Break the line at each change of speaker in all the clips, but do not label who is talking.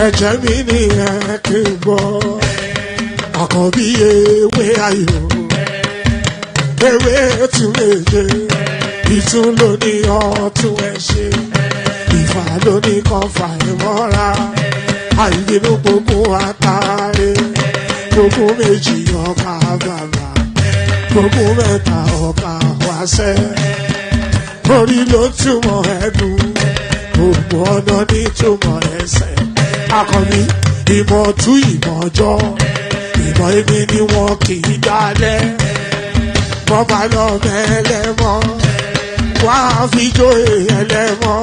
ẹ̀jẹ̀ mi ní ẹ̀ kí n gbọ́ àkọ́bí ewé ayò ewé tún méje ìtún ló ní ọ̀tún ẹ̀ ṣe ìfà ló ní kan fà ẹ̀ mọ́ra àìbínú gbogbo àtàrí gbogbo méjì ọkà bàbà gbogbo mẹ́ta ọkà wáṣẹ́ orí ló túmọ̀ ẹ̀dùn gbogbo ọ̀nà ní túmọ̀ ẹsẹ̀ akọni ìmọ̀ tú ìmọ̀ ọjọ́ ìmọ̀ èmi ni wọn kì í dálẹ̀ wọ́n bá lọ mẹ́lẹ́mọ́ wá fi jóye ẹlẹ́mọ́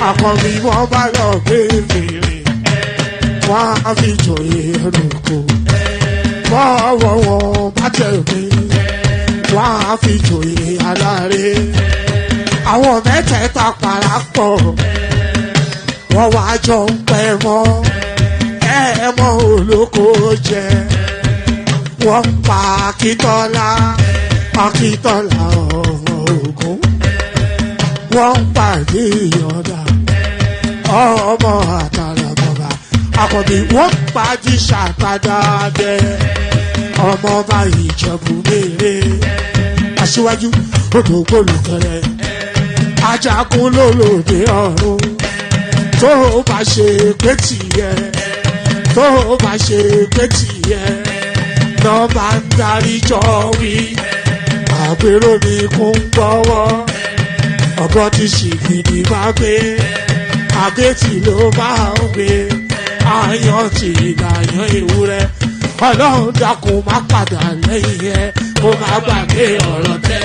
akọni wọ́n bá lọ gbé fèrè wá fi jóye ẹlòkó bọ́wọ́ wọn bá tẹ̀ mí wá fi jóye aláre àwọn mẹ́tẹ̀ẹ̀ta parapọ̀ wọ́n wá jọ ń pẹ́ mọ́ ẹ̀ẹ́mọ́ olóko jẹ wọ́n pa Akíntọ́lá ọmọ Ògún wọ́n pàdé ìyọ̀dà ọmọ àtàlàbọ̀bà àkọ́bí wọ́n pàdé ṣàtàdá dẹ ọmọ ọba Ìjẹ̀bú Mèrè aṣíwájú odò gbólùkẹrẹ ajagun lólòdì ọ̀run tó bá ṣe pé tìyẹ tó bá ṣe pé tìyẹ náà bá ń darí jọ wí àgbèrò ní kún gbọ́wọ́ ọgbọ́n ti ṣìgìdì máa gbé àbẹ́tì ló máa ń gbé àyàn tí ìlàyàn ewúrẹ́ ọlọ́run dákun má padà lẹ́yìn ẹ kó má gbàgbé ọ̀rọ̀ tẹ́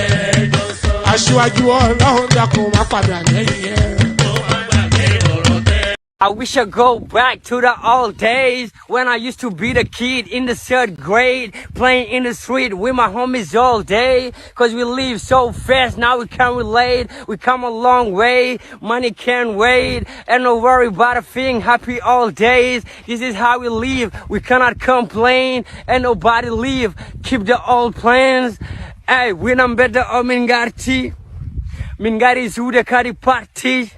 aṣíwájú ọlọ́run dákun má padà lẹ́yìn ẹ.
I wish I go back to the old days when I used to be the kid in the 3rd grade, playing in the street with my homies all day. Cause we live so fast, now we can't relate. We come a long way, money can't wait. And no worry about a thing, happy all days. This is how we live, we cannot complain. And nobody leave, keep the old plans. Hey, when I'm better, Mingari Zuda Kari Party.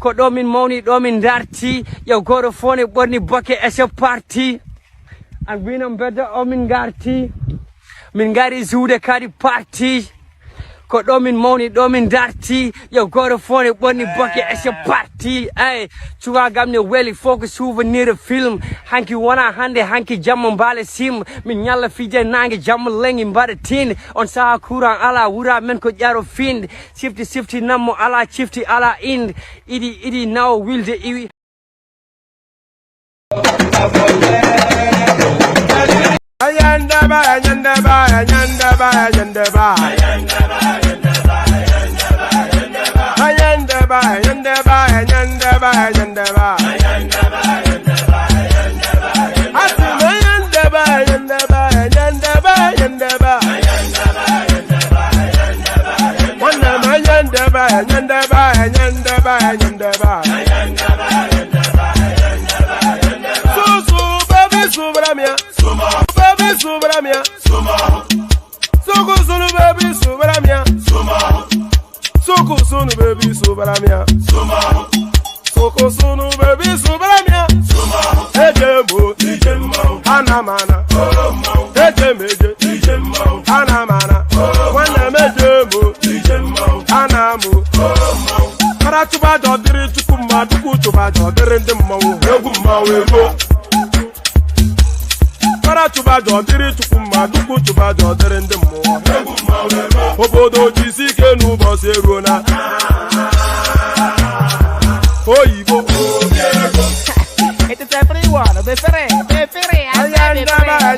Ko ɗomin mawni ɗomin darti yow goto fone ɓorni bokke e so parti an winom bedda o min garti min gari zuude kadi parti ko ɗomin mawni ɗomin darti yow goto fone ɓorni bokke e so parti ey cugagam ne weeli fof ko souvenir film hanki wona hande hanki jamma mbaale sim min ñalla fije nangue jamma lengi mbaɗa tinde on saha courant ala wura men ko ƴaro finde sifti nammo ala cifti ala inde iɗi nawa wilde iwi obodo jisike n'ụbọchị eruona oyibo it's everyone befere ayandaba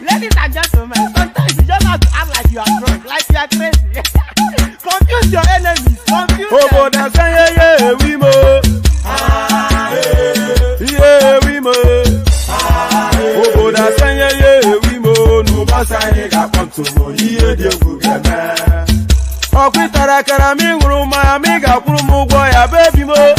Ladies and gentlemen, sometimes you just
not to act like you are drunk, like you are crazy. Confuse your enemies, confuse them.
Oh, that's yeah, we mo. Yeah, we mo. Oh, that's yeah, we mo. No, but I got to go. Yeah, you get me. Oh, quit that, I mean, my amiga, boy, a baby mo.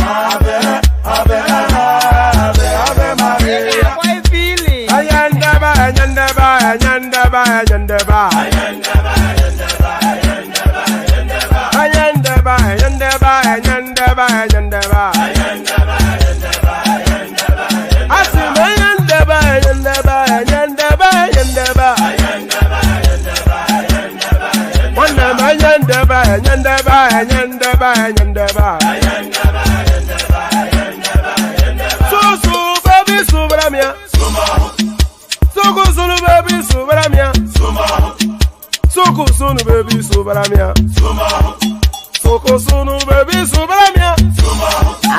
Sunu baby subaramia Soko sunu baby subaramia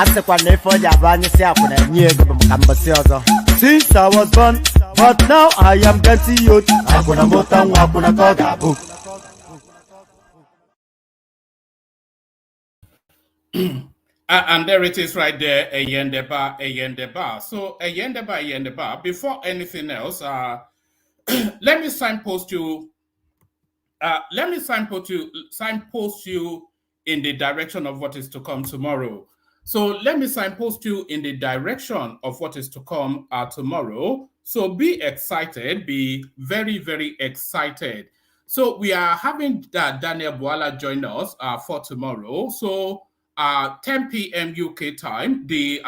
Ase kwa nefo jabani si akuna nyego mkambasi ozo. Since I was born, but now I am getting youth. Akuna motangu akuna kogabu.
And there it is right there, Eyendeba. So Eyendeba. Before anything else, let me signpost you. Signpost you in the direction of what is to come tomorrow. So let me signpost you in the direction of what is to come tomorrow. So be excited, be very, very excited. So we are having Daniel Boala join us for tomorrow. So 10 p.m. UK time. The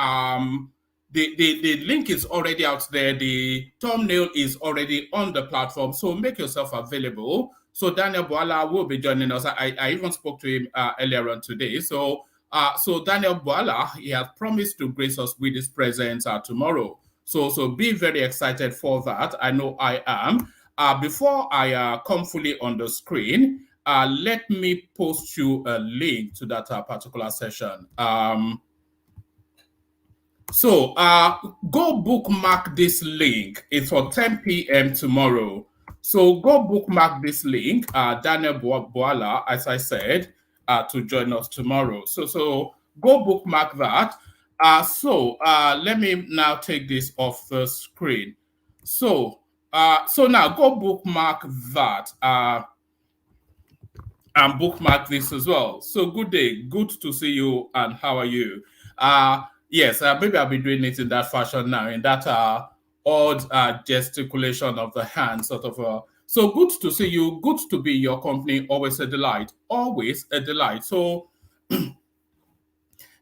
link is already out there. The thumbnail is already on the platform. So make yourself available. So Daniel Boala will be joining us. I even spoke to him earlier on today. So Daniel Boala, he has promised to grace us with his presence tomorrow. So be very excited for that. I know I am. Before I come fully on the screen, let me post you a link to that particular session. So go bookmark this link. It's for 10 p.m. tomorrow. So go bookmark this link, Daniel Boala, as I said, to join us tomorrow. So go bookmark that. Let me now take this off the screen. So now go bookmark that and bookmark this as well. So good day, good to see you, and how are you? Yes, maybe I'll be doing it in that fashion now, in that odd gesticulation of the hand, sort of. So good to see you, good to be in your company, always a delight, always a delight. So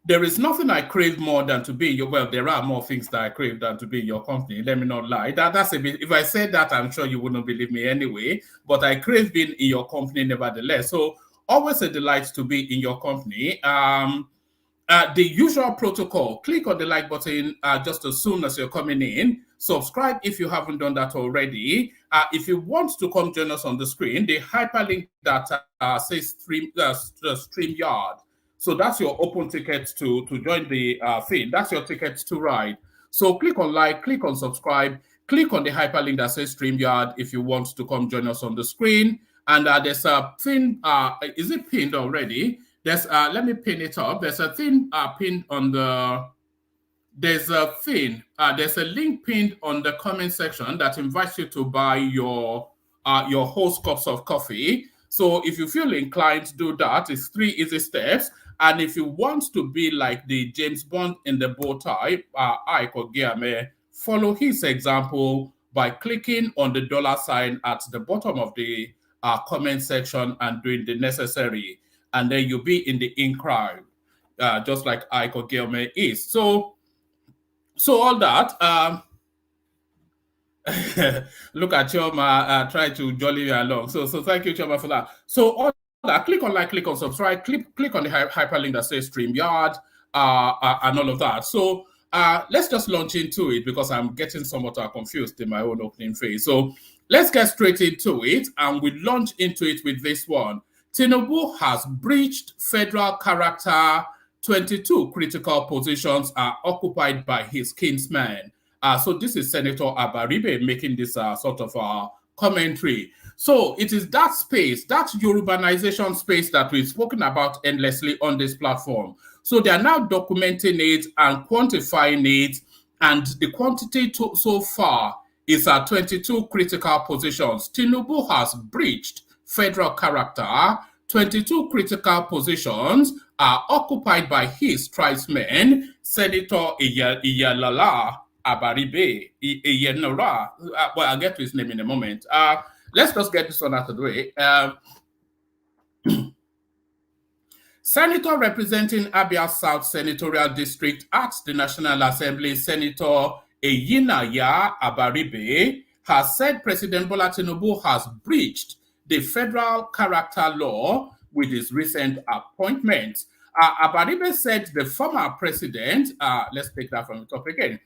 there is nothing I crave more than to be in your, well, there are more things that I crave than to be in your company, let me not lie. That's a bit, if I said that, I'm sure you wouldn't believe me anyway, but I crave being in your company nevertheless. So always a delight to be in your company. The usual protocol, click on the like button just as soon as you're coming in. Subscribe if you haven't done that already. If you want to come join us on the screen, the hyperlink that says StreamYard. So that's your open ticket to join the thing. That's your ticket to ride. So click on like, click on subscribe, click on the hyperlink that says StreamYard if you want to come join us on the screen. And there's a thing, is it pinned already? There's let me pin it up. There's a thing pinned on the. There's a link pinned on the comment section that invites you to buy your whole cups of coffee. So if you feel inclined to do that, it's 3 easy steps. And if you want to be like the James Bond in the bow tie, Ike Ogiame, follow his example by clicking on the $sign at the bottom of the comment section and doing the necessary. And then you'll be in the in crowd, just like Ike Ogiame is. So all that, look at Choma try to jolly you along. So thank you, Choma, for that. So all that, click on like, click on subscribe, click on the hyperlink that says StreamYard, and all of that. So let's just launch into it because I'm getting somewhat confused in my own opening phase. So let's get straight into it, and we launch into it with this one. Tinubu has breached federal character. 22 critical positions are occupied by his kinsmen. So this is Senator Abaribe making this sort of commentary. So it is that space, that Yorubanization space that we've spoken about endlessly on this platform. So they are now documenting it and quantifying it, and the quantity so far is at 22 critical positions. Tinubu has breached federal character. 22 critical positions are occupied by his tribesmen, Senator Iyalala Abaribe, Iyenora. Well, I'll get to his name in a moment. Let's just get this one out of the way. Senator representing Abia South Senatorial District at the National Assembly, Senator Eyinaya Abaribe, has said President Bola Tinubu has breached the federal character law with his recent appointment. Abaribe said the former president, let's take that from the top again,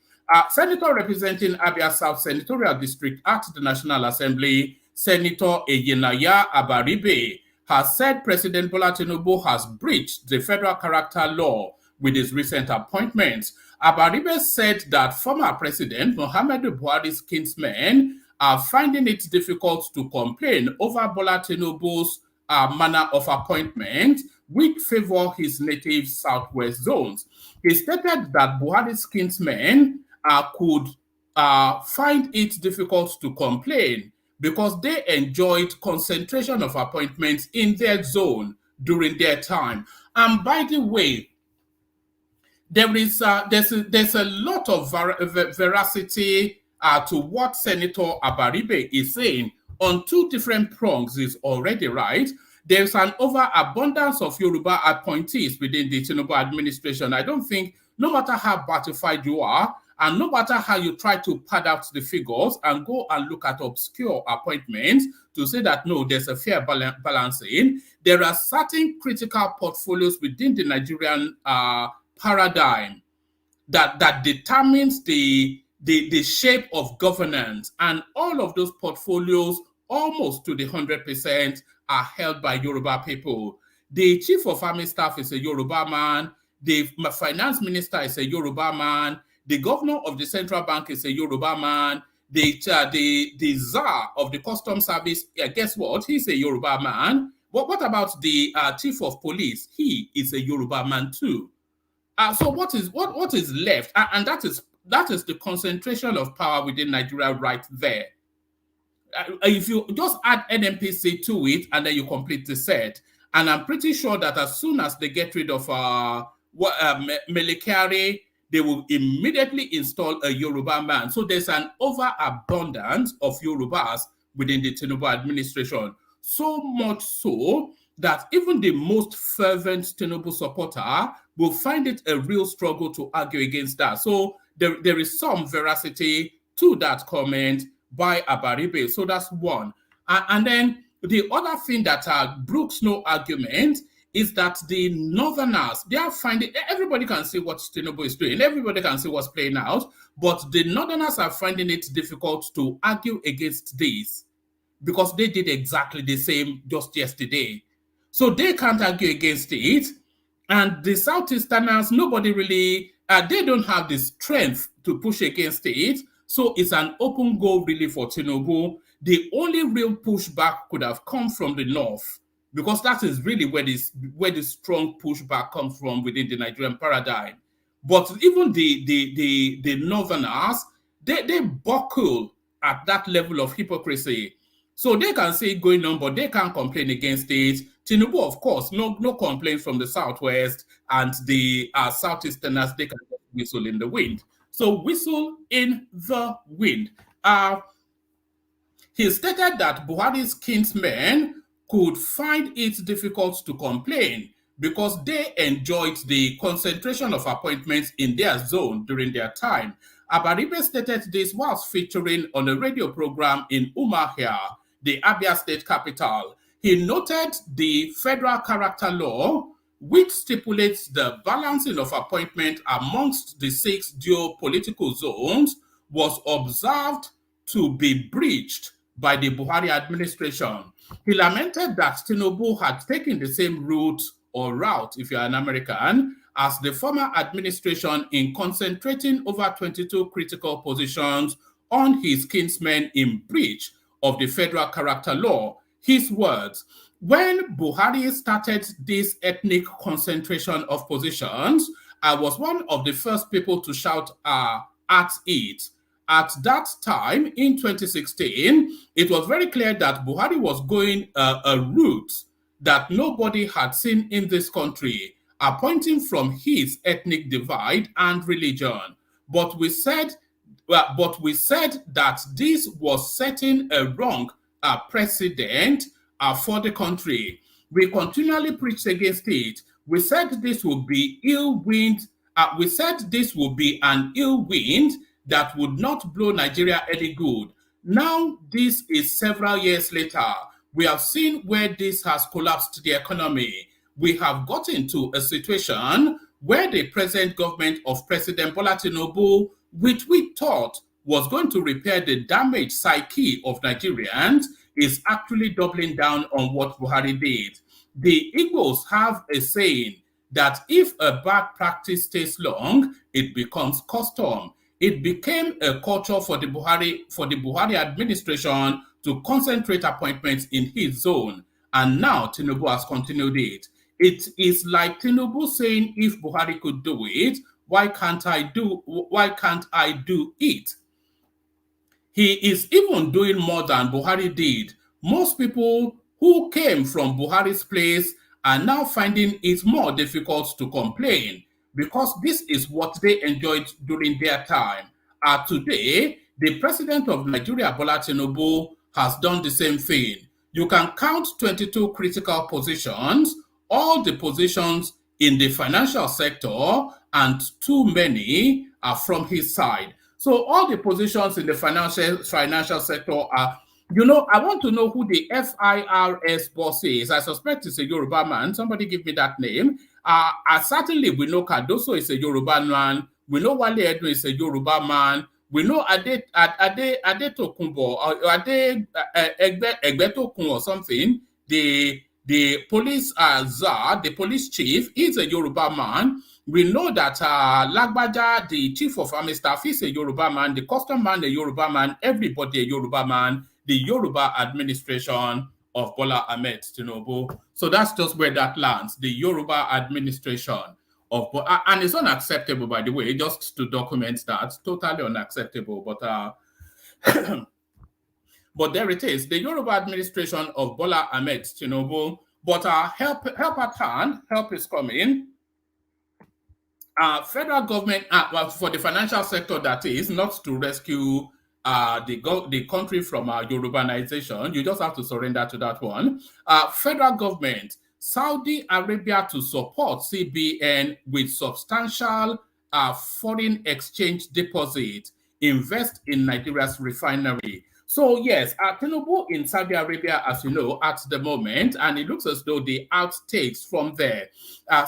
Senator representing Abia South Senatorial District at the National Assembly, Senator Eyinaya Abaribe, has said President Bola Tinubu has breached the federal character law with his recent appointments. Abaribe said that former President Muhammadu Buhari's kinsmen are finding it difficult to complain over Bola Tinubu's manner of appointment, which favor his native southwest zones. He stated that Buhari's kinsmen could find it difficult to complain because they enjoyed concentration of appointments in their zone during their time. And by the way, there's a lot of veracity to what Senator Abaribe is saying. On two different prongs is already right. There's an overabundance of Yoruba appointees within the Tinubu administration. I don't think, no matter how batified you are, and no matter how you try to pad out the figures and go and look at obscure appointments to say that, no, there's a fair balancing, there are certain critical portfolios within the Nigerian paradigm that determines the shape of governance. And all of those portfolios, almost to the 100%, are held by Yoruba people. The chief of army staff is a Yoruba man. The finance minister is a Yoruba man. The governor of the central bank is a Yoruba man. The czar of the customs service, guess what? He's a Yoruba man. What about the chief of police? He is a Yoruba man too. So what is left? And that is the concentration of power within Nigeria right there. If you just add NNPC to it and then you complete the set, and I'm pretty sure that as soon as they get rid of Melekari, they will immediately install a Yoruba man. So there's an overabundance of Yorubas within the Tinubu administration. So much so that even the most fervent Tinubu supporter will find it a real struggle to argue against that. So there is some veracity to that comment by Abaribe. So that's one. And then the other thing that brooks no argument is that the Northerners, they are finding, everybody can see what Tinubu is doing, everybody can see what's playing out, but the Northerners are finding it difficult to argue against this because they did exactly the same just yesterday. So they can't argue against it. And the Southeasterners, nobody really, they don't have the strength to push against it. So it's an open goal really for Tinubu. The only real pushback could have come from the North, because that is really where the strong pushback comes from within the Nigerian paradigm. But even the Northerners, they buckle at that level of hypocrisy. So they can see it going on, but they can't complain against it. Tinubu, of course, no complaints from the Southwest, and the Southeasterners, they can just whistle in the wind. So whistle in the wind. He stated that Buhari's kinsmen could find it difficult to complain because they enjoyed the concentration of appointments in their zone during their time. Abaribe stated this whilst featuring on a radio program in Umuahia, the Abia State capital. He noted the federal character law, which stipulates the balancing of appointment amongst the 6 geopolitical zones, was observed to be breached by the Buhari administration. He lamented that Tinubu had taken the same route, if you're an American, as the former administration in concentrating over 22 critical positions on his kinsmen in breach of the Federal Character Law. His words: when Buhari started this ethnic concentration of positions, I was one of the first people to shout at it. At that time, in 2016, it was very clear that Buhari was going a route that nobody had seen in this country, appointing from his ethnic divide and religion. But we said that this was setting a wrong precedent for the country. We continually preached against it. We said this would be ill wind. We said this would be an ill wind that would not blow Nigeria any good. Now, this is several years later. We have seen where this has collapsed the economy. We have gotten to a situation where the present government of President Bola Tinubu, which we thought was going to repair the damaged psyche of Nigerians, is actually doubling down on what Buhari did. The Igbos have a saying that if a bad practice stays long, it becomes custom. It became a culture for the Buhari administration to concentrate appointments in his zone, and now Tinubu has continued it. It is like Tinubu saying, if Buhari could do it, why can't I do it? He is even doing more than Buhari did. Most people who came from Buhari's place are now finding it more difficult to complain because this is what they enjoyed during their time. Today, the president of Nigeria, Bola Tinubu, has done the same thing. You can count 22 critical positions, all the positions in the financial sector, and too many are from his side. So all the positions in the financial sector are, I want to know who the FIRS boss is. I suspect it's a Yoruba man. Somebody give me that name. Certainly we know Cardoso is a Yoruba man. We know Wale Edun is a Yoruba man. We know Ade Tokunbo or Ade Egbetokun or something. The police czar, the police chief, is a Yoruba man. We know that Lagbaja, the chief of army staff, is a Yoruba man. The custom man, a Yoruba man. Everybody a Yoruba man. The Yoruba administration of Bola Ahmed Tinubu. So that's just where that lands. The Yoruba administration of, and it's unacceptable, by the way, just to document that. Totally unacceptable. But but there it is. The Yoruba administration of Bola Ahmed Tinubu. But help at hand. Help is coming. Federal government, for the financial sector, that is, not to rescue the country from Yorubanization. You just have to surrender to that one. Federal government, Saudi Arabia to support CBN with substantial foreign exchange deposit, invest in Nigeria's refinery. So yes, Tinubu in Saudi Arabia, as you know, at the moment, and it looks as though the outtakes from there.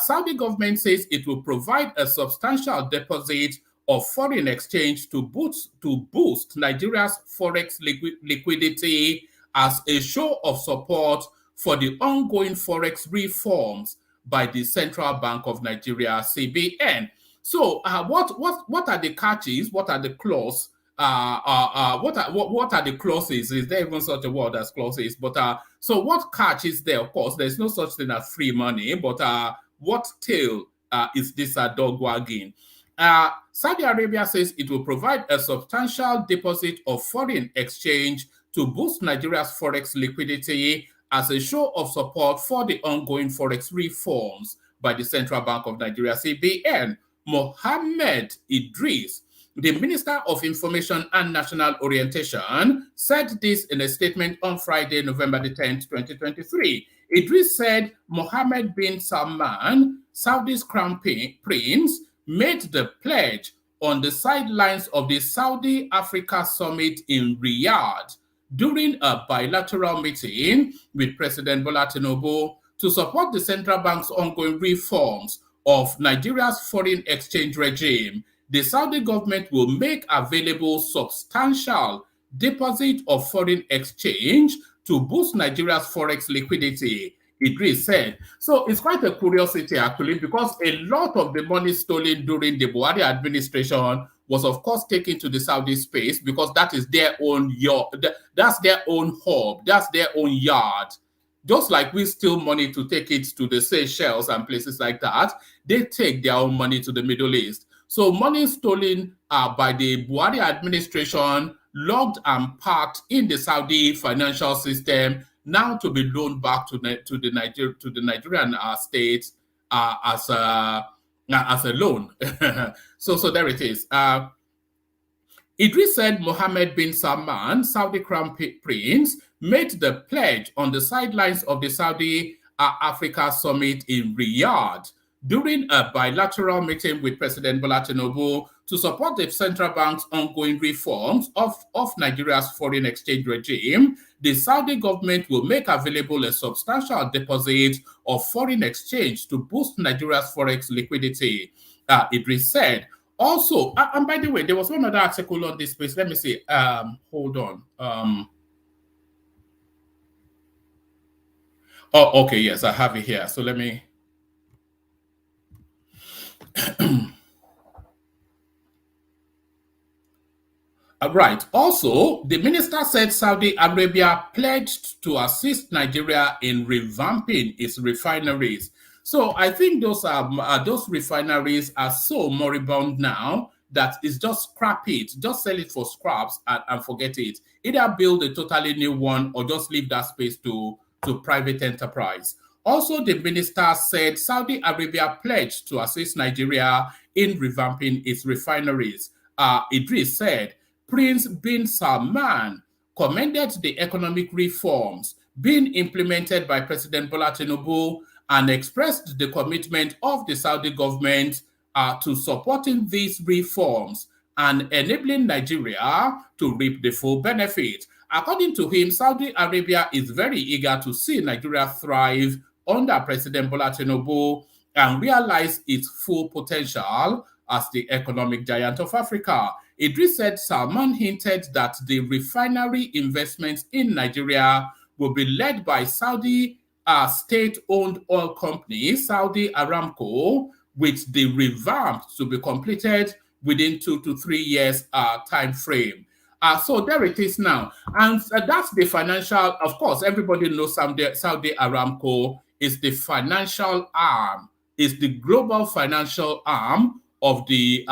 Saudi government says it will provide a substantial deposit of foreign exchange to boost Nigeria's forex liquidity as a show of support for the ongoing forex reforms by the Central Bank of Nigeria, CBN. So what are the catches? What are the clauses? What are the clauses? Is there even such a word as clauses? But so what catch is there? Of course, there's no such thing as free money. But what tail is this dog wagging? Saudi Arabia says it will provide a substantial deposit of foreign exchange to boost Nigeria's forex liquidity as a show of support for the ongoing forex reforms by the Central Bank of Nigeria, CBN. Mohammed Idris, the Minister of Information and National Orientation, said this in a statement on Friday, November the 10th, 2023. Idris said Mohammed bin Salman, Saudi's crown prince, made the pledge on the sidelines of the Saudi Africa Summit in Riyadh during a bilateral meeting with President Bola Tinubu to support the central bank's ongoing reforms of Nigeria's foreign exchange regime. The Saudi government will make available substantial deposit of foreign exchange to boost Nigeria's forex liquidity, Idris said. So it's quite a curiosity, actually, because a lot of the money stolen during the Buhari administration was of course taken to the Saudi space because that is their own that's their own hub, that's their own yard. Just like we steal money to take it to the Seychelles and places like that, they take their own money to the Middle East. So money stolen by the Buhari administration, logged and parked in the Saudi financial system, now to be loaned back to the Nigerian state as a loan. so there it is. Idris said Mohammed bin Salman, Saudi Crown Prince, made the pledge on the sidelines of the Saudi Africa Summit in Riyadh during a bilateral meeting with President Bola Tinubu to support the central bank's ongoing reforms of Nigeria's foreign exchange regime. The Saudi government will make available a substantial deposit of foreign exchange to boost Nigeria's forex liquidity, Idris said. Also, and by the way, there was one other article on this space. Let me see. Hold on. Oh, okay. Yes, I have it here. So let me. Right. Also, the minister said Saudi Arabia pledged to assist Nigeria in revamping its refineries. So I think those refineries are so moribund now that it's just scrap it, just sell it for scraps and forget it. Either build a totally new one or just leave that space to private enterprise. Also, the minister said Saudi Arabia pledged to assist Nigeria in revamping its refineries. Idris said Prince bin Salman commended the economic reforms being implemented by President Bola Tinubu and expressed the commitment of the Saudi government to supporting these reforms and enabling Nigeria to reap the full benefit. According to him, Saudi Arabia is very eager to see Nigeria thrive under President Bola Tinubu and realize its full potential as the economic giant of Africa. Idris said Salman hinted that the refinery investments in Nigeria will be led by Saudi state-owned oil company, Saudi Aramco, with the revamp to be completed within 2 to 3 years time frame. So there it is now. And that's the financial, of course, everybody knows Saudi Aramco is the financial arm, is the global financial arm of the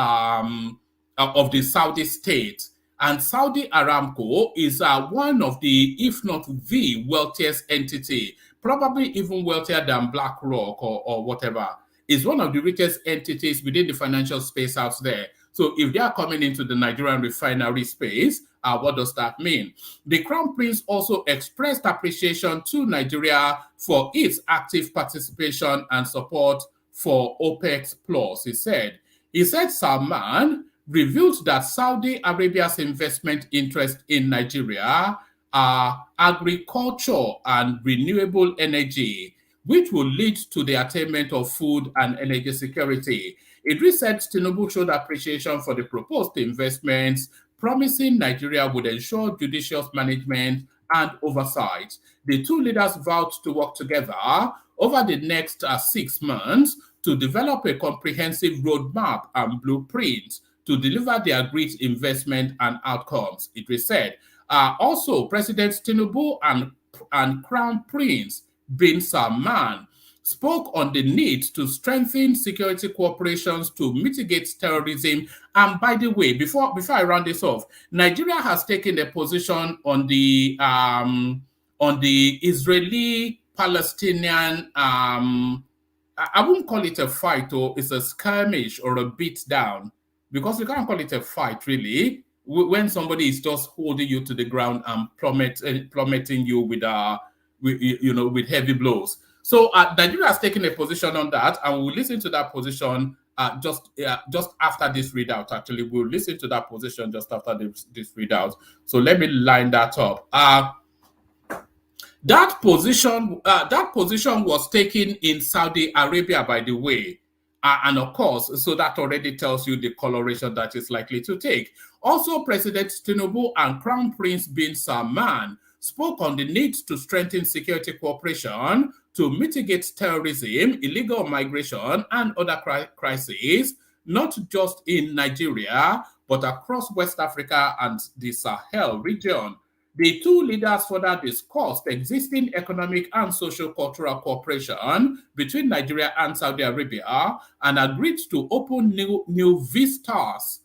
Saudi state. And Saudi Aramco is one of the, if not the wealthiest entity, probably even wealthier than BlackRock or whatever. Is one of the richest entities within the financial space out there. So if they are coming into the Nigerian refinery space, what does that mean? The Crown Prince also expressed appreciation to Nigeria for its active participation and support for OPEC+. He said Salman revealed that Saudi Arabia's investment interest in Nigeria are agriculture and renewable energy, which will lead to the attainment of food and energy security. Idris said Tinubu showed appreciation for the proposed investments, promising Nigeria would ensure judicious management and oversight. The two leaders vowed to work together over the next 6 months to develop a comprehensive roadmap and blueprint to deliver the agreed investment and outcomes, Idris said. Also, President Tinubu and Crown Prince bin Salman spoke on the need to strengthen security cooperations to mitigate terrorism. And by the way, before I round this off, Nigeria has taken a position on the Israeli-Palestinian, I wouldn't call it a fight, or it's a skirmish or a beat down, because you can't call it a fight really when somebody is just holding you to the ground and plummeting you with heavy blows. So Nigeria has taken a position on that, and we'll listen to that position just after this readout. Actually, we'll listen to that position just after this readout. So let me line that up. That position was taken in Saudi Arabia, by the way. And of course, so that already tells you the coloration that is likely to take. Also, President Tinubu and Crown Prince bin Salman spoke on the need to strengthen security cooperation to mitigate terrorism, illegal migration, and other crises, not just in Nigeria, but across West Africa and the Sahel region. The two leaders further discussed existing economic and social-cultural cooperation between Nigeria and Saudi Arabia and agreed to open new vistas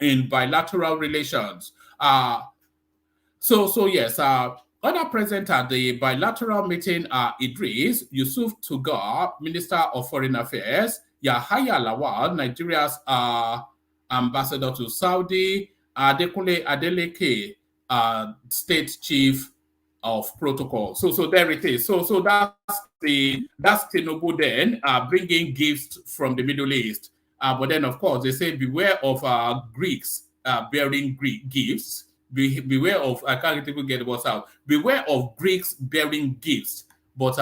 in bilateral relations. Yes, other present at the bilateral meeting are Idris Yusuf Tugar, Minister of Foreign Affairs, Yahaya Lawal, Nigeria's ambassador to Saudi, Adekunle Adeleke, State Chief of Protocol. So there it is. So that's Tinubu then bringing gifts from the Middle East. But then of course they say beware of Greeks bearing Greek gifts. Beware of, I can't even get what's out. Beware of Greeks bearing gifts, but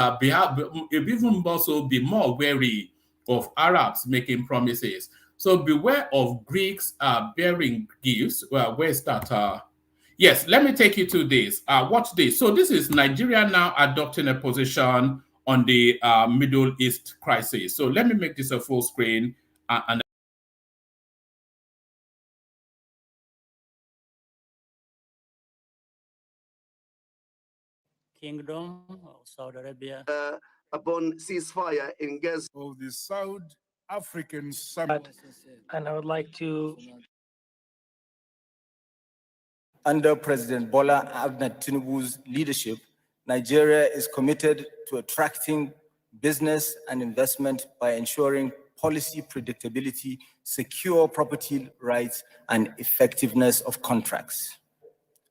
even more so, be more wary of Arabs making promises. So beware of Greeks bearing gifts. Well, where's that? Yes, let me take you to this. Watch this. So this is Nigeria now adopting a position on the Middle East crisis. So let me make this a full screen and
Kingdom of Saudi Arabia
upon ceasefire in Gaza.
Of the South African Summit.
and I would like to
Under President Bola Ahmed Tinubu's leadership, Nigeria is committed to attracting business and investment by ensuring policy predictability, secure property rights, and effectiveness of contracts.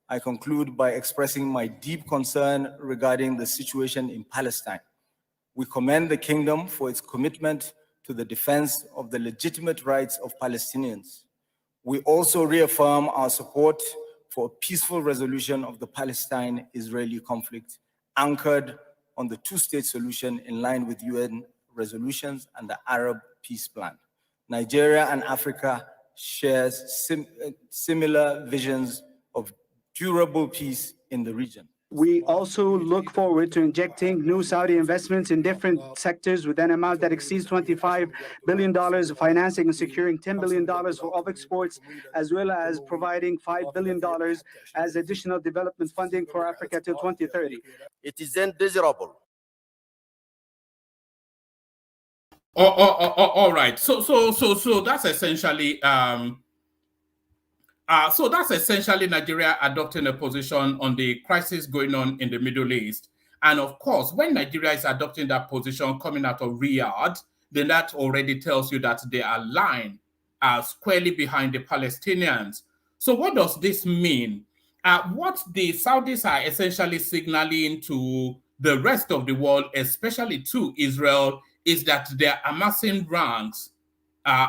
I conclude by expressing my deep concern regarding the situation in Palestine. We commend the Kingdom for its commitment to the defense of the legitimate rights of Palestinians. We also reaffirm our support for a peaceful resolution of the Palestine-Israeli conflict, anchored on the two-state solution in line with UN resolutions and the Arab Peace Plan. Nigeria and Africa share similar visions of durable peace in the region.
We also look forward to injecting new Saudi investments in different sectors with an amount that exceeds $25 billion of financing and securing $10 billion of exports, as well as providing $5 billion as additional development funding for Africa till 2030.
It is undesirable.
All right. So that's essentially Nigeria adopting a position on the crisis going on in the Middle East. And of course, when Nigeria is adopting that position coming out of Riyadh, then that already tells you that they are lying squarely behind the Palestinians. So what does this mean? What the Saudis are essentially signaling to the rest of the world, especially to Israel, is that they're amassing ranks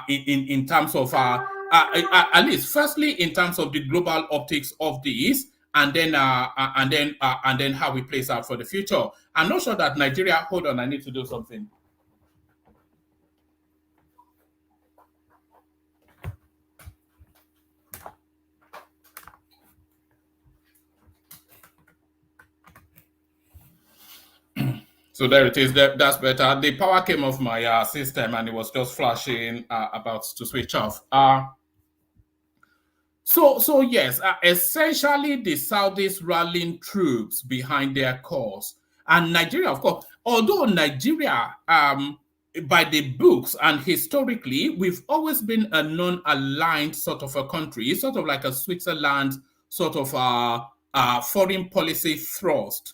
in terms of at least firstly in terms of the global optics of this, and then how we place out for the future. I'm not sure that Nigeria. Hold on, I need to do something. So there it is. That's better. The power came off my system and it was just flashing about to switch off. So yes, essentially the Saudis rallying troops behind their cause. And Nigeria, of course, although Nigeria, by the books and historically, we've always been a non-aligned sort of a country, sort of like a Switzerland sort of foreign policy thrust.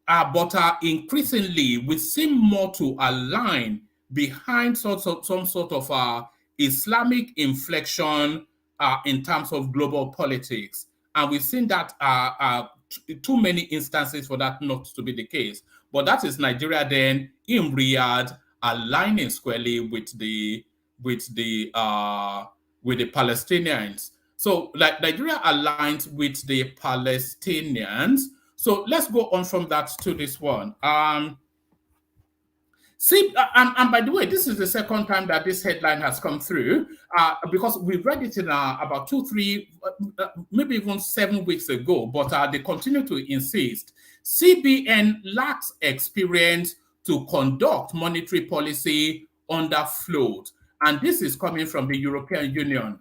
But increasingly, we seem more to align behind some sort of Islamic inflection in terms of global politics. And we've seen that too many instances for that not to be the case. But that is Nigeria then in Riyadh aligning squarely with the Palestinians. So like Nigeria aligns with the Palestinians. So let's go on from that to this one. See, and by the way, this is the second time that this headline has come through because we read it in about 2, 3, maybe even 7 weeks ago, but they continue to insist. CBN lacks experience to conduct monetary policy under float. And this is coming from the European Union.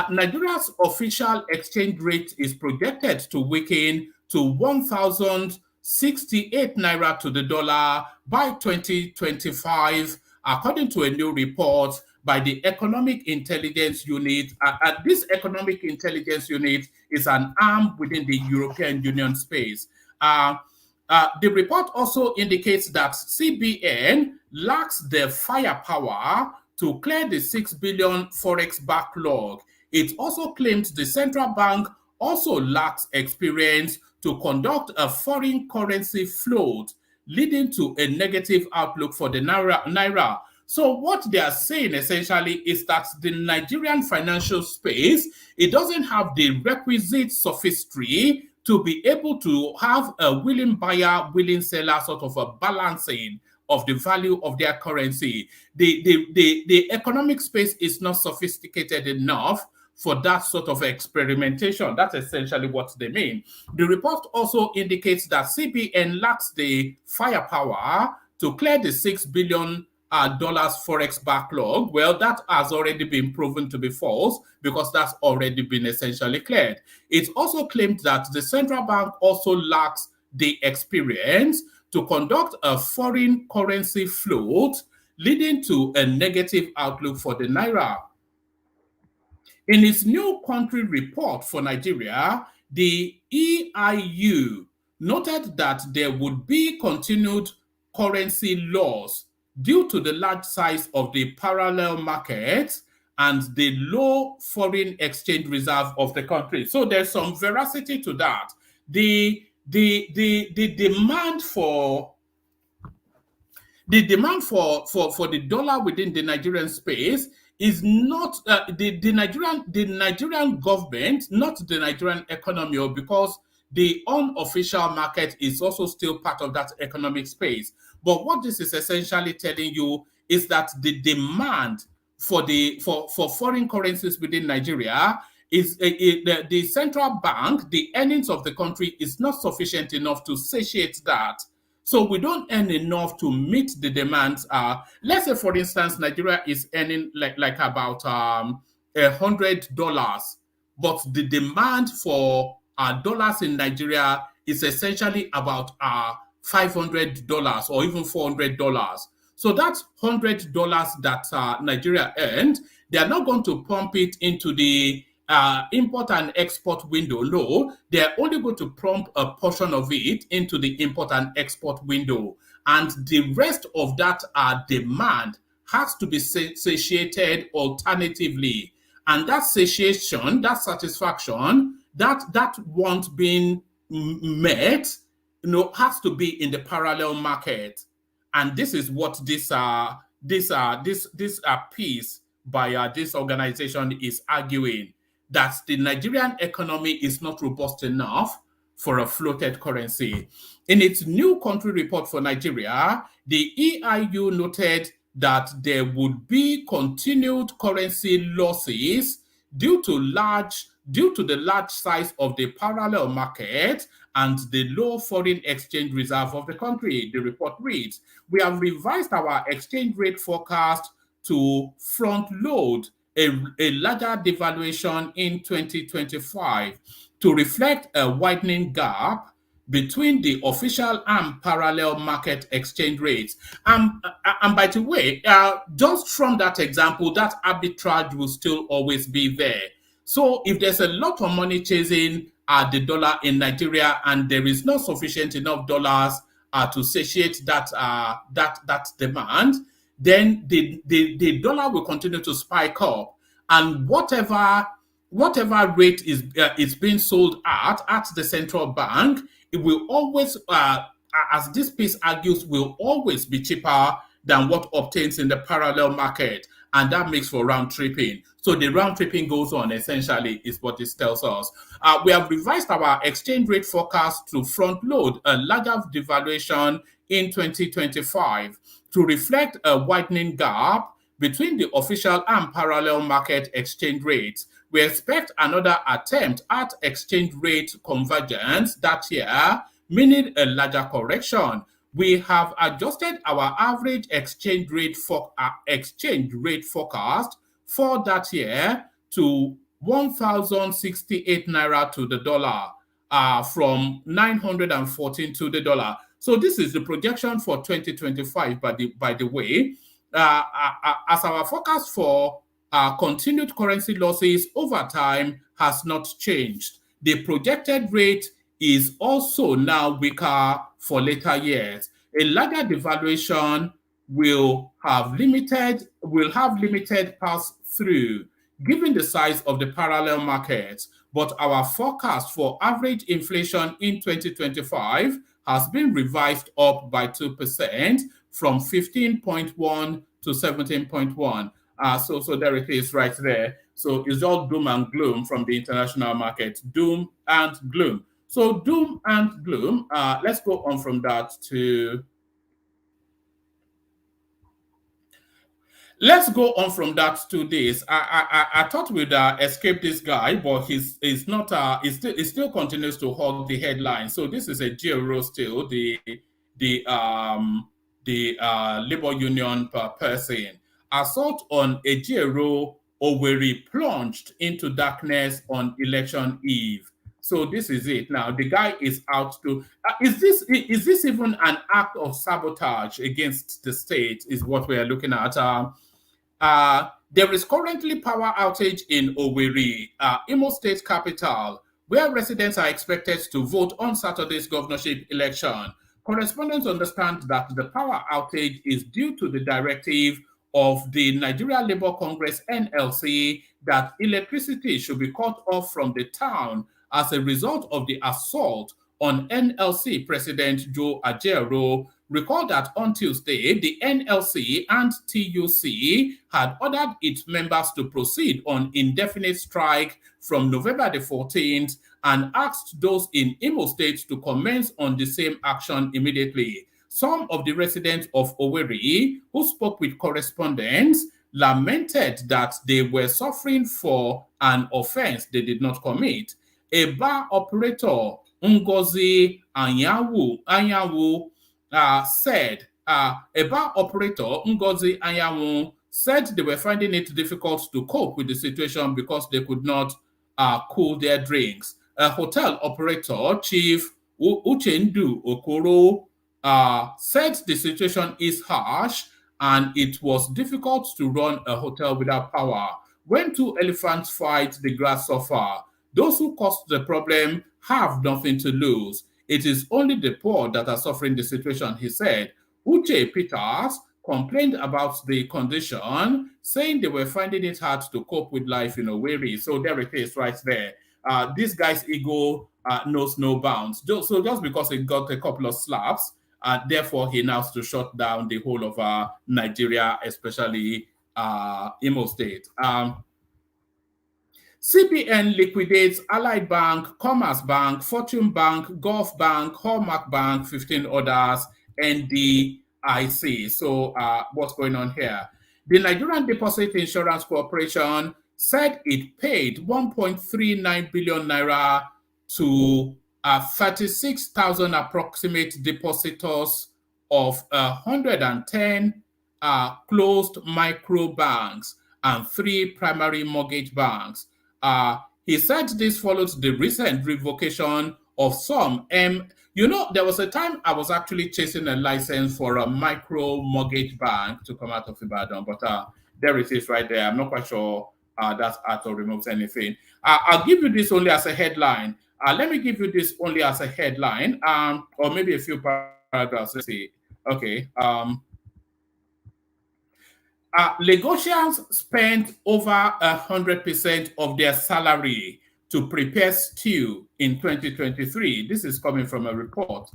Nigeria's official exchange rate is projected to weaken to 1,068 naira to the dollar by 2025, according to a new report by the Economic Intelligence Unit. This Economic Intelligence Unit is an arm within the European Union space. The report also indicates that CBN lacks the firepower to clear the 6 billion forex backlog. It also claims the central bank also lacks experience to conduct a foreign currency float, leading to a negative outlook for the naira. So what they are saying essentially is that the Nigerian financial space, it doesn't have the requisite sophistry to be able to have a willing buyer, willing seller sort of a balancing of the value of their currency. The economic space is not sophisticated enough for that sort of experimentation. That's essentially what they mean. The report also indicates that CBN lacks the firepower to clear the $6 billion forex backlog. Well, that has already been proven to be false because that's already been essentially cleared. It also claimed that the central bank also lacks the experience to conduct a foreign currency float, leading to a negative outlook for the naira. In its new country report for Nigeria, the EIU noted that there would be continued currency loss due to the large size of the parallel market and the low foreign exchange reserve of the country. So there's some veracity to that. The demand for the dollar within the Nigerian space is not the Nigerian government, not the Nigerian economy, because the unofficial market is also still part of that economic space. But what this is essentially telling you is that the demand for foreign currencies within Nigeria is the central bank, the earnings of the country is not sufficient enough to satiate that. So we don't earn enough to meet the demands. Let's say, for instance, Nigeria is earning like about $100, but the demand for dollars in Nigeria is essentially about $500 or even $400. So that's $100 that Nigeria earned. They are not going to pump it into the import and export window. No, they're only going to pump a portion of it into the import and export window. And the rest of that demand has to be satiated alternatively. And that satiation, that satisfaction, that want being met, has to be in the parallel market. And this is what this piece by this organization is arguing, that the Nigerian economy is not robust enough for a floated currency. In its new country report for Nigeria, the EIU noted that there would be continued currency losses due to the large size of the parallel market and the low foreign exchange reserve of the country. The report reads, "We have revised our exchange rate forecast to front load a larger devaluation in 2025 to reflect a widening gap between the official and parallel market exchange rates." And by the way, just from that example, that arbitrage will still always be there. So if there's a lot of money chasing the dollar in Nigeria and there is not sufficient enough dollars to satiate that demand, then the dollar will continue to spike up, and whatever rate is being sold at the central bank, it will always, as this piece argues, will always be cheaper than what obtains in the parallel market, and that makes for round tripping. So the round tripping goes on, essentially, is what this tells us. We have revised our exchange rate forecast to front load a larger devaluation in 2025 to reflect a widening gap between the official and parallel market exchange rates. We expect another attempt at exchange rate convergence that year, meaning a larger correction. We have adjusted our average exchange rate forecast for that year to 1,068 naira to the dollar, from 914 to the dollar. So this is the projection for 2025, by the way. As our forecast for continued currency losses over time has not changed. The projected rate is also now weaker for later years. A larger devaluation will have limited pass through given the size of the parallel markets, but our forecast for average inflation in 2025 has been revised up by 2% from 15.1 to 17.1. So there it is right there. So it's all doom and gloom from the international market. Doom and gloom. So doom and gloom. Let's go on from that to... Let's go on from that to this. I thought we'd escape this guy, but he's not. He still continues to hold the headline. So this is a GRO still, the labor union person. Assault on a GRO, Owerri plunged into darkness on election eve. So this is it. Now the guy is out to. Is this even an act of sabotage against the state? Is what we are looking at. There is currently power outage in Owerri, Imo State capital, where residents are expected to vote on Saturday's governorship election. Correspondents understand that the power outage is due to the directive of the Nigeria Labour Congress (NLC) that electricity should be cut off from the town as a result of the assault on NLC President Joe Ajaero. Recall that on Tuesday, the NLC and TUC had ordered its members to proceed on indefinite strike from November the 14th and asked those in Imo State to commence on the same action immediately. Some of the residents of Owerri who spoke with correspondents lamented that they were suffering for an offense they did not commit. A bar operator, Ngozi Anyanwu, said a bar operator, Ngozi Anyanwu, said they were finding it difficult to cope with the situation because they could not cool their drinks. A hotel operator, Chief Uchendu Okoro, said the situation is harsh and it was difficult to run a hotel without power. When two elephants fight, the grass suffer. Those who caused the problem have nothing to lose. It is only the poor that are suffering the situation, he said. Uche Peters complained about the condition, saying they were finding it hard to cope with life in Owerri. So there it is right there. This guy's ego knows no bounds. So just because he got a couple of slaps, therefore he now has to shut down the whole of Nigeria, especially Imo State. CBN liquidates Allied Bank, Commerce Bank, Fortune Bank, Gulf Bank, Hallmark Bank, 15 others, NDIC. So what's going on here? The Nigerian Deposit Insurance Corporation said it paid 1.39 billion naira to 36,000 approximate depositors of 110 closed micro banks and 3 primary mortgage banks. He said this follows the recent revocation of some. There was a time I was actually chasing a license for a micro mortgage bank to come out of Ibadan, but there it is right there. I'm not quite sure that auto removes anything. I'll give you this only as a headline. Let me give you this only as a headline, or maybe a few paragraphs. Let's see. Okay. Lagosians spent over 100% of their salary to prepare stew in 2023. This is coming from a report.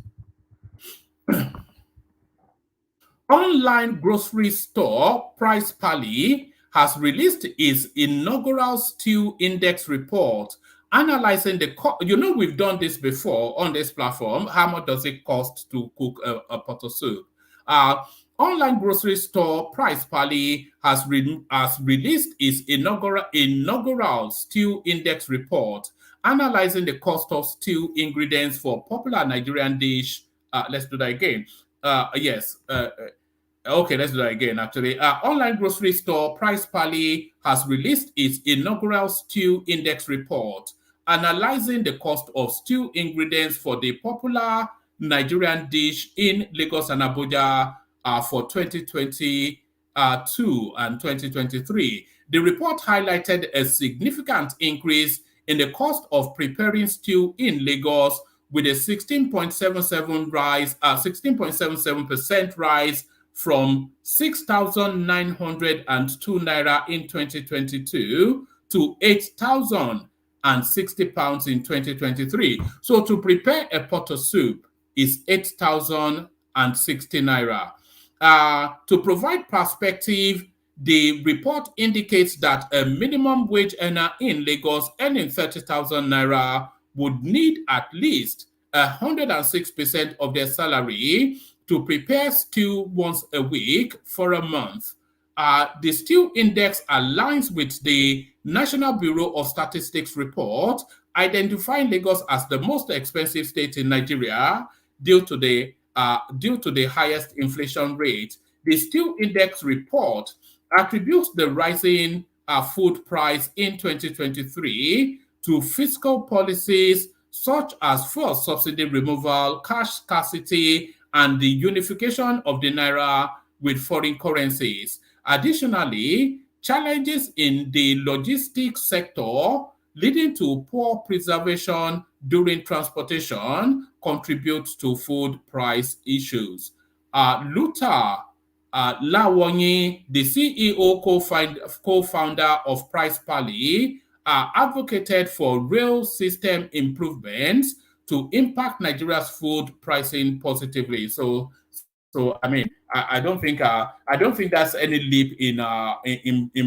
Online grocery store Price Pally has released its inaugural stew index report, analyzing the we've done this before on this platform. How much does it cost to cook a pot of soup? Online grocery store Price Pally has released its inaugural stew index report, analyzing the cost of stew ingredients for popular Nigerian dish. Let's do that again. Okay, let's do that again, actually. Online grocery store Price Pally has released its inaugural stew index report, analyzing the cost of stew ingredients for the popular Nigerian dish in Lagos and Abuja for 2022 and 2023. The report highlighted a significant increase in the cost of preparing stew in Lagos, with a 16.77% rise from 6,902 naira in 2022 to 8,060 pounds in 2023. So to prepare a pot of soup is 8,060 naira. To provide perspective, the report indicates that a minimum wage earner in Lagos earning 30,000 naira would need at least 106% of their salary to prepare stew once a week for a month. The stew index aligns with the National Bureau of Statistics report, identifying Lagos as the most expensive state in Nigeria due to the highest inflation rate. The stew index report attributes the rising food price in 2023 to fiscal policies such as fuel subsidy removal, cash scarcity, and the unification of the naira with foreign currencies. Additionally, challenges in the logistics sector leading to poor preservation during transportation contribute to food price issues. Luther Lawonyi, the CEO co-founder of Price Pally, advocated for rail system improvements to impact Nigeria's food pricing positively. So I mean, I don't think that's any leap in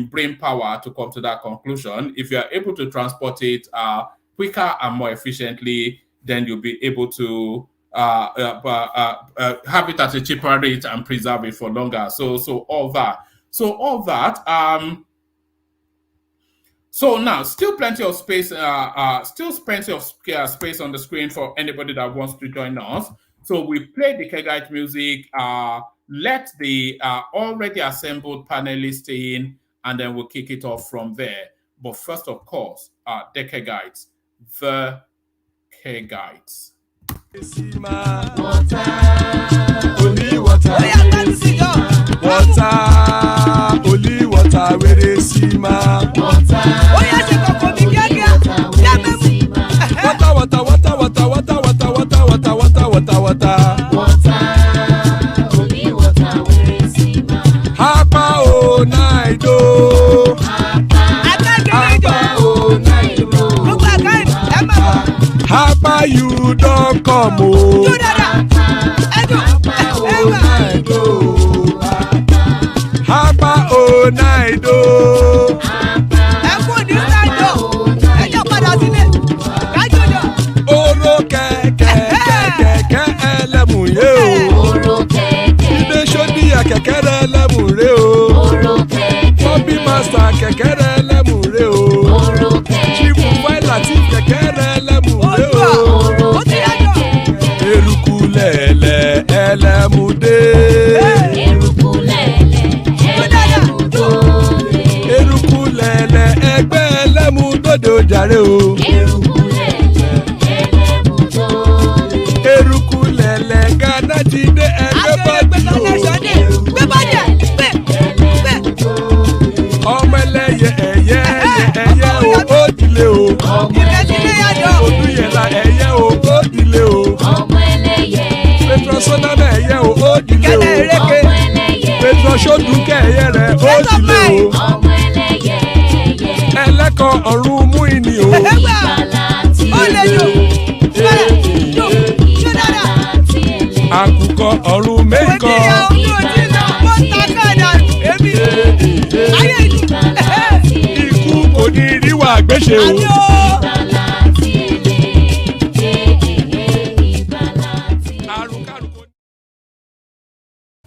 brain power to come to that conclusion. If you are able to transport it quicker and more efficiently, then you'll be able to have it at a cheaper rate and preserve it for longer. So all that. So now, still plenty of space. Space on the screen for anybody that wants to join us. So we play the Kegite music. Let the already assembled panelists in, and then we'll kick it off from there. But first, of course, the Kegites, the Kegites.
Water, only water, only water, where they see ma. Water,
only water, where they see ma.
Hapa o naido, Hapa you don't come o. Hapa o naido. Oro keke elemu ye o. Ide shodi ya kekere elemu re o. Bobby master kekere elemu re o. Chifu Latif kekere elemu re o. Eruku lele elemude. Eruku lele egbe elemudodo jare o. Eruku lele Ghana ti de ẹgbẹ́ ọmọ ẹlẹ́yẹ ẹ̀yẹ o ó dilé o. Odúyẹ̀lá ẹ̀yẹ o ó dilé o. Petrosoname ẹ̀yẹ o ó dilé o. Petrosodunke ẹ̀yẹ rẹ̀ ó dilé o. Ẹlẹ́kọ̀ ọ̀run mú ìní o. Àkùkọ ọ̀run mẹ́kọ̀. Ikú kò ní rí wà gbéṣe o.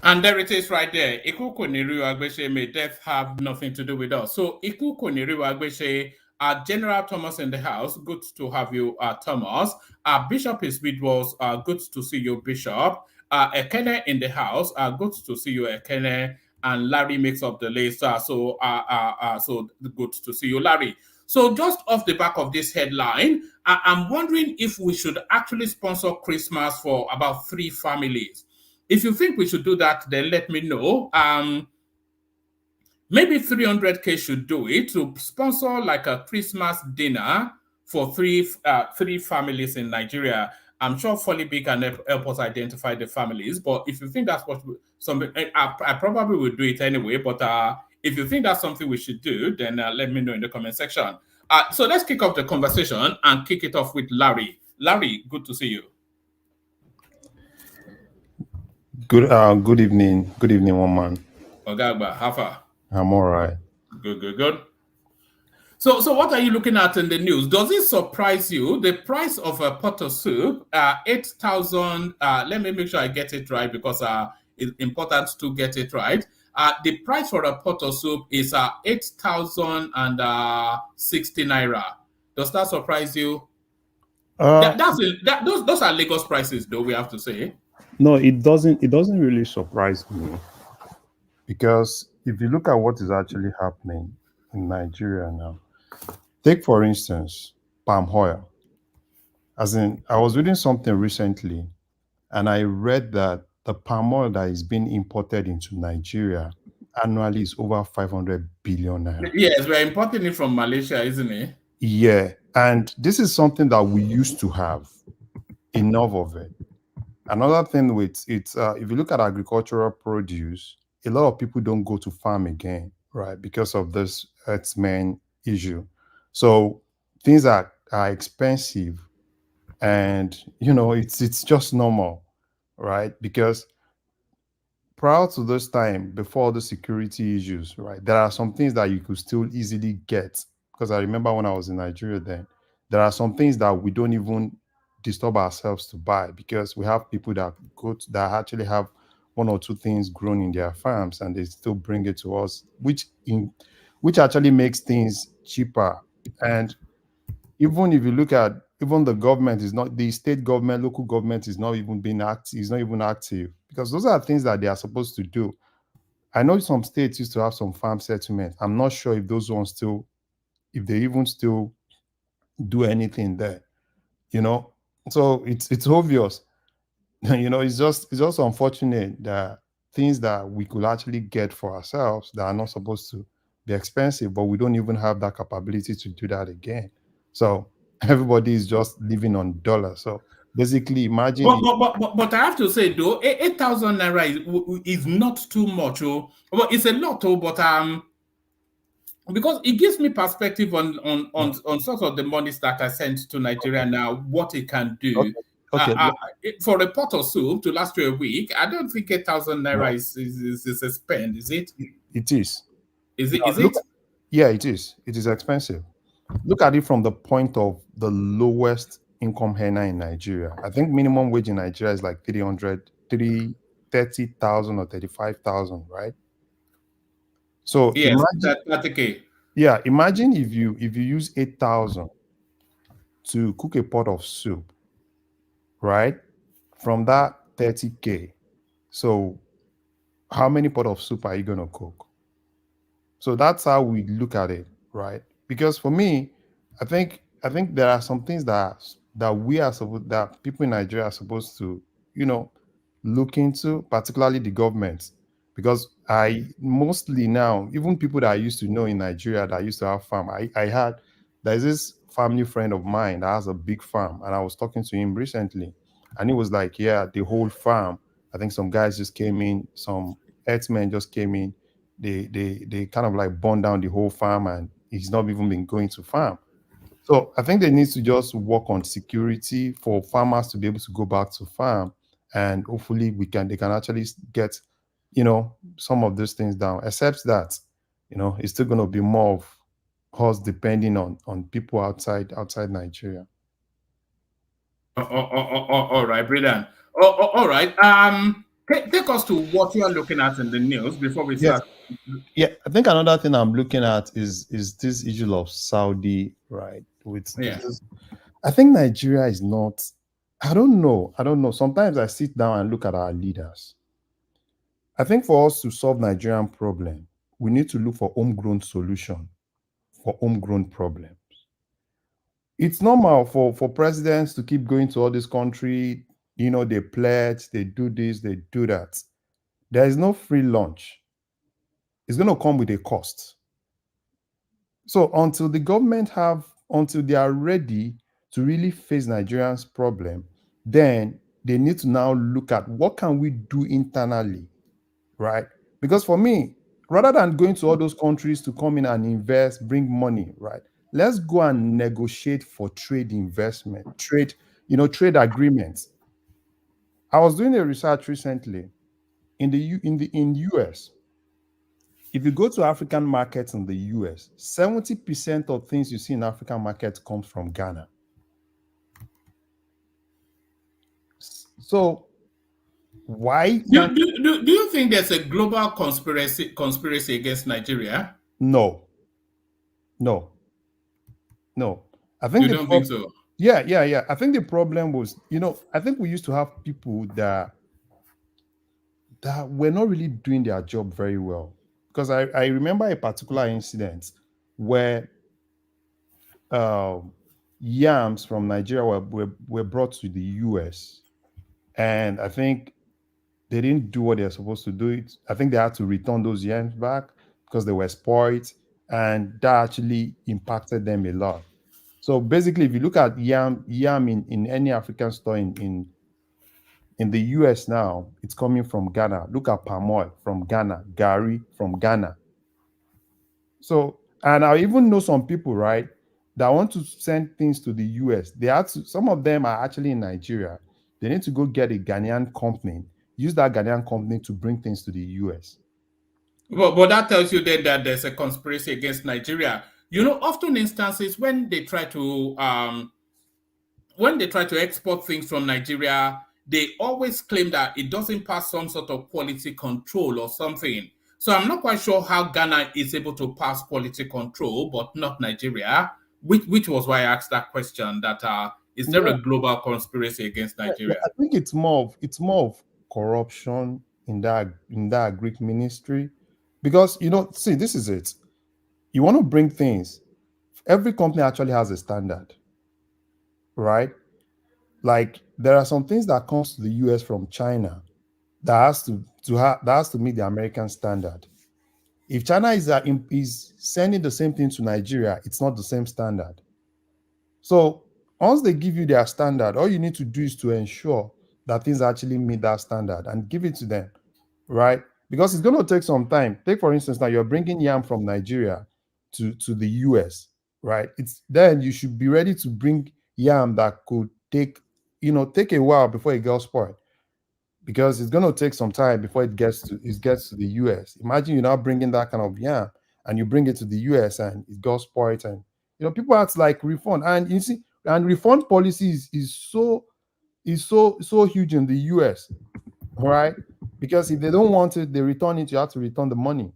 And there it is right there. Iku Koniriwa Agbeshe, may death have nothing to do with us. So Iku Koniriwa Agbeshe, General Thomas in the house. Good to have you, Thomas. Bishop is with us. Good to see you, Bishop. Ekene in the house. Good to see you, Ekene. And Larry makes up the list. So good to see you, Larry. So just off the back of this headline, I'm wondering if we should actually sponsor Christmas for about 3 families. If you think we should do that, then let me know. Maybe 300K should do it to sponsor like a Christmas dinner for three families in Nigeria. I'm sure Folly can help us identify the families, but if you think that's what I probably will do it anyway. But if you think that's something we should do, then let me know in the comment section. So let's kick off the conversation and kick it off with Larry. Larry, good to see you.
Good evening. Good evening, one man.
Ogagba, how far?
I'm all right.
Good. So what are you looking at in the news? Does it surprise you? The price of a pot of soup, 8,000. Let me make sure I get it right because it's important to get it right. The price for a pot of soup is 8,060 naira. Does that surprise you? Those are Lagos prices, though, we have to say.
No, it doesn't. It doesn't really surprise me because if you look at what is actually happening in Nigeria now, take for instance palm oil. As in, I was reading something recently, and I read that the palm oil that is being imported into Nigeria annually is over 500 billion naira.
Yes, we're importing it from Malaysia, isn't it?
Yeah, and this is something that we used to have enough of it. Another thing with it's if you look at agricultural produce, a lot of people don't go to farm again, right? Because of this herdsman issue. So things are expensive, and it's just normal, right? Because prior to this time, before the security issues, right, there are some things that you could still easily get. Because I remember when I was in Nigeria then, there are some things that we don't even disturb ourselves to buy because we have people that that actually have 1 or 2 things grown in their farms and they still bring it to us, which actually makes things cheaper. And even if you look at even the government is not the state government, local government is not even being active, is not even active because those are things that they are supposed to do. I know some states used to have some farm settlements. I'm not sure if those ones still, if they even still do anything there, So it's obvious, it's just unfortunate that things that we could actually get for ourselves that are not supposed to be expensive, but we don't even have that capability to do that again. So everybody is just living on dollars. So basically, imagine.
But I have to say though, 8,000 naira is not too much. Well, it's a lot, but because it gives me perspective on sort of the monies that I sent to Nigeria now, what it can do.
Okay.
For a pot of soup to last you a week, I don't think 8,000 naira is a spend, is it?
It is.
Is it?
Yeah, it is. It is expensive. Look at it from the point of the lowest income earner in Nigeria. I think minimum wage in Nigeria is like 30,000 or 35,000, right? So
yes,
imagine,
that's okay.
Yeah, imagine if you use 8,000 to cook a pot of soup, right? From that 30K. So how many pot of soup are you gonna cook? So that's how we look at it, right? Because for me, I think there are some things that people in Nigeria are supposed to, look into, particularly the government. Because I mostly now, even people that I used to know in Nigeria that used to have farm, there's this family friend of mine that has a big farm, and I was talking to him recently, and he was like, yeah, the whole farm, I think some guys just came in, some herdsmen just came in, they kind of like burned down the whole farm, and he's not even been going to farm. So I think they need to just work on security for farmers to be able to go back to farm, and hopefully they can actually get, some of those things down. Except that, it's still going to be more of us depending on people outside Nigeria.
All right, brilliant. All right. Take us to what you are looking at in the news before we start.
Yeah, I think another thing I'm looking at is this issue of Saudi, right? I think Nigeria is not I don't know. I don't know. Sometimes I sit down and look at our leaders. I think for us to solve Nigerian problem, we need to look for homegrown solution for homegrown problems. It's normal for presidents to keep going to all this country, they pledge, they do this, they do that. There is no free lunch. It's going to come with a cost. So until they are ready to really face Nigerians' problem, then they need to now look at what can we do internally, right? Because for me, rather than going to all those countries to come in and invest, bring money, right? Let's go and negotiate for trade investment, trade agreements. I was doing a research recently in US. If you go to African markets in the US, 70% of things you see in African markets comes from Ghana. So why can't
Do you think there's a global conspiracy against Nigeria?
no. I think
You don't think so?
Yeah. I think the problem was, I think we used to have people that were not really doing their job very well. Because I remember a particular incident where yams from Nigeria were brought to the US. And I think they didn't do what they're supposed to do. I think they had to return those yams back because they were spoiled. And that actually impacted them a lot. So basically, if you look at yam in any African store in the US now, it's coming from Ghana. Look at palm oil from Ghana, Gary from Ghana. So, and I even know some people, right, that want to send things to the US. Some of them are actually in Nigeria. They need to go get a Ghanaian company, use that Ghanaian company to bring things to the US.
But that tells you then that there's a conspiracy against Nigeria. Often instances when they try to export things from Nigeria, they always claim that it doesn't pass some sort of quality control or something. So I'm not quite sure how Ghana is able to pass quality control, but not Nigeria, which was why I asked that question, that is there a global conspiracy against Nigeria?
I think it's more of corruption in that Greek ministry. Because, see, this is it. You want to bring things, every company actually has a standard, right? Like there are some things that comes to the US from China that has to meet the American standard. If China is sending the same thing to Nigeria, it's not the same standard. So once they give you their standard, all you need to do is to ensure that things actually meet that standard and give it to them, right? Because it's going to take some time. Take, for instance, now you're bringing yam from Nigeria to the US, right? Then you should be ready to bring yam that could take a while before it gets spoiled, because it's going to take some time before it gets to the US. Imagine you're now bringing that kind of yam and you bring it to the US and it got spoiled, and people have to like refund. And you see, and refund policies is so huge in the US, right? Because if they don't want it, they return it, you have to return the money.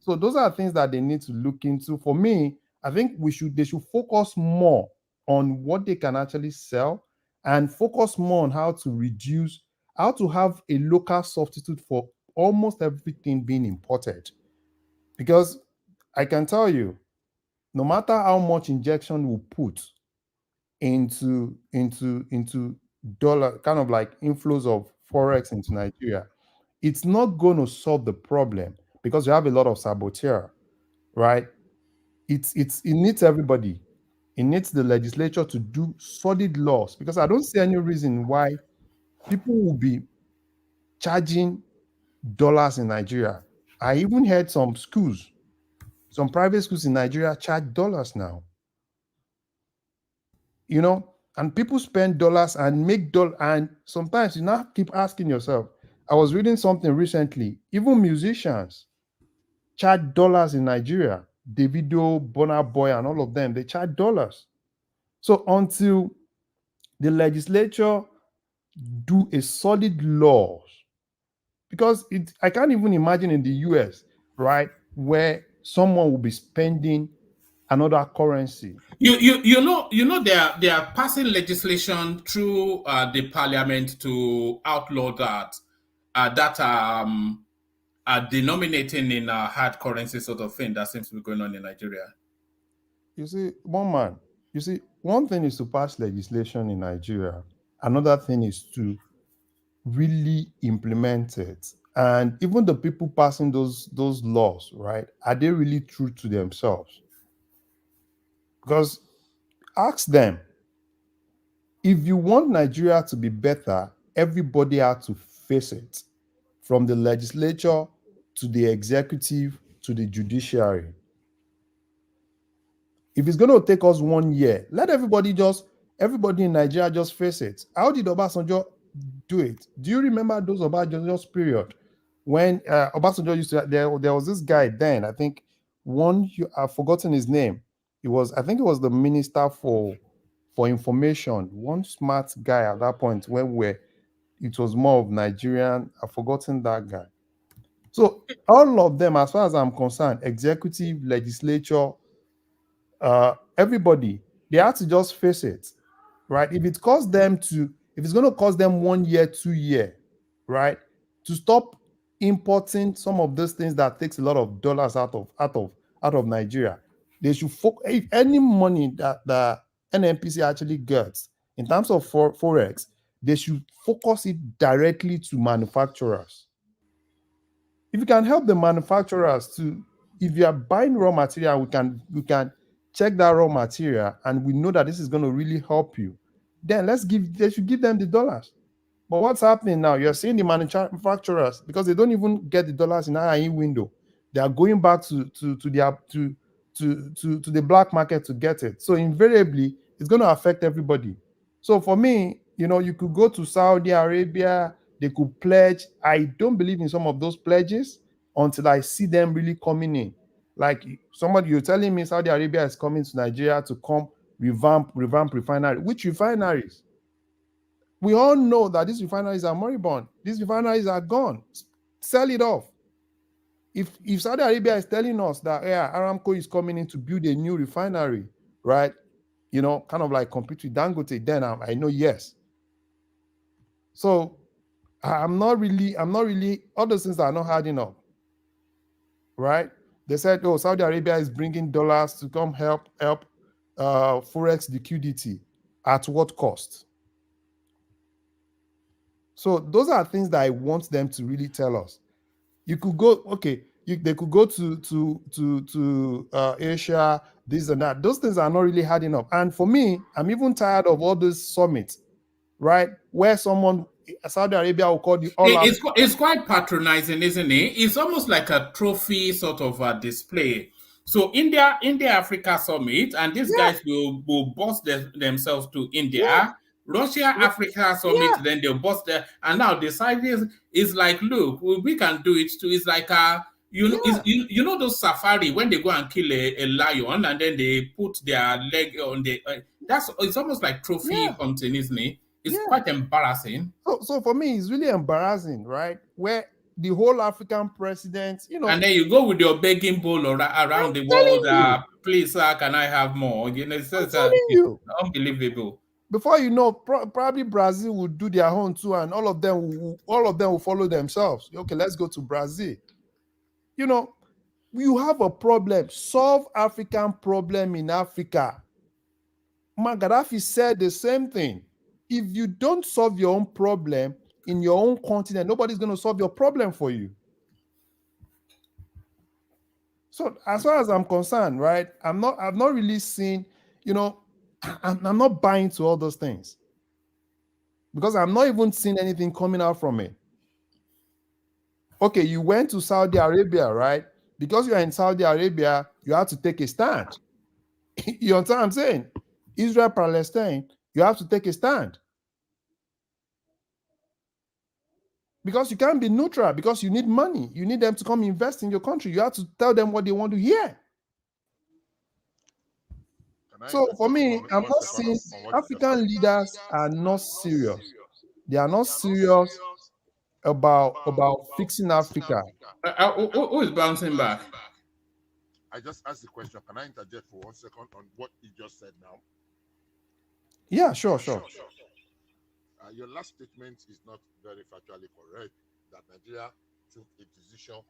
So those are things that they need to look into. For me, I think they should focus more on what they can actually sell and focus more on how to have a local substitute for almost everything being imported. Because I can tell you, no matter how much injection we put into dollar, kind of like inflows of forex into Nigeria, it's not going to solve the problem because you have a lot of saboteur, right? It needs everybody. It needs the legislature to do solid laws, because I don't see any reason why people will be charging dollars in Nigeria. I even heard some private schools in Nigeria charge dollars now. And people spend dollars and make dollars, and sometimes you now keep asking yourself. I was reading something recently, even musicians charge dollars in Nigeria. Davido, Burna Boy, and all of them, they charge dollars. So until the legislature do a solid laws, because I can't even imagine in the US, right, where someone will be spending another currency.
You know they are passing legislation through the parliament to outlaw that denominating in hard currency sort of thing that seems to be going on in Nigeria.
You see, one thing is to pass legislation in Nigeria. Another thing is to really implement it. And even the people passing those laws, right? Are they really true to themselves? Because ask them, if you want Nigeria to be better, everybody has to face it, from the legislature to the executive to the judiciary. If it's going to take us 1 year, let everybody in Nigeria just face it. How did Obasanjo do it? Do you remember those Obasanjo's period when Obasanjo used to? There was this guy then. I think I've forgotten his name. I think it was the minister for information. One smart guy at that point it was more of Nigerian. I've forgotten that guy. So all of them, as far as I'm concerned, executive, legislature, everybody, they have to just face it, right? If it's going to cost them 1 year, 2 year, right, to stop importing some of those things that takes a lot of dollars out of Nigeria, they should if any money that the NNPC actually gets in terms of forex, they should focus it directly to manufacturers. If you can help the manufacturers if you are buying raw material, we can check that raw material and we know that this is going to really help you, then they should give them the dollars. But what's happening now? You're seeing the manufacturers, because they don't even get the dollars in IE window, they are going back to the black market to get it. So invariably, it's going to affect everybody. So for me, you could go to Saudi Arabia, they could pledge. I don't believe in some of those pledges until I see them really coming in. Like you're telling me Saudi Arabia is coming to Nigeria to come revamp refinery. Which refineries? We all know that these refineries are moribund. These refineries are gone. Sell it off. If Saudi Arabia is telling us that Aramco is coming in to build a new refinery, right? Kind of like compete with Dangote, then I know yes. So I'm not really, all those things are not hard enough, right? They said, Saudi Arabia is bringing dollars to come help forex liquidity. At what cost? So those are things that I want them to really tell us. You could go, they could go to Asia, this and that. Those things are not really hard enough. And for me, I'm even tired of all those summits, right? Where Saudi Arabia will call the
It's quite patronizing, isn't it? It's almost like a trophy sort of display. So India Africa Summit, and these guys will boss themselves to India. Yeah. Russia Africa Summit, then they'll bust there. And now the side is like, look, we can do it too. It's like you know those safari when they go and kill a lion and then they put their leg on the it's almost like trophy hunting, isn't it? It's quite embarrassing.
So for me, it's really embarrassing, right? Where the whole African president,
and then you go with your begging bowl around the world. Please, sir, can I have more? It's unbelievable.
Before you know, probably Brazil will do their own too, and all of them will follow themselves. Okay, let's go to Brazil. You have a problem. Solve African problem in Africa. Gaddafi said the same thing. If you don't solve your own problem in your own continent, nobody's going to solve your problem for you. So as far as I'm concerned, right, I've not really seen, I'm not buying to all those things because I'm not even seeing anything coming out from it. Okay, you went to Saudi Arabia, right? Because you're in Saudi Arabia, you have to take a stand. You understand what I'm saying? Israel, Palestine, you have to take a stand. Because you can't be neutral, because you need money. You need them to come invest in your country. You have to tell them what they want to hear. So for me, I'm not saying African leaders are not serious. They are not serious about fixing Africa.
Who is bouncing back?
I just asked the question. Can I interject for 1 second on what you just said now?
Yeah, sure.
Your last statement is not very factually correct. That Nigeria took a decision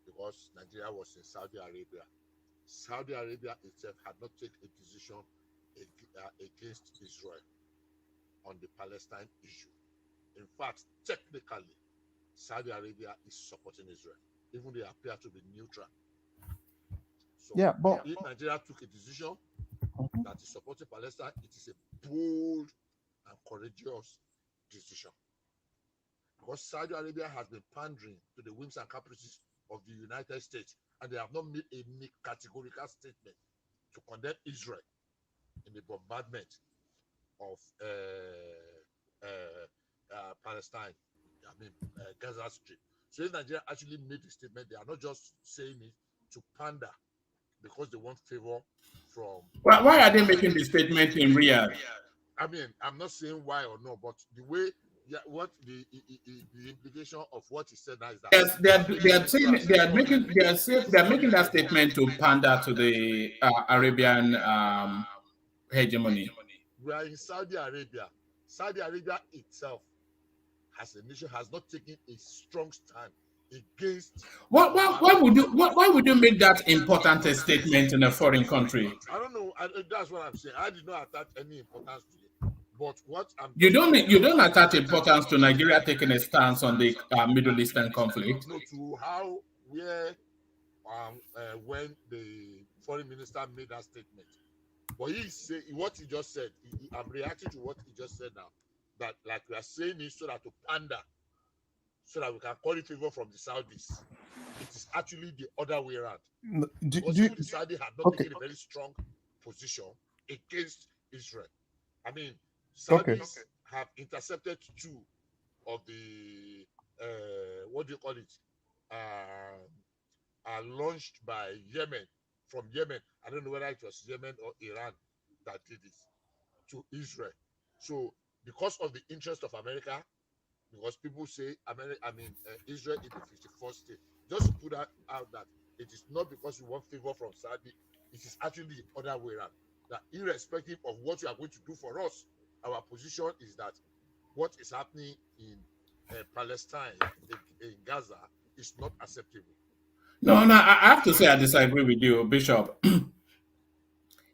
because Nigeria was in Saudi Arabia. Saudi Arabia itself had not taken a decision against Israel on the Palestine issue. In fact, technically, Saudi Arabia is supporting Israel, even they appear to be neutral. So
Yeah, but
if Nigeria took a decision that is supporting Palestine, it is a bold and courageous decision. Because Saudi Arabia has been pandering to the whims and caprices of the United States, and they have not made a categorical statement to condemn Israel in the bombardment of Palestine, Gaza Strip. So if Nigeria actually made the statement, they are not just saying it to pander because they want favor from.
Why are they making the statement in Riyadh?
I mean, I'm not saying why or no, but the way, what the implication of what he said now is that
Yes, they are making that statement to pander to the Arabian hegemony.
We are in Saudi Arabia. Saudi Arabia itself, as a nation, has not taken a strong stand against.
Why would you make that important a statement in a foreign country?
I don't know. That's what I'm saying. I did not attach any importance to it. But what I'm
you don't attach importance to Nigeria taking a stance on the Middle Eastern conflict.
No, to how, where, when the foreign minister made that statement. But what he just said, I'm reacting to what he just said now. That, like we are saying it so that to pander, so that we can call it favor from the Saudis. It is actually the other way around. Because the Saudis have not taken a very strong position against Israel. I mean, Saudis have intercepted 2 of the what do you call it? Launched by Yemen, from Yemen. I don't know whether it was Yemen or Iran that did this to Israel. So because of the interest of America, because people say Israel is the 51st state, just to put that out, that it is not because we want favor from Saudi, it is actually the other way around. That irrespective of what you are going to do for us, our position is that what is happening in Palestine, in Gaza, is not acceptable.
No, I have to say I disagree with you, Bishop.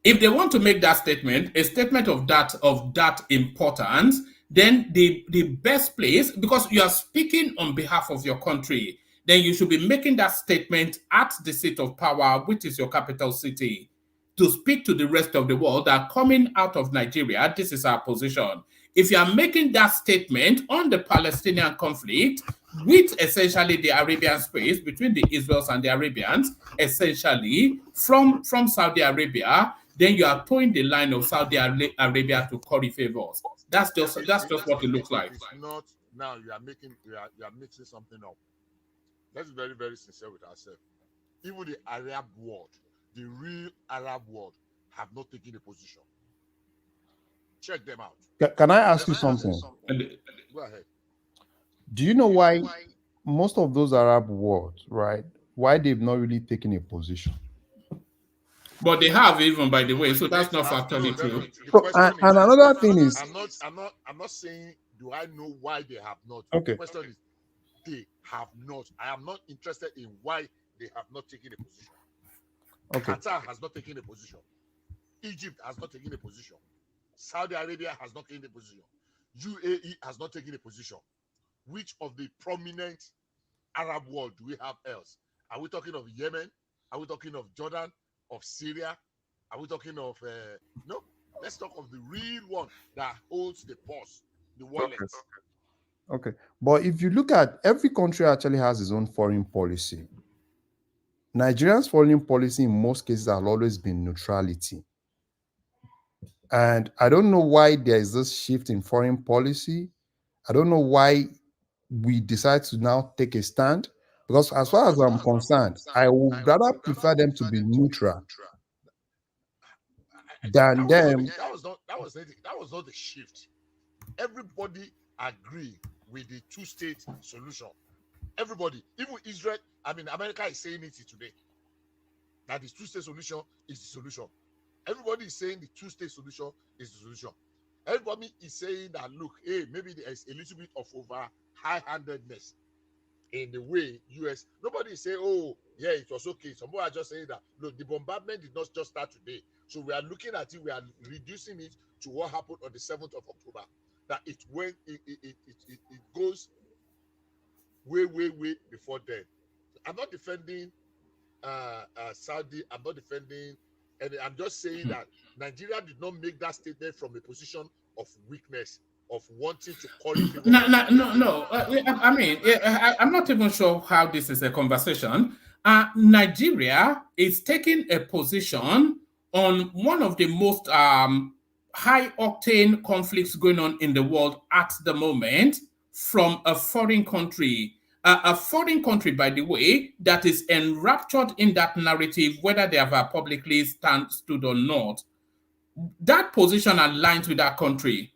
If they want to make that statement, a statement of that importance, then the best place, because you are speaking on behalf of your country, then you should be making that statement at the seat of power, which is your capital city, to speak to the rest of the world that coming out of Nigeria, this is our position. If you are making that statement on the Palestinian conflict, with essentially the Arabian space between the Israelis and the Arabians, essentially from Saudi Arabia, then you are towing the line of Saudi Arabia to curry favors. That's just what it looks like.
It's not now. You are mixing something up. Let's be very, very sincere with ourselves. Even the Arab world, the real Arab world, have not taken a position. Check them out.
Can I ask you something?
Go ahead.
Do you know why most of those Arab worlds, right? Why they've not really taken a position?
But they have, even, by the way, so that's not factually true.
So, and another thing is,
I'm not saying do I know why they have not.
Okay.
The question is they have not. I am not interested in why they have not taken a position.
Okay.
Qatar has not taken a position. Egypt has not taken a position. Saudi Arabia has not taken a position. UAE has not taken a position. Which of the prominent Arab world do we have else? Are we talking of Yemen? Are we talking of Jordan? Of Syria? Are we talking of no? Let's talk of the real one that holds the purse, the wallet.
Okay. But if you look at, every country actually has its own foreign policy. Nigeria's foreign policy in most cases has always been neutrality. And I don't know why there is this shift in foreign policy. I don't know why we decide to now take a stand. Because as far as I'm concerned, I would rather prefer them to be neutral than them.
That was not the shift. Everybody agreed with the 2-state solution. Everybody, even Israel. I mean, America is saying it today. that the two-state solution is the solution. Everybody is saying the two-state solution is the solution. Everybody is saying that, look, hey, maybe there is a little bit of over high-handedness in the way US. Nobody is saying, oh, yeah, it was okay. Some are just saying that, look, the bombardment did not just start today. So we are looking at it, we are reducing it to what happened on the 7th of October. That it goes way before then. I'm not defending Saudi. I'm not defending, and I'm just saying that Nigeria did not make that statement from a position of weakness, of wanting to call it.
No. I mean, I'm not even sure how this is a conversation. Nigeria is taking a position on one of the most high-octane conflicts going on in the world at the moment from a foreign country. A foreign country, by the way, that is enraptured in that narrative, whether they have publicly stood or not. That position aligns with that country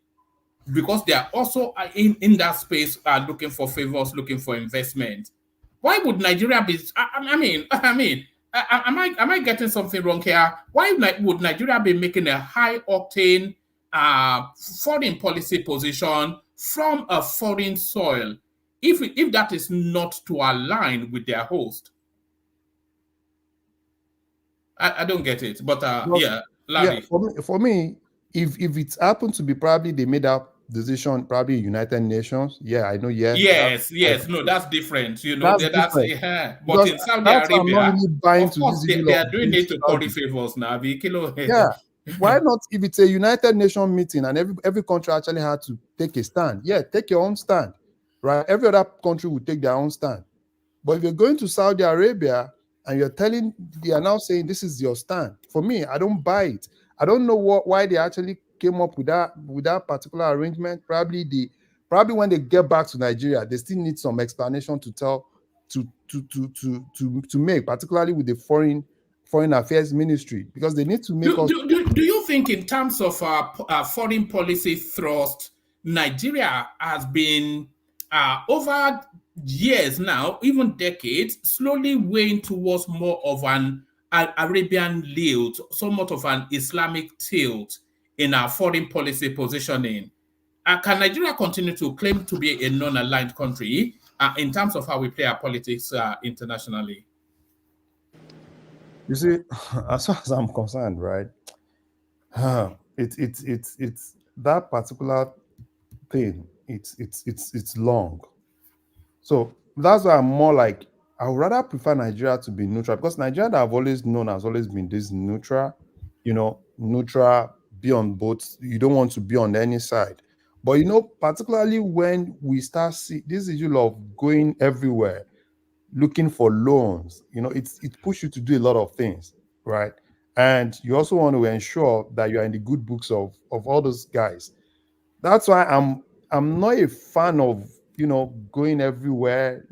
because they are also in that space looking for favors, looking for investment. Why would Nigeria be? Am I getting something wrong here? Why would Nigeria be making a high-octane foreign policy position from a foreign soil if that is not to align with their host? I don't get it, but yeah, Larry.
Yeah, for me, if it's happened to be probably they made that decision, probably United Nations. Yeah, I know.
Yes. No, that's different. You know, that's
different.
Yeah. But in Saudi Arabia, of course, they are doing it to curry favors now.
Yeah. Why not? If it's a United Nations meeting and every country actually had to take a stand, yeah, take your own stand, right? Every other country would take their own stand. But if you're going to Saudi Arabia and they are now saying this is your stand, for me, I don't buy it. I don't know why they actually came up with that particular arrangement. Probably when they get back to Nigeria, they still need some explanation to make, particularly with the foreign affairs ministry, because they need to make
do you think in terms of foreign policy thrust, Nigeria has been over years now, even decades, slowly weighing towards more of an Arabian lilt, somewhat of an Islamic tilt in our foreign policy positioning? Can Nigeria continue to claim to be a non-aligned country in terms of how we play our politics internationally?
You see, as far as I'm concerned, right? It's that particular thing. It's long. So that's why I'm more like I would rather prefer Nigeria to be neutral, because Nigeria that I've always known has always been this neutral, neutral, be on both. You don't want to be on any side. But particularly when we start see this issue of going everywhere, looking for loans, it pushes you to do a lot of things, right? And you also want to ensure that you are in the good books of all those guys. That's why I'm not a fan of going everywhere,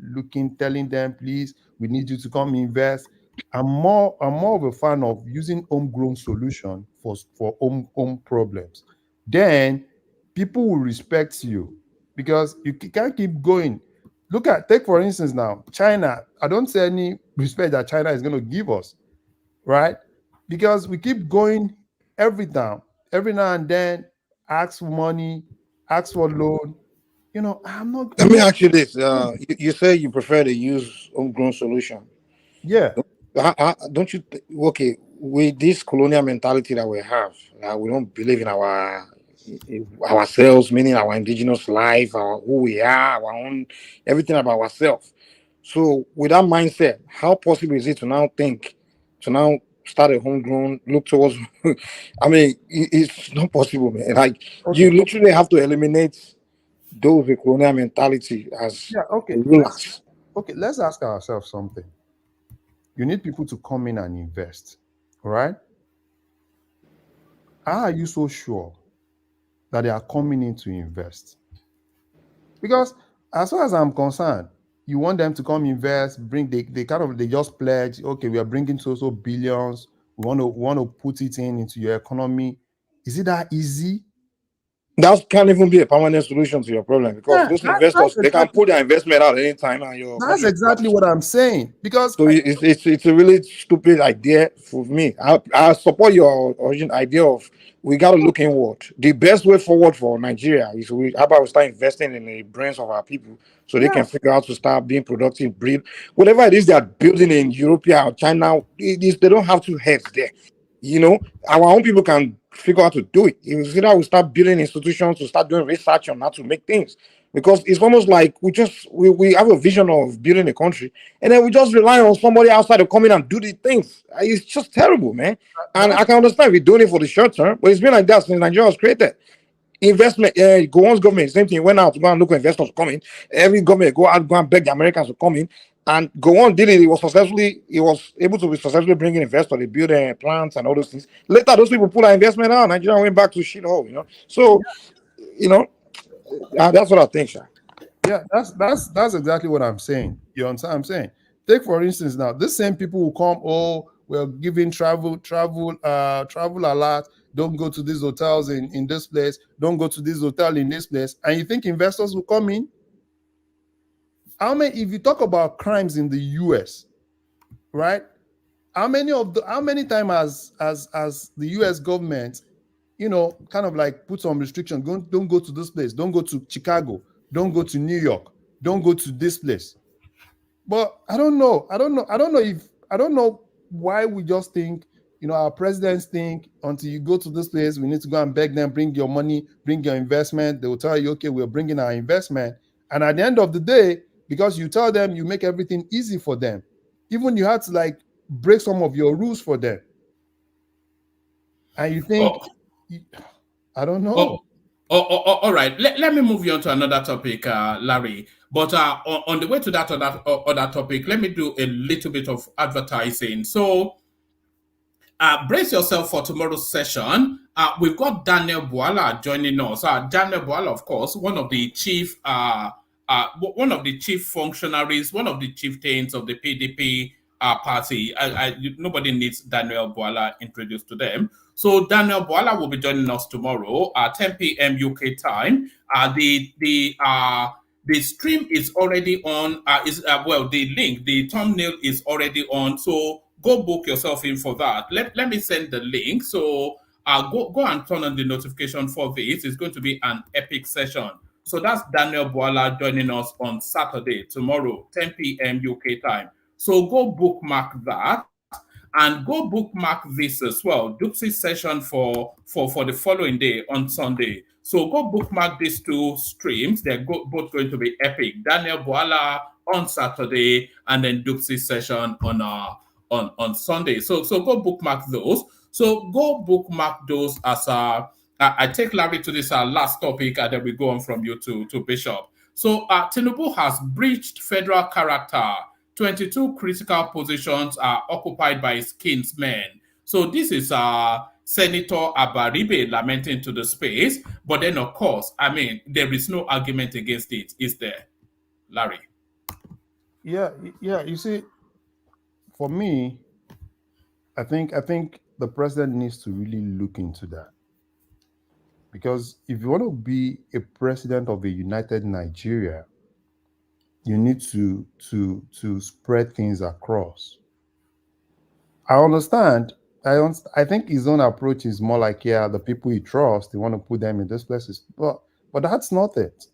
telling them, please, we need you to come invest. I'm more of a fan of using homegrown solution for home problems. Then people will respect you, because you can't keep going. Take for instance now, China. I don't see any respect that China is going to give us, right? Because we keep going every now and then, ask for money, ask for loan. I'm not.
Let me ask you this: you say you prefer to use homegrown solution.
Yeah.
Don't you? Okay, with this colonial mentality that we have, we don't believe in ourselves, meaning our indigenous life, who we are, our own everything about ourselves. So, with that mindset, how possible is it to now start a homegrown, look towards? I mean, it's not possible, man. Like you literally have to eliminate those with colonial mentality as rulers.
Let's ask ourselves something. You need people to come in and invest, right? How are you so sure that they are coming in to invest? Because as far as I'm concerned, you want them to come invest, they just pledge, okay, we are bringing so billions, we want to put it into your economy. Is it that easy?
That can't even be a permanent solution to your problem because
Yeah,
those
that's
investors they can
exactly
put their investment out anytime and your
that's
country
exactly what I'm saying. Because
so it's a really stupid idea for me. I support your origin idea of we got to look inward. The best way forward for Nigeria is how about we start investing in the brains of our people so they
yeah,
can figure out to start being productive, breed whatever it is they are building in Europe or China. They don't have two heads there. You know, our own people can figure out to do it. It's either we start building institutions to start doing research on how to make things because it's almost like we have a vision of building a country and then we just rely on somebody outside to come in and do these things. It's just terrible, man. And I can understand we're doing it for the short term, but it's been like that since Nigeria was created. Investment, Gowon's government, same thing, went out to go and look for investors coming. Every government go out, go and beg the Americans to come in. And Gowon did it. He was able to be successfully bringing investors. They built plants and all those things. Later, those people pulled their investment out. Nigeria went back to shit hole, you know. So, you know, that's what I think, sir.
yeah, that's exactly what I'm saying. You understand what I'm saying? Take for instance now, the same people who come, oh, we're giving travel alert. Don't go to these hotels in this place. Don't go to this hotel in this place. And you think investors will come in? If you talk about crimes in the US, right? How many times has the US government, kind of like put some restrictions, don't go to this place, don't go to Chicago, don't go to New York, don't go to this place. But I don't know why we just think, our presidents think until you go to this place, we need to go and beg them, bring your money, bring your investment. They will tell you, okay, we're bringing our investment. And at the end of the day, because you tell them, you make everything easy for them. Even you had to like break some of your rules for them. And you think, I don't know.
All right. Let me move you on to another topic, Larry. But on the way to that other topic, let me do a little bit of advertising. So brace yourself for tomorrow's session. We've got Daniel Bwala joining us. Daniel Bwala, of course, one of the chief functionaries, one of the chieftains of the PDP party. Nobody needs Daniel Bwala introduced to them. So Daniel Bwala will be joining us tomorrow at 10 p.m. UK time. The stream is already on. The link, the thumbnail is already on. So go book yourself in for that. Let me send the link. So go and turn on the notification for this. It's going to be an epic session. So that's Daniel Bwala joining us on Saturday, tomorrow, 10 p.m. UK time. So go bookmark that. And go bookmark this as well. Dupsy session for the following day on Sunday. So go bookmark these two streams. They're both going to be epic. Daniel Bwala on Saturday and then Dupsy session on Sunday. So go bookmark those. So go bookmark those as I take Larry to this last topic and then we go on from you to Bishop. So Tinubu has breached federal character. 22 critical positions are occupied by his kinsmen. So this is Senator Abaribe lamenting to the space. But then, of course, there is no argument against it, is there, Larry?
Yeah. You see, for me, I think the president needs to really look into that. Because if you want to be a president of a united Nigeria, you need to spread things across. I understand. I think his own approach is more like, the people he trusts, they want to put them in those places. But that's not it.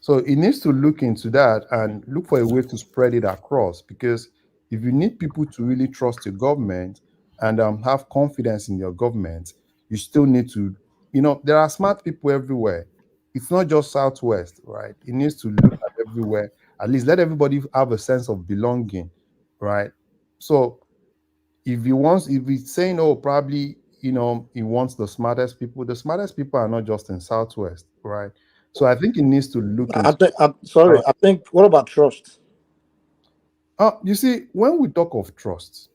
So he needs to look into that and look for a way to spread it across. Because if you need people to really trust your government and have confidence in your government, you still need to, there are smart people everywhere. It's not just Southwest, right? It needs to look at everywhere. At least let everybody have a sense of belonging, right? So if he's saying, probably, he wants the smartest people are not just in Southwest, right? So I think he needs to look into
I think, what about trust?
You see, when we talk of trust,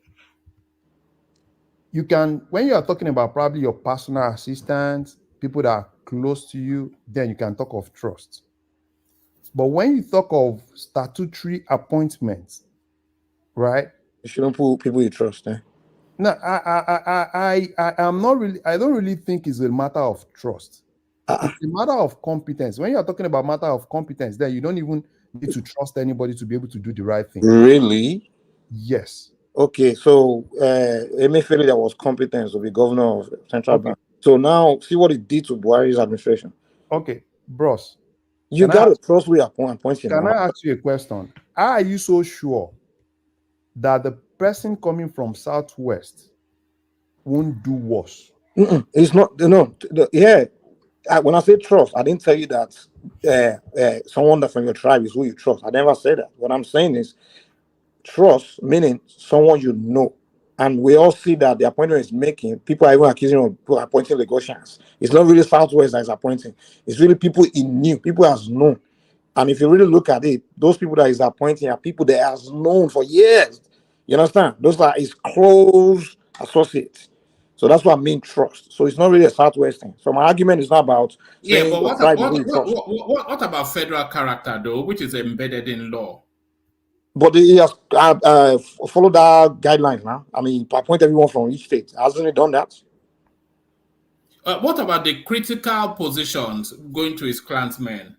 when you are talking about probably your personal assistants, people that are close to you, then you can talk of trust. But when you talk of statutory appointments, right?
You shouldn't put people you trust, eh?
No, I don't really think it's a matter of trust. It's a matter of competence. When you're talking about matter of competence, then you don't even need to trust anybody to be able to do the right thing.
Really?
Yes.
Okay, so Emefiele that was competent to be governor of Central Bank. So now see what it did to Buhari's administration.
Okay, bros.
You got to trust who you're appointing.
Can I ask you a question? Are you so sure that the person coming from Southwest won't do worse?
It's not. When I say trust, I didn't tell you that someone that from your tribe is who you trust. I never said that. What I'm saying is trust, meaning someone you know. And we all see that the appointment is making, people are even accusing of appointing Lagosians. It's not really Southwest that is appointing. It's really people he knew, people has known. And if you really look at it, those people that is appointing are people that has known for years. You understand? Those are his close associates. So that's what I mean trust. So it's not really a Southwest thing. So my argument is not about saying
but
what
what about federal character though, which is embedded in law?
But he has followed that guideline now. I mean, appoint everyone from each state. Hasn't he done that?
What about the critical positions going to his clansmen?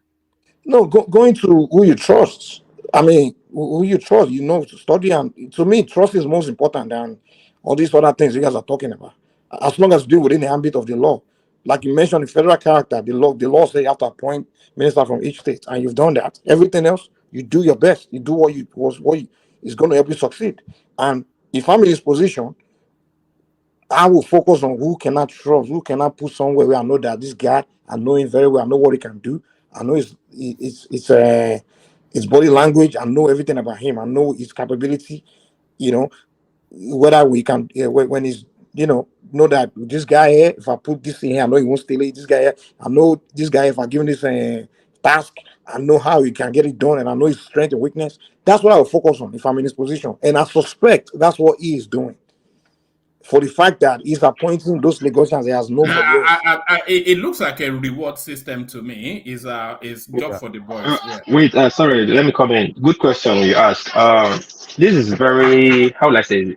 No, going to who you trust. I mean, who you trust, to study. And to me, trust is most important than all these other things you guys are talking about. As long as you do within the ambit of the law. Like you mentioned, the federal character, the law says you have to appoint minister from each state. And you've done that. Everything else, you do your best. You do what is going to help you succeed. And if I'm in this position, I will focus on who can I trust, who can I put somewhere where I know that this guy, I know him very well, I know what he can do. I know his body language, I know everything about him, I know his capability, whether we can, when he's, know that this guy here, if I put this in here, I know he won't steal it. This guy here, I know this guy, if I give him this task, I know how he can get it done, and I know his strength and weakness. That's what I will focus on if I'm in this position. And I suspect that's what he is doing. For the fact that he's appointing those Lagosians he has known for years.
It looks like a reward system to me. Is job for the boys.
Wait, sorry, let me come in. Good question you asked. This is very, how will I say,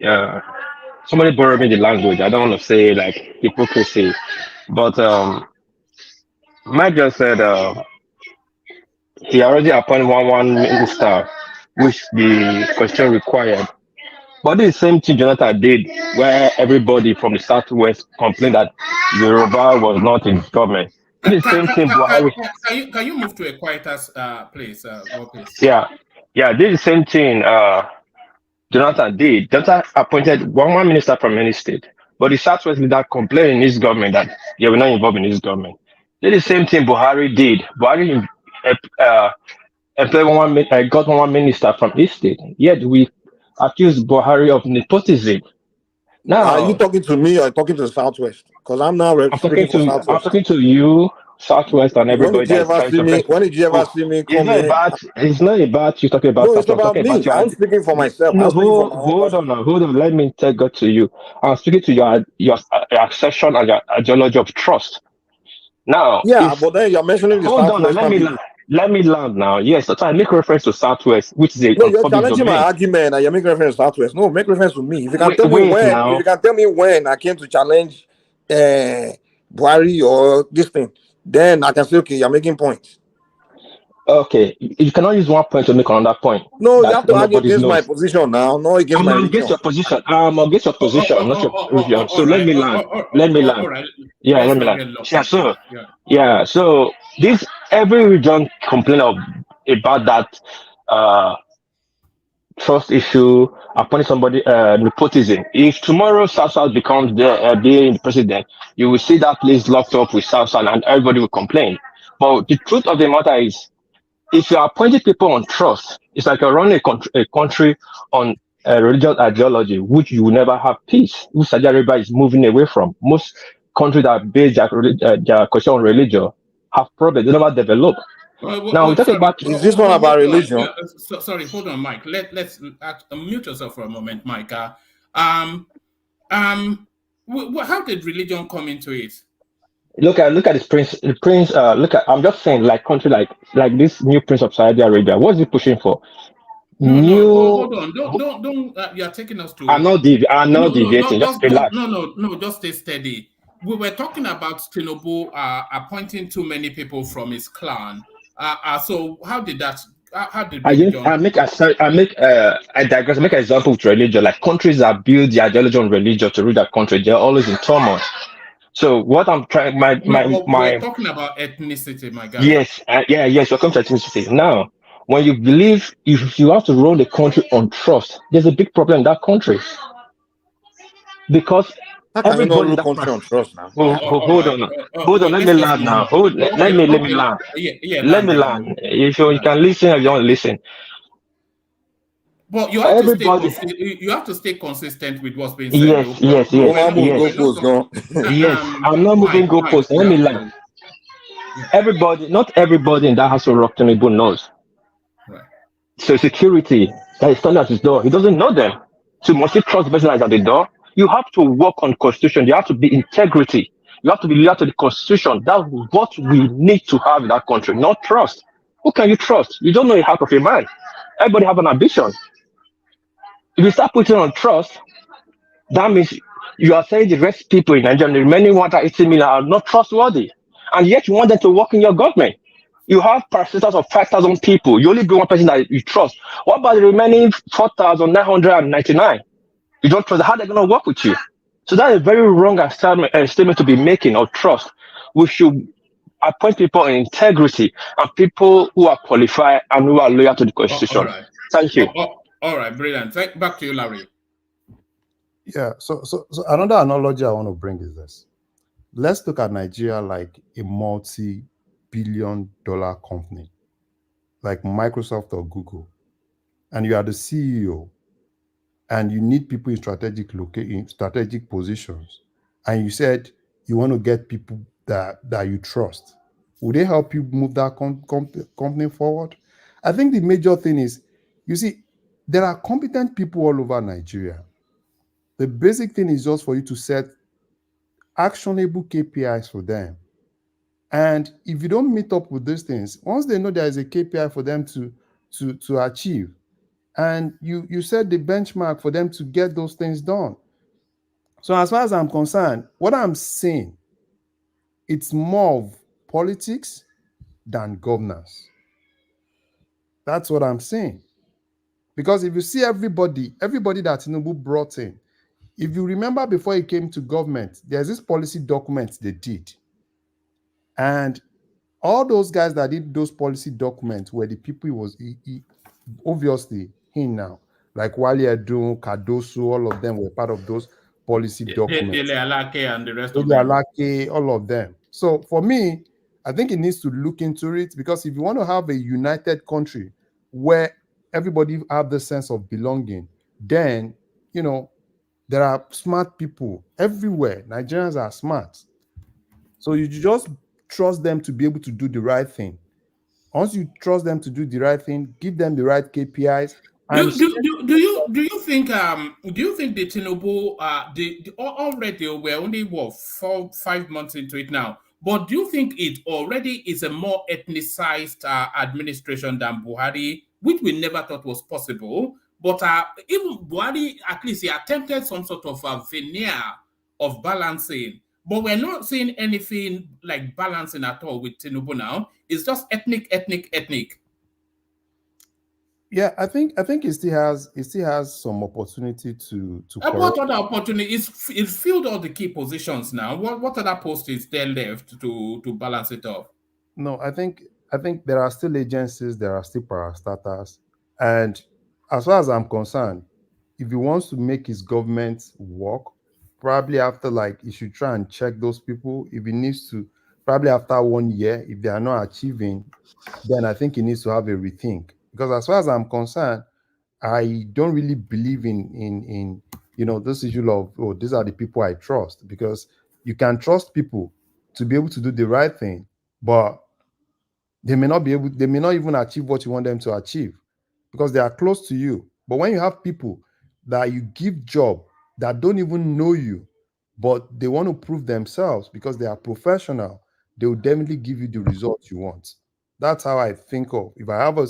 somebody borrowed me the language. I don't want to say like hypocrisy, but Mike just said he already appointed one minister, which the question required. But this is the same thing Jonathan did, where everybody from the Southwest complained that Yoruba was not in government. This is the same thing Buhari.
Can you move to a quieter place? Please?
Yeah, this is the same thing Jonathan did. Jonathan appointed one minister from any state, but the Southwest leader complained in his government that they were not involved in his government. This is the same thing Buhari did. Buhari employed got one minister from each state, yet we accused Buhari of nepotism. Now,
are you talking to me or talking to the Southwest? Because I'm now
talking to you, Southwest, and everybody.
When did you ever see me come in?
It's not about you talking about.
No, it's about me. I'm speaking for myself.
No, hold on. Let me take God to you. I'm speaking to your accession and your ideology of trust. Now,
but then you're mentioning the Southwest.
Let me land now. Yes, so I make reference to Southwest, which is a
no. You're challenging my argument, and you're making reference to Southwest. No, make reference to me. If you can tell me when I came to challenge Buhari or this thing, then I can say, okay, you're making points.
Okay, you cannot use one point to make another point.
No, you have to argue against my position now. No, against my
against your position. Against your position, not your position. So let me land. Let me land. Yeah, let me land. Yeah. So this every region complain about that trust issue, appointing somebody nepotism. If tomorrow South becomes the president, you will see that place locked up with South and everybody will complain. But the truth of the matter is, if you are appointing people on trust, it's like you're running a country on religious ideology, which you will never have peace, which Saudi Arabia is moving away from. Most countries that base their question on religion have problems, they never develop. Now we talk about
is this one about religion?
Sorry, hold on, Mike. Let's mute yourself for a moment, Mike. How did religion come into it?
Look at this prince. The prince. I'm just saying, like country like this new prince of Saudi Arabia. What's he pushing for?
Hold on. Don't. You're taking us to.
I'm not deviating. Just relax.
No. Just stay steady. we were talking about Tinubu appointing too many people from his clan. So how did that? How did
I
Baby
just,
John?
I digress. I make an example with religion. Like countries that build their ideology on religion to rule their country, they're always in turmoil. So what I'm trying,
We're talking about ethnicity, my guy.
yes, yes, you're coming to ethnicity. Now, when you believe, if you have to run the country on trust, there's a big problem in that country because
How can you not
everybody in
rule
that
country on trust now?
hold on, let me land now. Let me land. Let me land. If you can listen, if you don't listen.
But you have
Everybody.
to stay. You have to stay consistent with what's being said.
Yes. I'm not moving goalposts. Let me land. Everybody, not everybody in that house of Rock Tinubu knows.
Right.
So security that is standing at his door, he doesn't know them. So you must trust the person that is at the door. You have to work on constitution. You have to be integrity. You have to be loyal to the constitution. That's what we need to have in that country, not trust. Who can you trust? You don't know the heart of a man. Everybody have an ambition. If you start putting on trust, that means you are saying the rest people in Nigeria, the remaining 180 million are not trustworthy. And yet you want them to work in your government. You have parastatals of 5,000 people. You only bring one person that you trust. What about the remaining 4,999? You don't trust. How are they going to work with you? So that is a very wrong statement to be making of trust. We should appoint people in integrity and people who are qualified and who are loyal to the constitution.
All right.
Thank you.
All right, brilliant. Back to you, Larry.
Yeah, so another analogy I want to bring is this. Let's look at Nigeria like a multi-billion-dollar company, like Microsoft or Google, and you are the CEO, and you need people in strategic positions, and you said you want to get people that you trust. Would they help you move that company forward? I think the major thing is, you see, there are competent people all over Nigeria. The basic thing is just for you to set actionable KPIs for them. And if you don't meet up with these things, once they know there is a KPI for them to achieve, and you set the benchmark for them to get those things done. So as far as I'm concerned, what I'm saying, it's more of politics than governance. That's what I'm saying. Because if you see everybody that Tinubu brought in, if you remember before he came to government, there's this policy document they did. And all those guys that did those policy documents were the people obviously him now. Like Wale Edun, Kadosu, all of them were part of those policy documents.
Dele Alake and the rest of
Dele
them.
Alake, all of them. So for me, I think it needs to look into it, because if you want to have a united country where everybody have the sense of belonging, then, there are smart people everywhere. Nigerians are smart. So you just trust them to be able to do the right thing. Once you trust them to do the right thing, give them the right KPIs.
Do you think the Tinubu already we're only 4-5 months into it now, but do you think it already is a more ethnicized administration than Buhari, which we never thought was possible? But even Buhari, at least he attempted some sort of veneer of balancing. But we're not seeing anything like balancing at all with Tinubu now. It's just ethnic.
Yeah, I think it still has some opportunity to
what other opportunities? It's filled all the key positions now. What other posts is there left to balance it off?
No, I think there are still agencies, there are still parastatals, and as far as I'm concerned, if he wants to make his government work, probably after he should try and check those people. If he needs to, probably after 1 year, if they are not achieving, then I think he needs to have a rethink. Because as far as I'm concerned, I don't really believe in this issue of, these are the people I trust, because you can trust people to be able to do the right thing, but they may not even achieve what you want them to achieve because they are close to you. But when you have people that you give job that don't even know you, but they want to prove themselves because they are professional, they will definitely give you the results you want. That's how I think of. If I'm a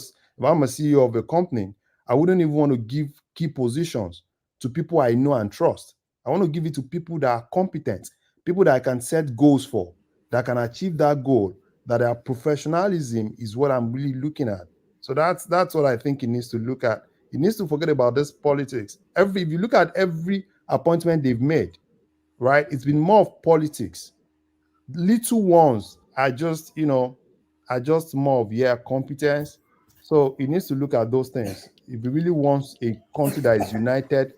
CEO of a company, I wouldn't even want to give key positions to people I know and trust. I want to give it to people that are competent, people that I can set goals for, that can achieve that goal, that their professionalism is what I'm really looking at. So that's what I think it needs to look at. It needs to forget about this politics. If you look at every appointment they've made, right, it's been more of politics. Little ones are just, are just more of competence. So it needs to look at those things. If he really wants a country that is united,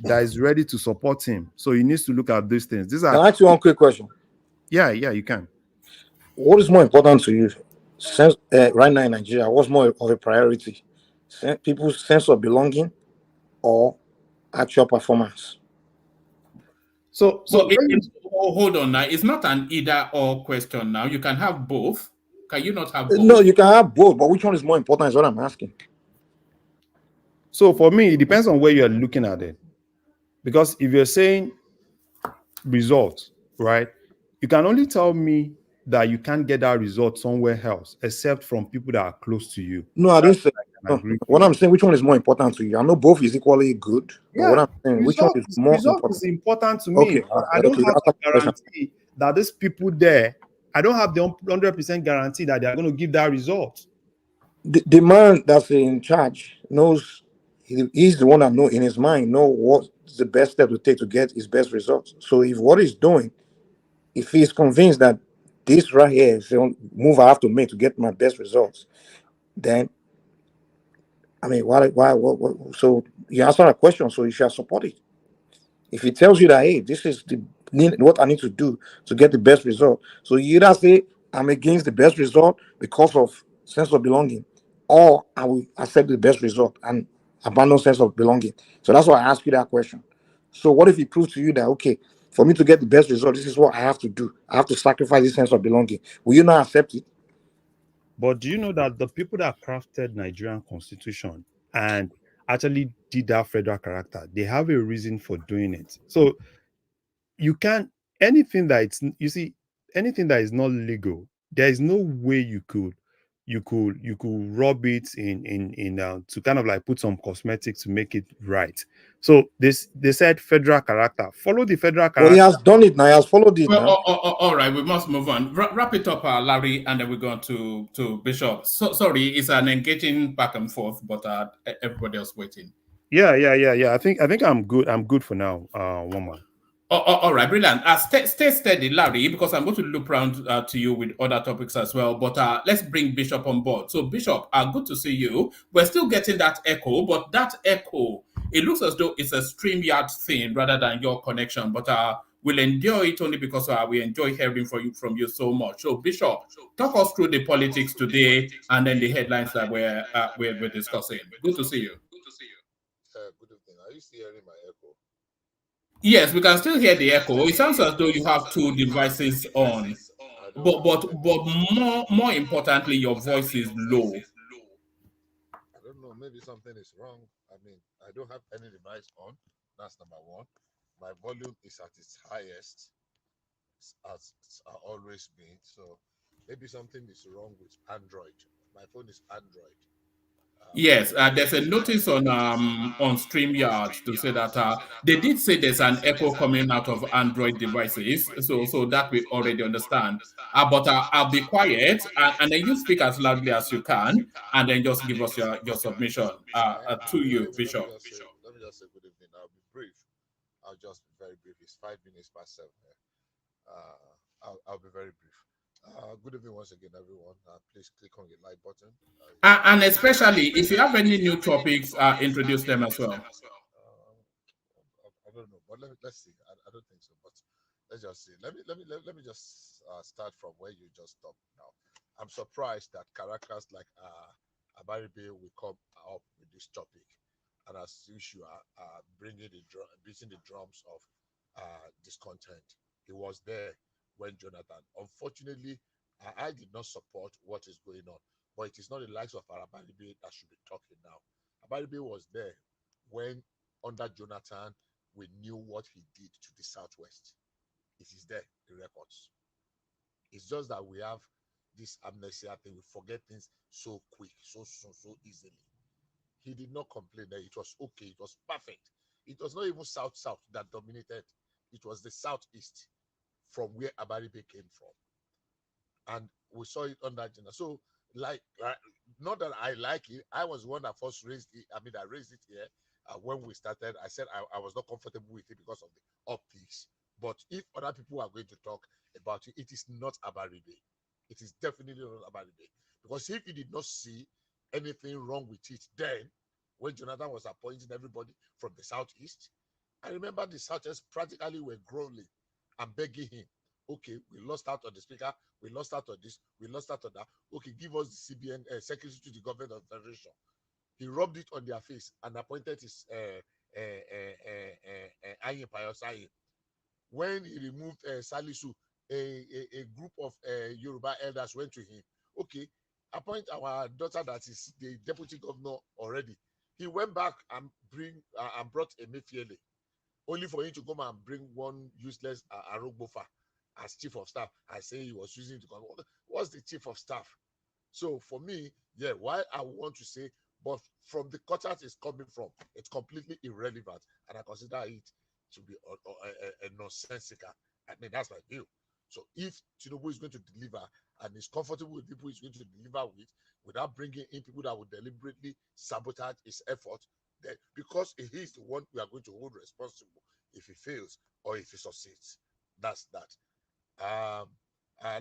that is ready to support him, so he needs to look at these things. These
Can
are
I ask you one quick question?
Yeah, you can.
What is more important to you, sense, right now in Nigeria? What's more of a priority? People's sense of belonging or actual performance?
So
hold on now. It's not an either or question now. You can have both. Can you not have both?
No, you can have both, but which one is more important is what I'm asking.
So for me, it depends on where you're looking at it. Because if you're saying results, right, you can only tell me that you can't get that result somewhere else, except from people that are close to you.
No, I didn't say.
I agree.
What I'm saying, which one is more important to you? I know both is equally good, but what I'm saying, which one is more
result
important?
is important to me.
Okay,
I don't
okay,
have
that's
a
the question.
guarantee that these people there, I don't have the 100% guarantee that they are going to give that result.
The man that's in charge knows, he's the one that know in his mind know what's the best step to take to get his best results. So if what he's doing, if he's convinced that this right here is the move I have to make to get my best results, then I mean, what so you answer that question, so you should support it. If he tells you that, hey, this is what I need to do to get the best result, so you either say I'm against the best result because of sense of belonging, or I will accept the best result and abandon sense of belonging. So that's why I ask you that question. So what if he proves to you that, okay, for me to get the best result, this is what I have to do. I have to sacrifice this sense of belonging. Will you not accept it?
But do you know that the people that crafted Nigerian constitution and actually did that federal character, they have a reason for doing it. So you can't, anything that anything that is not legal, there is no way you could rub it in to kind of like put some cosmetics to make it right. So they said federal character, follow the federal character.
Well, he has done it now. He has followed it now.
All right, we must move on. Wrap it up, Larry, and then we go on to Bishop. So sorry, it's an engaging back and forth, but everybody else waiting.
Yeah. I think I'm good. I'm good for now. One more.
All right, brilliant. Stay steady, Larry, because I'm going to loop around to you with other topics as well. But let's bring Bishop on board. So, Bishop, good to see you. We're still getting that echo, but that echo, it looks as though it's a StreamYard thing rather than your connection. But we'll endure it only because we enjoy hearing from you so much. So, Bishop, talk us through the politics today and then the headlines that we're discussing. Good to see you.
Good evening. Are you still hearing my echo?
Yes, we can still hear the echo. It sounds as though you have two devices on, but more importantly, your voice is low.
I don't know. Maybe something is wrong. I mean, I don't have any device on. That's number one. My volume is at its highest, as it's always been. So maybe something is wrong with Android. My phone is Android.
Yes, there's a notice on StreamYard to say that they did say there's an echo coming out of Android devices, so that we already understand. But I'll be quiet and then you speak as loudly as you can, and then just give us your submission to you, Bishop.
Let me just say good evening. I'll be brief. I'll just be very brief. It's 5 minutes past 7. I'll be very brief. Good evening once again, everyone. Please click on the like button.
And especially if you have any new topics, introduce them as well.
I don't know, but let's see. I don't think so, but let's just see. Let me just start from where you just stopped. Now, I'm surprised that characters like Abaribe will come up with this topic, and as usual, beating the drums of discontent. He was there when Jonathan. Unfortunately, I did not support what is going on, but it is not the likes of Abaribe that should be talking now. Abaribe was there when under Jonathan we knew what he did to the Southwest. It is there, the records. It's just that we have this amnesia thing. We forget things so quick, so easily. He did not complain that it was okay. It was perfect. It was not even South that dominated it was the southeast from where Abaribe came from. And we saw it on that agenda. So, like, not that I like it, I was the one that first raised it. I mean, I raised it here when we started. I said I was not comfortable with it because of the optics. But if other people are going to talk about it, it is not Abaribe. It is definitely not Abaribe. Because if you did not see anything wrong with it then, when Jonathan was appointing everybody from the southeast, I remember the southeast practically were groaning and begging him, okay, we lost out on the speaker, we lost out on this, we lost out on that. Okay, give us the CBN secretary to the government of the federation. He rubbed it on their face and appointed his Ayin Payosayin. When he removed Salisu, a group of Yoruba elders went to him. Okay, appoint our daughter that is the deputy governor already. He went back and brought a Emefiele, only for him to come and bring one useless Arogbofa as chief of staff. I say he was using to come. What's the chief of staff? So for me, yeah, why I want to say, but from the quarters it's coming from, it's completely irrelevant, and I consider it to be a nonsensical. I mean, that's my view. So if Tinubu is going to deliver and is comfortable with people he's going to deliver with, without bringing in people that would deliberately sabotage his effort, then because he is the one we are going to hold responsible if he fails or if he succeeds. That's that.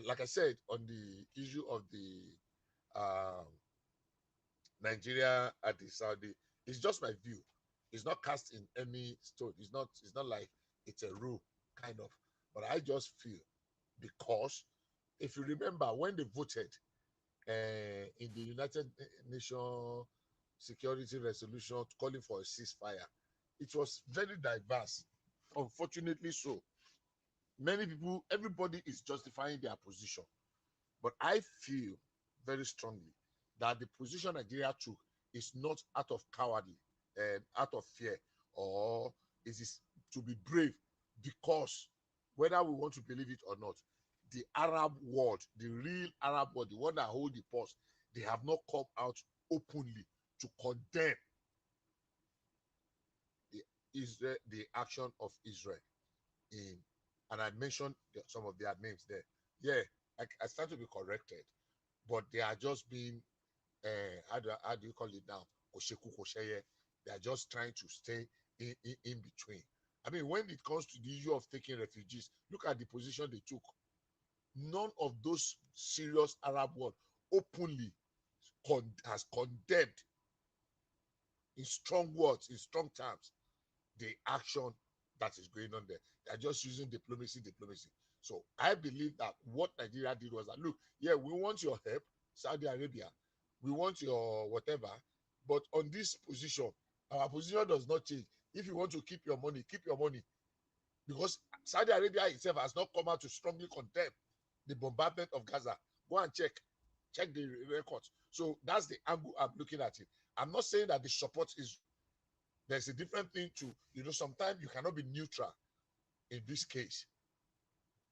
Like I said, on the issue of the Nigeria and the Saudi, it's just my view. It's not cast in any stone. It's not like it's a rule, kind of. But I just feel, because if you remember when they voted in the United Nations Security Resolution calling for a ceasefire, it was very diverse. Unfortunately so. Many people, everybody is justifying their position. But I feel very strongly that the position Nigeria took is not out of cowardly, out of fear, or it is to be brave, because whether we want to believe it or not, the Arab world, the real Arab world, the one that hold the pulse, they have not come out openly to condemn the action of Israel and I mentioned some of their names there. Yeah, I start to be corrected, but they are just being how do you call it now? They are just trying to stay in between. I mean, when it comes to the issue of taking refugees, look at the position they took. None of those serious Arab world openly has condemned in strong words, in strong terms, the action that is going on there. They're just using diplomacy. So I believe that what Nigeria did was that, look, yeah, we want your help, Saudi Arabia. We want your whatever. But on this position, our position does not change. If you want to keep your money, keep your money. Because Saudi Arabia itself has not come out to strongly condemn the bombardment of Gaza. Go and check the records. So that's the angle I'm looking at it. I'm not saying that the support is, there's a different thing to, sometimes you cannot be neutral in this case.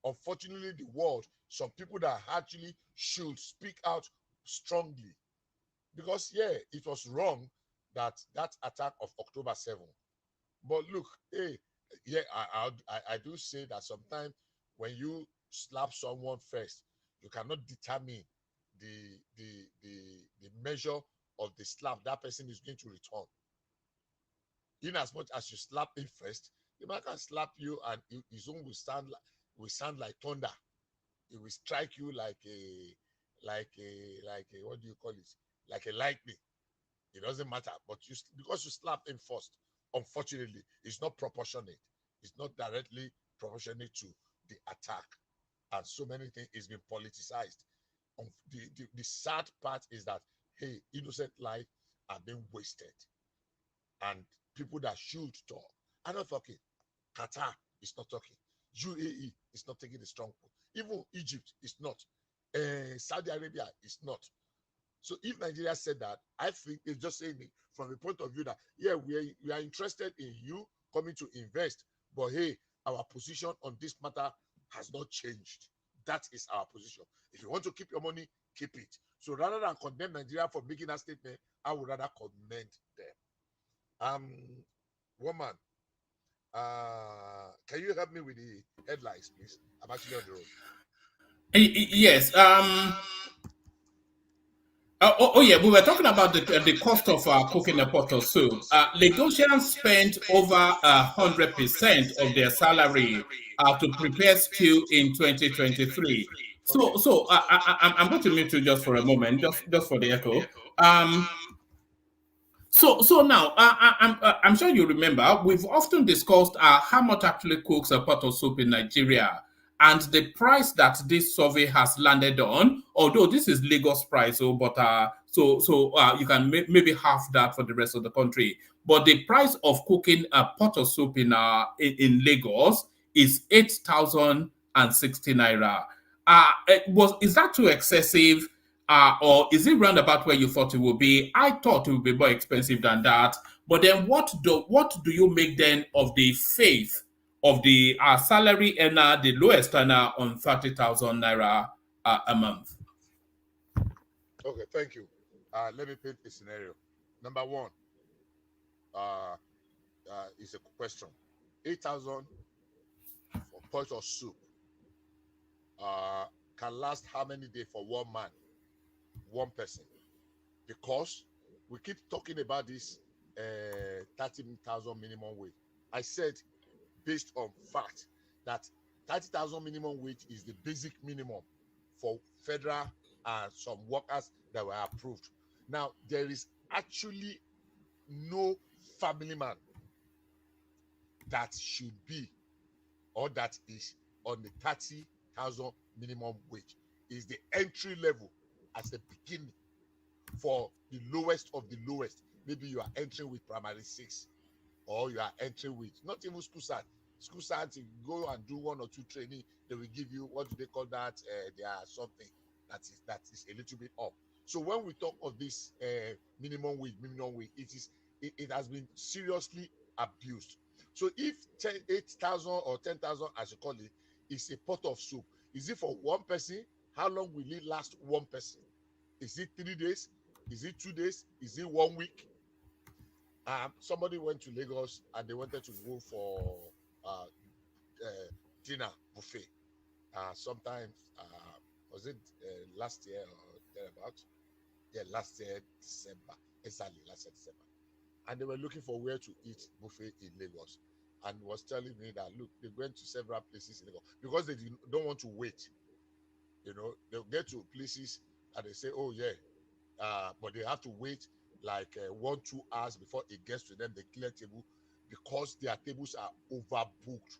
Unfortunately, the world, some people that actually should speak out strongly. Because, yeah, it was wrong that attack of October 7th. But look, hey, yeah, I do say that sometimes when you slap someone first, you cannot determine the measure of the slap that person is going to return. In as much as you slap him first, the man can slap you and his own will sound like thunder. It will strike you like a what do you call it? Like a lightning. It doesn't matter, but because you slap him first, unfortunately, it's not proportionate. It's not directly proportionate to the attack, and so many things is being politicized. The sad part is that, hey, innocent life are being wasted, and people that should talk are not talking. Qatar is not talking. UAE is not taking the strong point. Even Egypt is not. Saudi Arabia is not. So if Nigeria said that, I think it's just saying it from the point of view that, yeah, we are interested in you coming to invest, but hey, our position on this matter has not changed. That is our position. If you want to keep your money, keep it. So rather than condemn Nigeria for making that statement, I would rather commend them. Woman, Can you help me with the headlines, please? I'm actually on the road.
Yes. Yeah, we were talking about the cost of cooking a pot of soup. Lagosians spent over 100% of their salary to prepare stew in 2023. I'm going to mute you just for a moment, just for the echo. So now, I'm sure you remember, we've often discussed how much actually cooks a pot of soup in Nigeria, and the price that this survey has landed on, although this is Lagos price, so you can maybe half that for the rest of the country. But the price of cooking a pot of soup in Lagos is 8,060 naira. Is that too excessive? Or is it round about where you thought it would be? I thought it would be more expensive than that. But then what do you make then of the faith of the salary earner, the lowest earner on 30,000 naira a month?
Okay, thank you. Let me paint a scenario. Number one, is a question. 8,000 for pot of soup can last how many days for one man? One person, because we keep talking about this 30,000 minimum wage. I said, based on fact, that 30,000 minimum wage is the basic minimum for federal and some workers that were approved. Now, there is actually no family man that should be or that is on the 30,000 minimum wage. Is the entry level as a beginning for the lowest of the lowest. Maybe you are entering with primary 6, or you are entering with not even school start. School start, you go and do 1 or 2 training, they will give you, what do they call that? There are something that is a little bit up. So when we talk of this minimum wage, it has been seriously abused. So if 8,000 or 10,000, as you call it, is a pot of soup, is it for one person? How long will it last one person? Is it 3 days? Is it 2 days? Is it 1 week? Somebody went to Lagos and they wanted to go for dinner buffet. Sometimes, was it last year or thereabouts? Yeah, last year, December. Exactly, last year, December. And they were looking for where to eat buffet in Lagos. And was telling me that, look, they went to several places in Lagos because they don't want to wait. You know, they'll get to places and they say, oh, yeah, but they have to wait like 1-2 hours before it gets to them, the clear table, because their tables are overbooked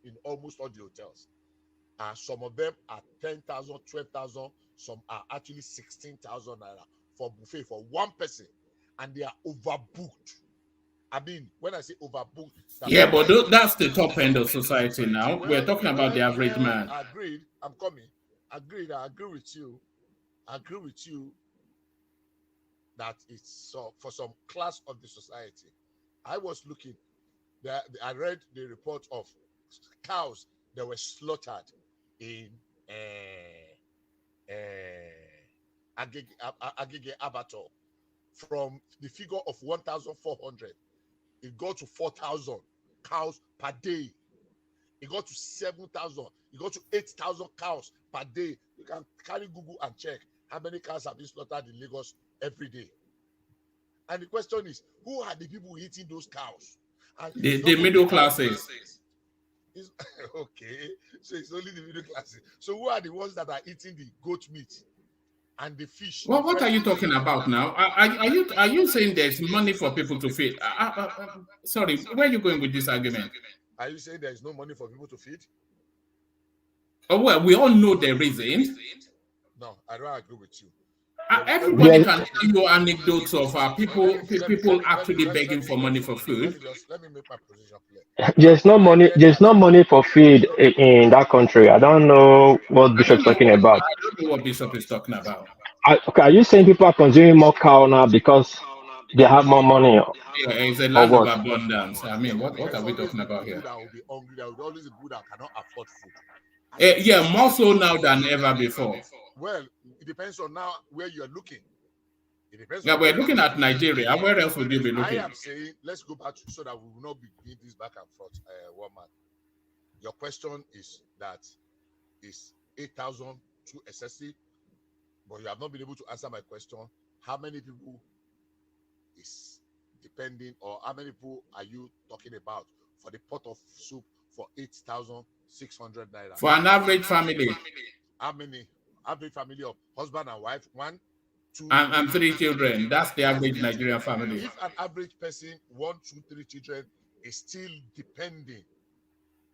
in almost all the hotels. Some of them are 10,000, 12,000. Some are actually 16,000 naira for buffet for one person, and they are overbooked. I mean, when I say overbooked,
yeah, but that's the top end of society now. We're talking about the average man.
Agreed. I'm coming. Agreed. I agree with you. That it's for some class of the society. I was looking. I read the report of cows that were slaughtered in Agege Abattoir. From the figure of 1,400, it got to 4,000 cows per day. It got to 7,000. It got to 8,000 cows per day. You can carry Google and check how many cows have been slaughtered in Lagos every day. And the question is, who are the people eating those cows? And
the middle classes.
Okay, so it's only the middle classes. So who are the ones that are eating the goat meat and the fish?
Well, what are you talking about now? Are you saying there's money for people to feed? Sorry, where are you going with this argument?
Are you saying there is no money for people to feed?
Oh, well, we all know there isn't.
No, I don't agree with you.
Everybody can tell you anecdotes of people actually begging for money for food.
Let me make my position clear.
There's no money for feed in that country. I don't know what Bishop's talking about.
I don't know what Bishop is talking about.
Okay, are you saying people are consuming more cow now because they have more money?
Yeah, it's a land of abundance. I mean, what are we talking about here?
That will be hungry. There will always be people that cannot afford food.
Yeah, more so now than ever before.
Well, it depends on now where you are looking. It depends.
Yeah, we're looking at Nigeria. Where else would you be looking?
I am saying, let's go back so that we will not be doing this back and forth. One man. Your question is that is 8,000 too excessive? But you have not been able to answer my question. How many people is depending, or how many people are you talking about for the pot of soup for 8,600 naira?
For an average family.
How many average family of husband and wife? 1, 2,
And 3 children. That's the average Nigerian family.
If an average person 1, 2, 3 children is still depending,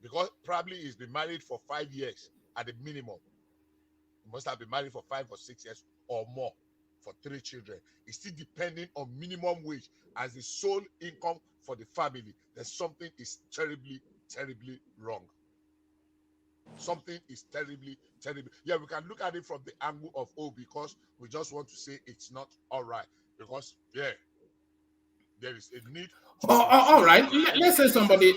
because probably he's been married for 5 years at the minimum. He must have been married for 5 or 6 years or more for 3 children. He's still depending on minimum wage as the sole income for the family. Then something is terribly, terribly wrong. Something is terribly, terribly. Yeah, we can look at it from the angle of, oh, because we just want to say it's not all right. Because, yeah, there is a need.
All right. Let's say somebody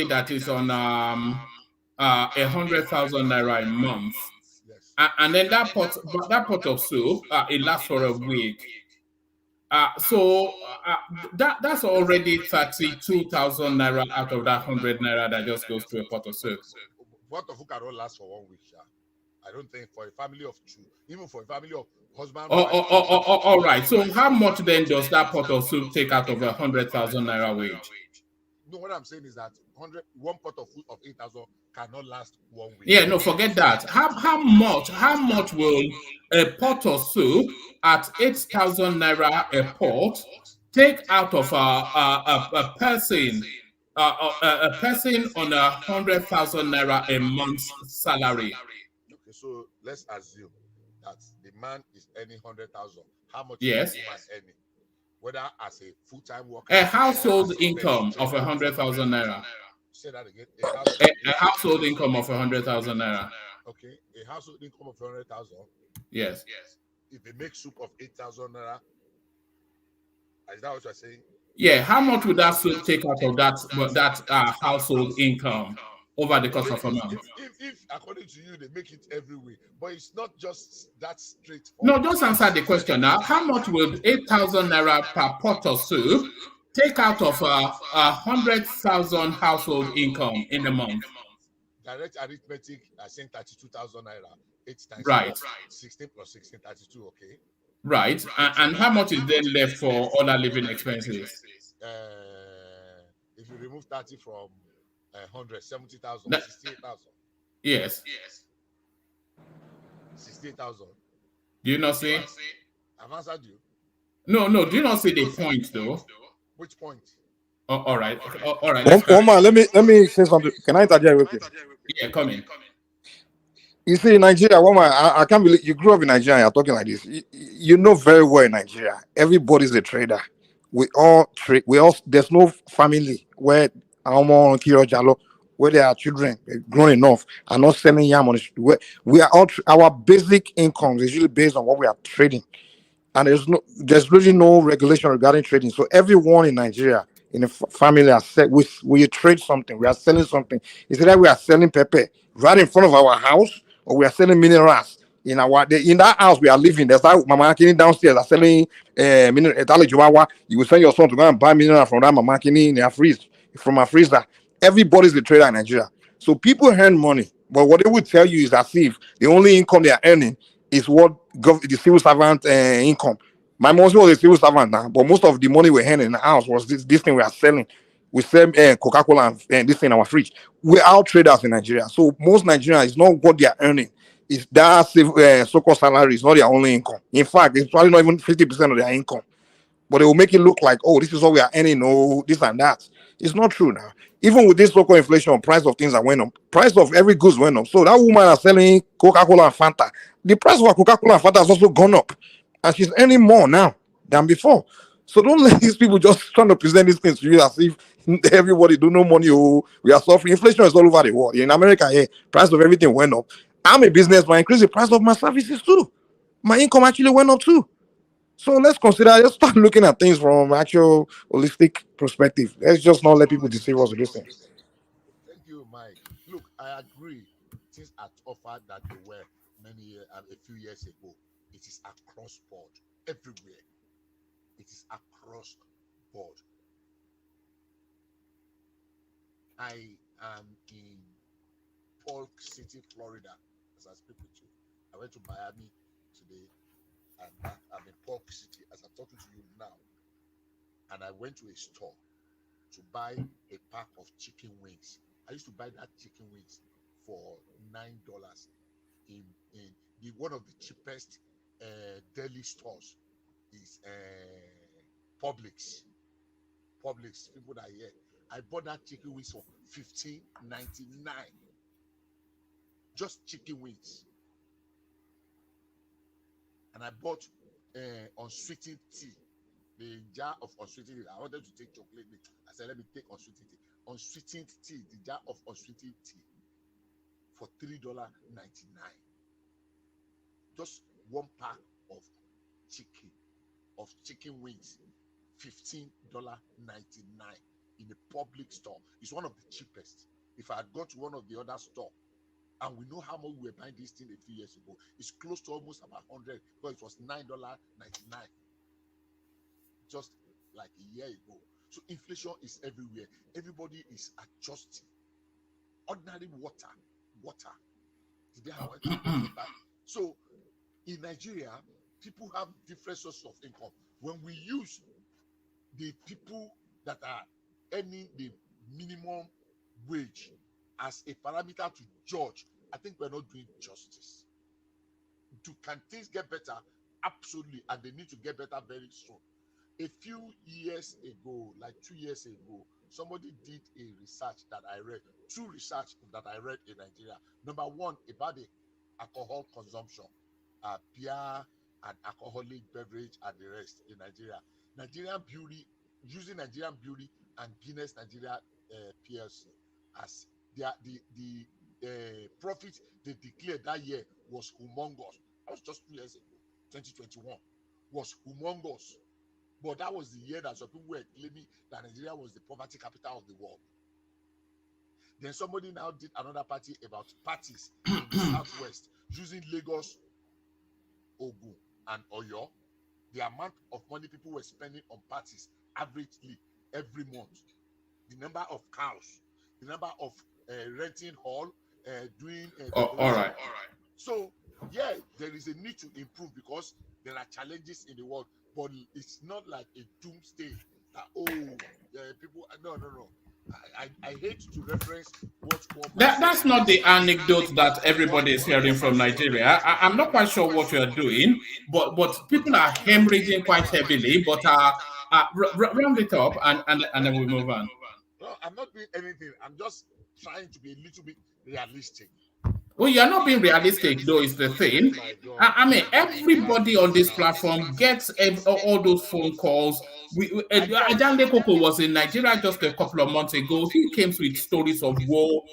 that is on 100,000 naira a month.
Yes.
And then that pot of soup, it lasts for a week. That's already 32,000 naira out of that 100 naira that just goes to a pot of soup.
Pot of soup cannot last for 1 week, yeah. I don't think for a family of 2, even for a family of husband.
All right. So how much then does that pot of soup take out of 100,000 naira wage?
No, what I'm saying is that 1 pot of food of 8,000 cannot last 1 week.
Yeah, no, forget that. How much will a pot of soup at 8,000 naira a pot take out of a person on 100,000 naira a month's salary?
Okay, so let's assume that the man is earning 100,000. How much
Yes.
is the man earning? Whether as a full-time worker,
A household income of 100,000 naira.
Say that again.
A household income of 100,000 naira.
Okay, a household income of 100,000.
Yes.
If they make soup of 8,000 naira, is that what you're saying?
Yeah. How much would that soup take out of that household income over the course of a month?
If according to you they make it every week, but it's not just that straight.
No, just answer the question now. How much will 8,000 naira per pot of soup take out of 100,000 household income in a month?
Direct arithmetic, I think 32,000 naira. 8 times
Right.
16 plus 16, 32. Okay.
Right. And how much is then left for other living expenses?
If you remove 30 from 100, 70,000, 68,000.
Yes.
68,000.
Do you not see?
I've answered you.
No. Do you not see the point though?
Which point?
All right. All right.
Omar, let me say something. Can I interject real quick?
Yeah, come in.
You see, in Nigeria, Omar, I can't believe you grew up in Nigeria. You're talking like this. You know very well in Nigeria, everybody's a trader. We all trade. There's no family where where there are children grown enough are not selling yam on the street. We are all our basic incomes is usually based on what we are trading. And there's really no regulation regarding trading. So everyone in Nigeria in a family are said we trade something, we are selling something. It's either we are selling pepper right in front of our house, or we are selling minerals in that house we are living. There's that mama kini downstairs are selling mineral. You will send your son to go and buy mineral from that mama kini in their from a freezer. Everybody's a trader in Nigeria. So people earn money, but what they will tell you is as if the only income they are earning is what the civil servant income. My mom was a civil servant now, but most of the money we had in the house was this thing we are selling. We sell Coca-Cola and this thing in our fridge. We're all traders in Nigeria. So most Nigerians is not what they are earning. It's that so-called salary is not their only income. In fact, it's probably not even 50% of their income. But they will make it look like, oh, this is what we are earning, oh, this and that. It's not true now. Even with this local inflation, price of things that went up, price of every goods went up. So that woman is selling Coca-Cola and Fanta. The price of Coca-Cola and Fanta has also gone up. And she's earning more now than before. So don't let these people just trying to present these things to you as if everybody do no money. Oh, we are suffering. Inflation is all over the world. In America, yeah, price of everything went up. I'm a businessman, increase the price of my services too. My income actually went up too. So let's start looking at things from actual holistic perspective. Let's just not let people deceive us with these things.
Thank you, Mike. Look, I agree. Things are tougher than they were a few years ago. It is across board, everywhere. It is across board. I am in Polk City, Florida, as I speak with you. I went to Miami today, and I'm in Polk City as I'm talking to you now. And I went to a store to buy a pack of chicken wings. I used to buy that chicken wings for $9 in the one of the cheapest deli stores is Publix. People that are here. I bought that chicken wings for $15.99. Just chicken wings. And I bought unsweetened tea. The jar of unsweetened tea. I wanted to take chocolate. I said, let me take unsweetened tea. Unsweetened tea, the jar of unsweetened tea for $3.99. Just one pack of chicken wings, $15.99 in a public store. It's one of the cheapest. If I had gone to one of the other stores, and we know how much we were buying this thing a few years ago, it's close to almost about 100, but it was $9.99 just like a year ago. So inflation is everywhere. Everybody is adjusting. Ordinary water. So in Nigeria, people have different sources of income. When we use the people that are earning the minimum wage as a parameter to judge, I think we're not doing justice. Can things get better? Absolutely, and they need to get better very soon. A few years ago, like 2 years ago, somebody did a research that I read, two research that I read in Nigeria. Number one, about the alcohol consumption, beer and alcoholic beverage and the rest in Nigeria. Nigerian Brewery, using Nigerian Brewery and Guinness Nigeria PLC as the profit they declared that year was humongous. That was just 2 years ago, 2021, was humongous. But that was the year that some people were claiming that Nigeria was the poverty capital of the world. Then somebody now did another party about parties in the southwest using Lagos, Ogun, and Oyo. The amount of money people were spending on parties averagely every month. The number of cows, the number of renting hall, doing.
All right.
So, yeah, there is a need to improve because there are challenges in the world, but it's not like a doomsday that, people. No. I hate to reference what
that's not the anecdote that everybody is hearing from Nigeria. I'm not quite sure what you're doing, but people are hemorrhaging quite heavily. But round it up and then we move on.
No, I'm not doing anything. I'm just trying to be a little bit realistic.
Well, you're not being realistic, though, is the thing. I mean, everybody on this platform gets all those phone calls. Ajanle Koko was in Nigeria just a couple of months ago. He came with stories of war.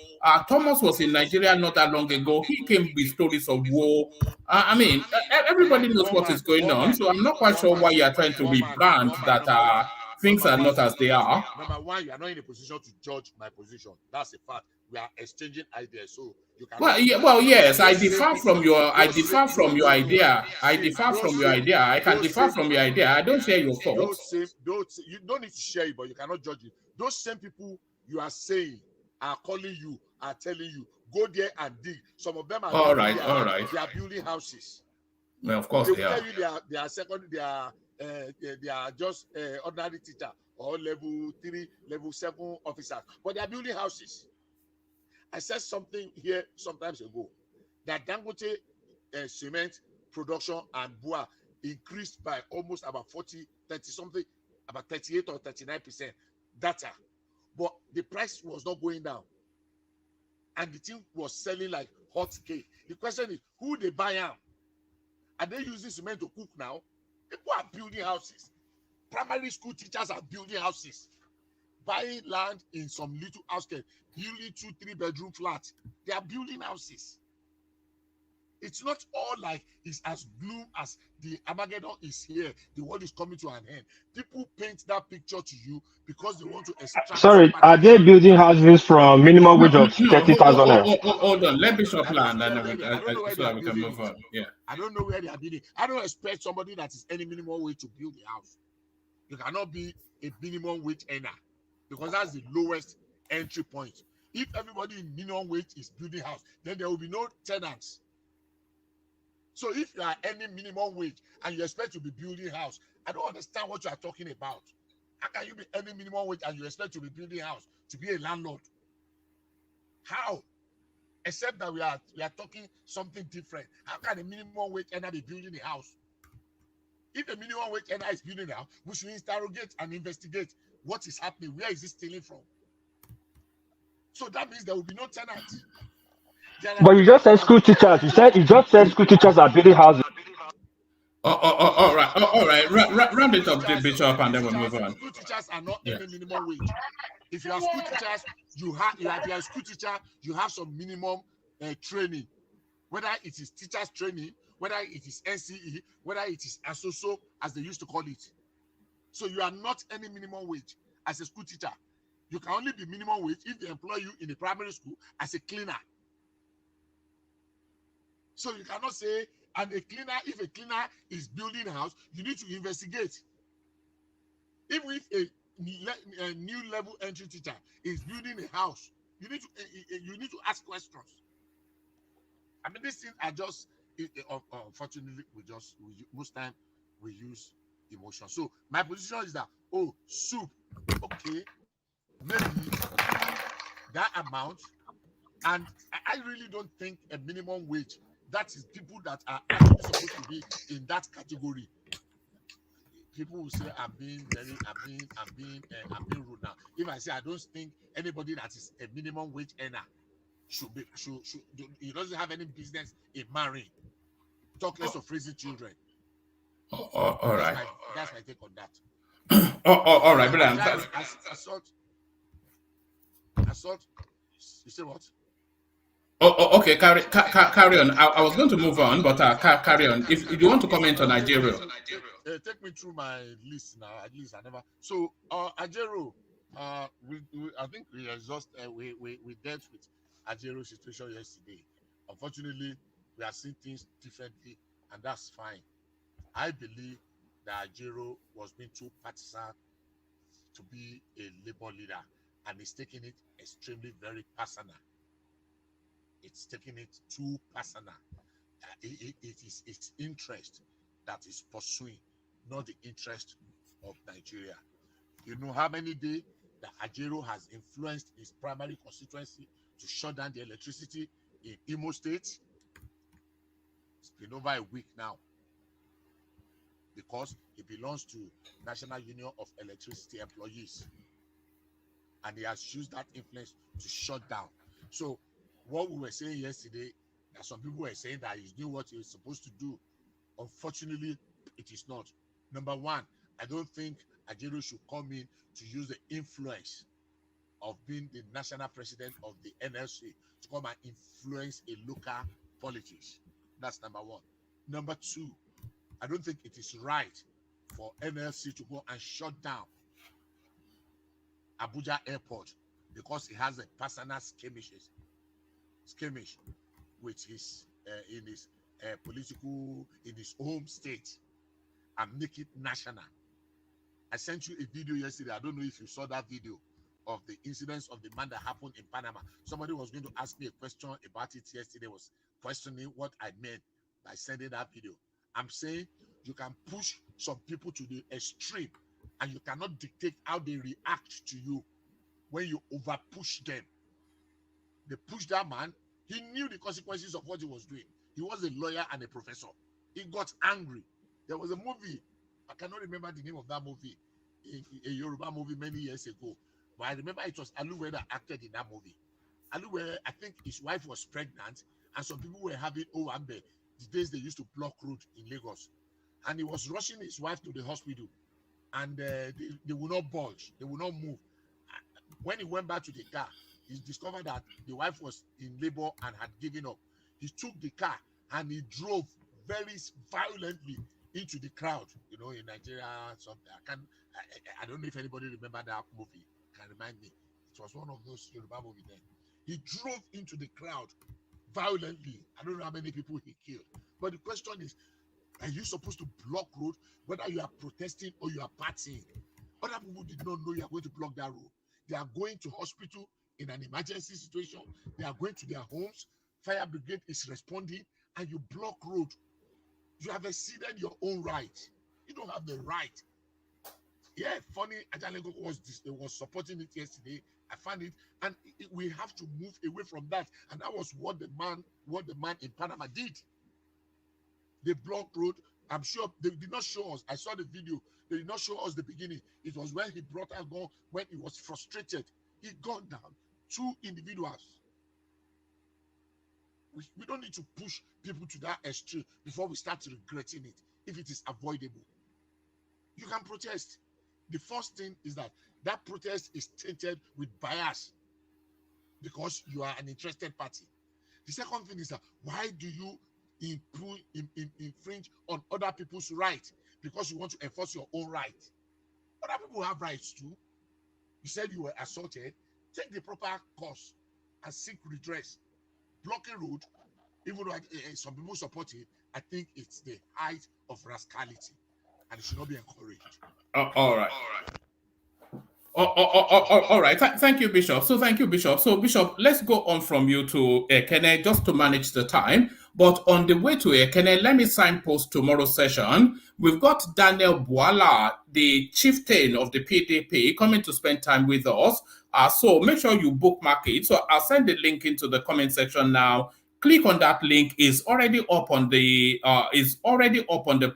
Thomas was in Nigeria not that long ago. He came with stories of war. I mean, everybody knows what is going on. So I'm not quite sure why you are trying to rebrand that things are not as they are.
Number one, you are not in a position to judge my position. That's a fact. We are exchanging ideas, so you can.
Well, yes, I differ from your idea. I differ from your idea. I can differ from your idea. I don't share your thoughts.
You don't need to share it, but you cannot judge it. Those same people you are saying are calling you, are telling you, go there and dig. Some of them are
all right.
They are building houses.
Well, of course
they will tell you they are just ordinary teacher or level 3, level 7 officers, but they are building houses. I said something here sometimes ago that Dangote cement production and BUA increased by almost about 30 something, about 38 or 39% data, but the price was not going down, and the thing was selling like hot cake. The question is, who they buy them? Are they using cement to cook now? People are building houses. Primary school teachers are building houses, buying land in some little outskirts, building 2-3 bedroom flats. They are building houses. It's not all like it's as gloom as the Armageddon is here. The world is coming to an end. People paint that picture to you because they want to extract.
Sorry, are they building houses from minimum wage of 30,000?
Hold on, let Bishop land and so that we can move on. Yeah.
I don't know where they are building. I don't expect somebody that is any minimum wage to build a house. You cannot be a minimum wage earner because that's the lowest entry point. If everybody in minimum wage is building house, then there will be no tenants. So if you are earning minimum wage and you expect to be building house, I don't understand what you are talking about. How can you be earning minimum wage and you expect to be building house, to be a landlord? How? Except that we are talking something different. How can a minimum wage earner be building a house? If a minimum wage earner is building a house, we should interrogate and investigate what is happening. Where is it stealing from? So that means there will be no tenants.
But you just said school teachers. You just said school teachers are building houses.
All right. Round it up, Bishop, and then we'll move on.
School teachers are not earning minimum wage. If you are school teachers, if you are a school teacher, you have some minimum training, whether it is teachers training, whether it is NCE, whether it is ASOSO, as they used to call it. So you are not earning minimum wage as a school teacher. You can only be minimum wage if they employ you in a primary school as a cleaner. So you cannot say, and a cleaner, if a cleaner is building a house, you need to investigate. Even if a new level entry teacher is building a house, you need to ask questions. I mean, these things are just, unfortunately, most time we use emotion. So my position is that, soup, okay, maybe that amount, and I really don't think a minimum wage, that is people that are actually supposed to be in that category. People will say I'm being rude now. If I say I don't think anybody that is a minimum wage earner should he doesn't have any business in marrying, talk less of raising children.
All right.
That's my take on that.
All right, Brian.
Assault. You say what?
Okay. Carry on. I was going to move on, but carry on. If you want to comment on Nigeria.
Take me through my list now. At least I never. So, Ajero, I think we dealt with Ajero's situation yesterday. Unfortunately, we are seeing things differently, and that's fine. I believe that Ajero was being too partisan to be a labor leader, and he's taking it extremely very personal. It's taking it too personal. It is its interest that is pursuing, not the interest of Nigeria. You know how many days that Ajero has influenced his primary constituency to shut down the electricity in Imo State? It's been over a week now, because he belongs to National Union of Electricity Employees, and he has used that influence to shut down. So what we were saying yesterday, that some people were saying that he's doing what he was supposed to do. Unfortunately, it is not. Number one, I don't think Ajero should come in to use the influence of being the national president of the NLC to come and influence a local politics. That's number one. Number two, I don't think it is right for NLC to go and shut down Abuja Airport because he has a personal skirmish with his in his home state, and make it national. I sent you a video yesterday. I don't know if you saw that video of the incidents of the man that happened in Panama. Somebody was going to ask me a question about it yesterday, was questioning what I meant by sending that video. I'm saying you can push some people to the extreme, and you cannot dictate how they react to you when you over push them. They pushed that man. He knew the consequences of what he was doing. He was a lawyer and a professor. He got angry. There was a movie, I cannot remember the name of that movie, a Yoruba movie many years ago, but I remember it was Aluwe that acted in that movie. Aluwe, I think his wife was pregnant, and some people were having Owambe, the days they used to block road in Lagos. And he was rushing his wife to the hospital, and they would not budge, they would not move. When he went back to the car, he discovered that the wife was in labor and had given up. He took the car and he drove very violently into the crowd. You know, in Nigeria, something I don't know if anybody remember that movie. Can remind me. It was one of those Yoruba movies then. He drove into the crowd violently. I don't know how many people he killed. But the question is, are you supposed to block road whether you are protesting or you are partying? Other people did not know you are going to block that road. They are going to hospital in an emergency situation. They are going to their homes. Fire brigade is responding, and you block road. You have exceeded your own right. You don't have the right. Yeah, funny. Ajalengo was supporting it yesterday. I found it, and we have to move away from that. And that was what the man in Panama did. They blocked road. I'm sure they did not show us. I saw the video. They did not show us the beginning. It was when he brought out gun, when he was frustrated. He gunned down 2 individuals. We don't need to push people to that extreme before we start regretting it, if it is avoidable. You can protest. The first thing is that protest is tainted with bias because you are an interested party. The second thing is that why do you infringe on other people's rights? Because you want to enforce your own right. Other people have rights too. You said you were assaulted. Take the proper course and seek redress. Blocking road, even though some people support it, I think it's the height of rascality, and it should not be encouraged.
All right. All right. Thank you, Bishop. So, Bishop, let's go on from you to Ekene just to manage the time. But on the way to Ekene, let me signpost tomorrow's session. We've got Daniel Bwala, the chieftain of the PDP, coming to spend time with us. So make sure you bookmark it. So I'll send the link into the comment section now. Click on that link. It's already up on the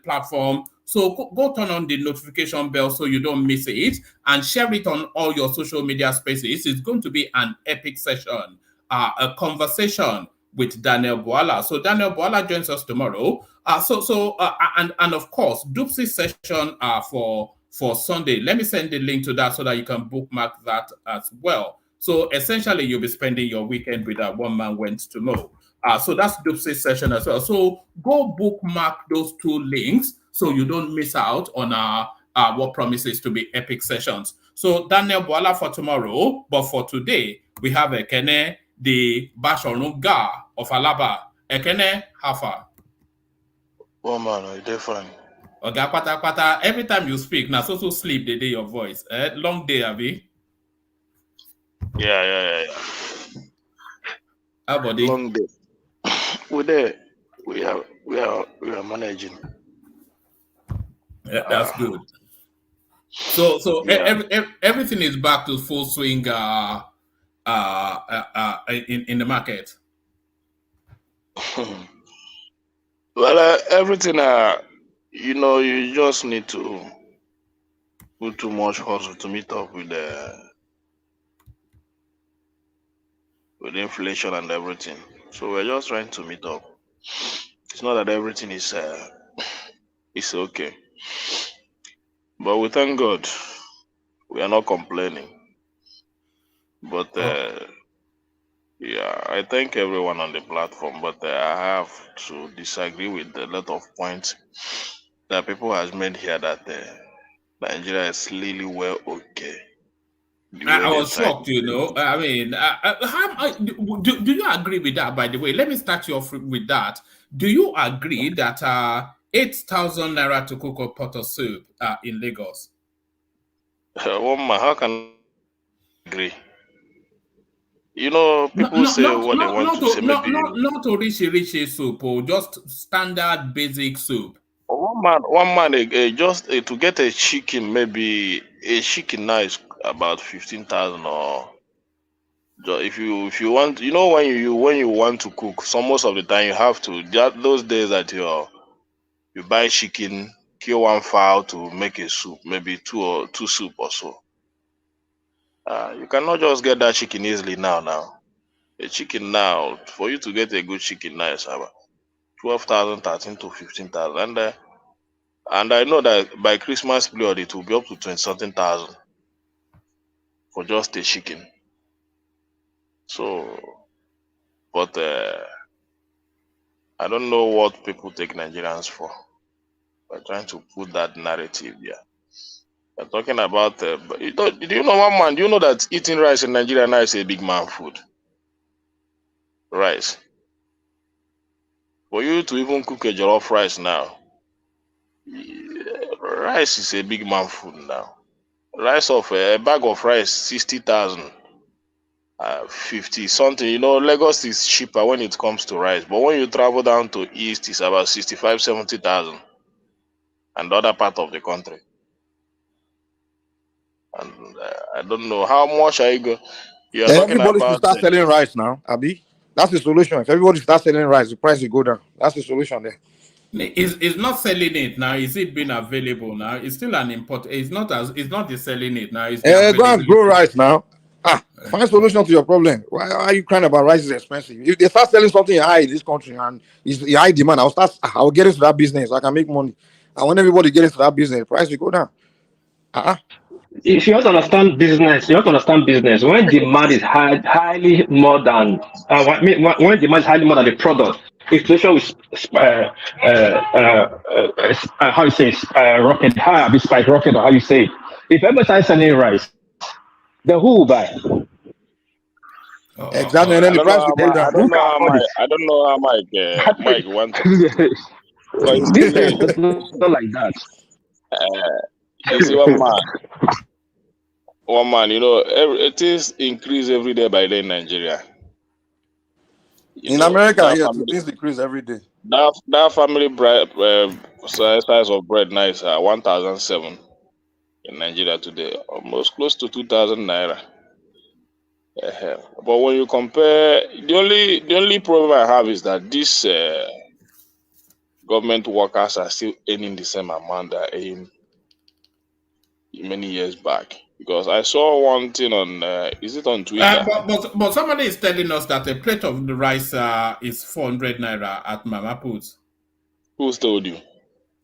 platform. So go turn on the notification bell so you don't miss it, and share it on all your social media spaces. It's going to be an epic session, a conversation with Daniel Bwala. So Daniel Bwala joins us tomorrow. And of course, Dupsy session for Sunday. Let me send the link to that so that you can bookmark that as well. So essentially, you'll be spending your weekend with a One Man Went to Know. So that's Dupsy session as well. So go bookmark those 2 links so you don't miss out on what promises to be epic sessions. So Daniel Bwala for tomorrow, but for today, we have Ekene, the Bashorunga of Alaba. Ekene, how far?
Oh man, different.
Okay, pata. Every time you speak, now so sleep the day your voice. Long day, Abi.
Yeah.
How about it?
Long day. We are managing.
Yeah, that's good. So
yeah.
everything is back to full swing in the market.
Well, everything. You just need to put too much hustle to meet up with inflation and everything. So we're just trying to meet up. It's not that everything is okay, but we thank God we are not complaining. But yeah, I thank everyone on the platform, but I have to disagree with a lot of points that people has made here that Nigeria is really well okay.
I was shocked, I mean, do you agree with that, by the way? Let me start you off with that. Do you agree that 8,000 naira to cook a pot of soup in Lagos?
How can I agree? People say what they want to say. Maybe
not Orishi soup, or just standard basic soup.
One man, just to get a chicken, maybe a chicken now is about 15,000, or if you want, when you want to cook, so most of the time you have to. Those days that you buy chicken, kill one fowl to make a soup, maybe two soup or so. You cannot just get that chicken easily now. A chicken now, for you to get a good chicken now is about 12,000, 13 to 15,000, and I know that by Christmas period it will be up to 20-something thousand for just a chicken. So, but I don't know what people take Nigerians for. We're trying to put that narrative there. We're talking about, do you know one man? Do you know that eating rice in Nigeria now is a big man food? Rice. For you to even cook a jollof rice now, rice is a big man food now. Rice of a bag of rice, 60,000. 50 something. You know, Lagos is cheaper when it comes to rice, but when you travel down to east, it's about 65, 70,000, and the other part of the country. And I don't know how much are you go. You are talking
Everybody should
about.
start selling rice now, Abi. That's the solution. If everybody starts selling rice, the price will go down. That's the solution there.
It's not selling it now. Is it being available now? It's still an import. It's not the selling it now. It's the
Go and
availability.
grow rice now. Find a solution to your problem. Why are you crying about rice is expensive? If they start selling something high in this country and it's high demand, I'll get into that business so I can make money. And when everybody gets into that business, the price will go down.
If you have to understand business, you have to understand business. When demand is highly more than when demand is highly more than the product, inflation will how you say rocket high, be spike rocket, or how you say it. If everybody starts selling rice, then who will buy?
Exactly, and then the price will go down.
I don't know how Mike wants to.
Business is not like that.
You see, one man, you know, it is increased every day by day in Nigeria.
In America, things increase every day.
That family size of bread now is 1,007 in Nigeria today, almost close to 2,000 naira. But when you compare, the only problem I have is that these government workers are still earning the same amount they earned many years back. Because I saw one thing on, is it on Twitter?
But somebody is telling us that a plate of the rice is 400 naira at Mama Put.
Who's told you?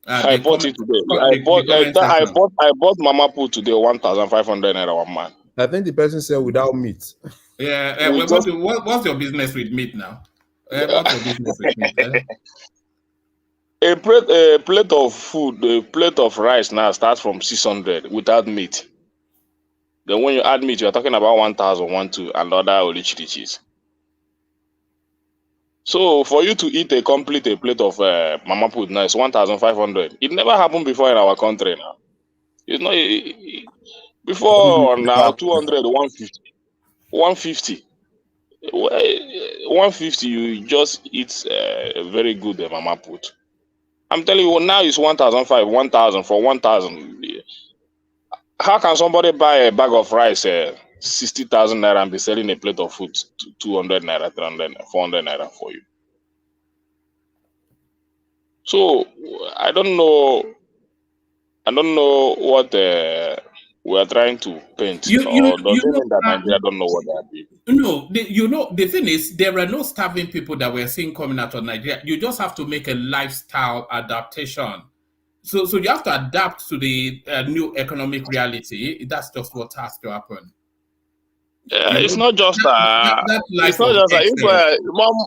I bought it today. I bought Mama Put today 1,500 naira one man.
I think the person said without meat.
Yeah. What's your business with meat now? What's your business with meat?
A plate of food, a plate of rice now starts from 600 without meat. Then when you add meat, you're talking about 1,000, 1,200, and other riches. So for you to eat a plate of Mama Put now, it's 1,500. It never happened before in our country now. It's not before now 200, 150. 150, you just eat a very good Mama Put. I'm telling you, now it's 1,500, 1,000 for 1,000. How can somebody buy a bag of rice 60,000 naira and be selling a plate of food 200 naira, 300, 400 naira for you? So I don't know what we are trying to paint. Doesn't mean that Nigeria don't know what they are doing.
No, the thing is, there are no starving people that we're seeing coming out of Nigeria. You just have to make a lifestyle adaptation. So you have to adapt to the new economic reality. That's just what has to happen.
It's not just it's not just if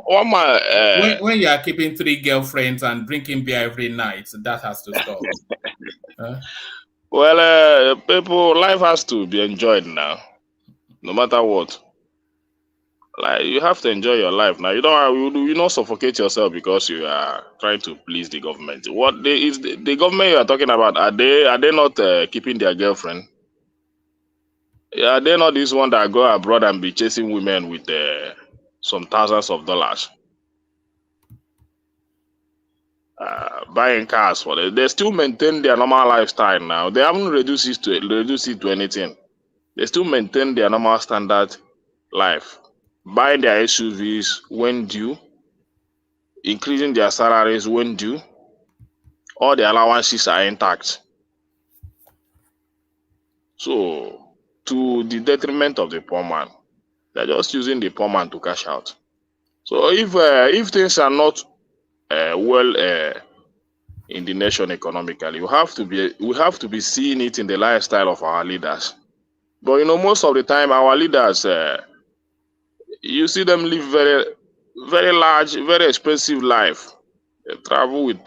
one man
when you are keeping 3 girlfriends and drinking beer every night, that has to stop.
Well, people, life has to be enjoyed now, no matter what. Like, you have to enjoy your life now. You not suffocate yourself because you are trying to please the government. What is the government you are talking about? Are they not keeping their girlfriend? Are they not this one that go abroad and be chasing women with some thousands of dollars? Buying cars for them. They still maintain their normal lifestyle now. They haven't reduced it to anything. They still maintain their normal standard life. Buying their SUVs when due, increasing their salaries when due, all the allowances are intact. So, to the detriment of the poor man, they're just using the poor man to cash out. So, if things are not well in the nation economically, we have to be seeing it in the lifestyle of our leaders. But most of the time, our leaders, you see them live very, very large, very expensive life. They travel with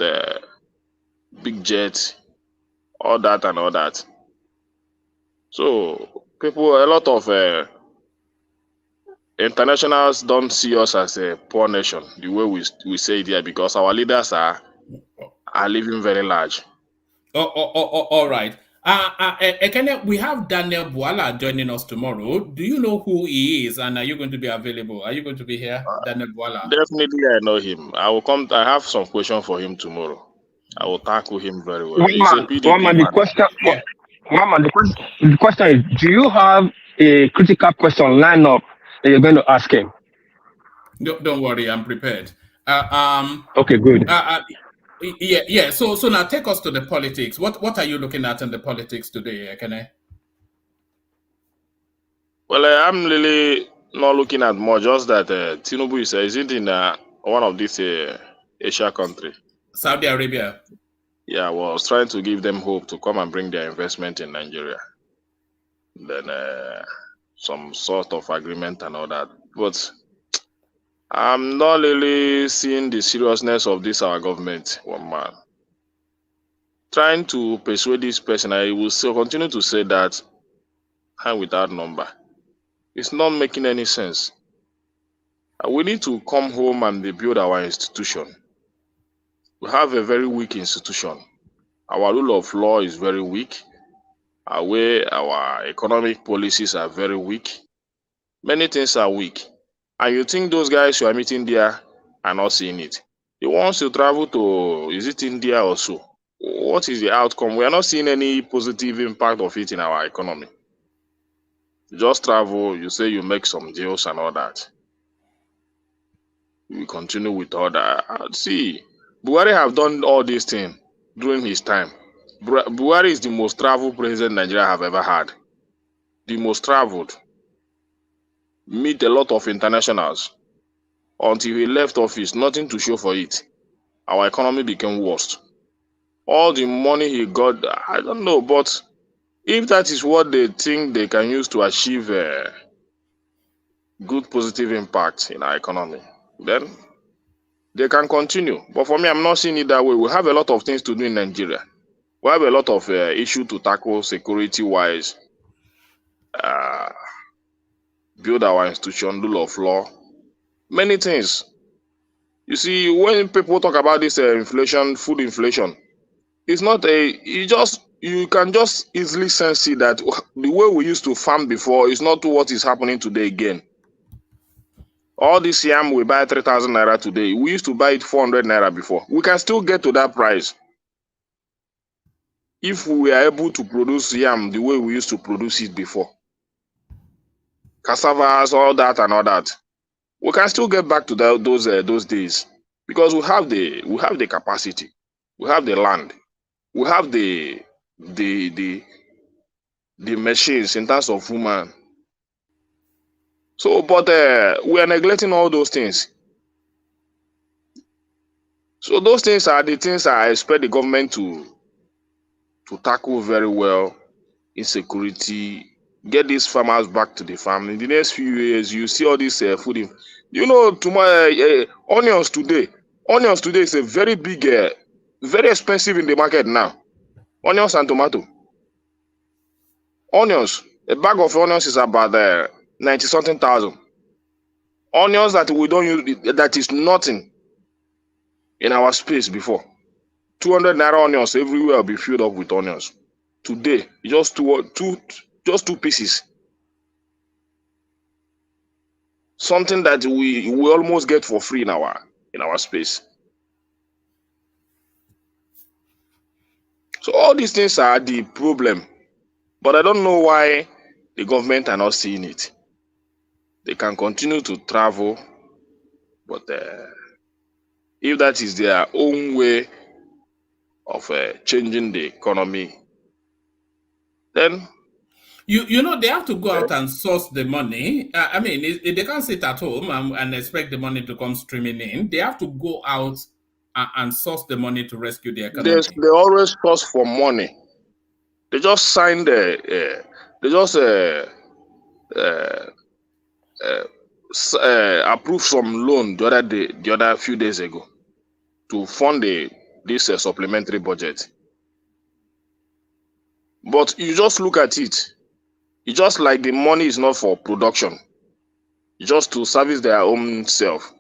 big jets, all that and all that. So people, a lot of internationals don't see us as a poor nation the way we say it here, because our leaders are living very large.
All right. Ekene, we have Daniel Bwala joining us tomorrow. Do you know who he is, and are you going to be available? Are you going to be here, Daniel Bwala?
Definitely, I know him. I will come. I have some question for him tomorrow. I will tackle him very well. He's a
One
PDP
man,
man.
the question is, do you have a critical question lined up that you're going to ask him?
Don't worry, I'm prepared.
Okay, good.
Yeah. So now take us to the politics. What are you looking at in the politics today, Ekene?
Well, I'm really not looking at more. Just that Tinubu is it in one of these Asia country.
Saudi Arabia.
Yeah, I was trying to give them hope to come and bring their investment in Nigeria. Then some sort of agreement and all that. But I'm not really seeing the seriousness of this our government, one man. Trying to persuade this person, I will still continue to say that hand without number. It's not making any sense. We need to come home and rebuild our institution. We have a very weak institution. Our rule of law is very weak. Our economic policies are very weak. Many things are weak. And you think those guys you are meeting there are not seeing it. The ones you travel to, is it India or so? What is the outcome? We are not seeing any positive impact of it in our economy. You just travel, you say you make some deals and all that. We continue with all that. See, Buhari have done all these things during his time. Buhari is the most traveled president Nigeria have ever had. The most traveled. Meet a lot of internationals. Until he left office, nothing to show for it. Our economy became worse. All the money he got, I don't know, but if that is what they think they can use to achieve a good positive impact in our economy, then they can continue. But for me, I'm not seeing it that way. We have a lot of things to do in Nigeria. We have a lot of issues to tackle security-wise, build our institution, rule of law, many things. You see, when people talk about this inflation, food inflation, it's not you can just easily sense it that the way we used to farm before is not what is happening today again. All this yam we buy 3,000 naira today. We used to buy it 400 naira before. We can still get to that price if we are able to produce yam the way we used to produce it before. Cassavas, all that and all that. We can still get back to those days because we have the capacity, we have the land, we have the machines in terms of human. So, but we are neglecting all those things. So those things are the things I expect the government to tackle very well. Insecurity, get these farmers back to the farm. In the next few years, you see all this food. You know, tomorrow onions today is a very big, very expensive in the market now. Onions and tomato. Onions, a bag of onions is about 90-something thousand. Onions that we don't use, that is nothing in our space before. 200 naira onions everywhere will be filled up with onions. Today, just two pieces. Something that we almost get for free in our space. So all these things are the problem. But I don't know why the government are not seeing it. They can continue to travel, but if that is their own way of changing the economy, then
you know they have to go out and source the money. I mean, they can't sit at home and expect the money to come streaming in. They have to go out and source the money to rescue the economy.
they always source for money. They just signed approved some loan the other few days ago to fund this supplementary budget. But you just look at it, it's just like the money is not for production, just to service their own self.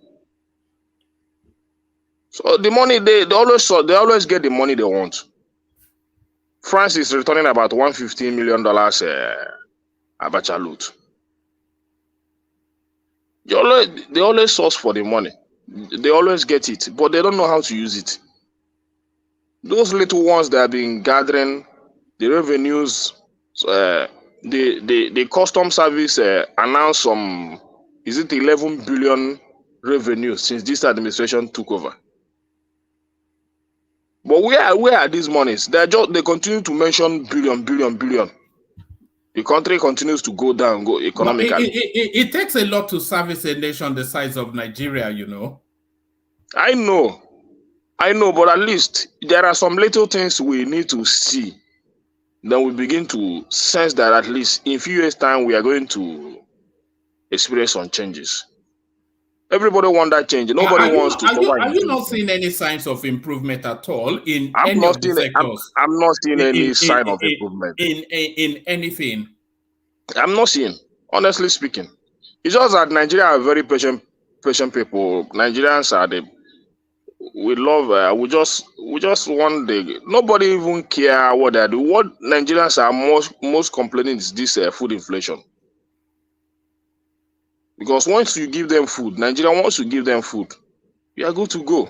So the money they always get the money they want. France is returning about $115 million Abacha loot. They always source for the money. They always get it, but they don't know how to use it. Those little ones that have been gathering the revenues, the custom service announced some, is it 11 billion revenue since this administration took over? But where are these monies? They continue to mention billion. The country continues to go down, go economically.
It takes a lot to service a nation the size of Nigeria, you know.
I know, but at least there are some little things we need to see. Then we begin to sense that at least in a few years' time we are going to experience some changes. Everybody wants that change. Nobody wants to survive.
Are you not seeing any signs of improvement at all in any of the sectors?
I'm not seeing any sign of improvement.
In anything?
I'm not seeing, honestly speaking. It's just that Nigeria are very patient people. Nigerians are we love, we just want nobody even care what they do. What Nigerians are most complaining is this food inflation. Because once you give them food, Nigeria wants to give them food, you are good to go.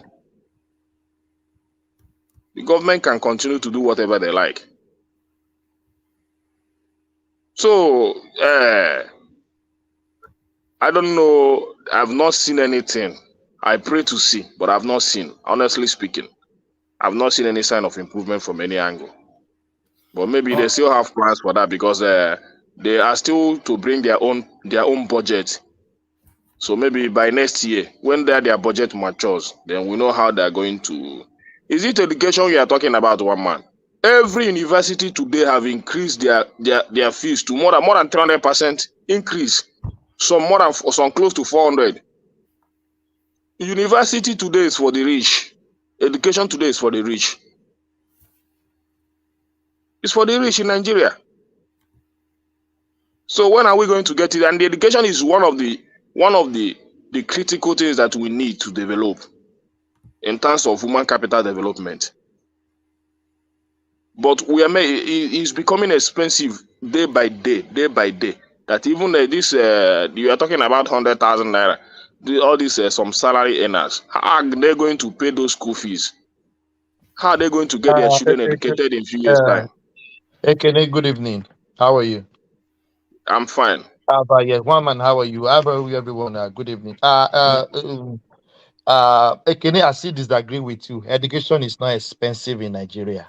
The government can continue to do whatever they like. So, I don't know. I've not seen anything. I pray to see, but I've not seen. Honestly speaking, I've not seen any sign of improvement from any angle. But maybe they still have plans for that because they are still to bring their own budget. So maybe by next year, when their budget matures, then we know how they're going to. Is it education you are talking about, one man? Every university today have increased their fees to more than 300% increase. Some close to 400. University today is for the rich. Education today is for the rich. It's for the rich in Nigeria. So when are we going to get it? And the education is one of the critical things that we need to develop in terms of human capital development. But it's becoming expensive day by day. That even this you are talking about 100,000 naira. All these some salary earners, how are they going to pay those school fees? How are they going to get their children educated in a few years' time?
Ekene, good evening. How are you?
I'm fine.
Yes, one man, how are you? How are you, everyone? Good evening. Ekene, I still disagree with you. Education is not expensive in Nigeria.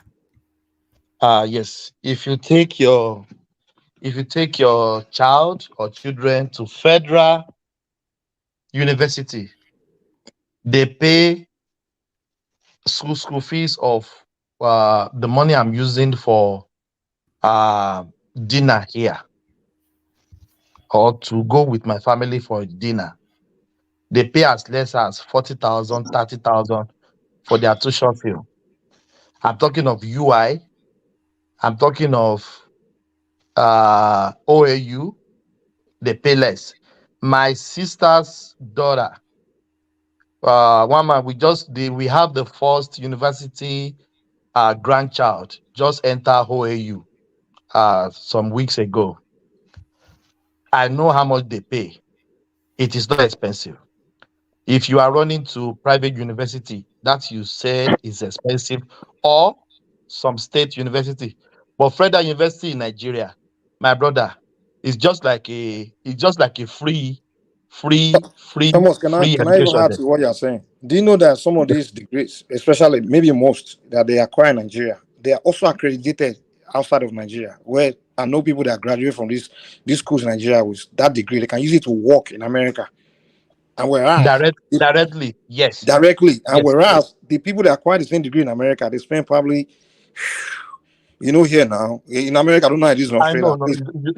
Yes, if you take your child or children to federal university, they pay school fees of the money I'm using for dinner here, or to go with my family for dinner. They pay as less as 40,000, 30,000 for their tuition fee. I'm talking of UI. I'm talking of OAU. They pay less. My sister's daughter, one man, we have the first university grandchild just enter OAU some weeks ago. I know how much they pay. It is not expensive. If you are running to private university, that you said is expensive, or some state university. But federal university in Nigeria, my brother, is just like a free
Thomas, can I even
education
add
there.
to what you're saying? Do you know that some of these degrees, especially maybe most that they acquire in Nigeria, they are also accredited outside of Nigeria? Where I know people that graduate from these schools in Nigeria with that degree, they can use it to work in America. And whereas
directly, yes.
Directly. And
yes.
whereas the people that acquire the same degree in America, they spend probably, here now. In America, I don't know how it is in Australia.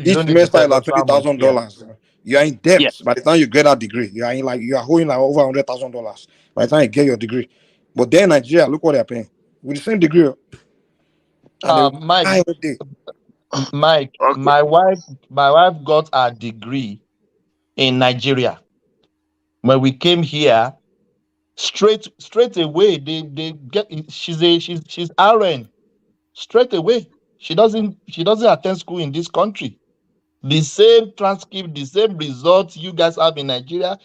Each semester is like $20,000. You are in debt.
Yes.
By the time you get that degree, you are holding like over $100,000 by the time you get your degree. But then in Nigeria, look what they're paying. With the same degree.
Mike,
Okay.
my wife got a degree in Nigeria. When we came here, straight away, they get she's RN straight away. She doesn't attend school in this country. The same transcript, the same results you guys have in Nigeria.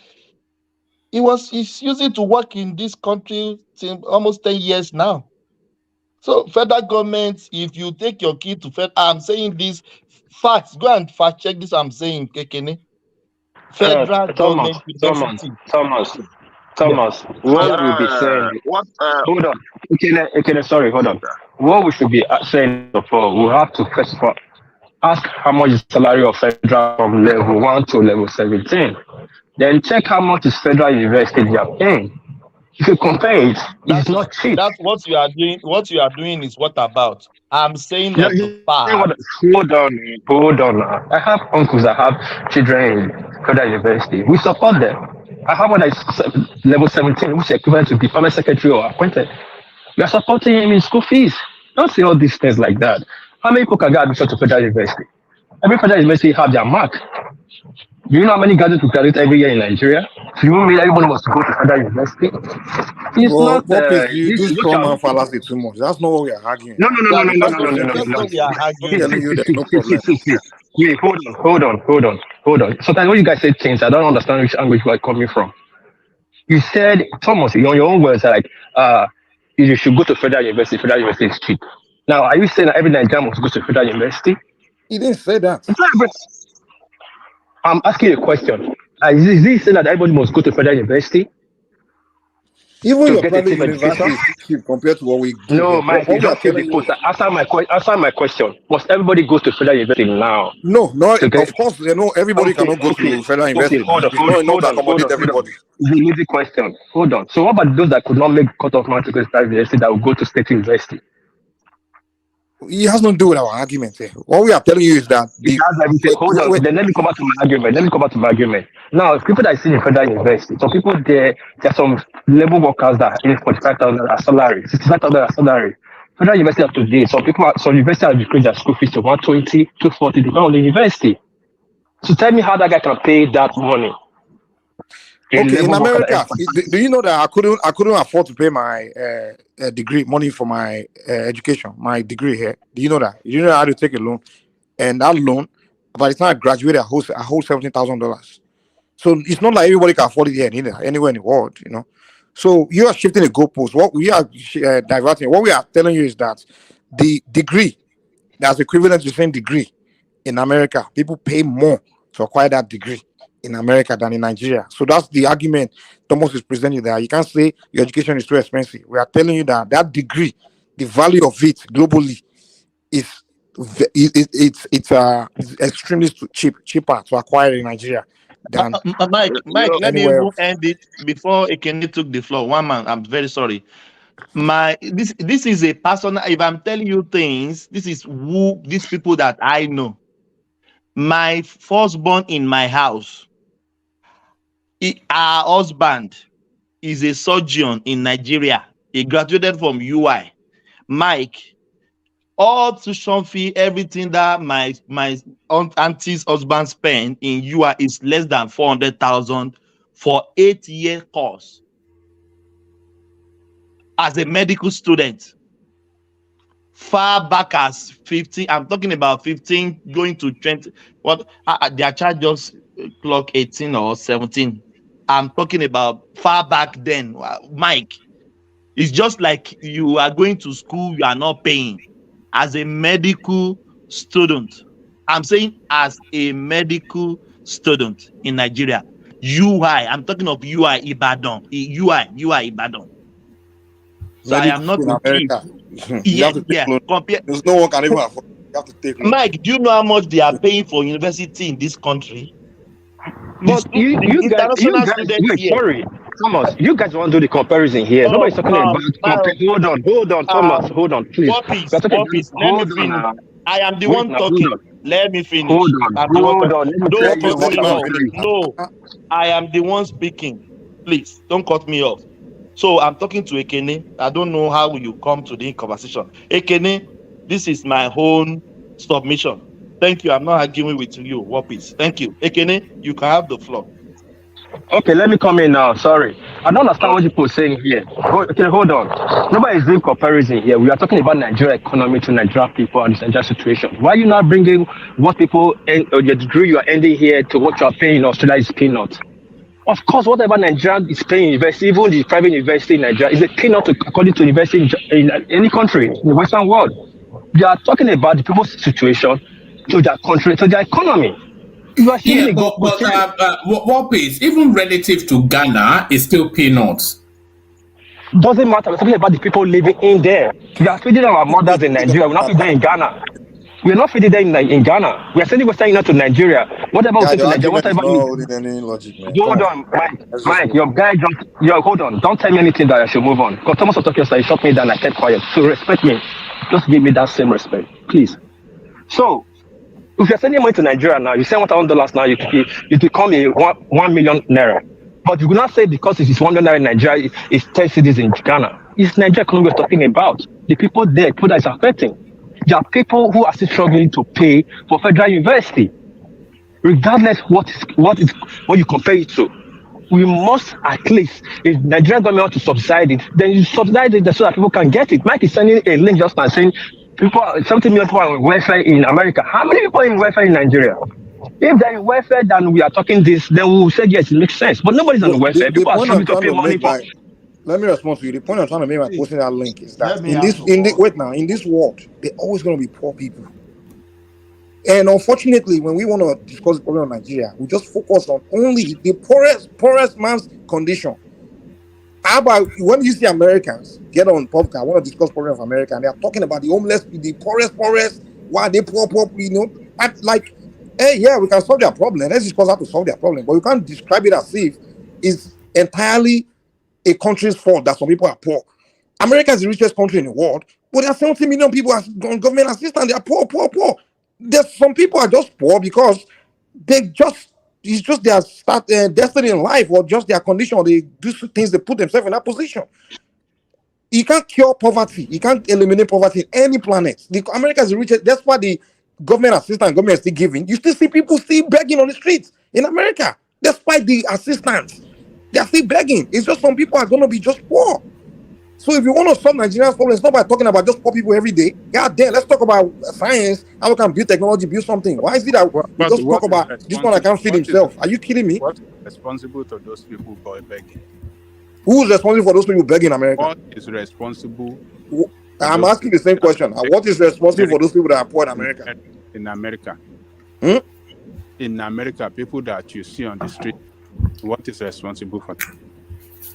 He's using to work in this country since almost 10 years now. So federal government, if you take your kid to fed, I'm saying this facts. Go and fact check this. I'm saying, Kekene. Federal government university.
Thomas, what we'll be saying. Hold on. Okay, sorry, hold on. What we should be saying before, we have to first of all ask how much is the salary of federal from level 1 to level 17. Then check how much is federal university they are paying. If you compare it, it's not cheap.
That's what you are doing. What you are doing is what about? I'm saying of the fact.
Hold on. I have uncles that have children in federal university. We support them. I have one that is level 17, which is equivalent to the permanent secretary or appointed. We are supporting him in school fees. Don't say all these things like that. How many people can get admission to federal university? Every federal university have their mark. Do you know how many graduates we graduate every year in Nigeria? So you mean everybody wants to go to federal university? It's not.
You do strong man fallacy too much. That's not what we are arguing.
No.
That's what we are arguing.
Wait, hold on. Sometimes when you guys say things, I don't understand which angle you are coming from. You said, Thomas, on your own words, like, you should go to federal university. Federal university is cheap. Now, are you saying that every Nigerian must go to federal university?
He didn't say that.
I'm asking you a question. Is he saying that everybody must go to federal university?
Even your private university is cheap compared to what we do.
No, Mike, you don't feel the post. Answer my question. Must everybody go to federal university now?
No, of course, everybody cannot go to federal university.
Hold on.
Everybody.
It's an easy question. Hold on. So what about those that could not make cut-off mark to go to private university that will go to state university?
It has nothing to do with our argument here. What we are telling you is that
hold on. Then let me come back to my argument. Now, people that are sitting in federal university, some people there are some labor workers that are in 45,000 as salary, 65,000 as salary. Federal university up to date. Some universities have decreased their school fees to 120, 240, depending on the university. So tell me how that guy can pay that money.
Okay, in America, do you know that I couldn't afford to pay my degree money for my education, my degree here? Do you know that? You know how to take a loan, and that loan, by the time I graduated, I hold $17,000. So it's not like everybody can afford it here anywhere in the world, you know. So you are shifting the goalpost. What we are diverting, what we are telling you is that the degree that's equivalent to the same degree in America, people pay more to acquire that degree in America than in Nigeria. So that's the argument Thomas is presenting there. You can't say your education is too expensive. We are telling you that degree, the value of it globally is it's extremely cheaper to acquire in Nigeria than
Mike, let me even end it before Ekene took the floor. One man, I'm very sorry. This is a personal. If I'm telling you things, this is these people that I know. My firstborn in my house, her husband is a surgeon in Nigeria. He graduated from UI. Mike, all tuition fee, everything that my auntie's husband spent in UI is less than 400,000 for 8-year course as a medical student. Far back as 15, I'm talking about 15 going to 20. What their child just clock 18 or 17. I'm talking about far back then. Mike, it's just like you are going to school, you are not paying. As a medical student, I'm saying as a medical student in Nigeria, UI, I'm talking of UI Ibadan, UI Ibadan. So I am not
in America.
Compare.
There's no one can even afford. You have to take loan.
Mike, do you know how much they are paying for university in this country?
But you guys, sorry, Thomas, you guys want to do the comparison here. Nobody's talking about. Hold on, Thomas, hold on, please.
Let me finish. I am the one talking. Let me finish.
Hold on.
Don't cut me off. No, I am the one speaking. Please, don't cut me off. So I'm talking to Ekene. I don't know how you come to the conversation. Ekene, this is my own submission. Thank you. I'm not arguing with you. What is? Thank you. Ekene, you can have the floor.
Okay, let me come in now. Sorry. I don't understand what people are saying here. Okay, hold on. Nobody is doing comparison here. We are talking about Nigeria economy to Nigeria people and the Nigeria situation. Why are you not bringing what people or the degree you are ending here to what you are paying in Australia is peanut? Of course, whatever Nigeria is paying in university, even the private university in Nigeria, is a peanut according to university in any country in the Western world. We are talking about the people's situation to their country, to their economy. You are
Yeah,
seeing
but what pays, even relative to Ghana, is still peanuts.
Doesn't matter. We're talking about the people living in there. We are feeding our mothers in Nigeria. We're not feeding them in Ghana. We're not feeding them in Ghana. We are sending Western Union to Nigeria. Whatever we
Yeah,
send to
your
Nigeria,
argument is
whatever
not
you
holding any logic, man.
hold
Come
on, Mike.
Let's just
Mike,
move
your
on.
guy hold on. Don't tell me anything that I should move on. Because Thomas was talking, so he shut me down. I kept quiet. So respect me. Just give me that same respect, please. So if you're sending money to Nigeria now, you send $1,000 now, you become a 1 million naira. But you will not say because it is 1 million naira in Nigeria, it's 10 cities in Ghana. It's Nigeria economy we're talking about. The people there, people that is affecting. There are people who are still struggling to pay for federal university, regardless what you compare it to. We must at least, if Nigerian government want to subsidize it, then you subsidize it so that people can get it. Mike is sending a link just now saying 70 million people are on welfare in America. How many people are in welfare in Nigeria? If they're in welfare, then we are talking this, then we will say yes, it makes sense. But nobody's on
Well,
welfare.
the
People are
point I'm
struggling to
trying
pay
to
money
make
for.
by let me respond to you. The point I'm trying to make by posting that link is that
Let me ask
in this world, they're always going to be poor people. And unfortunately, when we want to discuss the problem of Nigeria, we just focus on only the poorest man's condition. How about when you see Americans get on podcast, want to discuss problem of America, and they are talking about the homeless, the poorest, why they poor, like, hey, yeah, we can solve their problem. Let's discuss how to solve their problem, but you can't describe it as if it's entirely a country's fault that some people are poor. America is the richest country in the world, but there are 70 million people as government assistance. They are poor. There's some people are just poor because it's just their destiny in life, or just their condition, or they do things, they put themselves in that position. You can't cure poverty. You can't eliminate poverty in any planet. America is the richest. That's why the government assistance government is still giving. You still see people still begging on the streets in America, despite the assistance. They are still begging. It's just some people are going to be just poor. So if you want to solve Nigeria's problem, it's not by talking about just poor people every day. God damn, let's talk about science, how we can build technology, build something. Why is it that we just talk about this one that can't feed himself? Are you kidding me?
What is responsible to those people begging?
Who is responsible for those people begging in America?
What is responsible?
I'm asking the same question. What is responsible for those people that are poor in America?
In America.
Hmm?
In America, people that you see on the street, what is responsible for them?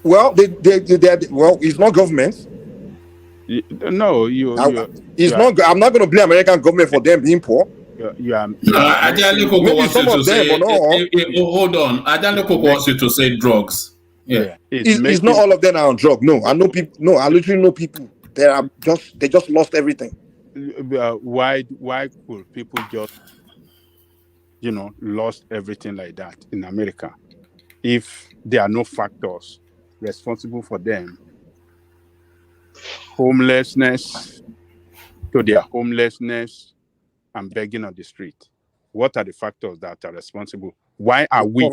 Well, it's not government.
I'm not
going to blame American government for them being poor.
Maybe some of them, but no. Hold on. Adanle wants you to say drugs. Yeah.
It's not all of them are on drugs. No, I know people. No, I literally know people. They just lost everything.
Why could people just lost everything like that in America if there are no factors responsible for them? Homelessness, to their homelessness and begging on the street. What are the factors that are responsible? Why are we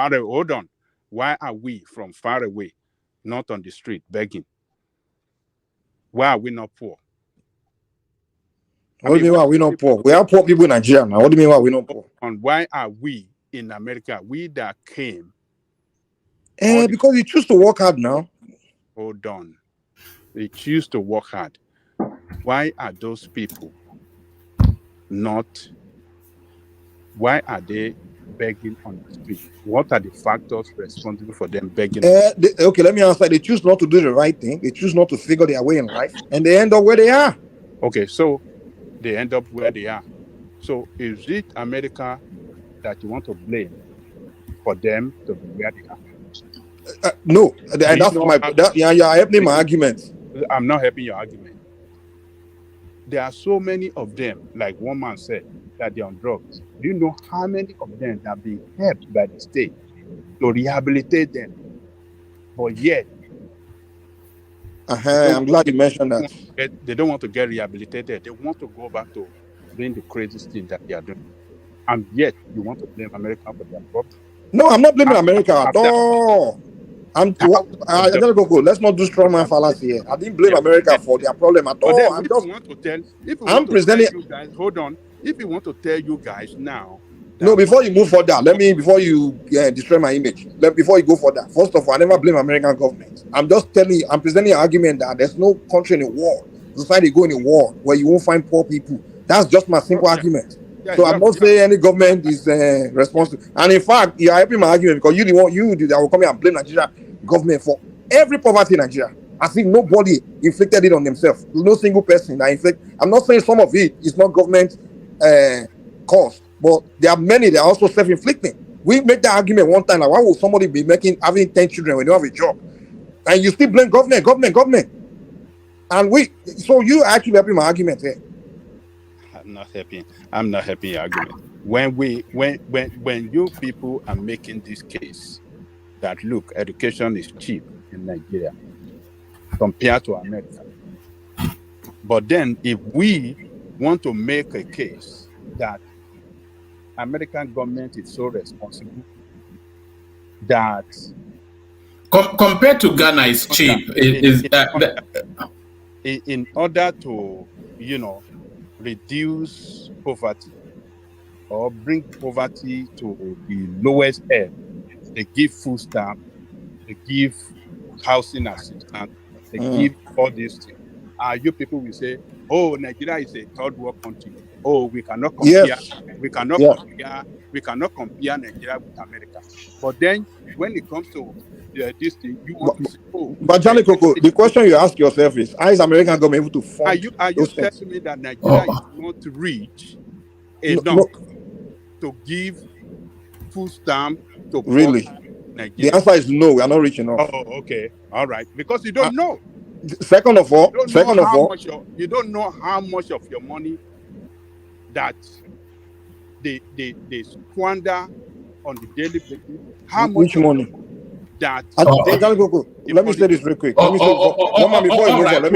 hold on? Why are we from far away, not on the street begging? Why are we not poor?
What do you mean why we not poor? We are poor people in Nigeria now. What do you mean why we not poor?
And why are we in America? We that came.
Because you choose to work hard now.
Hold on. They choose to work hard. Why are those people why are they begging on the street? What are the factors responsible for them begging?
Okay, let me answer. They choose not to do the right thing. They choose not to figure their way in life, and they end up where they are.
Okay, so they end up where they are. So is it America that you want to blame for them to be where they are?
No, and that's you're helping my argument.
I'm not helping your argument. There are so many of them, like one man said, that they're on drugs. Do you know how many of them are being helped by the state to rehabilitate them? But yet,
I'm glad you mentioned that.
They don't want to get rehabilitated. They want to go back to doing the crazy thing that they are doing. And yet, you want to blame America for their problem?
No, I'm not blaming America at all. Let's not do strongman fallacy here. I didn't blame America for their problem at all.
Then if you want to tell you guys, hold on. If you want to tell you guys now.
No, before you move further, before you destroy my image, before you go further, first of all, I never blame American government. I'm just telling you, I'm presenting an argument that there's no country in the world, society go in a war where you won't find poor people. That's just my simple argument. So I'm not saying any government is responsible. And in fact, you are helping my argument because you that will come here and blame Nigeria government for every poverty in Nigeria. I think nobody inflicted it on themselves. There's no single person that inflict. I'm not saying some of it is not government caused, but there are many that are also self-inflicting. We make that argument one time. Like, why would somebody be having 10 children when you have a job, and you still blame government? And so you actually helping my argument here.
I'm not helping your argument. When you people are making this case that look, education is cheap in Nigeria compared to America. But then if we want to make a case that American government is so responsible that
compared to Ghana is cheap,
in order to reduce poverty or bring poverty to the lowest end, they give food stamp, they give housing assistance, they give all these things. You people will say, "Oh, Nigeria is a third world country. Oh, we cannot compare.
Yes.
We cannot compare Nigeria with America." But then, when it comes to this thing, you want to say, "Oh."
But Johnny Coco, the question you ask yourself is: how is American government able to fund?
Are you telling me that Nigeria is not rich enough to give food stamp to
really?
Nigeria?
The answer is no. We are not rich enough.
Oh, okay, all right. Because you don't know.
Second of all,
you don't know how much of your money that they squander on the daily basis. How much?
Which money?
That
let me say this real quick. Let me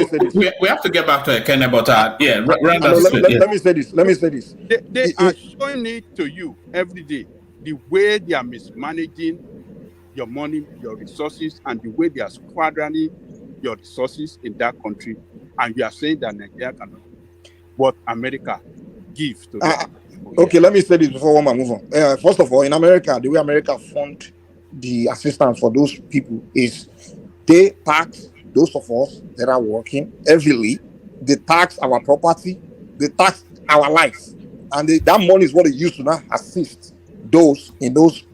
say this.
We have to get back to Ekene, but
let me say this.
They are showing it to you every day. The way they are mismanaging your money, your resources, and the way they are squandering your resources in that country, and you are saying that Nigeria cannot what America gives to them.
Okay, let me say this before one move on. First of all, in America, the way America fund the assistance for those people is they tax those of us that are working heavily, they tax our property, they tax our lives, and that money is what they use to now assist those in those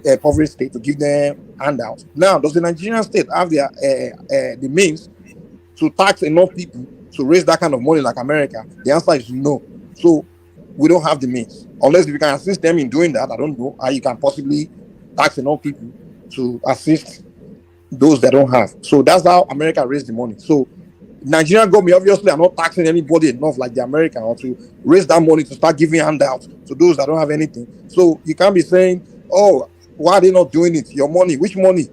impoverished states to give them handouts. Now, does the Nigerian state have the means to tax enough people to raise that kind of money like America? The answer is no. So we don't have the means. Unless we can assist them in doing that, I don't know how you can possibly tax enough people to assist those that don't have. So that's how America raised the money. So Nigerian government obviously are not taxing anybody enough like the American or to raise that money to start giving handouts to those that don't have anything. So you can't be saying, "Oh, why are they not doing it? Your money, which money?"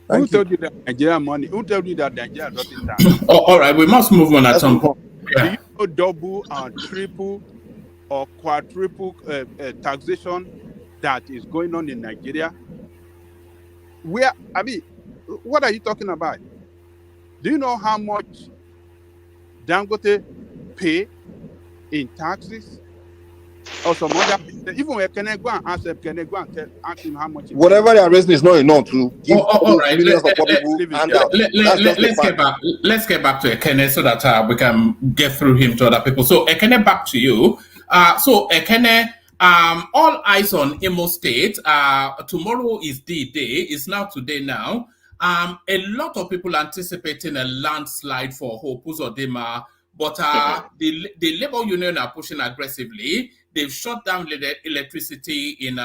Who told you that Nigeria money? Who told you that Nigeria doesn't tax?
All right, we must move on at some point.
Do you know double and triple or quadruple taxation that is going on in Nigeria? What are you talking about? Do you know how much Dangote pay in taxes? Or some other, even when can I go and ask him how much?
Whatever they are raising is not enough to give
all right.
millions of people handouts.
Let's get back to Ekene so that we can get through him to other people. So Ekene, back to you. So Ekene, all eyes on Imo State. Tomorrow is the day. It's now today now. A lot of people anticipating a landslide for Hope Uzodinma, but the labor union are pushing aggressively. They've shut down electricity in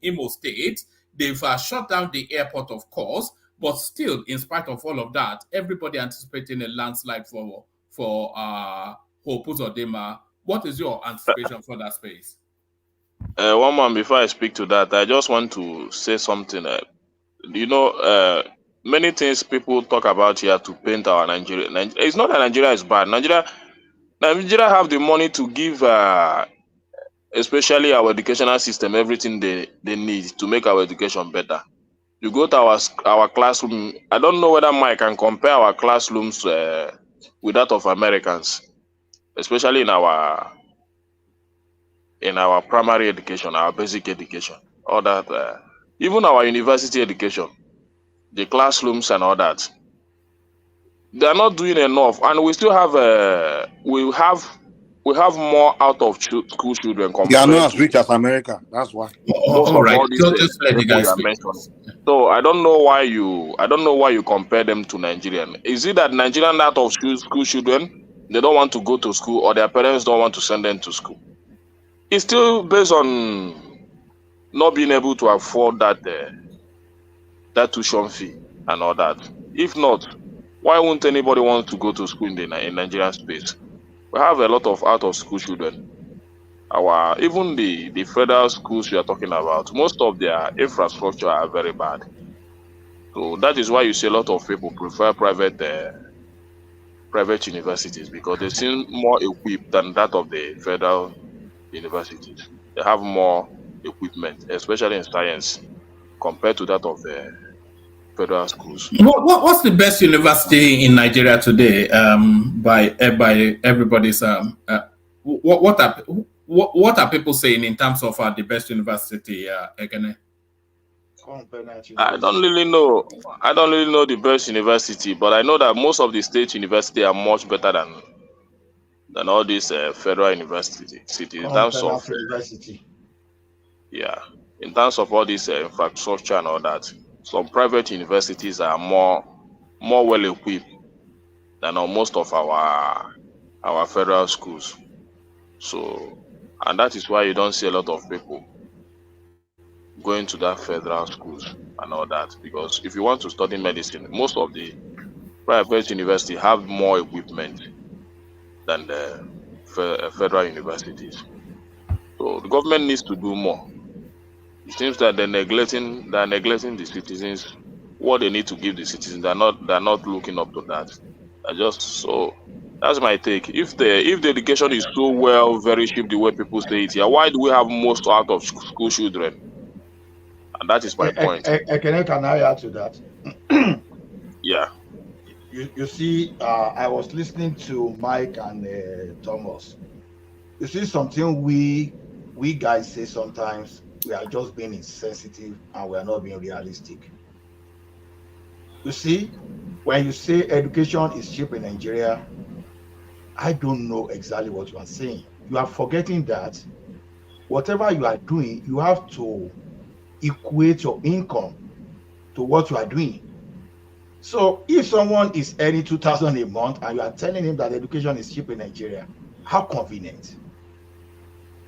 Imo State. They've shut down the airport, of course, but still, in spite of all of that, everybody anticipating a landslide for Hope Uzodinma. What is your anticipation for that space?
One man, before I speak to that, I just want to say something. Many things people talk about here to paint our Nigeria. It's not that Nigeria is bad. Nigeria have the money to give, especially our educational system, everything they need to make our education better. You go to our classroom. I don't know whether Mike can compare our classrooms with that of Americans, especially in our primary education, our basic education, all that. Even our university education, the classrooms and all that. They are not doing enough, and we still have we have more out of school children
They are
compared
not as
to
rich as America. That's why.
most
All
of
right.
all these
So just let the
people you
guys
are
speak.
mentioning. So I don't know why you compare them to Nigerian. Is it that Nigerian out of school children, they don't want to go to school, or their parents don't want to send them to school? It's still based on not being able to afford that tuition fee and all that. If not, why won't anybody want to go to school in the Nigerian space? We have a lot of out of school children. Even the federal schools you are talking about, most of their infrastructure are very bad. So that is why you see a lot of people prefer private universities, because they seem more equipped than that of the federal universities. They have more equipment, especially in science, compared to that of the federal schools.
What's the best university in Nigeria today? By everybody's what are people saying in terms of the best university? Ekene?
I don't really know. I don't really know the best university, but I know that most of the state university are much better than all these federal universities in terms of
University.
in terms of all this infrastructure and all that. Some private universities are more well equipped than most of our federal schools. So, and that is why you don't see a lot of people going to that federal schools and all that. Because if you want to study medicine, most of the private university have more equipment than the federal universities. So the government needs to do more. It seems that they're neglecting the citizens. What they need to give the citizens, they're not looking up to that. That's my take. If the education is so well, very cheap, the way people say it here, why do we have most out of school children? And that is my point.
Can I add to that?
Yeah.
You see, I was listening to Mike and Thomas. You see, something we guys say sometimes, we are just being insensitive and we are not being realistic. You see, when you say education is cheap in Nigeria, I don't know exactly what you are saying. You are forgetting that whatever you are doing, you have to equate your income to what you are doing. So if someone is earning 2,000 a month and you are telling him that education is cheap in Nigeria, how convenient?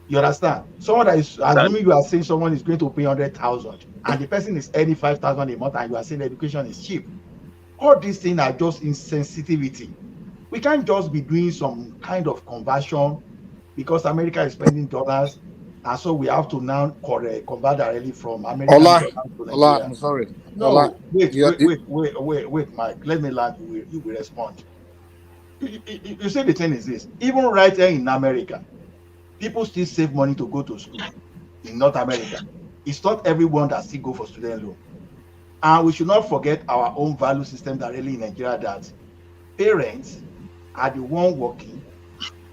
You understand? Someone that is assuming you are saying someone is going to pay 100,000 and the person is earning 5,000 a month and you are saying education is cheap. All these things are just insensitivity. We can't just be doing some kind of conversion because America is spending dollars, and so we have to now convert directly from American dollars to Nigeria.
I'm sorry.
No, wait, Mike. Let me land. You will respond. You see, the thing is this: even right here in America, people still save money to go to school. In North America, it's not everyone that still go for student loan, and we should not forget our own value system that really in Nigeria that parents are the one working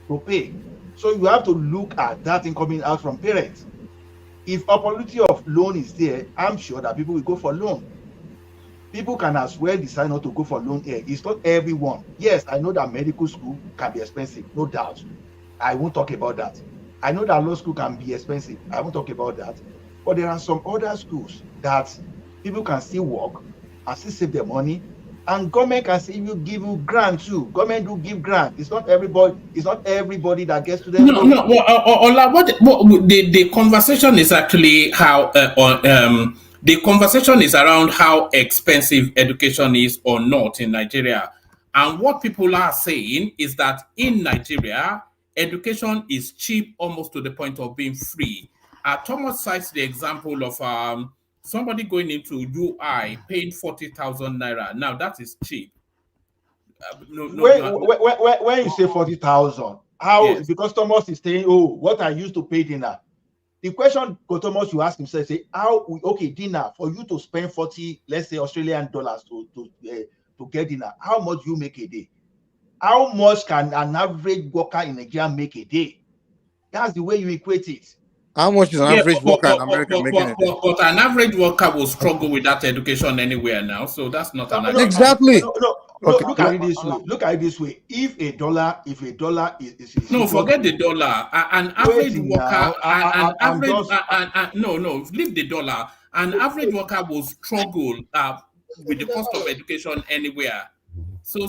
to pay. So you have to look at that thing coming out from parents. If opportunity of loan is there, I'm sure that people will go for loan. People can as well decide not to go for loan here. It's not everyone. Yes, I know that medical school can be expensive, no doubt. I won't talk about that. I know that law school can be expensive. I won't talk about that. But there are some other schools that people can still work and still save their money. And government can still give you grant too. Government do give grant. It's not everybody that gets to them.
No. The conversation is actually how the conversation is around how expensive education is or not in Nigeria. And what people are saying is that in Nigeria, education is cheap almost to the point of being free. Thomas cites the example of somebody going into UI paying 40,000 naira. Now that is cheap.
When you say 40,000, how?
Yes.
Because Thomas is saying, "Oh, what I used to pay dinner." The question Thomas you ask himself, say, okay, dinner, for you to spend 40, let's say Australian dollars to get dinner, how much do you make a day? How much can an average worker in Nigeria make a day? That's the way you equate it.
How much is an average worker in America making a day?
But an average worker will struggle with that education anywhere now, so that's not an argument.
Exactly.
No, look at it this way. Look at it this way. If a dollar is
no, forget the dollar. An average worker, leave the dollar. An average worker will struggle with the cost of education anywhere. So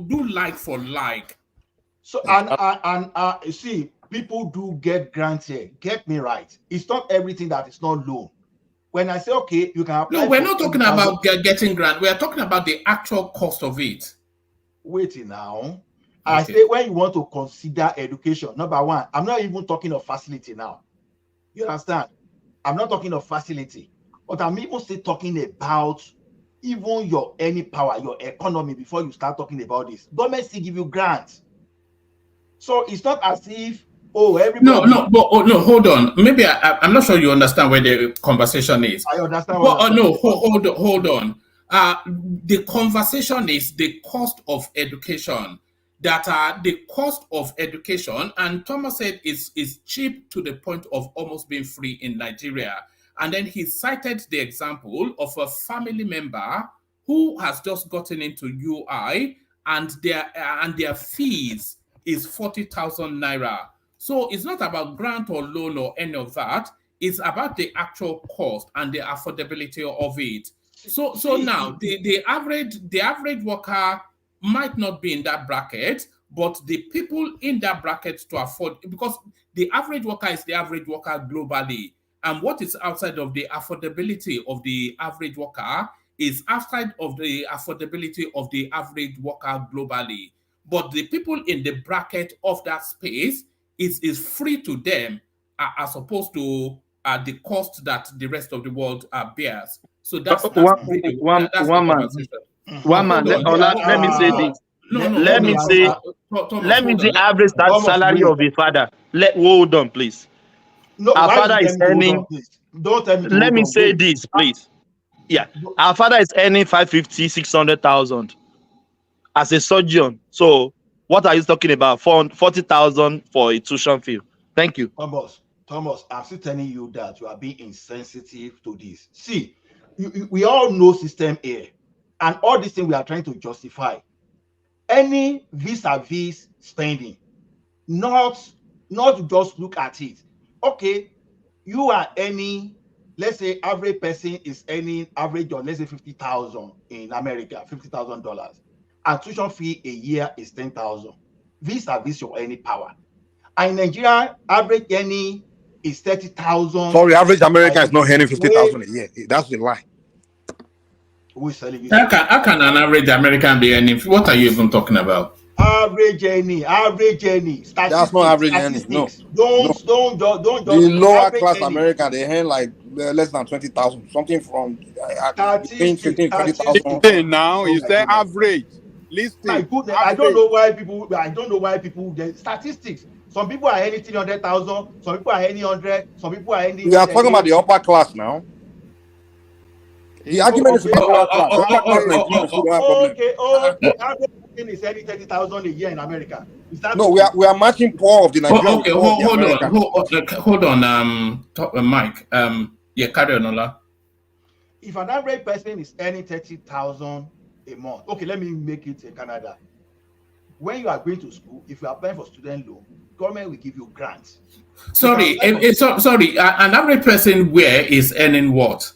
do like for like.
So see, people do get grants here. Get me right. It's not everything that is not loan. When I say, okay, you can apply.
No, we're not talking about getting grant. We are talking about the actual cost of it.
Wait now. Okay. I say when you want to consider education, number one, I'm not even talking of facility now. You understand? I'm not talking of facility, but I'm even still talking about even your earning power, your economy before you start talking about this. Government still give you grants. So it's not as if everybody.
No, hold on. Maybe I'm not sure you understand where the conversation is.
I understand.
Hold on. The conversation is the cost of education. The cost of education, and Thomas said is cheap to the point of almost being free in Nigeria. And then he cited the example of a family member who has just gotten into UI, and their fees is 40,000 naira. So it's not about grant or loan or any of that. It's about the actual cost and the affordability of it. So now the average worker might not be in that bracket, but the people in that bracket to afford, because the average worker is the average worker globally. And what is outside of the affordability of the average worker is outside of the affordability of the average worker globally. But the people in the bracket of that space is free to them as opposed to the cost that the rest of the world bears. So that's the conversation.
Let me say this. Let me say average salary of a father. Hold on, please.
No,
our father is earning.
Don't tell me.
Let me say this, please. Yeah, our father is earning 550, 600,000 as a surgeon. So what are you talking about? 40,000 for a tuition fee. Thank you.
Thomas, I'm still telling you that you are being insensitive to this. See, we all know system A, and all these things we are trying to justify. Any vis-a-vis spending, not just look at it. Okay, you are earning, let's say average person is earning average of, let's say 50,000 in America, $50,000. And tuition fee a year is 10,000. Vis-a-vis your earning power. And in Nigeria, average earning is 30,000.
Sorry, average American is not earning 50,000 a year. That's the lie.
How can an average American be earning? What are you even talking about?
Average earning.
That's not average earning. No. Don't. The lower class American, they earn like less than 20,000. Something from between 15, 20,000.
Now is that average? Listen.
My goodness, I don't know why people get statistics. Some people are earning 300,000. Some people are earning 100. Some people are earning.
We are talking about the upper class now. The argument is about
okay. Average is earning 30,000 a year in America.
No, we are matching poor of the Nigerian.
Okay, hold on, Mike. Yeah, carry on, Ola.
If an average person is earning 30,000 a month, okay, let me make it in Canada. When you are going to school, if you are applying for student loan, government will give you grants.
Sorry, an average person where is earning what?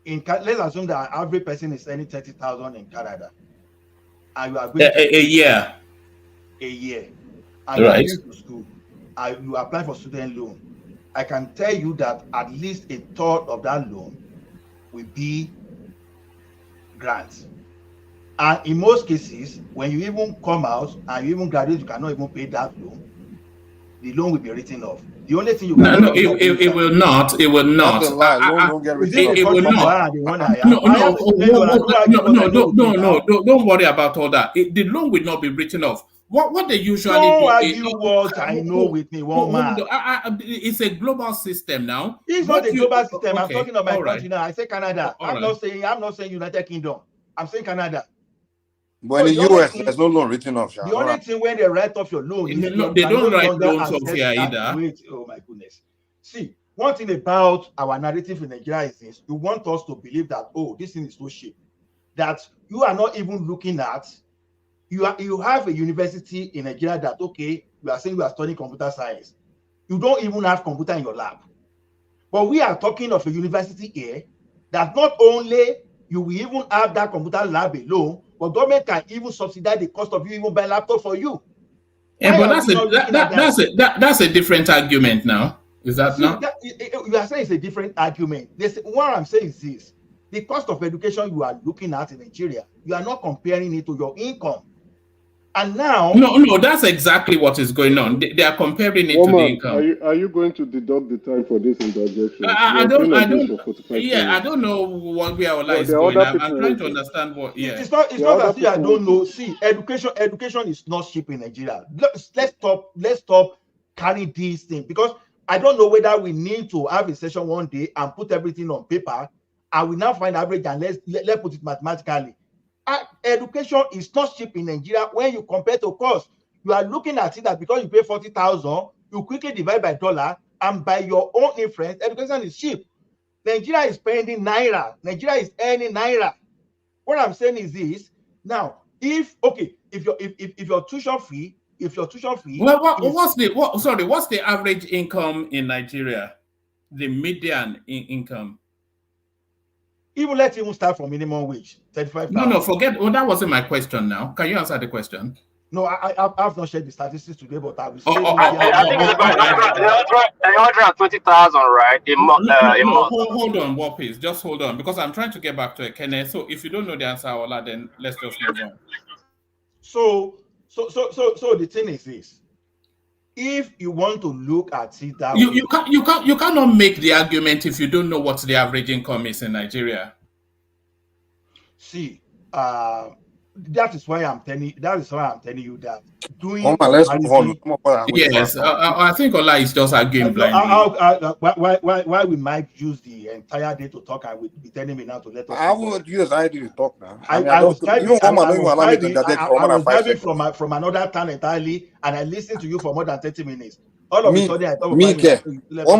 Let's assume that an average person is earning 30,000 in Canada, and you are going
a year.
And you are going to school, and you apply for student loan. I can tell you that at least a third of that loan will be grants. And in most cases, when you even come out and you even graduate, you cannot even pay that loan. The loan will be written off. The only thing you can
it will not. It will not.
Loan don't get written off.
It will not. No. Don't worry about all that. The loan will not be written off. What they usually
Don't
do
argue what I know with me, one man.
It's a global system now.
It's not a global system. I'm
Okay,
talking about my
all right.
country now. I say Canada.
All
I'm
right.
not saying United Kingdom. I'm saying Canada.
But in the US, there's no loan written off.
The only thing when they write off your loan is
No, they don't write loans off here either.
Wait, oh my goodness. See, one thing about our narrative in Nigeria is this: you want us to believe that, oh, this thing is so cheap, that you are not even looking at. You have a university in Nigeria that, okay, you are saying you are studying computer science. You don't even have computer in your lab. But we are talking of a university here that not only you will even have that computer lab alone, but government can even subsidize the cost of you even buy laptop for you.
Yeah, but that's a different argument now. Is that not?
You are saying it's a different argument. What I'm saying is this: the cost of education you are looking at in Nigeria, you are not comparing it to your income. And now,
no, that's exactly what is going on. They are comparing it to the income.
Are you going to deduct the time for this interjection?
I don't know what we are like going. I'm trying to understand what. Yeah,
it's not as if I don't know. See, education is not cheap in Nigeria. Let's stop carrying these things, because I don't know whether we need to have a session one day and put everything on paper, and we now find average and let's put it mathematically. Education is not cheap in Nigeria when you compare to cost. You are looking at it that because you pay 40,000, you quickly divide by dollar, and by your own inference, education is cheap. Nigeria is spending naira. Nigeria is earning naira. What I'm saying is this: now, if your tuition fee,
what's the average income in Nigeria? The median income.
Let's even start from minimum wage, 35,000.
No, forget. That wasn't my question. Now, can you answer the question?
No, I've not shared the statistics today, but I will say.
I think it's about 120,000, right? A month.
Hold on, Warpace. Just hold on, because I'm trying to get back to a Kenneth. So if you don't know the answer, Ola, then let's just move on.
So the thing is this: if you want to look at it that
you cannot make the argument if you don't know what the average income is in Nigeria.
See, that is why I'm telling you that doing.
Let's move on.
Yes, I think Ola is just arguing blindly.
Why we might use the entire day to talk and be telling me now to let us.
I would use I to talk now.
I was driving from another town entirely, and I listened to you for more than 30 minutes. All of a sudden, I thought
one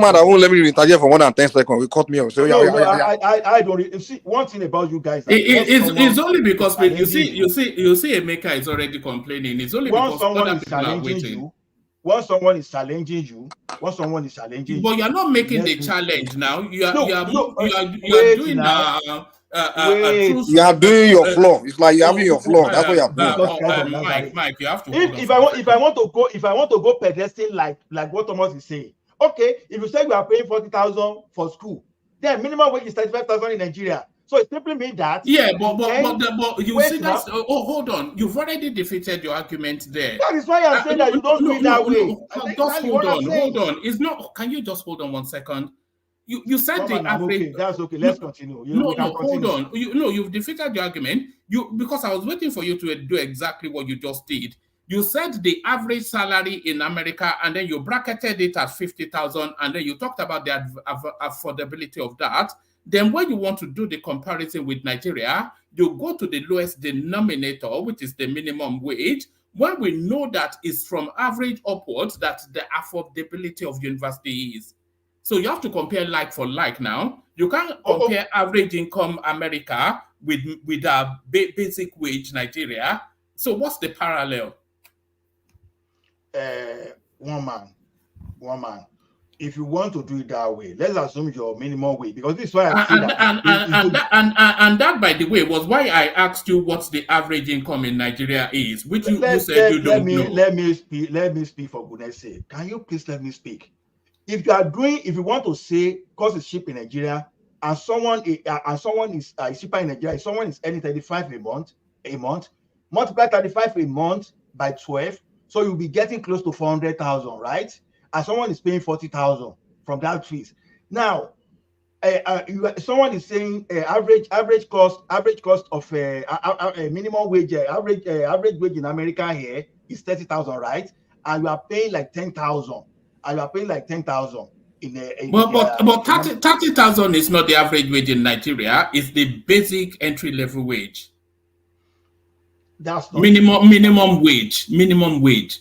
man that won't let me interject for more than 10 seconds. We cut me off. So
I don't see one thing about you guys.
It's only because you see Emeka is already complaining. It's only because
someone is challenging you. Once someone is challenging you,
but you're not making the challenge now. You are doing now.
You are doing your floor. It's like you're having your floor. That's what you're doing.
Mike, you have to.
If I want to go pedestrian like what Thomas is saying, okay. If you say you are paying 40,000 for school, then minimum wage is 35,000 in Nigeria. So it simply means that.
Yeah, but you see that. Oh, hold on. You've already defeated your argument there.
That is why I'm saying that you don't do it that way.
Just hold on. It's not. Can you just hold on 1 second? You said the average.
Okay, that's okay. Let's continue.
Hold on. You've defeated your argument. Because I was waiting for you to do exactly what you just did. You said the average salary in America, and then you bracketed it at 50,000, and then you talked about the affordability of that. Then when you want to do the comparison with Nigeria, you go to the lowest denominator, which is the minimum wage. When we know that it's from average upwards, that the affordability of university is. So you have to compare like for like now. You can't compare average income America with a basic wage Nigeria. So what's the parallel?
One man. If you want to do it that way, let's assume your minimum wage, because this is why I say
and that, by the way, was why I asked you what the average income in Nigeria is, which you said you don't know.
Let me speak for goodness sake. Can you please let me speak? If you want to say cost is cheap in Nigeria, and someone is cheaper in Nigeria, if someone is earning 35 a month, multiply 35 a month by 12, so you'll be getting close to 400,000, right? And someone is paying 40,000 from that fees. Now, someone is saying average cost of minimum wage, average wage in America here is 30,000, right? And you are paying like 10,000, and you are paying like 10,000 in a.
But 30,000 is not the average wage in Nigeria. It's the basic entry level wage.
That's not
minimum wage. Minimum wage.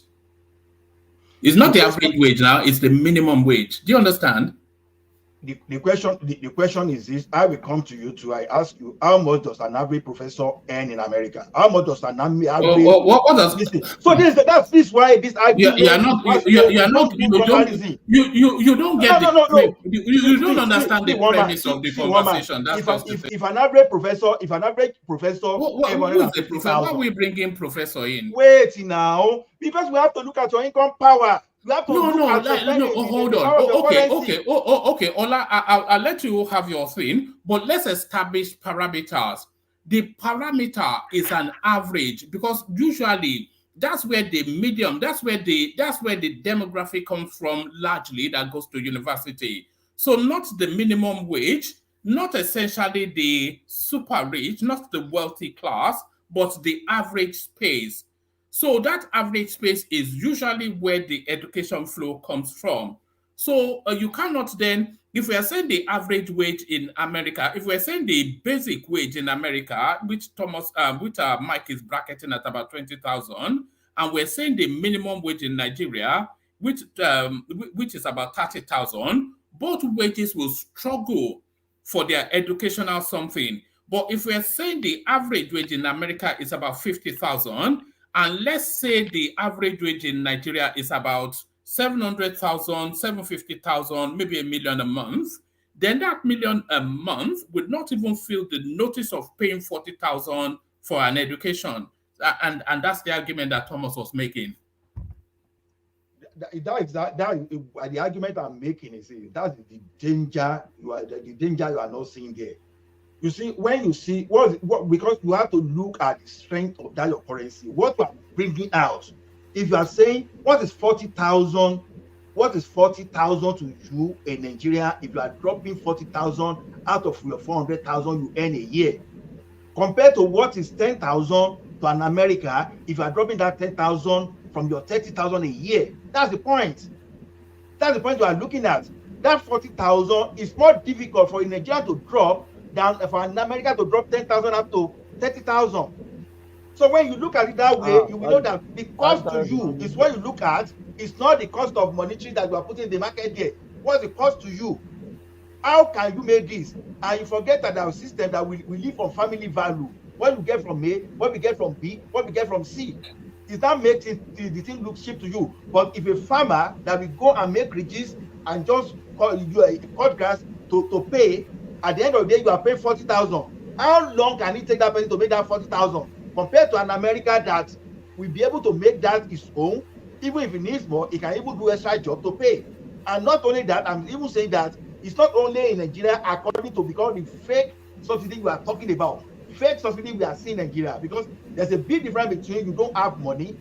It's not the average wage now. It's the minimum wage. Do you understand?
The question is this: I will come to you to. I ask you, how much does an average professor earn in America? How much does an average?
What does?
So this why this argument.
You don't get you don't understand the premise of the conversation.
If an average professor,
who is the professor? Why are we bringing professor in?
Wait now, because we have to look at your income power.
Hold on. Okay. Ola, I'll let you have your thing, but let's establish parameters. The parameter is an average because usually that's where the medium, that's where the demographic comes from largely that goes to university. So not the minimum wage, not essentially the super rich, not the wealthy class, but the average space. So that average space is usually where the education flow comes from. So you cannot then, if we are saying the average wage in America, if we're saying the basic wage in America, which Mike is bracketing at about 20,000, and we're saying the minimum wage in Nigeria, which is about 30,000, both wages will struggle for their educational something. But if we're saying the average wage in America is about 50,000, and let's say the average wage in Nigeria is about 700,000, 750,000, maybe $1 million a month, then that $1 million a month would not even feel the notice of paying 40,000 for an education. And that's the argument that Thomas was making.
The argument I'm making is that's the danger you are not seeing there. You see, when you see because you have to look at the strength of that your currency, what you are bringing out. If you are saying what is 40,000 to you in Nigeria, if you are dropping 40,000 out of your 400,000 you earn a year, compared to what is 10,000 to an America, if you are dropping that 10,000 from your 30,000 a year, that's the point. That's the point you are looking at. That 40,000 is more difficult for a Nigerian to drop than for an American to drop 10,000 up to 30,000. So when you look at it that way, you will know that the cost to you is what you look at. It's not the cost of monetary that you are putting in the market there. What's the cost to you? How can you make this? And you forget that our system that we live on family value. What we get from A, what we get from B, what we get from C. Is that makes the thing look cheap to you. But if a farmer that will go and make ridges and just cut grass to pay, at the end of the day you are paying 40,000. How long can it take that person to make that 40,000? Compared to an America that will be able to make that his own, even if he needs more, he can even do extra job to pay. And not only that, I'm even saying that it's not only in Nigeria according to because the fake subsidy we are talking about. Fake subsidy we are seeing in Nigeria, because there's a big difference between you don't have money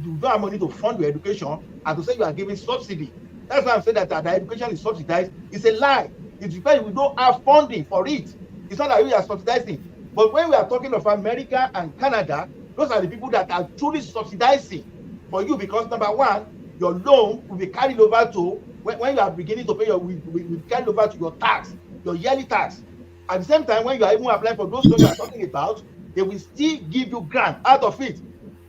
to fund your education and to say you are giving subsidy. That's why I'm saying that the education is subsidized. It's a lie. It's because we don't have funding for it. It's not that we are subsidizing. But when we are talking of America and Canada, those are the people that are truly subsidizing for you, because number one, your loan will be carried over to when you are beginning to pay will be carried over to your tax, your yearly tax. At the same time, when you are even applying for those loans you are talking about, they will still give you grant out of it.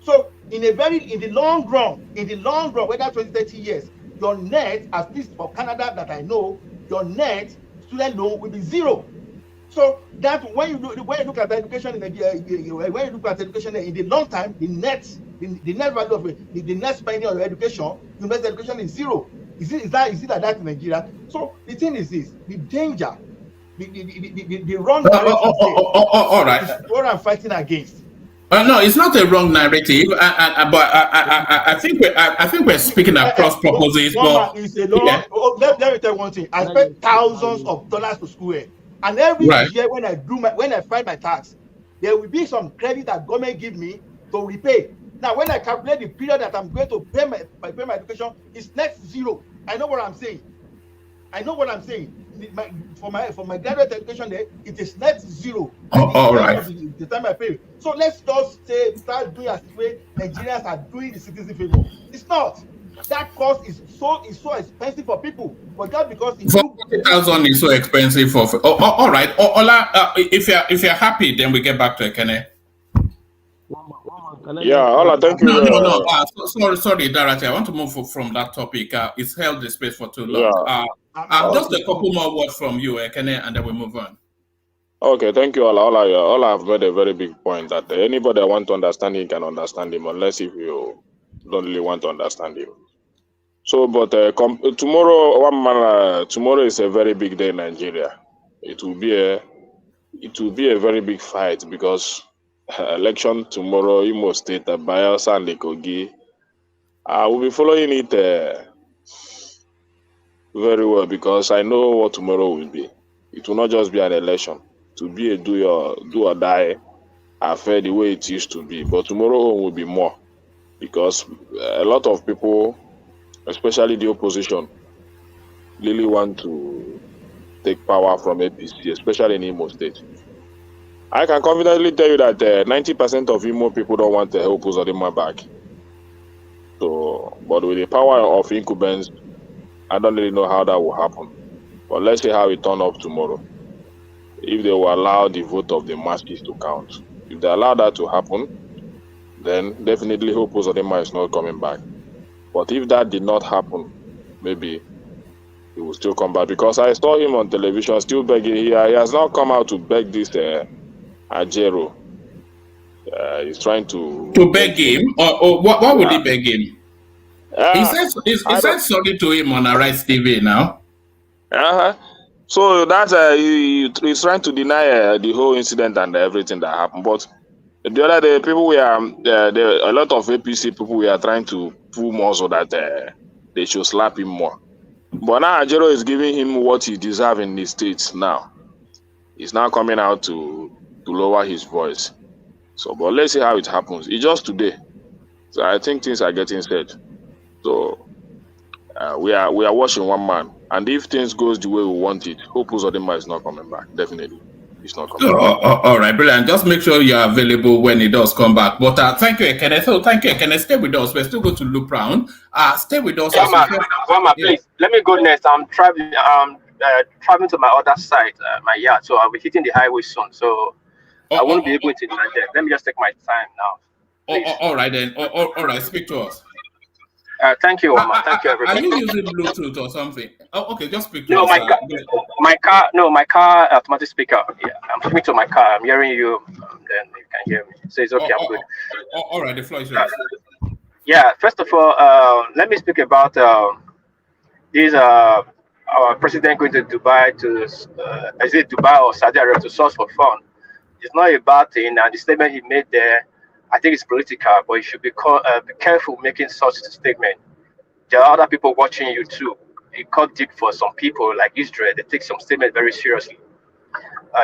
So in the long run, whether 20, 30 years, your net, at least for Canada that I know, your net student loan will be zero. So that when you look at education in the long time, the net value of it, the net spending on your education, university education is zero. Is it like that in Nigeria? So the thing is this: the danger, the wrong narrative.
All right.
Is what I'm fighting against.
No, it's not a wrong narrative, but I think we're speaking across purposes.
Let me tell you one thing. I spent thousands of dollars to school here. And every year when I file my tax, there will be some credit that government give me to repay. Now, when I calculate the period that I'm going to pay my education, it's next zero. I know what I'm saying. for my graduate education there, it is net zero.
All right.
The time I pay. So let's just start doing as way Nigerians are doing the citizen favor. It's not. That cost is so expensive for people, but that because it
40,000 is so expensive for. All right. Ola, if you're happy, then we get back to Ekene.
Yeah, Ola, thank you.
No. Sorry, Dorothy. I want to move from that topic. It's held the space for too long. Just a couple more words from you, Ekene, and then we move on.
Okay, thank you, Ola. Ola have made a very big point that anybody that want to understand him can understand him, unless if you don't really want to understand him. So, but tomorrow is a very big day in Nigeria. It will be a very big fight because election tomorrow, Imo State, Bayelsa and Kogi. We'll be following it very well because I know what tomorrow will be. It will not just be an election. It will be a do or die affair the way it used to be. But tomorrow will be more because a lot of people, especially the opposition, really want to take power from APC, especially in Imo State. I can confidently tell you that 90% of Imo people don't want to help Uzodinma back. So, but with the power of incumbents, I don't really know how that will happen. But let's see how it turns up tomorrow. If they will allow the vote of the masses to count. If they allow that to happen, then definitely Hope Uzodinma is not coming back. But if that did not happen, maybe he will still come back. Because I saw him on television still begging. He has not come out to beg this Ajero. He's trying to
beg him? Or what would he beg him? He said sorry to him on Arise TV now.
So that's he's trying to deny the whole incident and everything that happened. But the other day, people a lot of APC people we are trying to pull more so that they should slap him more. But now Ajero is giving him what he deserves in the states now. He's now coming out to lower his voice. So, but let's see how it happens. It's just today. So I think things are getting said. So we are watching one man. And if things goes the way we want it, Hope Uzodinma is not coming back. Definitely. It's not coming back.
All right, brilliant. Just make sure you're available when it does come back. But thank you, Ekene. So thank you, Ekene. Stay with us. We're still going to loop round. Stay with us.
Please, let me go next. I'm traveling to my other side, my yard. So I'll be hitting the highway soon. So I won't be able to interject. Let me just take my time now.
All right, then. All right, speak to us.
Thank you, Omar. Thank you, everybody.
Are you using Bluetooth or something? Oh, okay, just speak to
us. My car automatic speaker. Yeah, I'm speaking to my car. I'm hearing you. Then you can hear me. So it's okay. I'm good.
All right, the floor is yours.
Yeah. First of all, let me speak about this. Our president going to Dubai is it Dubai or Saudi Arabia to source for fun? It's not a bad thing, and the statement he made there, I think it's political, but you should be careful making such a statement. There are other people watching you too. It cut deep for some people like Israel. They take some statement very seriously.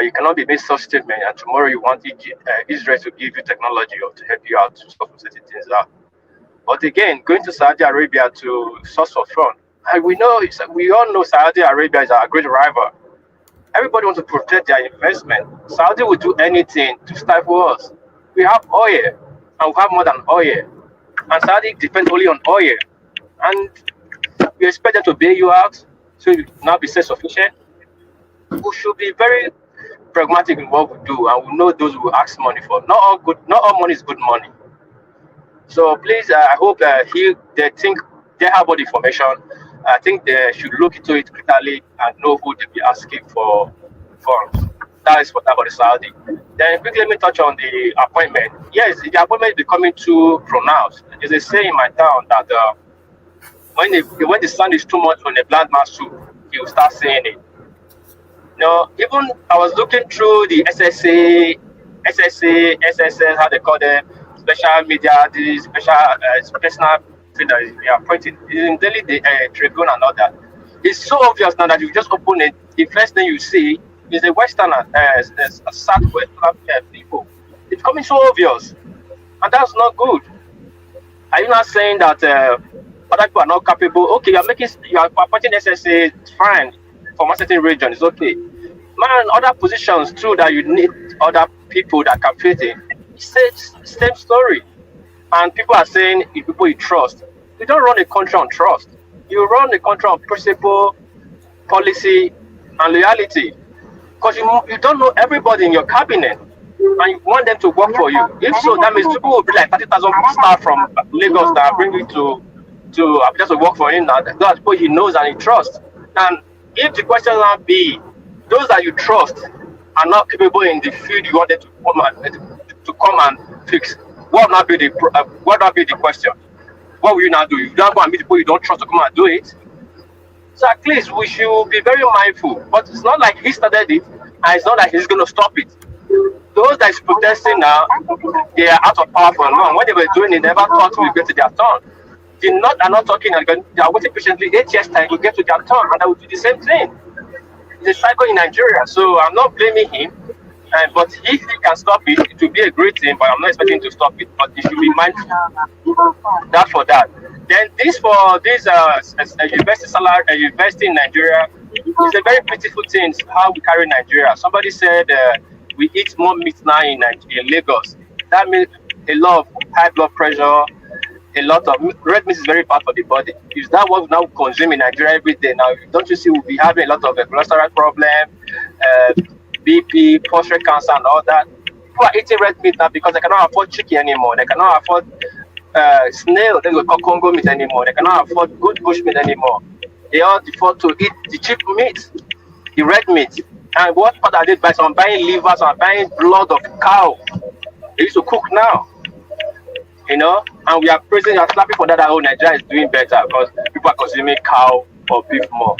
You cannot be making such statement, and tomorrow you want Israel to give you technology or to help you out to sort certain things out. But again, going to Saudi Arabia to source for fun, and we all know Saudi Arabia is our great rival. Everybody wants to protect their investment. Saudi will do anything to stifle us. We have oil, and we have more than oil. And Saudi depends only on oil. And we expect them to bail you out, so you now be self-sufficient. We should be very pragmatic in what we do, and we know those who ask money for. Not all money is good money. So please, I hope they think they have all the information. I think they should look into it critically and know who they be asking for funds. That is what about the Saudi. Then quickly let me touch on the appointment. Yes, the appointment is becoming too pronounced. There's a saying in my town that when the sun is too much on a blind man's soup, he will start saying it. Even I was looking through the SSA, how they call them, special media, the special personal thing that they are appointing in Daily Tribune and all that. It's so obvious now that you just open it, the first thing you see is a Westerner, a Southwestern people. It's becoming so obvious, and that's not good. Are you not saying that other people are not capable? Okay, you are appointing SSA, it's fine. from a certain region, it's okay. Man, other positions too that you need other people that can fit in. Same story. And people are saying if people you trust. You don't run a country on trust. You run a country on principle, policy, and loyalty. Because you don't know everybody in your cabinet and you want them to work for you. If so, that means people will be like 30,000 staff from Lagos that bring you to Abuja to work for him now. Those are people he knows and he trusts. And if the question now be, those that you trust are not capable in the field you want them to come and fix, what will not be the question? What will you now do? You don't go and meet people you don't trust to come and do it. So at least we should be very mindful. But it's not like he started it, and it's not like he's going to stop it. Those that is protesting now, they are out of power for long. When they were doing it, they never thought we would get to their turn. They are not talking, and they are waiting patiently 8 years' time to get to their turn, and they will do the same thing. It's a cycle in Nigeria, so I'm not blaming him. But if he can stop it, it will be a great thing, but I'm not expecting him to stop it. But he should be mindful. That for that. Then this university salary, university in Nigeria, is a very beautiful thing, how we carry Nigeria. Somebody said we eat more meat now in Lagos. That means a lot of high blood pressure, a lot of red meat is very bad for the body. Is that what we now consume in Nigeria every day? Now, don't you see we'll be having a lot of cholesterol problem, BP, prostate cancer, and all that? People are eating red meat now because they cannot afford chicken anymore. They cannot afford snail, they will call Congo meat anymore. They cannot afford good bush meat anymore. They all default to eat the cheap meat, the red meat. And what part are they buying? Some buying liver, some buying blood of cow. They used to cook now. You know, and we are praising and slapping for that. Oh, Nigeria is doing better because people are consuming cow or beef more.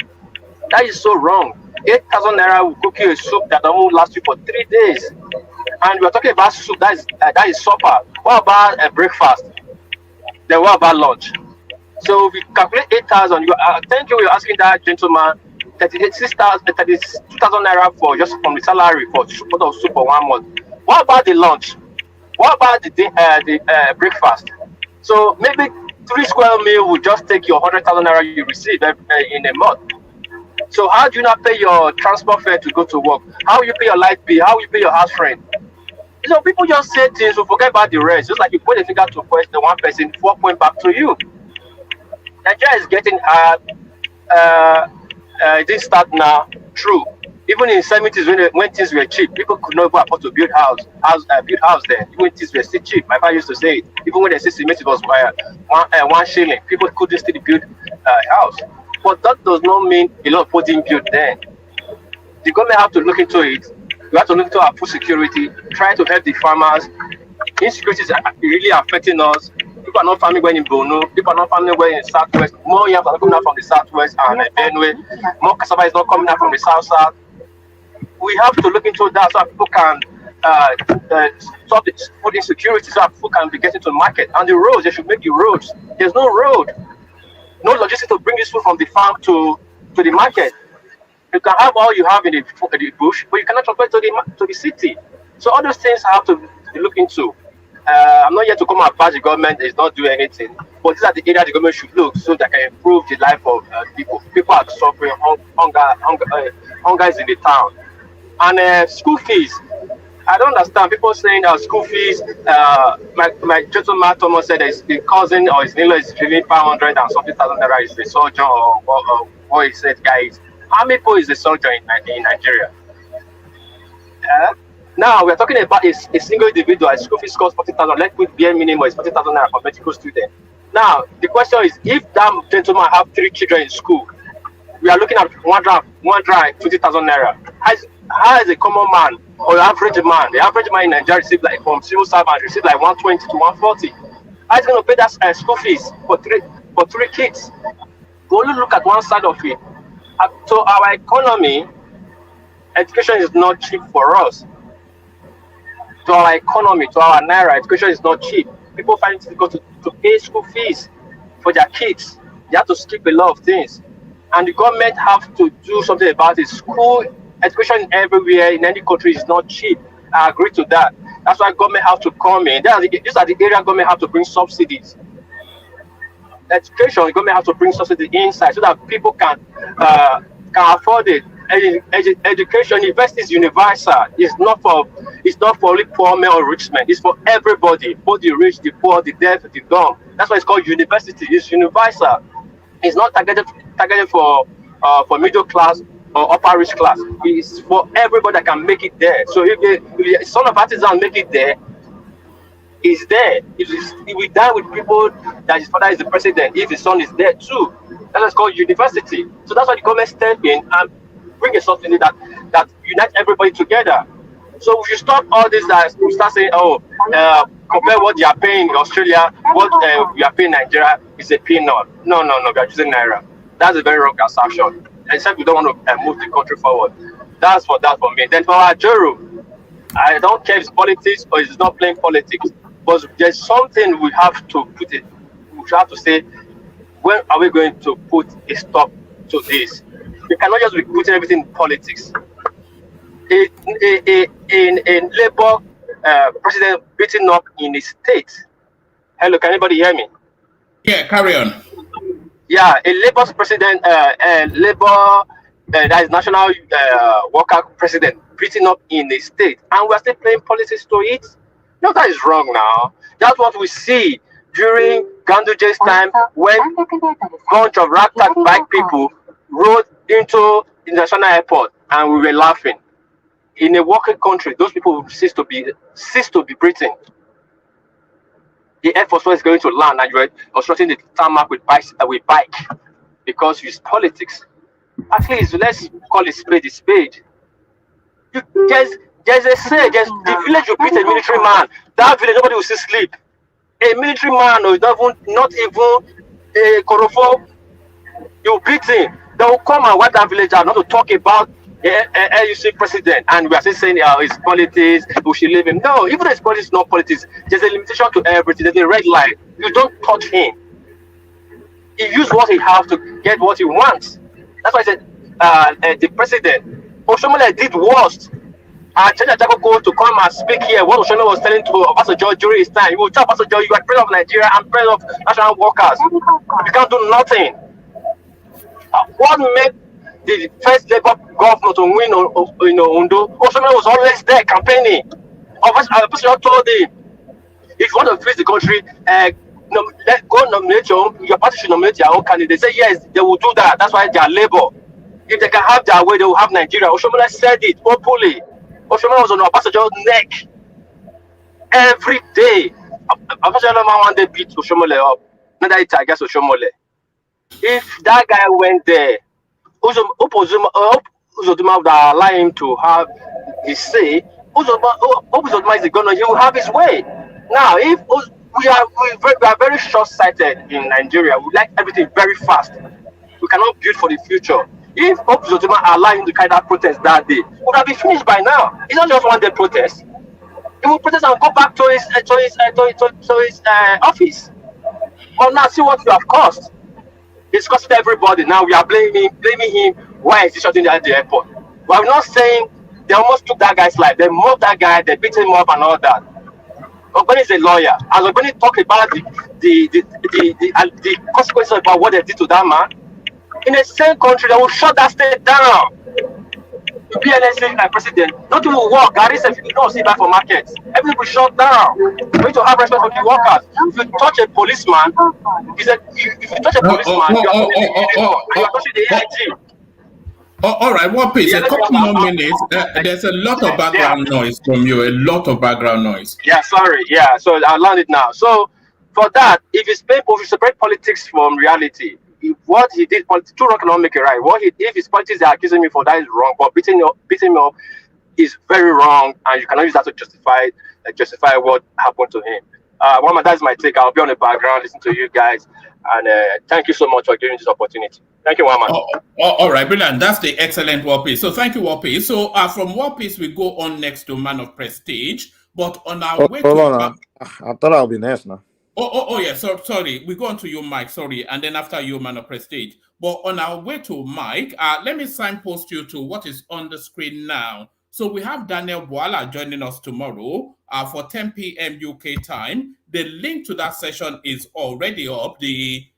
That is so wrong. 8,000 naira will cook you a soup that won't last you for 3 days. And we are talking about soup, that is supper. What about breakfast? Then what about lunch? So if we calculate 8,000, thank you, you're asking that gentleman 32,000 naira for just from the salary for pot of soup for 1 month. What about the lunch? What about the breakfast? So maybe 3 square meal will just take your 100,000 naira you receive in a month. So how do you not pay your transport fare to go to work? How will you pay your light bill? How will you pay your house rent? So people just say things, we forget about the rest. Just like you put a finger to the one person, 4 point back to you. Nigeria is getting hard. It didn't start now. True. Even in the 70s when things were cheap, people could not even afford to build house there. Even when things were still cheap. My father used to say it. Even when the system it was 1 shilling, people couldn't still build a house. But that does not mean a lot of people didn't build then. The government have to look into it. We have to look into our food security, try to help the farmers. Insecurity is really affecting us. People are not farming well in Borno. People are not farming well in the southwest. More yams are coming out from the southwest and Benue. More cassava is not coming out from the south. We have to look into that so people can stop the food insecurity, so people can be getting to the market. And the roads, they should make the roads. There's no road, no logistics to bring this food from the farm to the market. You can have all you have in the bush, but you cannot transport to the city. So all those things have to be looked into. I'm not here to come and bash the government is not doing anything, but these are the areas the government should look so that can improve the life of people. People are suffering hunger is in the town. And school fees, I don't understand. People saying school fees, my gentleman Thomas said his cousin or his in-law is giving 500 and something thousand naira is the soldier or what he said, guys. How many people is the soldier in Nigeria? Now we're talking about a single individual. A school fees costs 40,000. Let's put bare minimum is 40,000 naira for medical student. Now the question is, if that gentleman have 3 children in school, we are looking at one drive 20,000 naira. How is a common man or the average man in Nigeria receive like from civil servant receive like 120 to 140? How is going to pay that school fees for three kids? We only look at one side of it. So our economy, education is not cheap for us. To our economy, to our naira, education is not cheap. People find it difficult to pay school fees for their kids. They have to skip a lot of things. And the government have to do something about it. School education everywhere in any country is not cheap. I agree to that. That's why government have to come in. These are the area government have to bring subsidies. Education, government have to bring subsidies inside so that people can can afford it. Education, university is universal. It's not for only poor men or rich men. It's for everybody, both the rich, the poor, the deaf, the dumb. That's why it's called university. It's universal. It's not targeted for middle class or upper rich class. It's for everybody that can make it there. So if the son of artisan make it there, is there. If we die with people that his father is the president, if his son is there too, that's called university. So that's why the government step in and bring a something that unites everybody together. So we should stop all this that we start saying, compare what they are paying in Australia, what we are paying in Nigeria is a peanut. No, we are using Naira. That's a very wrong assumption. Except we don't want to move the country forward. That's for me. Then for our Juru, I don't care if it's politics or it's not playing politics. But there's something we have to put it. We have to say, when are we going to put a stop to this? We cannot just be putting everything in politics. In Labour president beating up in his state. Hello, can anybody hear me?
Yeah, carry on.
Yeah, a Labour president, Labour, that is national worker president, beating up in his state, and we're still playing politics to it. No, that is wrong now. That's what we see during Ganduje's time when a bunch of ragtag bike people rode into the international airport and we were laughing. In a working country, those people will cease to be breathing. The Air Force is going to land and you're obstructing the tarmac with bike because it's politics. At least let's call it spade a spade. There's a say, the village will beat a military man. That village, nobody will still sleep. A military man or not even a Korofo, you beat him. They will come and wipe that village out, not to talk about LUC president. And we are still saying it's politics, we should leave him. No, even if politics, not politics, there's a limitation to everything. There's a red line. You don't touch him. He used what he has to get what he wants. That's why I said the president, Oshomole did worst. Chenya Jago to come and speak here. What Oshomole was telling to Obasanjo during his time. You will tell Obasanjo, you are president of Nigeria and president of national workers. You can't do nothing. What made the first Labour governor to win Ondo? Oshomole was always there campaigning. Obasanjo told him, if you want to face the country, go nominate your party should nominate your own candidate. They say yes, they will do that. That's why they are Labour. If they can have their way, they will have Nigeria. Oshomole said it openly. Oshomole was on Obasanjo's neck every day. Obasanjo one day beat Oshomole up. Another it against Oshomole. If that guy went there, Uzoduma would allow him to have his say. Uzoduma is the governor, he will have his way. Now, if we are very short-sighted in Nigeria, we like everything very fast. We cannot build for the future. If Uzoduma allowed him to carry that protest that day, it would have been finished by now. It's not just one day protest. He will protest and go back to his office. But now see what you have caused. It's costing everybody. Now we are blaming him. Why is he shutting down the airport? We are not saying they almost took that guy's life. They mobbed that guy. They beat him up and all that. Ogbeni is a lawyer. As Ogbeni talked about the consequences about what they did to that man, in the same country, they will shut that state down. The PNSA like president, not even work. Gary said, if you don't see back for markets, everything will shut down. We need to have respect for the workers. If you touch a policeman, he said, if you touch a policeman, you are touching the AIG.
All right, one piece, a couple more minutes. There's a lot of background noise from you, a lot of background noise.
Yeah, sorry. Yeah, so I'll learn it now. So for that, if it's painful, if you separate politics from reality, what he did, too wrong cannot make it right. If his politics they are accusing me for, that is wrong. But beating me up is very wrong, and you cannot use that to justify what happened to him. That's my take. I'll be on the background, listen to you guys, and thank you so much for giving this opportunity. Thank you, Wama.
All right, brilliant. That's the excellent Wapi. So thank you, Wapi. So from Wapi, we go on next to Man of Prestige. But on our way to...
I thought I'll be next now.
Oh, yeah. So sorry. We go on to you, Mike. Sorry. And then after you, Man of Prestige. But on our way to Mike, let me signpost you to what is on the screen now. So we have Daniel Boala joining us tomorrow for 10 p.m. UK time. The link to that session is already up. The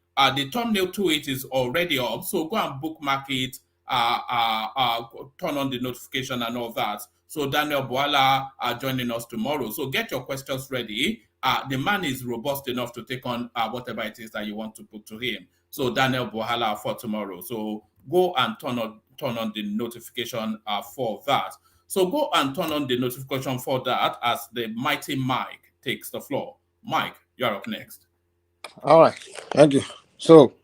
thumbnail to it is already up. So go and bookmark it turn on the notification and all that. So Daniel Boala are joining us tomorrow. So get your questions ready. The man is robust enough to take on whatever it is that you want to put to him. So Daniel Boala for tomorrow. So go and turn on the notification for that. So go and turn on the notification for that as the mighty Mike takes the floor. Mike, you're up next.
All right, thank you. So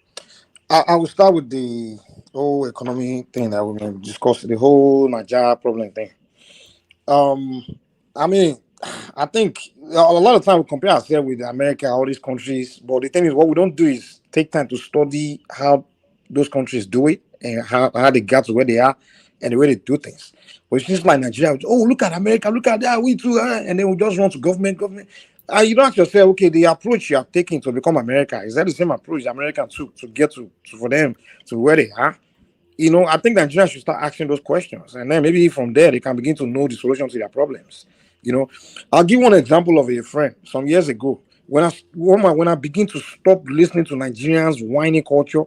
I will start with the whole economy thing that we're going to discuss, the whole Nigeria problem thing. I mean, I think a lot of time we compare ourselves with America, all these countries, but the thing is, what we don't do is take time to study how those countries do it and how they got to where they are and the way they do things. But it's just like Nigeria, oh, look at America, look at that, we too, and then we just run to government. You don't ask yourself, okay, the approach you are taking to become America, is that the same approach America to get to for them to where they are? You know, I think Nigeria should start asking those questions, and then maybe from there they can begin to know the solution to their problems. You know, I'll give one example of a friend some years ago when I begin to stop listening to Nigerians' whining culture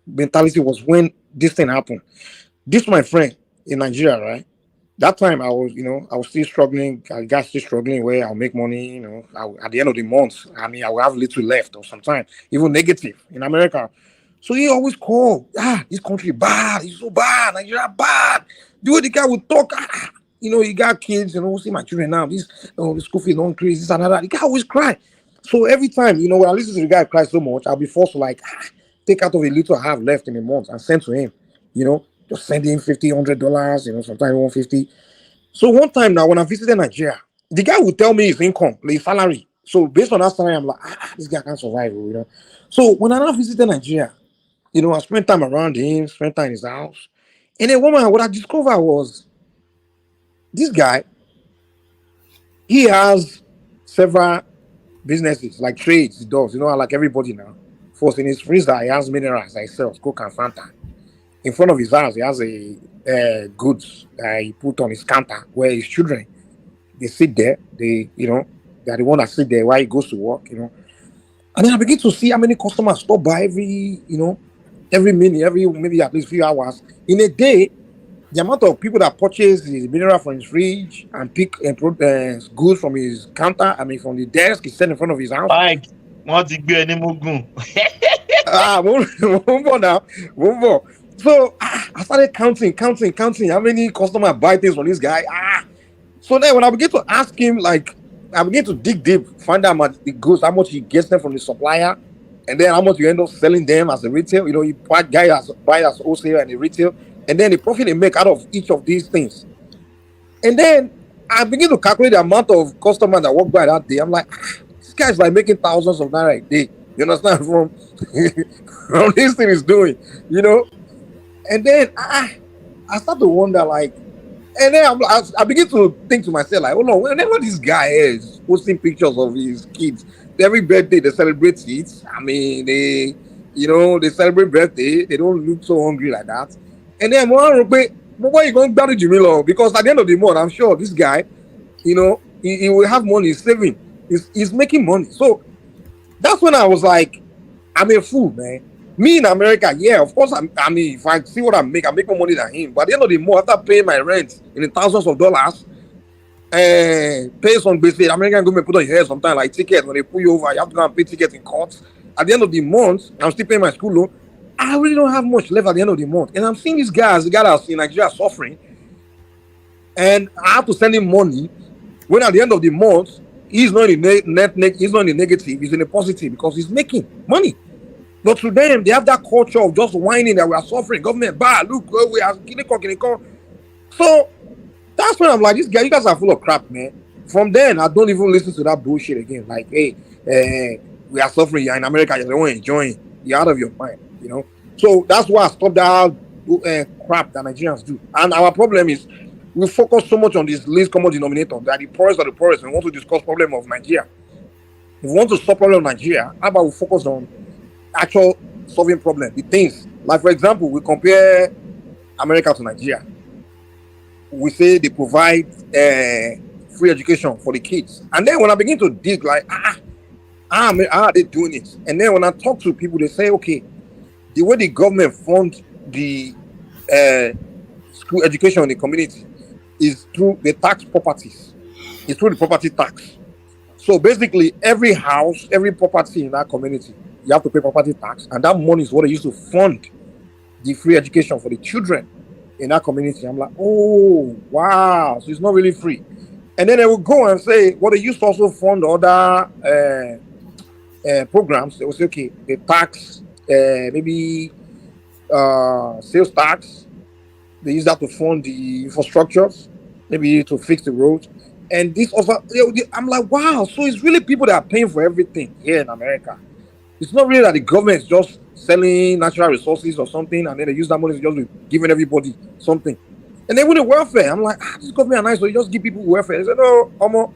mentality was when this thing happened. This my friend in Nigeria, right? That time I was still struggling. I got still struggling where I'll make money. At the end of the month, I mean, I will have little left or sometimes even negative in America. So he always call, this country bad, it's so bad, Nigeria bad. The way the guy would talk, he got kids, see my children now, the school fees don't increase, this and that. The guy always cry. So every time, when I listen to the guy cry so much, I'll be forced to take out of a little I have left in a month and send to him, just send him $50, $100, sometimes $150. So one time now, when I visited Nigeria, the guy would tell me his income, his salary. So based on that salary, I'm like, this guy can't survive, So when I now visited Nigeria, I spent time around him, spent time in his house. And then what I discovered was this guy, he has several businesses, like trades he does, like everybody now. First, in his freezer, he has minerals that he sells, Coke and Fanta. In front of his house, he has a goods that he put on his counter where his children, they sit there, they're the one that sit there while he goes to work, And then I begin to see how many customers stop by every minute, maybe at least few hours. In a day, the amount of people that purchase his mineral from his fridge and pick and goods from his counter, from the desk, he set in front of his house.
Mike, what's the good anymore?
Move on. So I started counting how many customers buy things from this guy. So then when I begin to ask him, I begin to dig deep, find out the goods, how much he gets them from the supplier, and then how much you end up selling them as a retail. You buy as wholesale and a retail, and then the profit they make out of each of these things. And then I begin to calculate the amount of customers that walk by that day. I'm like, this guy's making thousands of naira a day. You understand from this thing is doing, And then I start to wonder, and then I begin to think to myself, hold on, whenever this guy is posting pictures of his kids, every birthday they celebrate it. They celebrate birthday. They don't look so hungry like that. And then why you going to damage me, because at the end of the month, I'm sure this guy, he will have money, he's saving, he's making money. So that's when I was like, I'm a fool, man. Me in America, yeah, of course. If I see what I make more money than him. But at the end of the month, after paying my rent in the thousands of dollars, pay some basic American government put on your head sometimes like tickets when they pull you over, you have to go and pay tickets in court. At the end of the month, I'm still paying my school loan. I really don't have much left at the end of the month, and I'm seeing these guys, the guy that's in Nigeria suffering, and I have to send him money when at the end of the month he's not in he's not in the negative, he's in the positive because he's making money. But to them, they have that culture of just whining that we are suffering. Government, look, we are killing. So that's when I'm like, you guys are full of crap, man. From then, I don't even listen to that bullshit again. Like, hey, we are suffering. You're in America, you're the one enjoying. You're out of your mind, So that's why I stopped that crap that Nigerians do. And our problem is we focus so much on this least common denominator that the poorest of the poorest. We want to discuss problem of Nigeria. If we want to solve problem of Nigeria, how about we focus on actual solving problem, the things. Like, for example, we compare America to Nigeria. We say they provide free education for the kids. And then when I begin to dig, how are they doing it? And then when I talk to people, they say, okay, the way the government fund the school education in the community is through the tax properties. It's through the property tax. So basically, every house, every property in that community, you have to pay property tax, and that money is what they use to fund the free education for the children in that community. I'm like, oh wow, so it's not really free. And then they will go and say, well, they used to also fund other programs. They will say, okay, the tax, maybe sales tax. They use that to fund the infrastructures, maybe to fix the roads. And this also, I'm like, wow, so it's really people that are paying for everything here in America. It's not really that the government is just selling natural resources or something, and then they use that money to just be giving everybody something. And then with the welfare, I'm like, this government are nice, so you just give people welfare. They said, no,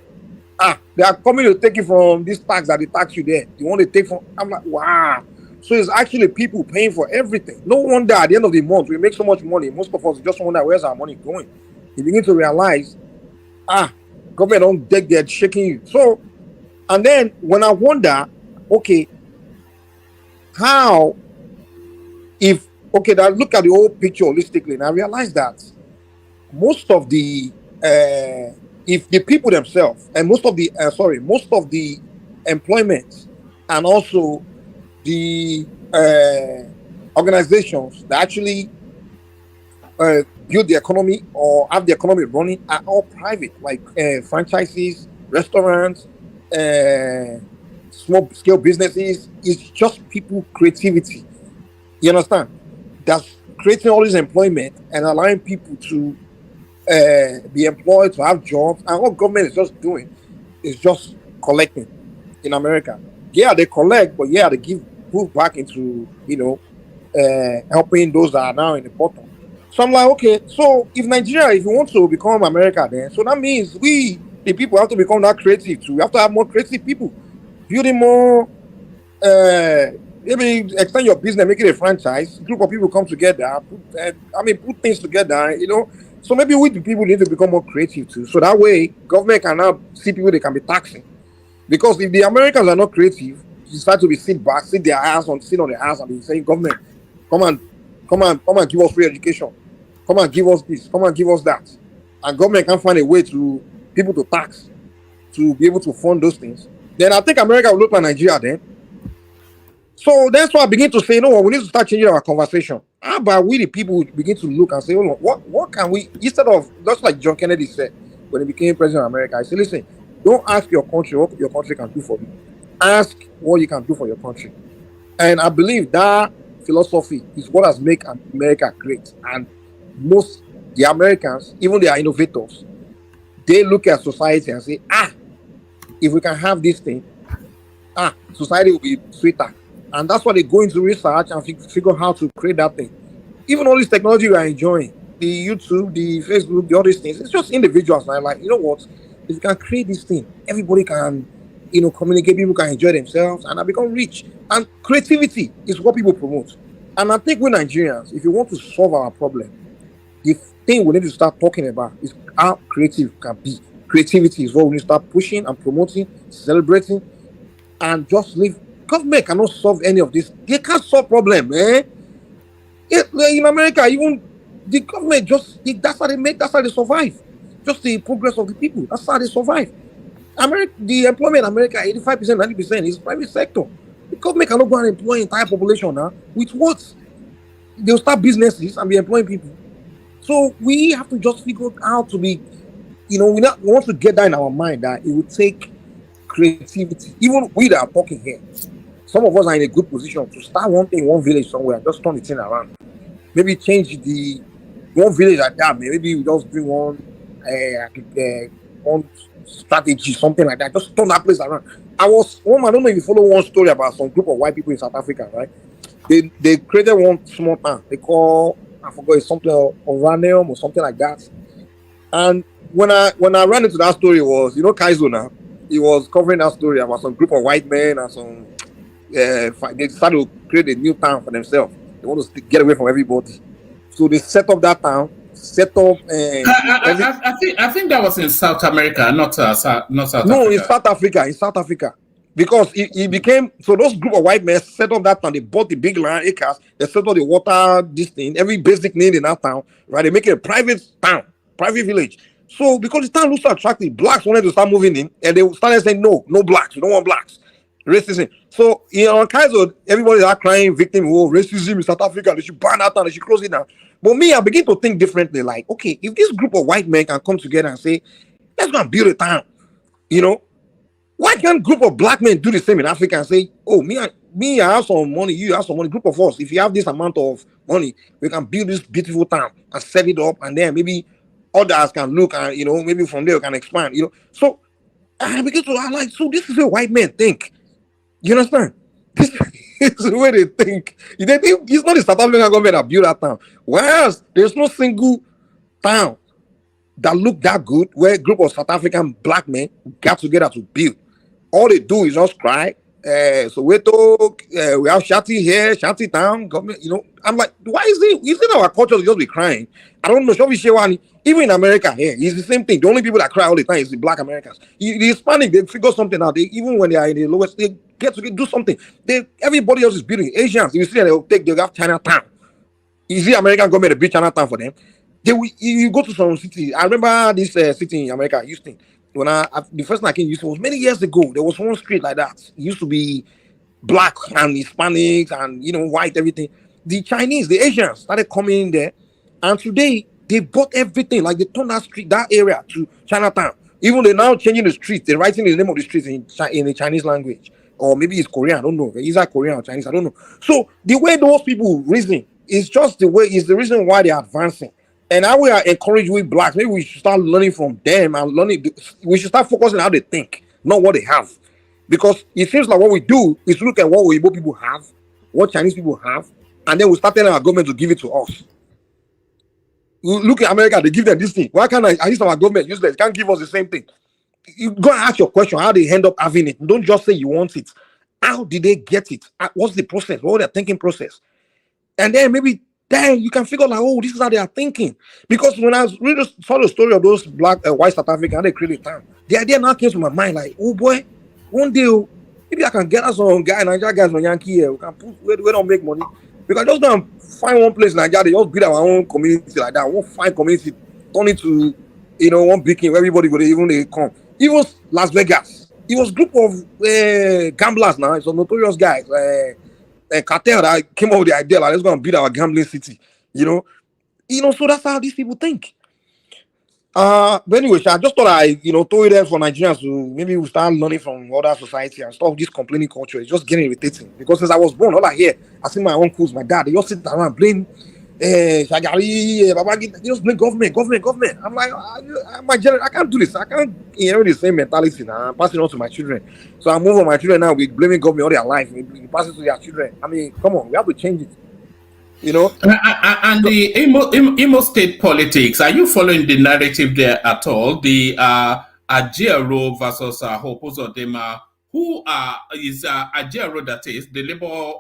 they are coming to take it from this tax that they tax you there. You want to take from, I'm like, wow. So it's actually people paying for everything. No wonder at the end of the month, we make so much money. Most of us just wonder, where's our money going? You begin to realize, government don't take that shaking you. So, and then when I wonder, okay, how, that look at the whole picture holistically, and I realize that most of the, if the people themselves, and most of the employment, and also the organizations that actually build the economy or have the economy running are all private, like franchises, restaurants, small scale businesses. It's just people creativity. You understand? That's creating all this employment and allowing people to be employed, to have jobs. And what government is just doing is just collecting in America. Yeah, they collect, but yeah, they move back into, helping those that are now in the bottom. So I'm like, okay, so if Nigeria, if you want to become America, then so that means we, the people, have to become that creative too. We have to have more creative people, building more, maybe extend your business, make it a franchise. Group of people come together, put things together, So maybe we, the people, need to become more creative too. So that way, government can now see people they can be taxing. Because if the Americans are not creative, you start to be sit on their ass and be saying, government, come and give us free education. Come and give us this, come and give us that. And government can find a way to people to tax to be able to fund those things. Then I think America will look like Nigeria then. So that's why I begin to say, we need to start changing our conversation. But we the people begin to look and say, what can we, instead of, just like John Kennedy said when he became president of America, I said, listen, don't ask your country what your country can do for you. Ask what you can do for your country. And I believe that philosophy is what has made America great. And the Americans, even they are innovators, they look at society and say, if we can have this thing, society will be sweeter. And that's why they go into research and figure out how to create that thing. Even all this technology we are enjoying, the YouTube, the Facebook, all these things, it's just individuals. And I'm like, you know what? If you can create this thing, everybody can, communicate, people can enjoy themselves, and I become rich. And creativity is what people promote. And I think we Nigerians, if you want to solve our problem, the thing we need to start talking about is how creative can be. Creativity is what we need to start pushing and promoting, celebrating, and just live. Government cannot solve any of this. They can't solve problem, man. In America, even the government that's how they survive. Just the progress of the people. That's how they survive. The employment in America, 85%, 90% is private sector. The government cannot go and employ the entire population now. With what? They'll start businesses and be employing people. So we have to just figure out how to be, we want to get that in our mind that it will take creativity. Even we that are talking here, some of us are in a good position to start one thing, one village somewhere, just turn the thing around. Maybe change the one village like that. Maybe we just bring one strategy, something like that. Just turn that place around. I don't know if you follow one story about some group of white people in South Africa, right? They created one small town. They call, I forgot, it's something Oranium or something like that. And when I ran into that story, it was, Kaizo now. He was covering that story about some group of white men and some they decided to create a new town for themselves. They want to get away from everybody. So they set up that town,
I think that was in South America, not South Africa.
No, in South Africa. because it became so those group of white men set up that town. They bought the big land acres. They set up the water, this thing, every basic need in that town. Right, they make it a private town, private village. So because the town looks so attractive, blacks wanted to start moving in, and they started saying no, no blacks, we don't want blacks. Racism. So on Kaiser, everybody are crying victim. Oh, racism in South Africa. They should ban that town. They should close it down. But me, I begin to think differently. Like, okay, if this group of white men can come together and say, let's go and build a town, you know, why can't group of black men do the same in Africa and say, oh, me, I have some money, you have some money, group of us. If you have this amount of money, we can build this beautiful town and set it up, and then maybe others can look and maybe from there we can expand, So I begin to like, so this is the white men think. You understand? This is the way they think. They think it's not the South African government that built that town. Whereas there's no single town that looked that good where a group of South African black men got together to build. All they do is just cry. Soweto, we have Shanty here, Shanty town, government, I'm like, why is it our culture to just be crying? I don't know. Even in America here, it's the same thing. The only people that cry all the time is the black Americans. The Hispanic, they figure something out. Even when they are in the lowest, they get to do something. Everybody else is building. Asians, you see, they have Chinatown. You see, American government build Chinatown for them. You go to some city. I remember this city in America, Houston. When the first time I came to Houston was many years ago. There was one street like that. It used to be black and Hispanics and white, everything. The Chinese, the Asians started coming in there, and today they bought everything. Like they turned that street, that area to Chinatown. Even they're now changing the streets. They're writing the name of the streets in the Chinese language, or maybe it's Korean. I don't know. Is that Korean or Chinese? I don't know. So the way those people reason is just the way is the reason why they're advancing. And now we are encouraged with blacks. Maybe we should start learning from them and learning. We should start focusing on how they think, not what they have. Because it seems like what we do is look at what Igbo people have, what Chinese people have, and then we start telling our government to give it to us. We look at America, they give them this thing. Why can't I use our government useless? Can't give us the same thing. You go and ask your question, how they end up having it. Don't just say you want it. How did they get it? What's the process? What was their thinking process? And then maybe then you can figure like, oh, this is how they are thinking. Because when I really saw the story of those black, white South Africans, they created town. The idea now came to my mind, like, oh boy, one day maybe I can get us some guy, Nigeria guys from Yankee here. We can put we don't make money. We can just go and find one place in Nigeria, they just build our own community like that. One fine community, turn it to one big king where everybody go there, even they come. Even Las Vegas. It was a group of gamblers now, some notorious guys. A cartel that came up with the idea like let's go and build our gambling city, so that's how these people think. But anyway, I just thought I throw it there for Nigerians to maybe we start learning from other society and stop this complaining culture. It's just getting irritating because since I was born, all I hear, I see my uncles, my dad, they just sit around blame Shagari, Babangida, they just blame government. I'm like, I can't do this. I can't inherit the same mentality now. I'm passing on to my children. So I move on my children now with blaming government all their life. We pass it to their children. I mean, come on, we have to change it.
And the Imo State politics, are you following the narrative there at all? The Ajero versus Hope Uzodinma, who is Ajero, that is the Labour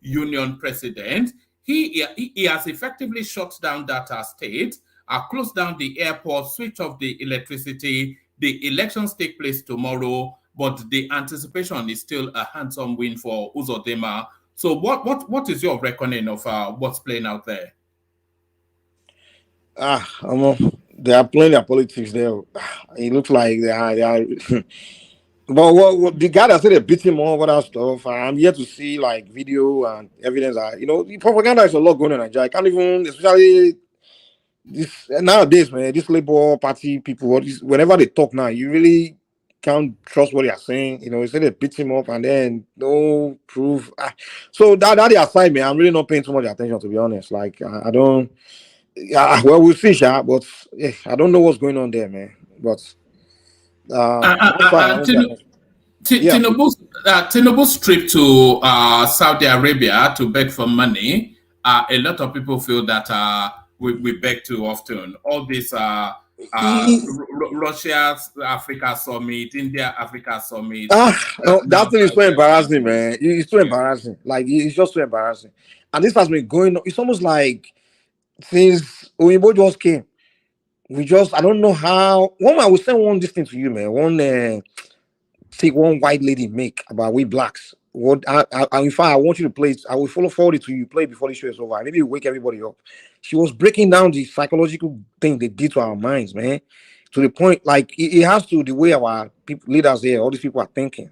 Union president. He has effectively shut down that state, closed down the airport, switched off the electricity. The elections take place tomorrow, but the anticipation is still a handsome win for Uzodinma. So what is your reckoning of what's playing out there?
They are playing their politics there. It looks like they are. But what the guy that said they beat him all over that stuff, I'm yet to see like video and evidence. The propaganda is a lot going on in Nigeria. I can't even, especially this nowadays, man. This Labour Party people, whenever they talk now, you really can't trust what they are saying. They say they beat him up and then no proof. So that the aside, man, I'm really not paying too much attention, to be honest. Like I don't. Well, we'll see, but I don't know what's going on there, man. But
Tinubu's trip to Saudi Arabia to beg for money. A lot of people feel that we beg too often. All this Russia's Africa Summit, India Africa Summit.
That thing is so embarrassing, man. It's so embarrassing. Like it's just so embarrassing. And this has been going on. It's almost like since Oyinbo just came. I don't know how. I will send one this thing to you, man. take one white lady make about we blacks. What in fact, I want you to play it. I will forward it to you. Play it before the show is over. Maybe you wake everybody up. She was breaking down the psychological thing they did to our minds, man. To the point, like it has to the way our people, leaders here, all these people are thinking.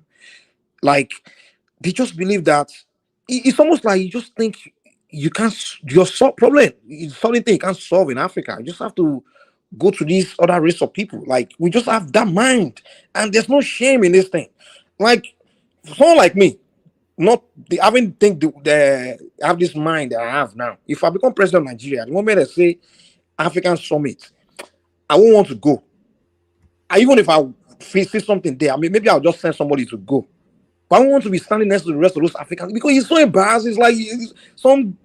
Like they just believe that it's almost like you just think you can't your problem. It's something you can't solve in Africa. You just have to go to these other race of people. Like we just have that mind, and there's no shame in this thing. Like someone like me, not the having think the have this mind that I have now. If I become president of Nigeria, the moment I say African summit, I won't want to go. Even if I see something there, I mean, maybe I'll just send somebody to go. But I don't want to be standing next to the rest of those Africans because it's so embarrassing. It's like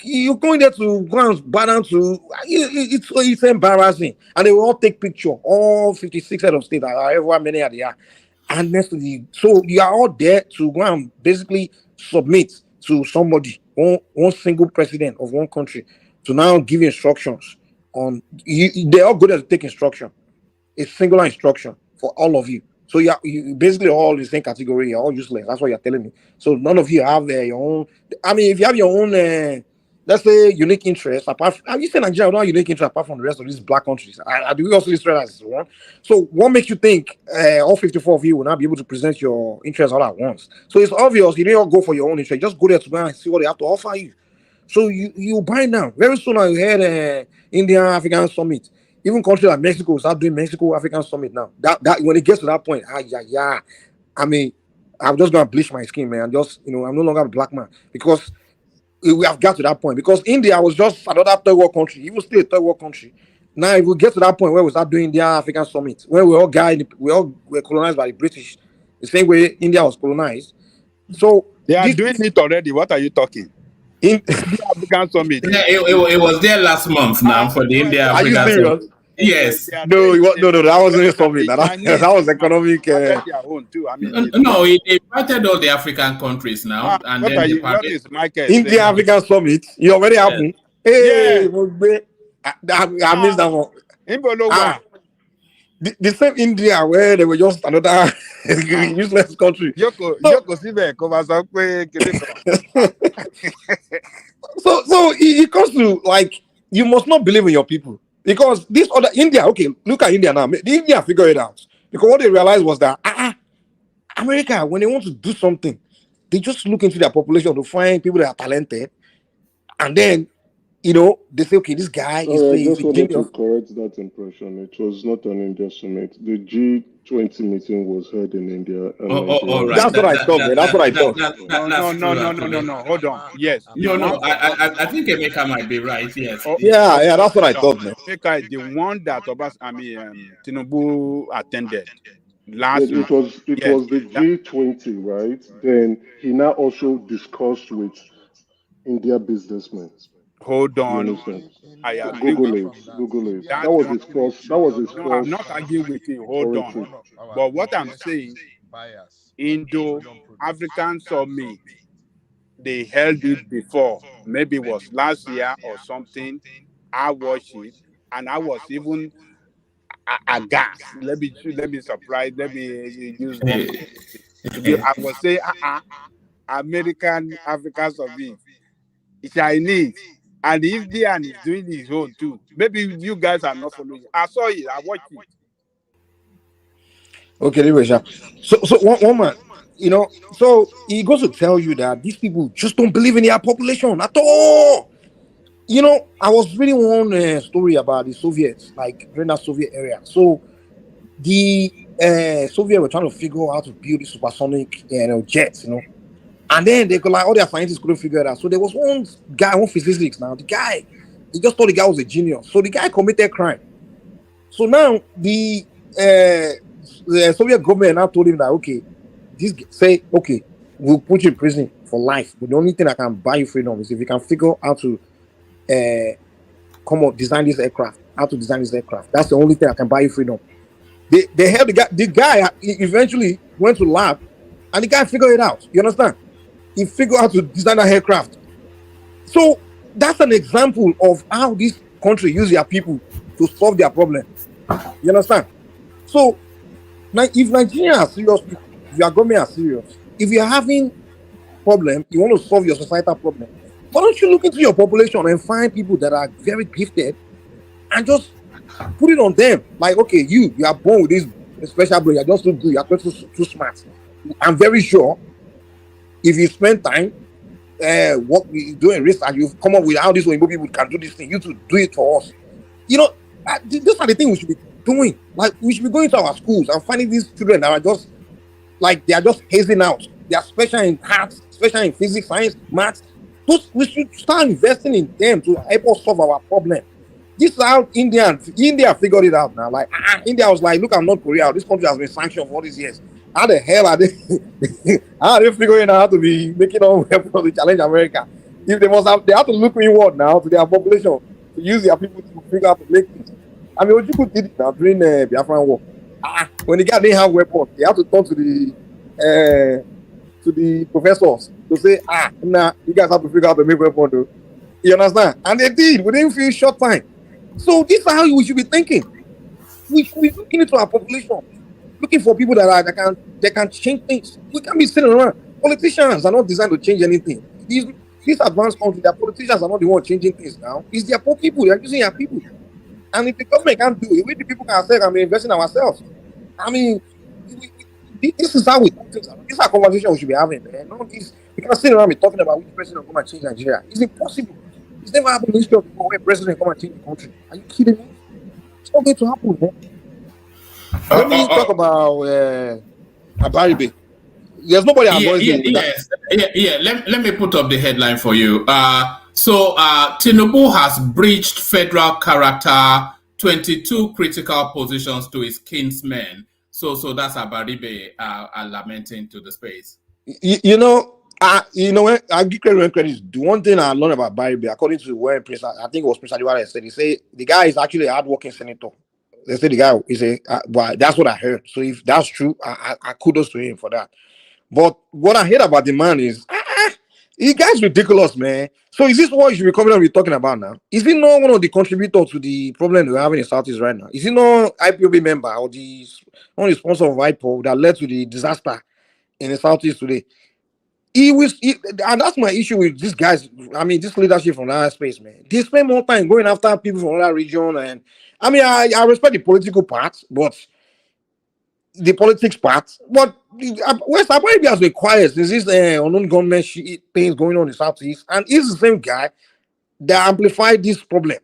you're going there to go and bow down to. It's embarrassing, and they will all take picture. All 56 head of state, however many are there, and next to the. So you are all there to go and basically submit to somebody, one single president of one country, to now give instructions on. They all go there to take instruction. It's singular instruction for all of you. So you basically all the same category. You're all useless. That's what you're telling me. So none of you have your own. I mean, if you have your own, let's say, unique interest. Apart, you say Nigeria don't have unique interest apart from the rest of these black countries. Do we also Israel as one? So what makes you think all 54 of you will not be able to present your interest all at once? So it's obvious you didn't go for your own interest. Just go there to go and see what they have to offer you. So you buy now. Very soon I heard Indian African Summit. Even countries like Mexico start doing Mexico African Summit now. That when it gets to that point, I mean, I'm just gonna bleach my skin, man. I'm no longer a black man because we have got to that point. Because India was just another third world country, even still a third world country. Now, if we get to that point where we start doing India African Summit, where we all were colonized by the British, the same way India was colonized. So
they are doing it already. What are you talking? In the African Summit.
Yeah, it was there last month now for the India African Summit.
Are you serious?
Yes.
No, that wasn't a summit. That was economic.
Their own too. I mean,
no, it invited all the African countries now. And then
what is Michael?
India African Summit. You already happened. Hey, I missed that one. The same India where they were just another useless country. So it comes to like you must not believe in your people because this other India. Okay, look at India now. The India figure it out because what they realized was that America, when they want to do something, they just look into their population to find people that are talented, and then they say, okay, this guy is
I just wanted to correct that impression. It was not an India summit. The G20 meeting was held in India.
All right.
That's what I thought, man. That's what I thought.
No. Hold on. Yes.
No. I think Emeka might be right. Yes.
Yeah. That's what I thought, man.
Emeka, the one that Tinubu attended last.
Yes, it was the G20, right? Then he now also discussed with India businessmen.
Hold on. I agree.
Google it. That was his first.
I'm not arguing with you. Hold on. But what I'm saying, Indo-African Summit, they held it before. Maybe it was last year or something. I watched it, and I was even aghast. Let me surprise. Let me use one. I was saying, American African Summit, Chinese. And the Indian is doing his own too. Maybe you guys are not following. I saw it. I watched it.
Okay, anyway, so one man, so he goes to tell you that these people just don't believe in their population at all. I was reading one story about the Soviets, like during that Soviet area. So the Soviets were trying to figure out how to build the supersonic jets, And then they could all their scientists couldn't figure it out. So there was one guy, one physicist now. The guy, they just thought the guy was a genius. So the guy committed crime. So now the Soviet government now told him that, okay, we'll put you in prison for life. But the only thing that can buy you freedom is if you can figure out how to design this aircraft. That's the only thing that can buy you freedom. They held the guy. The guy eventually went to lab, and the guy figured it out. You understand? He figured out how to design an aircraft. So that's an example of how this country use their people to solve their problem. You understand? So now, if Nigeria are serious, if your government are serious, if you're having problem, you want to solve your societal problem, why don't you look into your population and find people that are very gifted and just put it on them? Like, okay, you are born with this special brain, you're just too good, you're too smart. I'm very sure if you spend time doing research, you've come up with how these people can do this thing, you to do it for us. You know, these are the things we should be doing. Like, we should be going to our schools and finding these children that are just like, they are just hazing out. They are special in arts, special in physics, science, maths. We should start investing in them to help us solve our problem. This is how India figured it out now. Like, India was like, look at North Korea. This country has been sanctioned for all these years. How the hell are they? How are they figuring out how to be making all weapons to challenge America? If they have to look inward now to their population to use their people to figure out to make things. I mean, what you could do now during the Biafran War. When the guy didn't have weapons, they have to turn to the professors to say, nah, you guys have to figure out to make weapons, though. You understand? And they did within a few short time. So this is how we should be thinking. We should be looking into our population, looking for people that can change things. We can't be sitting around. Politicians are not designed to change anything. These advanced countries, their politicians are not the ones changing things now. It's their poor people. They're using their people. And if the government can't do it, we the people can say, I mean, invest in ourselves. I mean, this is how we do things. This is our conversation we should be having, man. We cannot sit around and talking about which president will come and change Nigeria. It's impossible. It's never happened in history of the world where president come and change the country. Are you kidding me? It's not going to happen, man. Let me talk about Abaribe. There's nobody
Let me put up the headline for you. So Tinubu has breached federal character, 22 critical positions to his kinsmen. So that's Abaribe lamenting to the space.
You know, I give credit. The one thing I learned about Abaribe, according to where I think it was Prince Adiwara said, he said the guy is actually a hardworking senator. They say the guy is well, that's what I heard. So if that's true, I kudos to him for that. But what I heard about the man is, the guy's ridiculous, man. So is this what you should be coming up with talking about now? Is he not one of the contributors to the problem we're having in Southeast right now? Is he not IPOB member or one of the sponsors of IPOB that led to the disaster in the Southeast today? And that's my issue with these guys. I mean, this leadership from that space, man. They spend more time going after people from that region. And I mean, I respect the political part, but the politics part. But West Africa has been quiet since this unknown government things going on in the Southeast. And he's the same guy that amplified this problem.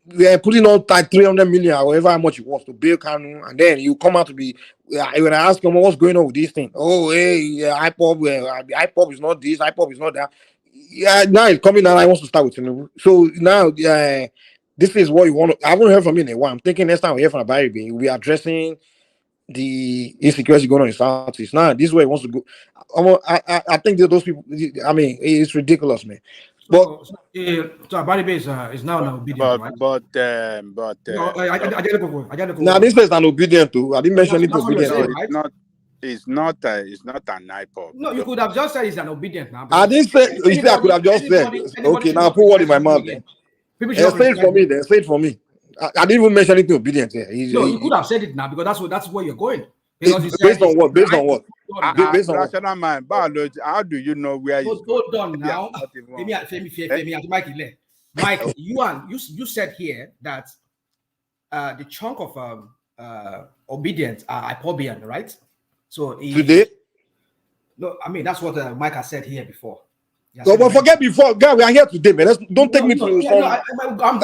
We are putting out 300 million, however much it was, to bail Kanu, and then you come out to be. When I ask him what's going on with this thing, IPOB is not this, IPOB is not that. Yeah, now it's coming out. I want to start with Tinubu. So now, this is what you want. I haven't heard from him in a while. I'm thinking next time we hear from Abaribe, we'll be addressing the insecurity going on in Southeast. Now, this is where he wants to go. I think that those people. I mean, it's ridiculous, man. But
so Abaribe is now an obedient, right?
Now this is an obedient too. I didn't mention it obedient.
It's not an IPOB.
No, you could have just said it's an obedient now.
I didn't say. I could have just said. Okay, now put what in my mouth. Say it for me. Then say it for me. I didn't even mention anything obedient here.
No, you could have said it now because that's where you're going.
Based on what? Based on what?
Based on rational mind. How do you know where he's
hold on now? Mike, you said here that the chunk of obedience are IPOBian, right? So
today?
No, I mean that's what Mike has said here before.
So, but forget before, guys. We are here today, man. Don't take me to. I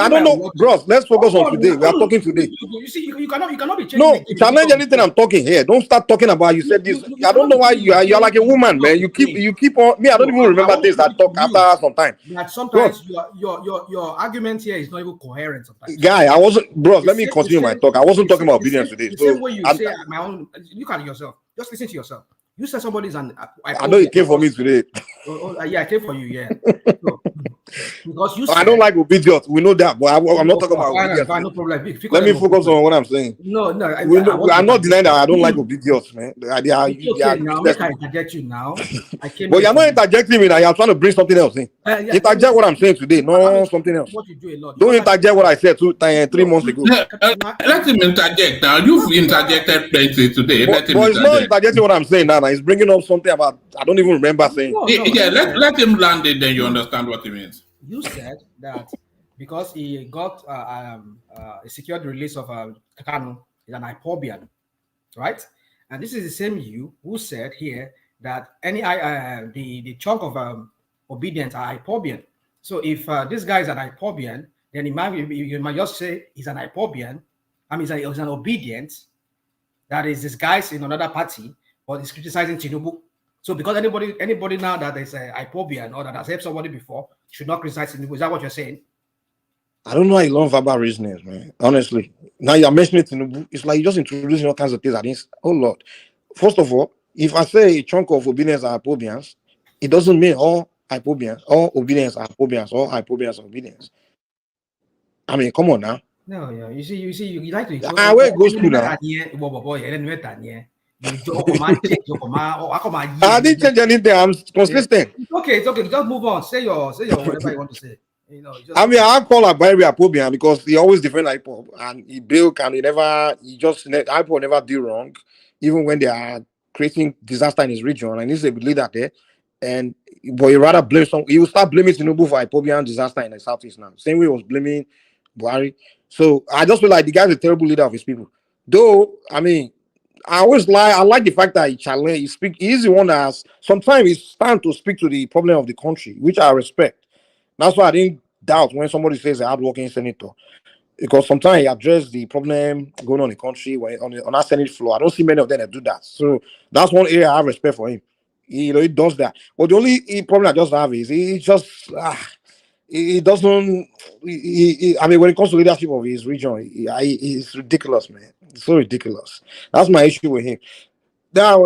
don't know, bros. Let's focus on today. We are talking today.
You see, you cannot be changing.
No, challenge anything I'm talking here. Don't start talking about. You said this. I don't know why you're like a woman, man. You keep on. Me, I don't even remember this. I talk after some time.
But sometimes your argument here is not even coherent. Sometimes,
guy, I wasn't, bros. Let me continue my talk. I wasn't talking about obedience today.
The same way you say my own. Look at yourself. Just listen to yourself. You said somebody's an.
I know it came for me today.
Yeah, it came for you. Yeah.
Because you
I don't
said
like obedience. We know that, but I'm not talking about obedience.
fine, no problem.
Let me focus on what I'm saying.
No,
I'm not denying that I don't like obedience, man. They are
it's okay now. Make I
business.
interject you now. I came
But
here
you're not interjecting me now. You're trying to bring something else in.
yeah,
Interject what I'm saying today, no something else.
what you do a lot.
Don't interject what I said 3 months ago.
Let him interject now. You've interjected plenty today. Let him
But it's not
interject.
interjecting what I'm saying now. It's bringing up something about I don't even remember saying.
Yeah, let him land it, then you understand what he means.
You said that because he got a secured release of Kanu, is an hypobian, right? And this is the same you who said here that any the chunk of obedience are hypobian. So if this guy is an hypobian, then you might just say he's an hypobian. I mean, he's an obedience that is disguised in another party, but is criticizing Tinubu. So because anybody now that is a hypobian or that has helped somebody before should not criticize Tinubu. Is that what you're saying?
I don't know how you learn verbal reasonings, man. Honestly. Now you're mentioning Tinubu. It's like you're just introducing all kinds of things. Oh Lord. First of all, if I say a chunk of obedience are hypobians, it doesn't mean all hypobians, all obedience are hypobians, all hypobians are obedience. I mean, come on now.
No, yeah. You see, you like to
where it goes to now?
I
didn't change anything. I'm consistent.
Okay, it's okay. Just move on. Say your whatever you want to say. You know,
I mean, I call Abari hypobian because he always defend IPOB and he built and IPOB never do wrong, even when they are creating disaster in his region. And he's a leader there. But he rather blame he will start blaming Tinubu for hypobian disaster in the southeast now. Same way he was blaming Buhari. So I just feel like the guy's a terrible leader of his people. Though, I mean, I like the fact that he's the one that has sometimes it's time to speak to the problem of the country, which I respect. That's why I didn't doubt when somebody says a hardworking senator, because sometimes he addressed the problem going on in the country on our Senate floor. I don't see many of them that do that. So that's one area I have respect for him. He does that. But the only problem I just have is he just he doesn't. I mean, when it comes to leadership of his region, he's ridiculous, man. It's so ridiculous. That's my issue with him. Now,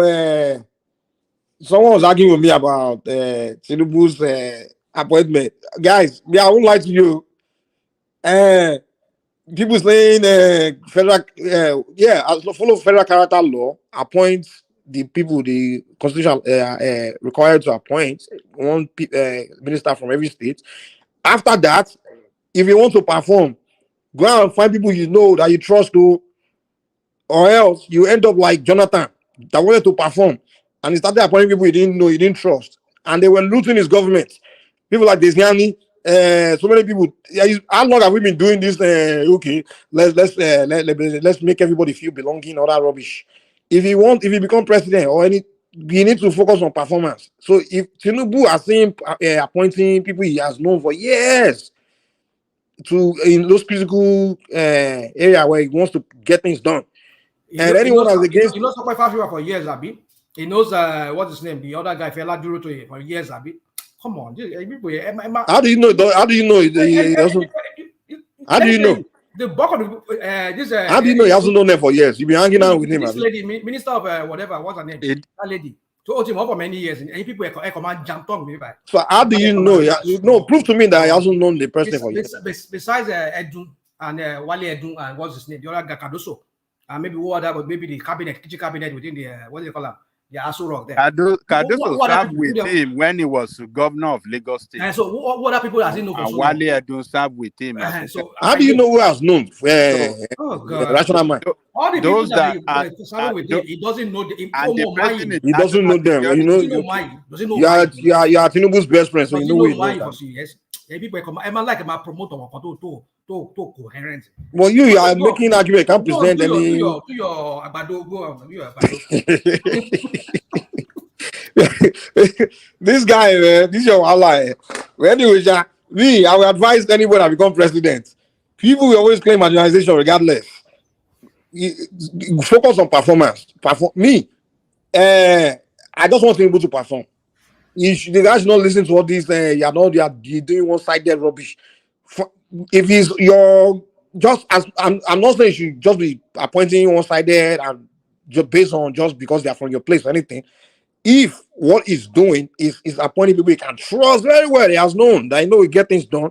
someone was arguing with me about Tinubu's appointment. Guys, I won't lie to you. People saying federal, follow federal character law, appoint the people the constitution required to appoint one minister from every state. After that, if you want to perform, go out and find people you know that you trust to, or else you end up like Jonathan that wanted to perform and he started appointing people you didn't know, you didn't trust, and they were looting his government. People like Desiani, so many people. How long have we been doing this? Okay, let's make everybody feel belonging, all that rubbish. If you become president or you need to focus on performance. So if Tinubu has seen appointing people he has known for years in those critical area where he wants to get things done, anyone that's against,
he knows for years, Abi. He knows what's his name, the other guy, Fela Duro for years, Abi. Come on,
how do you know? How do you know? How do you know?
The bulk of this.
How do you know he hasn't known them for years? You've been hanging out with him.
This lady, minister of whatever, what's her name? That lady. So him for many years, and people command jump on me.
So how do you know? No, prove to me that he hasn't known the person for years.
Besides Edun and Wale Edun and what's his name, the other guy Cardoso, and maybe what other, maybe the kitchen cabinet within the what do you call them? Yeah, Aso Rock there.
Cardoso served with him when he was governor of Lagos State.
And so what other people has he known for so long?
Wale don't serve with him.
So
how do you know who has known? Rational mind.
All the people that serve with him, he doesn't know them.
He doesn't know them. You know, you are Tinubu's best friend, so you know who he knows.
People come. I'm like my promoter to coherent.
Well, you are making argument. Can't present any.
To your abado, go on. You abado.
This guy, man, this is your ally. Anyway, I will advise anyone that become president. People will always claim marginalization regardless. Focus on performance. I just want people to perform. The guys not listen to all this. You're doing one-sided rubbish. If he's your just as I'm not saying you should just be appointing one-sided and just based on just because they're from your place or anything. If what he's doing is appointing people he can trust very well, he has known that he get things done,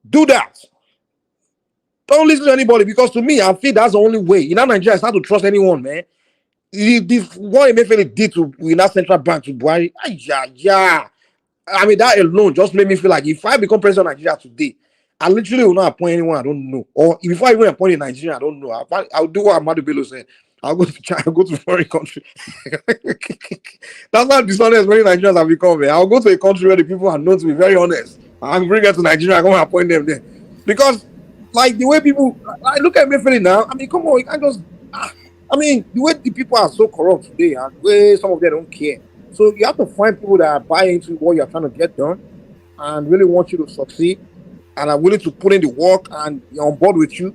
do that. Don't listen to anybody, because to me, I feel that's the only way. In Nigeria, it's not to trust anyone, man. What Emefiele did in that central bank to Buhari, yeah. I mean, that alone just made me feel like if I become president of Nigeria today, I literally will not appoint anyone I don't know. Or if I even appoint a Nigerian I don't know, I'll do what Amadu Bello said. I'll go to China, I'll go to a foreign country. That's how dishonest many Nigerians have become, man. I'll go to a country where the people are known to be very honest. I'll bring them to Nigeria, I'm going to appoint them there. Because, like, the way people, I look at Emefiele now, I mean, come on, you can't just, I mean, the way the people are so corrupt today, and the way some of them don't care. So you have to find people that are buying into what you're trying to get done and really want you to succeed and are willing to put in the work and are on board with you,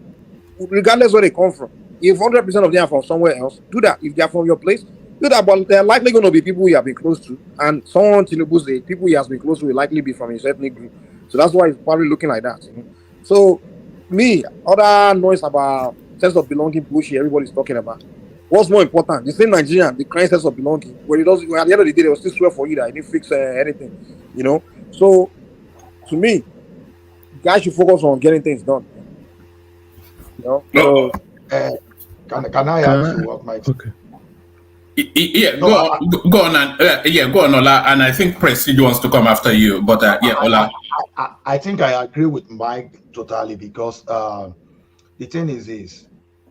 regardless where they come from. If 100% of them are from somewhere else, do that. If they're from your place, do that. But they're likely going to be people you have been close to. And someone, Tinubu's, the people he has been close to will likely be from his ethnic group. So that's why he's probably looking like that. You know? So, me, other noise about sense of belonging bullshit everybody's talking about. What's more important? The same Nigerian, the crying sense of belonging, where it doesn't, at the end of the day, they will still swear for you that I didn't fix anything, you know. So, to me, guys should focus on getting things done. You know. So,
can I add to what Mike?
Okay. Yeah, no, go on, and go on, Ola. And I think Prestige wants to come after you, but Ola.
I think I agree with Mike totally, because the thing is this.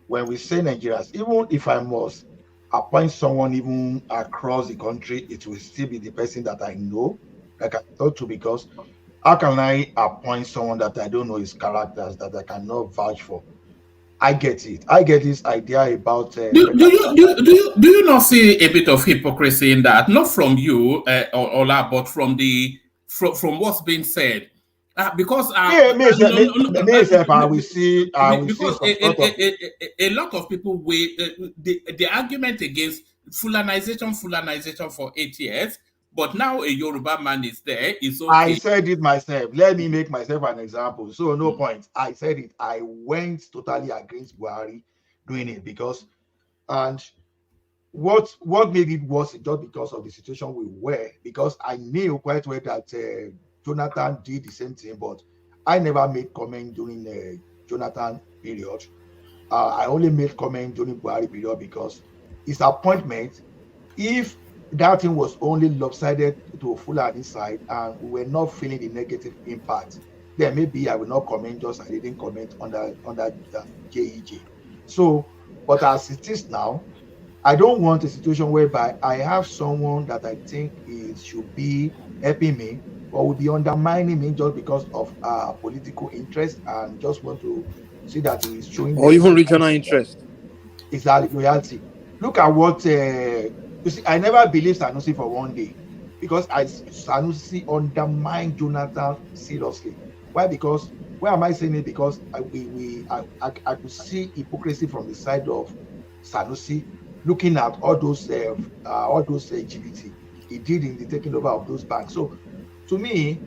When we say Nigerians, even if I must appoint someone even across the country, it will still be the person that I know, like I thought to, because how can I appoint someone that I don't know his characters, that I cannot vouch for? I get it. I get this idea about.
Do you not see a bit of hypocrisy in that? Not from you, Ola, but from what's being said. Because
I will see
a lot of people wait the argument against Fulanization for 8 years, but now a Yoruba man is there. It's okay.
I said it myself. Let me make myself an example. So no point. I said it. I went totally against Buhari doing it, because, and what made it worse just because of the situation we were, because I knew quite well that Jonathan did the same thing, but I never made comment during the Jonathan period. I only made comment during Buhari period, because his appointment, if that thing was only lopsided to Fulani side and we were not feeling the negative impact, then maybe I will not comment, just I didn't comment under JEJ. So, but as it is now, I don't want a situation whereby I have someone that I think should be helping me, or will be undermining me just because of political interest, and just want to see that he is showing,
or even regional interest.
It's a reality. Look at what you see. I never believed Sanusi for one day, because Sanusi undermined Jonathan seriously. Why? Because, why am I saying it? Because I could see hypocrisy from the side of Sanusi, looking at all those LGBT he did in the taking over of those banks. So, to me,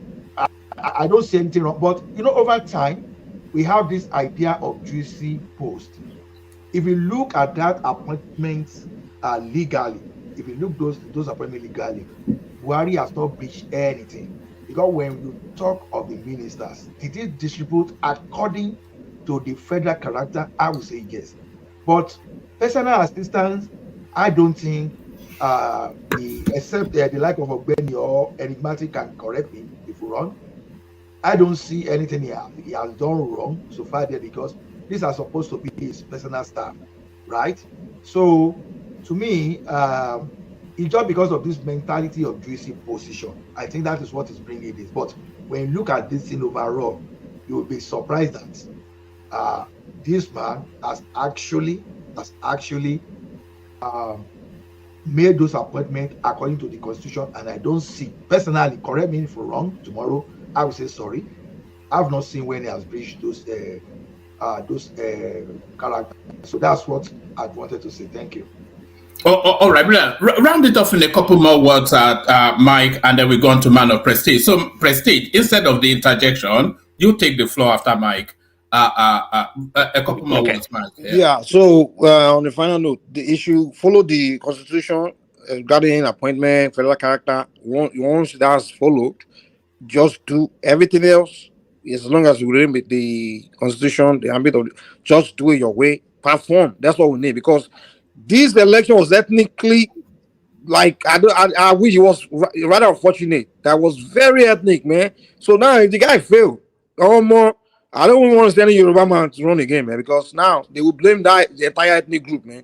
I don't see anything wrong. But over time, we have this idea of juicy post. If you look at that appointment legally, if you look those appointments legally, Buhari has not breached anything. Because when you talk of the ministers, did they distribute according to the federal character? I would say yes. But personal assistance, I don't think, except the like of Ogbeni or Enigmatic can correct me if we're wrong, I don't see anything he has done wrong so far there, because these are supposed to be his personal staff, right? So, to me, it's just because of this mentality of juicy position. I think that is what is bringing this. But when you look at this thing overall, you will be surprised that this man has actually made those appointments according to the constitution, and I don't see, personally, correct me if I'm wrong tomorrow, I will say sorry. I've not seen when he has breached those characters. So that's what I wanted to say. Thank you.
All right, round it off in a couple more words, Mike, and then we go on to Man of Prestige. So, Prestige, instead of the interjection, you take the floor after Mike. A couple more words, Mike.
Yeah. So, on the final note, the issue, follow the constitution, regarding appointment, federal character, once that's followed, just do everything else as long as you remember the constitution, the ambit of just do it your way, perform. That's what we need, because this election was ethnically, like, I wish it was rather unfortunate. That was very ethnic, man. So now if the guy failed, more, I don't even want to send a Yoruba man to run again, man, because now they will blame the entire ethnic group, man.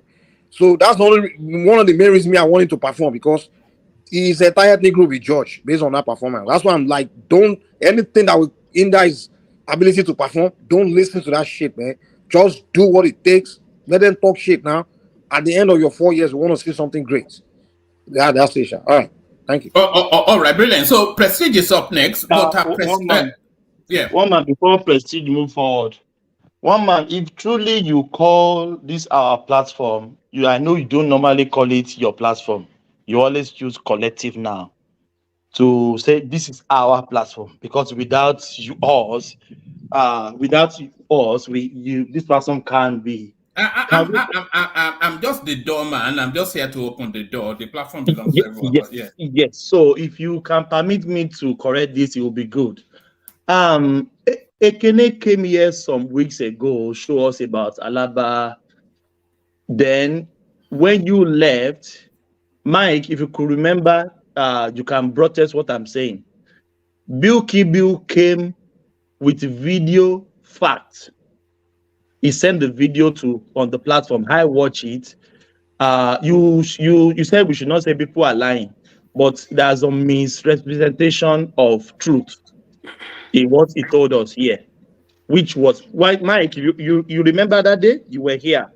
So that's only one of the main reasons I wanted to perform, because his entire ethnic group is judged based on that performance. That's why I'm like, don't anything that will hinder his ability to perform, don't listen to that shit, man. Just do what it takes. Let them talk shit now. At the end of your 4 years, we want to see something great. Yeah, that's it. All right. Thank you.
All right, brilliant. So Prestige is up next. But
one man,
yeah.
One man, before Prestige move forward. One man, if truly you call this our platform, I know you don't normally call it your platform. You always use collective now to say this is our platform, because without us, this platform can't be.
I'm just the doorman. I'm just here to open the door. The platform belongs to everyone.
Yes,
But yeah.
yes. So if you can permit me to correct this, it will be good. Ekene came here some weeks ago, show us about Alaba. Then when you left, Mike, if you could remember, you can broadcast what I'm saying. Bill Kibiu came with video facts. He sent the video on the platform. I watch it. You said we should not say people are lying, but there's a misrepresentation of truth in what he told us here, which was why, Mike, you remember that day you were here.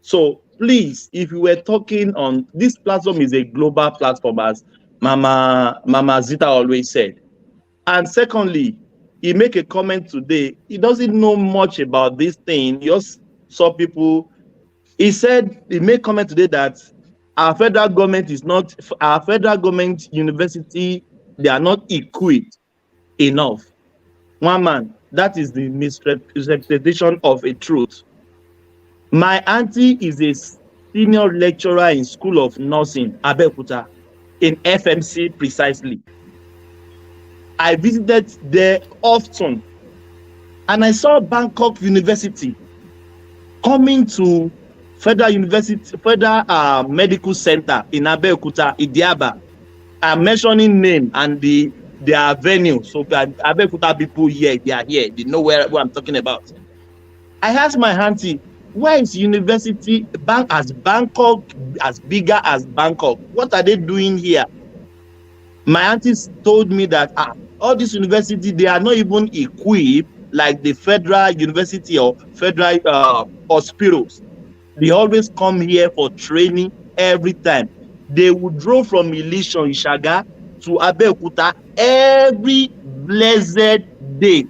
So please, if you were talking on this platform, is a global platform, as Mama Zita always said. And secondly, he make a comment today. He doesn't know much about this thing. He just saw people. He said he made comment today that our federal government university, they are not equipped enough. One man, that is the misrepresentation of a truth. My auntie is a senior lecturer in School of Nursing, Abeokuta, in FMC precisely. I visited there often, and I saw Bangkok University coming to Federal Medical Center in Abeokuta, Idiaba. I'm mentioning name and their venue. So Abeokuta people here, they are here. They know where I'm talking about. I asked my auntie, why is university as Bangkok, as bigger as Bangkok? What are they doing here? My aunties told me that all these universities, they are not even equipped like the federal university or federal hospitals. They always come here for training every time. They would draw from Ilishan, Ishaga to Abeokuta every blessed day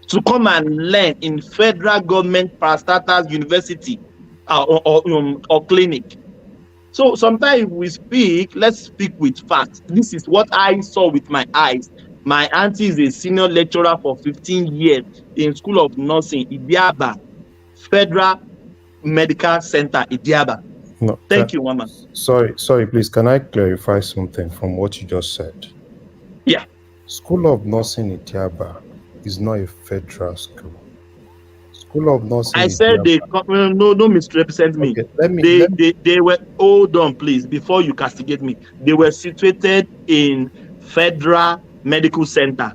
to come and learn in federal government parastatals university or clinic. So sometimes we speak, let's speak with facts. This is what I saw with my eyes. My auntie is a senior lecturer for 15 years in School of Nursing, Idiaba, Federal Medical Center, Idiaba.
No,
Thank you, Mama.
Sorry, please. Can I clarify something from what you just said?
Yeah.
School of Nursing Idiaba is not a federal school. School of Nursing.
I said don't misrepresent me.
Okay,
they were, hold on, please, before you castigate me. They were situated in Federal Medical Center.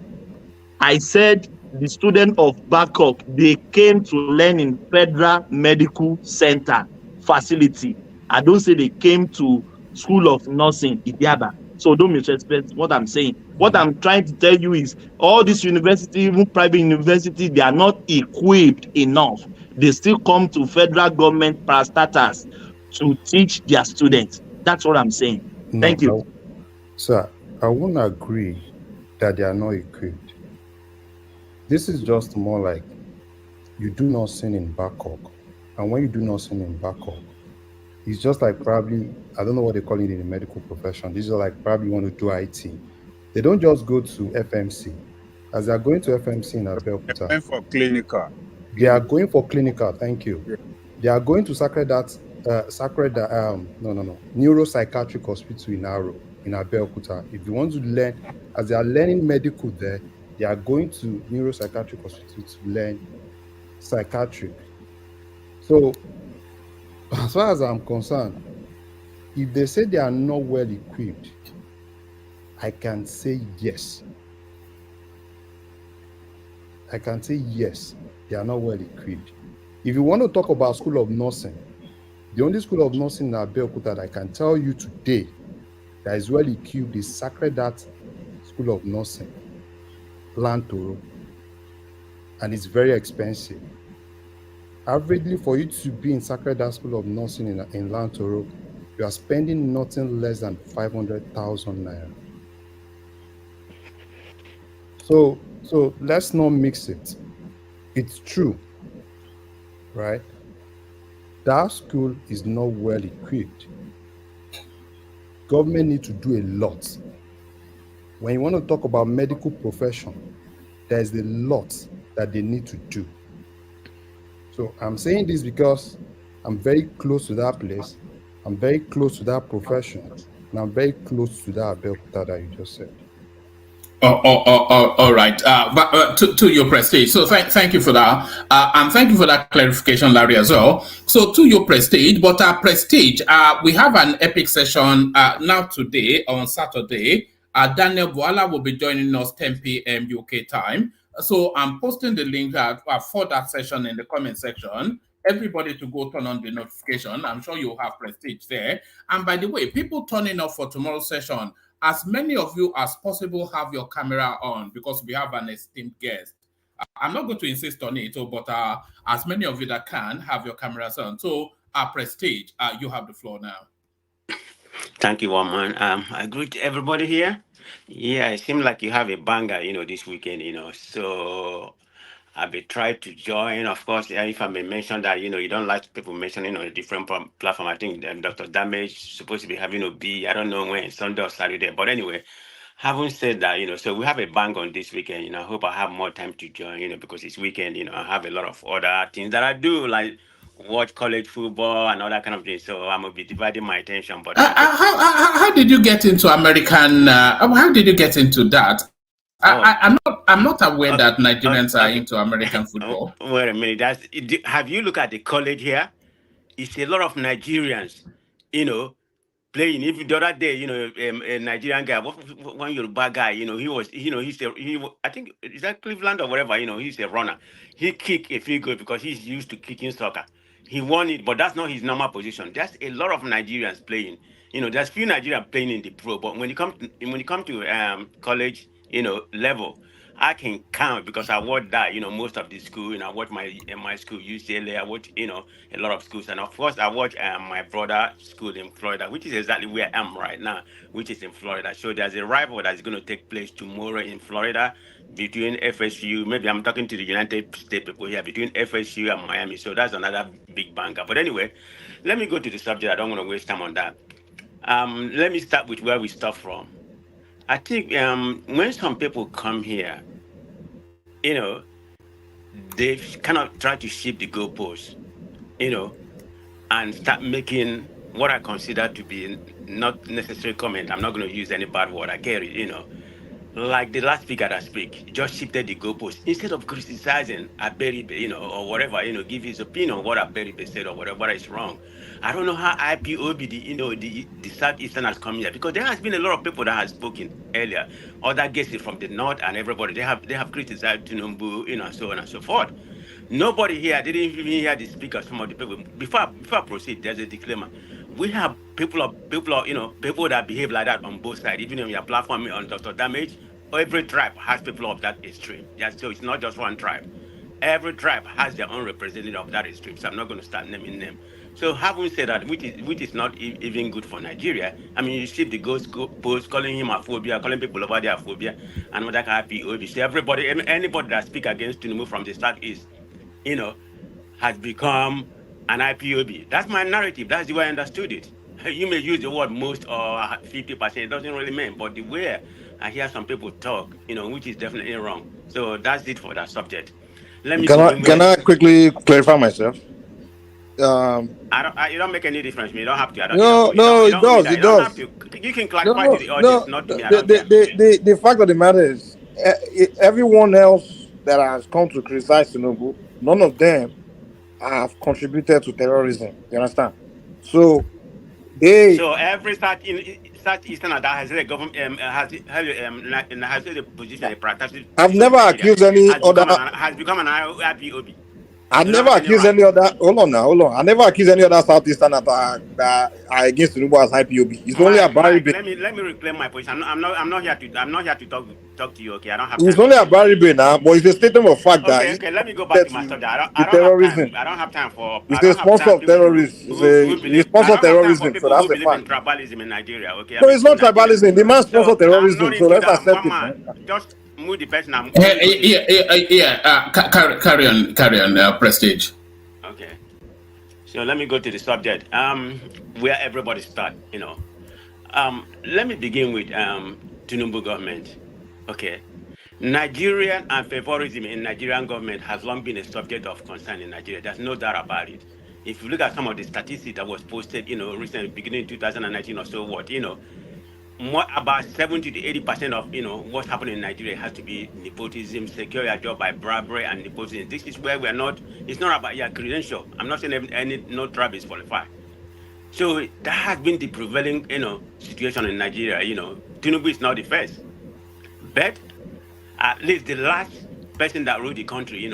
I said the student of Bangkok, they came to learn in Federal Medical Center facility. I don't say they came to School of Nursing, Idiaba. So don't misrespect what I'm saying. What I'm trying to tell you is all these universities, even private universities, they are not equipped enough. They still come to federal government parastatals to teach their students. That's what I'm saying. Thank you.
Sir, I won't agree that they are not equipped. This is just more like you do nursing in Bangkok. And when you do nursing in Bangkok, it's just like probably, I don't know what they call it in the medical profession. These are like probably you want to do IT. They don't just go to FMC. As they are going to FMC in Abeokuta.
They're going for clinical.
They are going for clinical, thank you.
Yeah.
They are going to Sacred Heart neuropsychiatric hospital in Aro, in Abeokuta. If you want to learn, as they are learning medical there, they are going to neuropsychiatric hospital to learn psychiatric. So, as far as I'm concerned, if they say they are not well equipped, I can say yes. I can say yes, they are not well equipped. If you want to talk about School of Nursing, the only School of Nursing in Abeokuta that I can tell you today that is well equipped is Sacred Heart School of Nursing, Lantoro, and it's very expensive. Averagely, for you to be in Sacred Heart School of Nursing in Lantoro, you are spending nothing less than 500,000 naira. So let's not mix it. It's true, right? That school is not well equipped. Government need to do a lot. When you want to talk about medical profession, there's a lot that they need to do. So I'm saying this because I'm very close to that place. I'm very close to that profession. And I'm very close to that Abeokuta that you just said.
All right. But to your prestige. So thank you for that. And thank you for that clarification, Larry, as well. So to your prestige, but our prestige, we have an epic session now today on Saturday. Daniel Boala will be joining us 10 p.m. UK time. So I'm posting the link for that session in the comment section. Everybody to go turn on the notification. I'm sure you'll have prestige there. And by the way, people turning up for tomorrow's session, as many of you as possible have your camera on because we have an esteemed guest. I'm not going to insist on it, but as many of you that can have your cameras on. So, Prestige, you have the floor now.
Thank you, Woman. I greet everybody here. Yeah, it seems like you have a banger, this weekend, So I'll be trying to join. Of course, if I may mention that, you don't like people mentioning on a different platform. I think Dr. Damage supposed to be having a B. I don't know when, Sunday or Saturday. But anyway, having said that, so we have a bang on this weekend. I hope I have more time to join, because it's weekend, I have a lot of other things that I do, like watch college football and all that kind of thing. So I'm going to be dividing my attention. But
how did you get into American? How did you get into that? I'm not aware that Nigerians are into American football.
Wait a minute. Have you looked at the college here? It's a lot of Nigerians, playing. If the other day, a Nigerian guy, one Yoruba guy, I think is that Cleveland or whatever, he's a runner. He kicked a field goal because he's used to kicking soccer. He won it, but that's not his normal position. There's a lot of Nigerians playing. There's few Nigerians playing in the pro, but when you come to college, level, I can count because I watch that, most of the school, I watch my school, UCLA, I watch, a lot of schools. And of course, I watch my brother's school in Florida, which is exactly where I am right now, which is in Florida. So there's a rival that's going to take place tomorrow in Florida between FSU, maybe I'm talking to the United States people here, between FSU and Miami. So that's another big banger. But anyway, let me go to the subject. I don't want to waste time on that. Let me start with where we start from. I think when some people come here, they kind of try to shift the goalposts, and start making what I consider to be not necessary comment. I'm not going to use any bad word. I get it, Like the last speaker that speak, just shifted the goalposts. Instead of criticizing Aberibe, or whatever, give his opinion on what Aberibe said or whatever is wrong. I don't know how IPOB, the Southeastern has come here, because there has been a lot of people that have spoken earlier. Other guests from the North and everybody, they have criticized Tinubu, and so on and so forth. Nobody here didn't even hear the speaker. Some of the people. Before I proceed, there's a disclaimer. We have people that behave like that on both sides. Even on your platform on Dr. Damage, every tribe has people of that extreme. Yeah, so it's not just one tribe. Every tribe has their own representative of that extreme. So I'm not going to start naming them. So having said that, which is not even good for Nigeria. I mean, you see the ghost post calling him a phobia, calling people over there a phobia, and all that kind of people. So everybody, anybody that speak against Tinubu from the Southeast, has become an IPOB. That's my narrative. That's the way I understood it. You may use the word most or 50%. It doesn't really mean, but the way I hear some people talk, which is definitely wrong. So that's it for that subject. Let me
Can I quickly clarify myself?
You don't make any difference to me. You don't have to.
No, no,
You
it
don't owe me
does.
that.
It
You don't have
does.
to. You can clarify to
No,
the
no.
audience, not to me. I
The,
don't care.
the fact of the matter is, everyone else that has come to criticize Tinubu, none of them have contributed to terrorism. You understand? So they
So every such Eastern that has a government has a position, a practice
I've
position in
never
Nigeria
accused any other.
has become an IPOB.
I
You don't
never
have any
accused
right.
any other. Hold on now, hold on. I never accused any other Southeastern that are against Tinubu as IPOB. It's only a Barry
Mike,
Bay.
let me reclaim my position. I'm not here to talk to you. Okay, I don't have
It's
time for
only a
this.
Barry Bay now, but it's a statement of fact that
Okay,
he
okay. Let me go back to
led
my subject.
to
I don't have time.
terrorism.
I
It's a
don't have
sponsor
time.
of
People
terrorists.
who
He
believe. I
sponsored
don't have time for
terrorism, so
people
that's
who
a
believe in
fact.
tribalism in Nigeria. Okay,
No,
I'm a
it's
true
not
Nigerian.
tribalism. The man
So
sponsored
I'm not
terrorism, so
into
let's
that.
accept
One
it, man.
man, just move the person. Let me go to
Carry on, Prestige.
Okay. So let me go to the subject. Where everybody start. Let me begin with Tinubu government. Okay. Nigerian and favorism in Nigerian government has long been a subject of concern in Nigeria. There's no doubt about it. If you look at some of the statistics that was posted, recently, beginning in 2019 or so, more about 70 to 80% of what's happening in Nigeria has to be nepotism, secure your job by bribery and nepotism. This is where we're not. It's not about your credential. I'm not saying any no tribe is qualified. So that has been the prevailing situation in Nigeria. Tinubu is not the first, but at least the last person that ruled the country,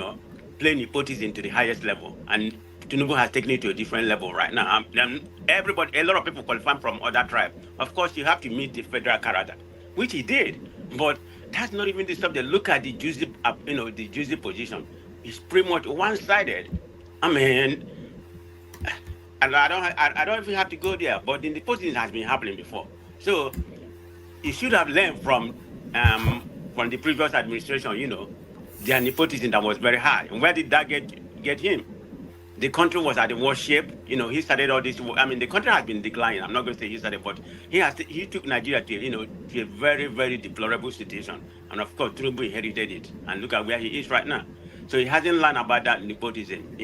playing nepotism to the highest level. And Tinubu has taken it to a different level right now. A lot of people qualifying from other tribes. Of course, you have to meet the federal character, which he did. But that's not even the subject. Look at the juicy, the juicy position. It's pretty much one-sided. I mean, and I don't even have to go there. But the nepotism has been happening before. So he should have learned from the previous administration, their nepotism that was very high. And where did that get him? The country was at the worst shape. He started all this. I mean, the country has been declining. I'm not going to say he started, but he took Nigeria to a very, very deplorable situation. And of course, Tinubu inherited it. And look at where he is right now. So he hasn't learned about that nepotism,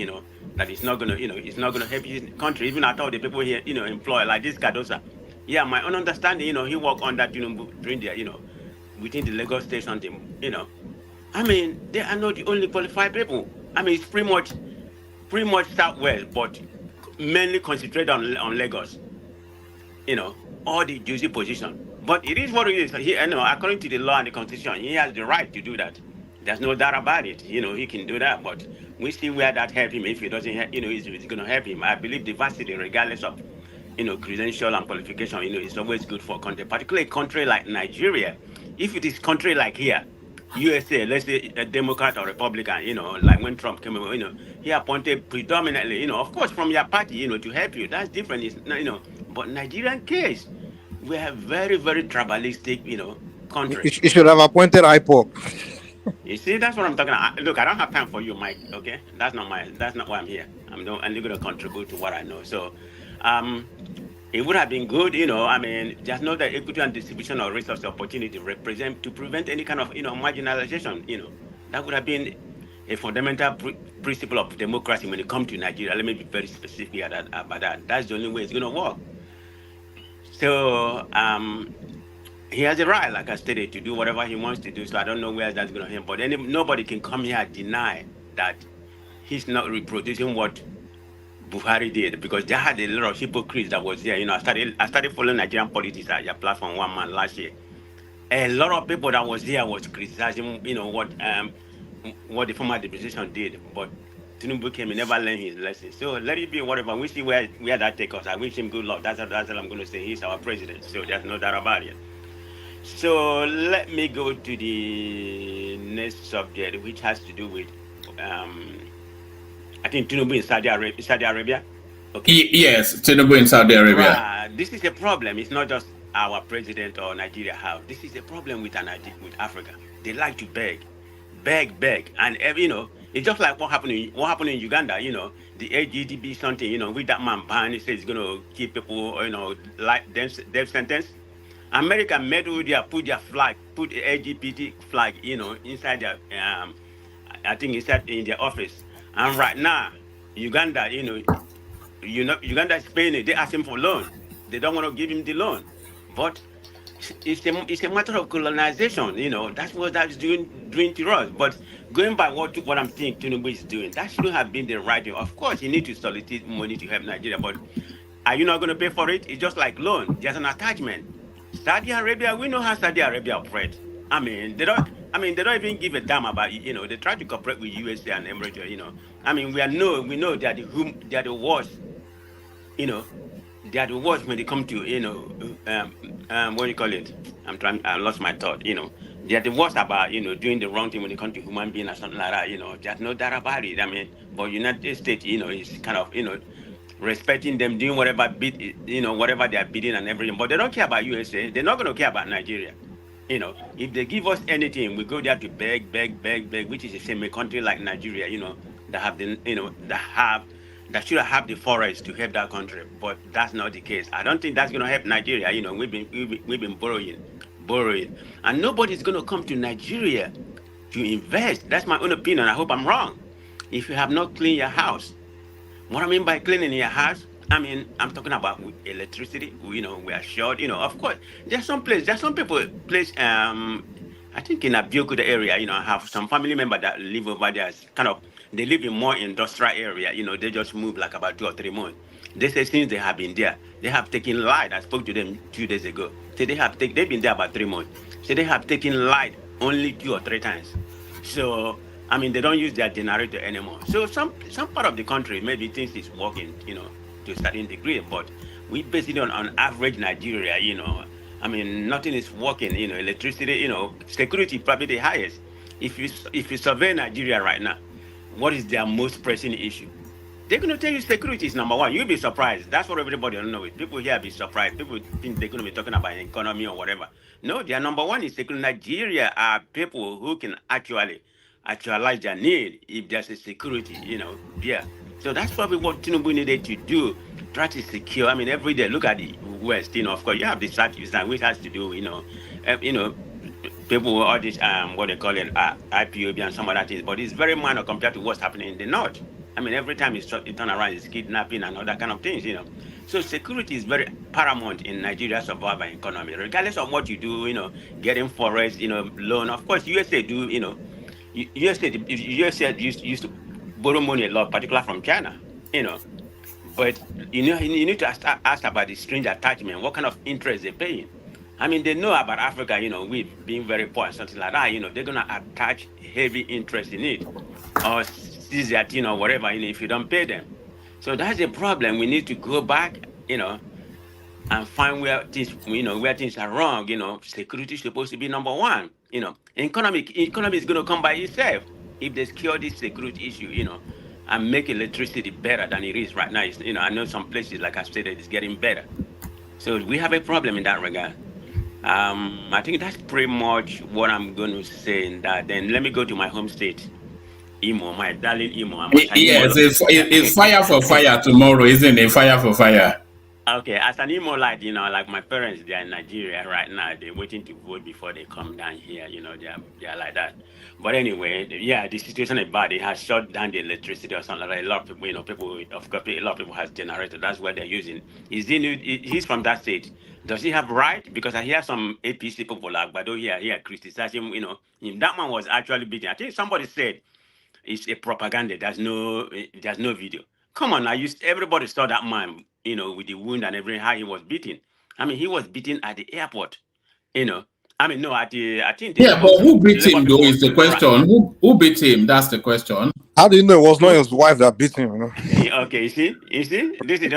that it's not gonna, it's not gonna help his country. Even at all the people here, employ like this Cardosa. Yeah, my own understanding, he worked on that, during the, within the Lagos station team, I mean, they are not the only qualified people. I mean, it's pretty much Southwest, but mainly concentrated on Lagos. All the juicy position. But it is what it is. According to the law and the constitution, he has the right to do that. There's no doubt about it. He can do that. But we see where that help him. If he doesn't, it's going to help him. I believe diversity, regardless of credential and qualification, it's always good for a country, particularly a country like Nigeria. If it is country like here, USA, let's say a Democrat or Republican, like when Trump came over, he appointed predominantly, of course, from your party, to help you. That's different, but Nigerian case, we have very, very tribalistic, country.
You should have appointed IPOP.
You see, that's what I'm talking about. Look, I don't have time for you, Mike. Okay, that's not why I'm here. I'm only going to contribute to what I know. So, it would have been good, I mean, just know that equity and distribution of resource opportunity to prevent any kind of, marginalization, that would have been a fundamental principle of democracy when it comes to Nigeria. Let me be very specific about that. That's the only way it's going to work. So, he has a right, like I stated, to do whatever he wants to do. So I don't know where that's going to help. But nobody can come here and deny that he's not reproducing what Buhari did, because they had a lot of hypocrites that was there. I started following Nigerian politics at your platform one month last year. A lot of people that was there was criticizing, what the former administration did. But Tinubu came and never learned his lesson. So let it be whatever. We see where that takes us. I wish him good luck. That's all I'm going to say. He's our president. So there's no doubt about it. So let me go to the next subject, which has to do with I think Tinubu in Saudi Arabia. Okay.
Yes, Tinubu in Saudi Arabia.
Right. This is a problem. It's not just our president or Nigeria have. This is a problem with Africa. They like to beg, and it's just like what happened in Uganda. The AGDB something. With that man ban, he says he's gonna keep people, like death sentence. America made put their flag, put the LGBT flag, inside their I think inside in their office. And right now, Uganda, Uganda is paying it. They ask him for loan. They don't want to give him the loan, but it's a matter of colonization. That's what that's doing to us. But going by what I'm seeing Tinubu is doing, that shouldn't have been the right thing. Of course, you need to solicit money to help Nigeria, but are you not going to pay for it? It's just like loan. There's an attachment. Saudi Arabia, we know how Saudi Arabia operates. I mean, they don't. I mean, they don't even give a damn about it. They try to cooperate with USA and Emirates. I mean, we know they are the worst. You know, they are the worst when they come to what do you call it? I lost my thought. They are the worst about doing the wrong thing when it comes to human being or something like that. There's no doubt about it. I mean, but United States, is kind of respecting them, doing whatever whatever they are bidding and everything. But they don't care about USA. They're not going to care about Nigeria. If they give us anything, we go there to beg, beg, beg, beg, which is the same a country like Nigeria, that have the, that should have the forest to help that country. But that's not the case. I don't think that's going to help Nigeria. We've been borrowing, and nobody's going to come to Nigeria to invest. That's my own opinion. I hope I'm wrong. If you have not cleaned your house, what I mean by cleaning your house, I'm talking about electricity. We are short. Of course, there's some people, I think in Abiyokuta area, I have some family members that live over there. They live in more industrial area. They just moved like about 2 or 3 months. They say since they have been there, they have taken light. I spoke to them 2 days ago. So they've been there about 3 months. So they have taken light only 2 or 3 times. So they don't use their generator anymore. So some part of the country, maybe things is working, to a certain degree, but we base it on average Nigeria, nothing is working, electricity, security probably the highest. If you survey Nigeria right now, what is their most pressing issue? They're going to tell you security is number one. You'll be surprised. That's what everybody don't know. People here be surprised. People think they're going to be talking about economy or whatever. No, their number one is security. Nigeria are people who can actualize their need if there's a security, yeah. So that's probably what Tinubu needed to do. Try to secure. Every day, look at the West, of course, you have the Southeast, which has to do, people, all this, what they call it, IPOB and some other things, but it's very minor compared to what's happening in the North. Every time you turn around, it's kidnapping and other kind of things, So security is very paramount in Nigeria's survival economy, regardless of what you do, getting forest, loan. Of course, USA do, USA used to borrow money a lot, particularly from China, But you need to ask about the strange attachment. What kind of interest they're paying? They know about Africa. We being very poor and something like that. They're gonna attach heavy interest in it, or seize that, whatever. If you don't pay them, so that's the problem. We need to go back, and find where things are wrong. Security is supposed to be number one. Economy is gonna come by itself if they secure this security issue. And make electricity better than it is right now. I know some places, like I said, it's getting better. So we have a problem in that regard. I think that's pretty much what I'm going to say in that. Then let me go to my home state, Imo, my darling Imo.
Yes, it's fire for fire tomorrow, isn't it? Fire for fire.
Okay, as an Imo light, like my parents, they're in Nigeria right now. They're waiting to vote before they come down here. They're like that. But anyway, yeah, the situation is bad. It has shut down the electricity or something like that. A lot of people, of course, a lot of people has generator. That's what they're using. He's from that state. Does he have right? Because I hear some APC people like Bado here criticizing him. That man was actually beaten. I think somebody said it's a propaganda. There's no video. Come on, everybody saw that man, with the wound and everything, how he was beaten. He was beaten at the airport, no, at the, I think.
Yeah, but who beat him though is the question. Who beat him? That's the question.
How do you know it was not his wife that beat him?
Okay, you see, this is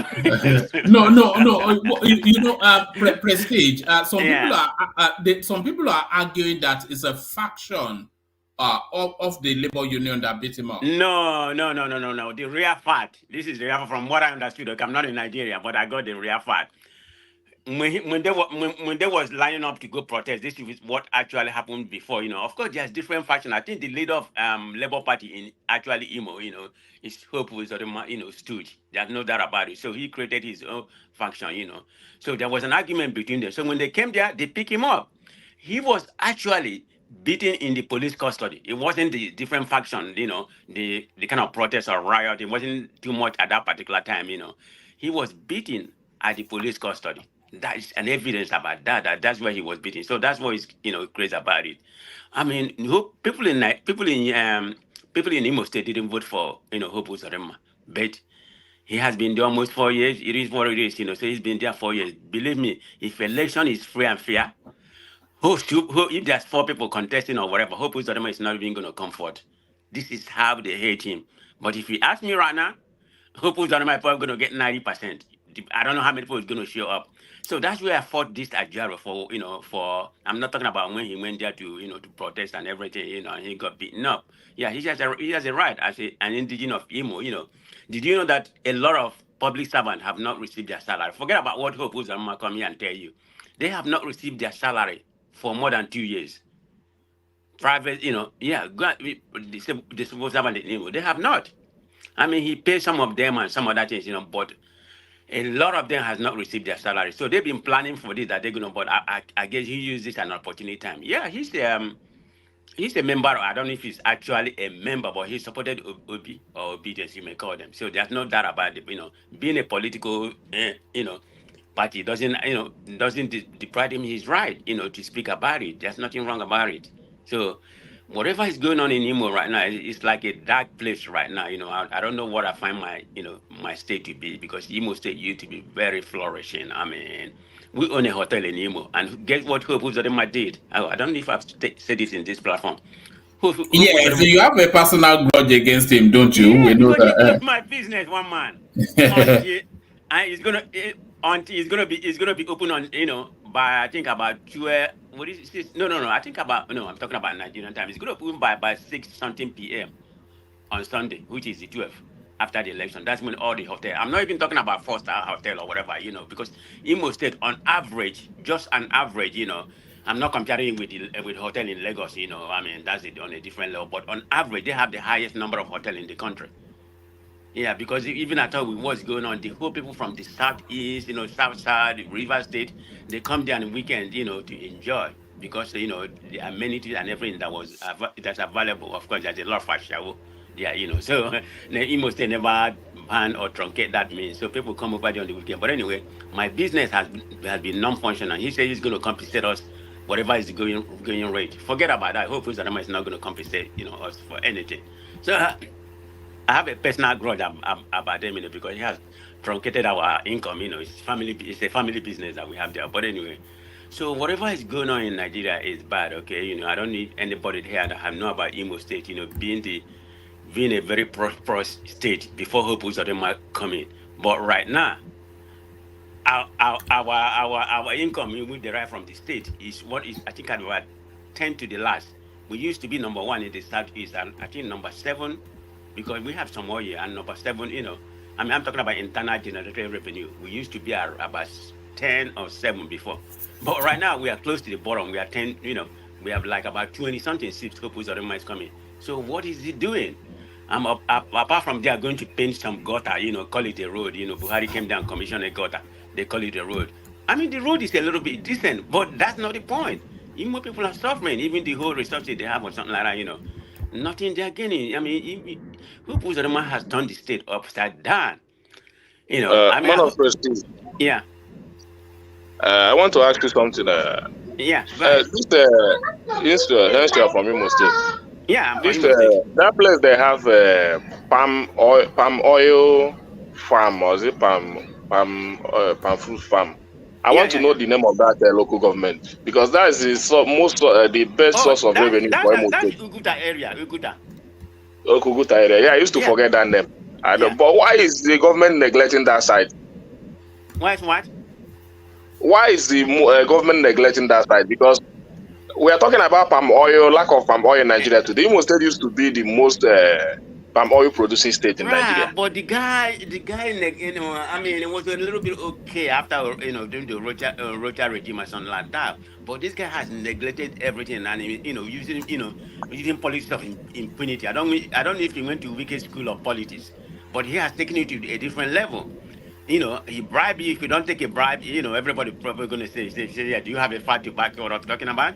no. Prestige. Some people are arguing that it's a faction of the labor union that beat him up.
No. The real fact. This is the real fact from what I understood. Okay, I'm not in Nigeria, but I got the real fact. When they was lining up to go protest, this is what actually happened before. Of course, there's different factions. I think the leader of Labour Party in actually Imo, is Hope was stooge. There's no doubt about it. So he created his own faction, So there was an argument between them. So when they came there, they picked him up. He was actually beaten in the police custody. It wasn't the different faction, the kind of protest or riot. It wasn't too much at that particular time. He was beaten at the police custody. That is an evidence about that's where he was beaten. So that's what is crazy about it. I mean, people in Imo State didn't vote for Hope Uzodinma, but he has been there almost 4 years. It is what it is. So he's been there 4 years. Believe me, if election is free and fair, if there's 4 people contesting or whatever, Hope Uzodinma is not even going to come forth. This is how they hate him. But if you ask me right now, Hope Uzodinma is probably going to get 90%. I don't know how many people is going to show up. So that's where I fought this Ajaro for I'm not talking about when he went there to protest and everything, and he got beaten up. Yeah, he has a right as an indigenous of Imo, Did you know that a lot of public servants have not received their salary? Forget about what Hope Uzodinma come here and tell you. They have not received their salary for more than 2 years. Private, the civil servant in Imo, they have not. I mean, he pays some of them and some other things, but a lot of them has not received their salary. So they've been planning for this, that they're going to, but I guess he used this as an opportunity time. Yeah, he's a member. I don't know if he's actually a member, but he supported Obi or obedience, you may call them. So there's no doubt about it. Being a political, party doesn't deprive him his right, to speak about it. There's nothing wrong about it. So whatever is going on in Imo right now, it's like a dark place right now. I don't know what I find my state to be, because Imo State used to be very flourishing. I mean, we own a hotel in Imo, and guess what Hope Uzodinma did? I don't know if I've said this in this platform.
Yeah, so you have a personal grudge against him, don't you?
Yeah,
We know
because he
that.
closed my business, one man. Until it's gonna be open on by I think about 12. What is it? No. I think about no. I'm talking about Nigerian time. It's gonna open by 6 something p.m. on Sunday, which is the 12th after the election. That's when all the hotel. I'm not even talking about 4-star hotel or whatever, because Imo State on average, just an average, I'm not comparing with hotel in Lagos, I mean that's it on a different level. But on average, they have the highest number of hotel in the country. Yeah, because even I thought with what's going on, the whole people from the southeast, south side, River State, they come there on the weekend, to enjoy, because the amenities and everything that's available. Of course, there's a lot of fashion there, So the Imo State never ban or truncate that means. So people come over there on the weekend. But anyway, my business has been non-functional. He said he's going to compensate us whatever is the going rate. Forget about that. Hopefully, Zadama is not going to compensate us for anything. So I have a personal grudge about them, because he has truncated our income. It's a family business that we have there. But anyway, so whatever is going on in Nigeria is bad. Okay, I don't need anybody here that have know about Imo State. Being a very prosperous state before Hope Uzodinma come in. But right now, our income we derive from the state is what is I think at about 10 to the last. We used to be number 1 in the southeast, and I think number 7. Because we have some oil, and number 7, I mean, I'm talking about internal generated revenue. We used to be at about 10 or 7 before. But right now, we are close to the bottom. We are 10, we have like about 20 something seats Hope Uzodinma is coming. So what is he doing? Apart from they are going to paint some gutter, call it a road. Buhari came down, commissioned a gutter. They call it a road. I mean, the road is a little bit decent, but that's not the point. Even people are suffering, even the whole resources they have or something like that, nothing they're gaining. I mean, Hope Uzodinma has turned the state upside down. I mean,
Man of Prestige.
Yeah.
I want to ask you something.
Yeah.
Since you are from Imo State.
Yeah, I'm from Imo State.
That place they have palm oil farm, or is it palm fruit farm? I want to know the name of that local government, because that is the best source of revenue for Imo State.
That's Uguta area, Uguta.
Kuguta area. Yeah, I used to forget that name. I don't. But why is the government neglecting that side?
Why is what?
Why is the government neglecting that side? Because we are talking about palm oil, lack of palm oil in Nigeria today. Imo State used to be the most palm oil producing state in Nigeria.
But the guy, I mean, it was a little bit okay after during the Rocha regime or something like that. But this guy has neglected everything, and using politics of impunity. I don't know if he went to wicked school of politics, but he has taken it to a different level. He bribe you. If you don't take a bribe, everybody probably going to say, yeah, do you have a fact to back what I'm talking about?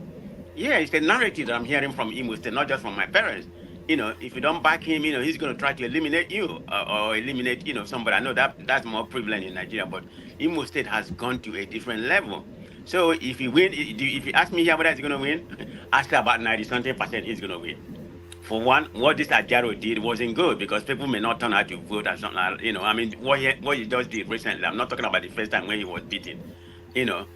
Yeah, it's a narrative that I'm hearing from Imo State, not just from my parents. If you don't back him, he's going to try to eliminate you or eliminate, somebody. I know that's more prevalent in Nigeria, but Imo State has gone to a different level. So if he win, if you ask me here whether he's going to win, I say about 90 something percent he's going to win. For one, what this Ajaro did wasn't good because people may not turn out to vote or something. I mean, what he just did recently. I'm not talking about the first time when he was beaten. You know,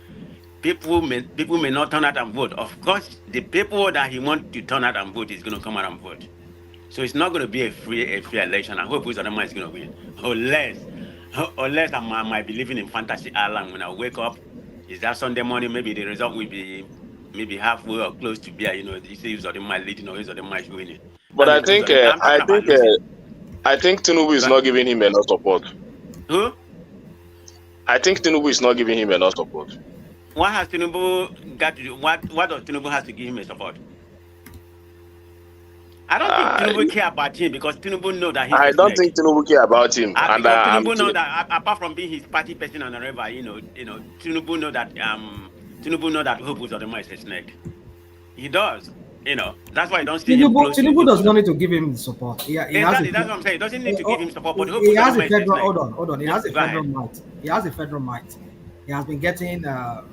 people may not turn out and vote. Of course, the people that he wants to turn out and vote is going to come out and vote. So it's not going to be a fair election. I hope Uzodinma is going to win, unless I might be living in fantasy island when I wake up. Is that Sunday morning? Maybe the result will be maybe halfway or close to be. You say Uzodinma leading or Uzodinma is winning.
But
I'm talking about losing.
I think Tinubu is not giving him enough support.
Who?
I think Tinubu is not giving him enough support.
What has Tinubu got to do? What does Tinubu has to give him a support? I don't think Tinubu care about him because Tinubu know that he's
I don't think Tinubu care about him.
And Tinubu know that apart from being his party person on the river, Tinubu know that Hope Uzodinma is a snake. He does. That's why I don't see him close.
Tinubu does not need to give him support.
Exactly, that's what I'm saying. He doesn't need to give him support, but Hope
he has
Uzodinma
a
is a
federal.
snake.
Hold on. He has a federal might. He has a federal might. He has been getting the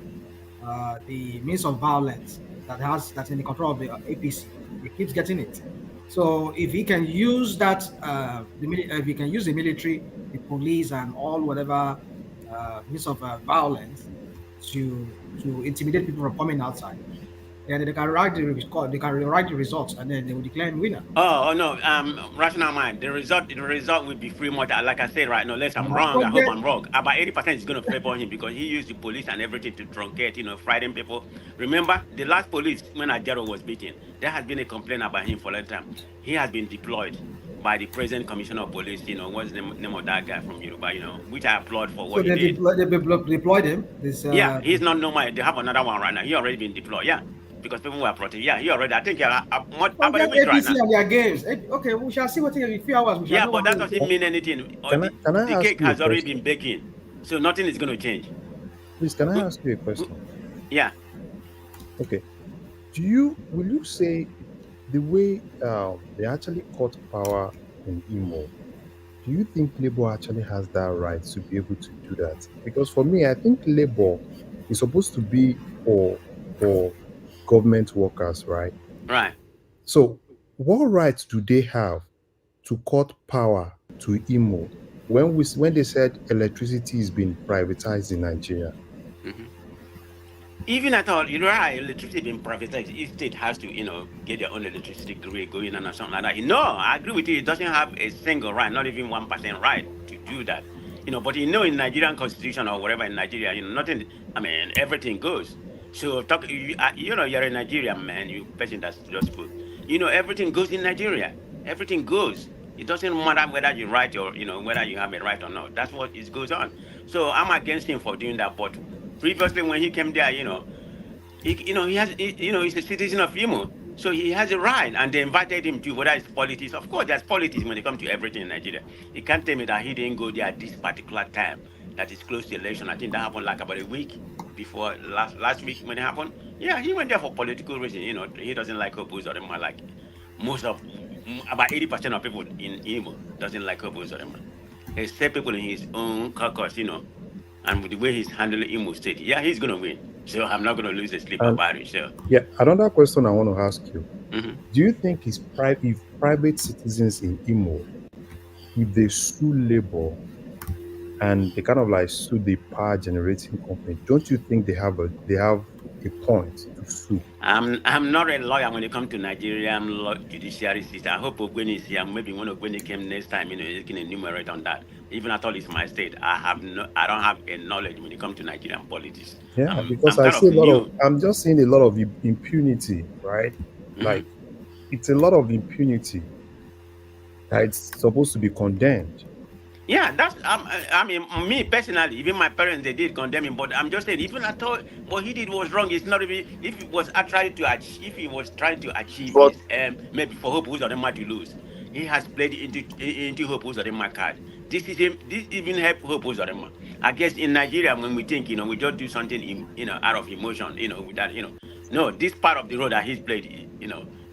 means of violence that's in the control of the APC. He keeps getting it. So if he can use that, if he can use the military, the police, and all whatever means of violence to intimidate people from coming outside, then they can write the results, and then they will declare him winner.
Oh no, rational mind. The result will be free much. Like I said right now, unless I'm wrong, I hope I'm wrong. About 80% is going to favor him because he used the police and everything to truncate, frighten people. Remember, the last police when Ajaro was beaten, there has been a complaint about him for a long time. He has been deployed by the present commissioner of police. What's the name of that guy from Yoruba? Which I applaud for what he did.
They deployed him.
Yeah, he's not normal. They have another one right now. He already been deployed. Yeah. Because people were protected. Yeah, he already. I think about a week right now.
And their games. Okay, we shall see what in a few hours.
Yeah, but that doesn't mean anything. The cake has already been baking, so nothing is going to change.
Please, can I ask you a question?
Yeah.
Okay. Will you say the way they actually cut power in Imo? Do you think Labour actually has that right to be able to do that? Because for me, I think Labour is supposed to be for government workers, right?
Right.
So what rights do they have to cut power to Imo when they said electricity is being privatized in Nigeria?
Mm-hmm. Even at all, right, electricity being privatized, each state has to, get their own electricity grid going on or something like that. No, I agree with you. It doesn't have a single right, not even 1% right to do that. But in Nigerian constitution or whatever in Nigeria, nothing, everything goes. So you're a Nigerian man, you person that's just good. Everything goes in Nigeria. Everything goes. It doesn't matter whether you right or whether you have a right or not. That's what it goes on. So I'm against him for doing that. But previously when he came there, he's a citizen of Imo. So he has a right, and they invited him to whether it's politics. Of course, there's politics when it comes to everything in Nigeria. He can't tell me that he didn't go there at this particular time that is close to election. I think that happened like about a week before last week when it happened. Yeah, he went there for political reasons. He doesn't like Hope Uzodinma like about 80% of people in Imo doesn't like Hope Uzodinma. Except people in his own caucus, and with the way he's handling Imo State. Yeah, he's going to win. So I'm not going to lose a sleep about it. So.
Yeah, another question I want to ask you.
Mm-hmm.
Do you think if private citizens in Imo, if they sue Labour and they kind of like sue the power generating company, don't you think they have a point to sue?
I'm not a lawyer when it comes to Nigerian judiciary system. I hope Ogweni is here. Maybe when Ogweni came next time, he can enumerate on that. Even at all, it's my state. I don't have a knowledge when it comes to Nigerian politics.
Yeah, because I see I'm just seeing a lot of impunity, right? Mm-hmm. Like it's a lot of impunity that it's supposed to be condemned.
Yeah, that's me personally, even my parents, they did condemn him, but I'm just saying, even I thought what he did was wrong. It's not even if he was trying to achieve his, maybe for Hope Uzodinma to lose. He has played into Hope Uzodinma card. This even help Hope Uzodinma. I guess in Nigeria when we think, we just do something out of emotion, with that, No, this part of the road that he's played,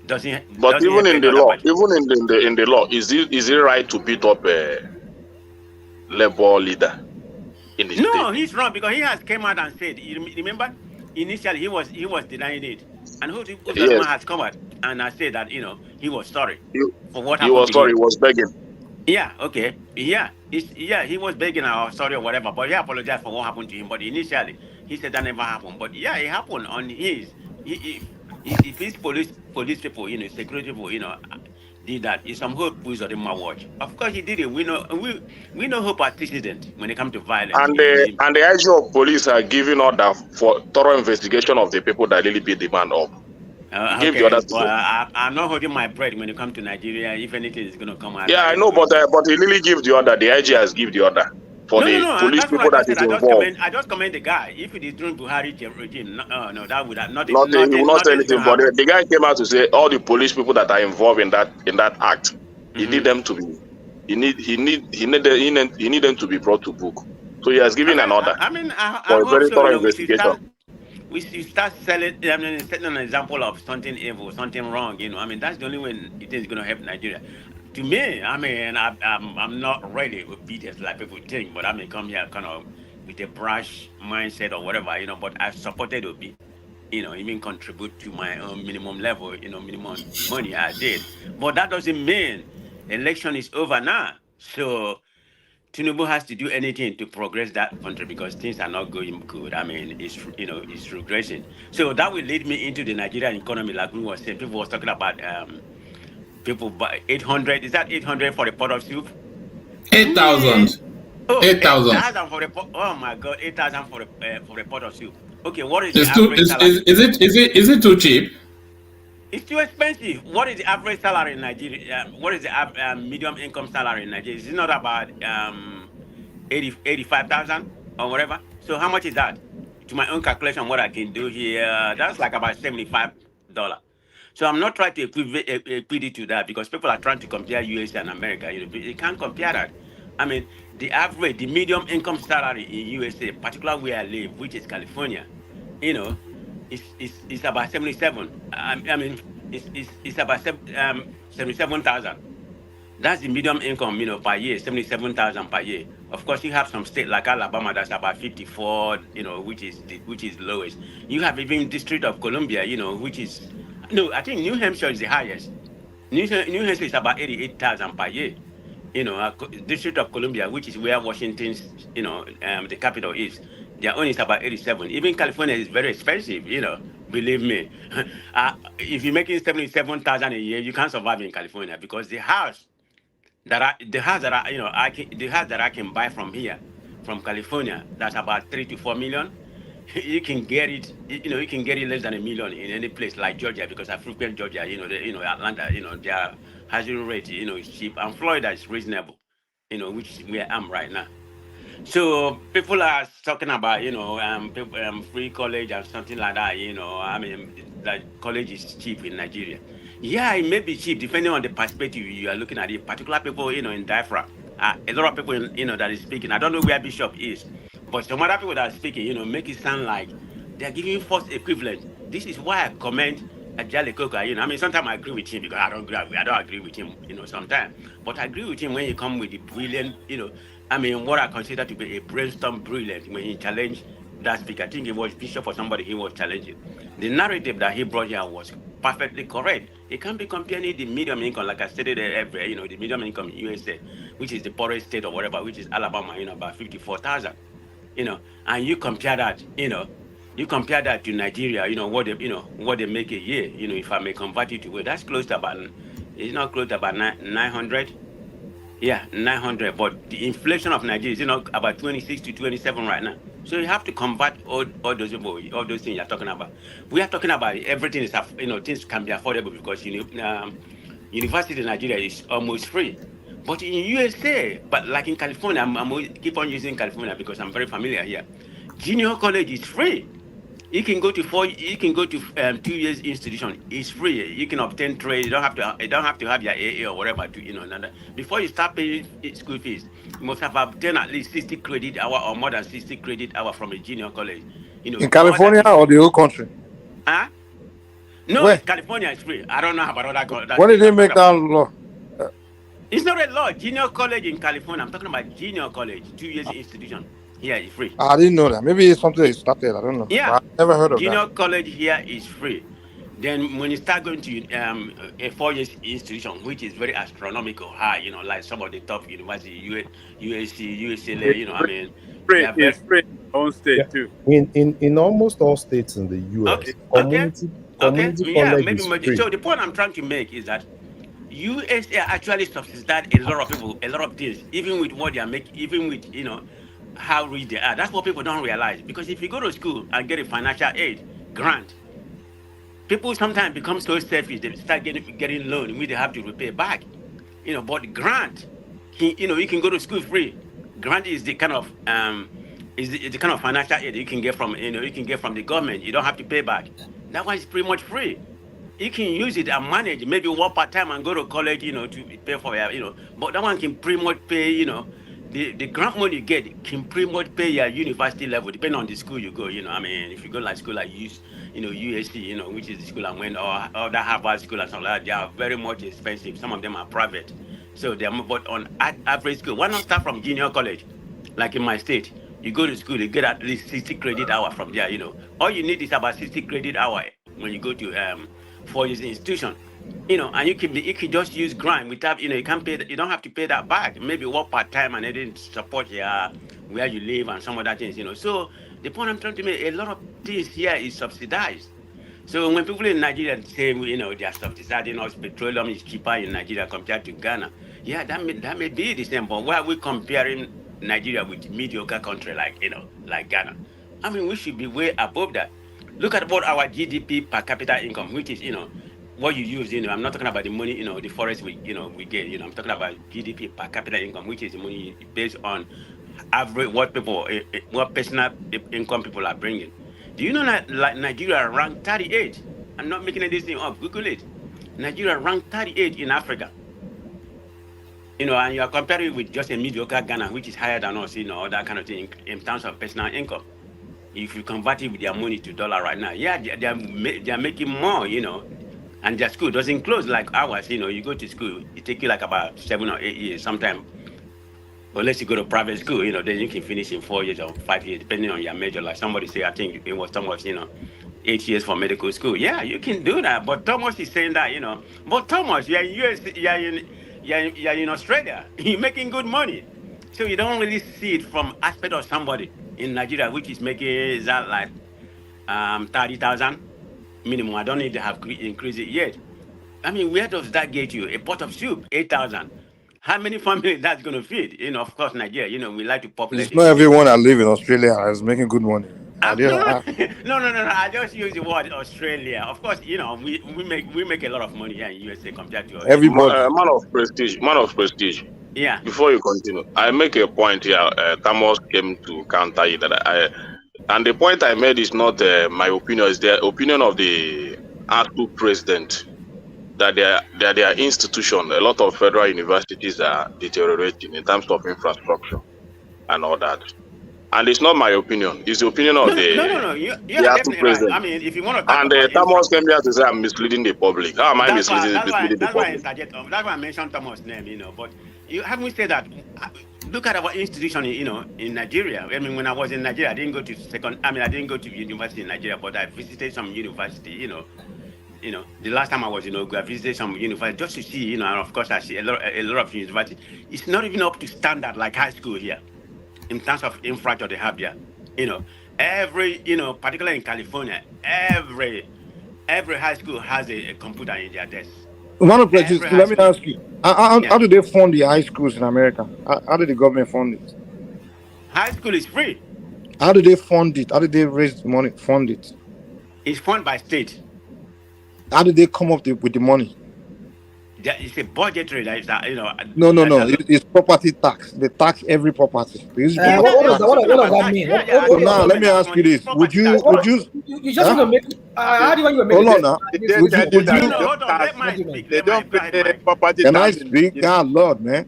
doesn't
But even
help
in
any
the
other
law,
party.
even in the law, is it right to beat up a labor leader in the
No,
state?
he's wrong because he has came out and said. Remember, initially he was denying it, and Uzodinma
Yes,
has come out and has said that he was sorry
he,
for what
he
happened
was
to
sorry, he
him.
was begging.
Yeah, okay, he was begging or sorry or whatever, but he apologized for what happened to him. But initially he said that never happened. But yeah, it happened on his. If his police people, security people, did that, it's some hope was on my watch. Of course he did it. We know hope antecedent when it comes to violence.
And the IG of police are giving order for thorough investigation of the people that really beat the man up. He gave the
Okay,
order to
but
them.
I'm not holding my breath when it comes to Nigeria. If anything is going to come out,
Yeah, I know, but he really give the order. The IG has give the order for
No, no,
the
no.
police
That's what I
people that
just said.
is involved.
I just commend the guy. If it is during Buhari regime, no, that would have
Nothing, he will not say
nothing's going
anything.
to
But
happen.
the guy came out to say all the police people that are involved in that act, he need them to be, he need them to be brought to book. So he has given an order
I
for a
hope
very
so.
thorough
We
investigation.
should start selling. Setting an example of something evil, something wrong. That's the only way it is going to help Nigeria. To me, I'm not really obedient like people think, but I may come here kind of with a brash mindset or whatever. But I supported Obi. Even contribute to my own minimum level. Minimum money I did. But that doesn't mean election is over now. So Tinubu has to do anything to progress that country because things are not going good. It's regressing. So that will lead me into the Nigerian economy, like we were saying. People was talking about people buy 800. Is that 800 for a pot of soup?
8,000.
Oh,
8,000.
8,000 for the pot. Oh my God, 8,000 for a pot of soup. Okay, what is the
It's too.
average salary?
Is it too cheap?
It's too expensive. What is the average salary in Nigeria? What is the medium income salary in Nigeria? Is it not about 85,000 or whatever? So how much is that? To my own calculation, what I can do here, that's like about $75. So I'm not trying to equate it to that because people are trying to compare US and America. You can't compare that. The medium income salary in USA, particularly where I live, which is California, you know, it's about 77. It's about 77,000. That's the medium income, per year, 77,000 per year. Of course, you have some state like Alabama that's about 54, which is lowest. You have even District of Columbia, which is no, I think New Hampshire is the highest. New Hampshire is about 88,000 per year. District of Columbia, which is where Washington's, the capital is, their own is about 87. Even California is very expensive, believe me. If you're making 77,000 a year, you can't survive in California because the house that I can buy from here, from California, that's about 3 to 4 million. You can get it, you can get it less than a million in any place like Georgia because I frequent Georgia, Atlanta, their housing rate, is cheap, and Florida is reasonable, which is where I'm right now. So people are talking about, free college and something like that. Like college is cheap in Nigeria. Yeah, it may be cheap depending on the perspective you are looking at it. Particular people, in diaspora, a lot of people, that is speaking. I don't know where Bishop is, but some other people that are speaking, make it sound like they are giving false equivalent. This is why I comment Ajale Coca. Sometimes I agree with him because I don't agree with him, sometimes. But I agree with him when he come with the brilliant, what I consider to be a brainstorm brilliant when he challenged that speaker. I think it was Bishop or somebody he was challenging. The narrative that he brought here was perfectly correct. It can't be comparing the medium income, like I stated earlier, the medium income in USA, which is the poorest state or whatever, which is Alabama, about 54,000, and you compare that to Nigeria, what they make a year, if I may convert it to weight, that's close to about, it's not close to about 900. Yeah, 900. But the inflation of Nigeria is about 26 to 27 right now. So you have to convert all those things you're talking about. We are talking about everything is things can be affordable because university in Nigeria is almost free. But in USA, but like in California, I'm keep on using California because I'm very familiar here. Junior college is free. You can go to 2 years institution. It's free. You can obtain trade. You don't have to have your AA or whatever to before you start paying school fees. You must have obtained at least 60 credit hour or more than 60 credit hour from a junior college.
In
All that
California
is
or
free.
the whole country?
Huh? No,
Where?
California is free. I don't know about that
When did
state.
they
I'm
make
talking
that
about.
law?
It's not a law. Junior college in California. I'm talking about junior college, 2 years institution. Here is free.
I didn't know that. Maybe it's something they started. I don't know. But
Yeah,
I never heard of that.
junior college here is free. Then when you start going to a 4 years institution, which is very astronomical high, like some of the top university, USC, UCLA,
It's
I
free.
mean, they
Free.
are very
It's free in our own
Yeah.
state too.
In almost all states in the
okay.
US,
Okay. Okay.
community
Yeah,
college
maybe.
is free.
So the point I'm trying to make is that USA actually subsidize a lot of people, a lot of things, even with what they are making, even with how rich they are. That's what people don't realize. Because if you go to school and get a financial aid grant, people sometimes become so selfish they start getting loan which they have to repay back. But grant, you can go to school free. Grant is the kind of is the kind of financial aid you can get from the government. You don't have to pay back. That one is pretty much free. You can use it and manage, maybe work part time and go to college, to pay for your. But that one can pretty much pay, the grant money you get can pretty much pay your university level, depending on the school you go. I mean, if you go like school like USC, which is the school I went, or other Harvard school and something like that, they are very much expensive. Some of them are private, so they're but on average school. Why not start from junior college, like in my state? You go to school, you get at least 60 credit hour from there. All you need is about 60 credit hour when you go to 4 years institution, and you can just use grant without, you can't pay, you don't have to pay that back. Maybe work part time and they didn't support where you live and some other things, So the point I'm trying to make, a lot of things here is subsidized. So when people in Nigeria say, they are subsidizing us, petroleum is cheaper in Nigeria compared to Ghana. Yeah, that may be the same, but why are we comparing Nigeria with mediocre country like Ghana? I mean, we should be way above that. Look at what our GDP per capita income, which is, what you use, I'm not talking about the money, the forest we get, I'm talking about GDP per capita income, which is the money based on average what personal income people are bringing. Do you know that like Nigeria ranked 38? I'm not making this thing up. Google it. Nigeria ranked 38 in Africa. And you are comparing with just a mediocre Ghana, which is higher than us, that kind of thing in terms of personal income. If you convert it with their money to dollar right now, yeah, they are making more, and their school doesn't close like ours. You go to school, it takes you like about 7 or 8 years, sometimes. Unless you go to private school, then you can finish in 4 years or 5 years, depending on your major. Like somebody say, I think it was Thomas, 8 years for medical school. Yeah, you can do that. But Thomas is saying that, But Thomas, you're in US, you're in Australia. You're making good money. So you don't really see it from aspect of somebody in Nigeria, which is making, is that like 30,000 minimum. I don't need to have increased it yet. I mean, where does that get you? A pot of soup, 8,000. How many families that's going to feed? Of course, Nigeria, we like to populate
It's
it.
not everyone that live in Australia is making good money.
No. I just use the word Australia. Of course, we make a lot of money here in USA compared to
everybody.
Man of prestige.
Yeah.
Before you continue, I make a point here. Thomas came to counter it. And the point I made is not my opinion. It's the opinion of the ASU president that their institution, a lot of federal universities are deteriorating in terms of infrastructure and all that. And it's not my opinion. It's the opinion of the
definitely
president.
Right. I mean, if you want to talk
and Thomas came here to say I'm misleading the public. How am I misleading the public?
That's why I mentioned Thomas' name, But you haven't said that. Look at our institution, in Nigeria. I mean, when I was in Nigeria, I didn't go to university in Nigeria, but I visited some university, the last time I was, I visited some university just to see, and of course I see a lot of universities. It's not even up to standard like high school here, in terms of infrastructure they have there. Every, particularly in California, every high school has a computer in their desk.
One of let me ask you, how do they fund the high schools in America? How do the government fund it?
High school is free.
How do they fund it? How do they raise the money, fund it?
It's funded by state.
How do they come up with the money?
It's a budgetary,
No. It's property tax. They tax every property.
What does that mean?
So now let me ask you this: Would you?
You just want to make. How do you want to make?
Hold on now.
Hold on. Let Mike speak.
They don't pay property tax.
Can I speak? God, Lord, man.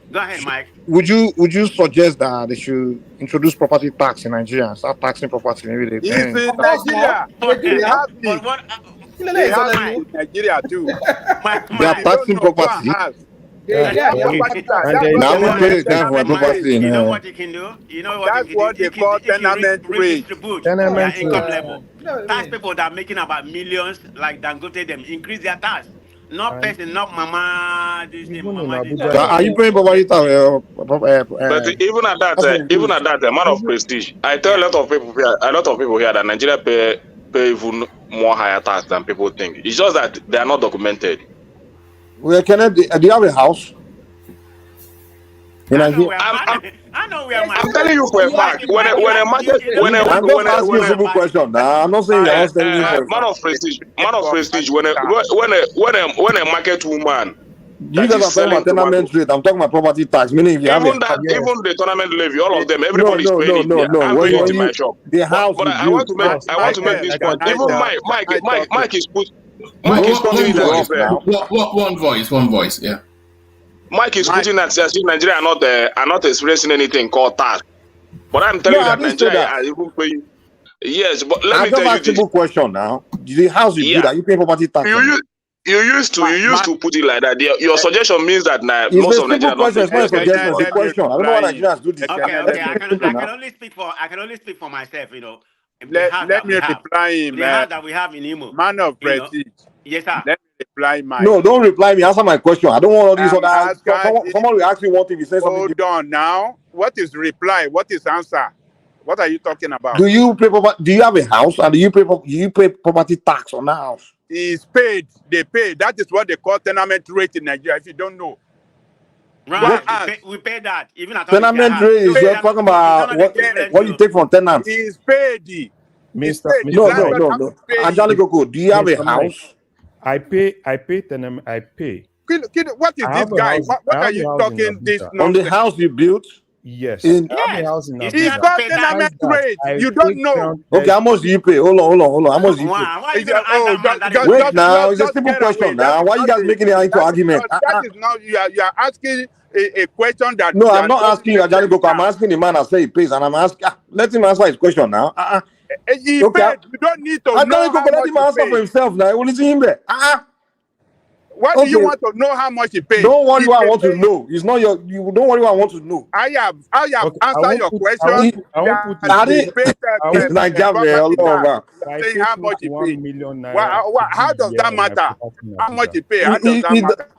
Go ahead, Mike.
Would you suggest that they should introduce property tax in Nigeria and start taxing property? Maybe they
It's in Nigeria. They have it in Nigeria too.
They are
You don't
taxing
know. Go and
property.
ask.
Yeah,
They have
they
property
tax.
tax.
And
That's
there is
what
Now
they
we
call
tenant,
pay them for my
tenament
property.
rate.
You know what you can do? You know what you
That's
can do?
what they call
You can
tenament rate.
redistribute their
tenant
income
rate.
level. Tax people that are making about millions, like Dangote, them increase their tax. Not
And
person, not mama, this thing,
even in
mama, this.
Abuja,
So are you paying property tax?
But even at that, man of prestige, I tell a lot of people here that Nigeria pay even more higher tax than people think. It's just that they are not documented.
Well, do you have a house in Nigeria?
I know where my.
I'm telling you for a fact. When a market,
I'm just asking a simple question. Nah, I'm not saying you're not telling me for a
man
fact.
of prestige, when a market woman
You
that
guys
is
are talking
selling
about
tomato,
tenant rate. I'm talking about property tax. Meaning, if you have a
even that,
house,
even the tournament levy, all of them,
no,
everybody's
no,
paying
no,
it.
no,
Yeah,
no.
I'm
When
paying
you,
it in my shop.
the house
But
you
I want
build.
to make this point. Even Mike is putting it as
One voice. Yeah.
Mike is putting as if Nigeria are not experiencing anything called tax. But I'm
No,
telling you
I
that
didn't say
Nigeria
that.
are even paying. Yes, but let
I
me
just
tell you
asked a
this.
simple question now. The house you build,
Yeah,
are you paying property tax on it?
you used to put it like that. Your suggestion means that
It's
most
a
of
simple
Nigeria don't
question.
pay
It's not a
seriously
suggestion. It's a
money.
question. I don't know why Nigerians do this.
Okay,
Let's
I
keep it
can
simple
I can
now.
only speak for myself. You know, the
Let,
house
let
that we
me
have,
reply him,
the house that we have in Imo.
man of
You know,
prestige.
yes, sir.
Let me reply Mike.
No, don't reply me. Answer my question. I don't want all these
I'm
other.
asking.
Someone will ask you one thing. You say something
Hold
different.
on now. What is reply? What is answer? What are you talking about?
Do you pay? Do you have a house? And do you pay property tax on the house?
Is paid. They pay. That is what they call tenement rate in Nigeria. If you don't know,
Right, we pay that even at all if your
Tenant
house.
rate
So
is you're talking
it's
about
not equivalent
what you
to.
take from tenants.
is paid. It's
Mr.
paid. The
No,
Mr.
no,
Mike,
landlord
no,
have
no.
to pay
Ajali
you.
Koko, do you have a
Mr. Mike,
house?
I pay tenant, I pay.
What is
I
this
have a
guy?
house.
What
I
are
have
you
a house in
talking this
Abuja.
On the
nonsense?
house you built?
Yes,
In
I have a
Yes,
house in
you still
It's
have to
Abuja.
called
pay that.
tenement
Besides that,
rate.
I
You
pay
don't know.
Okay, how much do you pay? Hold on. How much do you pay?
Wow, why are you gonna ask that man that is
Wait now, it's a
Just
simple
get away.
question
That
now.
is
Why you
not
guys
the.
making it into
That is
argument?
not. That is not. You are asking a question that
No, I'm
that
not
doesn't
asking you,
make
Ajali
sense
Koko. I'm
now.
asking the man that say he pays, and I'm asking. Let him answer his question now.
He
Okay,
paid. You don't need to
Ajali
know how
Koko, let
much
him
he
answer for
paid.
himself now. Will listen him there.
Why do you
Okay,
want to know how much he paid?
don't worry
He
what I
they
want to
pay you.
know. It's not your. You don't worry what I want to know.
I have
Okay,
answered your question
I won't put it
that he
this.
paid
I
It's
won't put it
Nigeria,
this
property
way.
tax.
Allah.
You are
I
saying
pay
how
close
much he
to 1
paid.
million naira
How
every
does
year
that
on my
matter?
property in
How much
Abuja.
he pay? How does that matter?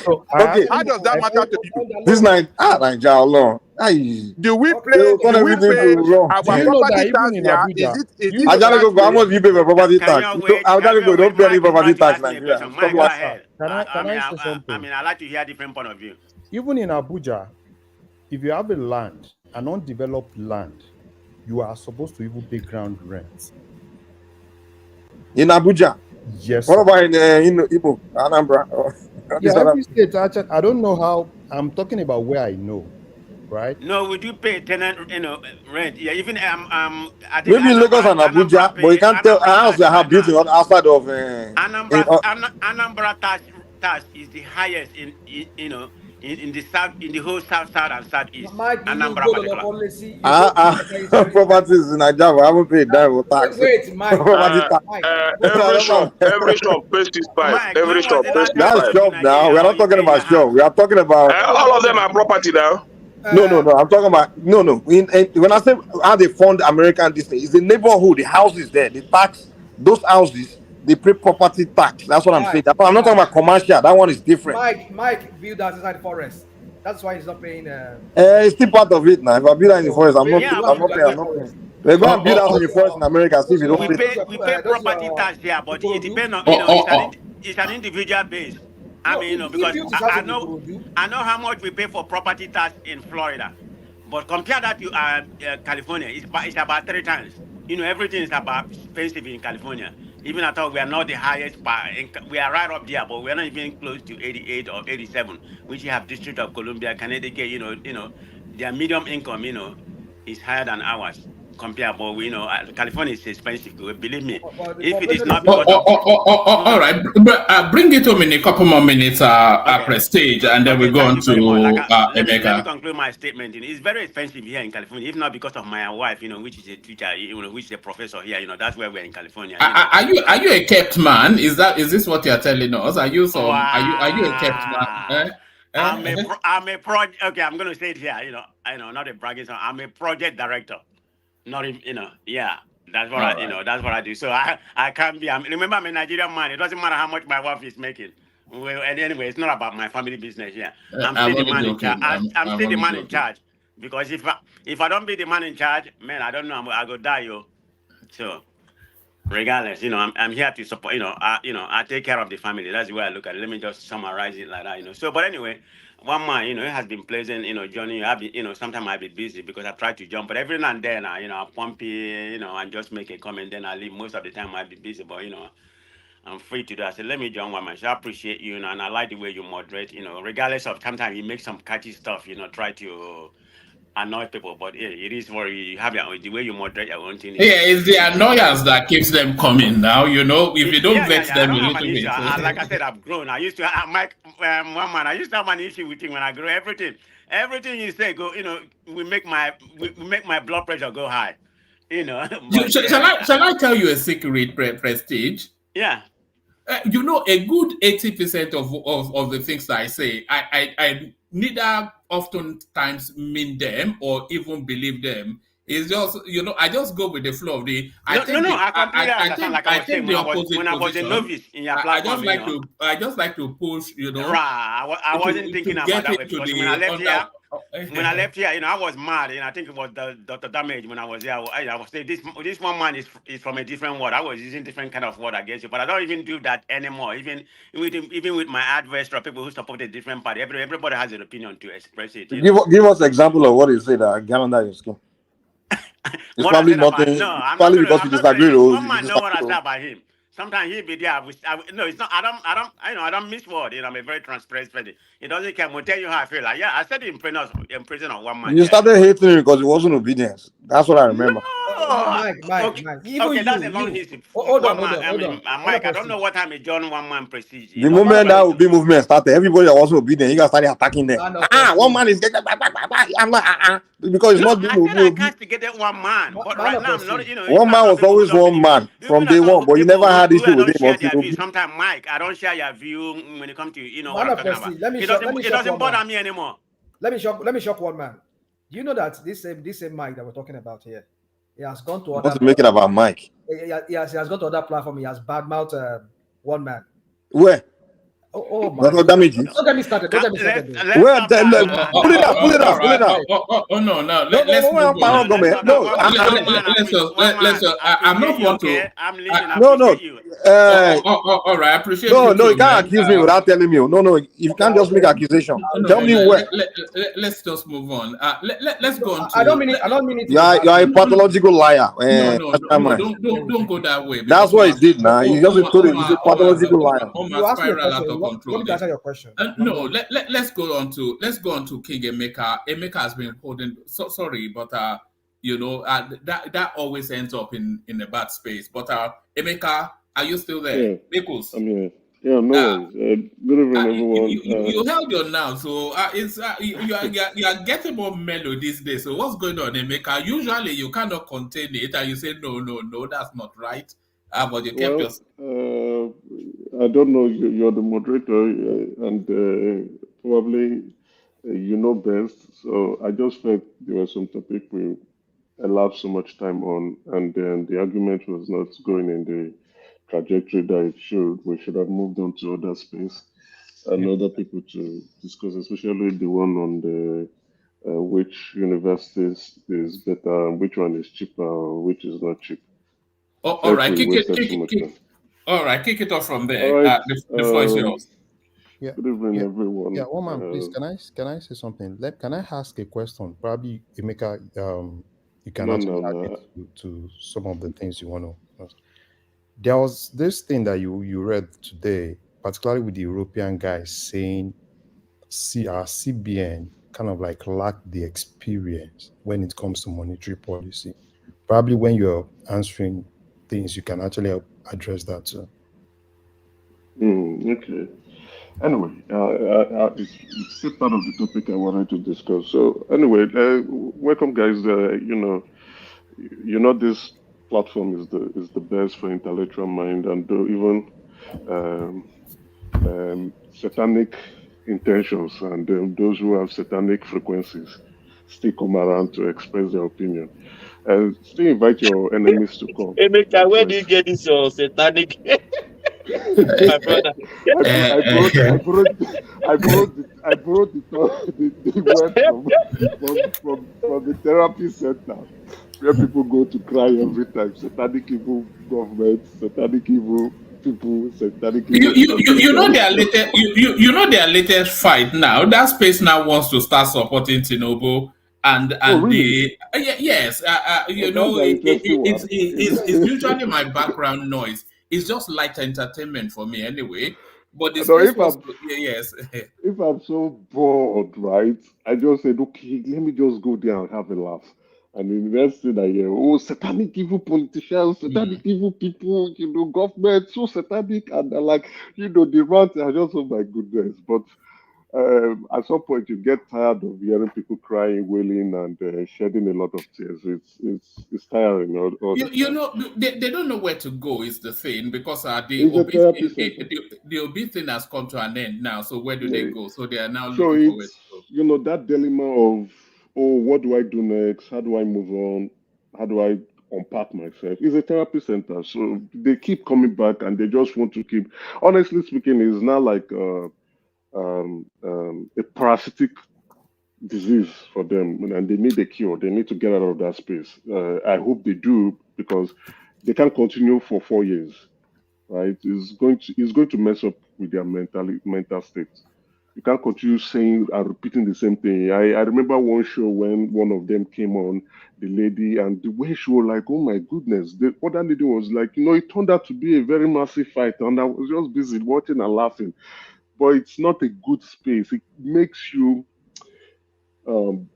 So I
Okay,
How does that
I
matter to you?
this night, Nigeria, Allah. Aye.
Do we
They
pay?
will turn
Do we
everything
pay
to wrong.
do
our
you know that
property
even
tax
in
here?
Abuja, do
Is
you
it
know
the
that
Ajali
right
Koko, how
way?
much do you pay for property
Can
tax?
you wait? Can
Ajali
you
Koko, don't
wait?
pay any
Mike is
property
about to
tax
ask
in
me a
Nigeria.
question.
Stop
Mike, go
that.
ahead.
can I say something?
I like to hear different point of view.
Even in Abuja, if you have a land, an undeveloped land, you are supposed to even pay ground rent.
In Abuja.
Yes,
What
sir.
about in Igbo, Anambra?
Yeah, every state. Actually, I don't know how. I'm talking about where I know, right?
No, we do pay tenant, rent. Yeah, even I think
Maybe in Lagos and Abuja, but you can't tell a
Anambra
house
tax
they have
right
built
now.
in outside of.
Anambra tax is the highest in in the south, in the whole south and southeast.
Mike, you do
Anambra
go to the
particular.
policy, you go to
properties in Nigeria, I haven't paid that for tax.
wait, Mike,
Property tax.
Every shop pays 65.
Mike,
Every
when was
shop
the
pays
last time you
65.
That's
came to
shop now.
Nigeria
We're
or
not
you
talking
stay in your
about shop.
house?
We are talking about.
All of them are property now.
No. I'm talking about no. When I say how they fund American this thing, it's the neighborhood, the houses there, the tax, those houses, they pay property tax. That's what I'm saying. I'm not talking about commercial. That one is different.
Mike built that inside the forest. That's why he's not paying.
It's still part of it now. If I build that in the forest, I'm not
Yeah,
paying. I'm not paying. I'm not paying. They go and build house in the forest in America. See if you don't pay.
we pay property tax here, but it depends on it's an individual base. I mean, because I know how much we pay for property tax in Florida, but compare that to California, it's about 3 times. Everything is about expensive in California. Even at all, we are not the highest we are right up there, but we are not even close to 88 or 87, which you have District of Columbia, Connecticut. Their medium income, is higher than ours. compare, but California is expensive. Believe me.
But
If it is
population
not
is
because of
All right, bring it to me in a couple more minutes, Prestige, and then we go
thank
on
you very much.
to
Let me
Emeka.
conclude my statement. It's very expensive here in California, if not because of my wife, which is a teacher, which is a professor here. That's where we're in California.
Are you a kept man? Is this what you're telling us? Are you a kept man?
I'm a project. Okay, I'm gonna say it here. I know, not a bragging song. I'm a project director. Not even, yeah. That's what that's what I do. So I can't be. Remember, I'm a Nigerian man. It doesn't matter how much my wife is making. Well, and anyway, it's not about my family business. Yeah, I'm still the man in charge. I'm still the man in charge, because if I don't be the man in charge, man, I don't know. I go die, yo. So regardless, I'm here to support. I take care of the family. That's the way I look at it. Let me just summarize it like that. So, but anyway, one man, it has been pleasant. Johnny, I've been, sometimes I've been busy because I try to jump, but every now and then, I pump it, and just make a comment. Then I leave. Most of the time I'll be busy, but I'm free to do. I said, let me join one man. So I appreciate you, and I like the way you moderate. Regardless of sometimes you make some catchy stuff. Try to annoy people, but it is what you have the way you moderate your own thing.
It's the annoyance that keeps them coming now. If you don't vet them a little bit.
Like I said, I've grown. I used to have one man. I used to have an issue with him when I grew. Everything you say we make my blood pressure go high.
Shall I tell you a secret, Prestige?
Yeah.
A good 80% of the things that I say, I neither oftentimes mean them or even believe them. It's just, I just go with the flow of the.
I completely understand. Like I was saying, when I was a novice in your platform,
I just like to push,
I wasn't thinking about that way, because when I left here, I was mad, and I think it was the damage when I was here. I was saying this one man is from a different word. I was using different kind of word against you, but I don't even do that anymore. Even with my adversary or people who support a different party, everybody has an opinion to express it.
Give us an example of what you say that get under your skin. It's probably nothing. Probably because you disagree.
One man know what I say about him. Sometimes he'll be there. No, it's not. I don't miss word. I'm a very transparent person. He doesn't care. I'll tell you how I feel. Like, yeah, I said in prison on one man.
You started hating him because it wasn't obedience. That's what I remember.
Mike.
Okay, that's a long history.
Hold on.
Mike, I don't know what time is John one man prestige.
The moment that Obi movement started, everybody that wasn't obedient, you guys started attacking them. One man is getting. I'm like, because it's not.
I can't get that one man. But right now, I'm not.
One man was always one man from day one, but you never had issue with him.
Sometimes, Mike, I don't share your view when it comes to what I'm talking about. It doesn't bother me anymore.
Let me shock one man. Do you know that this same Mike that we're talking about here, he has gone to other.
What's make it about Mike?
He has gone to other platform. He has badmouthed one man.
Where?
Oh my!
Not damages.
Don't get me started. Pull it
out.
Oh no!
Let's
I'm not want to.
I'm leaving.
All right. I appreciate.
No, you can't accuse me without telling me. No. You can't just make accusation. Tell me where.
Let's just move on. Let's go on.
I don't mean it.
You are a pathological liar.
No, don't go that way.
That's what he did now. You just told him he's a pathological liar.
You asked me a question. Let me answer your question.
No, let's go on to King Emeka. Emeka has been holding. Sorry, but that always ends up in a bad space. But Emeka, are you still there? Nichols.
I'm here. Yeah, no worries. Good evening, everyone.
You held your now, so you are getting more mellow these days. So what's going on, Emeka? Usually you cannot contain it, and you say no, that's not right. But you kept your.
I don't know. You're the moderator, and probably you know best. So I just felt there was some topic we allowed so much time on, and then the argument was not going in the trajectory that it should. We should have moved on to other space and other people to discuss, especially the one on the which universities is better, and which one is cheaper, or which is not cheap.
All right, kick it off from there.
Right.
The floor is yours.
Yeah.
Good evening, everyone.
Yeah, one man, please. Can I say something? Can I ask a question? Probably, Emeka, you can add to some of the things you want to. There was this thing that you read today, particularly with the European guys saying, our CBN kind of like lacked the experience when it comes to monetary policy. Probably when you're answering things, you can actually help address that too.
Okay. Anyway, it's still part of the topic I wanted to discuss. So anyway, welcome guys. This platform is the best for intellectual mind, and even um, satanic intentions, and those who have satanic frequencies still come around to express their opinion. Still invite your enemies to come.
Emeka, where do you
Express.
get this your satanic? My brother.
I borrowed the word from the therapy center where people go to cry every time. Satanic evil government, satanic evil people, satanic evil
You know
politicians.
their latest you know their latest fight now. That space now wants to start supporting Tinubu
Oh,
and
really?
the yes,
Oh, that's an interesting one.
it's usually my background noise. It's just light entertainment for me anyway. But the
No,
space wants to yes.
if I'm so bored, right, I just said, okay, let me just go there and have a laugh. And the next thing I hear, oh, satanic evil politicians, satanic evil people, government, so satanic. And they're like, the rant, I just, oh my goodness. But at some point, you get tired of hearing people crying, wailing, and shedding a lot of tears. It's tiring all the
You
time.
know they don't know where to go is the thing because
It's a therapy center.
the obese thing has come to an end now. So where do they
Yeah.
go? So they are now
So
looking for where
it's,
to go.
that dilemma of, oh, what do I do next? How do I move on? How do I unpack myself? It's a therapy center. So they keep coming back and they just want to keep, honestly speaking, it's not like a parasitic disease for them and they need a cure. They need to get out of that space. I hope they do because they can't continue for 4 years, right? It's going to mess up with their mental state. You can't continue saying and repeating the same thing. I remember one show when one of them came on, the lady, and the way she was like, oh my goodness. The other lady was like, it turned out to be a very massive fight, and I was just busy watching and laughing. But it's not a good space. It makes you um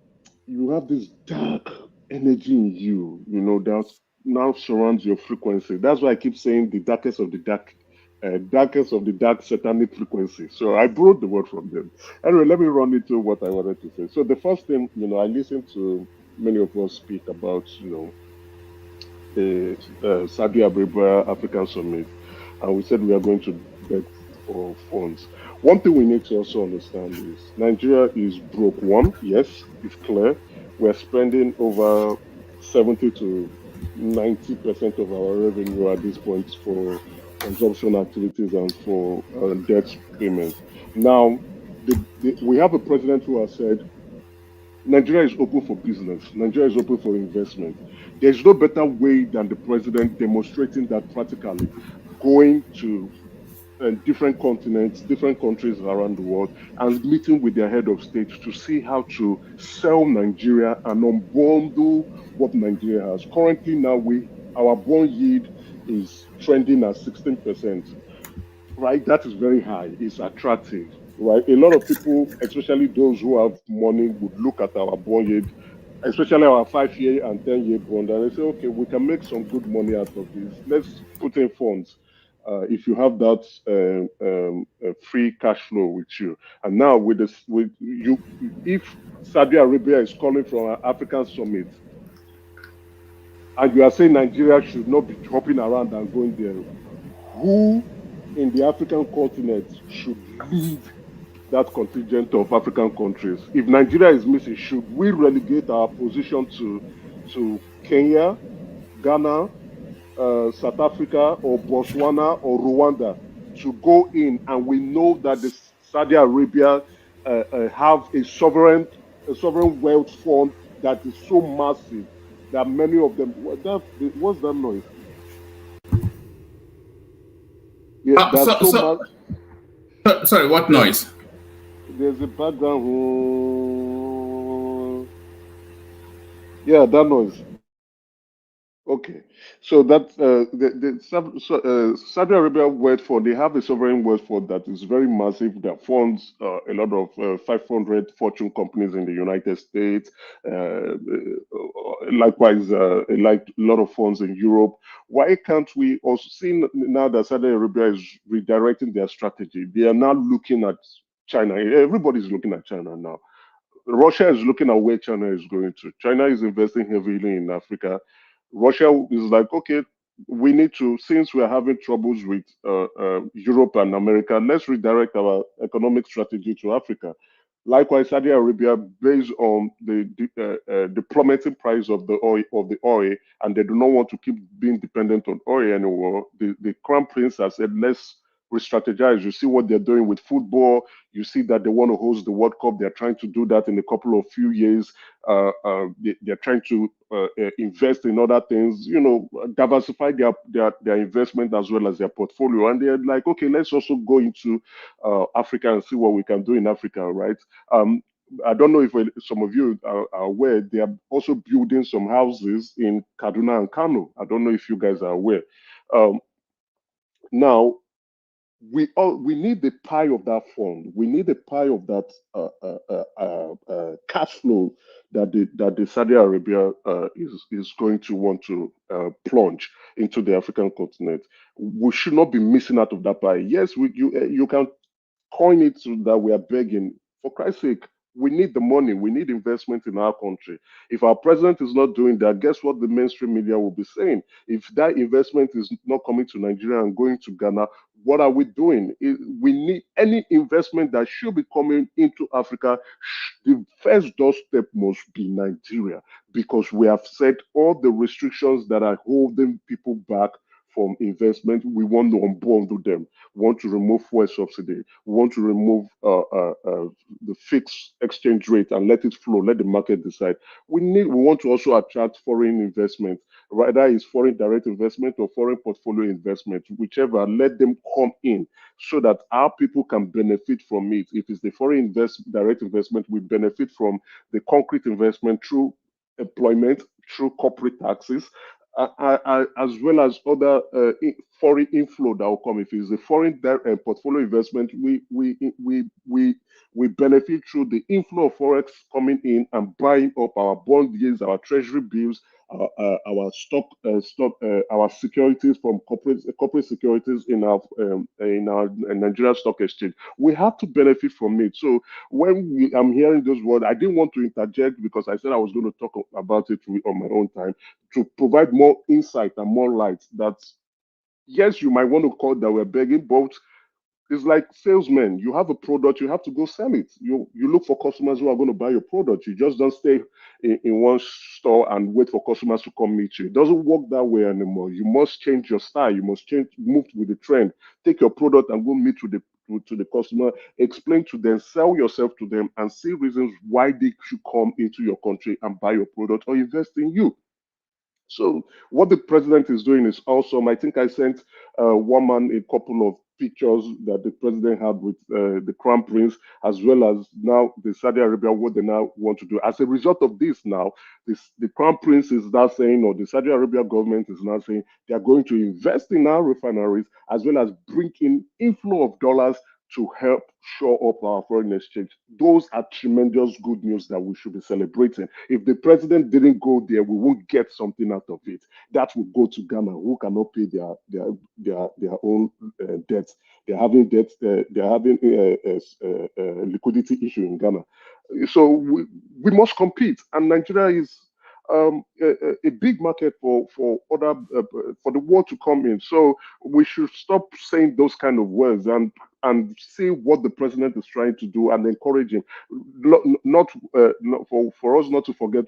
you have this dark energy in you, that now surrounds your frequency. That's why I keep saying the darkest of the dark satanic frequency. So I borrowed the word from them. Anyway, let me run into what I wanted to say. So the first thing, I listened to many of us speak about, the Saudi Arabia African Summit, and we said we are going to beg for funds. One thing we need to also understand is Nigeria is broke. One, yes, it's clear. We're spending over 70 to 90% of our revenue at this point for consumption activities and for debt payment. Now, we have a president who has said Nigeria is open for business. Nigeria is open for investment. There's no better way than the president demonstrating that practically, going to different continents, different countries around the world, and meeting with their head of state to see how to sell Nigeria and unbundle what Nigeria has. Currently, now our bond yield is trending at 16%. Right, that is very high. It's attractive, right? A lot of people, especially those who have money, would look at our bond yield, especially our 5-year and 10-year bond, and they say, okay, we can make some good money out of this. Let's put in funds. If you have that free cash flow with you, and now with this, with you, if Saudi Arabia is calling from an African summit, and you are saying Nigeria should not be hopping around and going there, who in the African continent should lead that contingent of African countries? If Nigeria is missing, should we relegate our position to Kenya, Ghana, South Africa, or Botswana, or Rwanda to go in? And we know that the Saudi Arabia have a sovereign wealth fund that is so massive that many of them. What's that noise? Yeah, that's so much.
Sorry, what noise?
There's a background. Yeah, that noise. Okay, so that Saudi Arabia word for they have a sovereign word for that is very massive that funds a lot of 500 Fortune companies in the United States. Likewise, like a lot of funds in Europe. Why can't we also see now that Saudi Arabia is redirecting their strategy? They are now looking at China. Everybody's looking at China now. Russia is looking at where China is going to. China is investing heavily in Africa. Russia is like, okay, we need to, since we're having troubles with Europe and America, let's redirect our economic strategy to Africa. Likewise, Saudi Arabia, based on the plummeting price of the oil, and they do not want to keep being dependent on oil anymore. The Crown Prince has said, let's re-strategize. You see what they're doing with football. You see that they want to host the World Cup. They're trying to do that in a couple of few years. They're trying to invest in other things, diversify their investment as well as their portfolio. And they're like, okay, let's also go into Africa and see what we can do in Africa, right? I don't know if some of you are aware, they are also building some houses in Kaduna and Kano. I don't know if you guys are aware. Now, we need the pie of that fund. We need a pie of that cash flow that the Saudi Arabia is going to want to plunge into the African continent. We should not be missing out of that pie. Yes, you can coin it so that we are begging. For Christ's sake, we need the money. We need investment in our country. If our president is not doing that, guess what the mainstream media will be saying? If that investment is not coming to Nigeria and going to Ghana, what are we doing? We need any investment that should be coming into Africa. The first doorstep must be Nigeria, because we have set all the restrictions that are holding people back from investment. We want to unbundle them. We want to remove fuel subsidy. We want to remove the fixed exchange rate and let it flow. Let the market decide. We want to also attract foreign investment, whether it's foreign direct investment or foreign portfolio investment, whichever. Let them come in so that our people can benefit from it. If it's the foreign direct investment, we benefit from the concrete investment through employment, through corporate taxes, as well as other foreign inflow that will come. If it's a foreign portfolio investment, we benefit through the inflow of forex coming in and buying up our bond yields, our treasury bills, our our securities from corporate securities in our Nigeria Stock Exchange. We have to benefit from it. So when I'm hearing those words, I didn't want to interject because I said I was going to talk about it on my own time to provide more insight and more light. That yes, you might want to call that we're begging, but it's like salesmen. You have a product, you have to go sell it. You look for customers who are going to buy your product. You just don't stay in one store and wait for customers to come meet you. It doesn't work that way anymore. You must change your style. You must move with the trend. Take your product and go meet with the customer, explain to them, sell yourself to them, and see reasons why they should come into your country and buy your product or invest in you. So what the president is doing is awesome. I think I sent one man a couple of pictures that the president had with the crown prince, as well as now the Saudi Arabia, what they now want to do. As a result of this now, the crown prince is now saying, or the Saudi Arabia government is now saying, they are going to invest in our refineries, as well as bring in inflow of dollars to help shore up our foreign exchange. Those are tremendous good news that we should be celebrating. If the president didn't go there, we won't get something out of it. That will go to Ghana, who cannot pay their own debts. They're having debts. They're having a liquidity issue in Ghana. So we must compete, and Nigeria is a big market for other for the world to come in. So we should stop saying those kind of words and see what the president is trying to do and encourage him. Not for us not to forget,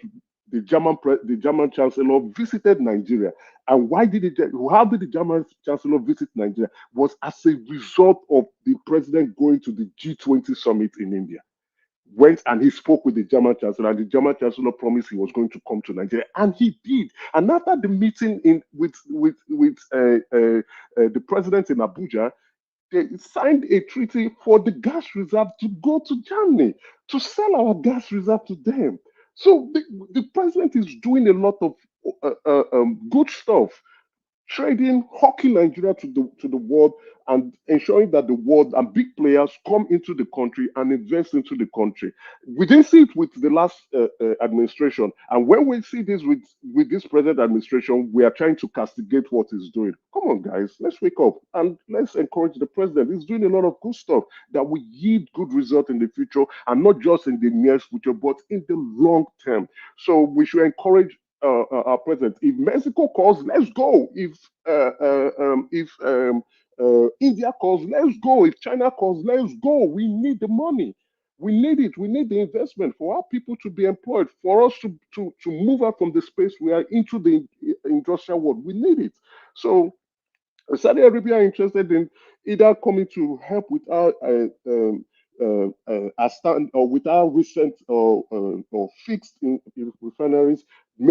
the German chancellor visited Nigeria. And how did the German chancellor visit Nigeria? Was as a result of the president going to the G20 summit in India. Went and he spoke with the German chancellor, and the German chancellor promised he was going to come to Nigeria, and he did. And after the meeting with the president in Abuja, they signed a treaty for the gas reserve to go to Germany to sell our gas reserve to them. So the president is doing a lot of good stuff, trading, hawking Nigeria to the world, and ensuring that the world and big players come into the country and invest into the country. We didn't see it with the last administration, and when we see this with this present administration, we are trying to castigate what he's doing. Come on, guys, let's wake up and let's encourage the president. He's doing a lot of good stuff that will yield good results in the future, and not just in the near future, but in the long term. So we should encourage our president. If Mexico calls, let's go. If India calls, let's go. If China calls, let's go. We need the money. We need it. We need the investment for our people to be employed, for us to move out from the space we are into the industrial world. We need it. So Saudi Arabia are interested in either coming to help with our or with our recent or fixed in refineries,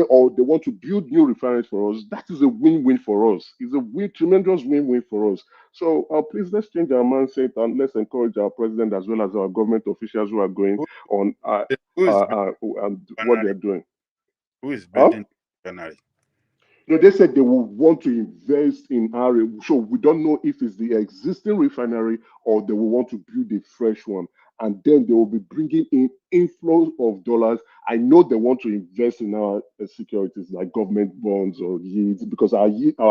or they want to build new refineries for us. That is a win-win for us. It's a tremendous win-win for us. So please, let's change our mindset and let's encourage our president as well as our government officials who are going on what they're doing.
Who is building refinery?
No, they said they will want to invest in our. So we don't know if it's the existing refinery or they will want to build a fresh one. And then they will be bringing in inflows of dollars. I know they want to invest in our securities like government bonds or yields, because our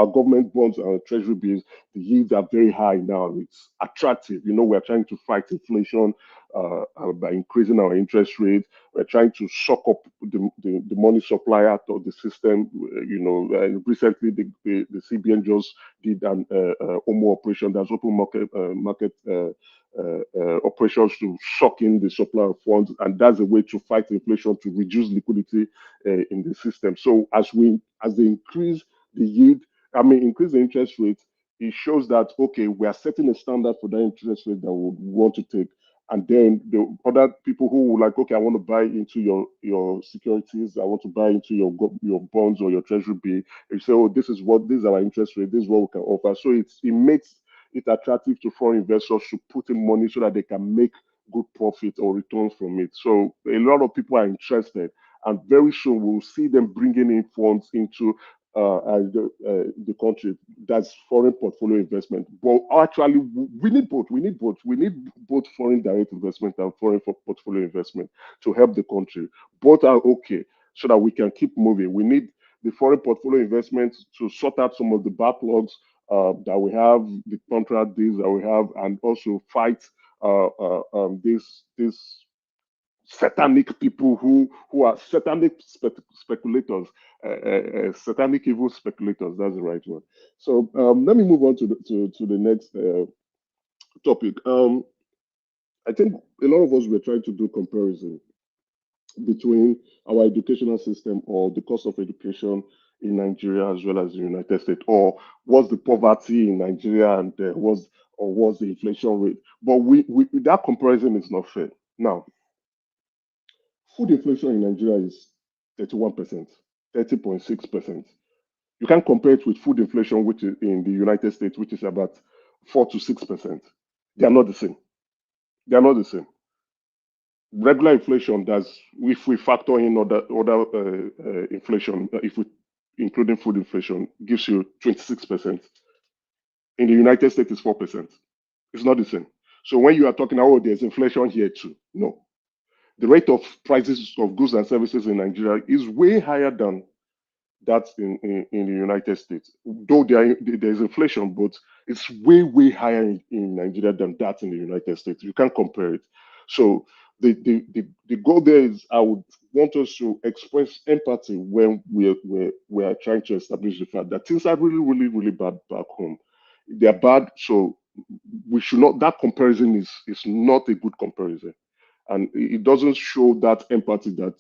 government bonds and our treasury bills, the yields are very high now. It's attractive. You know, we're trying to fight inflation by increasing our interest rates. We're trying to suck up the money supply out of the system. You know, recently the CBN just did an OMO operation, that's open market operations to suck in the supply of funds, and that's a way to fight inflation, to reduce liquidity in the system. So as they increase the yield, increase the interest rate, it shows that okay, we are setting a standard for that interest rate that we want to take. And then the other people who will like, okay, I want to buy into your securities, I want to buy into your bonds or your treasury bill. You say, oh, this is our interest rate, this is what we can offer. So it makes it attractive to foreign investors to put in money so that they can make good profit or returns from it. So a lot of people are interested, and very soon we'll see them bringing in funds into the country. That's foreign portfolio investment. But actually, we need both. We need both. We need both foreign direct investment and foreign portfolio investment to help the country. Both are okay, so that we can keep moving. We need the foreign portfolio investment to sort out some of the backlogs that we have, the contract deals that we have, and also fight these satanic people who are satanic speculators, satanic evil speculators. That's the right one. So let me move on to the next topic. I think a lot of us were trying to do comparison between our educational system or the cost of education in Nigeria as well as the United States, or what's the poverty in Nigeria and what's the inflation rate. But that comparison is not fair. Now, food inflation in Nigeria is 31%, 30.6%. You can't compare it with food inflation, which is in the United States, which is about 4 to 6%. They are not the same. They are not the same. Regular inflation does, if we factor in other inflation, if we including food inflation, gives you 26%. In the United States, it's 4%. It's not the same. So when you are talking, oh, there's inflation here too, no. The rate of prices of goods and services in Nigeria is way higher than that in the United States. Though there's inflation, but it's way higher in Nigeria than that in the United States. You can't compare it. So the goal there is, I would want us to express empathy when we are trying to establish the fact that things are really bad back home. They're bad, so we should not. That comparison is not a good comparison, and it doesn't show that empathy that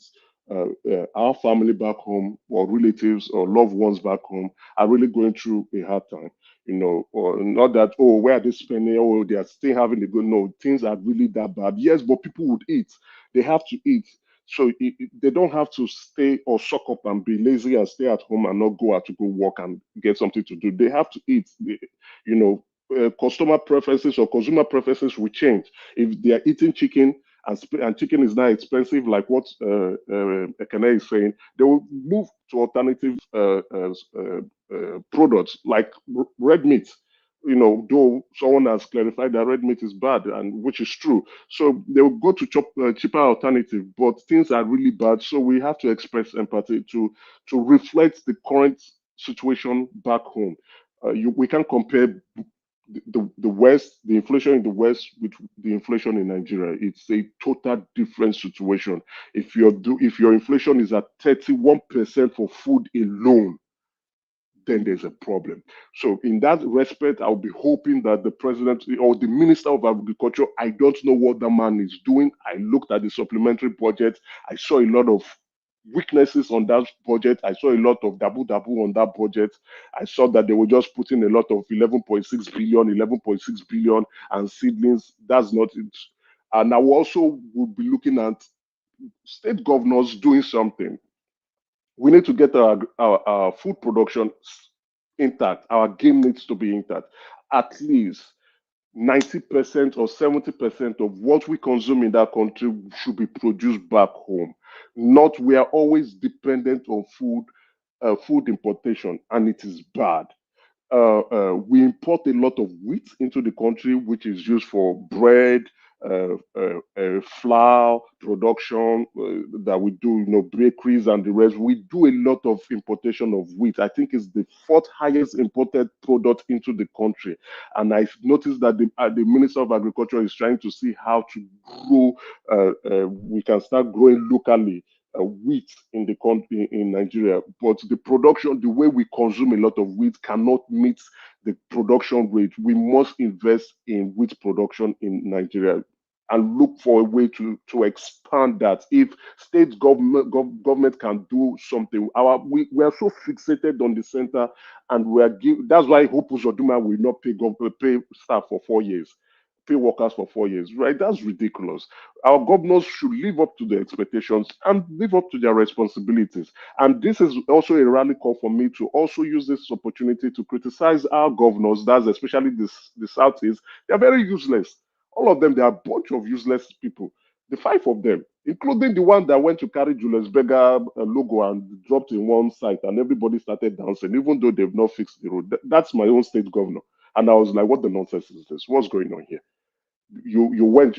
our family back home or relatives or loved ones back home are really going through a hard time. You know, or not that, oh, where are they spending? Oh, they are still having a good. No, things are really that bad. Yes, but people would eat. They have to eat. So they don't have to stay or suck up and be lazy and stay at home and not go out to go work and get something to do. They have to eat. You know, customer preferences or consumer preferences will change. If they are eating chicken and chicken is now expensive, like what Ekene is saying, they will move to alternative products like red meat. You know, though someone has clarified that red meat is bad, and which is true. So they will go to cheaper alternative, but things are really bad. So we have to express empathy to reflect the current situation back home. We can't compare the West, the inflation in the West with the inflation in Nigeria. It's a total different situation. If your inflation is at 31% for food alone, then there's a problem. So in that respect, I'll be hoping that the president or the minister of agriculture, I don't know what the man is doing. I looked at the supplementary budget. I saw a lot of weaknesses on that budget. I saw a lot of dabu on that budget. I saw that they were just putting a lot of 11.6 billion and seedlings. That's not it. And I also would be looking at state governors doing something. We need to get our food production intact. Our game needs to be intact. At least 90% or 70% of what we consume in that country should be produced back home. Not we are always dependent on food importation, and it is bad. We import a lot of wheat into the country, which is used for bread, flour production that we do, bakeries and the rest. We do a lot of importation of wheat. I think it's the fourth highest imported product into the country. And I've noticed that the Minister of Agriculture is trying to see how to grow, we can start growing locally wheat in the country in Nigeria, but the production, the way we consume a lot of wheat, cannot meet the production rate. We must invest in wheat production in Nigeria and look for a way to expand that. If state government can do something, we are so fixated on the center, and that's why Hope Uzodinma will not pay staff for 4 years. Pay workers for 4 years, right? That's ridiculous. Our governors should live up to their expectations and live up to their responsibilities. And this is also a rally call for me to also use this opportunity to criticize our governors, that's especially the Southeast. They're very useless. All of them, they are a bunch of useless people. The 5 of them, including the one that went to carry Julius Berger logo and dropped in one site, and everybody started dancing, even though they've not fixed the road. That's my own state governor. And I was like, what the nonsense is this? What's going on here? You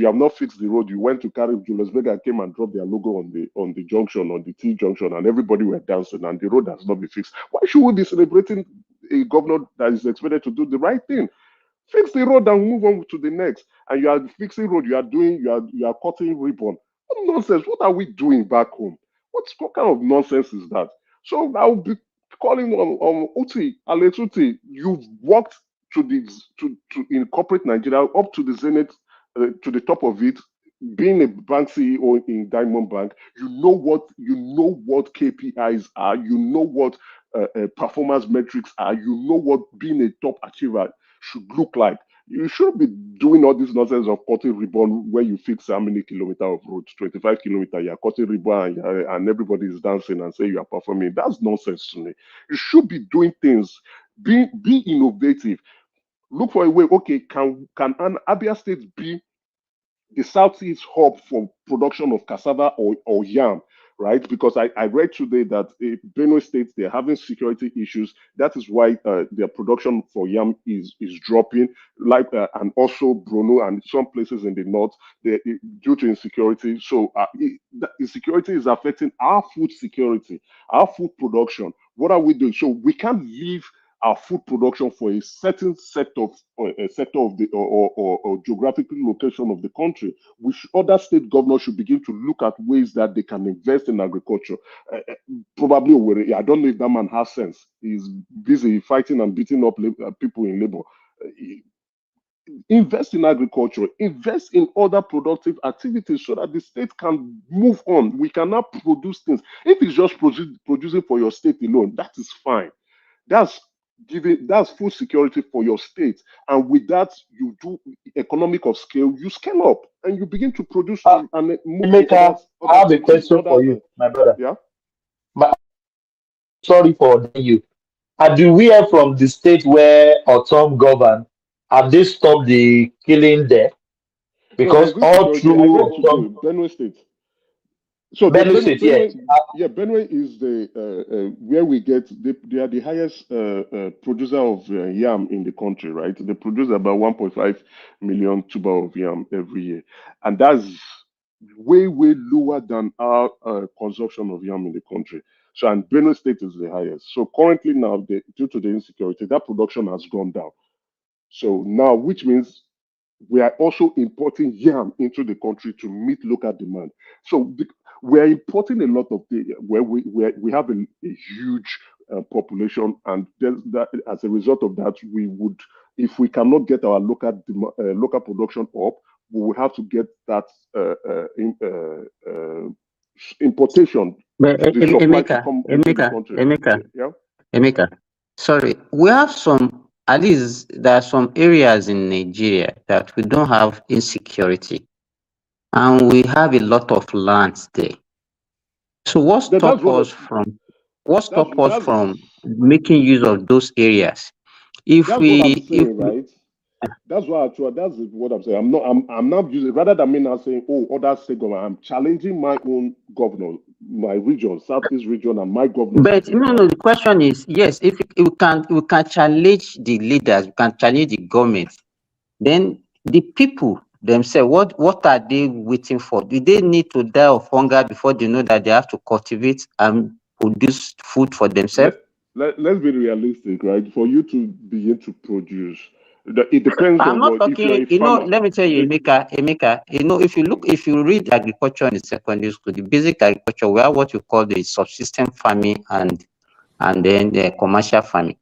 have not fixed the road. You went to carry Julius Berger, came and dropped their logo on the junction, on the T junction, and everybody were dancing, and the road has not been fixed. Why should we be celebrating a governor that is expected to do the right thing? Fix the road and move on to the next. And you are fixing road, you are cutting ribbon. What nonsense? What are we doing back home? What kind of nonsense is that? So I'll be calling on Uti, Aletuti. You've worked to in corporate Nigeria up to the zenith, to the top of it, being a bank CEO in Diamond Bank. You know what KPIs are. You know what performance metrics are. You know what being a top achiever should look like. You shouldn't be doing all this nonsense of cutting ribbon where you fix how many kilometers of road, 25 kilometers, you're cutting ribbon and everybody is dancing and say you are performing. That's nonsense to me. You should be doing things, be innovative. Look for a way. Okay, can an Abia State be the Southeast hub for production of cassava or yam, right? Because I read today that Benue State, they're having security issues. That is why their production for yam is dropping, and also Bruno and some places in the north, due to insecurity. So insecurity is affecting our food security, our food production. What are we doing? So we can't leave our food production for a certain sector of the or geographical location of the country. Other state governors should begin to look at ways that they can invest in agriculture. Probably, I don't know if that man has sense. He's busy fighting and beating up people in labor. Invest in agriculture, invest in other productive activities so that the state can move on. We cannot produce things. If it's just producing for your state alone, that is fine. That's food security for your state, and with that you do economic of scale. You scale up and you begin to produce and move.
Emeka, I have a question for you, my brother.
Yeah.
Sorry for you. Do we hear from the state where Otom govern? Have they stopped the killing there? because
every
all
security, I read
through
today, Benue State. So the
Benue State, yes.
Benue is the where we get they are the highest producer of yam in the country, right? They produce about 1.5 million tuber of yam every year, and that's way lower than our consumption of yam in the country. So, and Benue State is the highest. So currently now, due to the insecurity, that production has gone down. So now, which means we are also importing yam into the country to meet local demand. So we are importing a lot of where we have a huge population, and that, as a result of that, we would, if we cannot get our local production up, we will have to get that importation
But
to the supply to come into the country. Yeah.
Emeka, sorry, we have some, at least there are some areas in Nigeria that we don't have insecurity, and we have a lot of lands there. So what stop us from making use of those areas? If
that's
we,
what I'm saying, right? That's what that's what I'm saying. I'm not using, rather than me now saying, oh, other state government, I'm challenging my own governor, my region, Southeast region, and my governor.
But no, the question is, yes, if we can challenge the leaders, we can challenge the government, then the people themselves, what are they waiting for? Do they need to die of hunger before they know that they have to cultivate and produce food for themselves?
Let's be realistic, right? For you to begin to produce, it depends
I'm
on
not
what.
talking,
If you're a farmer,
let me tell you, Emeka, if you read agriculture in the secondary school, the basic agriculture, we have what you call the subsistence farming and then the commercial farming.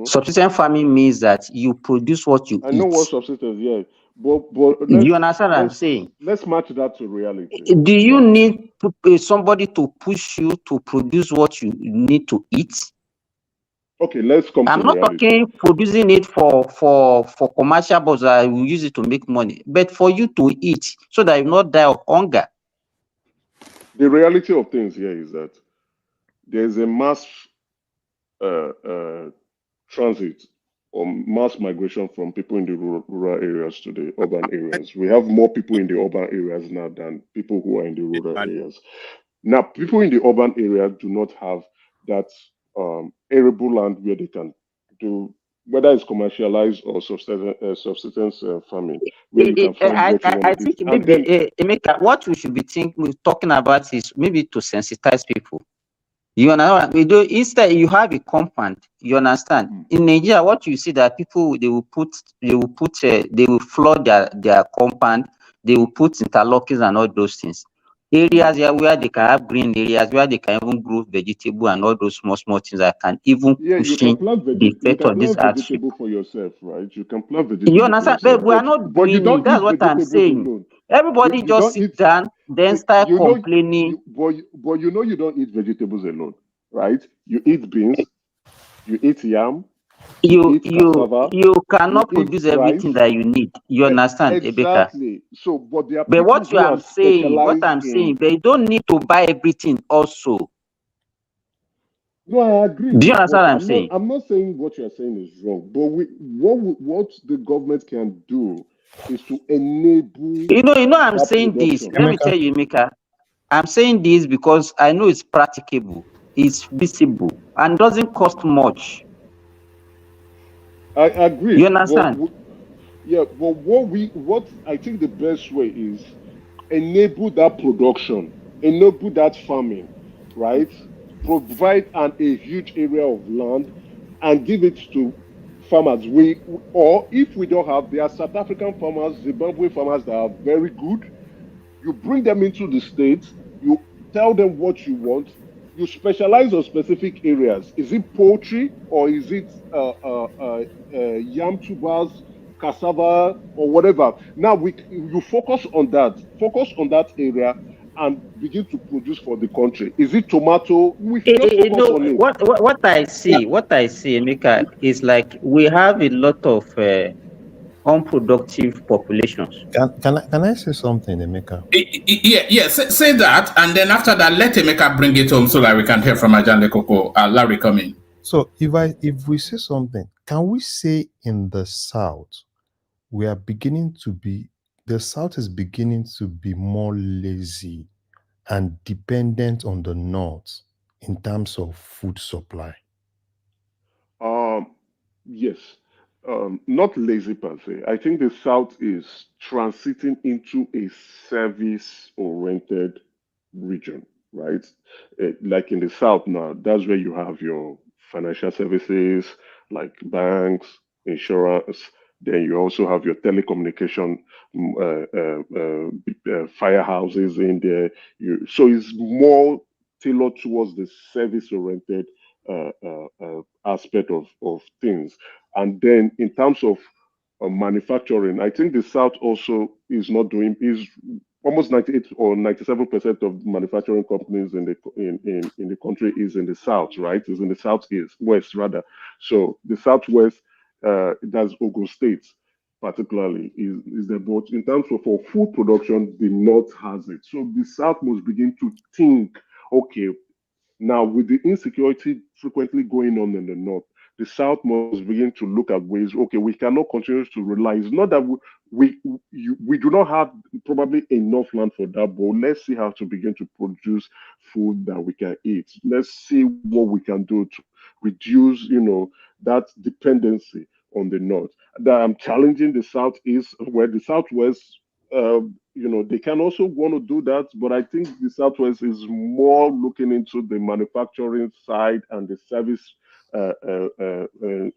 Subsistence farming means that you produce what you
I know
eat.
what subsistence, yeah, but
you understand what I'm saying?
Let's match that to reality.
Do you need somebody to push you to produce what you need to eat?
Okay, let's come
I'm
to
not
reality.
talking producing it for commercial, but I will use it to make money, but for you to eat so that you not die of hunger.
The reality of things here is that there's a mass transit or mass migration from people in the rural areas to the urban areas. We have more people in the urban areas now than people who are in the rural areas. Now, people in the urban area do not have that arable land where they can do, whether it's commercialized or subsistence farming, where you can farm what you want
I
to
think
eat.
maybe Emeka, what we should be talking about is maybe to sensitize people. You understand? We do, instead you have a compound. You understand? In Nigeria, what you see that people they will flood their compound. They will put interlockings and all those things. Areas here where they can have green areas where they can even grow vegetable and all those small things that can even
you can plant
vegetable
for yourself, right? You can plant vegetable.
You understand?
For yourself,
but we are not doing
you don't
it. That's
eat
what I'm
vegetables
saying.
alone.
Everybody
You
just
don't
sit
eat,
down, then start complaining.
But you know you don't eat vegetables alone, right? You eat beans, you eat yam, you eat cassava,
you cannot
you eat
produce
rice.
everything that you need. You understand, Ebeka?
Exactly. So, but there are
But
people
what
who are specialized
I'm saying, they don't need to buy everything also.
No, I agree.
Do you understand what I'm
I'm
saying?
I'm not saying what you're saying is wrong, but what the government can do is to enable.
I'm saying this. Let me tell you, Emeka. I'm saying this because I know it's practicable, it's visible, and doesn't cost much.
I agree.
You understand?
But what I think the best way is enable that production, enable that farming, right? Provide a huge area of land and give it to farmers. Or if we don't have, there are South African farmers, Zimbabwe farmers that are very good. You bring them into the States, you tell them what you want, you specialize on specific areas. Is it poultry or is it yam tubers, cassava, or whatever? Now you focus on that area and begin to produce for the country. Is it tomato? We just focus on it.
What I see, Emeka, is like we have a lot of unproductive populations.
Can I say something, Emeka?
Yeah. Say that, and then after that, let Emeka bring it home so that we can hear from Ajahn Lekoko. Larry, come in.
So if we say something, can we say in the South we are beginning to be the South is beginning to be more lazy and dependent on the North in terms of food supply?
Yes. Not lazy per se. I think the South is transiting into a service-oriented region, right? Like in the South now, that's where you have your financial services, like banks, insurance. Then you also have your telecommunication, firehouses in there. So it's more tailored towards the service-oriented aspect of things. And then in terms of manufacturing, I think the South also is almost 98 or 97% of manufacturing companies in the country is in the South, right? Is in the Southeast, West rather. So the Southwest, that's Ogun State particularly is there. But in terms of for food production, the North has it. So the South must begin to think, okay, now, with the insecurity frequently going on in the north, the south must begin to look at ways. Okay, we cannot continue to rely. It's not that we do not have probably enough land for that, but let's see how to begin to produce food that we can eat. Let's see what we can do to reduce, that dependency on the north. That I'm challenging the southeast, where the southwest they can also want to do that, but I think the Southwest is more looking into the manufacturing side and the service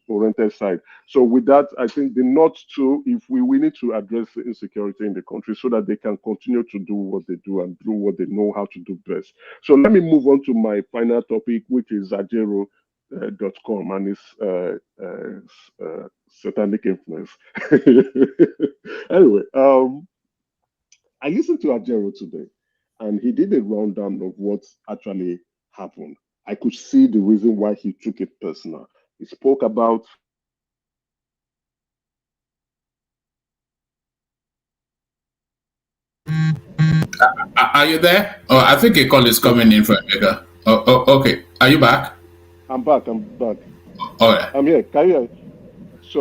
oriented side. So with that, I think the North too, if we need to address the insecurity in the country so that they can continue to do what they do and do what they know how to do best. So let me move on to my final topic, which is Ajero.com and its satanic influence. Anyway, I listened to Ajero today, and he did a rundown of what actually happened. I could see the reason why he took it personal. He spoke about
Are you there? Oh, I think a call is coming in from Emeka. Okay. Are you back?
I'm back.
All right.
I'm here. Can you?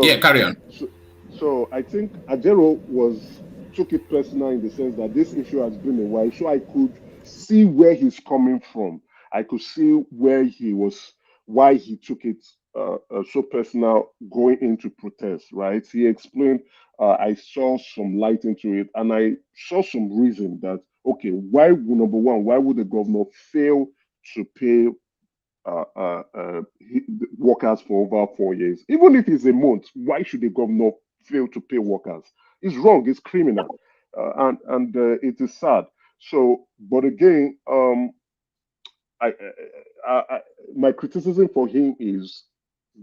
Yeah, carry on.
So I think Ajero took it personal in the sense that this issue has been a while. So I could see where he's coming from. I could see why he took it so personal going into protest, right? He explained, I saw some light into it, and I saw some reason that, okay, number one, why would the governor fail to pay workers for over 4 years? Even if it's a month, why should the governor fail to pay workers? It's wrong. It's criminal, and it is sad. So, but again, my criticism for him is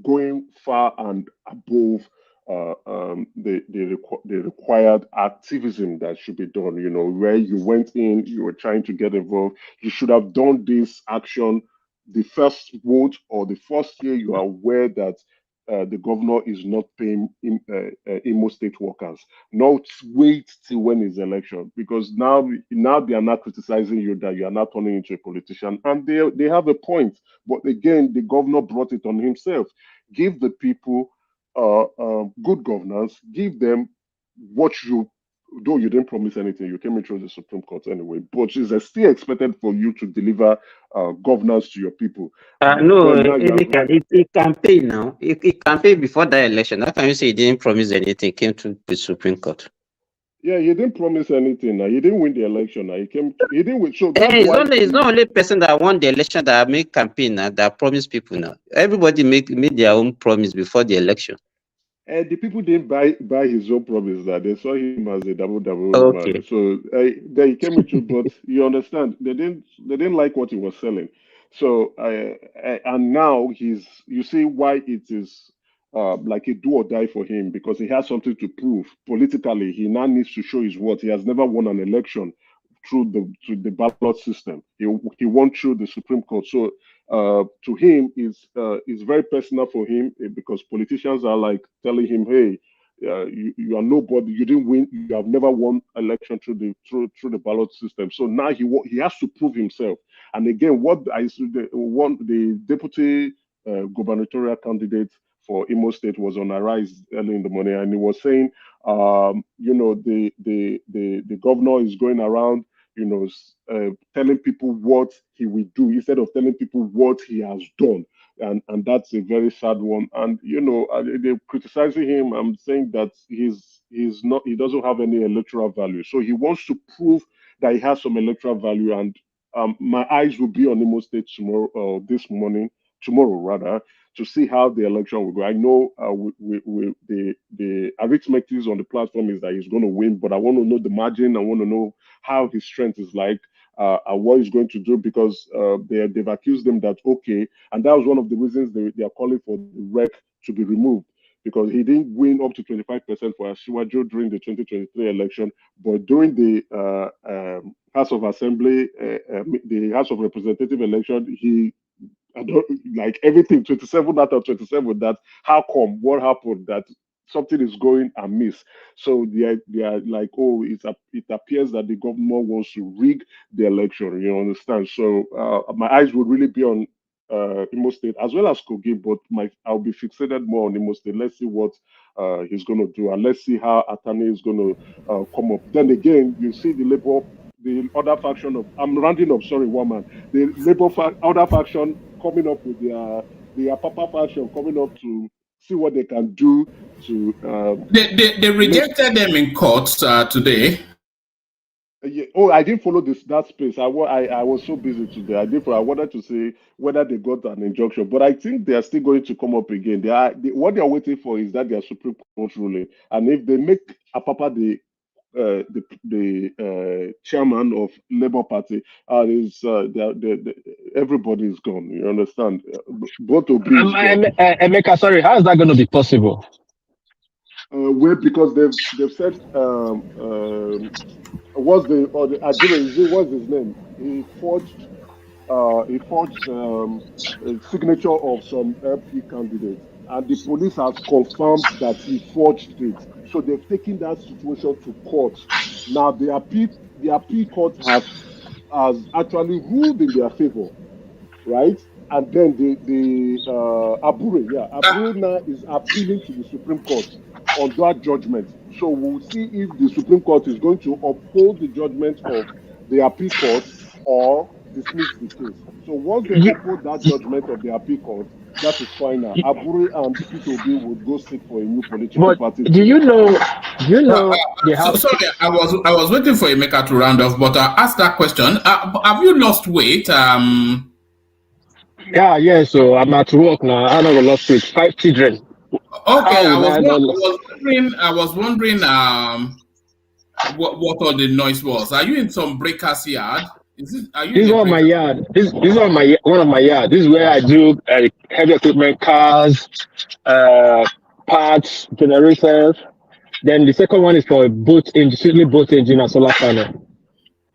going far and above the required activism that should be done. Where you went in, you were trying to get involved. You should have done this action the first vote or the first year you are aware that the governor is not paying Imo State workers. Not wait till when is election, because now they are not criticizing you that you are not turning into a politician, and they have a point. But again, the governor brought it on himself. Give the people good governance. Give them what you. Though you didn't promise anything, you came in through the Supreme Court anyway. But it's still expected for you to deliver governance to your people.
No, it campaigned now. It campaigned before that election. How can you say he didn't promise anything? Came to the Supreme Court.
Yeah, he didn't promise anything. Now he didn't win the election. Now he didn't win. So that's
It's
why
not only person that won the election that make campaign now, that promise people now. Everybody made their own promise before the election.
And the people didn't buy his own promise that they saw him as a double
Okay.
man. So they came into, but you understand they didn't like what he was selling. So and now you see why it is like a do or die for him, because he has something to prove politically. He now needs to show his worth. He has never won an election through the ballot system. He won through the Supreme Court. So to him is very personal for him, because politicians are like telling him, hey, you are nobody, you didn't win, you have never won election through the ballot system. So now he has to prove himself. And again, what the deputy gubernatorial candidate for Imo State was on a rise early in the morning, and he was saying, the governor is going around, telling people what he will do instead of telling people what he has done. And that's a very sad one. And they're criticizing him. I'm saying that he doesn't have any electoral value. So he wants to prove that he has some electoral value. And my eyes will be on Imo State tomorrow, tomorrow rather, to see how the election will go. I know the arithmetic on the platform is that he's going to win, but I want to know the margin. I want to know how his strength is like. And what he's going to do, because they've accused him that, okay, and that was one of the reasons they are calling for the rec to be removed, because he didn't win up to 25% for Asiwaju during the 2023 election, but during the House of Assembly, the House of Representative election, I don't like everything 27 out of 27. That how come? What happened? That something is going amiss. So they are like, oh, it appears that the government wants to rig the election. You understand? So my eyes would really be on Imo State as well as Kogi, but I'll be fixated more on Imo State. Let's see what he's going to do, and let's see how Atani is going to come up. Then again, you see the other faction of, I'm rounding up, sorry, woman. The other faction coming up with the Papa faction coming up to see what they can do to.
They rejected them in court today.
Yeah. Oh, I didn't follow that space. I was so busy today. I wanted to see whether they got an injunction, but I think they are still going to come up again. What they are waiting for is that their Supreme Court ruling, and if they make Apapa the chairman of Labour Party, everybody is gone. You understand? Both of these.
Emeka, sorry, how is that going to be possible?
Well, because they've said what's his name? He forged a signature of some LP candidates, and the police has confirmed that he forged it. So they've taken that situation to court. Now the appeal court has actually ruled in their favor, right? And then the Abure now is appealing to the Supreme Court on that judgment. So we'll see if the Supreme Court is going to uphold the judgment of the appeal court or dismiss the case. So once they uphold that judgment of the appeal court, that is final. Abure and P2B would go seek for a new political party.
Do you know?
Sorry, I was waiting for Emeka to round off, but I asked that question. Have you lost weight?
Yeah. So I'm at work now. I never lost weight. 5 children.
Okay, I was wondering what all the noise was. Are you in some breaker's yard?
This is one of my yard. This is one of my yard. This is where I do heavy equipment, cars, parts, generators. Then the second one is for boat engine and solar panel.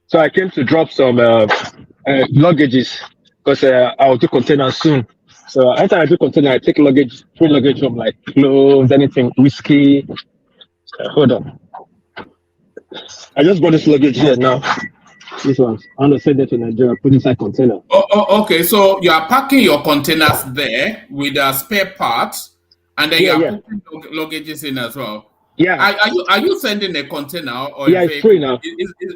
So I came to drop some luggages because I'll do containers soon. So after I do container, I take free luggage from like clothes, anything, whiskey. Hold on. I just bought this luggage here now. This one. I want to send it to Nigeria, put inside container.
Okay. So you are packing your containers there with spare parts, and then you are putting luggages in as well.
Yeah.
Are you sending a container or
a vehicle?
It's free now.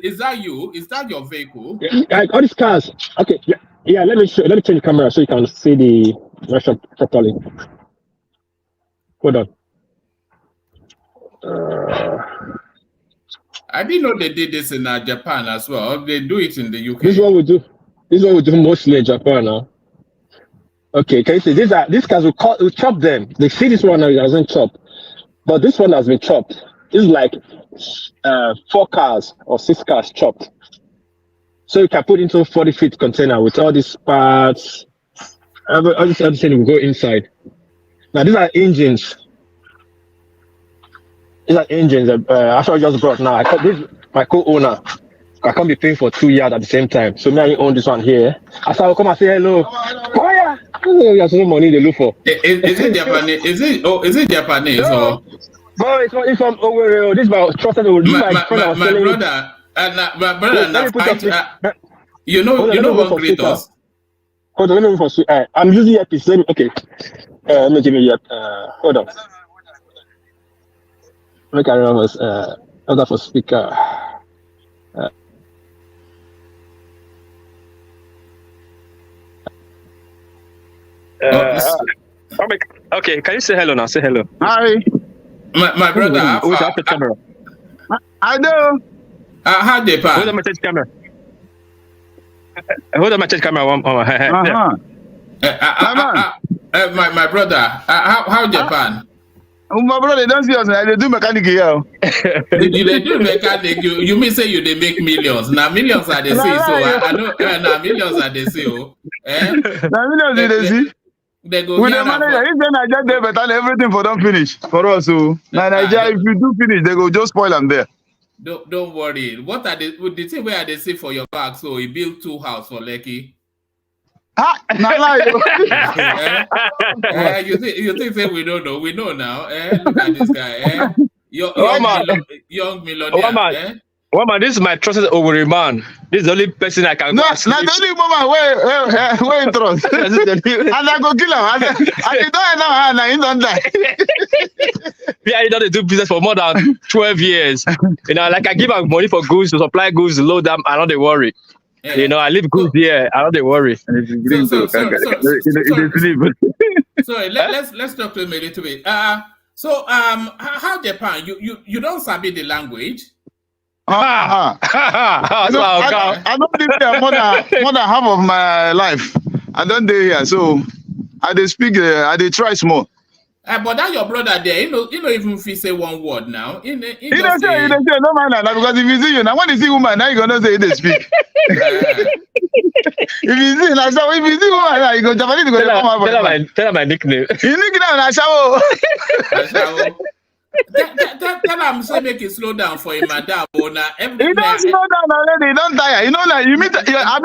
Is that you? Is that your vehicle?
Yeah, all these cars. Okay. Yeah. Let me change the camera so you can see the version properly. Hold on.
I didn't know they did this in Japan as well. They do it in the UK.
This is what we do. Mostly in Japan now. Okay, can you see these cars? We chop them. They see this one now, it hasn't chopped, but this one has been chopped. This is like 4 cars or 6 cars chopped. So you can put into a 40-feet container with all these parts. Everything will go inside. Now these are engines. After I just brought now. This is my co-owner. I can't be paying for 2 yards at the same time. So me, I own this one here. I will come and say hello. Oh yeah. You have some money they look for.
Is it Japanese? Is it Japanese or?
No, it's from Owerri. This is my trusted. My
brother. My brother. You know what great us.
Hold on, let me move for. I'm using earpiece. Okay. Let me give you hold on. Make I remember other for speaker. Okay, can you say hello now? Say hello.
Hi.
My brother.
Who's the camera?
I know.
How they pan?
Hold on, my change camera. Hold on, my change camera.
My brother. How Japan?
My brother, don't see us. They do mechanic here.
They do mechanic. You mean say you they make millions? Now millions are they see. So I know. Now millions are they see. Oh,
now millions they see.
They go
with the manager, if then I just there, but everything for them finish for us. So now Nigeria, if you do finish, they go just spoil them there.
Don't worry. What are they? The thing where they say for your back? So he built 2 houses for Lekki.
Not lie.
You think say we don't know? We know now. Look at this guy. Young millionaire.
Woman, this is my trusted Owerri man. This is the only person I can.
No, not the only woman where you trust. And I go kill him. And he don't know, and he don't die.
Yeah, he don't do business for more than 12 years. You know, like I give out money for goods to supply goods, load them, I don't worry. Yeah. You know, I leave goods here, I don't worry.
Sorry, let's talk to him a little bit. How Japan? You don't sabi the language?
I don't live there more than half of my life. I don't do here, so I dey speak. I dey try small.
But that your brother there, you know, even if he say one word now, he
don't say no man now, because if you see you now, when you see woman now, you gonna say they speak. If you see now, so if you see woman now, you go Japanese go
tell her my nickname.
Your nickname na Ashawo.
Tell him say make it slow down for him, madam.
He don't slow down already. He don't tire. You know, like you meet. I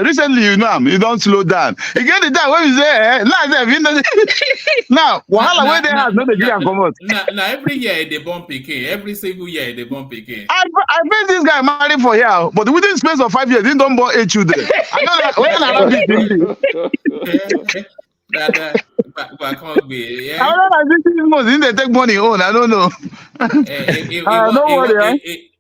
recently, you know him. He don't slow down. He get the time when you say, now wahala where they have no degree and come out.
Now every year they born pikin. Every single year they born pikin.
I bet this guy married for here, but within the space of 5 years, he don't born 8 children. I know that when I love it.
But can't be.
I don't know. They take money on. I don't know.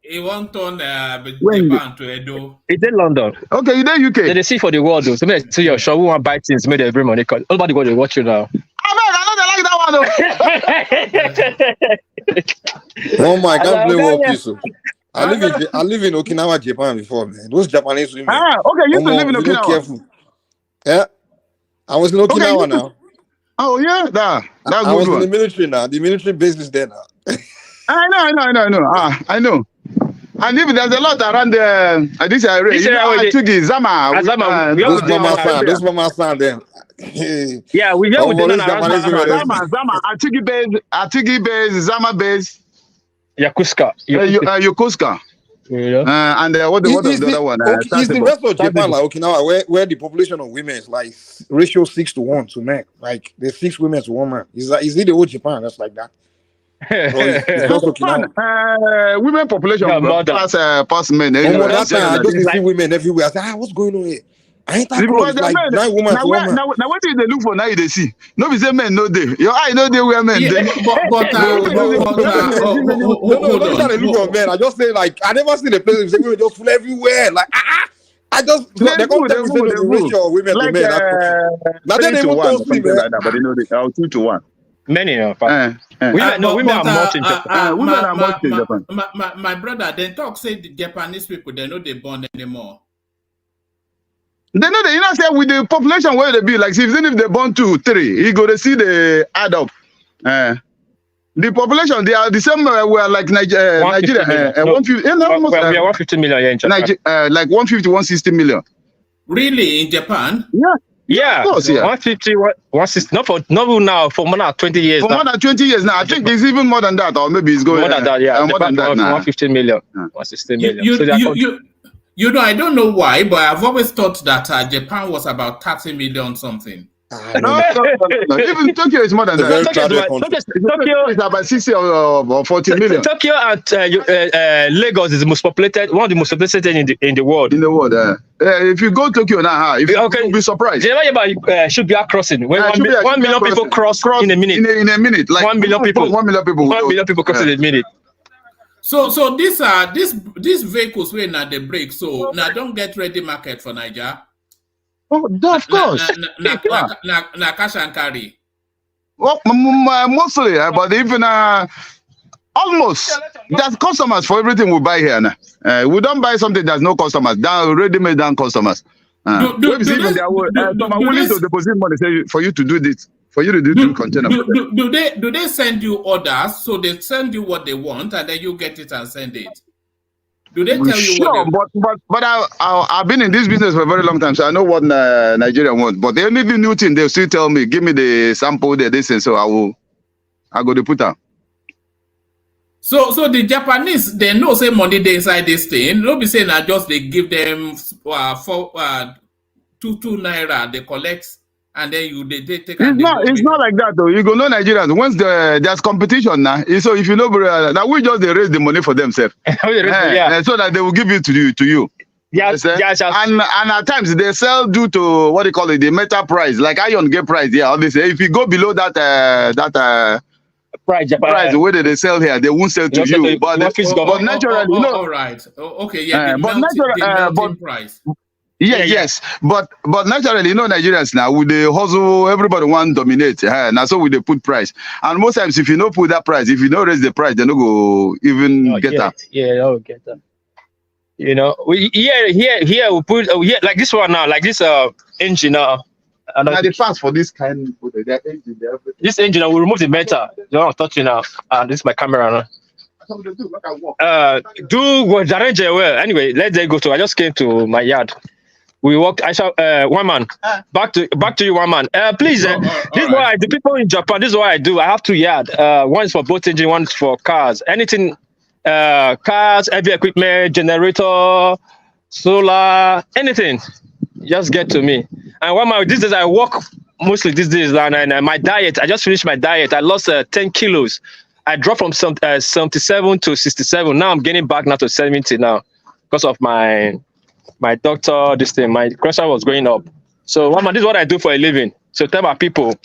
He won't turn Japan to Edo.
It's in London.
Okay, you there UK.
They see for the world though. So maybe see your show. We want to buy things. Made every money. Cause nobody going to watch you now.
I know they like that one though.
Oh my, I can't play one piece. I live in Okinawa, Japan before, man. Those Japanese women.
Okay, you used to live in Okinawa.
Careful. Yeah. I was in Okinawa now.
Oh yeah,
I was in the military now. The military base is there now.
I know. And even there's a lot around the this area. Zama.
Those mama stand there.
Yeah, we know with
Zama. Atigi base, Zama base.
Yokosuka.
Yokosuka.
Yeah.
And what is the other one?
It's the rest of Japan, like Okinawa, where the population of women is like ratio 6 to 1 to men. Like there's 6 women to 1 man. Is it the whole Japan? That's like that. It's just Okinawa.
Women population past men.
I just see women everywhere. I say, what's going on here? I ain't talking about like 9 women to 1 man.
Now what do they look for? Now they see. No, be say men no day. Your eye no day where men.
No, don't try to look for men. I just say like I never seen a place where women just full everywhere. Like I just they come tell me the ratio of women to men. Now they won't toast me, man.
But they know they are 2 to 1.
Many of women are much in Japan.
Women are much in Japan.
My brother, then talk say the Japanese people they know they born anymore.
They know say with the population where they be, like even if they born 2, 3, you go to see the add up. The population, they are the same. We're like Nigeria. 150.
We are 150 million here in Japan.
Like 150, 160 million.
Really in Japan?
Yeah. Of course, 150, 160. Not now. For more than 20 years.
For more than 20 years now. I think it's even more than that, or maybe it's going
more than that. Yeah,
more than that.
150 million, 160 million.
You know, I don't know why, but I've always thought that Japan was about 30 million something.
No. Even Tokyo is more than that.
Tokyo
is about 60 or 40 million.
Tokyo and Lagos is the most populated, one of the most populated in the world.
In the world, if you go to Tokyo now, you'll be surprised.
Do you know about Shibuya crossing? When 1 million people cross in a minute.
In a minute, like
1 million people.
1 million people.
1 million people cross in a minute.
So these vehicles wey na the break, so now don't get ready market for Niger.
Oh, of course.
Na cash and carry.
Well, mostly, but even almost there's customers for everything we buy here now. We don't buy something that's no customers. Ready-made down customers. Some are willing to deposit money for you to do this. For you to do two container.
Do they send you orders? So they send you what they want and then you get it and send it. Do they tell you what they want?
But I've been in this business for a very long time, so I know what Nigeria wants. But the only new thing they still tell me, give me the sample, this, and so I go to put out.
So the Japanese, they know say money they inside this thing. Don't be saying that just they give them 2 naira, they collect. And then they take.
It's not like that though. You go know Nigerians. Once there's competition now, so if you know, now we just they raise the money for themselves, so that they will give it to you.
Yes.
And at times they sell due to what they call it, the metal price, like iron gate price. Yeah, obviously, if you go below that price where they sell here, they won't sell to you. But naturally, you know.
All right. Okay. Yeah.
But
melting price.
Yes, but naturally, you know, Nigerians now with the hustle, everybody want to dominate. Now, so with the put price, and most times, if you don't put that price, if you don't raise the price, they don't go even get that.
Yeah, they'll get that. You know, here we put like this one now, like this engine now.
And the fast for this kind of engine.
This engine, I will remove the metal. You know, I'm touching now. This is my camera now. Do what arrange well. Anyway, let's go to. I just came to my yard. We walked. I saw one man. Back to you, one man. Please. This is what I do. People in Japan. This is what I do. I have 2 yards. One is for boat engine. One is for cars. Anything, cars, heavy equipment, generator, solar, anything. Just get to me. And one man. These days I walk mostly these days. And my diet. I just finished my diet. I lost 10 kilos. I dropped from 77 to 67. Now I'm getting back now to 70 now because of my doctor, this thing, my cholesterol was going up. So, Wama, this is what I do for a living. So, tell my people.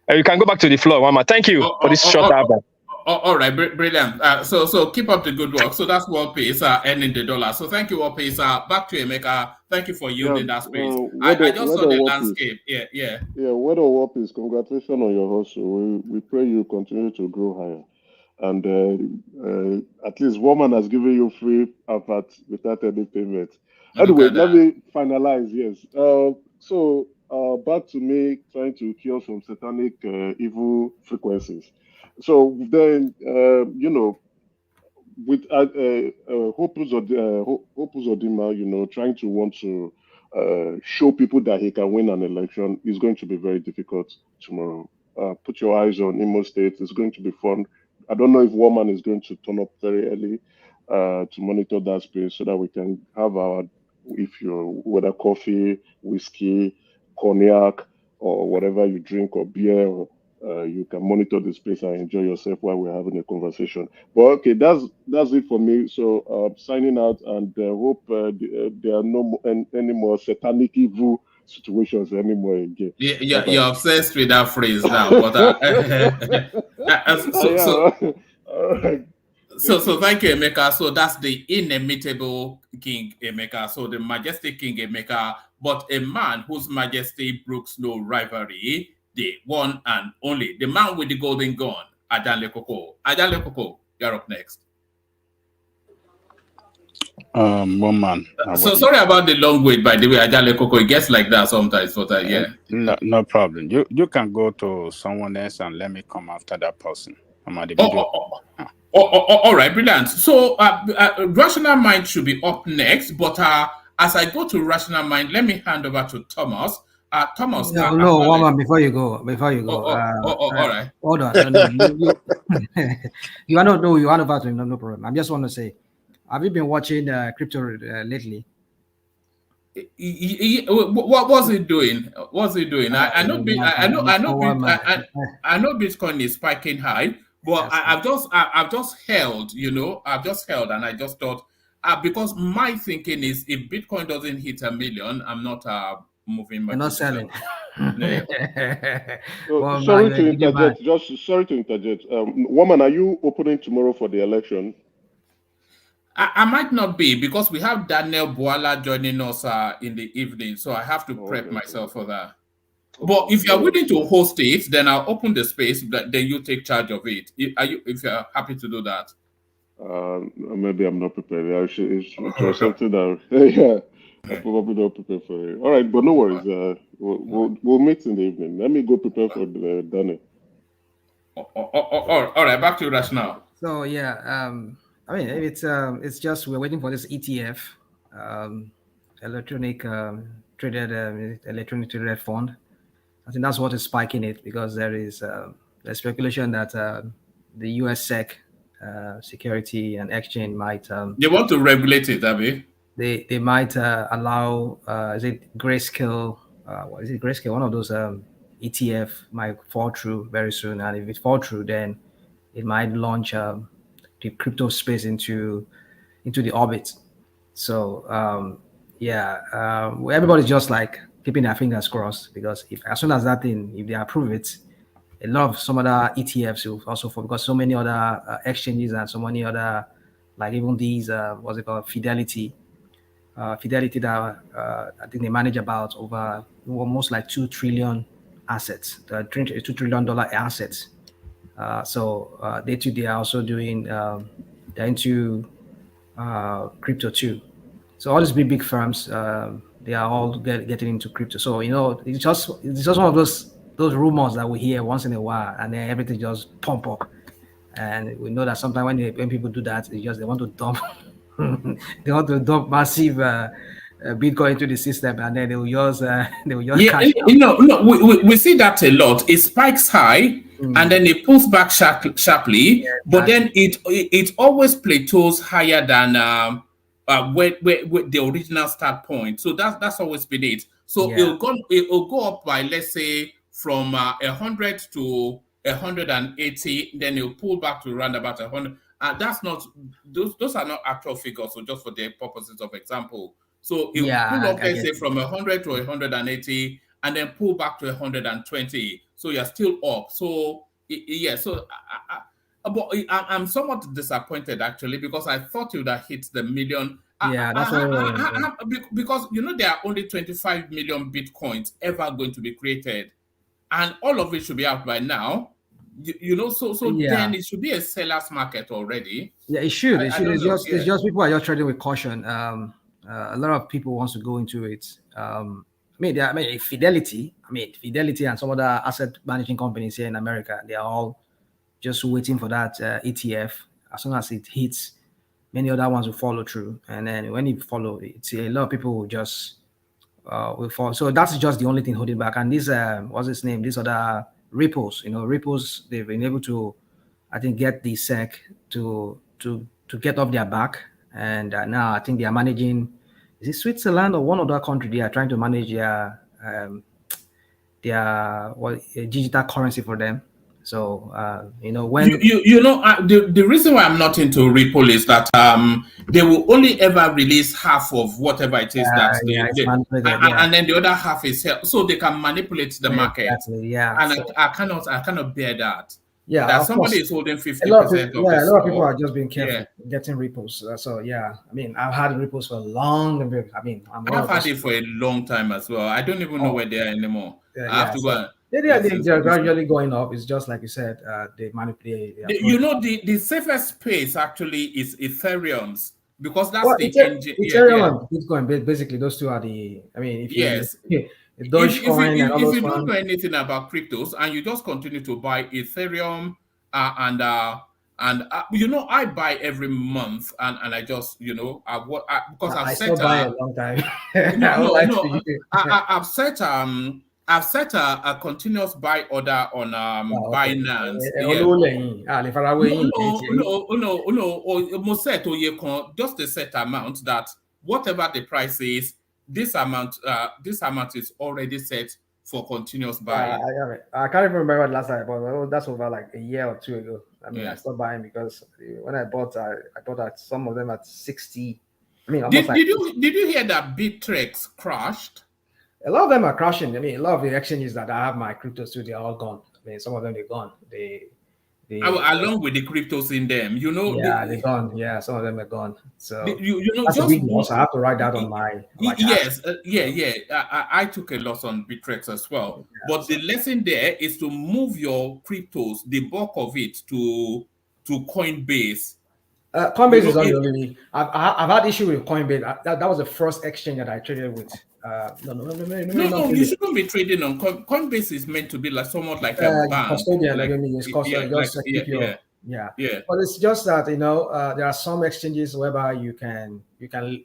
You can go back to the floor, Wama. Thank you for this short hour.
All right, brilliant. So keep up the good work. So that's what pays earning the dollar. So thank you, what pays. Back to Emeka. Thank you for yielding that space. I just saw the landscape. Yeah.
Weather Warp is congratulations on your hustle. We pray you continue to grow higher. And at least woman has given you free advert without any payment. Anyway, let me finalize. Yes. So back to me trying to cure some satanic evil frequencies. So then, with Hope Uzodinma, trying to want to show people that he can win an election is going to be very difficult tomorrow. Put your eyes on Imo State. It's going to be fun. I don't know if Woman is going to turn up very early to monitor that space so that we can have our, whether coffee, whiskey, cognac, or whatever you drink, or beer, or you can monitor the space and enjoy yourself while we're having a conversation. But okay, that's it for me. So signing out, and hope there are no any more satanic evil situations anymore again.
Yeah, you're obsessed with that phrase now. But so thank you, Emeka. So that's the inimitable King Emeka. So the majestic King Emeka, but a man whose majesty brooks no rivalry. The one and only, the man with the golden gun, Ajan Lekoko. Ajan Lekoko, you're up next.
One man.
So sorry about the long wait, by the way, Ajan Lekoko. It gets like that sometimes, but yeah.
No problem. You can go to someone else and let me come after that person. I'm at the video.
All right, brilliant. So Rational Mind should be up next, but as I go to Rational Mind, let me hand over to Thomas. Thomas.
No, Woman, before you go. All
right.
Hold on. You are not. No, you are not about to. No problem. I just want to say, have you been watching crypto lately?
What was he doing? What's he doing? I know Bitcoin is spiking high, but I've just held, and I just thought, because my thinking is if Bitcoin doesn't hit 1 million, I'm not moving my
You're not
position.
selling.
Yeah.
So, sorry to interject. Just sorry to interject. Woman, are you opening tomorrow for the election?
I might not be, because we have Daniel Boala joining us in the evening, so I have to prep myself for that. But if you're willing to host it, then I'll open the space. Then you take charge of it. If you're happy to do that?
Maybe I'm not prepared. It was something that yeah, I'm probably not prepared for it. All right, but no worries. We'll meet in the evening. Let me go prepare for the Daniel.
All right, back to Rash now.
So yeah, I mean it's just we're waiting for this ETF, electronic traded fund. I think that's what is spiking it, because there is the speculation that the US SEC, Security and Exchange, might
they want to regulate it, Abby.
They might allow is it Grayscale? What is it, Grayscale? One of those ETF might fall through very soon, and if it falls through, then it might launch the crypto space into the orbit. So everybody's just like keeping their fingers crossed, because if as soon as that thing, if they approve it, a lot of some other ETFs will also fall, because so many other exchanges and so many other, like even these what's it called, Fidelity that I think they manage about over almost like 2 trillion assets, $2 trillion assets. So they too, they are also doing they're into crypto too. So all these big firms, they are all getting into crypto. So it's just one of those rumors that we hear once in a while, and then everything just pump up. And we know that sometimes when people do that, it's just they want to dump massive Bitcoin into the system, and then they will just cash out.
We see that a lot. It spikes high, and then it pulls back sharply, but then it always plateaus higher than where the original start point. So that's always been it. So it'll go up by, let's say, from 100 to 180, then it'll pull back to around about 100. That's not those are not actual figures, so just for the purposes of example. So it will pull up, let's say, from 100 to 180, and then pull back to 120. So you're still up. So but I'm somewhat disappointed, actually, because I thought you would have hit the million.
That's
because there are only 25 million Bitcoins ever going to be created, and all of it should be out by now. Then it should be a seller's market already.
Yeah, it should. It's just people are just trading with caution. A lot of people wants to go into it. Fidelity and some other asset managing companies here in America, they are all just waiting for that ETF. As soon as it hits, many other ones will follow through, and then when it follow, it's a lot of people will just will fall. So that's just the only thing holding back. And this what's his name? These other Ripples, Ripples, they've been able to, I think, get the SEC to get off their back, and now I think they are managing. Is it Switzerland or one other country? They are trying to manage their digital currency for them. So when
the reason why I'm not into Ripple is that they will only ever release half of whatever it is and then the other half is so they can manipulate the market.
Exactly,
and I cannot bear that.
Yeah,
that somebody is holding 50%.
A lot of people are just being careful getting Ripples. So I've had Ripples for a long.
I've had it for a long time as well. I don't even know where they are anymore. I have to go.
They're gradually going up. It's just like you said, they manipulate.
The safest space actually is Ethereum's, because that's
Ethereum and Bitcoin. Basically, those two are the.
If you don't know anything about cryptos and you just continue to buy Ethereum I buy every month and I just because I've set
a long time.
I've set a continuous buy order on Binance. Just a set amount that whatever the price is, this amount is already set for continuous buying.
I can't even remember the last time, but that's over like a year or two ago. I mean,
Yeah.
I stopped buying because when I bought at some of them at 60. I mean, almost
Did you hear that Bittrex crashed?
A lot of them are crashing. I mean, a lot of the exchanges that I have my cryptos to, they're all gone. I mean, some of them they're gone.
Along with the cryptos in them, you know.
Yeah, they're gone. Yeah, some of them are gone. So
you know,
that's
just
a big loss. I have to write that on my.
Yes, I took a loss on Bittrex as well. But the lesson there is to move your cryptos, the bulk of it, to Coinbase.
Coinbase is not the only. I've had issue with Coinbase. That was the first exchange that I traded with.
No, you shouldn't be trading on Coinbase. Is meant to be like somewhat like a bank,
custodian.
like,
yeah. But it's just that there are some exchanges whereby you can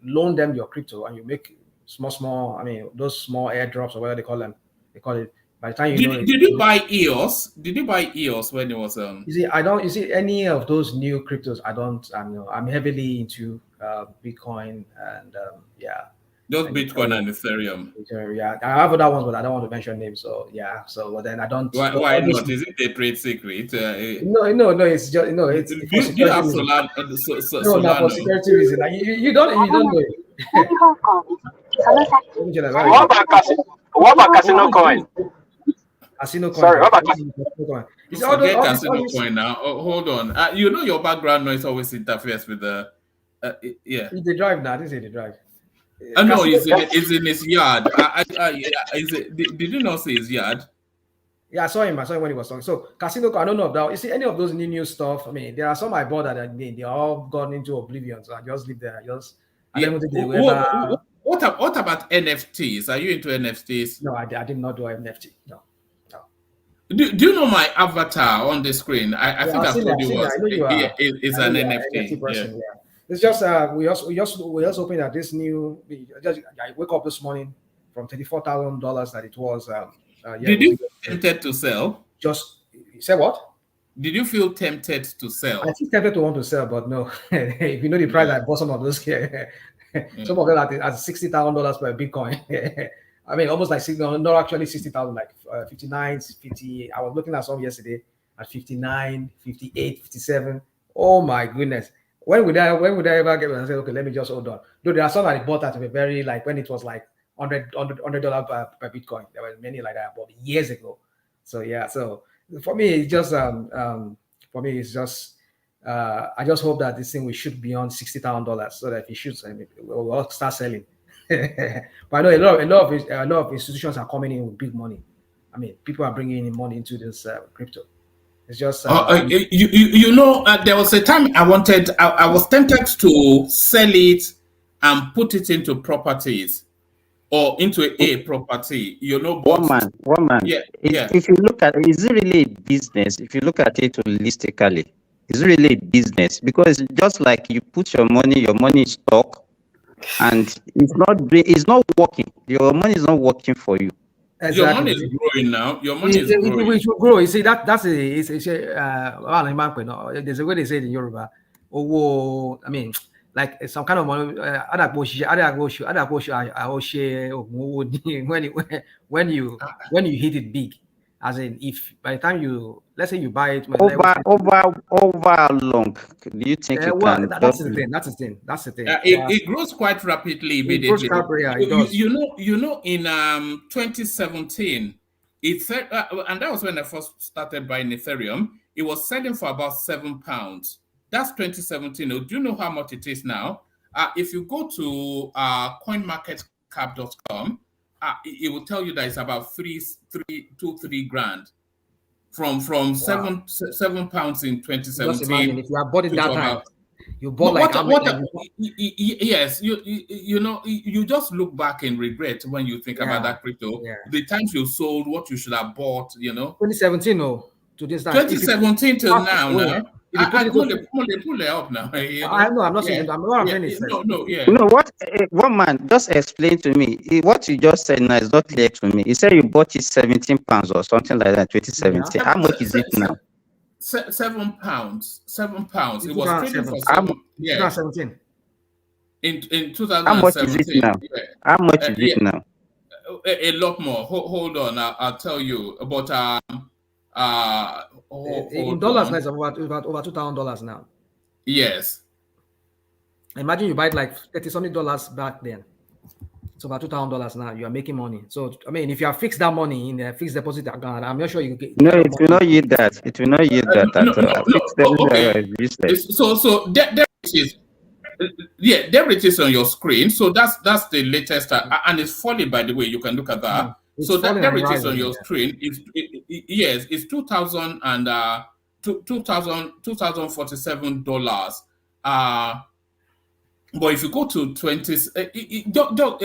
loan them your crypto and you make small. I mean, those small airdrops or whatever they call them. They call it. By the time
did you buy EOS? Did you buy EOS when it was
You see, I don't. You see, any of those new cryptos, I don't. I'm heavily into Bitcoin and
Just Bitcoin and Ethereum.
Yeah, I have other ones, but I don't want to mention names. So yeah, but then I don't.
Why not? Is it a trade secret?
No, it's just It's
do you have Solana?
No, for security reason. You don't know it.
What about Casino Coin?
Casino Coin.
Sorry, what about
Forget Casino Coin now. Oh, hold on. You know your background noise always interferes with the.
The drive now. This is the drive.
No, it's in his yard. Did you not see his yard?
Yeah, I saw him when he was talking. So Casino, I don't know about. You see any of those new stuff? I mean, there are some I bought that they all gone into oblivion. So I just leave there. I don't think they will.
What about NFTs? Are you into NFTs?
No, I did not do NFT. No.
Do you know my avatar on the screen? I think I've told you what. It's an NFT
person. Yeah. It's just we also hoping that this new. I wake up this morning from $34,000 that it was.
Did you feel tempted to sell?
Just say what?
Did you feel tempted to sell?
I feel tempted to want to sell, but no. If you know the price, I bought some of those here. Some of them at $60,000 per Bitcoin. I mean, almost like not actually 60,000, like 59, 50. I was looking at some yesterday at 59, 58, 57. Oh my goodness. When would I ever get and say, okay, let me just hold on? Though there are some I bought at a very, like when it was like $100 per Bitcoin. There were many like that I bought years ago. So yeah, so for me, it's just I just hope that this thing will shoot beyond $60,000 so that if it shoots, we'll all start selling. But I know a lot of institutions are coming in with big money. I mean, people are bringing in money into this crypto. It's just
there was a time I was tempted to sell it and put it into properties or into a property.
One man.
Yeah.
If you look at it, is it really a business? If you look at it holistically, it's really a business because just like you put your money is stock. And it's not working. Your money is not working for you.
Exactly.
Your money is growing now. Your money is growing.
It should grow. You see, that's there's a way they say it in Yoruba. I mean, like some kind of money. When you hit it big, as in if by the time let's say you buy it
over how long do you think you can?
That's the thing.
It grows quite rapidly immediately. You know, in 2017, it said, and that was when I first started buying Ethereum. It was selling for about £7. That's 2017. Do you know how much it is now? If you go to coinmarketcap.com, it will tell you that it's about 3 grand from £7 in 2017.
Just imagine if you have bought it that time, you bought
yes, you just look back and regret when you think about that crypto.
Yeah.
The times you sold, what you should have bought.
2017, to this time.
2017 till now. I pull it up now.
I know. I'm not saying. I'm not saying it.
You know what? One man just explain to me what you just said now is not clear to me. He said you bought it £17 or something like that. 2017. How much is it now?
£7. £7. It was trading for
2017.
In
How much is it
2017,
now? How much is
yeah,
it now?
a lot more. Hold on, I'll tell you. But
In
hold
dollars,
on.
it's over $2,000 now.
Yes.
Imagine you buy it like $30 something back then. It's over $2,000 now. You are making money. So I mean, if you have fixed that money in a fixed deposit account, I'm not sure you get.
No, it will not yield that. It will not yield that at all. Fixed deposit
Okay.
is useless.
So there it is. Yeah, there it is on your screen. So that's the latest, and it's falling. By the way, you can look at that.
It's
So that
falling
there
and
it is on
rising,
your
yeah.
screen. Yes, it's $2,047. But if you go to 20,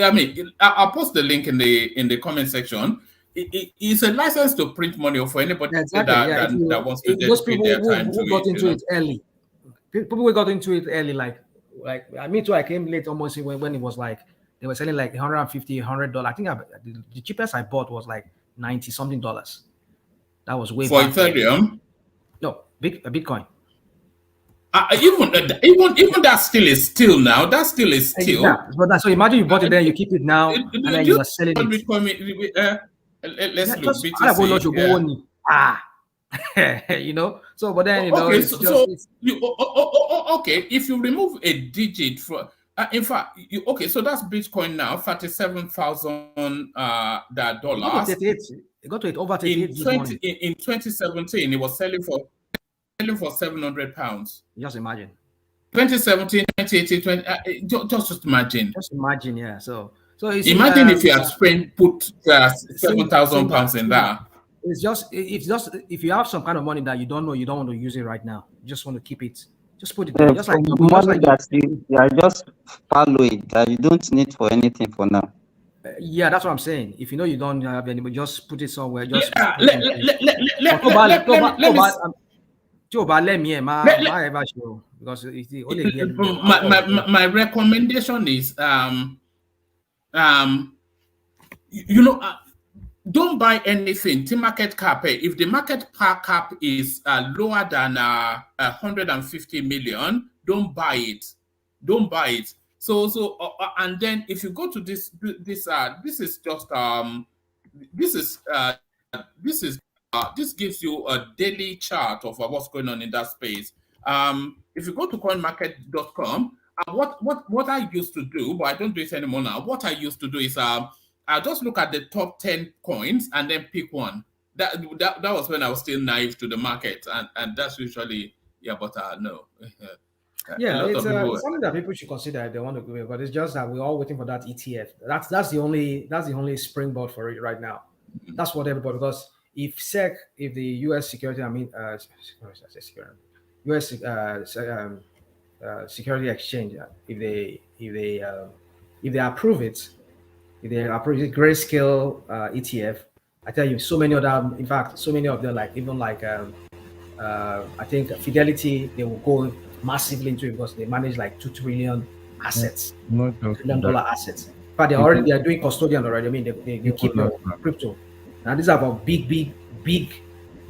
I mean, I'll post the link in the comment section. It's a license to print money for anybody that wants to
those
dedicate
people
their time
who
to
got
it.
into it early, people who got into it early, like me too. I came late almost when it was like they were selling like $150, $100. I think the cheapest I bought was like $90 something. That was way
For
back.
Ethereum?
No, Bitcoin.
Even that still is still now. That still is still.
Yeah, but so imagine you bought it there, you keep it now, and then you are selling it.
Let's look. BTC.
You know. So, but then
okay.
It's
Okay. If you remove a digit for, in fact, okay. So that's Bitcoin now, $37,000 dollars.
It got to it over 38
in 2017. It was selling for £700.
Just imagine.
2017, 2018, just imagine.
Just imagine, yeah. So
imagine if you had put £7,000 in that.
It's just if you have some kind of money that you don't want to use it right now, you just want to keep it. Just put it there. Just like
money that you just follow it, that you don't need for anything for now.
Yeah, that's what I'm saying. If you know you don't have any, just put it somewhere. Just
let me
because
my recommendation is don't buy anything. The market cap. If the market cap is lower than 150 million, don't buy it. Don't buy it. So and then if you go to this gives you a daily chart of what's going on in that space. If you go to coinmarket.com, what I used to do, but I don't do it anymore now. What I used to do is I just look at the top 10 coins and then pick one. That was when I was still naive to the market, and that's usually but no.
Yeah, it's something that people should consider if they want to go. But it's just that we're all waiting for that ETF. That's the only springboard for it right now. That's what everybody, because if the U.S. security, U.S. Security Exchange, if they approve it, grayscale ETF, I tell you, so many of them. In fact, so many of them, I think Fidelity, they will go massively into it because they manage like 2 trillion assets, $2 trillion assets. But they are doing custodian already. I mean, they keep your crypto. Now these are about big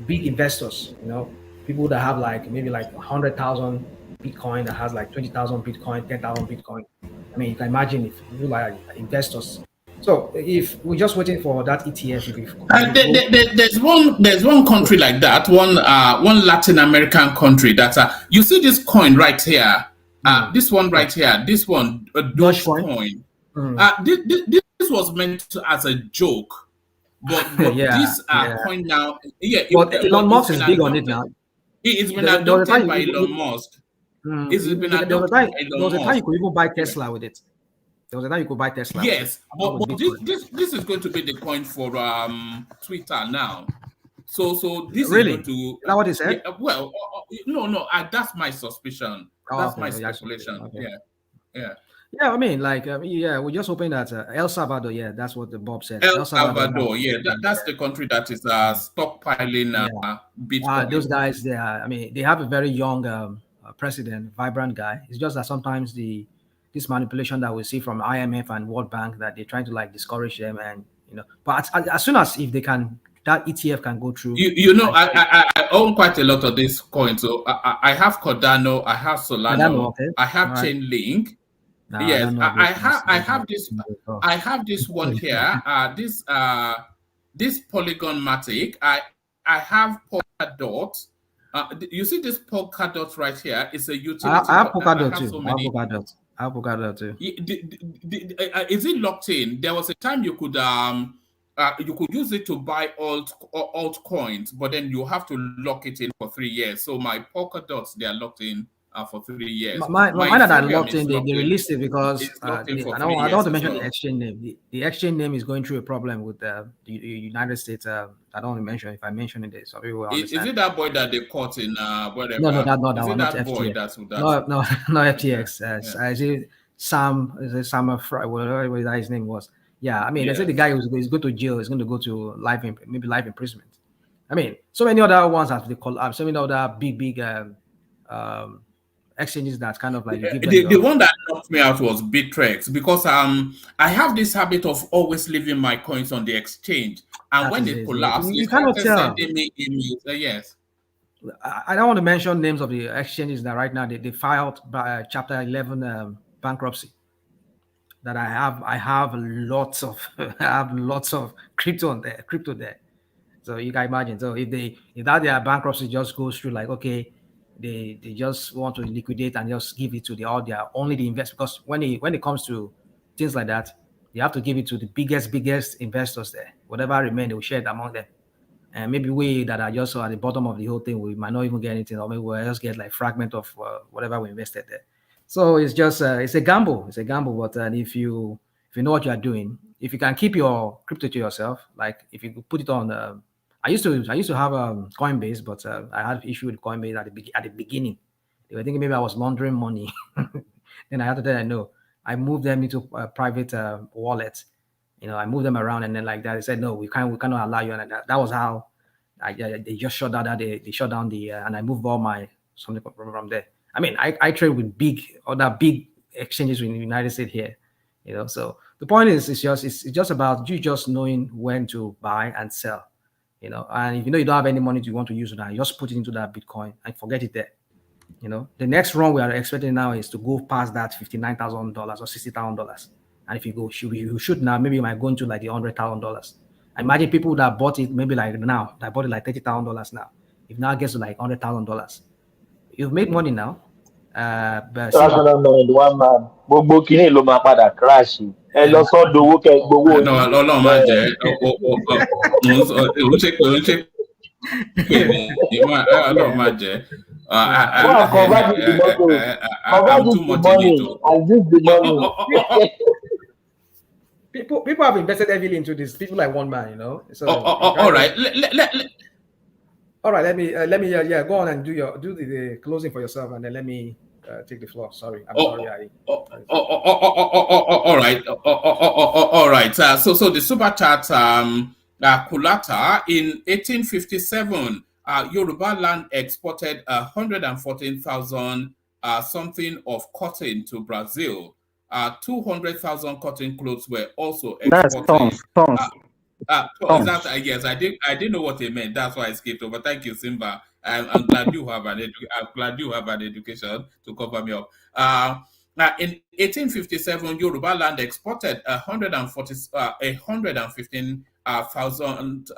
investors. You know, people that have maybe 100,000 Bitcoin, that has 20,000 Bitcoin, 10,000 Bitcoin. I mean, you can imagine if you like investors. So if we're just waiting for that ETF,
there's one country like that, one Latin American country that you see this coin right here, this one right here, this one Dogecoin. This was meant as a joke, but this coin now,
but Elon Musk is big on it now.
It's been adopted by Elon Musk. It's been adopted by Elon Musk.
There was a time you could even buy Tesla with it. There was a time you could buy Tesla.
Yes, but this is going to be the coin for Twitter now. So this
really?
is going to.
Is that what he said?
Well, no. That's my suspicion. That's my speculation.
Okay.
Yeah.
Yeah, I mean, we're just hoping that El Salvador. Yeah, that's what the Bob said.
El Salvador. Yeah, that's the country that is stockpiling Bitcoin.
Those guys, they have a very young president, vibrant guy. It's just that sometimes this manipulation that we see from IMF and World Bank, that they're trying to discourage them, and but as soon as if they can, that ETF can go through.
I own quite a lot of these coins. So I have Cardano, I have Solana, I have Chainlink.
No, I
Yes,
don't know
I
those
have
ones.
I have this one here. This polygon matic. I have polka dots. You see this polka dot right here? It's a utility.
I have polka
I
dot
have
too.
so
I have
many.
polka dot. I have polka dot too.
Is it locked in? There was a time you could use it to buy altcoins, but then you have to lock it in for 3 years. So my polka dots, they are locked in for 3 years. My
Mine that I
Ethereum
locked
is
in, they
locked in.
released it because
It's locked in for
I
3
don't
years
want to
as
mention the
well.
exchange name. The exchange name is going through a problem with the United States. I don't want to mention. If I mention it, so people will
Is
understand.
it that boy that they caught in whatever?
No, not that
Is it
one, not
that boy
FTX.
that's
No, no FTX.
yeah.
Is it Sam? Is it Sam? Whatever his name was. Yeah, I mean, they said the
Yes.
guy is going to jail. Is going to go to maybe life imprisonment. I mean, so many other ones have the collapse. So many other big exchanges that kind of like you give them
The one that knocked me out was Bittrex because I have this habit of always leaving my coins on the exchange, and when they collapse,
you
they
cannot
started
tell.
sending me emails. Yes.
I don't want to mention names of the exchanges that right now they filed by Chapter 11 bankruptcy. That I have lots of I have lots of crypto there. So you can imagine. So if that their bankruptcy just goes through, like okay, they just want to liquidate and just give it to only the investors, because when it comes to things like that, you have to give it to the biggest investors there. Whatever remain, they will share it among them. And maybe we that are just at the bottom of the whole thing, we might not even get anything, or maybe we'll just get like fragment of whatever we invested there. So it's just it's a gamble. It's a gamble. But if you know what you are doing, if you can keep your crypto to yourself, like if you put it on, I used to have Coinbase, but I had issue with Coinbase at the beginning. They were thinking maybe I was laundering money. Then I had to tell them no. I moved them into a private wallet. I moved them around, and then like that, they said no, we cannot allow you. And that was how they just shut down. They shut down and I moved all my something from there. I mean, I trade with other big exchanges in the United States here, So the point is, it's just about you just knowing when to buy and sell, And if you don't have any money you want to use that, just put it into that Bitcoin and forget it there. The next run we are expecting now is to go past that $59,000 or $60,000. And if you should now, maybe you might go into like the $100,000. Imagine people that bought it maybe like now, that bought it like $30,000 now. If now it gets to like $100,000, you've made money now. But
one man gbogbo kìíní ló máa padà crash ẹ lọ sọ́dọ̀ owó kẹ́ gbowó yín.
Ọlọ́run máa jẹ́ òun ṣe pé Ọlọ́run máa jẹ́. I'm too much in it.
People have invested heavily into this. People like one man, So
all right.
All right. Let me go on and do the closing for yourself, and then let me take the floor. Sorry, I'm sorry.
All right. All right. So the super chat, Kulata in 1857, Yoruba land exported 114,000 something of cotton to Brazil. 200,000 cotton clothes were also exported.
That's tons.
Yes, I didn't know what they meant. That's why I skipped over. Thank you, Simba. I'm glad you have an education to cover me up. Now, in 1857, Yoruba land exported 115,000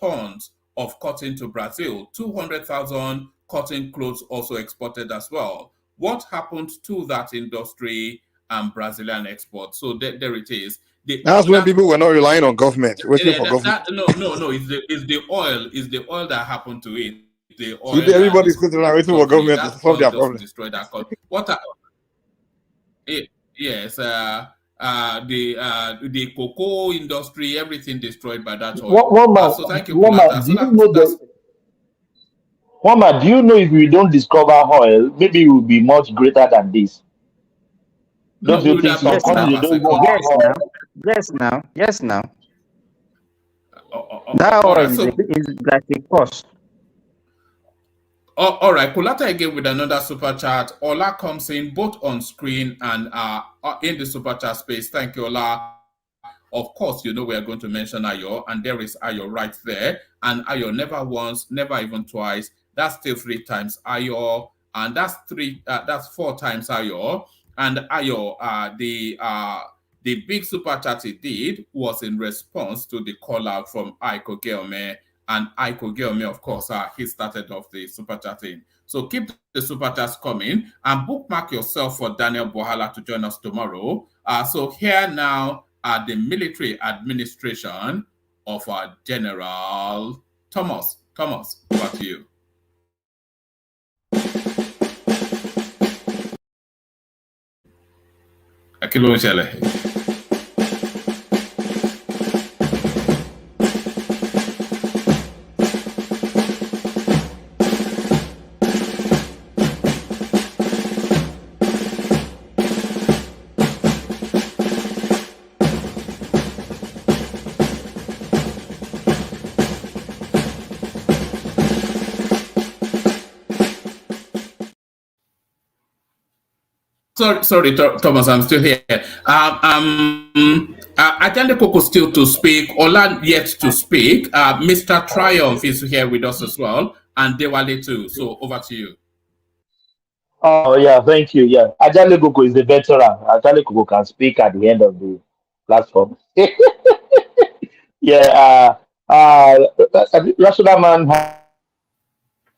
tons of cotton to Brazil. 200,000 cotton clothes also exported as well. What happened to that industry and Brazilian export? So there it is.
That's when people were not relying on government, waiting for government.
No. It's the oil. It's the oil that happened to it. The oil.
So everybody's going to waiting for government to solve their problem.
Destroy that. Yes. The cocoa industry, everything destroyed by that oil. So thank you.
One man, do you know if we don't discover oil, maybe it will be much greater than this? Don't you think so?
Yes, now. That oil is like a cost.
All right, Kulata again with another super chat. Ola comes in both on screen and in the super chat space. Thank you, Ola. Of course, we are going to mention Ayo, and there is Ayo right there. And Ayo never once, never even twice. That's still 3 times Ayo, and that's 4 times Ayo. And Ayo, the big super chat he did was in response to the call out from Aiko Gelme. And Aiko Gelme, of course, he started off the super chatting. So keep the super chats coming and bookmark yourself for Daniel Bohala to join us tomorrow. So here now are the military administration of our General Thomas. Thomas, over to you. Akilo Shele. Sorry, Thomas, I'm still here. Ajande Koko still to speak. Ola yet to speak. Mr. Triumph is here with us as well, and Dewale too. So over to you.
Oh yeah, thank you. Yeah, Ajale Gogo is the veteran. Ajale Gogo can speak at the end of the platform. Yeah, Rational Man.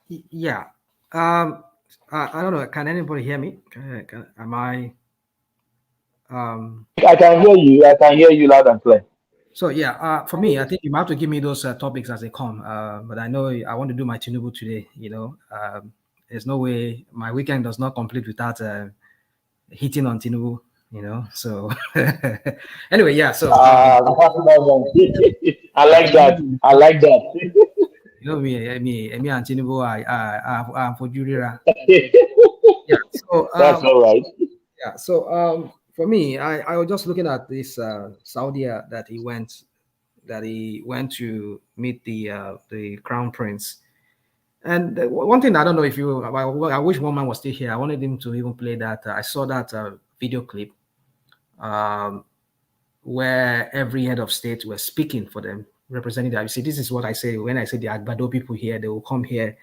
Yeah. I don't know. Can anybody hear me? Am I?
I can hear you. I can hear you loud and clear.
So yeah, for me, I think you have to give me those topics as they come. But I know I want to do my Tinubu today. You know, there's no way my weekend does not complete without hitting on Tinubu. You know, so anyway, yeah. So
I like that. I like that.
You know me and Tinubu, I'm for Jurira. Yeah. So
that's all right.
Yeah. So for me, I was just looking at this Saudi that he went to meet the crown prince. And one thing I don't know if you, I wish one man was still here. I wanted him to even play that. I saw that video clip where every head of state were speaking for them, representing that. You see, this is what I say when I say the Agbado people here, they will come here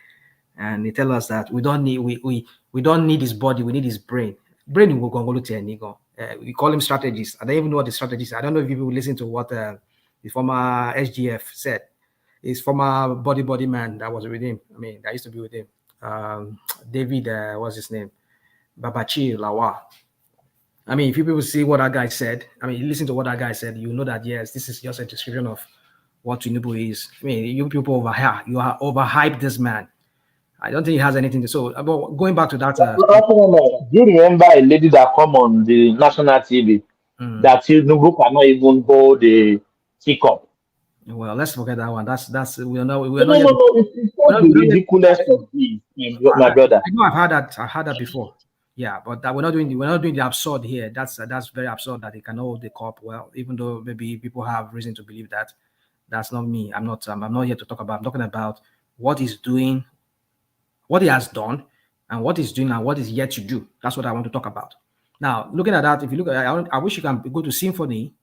and they tell us that we don't need his body, we need his brain. Brain will go to Enigo. We call him strategists. I don't even know what the strategists. I don't know if people listen to what the former SGF said. His former body man that was with him. I mean, that used to be with him. David, what's his name? Babachi Lawa. I mean, if you people see what that guy said, I mean, listen to what that guy said, you know that, yes, this is just a description of what Tinubu is. I mean, you people over here, you are overhyped this man. I don't think he has anything to so. But going back to that,
do you remember a lady that come on the national TV that Tinubu cannot even hold a teacup?
Well, let's forget that one. That's we're not.
No. It's not the ridiculous of this, my brother.
I know I've heard that before. Yeah, but that we're not doing the absurd here. That's very absurd that they can hold the cup. Well, even though maybe people have reason to believe that, that's not me. I'm not here to talk about. I'm talking about what he's doing, what he has done, and what he's doing and what is yet to do. That's what I want to talk about. Now, looking at that, if you look at, I wish you can go to Symphony.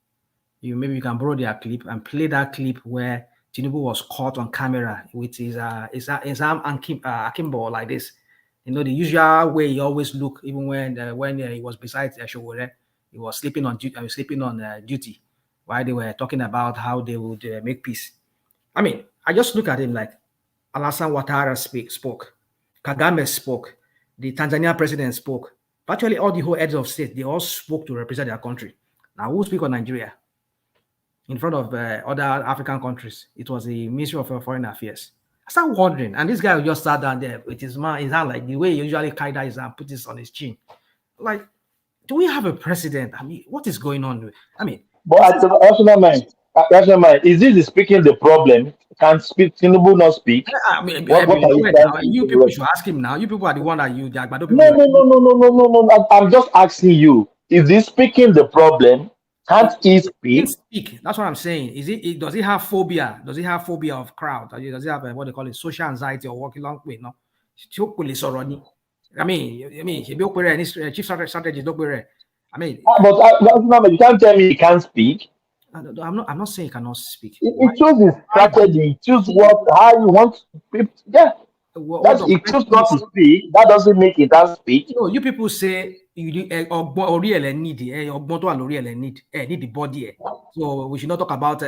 Maybe you can borrow their clip and play that clip where Tinubu was caught on camera with his arm akimbo like this. You know, the usual way he always look, even when he was beside Showore, he was sleeping on duty while they were talking about how they would make peace. I mean, I just look at him like Alassane Ouattara spoke, Kagame spoke, the Tanzania president spoke. Virtually all the whole heads of state, they all spoke to represent their country. Now, who speak on Nigeria? In front of other African countries, it was the Ministry of Foreign Affairs. I started wondering, and this guy just sat down there with his hand like the way he usually carry his hand, put this on his chin. Like, do we have a president? I mean, what is going on? I mean,
but Rational Man, is this speaking the problem? Can Tinubu not speak?
I mean, you people should ask him now. You people are the one that you.
No. I'm just asking you. Is this speaking the problem? Can't he speak?
That's what I'm saying. Does he have phobia? Does he have phobia of crowd? Does he have what they call it, social anxiety or walking long way? No. I mean, chief strategist, don't worry. I mean,
but you can't tell me he can't speak.
I'm not saying he cannot speak.
He chose his strategy. He choose how you want people. Yeah. That's he chose not to speak. That doesn't make it that speak.
No, you people say you need need need the body. So we should not talk about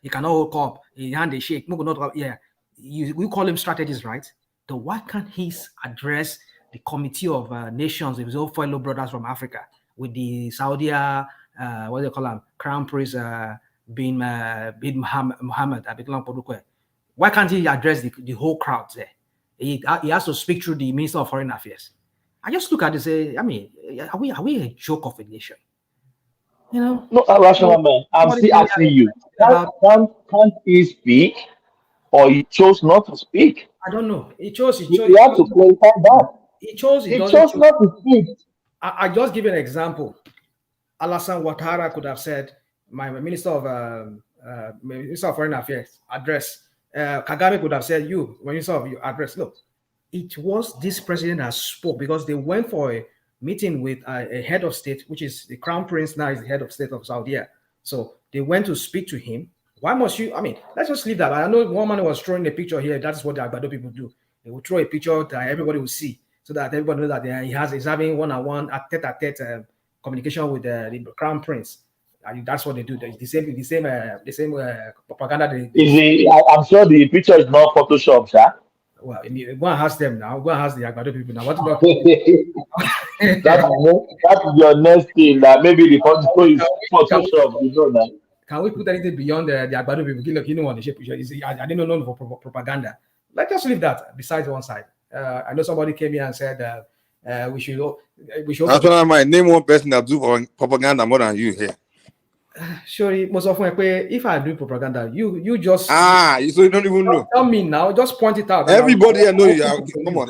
he cannot hold up, he hand a shake. No, not we call him strategies, right? So why can't he address the committee of nations with his own fellow brothers from Africa with the Saudi what do they call him, Crown Prince bin Mohammed? Why can't he address the whole crowd there? He has to speak through the Minister of Foreign Affairs. I just look at it and say, I mean, are we a joke of a nation? You know?
No, rational man. I'm still asking you. Can't he speak, or he chose not to speak?
I don't know. He chose.
You have to clarify that.
He chose.
He chose not to speak.
I just give an example. Alassane Ouattara could have said, my Minister of Foreign Affairs address. Kagame could have said, you, Minister of your address. Look, it was this president that spoke because they went for a meeting with a head of state, which is the Crown Prince now is the head of state of Saudi Arabia. So they went to speak to him. Why must you? I mean, let's just leave that. I know one man was throwing a picture here. That's what the Agbado people do. They will throw a picture that everybody will see, so that everybody knows that he's having one-on-one, tete-a-tete communication with the Crown Prince. That's what they do. The same propaganda.
I'm sure the picture is not Photoshop, sir.
Well, go and ask them now. Go and ask the Agbado people now. What about
that is your next thing. That maybe the photo is Photoshop. You know that.
Can we put anything beyond the Agbado people? Look, you know what the shape picture is. I didn't know for propaganda. Let's just leave that besides one side. I know somebody came here and said we should.
That's what I might name one person that do propaganda more than you here.
Surely, most often, if I do propaganda, you just
so you don't even know.
Tell me now, just point it out.
Everybody I know you. Come on,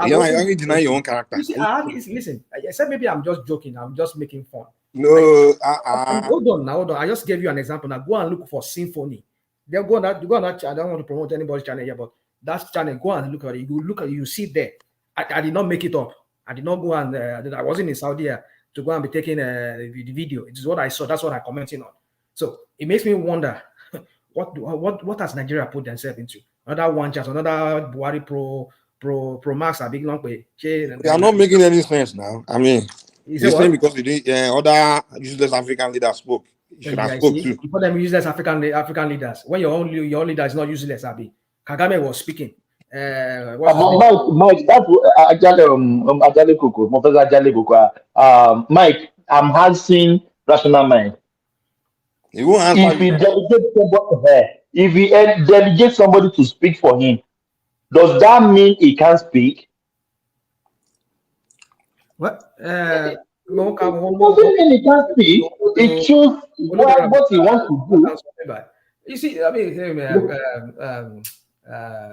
you only deny your own character.
You see, listen. I said maybe I'm just joking. I'm just making fun.
No,
hold on. I just gave you an example. Now go and look for Symphony. They'll go on that. I don't want to promote anybody's channel here, but that channel. Go and look at it. You look at it. You see there. I did not make it up. I did not go and I wasn't in Saudi Arabia to go and be taking the video. It is what I saw. That's what I'm commenting on. So it makes me wonder what has Nigeria put themselves into? Another one chance, another Buhari pro Max a big long way.
They are not making any sense now. I mean, it's saying because other useless African leaders spoke. You should have spoke too.
You call them useless African leaders. When your leader is not useless, Abi. Kagame was speaking.
Mike, that's Ajale Koko, Professor Ajale Koko. Mike, I'm asking rational mind. If he delegates somebody to speak for him, does that mean he can't speak?
What?
Doesn't mean he can't speak. He choose what he wants to do.
You see, I mean,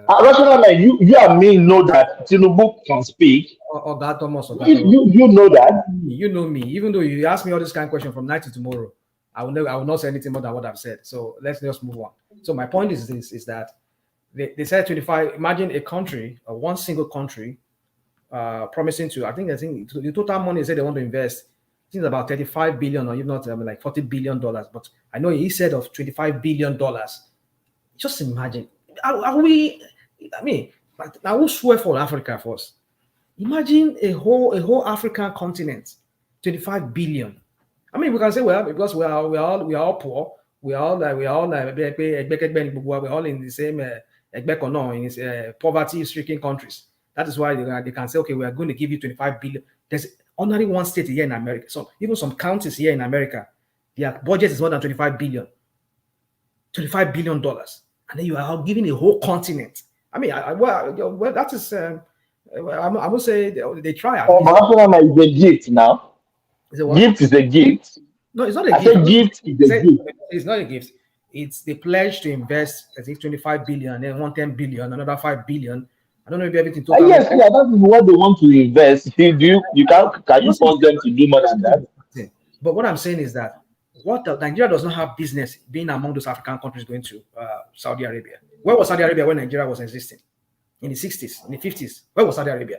rational mind, you and me know that Tinubu can speak.
Or that Thomas.
You know that.
You know me. Even though you ask me all this kind of question from night to tomorrow, I will not say anything more than what I've said. So let's just move on. So my point is this: is that they said 25. Imagine a country, one single country, promising to. I think the total money they said they want to invest. I think it's about $35 billion, or if not, like $40 billion. But I know he said of $25 billion. Just imagine. Are we? I mean, I will swear for Africa first. Imagine a whole African continent, 25 billion. I mean, we can say, well, because we are all poor, we're all in the same in poverty-stricken countries. That is why they can say, okay, we are going to give you 25 billion. There's only one state here in America. So even some counties here in America, their budget is more than 25 billion. $25 billion. And then you are giving a whole continent. I mean, well, that is, I would say they try.
Is a gift now. Gift is a gift.
No, it's not a gift.
I said gift is a gift.
It's not a gift. It's the pledge to invest, I think, 25 billion, then 110 billion, another 5 billion. I don't know if everything total.
Yes, that is what they want to invest. Can you force them to do more than that?
But what I'm saying is that Nigeria does not have business being among those African countries going to Saudi Arabia. Where was Saudi Arabia when Nigeria was existing? In the 60s, in the 50s. Where was Saudi Arabia?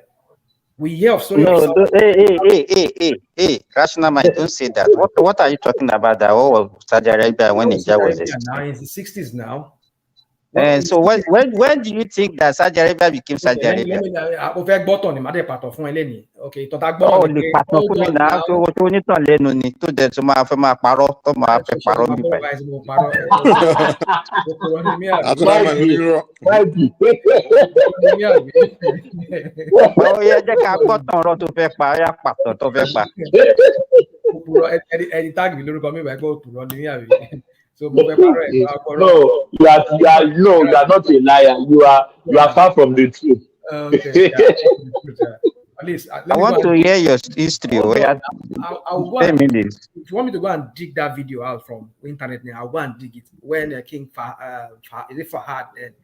We hear of stories.
No, hey, rational mind, don't say that. What are you talking about? That Saudi Arabia when Nigeria was existing?
Now in the 60s now.
And so when do you think that Saudi Arabia became Saudi Arabia?
Okay,
Oh, lè pàtàn fún mi náà tó onítàn lẹ́nu ni tó dẹ̀ tó máa fẹ́ máa parọ́ tó máa fẹ́ parọ́ mi báyìí. Ó yẹ jẹ́ ká gbọ́ tàn ọ̀rọ̀ tó fẹ́ pa, ó yá pàtàn tó fẹ́ pa.
Ẹni tag mi lórúkọ mi báyìí pé òpùrọ̀ ni mí àbí. So
no, you are not a liar. You are far from the truth.
Okay. Yeah. At least,
I want to hear your history.
Tell me this. If you want me to go and dig that video out from the internet, I'll go and dig it. When King Fahad and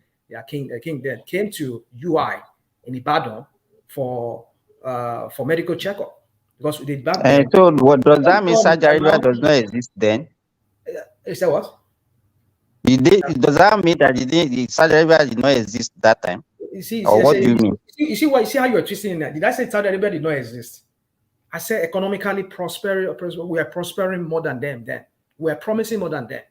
King then came to UI in Ibadan for medical checkup, because they back then.
And so, what does that mean? Saudi Arabia does not exist then?
Is that what?
Does that mean that Saudi Arabia did not exist that time? What do you mean?
You see how you are twisting it. Did I say Saudi Arabia did not exist? I said economically we are prospering more than them then. We are promising more than them.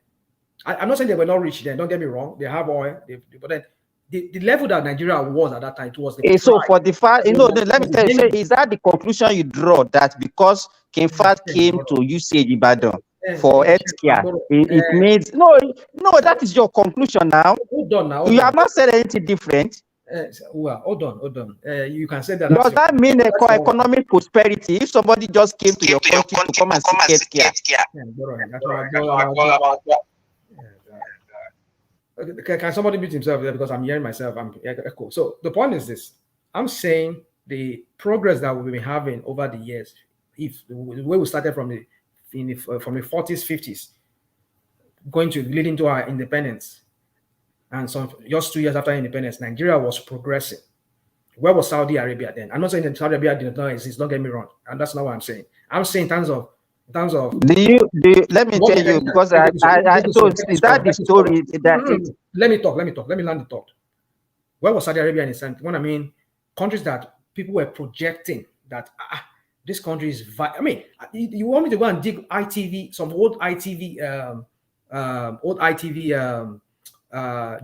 I'm not saying they were not rich then. Don't get me wrong. They have oil. But then the level that Nigeria was at that time, it was the
so for the fact, let me tell you, is that the conclusion you draw that because King Fahd came to UCH Ibadan for healthcare, it means no, that is your conclusion now.
Hold on now.
You have not said anything different.
Well, hold on. You can say that.
Does that mean economic prosperity if somebody just came to your country to come and seek healthcare?
Can somebody mute himself there, because I'm hearing myself? I'm echo. So the point is this: I'm saying the progress that we've been having over the years, if the way we started from the 40s, 50s, going to leading to our independence. And just 2 years after independence, Nigeria was progressing. Where was Saudi Arabia then? I'm not saying that Saudi Arabia did not exist. Don't get me wrong, and that's not what I'm saying. I'm saying in terms of.
Do you? Let me tell you, because I told is that the story that.
Let me talk. Let me land the thought. Where was Saudi Arabia in a sense? When I mean countries that people were projecting that this country is. I mean, you want me to go and dig ITV, some old ITV,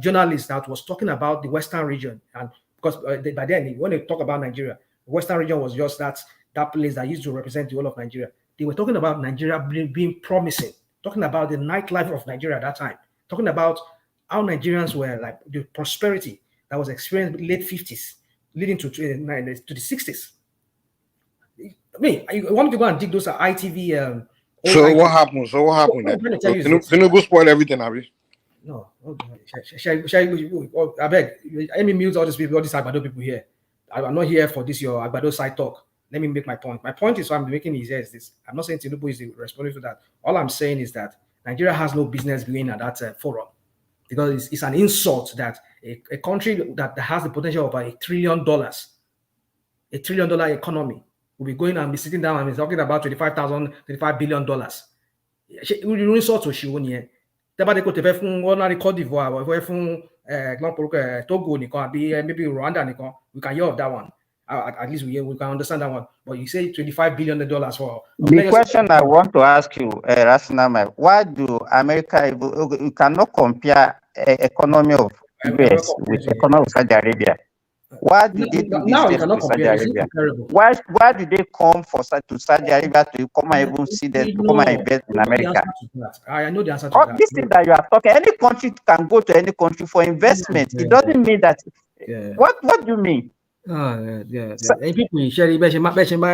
journalist that was talking about the Western region, and because by then when they talk about Nigeria, the Western region was just that place that used to represent the whole of Nigeria. They were talking about Nigeria being promising, talking about the nightlife of Nigeria at that time, talking about how Nigerians were like the prosperity that was experienced in the late 50s, leading to the 60s. I mean, I want to go and dig those ITV.
So what happened? Tinubu spoiled everything, Abi.
No, I beg. Let me mute all these people, all these Agbado people here. I'm not here for this your Agbado side talk. Let me make my point. My point is what I'm making is this. I'm not saying Tinubu is responsible for that. All I'm saying is that Nigeria has no business being at that forum, because it's an insult that a country that has the potential of $1 trillion, $1 trillion economy, will be going and be sitting down and be talking about $25 billion. We insult to Tẹ́bá dé kó tẹ́fẹ́ fún ordinary Côte d'Ivoire, or fún Togo nìkan, maybe Rwanda nìkan, we can hear of that one. At least we can understand that one. But you say $25 billion for.
The question I want to ask you, Rasinama, why do America? You cannot compare economy of US with economy of Saudi Arabia. Why did they do this to Saudi Arabia? Why did they come to Saudi Arabia to come and even see them, to come and invest in America?
I know the answer to that.
This thing that you are talking, any country can go to any country for investment. It doesn't mean that. What do you mean?
Yeah. People share what you are saying,
the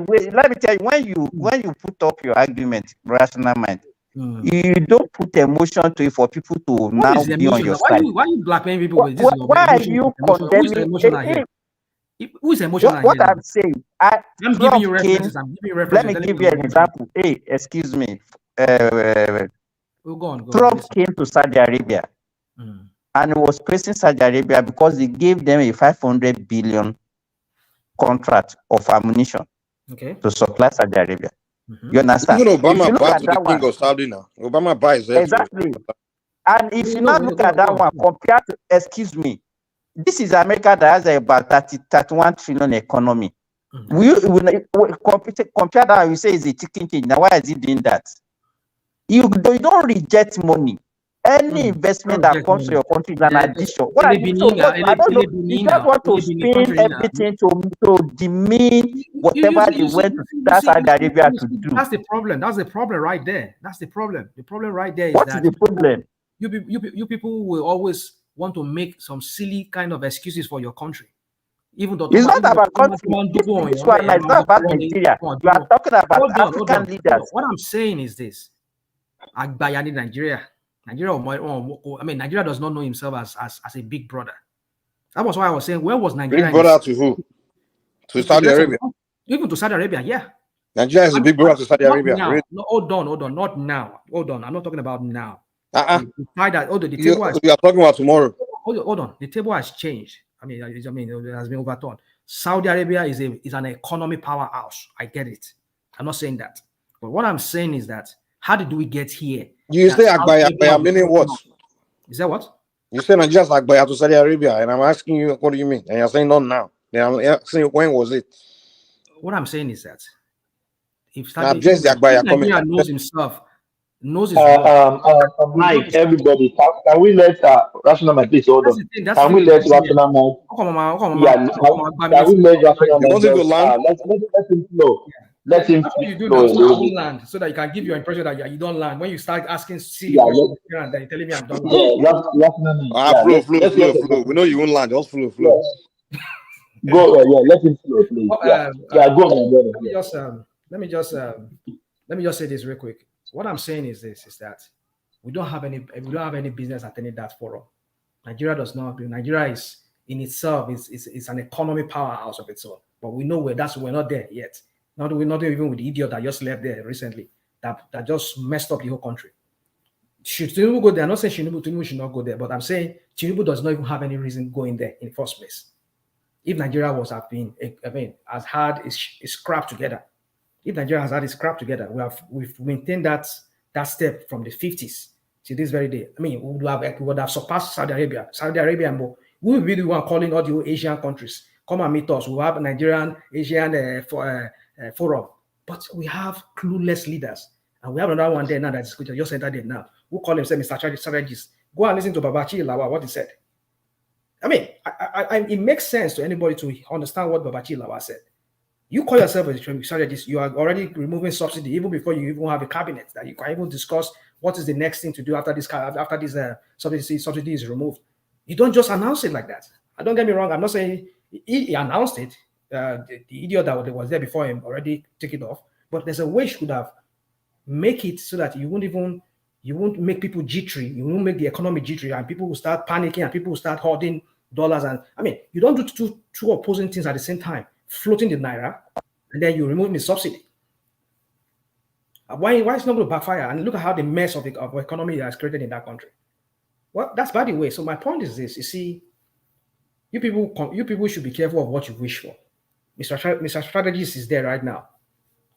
way. Let me tell you, when you put up your argument, rational mind, you don't put emotion to it for people to now be on your side.
Why are you blackmailing people with this?
Why are you condemning?
Who's emotional?
What I'm saying,
I'm giving you references.
Let me give you an example. Hey, excuse me. Trump came to Saudi Arabia and was praising Saudi Arabia because he gave them a 500 billion contract of ammunition to supply Saudi Arabia. You understand?
Even Obama buys the king of Saudi now. Obama buys
exactly. And if you now look at that one, compared to, excuse me, this is America that has about 31 trillion economy. We compare that, you say it's a chicken change. Now, why is he doing that? You don't reject money. Any investment that comes to your country is an addition. What are you so what, I don't know. You just want to spin everything to demean whatever they went to Saudi Arabia to do.
That's the problem. That's the problem right there. That's the problem. The problem right there is
what
that
is the problem?
You people will always want to make some silly kind of excuses for your country. Even though
it's not about country. This one is not about Nigeria. You are talking about African leaders.
What I'm saying is this: Agbayani Nigeria. I mean, Nigeria does not know himself as a big brother. That was why I was saying, where was Nigeria?
Big brother to who? To Saudi Arabia.
Even to Saudi Arabia, yeah.
Nigeria is a big brother to Saudi Arabia.
Now. No, hold on, not now. Hold on, I'm not talking about now.
You are talking about tomorrow.
Hold on, the table has changed. I mean, it has been overturned. Saudi Arabia is an economic powerhouse. I get it. I'm not saying that, but what I'm saying is that how did we get here?
You say Agbaya, meaning what?
Is that what?
You say Nigeria's Agbaya to Saudi Arabia, and I'm asking you, what do you mean? And you're saying not now. Then I'm asking you, when was it?
What I'm saying is that if
Nigeria
knows himself, knows his
Mike, everybody, can we let Rational Mike please hold on? Can we let Rational Mike? Can we let Rational Mike? Let him flow. Let him
land so that you can give your impression that you don't land. When you start asking silly questions and then telling me I'm done.
Flow. We know you won't land. Just flow.
Go, let him flow, please. Go on.
Let me just say this real quick. What I'm saying is this: is that we don't have any business attending that forum. Nigeria does not. Nigeria is in itself is an economy powerhouse of its own. But we know we're not there yet. We're not even with the idiot that just left there recently that just messed up the whole country. Should Tinubu go there? I'm not saying Tinubu should not go there, but I'm saying Tinubu does not even have any reason going there in the first place. If Nigeria has had its crap together, we've maintained that step from the 50s to this very day. I mean, we would have surpassed Saudi Arabia. We will be the one calling all the Asian countries, come and meet us. We have a Nigerian Asian forum, but we have clueless leaders, and we have another one there now that is just entered there now. Who call himself Mr. Strategist? Go and listen to Babachi Lawa, what he said. I mean, it makes sense to anybody to understand what Babachi Lawa said. You call yourself a strategist, you are already removing subsidy even before you even have a cabinet that you can even discuss what is the next thing to do after this subsidy is removed. You don't just announce it like that. Don't get me wrong, I'm not saying he announced it. The idiot that was there before him already took it off, but there's a way you should have make it so that you won't make people jittery, you won't make the economy jittery, and people will start panicking and people will start hoarding dollars. And I mean, you don't do two opposing things at the same time, floating the naira and then you remove the subsidy. Why is it not going to backfire? And look at how the mess of the economy has created in that country. Well, that's by the way. So my point is this: you see, you people should be careful of what you wish for. Mr. Strategist is there right now.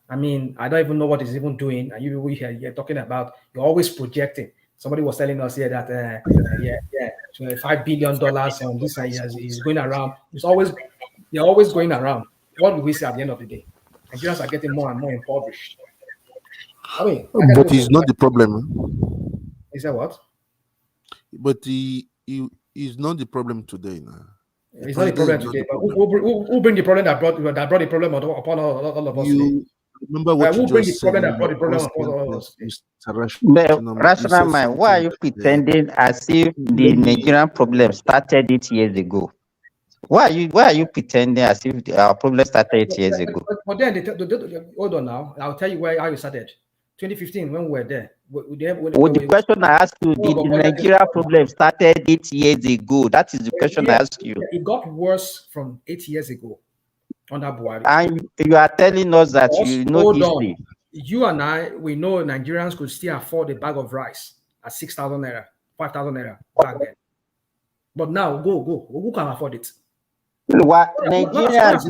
I mean, I don't even know what he's even doing. And you're talking about, you're always projecting. Somebody was telling us here that $5 billion on this is going around. They're always going around. What do we say at the end of the day? Nigerians are getting more and more impoverished. I mean,
but it's not the problem.
Is that what?
But he is not the problem today now.
It's not the problem today. But who bring the problem that brought the problem upon all of us today?
Remember what you just said.
Rational mind, why are you pretending as if the Nigerian problem started 8 years ago? Why are you pretending as if our problem started 8 years ago?
But then, hold on now. I'll tell you how it started. 2015, when we were there.
The question I asked you, did the Nigeria problem started 8 years ago? That is the question I asked you.
It got worse from 8 years ago under Buhari.
And you are telling us that you know this thing.
You and I, we know Nigerians could still afford a bag of rice at 6,000 naira, 5,000 naira back then. But now, go. Who can afford it?
Nigerians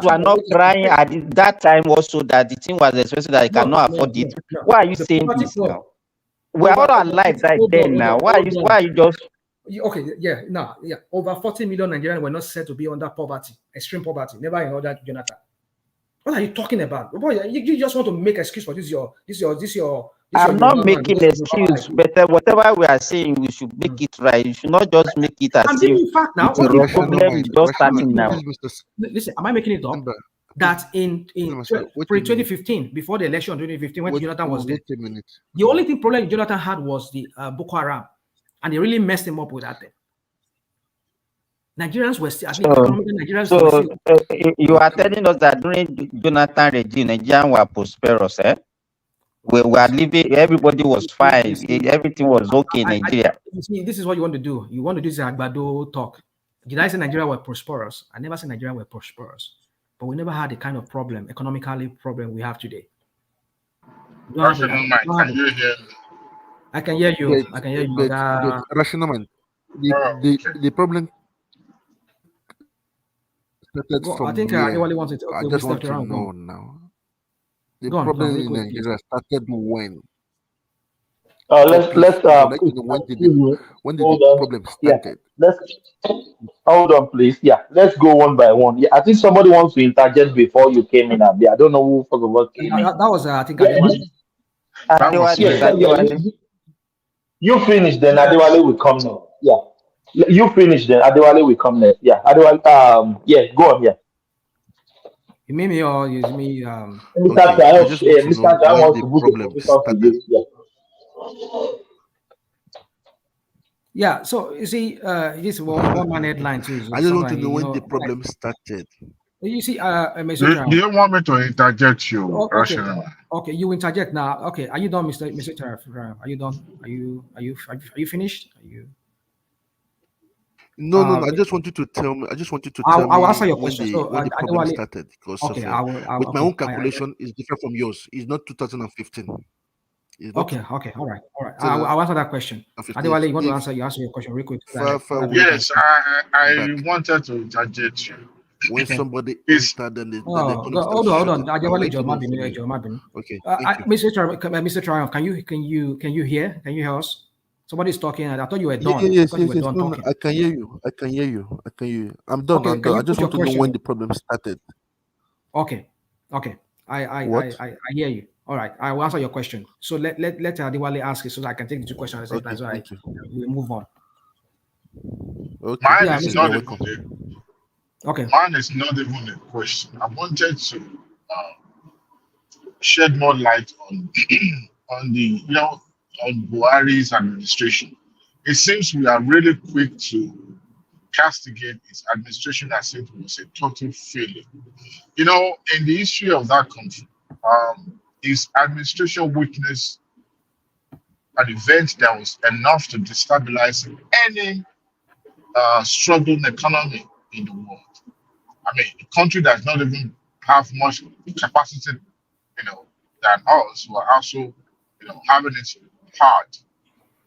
were not crying at that time also that the thing was expensive that they cannot afford it. Why are you saying this now? We're all alive right then now. Why are you just...
Okay, over 40 million Nigerians were not said to be under poverty, extreme poverty, never in order, Jonathan. What are you talking about? Boy, you just want to make excuse for this your
I'm not making excuse, but whatever we are saying, we should make it right. You should not just make it as
I'm
if
giving fact now.
the problem is just starting now.
Listen, am I making it up? That in pre-2015, before the election 2015, when Jonathan was there, the only thing problem Jonathan had was the Boko Haram, and they really messed him up with that thing. Nigerians were still, I think, economically, Nigerians were still.
You are telling us that during Jonathan regime, Nigerians were prosperous, eh? We were living, everybody was fine, everything was okay in Nigeria.
This is what you want to do. You want to do this Agbado talk. Did I say Nigeria were prosperous? I never said Nigeria were prosperous. But we never had the kind of problem, economically problem we have today.
Can you hear me?
I can hear you. I can hear you.
Rational man, the problem started from
I think
where?
Adewale wanted to.
I just want to know now. The problem in Nigeria started when?
Let's
when did the problem started?
Let's hold on, please. Yeah, let's go one by one. Yeah, I think somebody wants to interject before you came in. I don't know who first of all came in.
That was I think
you finish, then Adewale will come next. Yeah, you finish, then Adewale will come next. Yeah, Adewale. Yeah, go on. Yeah.
You mean me or you me?
Mr. Mr. wants to put the problem.
Yeah, so you see, this one man headline too.
I just want to know when the problem started.
You see,
do you want me to interject you,
okay, you interject now. Okay, are you done, Mr. Taraf? Are you done? Are you finished? Are you?
No. I just want you to tell me.
I'll answer your question.
When the problem started, because with my own calculation, it's different from yours. It's not 2015.
Okay, all right. I'll answer that question. Adewale, you want to answer? You answer your question real quick.
Yes, I wanted to interject you.
When somebody entered, then
hold on. Adewale,
okay.
Mr. Triumph, can you hear us? Somebody's talking, and I thought you were done.
Yes. No, I can hear you. I'm done. I just want to know when the problem started.
Okay. I hear you. All right, I will answer your question. So let Adewale ask it so that I can take the two questions at the same time. So we move on.
Okay.
Mine is not even a question. I wanted to shed more light on on Buhari's administration. It seems we are really quick to castigate his administration as it was a total failure. In the history of that country, his administration witnessed an event that was enough to destabilize any struggling economy in the world. I mean, a country that does not even have much capacity, than us, who are also, having it hard.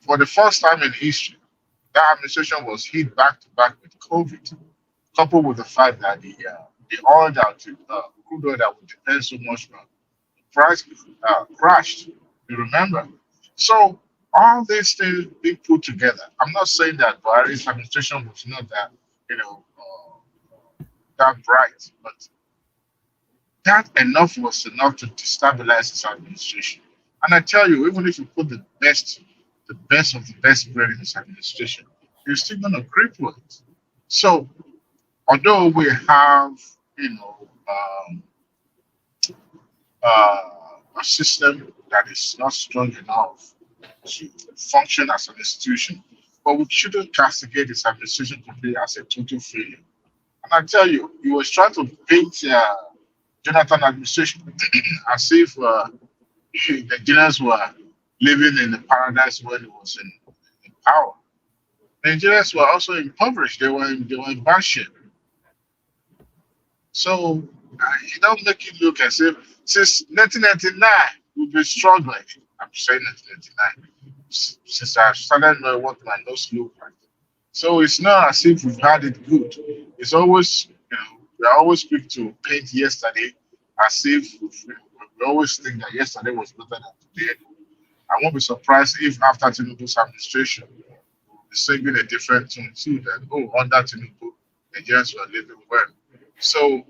For the first time in history, that administration was hit back to back with COVID, coupled with the fact that the oil that crude oil that would depend so much on price crashed. You remember? So all these things being put together. I'm not saying that Buhari's administration was not that that bright, but that was enough to destabilize his administration. And I tell you, even if you put the best of the best brain in his administration, you're still going to cripple it. So although we have a system that is not strong enough to function as an institution, but we shouldn't castigate this administration completely as a total failure. And I tell you, he was trying to paint Jonathan administration as if the Nigerians were living in the paradise when he was in power. Nigerians were also impoverished. They were in bad shape. So it don't make it look as if since 1999 we've been struggling. I'm saying 1999 since I started what my nose looked like. So it's not as if we've had it good. It's always, we always quick to paint yesterday as if we always think that yesterday was better than today. I won't be surprised if after Tinubu's administration, we'll be singing a different tune too. That under Tinubu, Nigerians were living well. So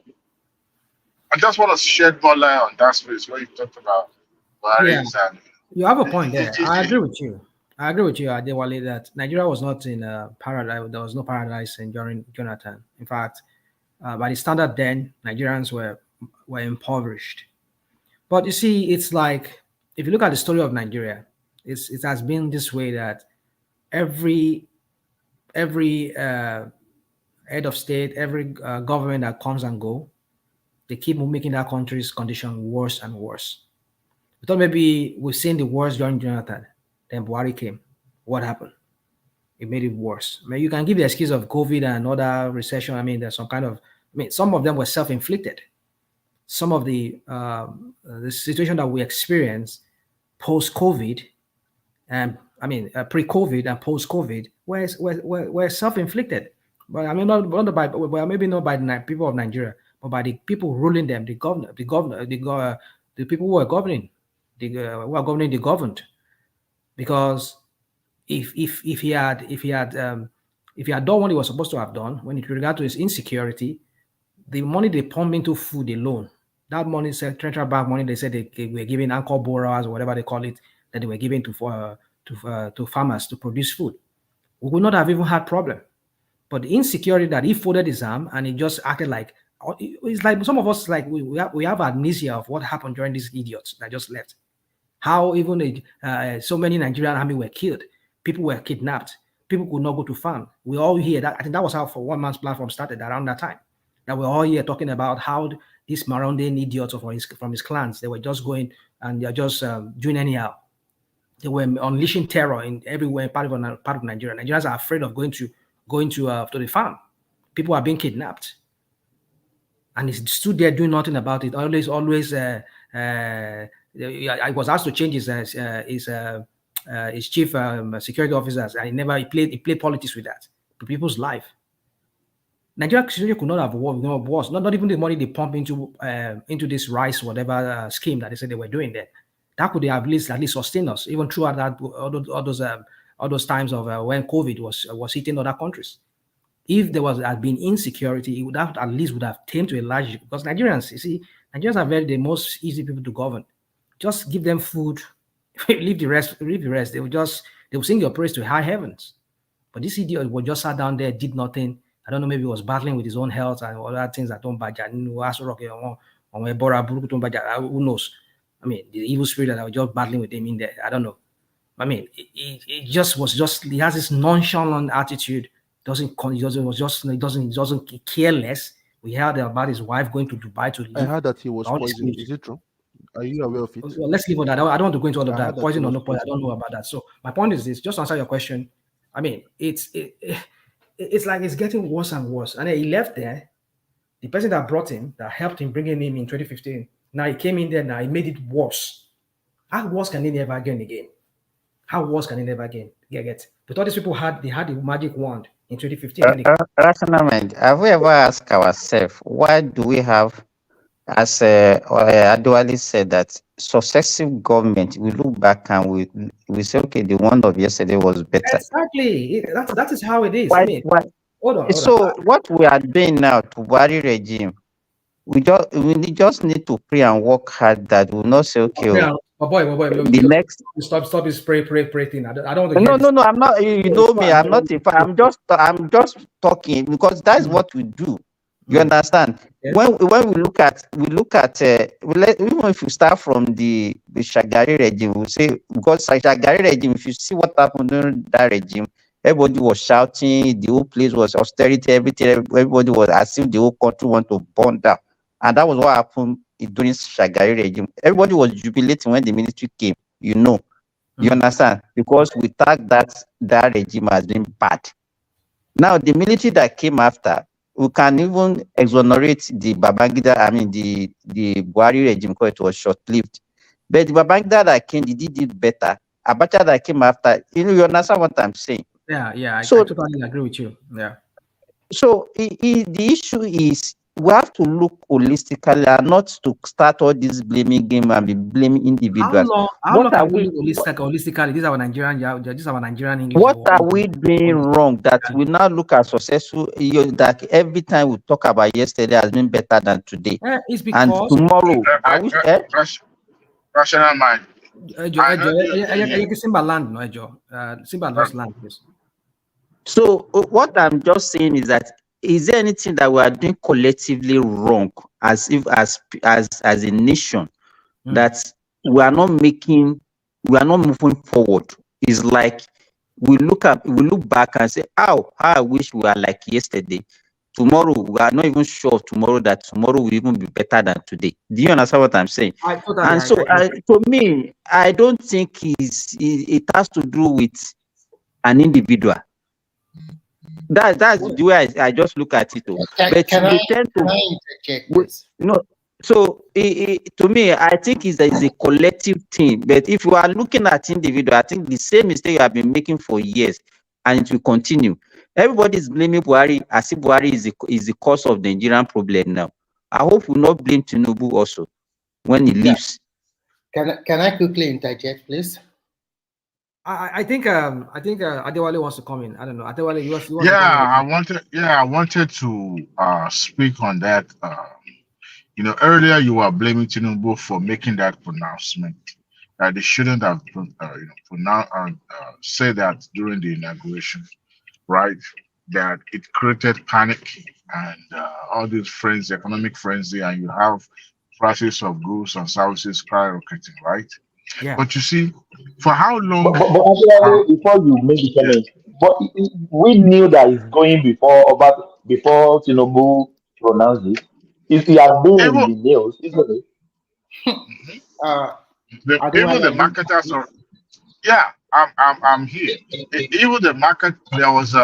I just want to shed more light on that space where you talked about Buhari's
You have a point there. I agree with you. I agree with you, Adewale, that Nigeria was not in paradise. There was no paradise during Jonathan. In fact, by the standard then, Nigerians were impoverished. But you see, it's like if you look at the story of Nigeria, it has been this way that every head of state, every government that comes and go, they keep making that country's condition worse and worse. We thought maybe we've seen the worst during Jonathan. Then Buhari came. What happened? It made it worse. I mean, you can give the excuse of COVID and other recession. I mean, there's some kind of, some of them were self-inflicted. Some of the situation that we experienced post-COVID, and pre-COVID and post-COVID were self-inflicted. But I mean, maybe not by the people of Nigeria, but by the people ruling them, the people who are governing, who are governing the governed. Because if he had done what he was supposed to have done when it regard to his insecurity, the money they pump into food alone, that money, central bank money, they said they were giving anchor borrowers or whatever they call it, that they were giving to farmers to produce food, we would not have even had problem. But the insecurity that he folded his arm and he just acted like, it's like some of us, like we have amnesia of what happened during these idiots that just left. How even so many Nigerian army were killed, people were kidnapped, people could not go to farm. We all hear that. I think that was how For One Man's platform started around that time. That we're all here talking about how these Marondin idiots from his clans, they were just going and they're just doing anyhow. They were unleashing terror in everywhere, part of Nigeria. Nigerians are afraid of going to the farm. People are being kidnapped, and he stood there doing nothing about it. Always. I was asked to change his chief security officers, and he played politics with that, to people's life. Nigeria could not have worse. Not even the money they pump into this rice whatever scheme that they said they were doing there. That could have at least sustain us even throughout that all those times of when COVID was hitting other countries. If there had been insecurity, it would have at least tamed to a large, because Nigerians, you see, Nigerians are the most easy people to govern. Just give them food, leave the rest. They will sing your praise to high heavens. But this idiot was just sat down there, did nothing. I don't know, maybe he was battling with his own health and other things that don't badger. Who knows? I mean, the evil spirit that was just battling with him in there. I don't know. I mean, it he has this nonchalant attitude. Doesn't care less. We heard about his wife going to Dubai to live.
I heard that he was poisoned. Is it true? Are you aware of it?
Well, let's leave on that. I don't want to go into all of that. Poison or no poison, I don't know about that. So my point is this: just to answer your question. I mean, it's like it's getting worse and worse. And then he left there. The person that brought him, that helped him bringing him in 2015, now he came in there. Now he made it worse. How worse can he never again? How worse can he never again get? But all these people had the magic wand in 2015.
Rational mind. Have we ever asked ourselves why do we have, as Adewale said, that successive government, we look back and we say, okay, the one of yesterday was better.
Exactly. That is how it is.
Why? Hold on. What we are doing now to Buhari regime, we just need to pray and work hard that we will not say, okay, the next
stop this pray thing. I don't want to
no, I'm not, you know me, I'm not, I'm just talking, because that's what we do. You understand? Yes. When we look at even if you start from the Shagari regime, we say, because Shagari regime, if you see what happened during that regime, everybody was shouting, the whole place was austerity, everything, everybody was as if the whole country want to burn down. And that was what happened during Shagari regime. Everybody was jubilating when the military came, you know. You understand? Because we thought that regime has been bad. Now the military that came after, we can even exonerate the Babangida, the Buhari regime, because it was short-lived. But the Babangida that came, they did it better. Abacha that came after, you understand what I'm saying?
Yeah, I totally agree with you. Yeah.
So the issue is, we have to look holistically and not to start all this blaming game and be blaming individuals.
How long are we holistically? These are our Nigerian English.
What are we doing wrong that we now look at successful? That every time we talk about yesterday has been better than today,
it's because,
and tomorrow.
Rational mind.
Simba land, no, Ejo. Simba lost land, please.
So what I'm just saying is that is there anything that we are doing collectively wrong as a nation that we are not moving forward? It's like we look back and say, how I wish we were like yesterday. Tomorrow we are not even sure of tomorrow that tomorrow will even be better than today. Do you understand what I'm saying? To me, I don't think it has to do with an individual. That's the way I just look at it. So to me, I think it's a collective thing. But if you are looking at individual, I think the same mistake you have been making for years, and it will continue. Everybody is blaming Buhari as if Buhari is the cause of the Nigerian problem now. I hope we will not blame Tinubu also when he leaves.
Can I quickly interject, please?
I think Adewale wants to come in. I don't know. Adewale, you want
I wanted to speak on that. Earlier you were blaming Tinubu for making that pronouncement that they shouldn't have said that during the inauguration, right? That it created panic and all these economic frenzy, and you have prices of goods and services skyrocketing, right?
Yeah.
But you see, for how long?
But actually, before you make the comment, but we knew that it's going before Tinubu pronounced it. If he has been in the news, isn't it?
Even the marketers are. Yeah, I'm here. Even the market, there was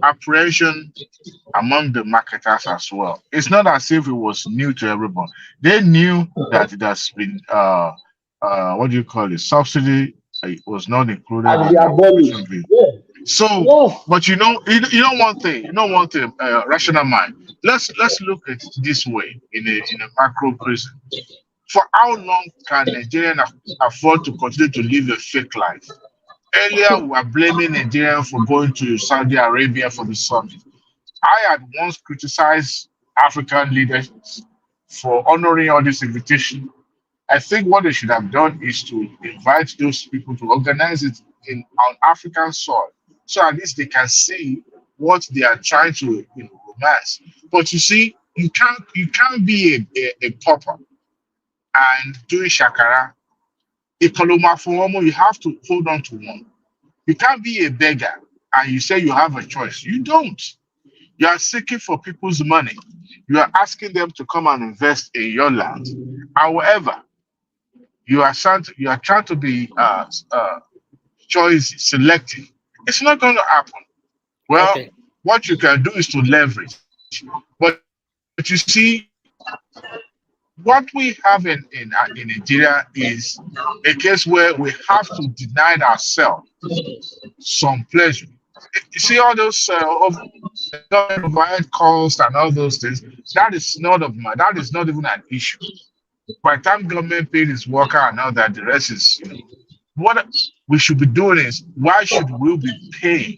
apprehension among the marketers as well. It's not as if it was new to everyone. They knew that it has been what do you call it? Subsidy was not included in the operation bill. So, but you know one thing, rational mind. Let's look at it this way in a macro prison. For how long can Nigerians afford to continue to live a fake life? Earlier, we were blaming Nigerians for going to Saudi Arabia for the summit. I had once criticized African leaders for honoring all this invitation. I think what they should have done is to invite those people to organize it on African soil, so at least they can see what they are trying to romance. But you see, you can't be a pauper and doing shakara. You have to hold on to one. You can't be a beggar and you say you have a choice. You don't. You are seeking for people's money. You are asking them to come and invest in your land. However, you are trying to be choice selective. It's not going to happen. Well, what you can do is to leverage. But you see, what we have in Nigeria is a case where we have to deny ourselves some pleasure. You see all those overhead costs and all those things. That is not even an issue. By the time government paid its worker and all that, the rest is what we should be doing is, why should we be paying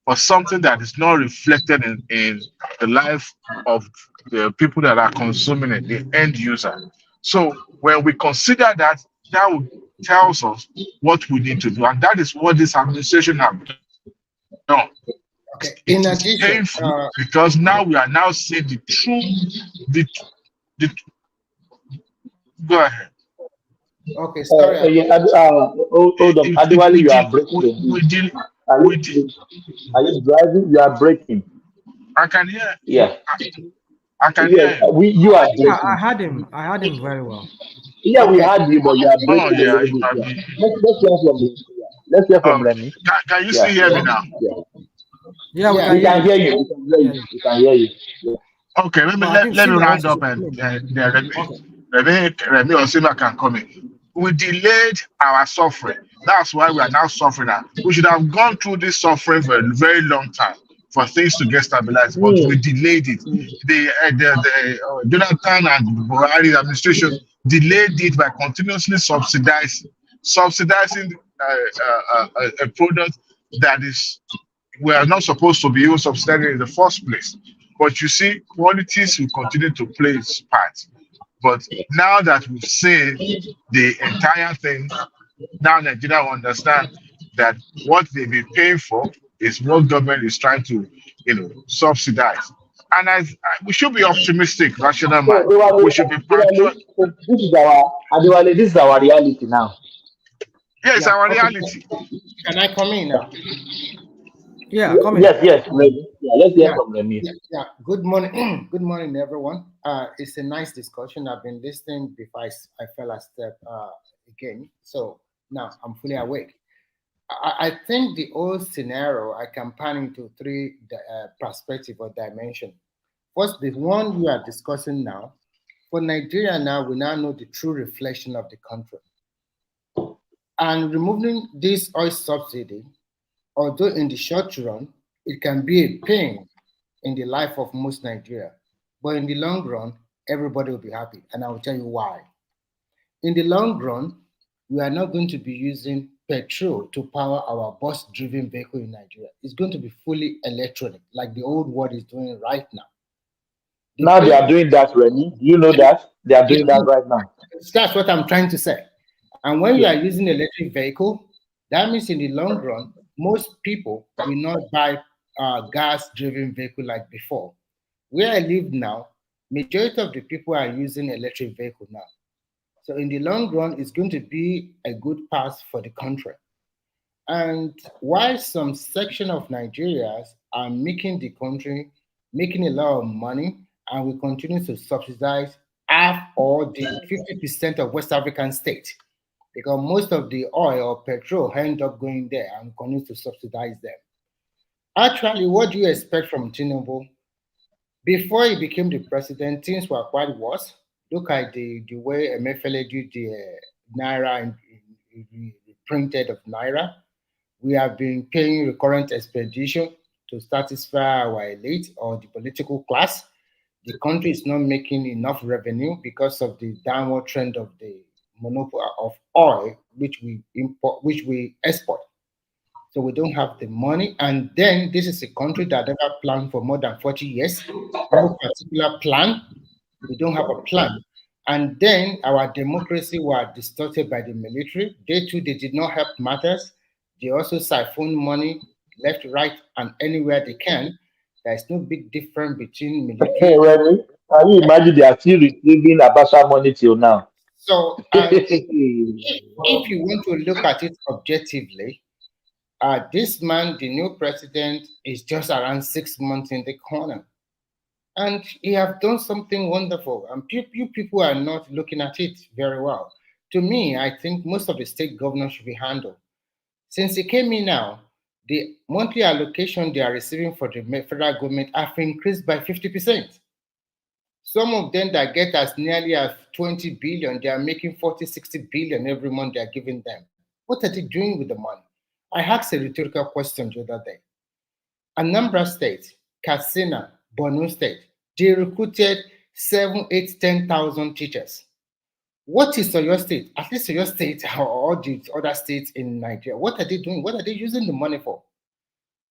for something that is not reflected in the life of the people that are consuming it, the end user? So when we consider that tells us what we need to do, and that is what this administration has done.
Okay.
It's painful because now we are now seeing the true. Go ahead.
Okay, sorry.
Hold on. Adewale, you are breaking. Are you driving? You are breaking.
I can hear.
Yeah.
I can hear.
You are breaking.
I heard him very well.
Yeah, we had you, but you are breaking. Let's hear from Remy.
Can you still hear me now?
Yeah,
we can hear you. We can hear you. Yeah.
Okay, let me round up and Remy or Sima can come in. We delayed our suffering. That's why we are now suffering now. We should have gone through this suffering for a very long time for things to get stabilized, but we delayed it. The Jonathan and Buhari administration delayed it by continuously subsidizing a product that is we are not supposed to be even subsidizing in the first place. But you see, politics will continue to play its part. But now that we've seen the entire thing, now Nigeria will understand that what they've been paying for is what government is trying to, subsidize. And we should be optimistic, rational
So,
mind. We should be patriotic.
This is our reality now.
Yes,
Yeah,
our
okay.
reality.
Can I come in now?
Yeah, come in.
Yes, Remy. Yeah, let's hear
Yeah,
from Remy.
yeah. Good morning, good morning, everyone. It's a nice discussion. I've been listening before I fell asleep again. So now I'm fully awake. I think the whole scenario I can pan into three perspective or dimension. First, the one we are discussing now. For Nigeria now, we now know the true reflection of the country. And removing this oil subsidy, although in the short run, it can be a pain in the life of most Nigeria. But in the long run, everybody will be happy. And I will tell you why. In the long run, we are not going to be using petrol to power our bus-driven vehicle in Nigeria. It's going to be fully electronic, like the old world is doing right now.
Now they are doing that, Remy. Do you know that? They are doing that right now.
That's what I'm trying to say. And when you are using electric vehicle, that means in the long run, most people will not buy gas-driven vehicle like before. Where I live now, majority of the people are using electric vehicle now. So in the long run, it's going to be a good path for the country. And while some section of Nigerians are making the country, making a lot of money, and we continue to subsidize half or the 50% of West African states, because most of the oil or petrol end up going there and continue to subsidize them. Actually, what do you expect from Tinubu? Before he became the president, things were quite worse. Look at the way Emefiele did the Naira and printed of Naira. We have been paying recurrent expedition to satisfy our elite or the political class. The country is not making enough revenue because of the downward trend of the monopoly of oil, which we import, which we export. So we don't have the money. And then this is a country that never planned for more than 40 years. No particular plan. We don't have a plan. And then our democracy was distorted by the military. They too, they did not help matters. They also siphon money left, right, and anywhere they can. There's no big difference between military.
Hey, Remy, can you imagine they are still receiving Abacha money till now?
So if you want to look at it objectively, this man, the new president, is just around 6 months in the corner. And he have done something wonderful. And you people are not looking at it very well. To me, I think most of the state governors should be handled. Since he came in now, the monthly allocation they are receiving for the federal government have increased by 50%. Some of them that get as nearly as 20 billion, they are making 40, 60 billion every month they are giving them. What are they doing with the money? I asked a rhetorical question the other day. Anambra State, Katsina, Borno State, they recruited 7, 8, 10,000 teachers. What is Oyo State? At least Oyo State or all the other states in Nigeria, what are they doing? What are they using the money for?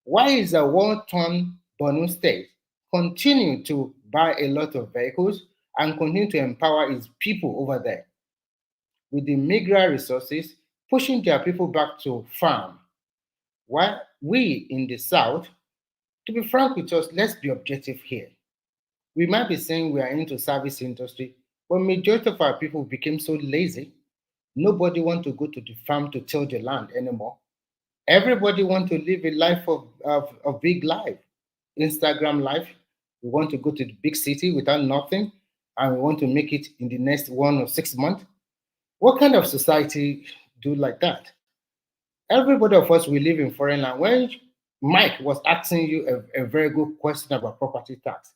Why is a war-torn Borno State continue to buy a lot of vehicles and continue to empower its people over there with the migrant resources, pushing their people back to farm? While we in the South, to be frank with us, let's be objective here. We might be saying we are into service industry, but majority of our people became so lazy, nobody want to go to the farm to till the land anymore. Everybody want to live a life of big life, Instagram life. We want to go to the big city without nothing, and we want to make it in the next 1 or 6 months. What kind of society do like that? Everybody of us, we live in foreign land. When Mike was asking you a very good question about property tax,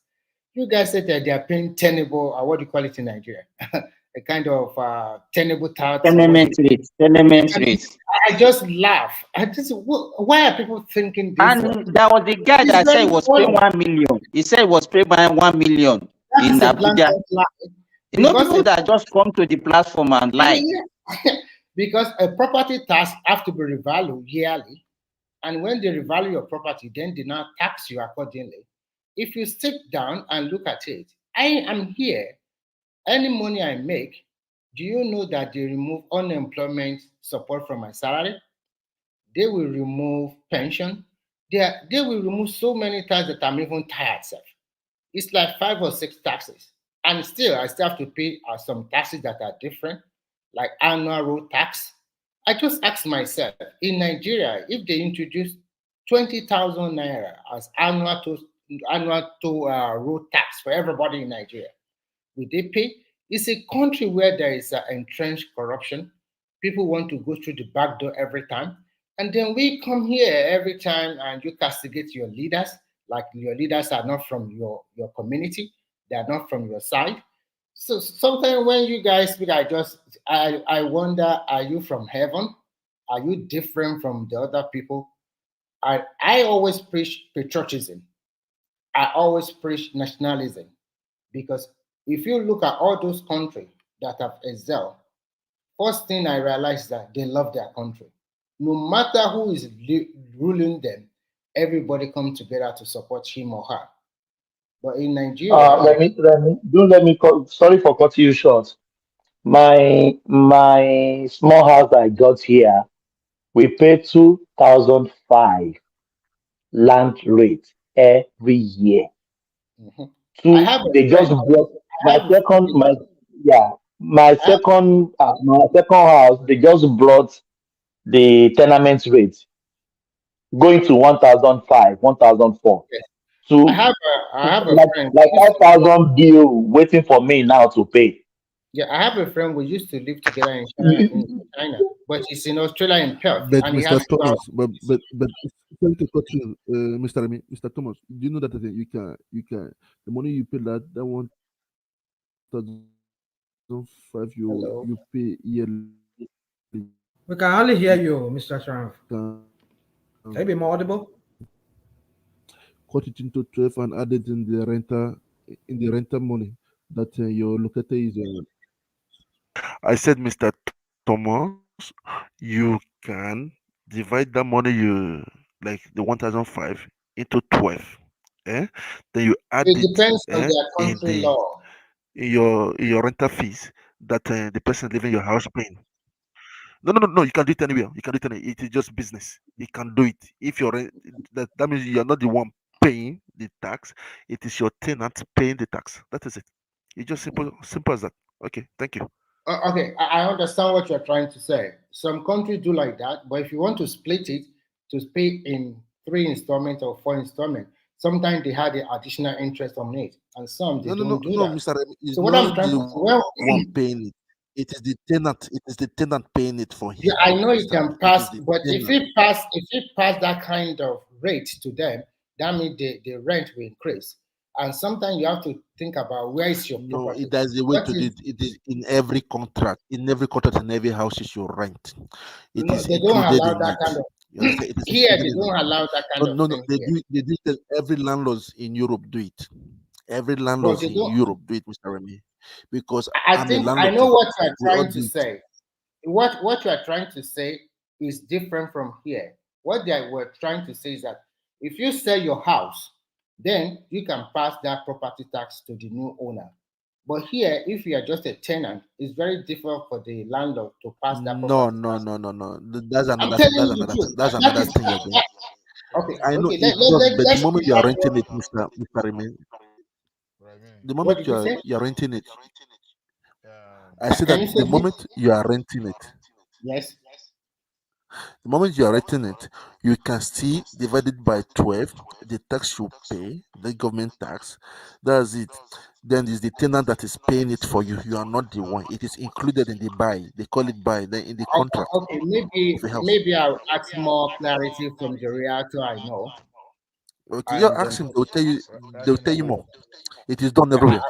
you guys said that they are paying tenable, what do you call it in Nigeria? A kind of tenable tax.
Tenement rate.
I just laugh. Why are people thinking this?
And there was the guy that said he was paying 1 million. He said he was paying 1 million in Abuja. You know, people that just come to the platform and lie.
Yeah. Because a property tax have to be revalued yearly. And when they revalue your property, then they now tax you accordingly. If you sit down and look at it, I am here Any money I make, do you know that they remove unemployment support from my salary? They will remove pension. They will remove so many taxes that I'm even tired, sir. It's like 5 or 6 taxes. And still, I still have to pay some taxes that are different, like annual road tax. I just asked myself, in Nigeria, if they introduce 20,000 naira as annual road tax for everybody in Nigeria, will they pay? It's a country where there is entrenched corruption. People want to go through the back door every time. And then we come here every time and you castigate your leaders, like your leaders are not from your community, they are not from your side. So sometimes when you guys speak, I wonder, are you from heaven? Are you different from the other people? I always preach patriotism. I always preach nationalism because if you look at all those countries that have excelled, first thing I realized that they love their country. No matter who is ruling them, everybody comes together to support him or her. But in Nigeria,
Remy, don't let me sorry for cutting you short. My small house that I got here, we pay 2,005 land rate every year.
I have a
They just
friend.
bought
I have a friend.
my second house. They just brought the tenement rate going to 1,005, 1,004.
Yes. I
To
have a
like
friend.
like 5,000 bill waiting for me now to pay.
Yeah, I have a friend. We used to live together in China, but he's in Australia in Perth,
But
and he
Mr.
has to.
Thomas, but sorry to cut you, Mr. Remy, Mr. Thomas. Do you know that you can the money you pay that 1,005
Hello.
you pay yearly.
We can hardly hear you, Mr. Sharaf. Can you be more audible?
Cut it into 12 and add it in the rental money that your locator is. I said, Mr. Thomas, you can divide that money like the 1,005 into 12. Then you add
It
it
depends on their
in
country law.
your rental fees that the person living in your house paying. No. You can do it anywhere. You can do it anywhere. It is just business. You can do it. If you're that means you're not the one paying the tax. It is your tenant paying the tax. That is it. It's just simple as that. Okay. Thank you.
Okay, I understand what you're trying to say. Some countries do like that, but if you want to split it to pay in 3 installments or 4 installments, sometimes they have the additional interest on it, and some they don't do
No,
that.
Mr. Remy, it's
So what I'm
not
trying
the
to say,
one paying it. It is the tenant. It is the tenant paying it for
yeah,
him,
I know it
Mr.
can
Remy. It
pass,
is the
but
tenant.
if it pass that kind of rate to them, that means the rent will increase. And sometimes you have to think about where is your
No,
property.
there's a way
What
to do
is
it. It is in every contract. In every contract, in every house you rent. It
no,
is
they don't
included
allow
in
that kind
it.
of
You understand? It is
here.
included
They
in
don't
it.
allow that kind of
No.
thing
They
here.
do. They do. Every landlords in Europe do it. Every
But
landlords
they
in
don't.
Europe do it, Mr. Remy. Because
I
I'm a
think I
landlord
know
too.
what you are
We all
trying to
do it.
say. What you are trying to say is different from here. What they were trying to say is that if you sell your house, then you can pass that property tax to the new owner. But here, if you are just a tenant, it's very difficult for the landlord to pass that
No.
property tax.
That's
I'm
another thing.
telling
That's
you the
another
truth.
thing. That's
That
another
is
thing you're doing.
okay.
I know
Okay.
it's just, but the
Let's
moment you are renting it, Mr. Remy, the
What
moment
did you say?
you are renting it, I say
Can
that
you say
the
this?
moment you are renting it,
Yes.
the moment you are renting it, you can see divided by 12 the tax you pay, the government tax. That's it. Then is the tenant that is paying it for you. You are not the one. It is included in the buy. They call it buy. Then in the contract
Okay.
of a house.
Maybe I'll ask more clarity from the realtor I know.
Okay, you
And
ask him. They will tell you more. It is done everywhere.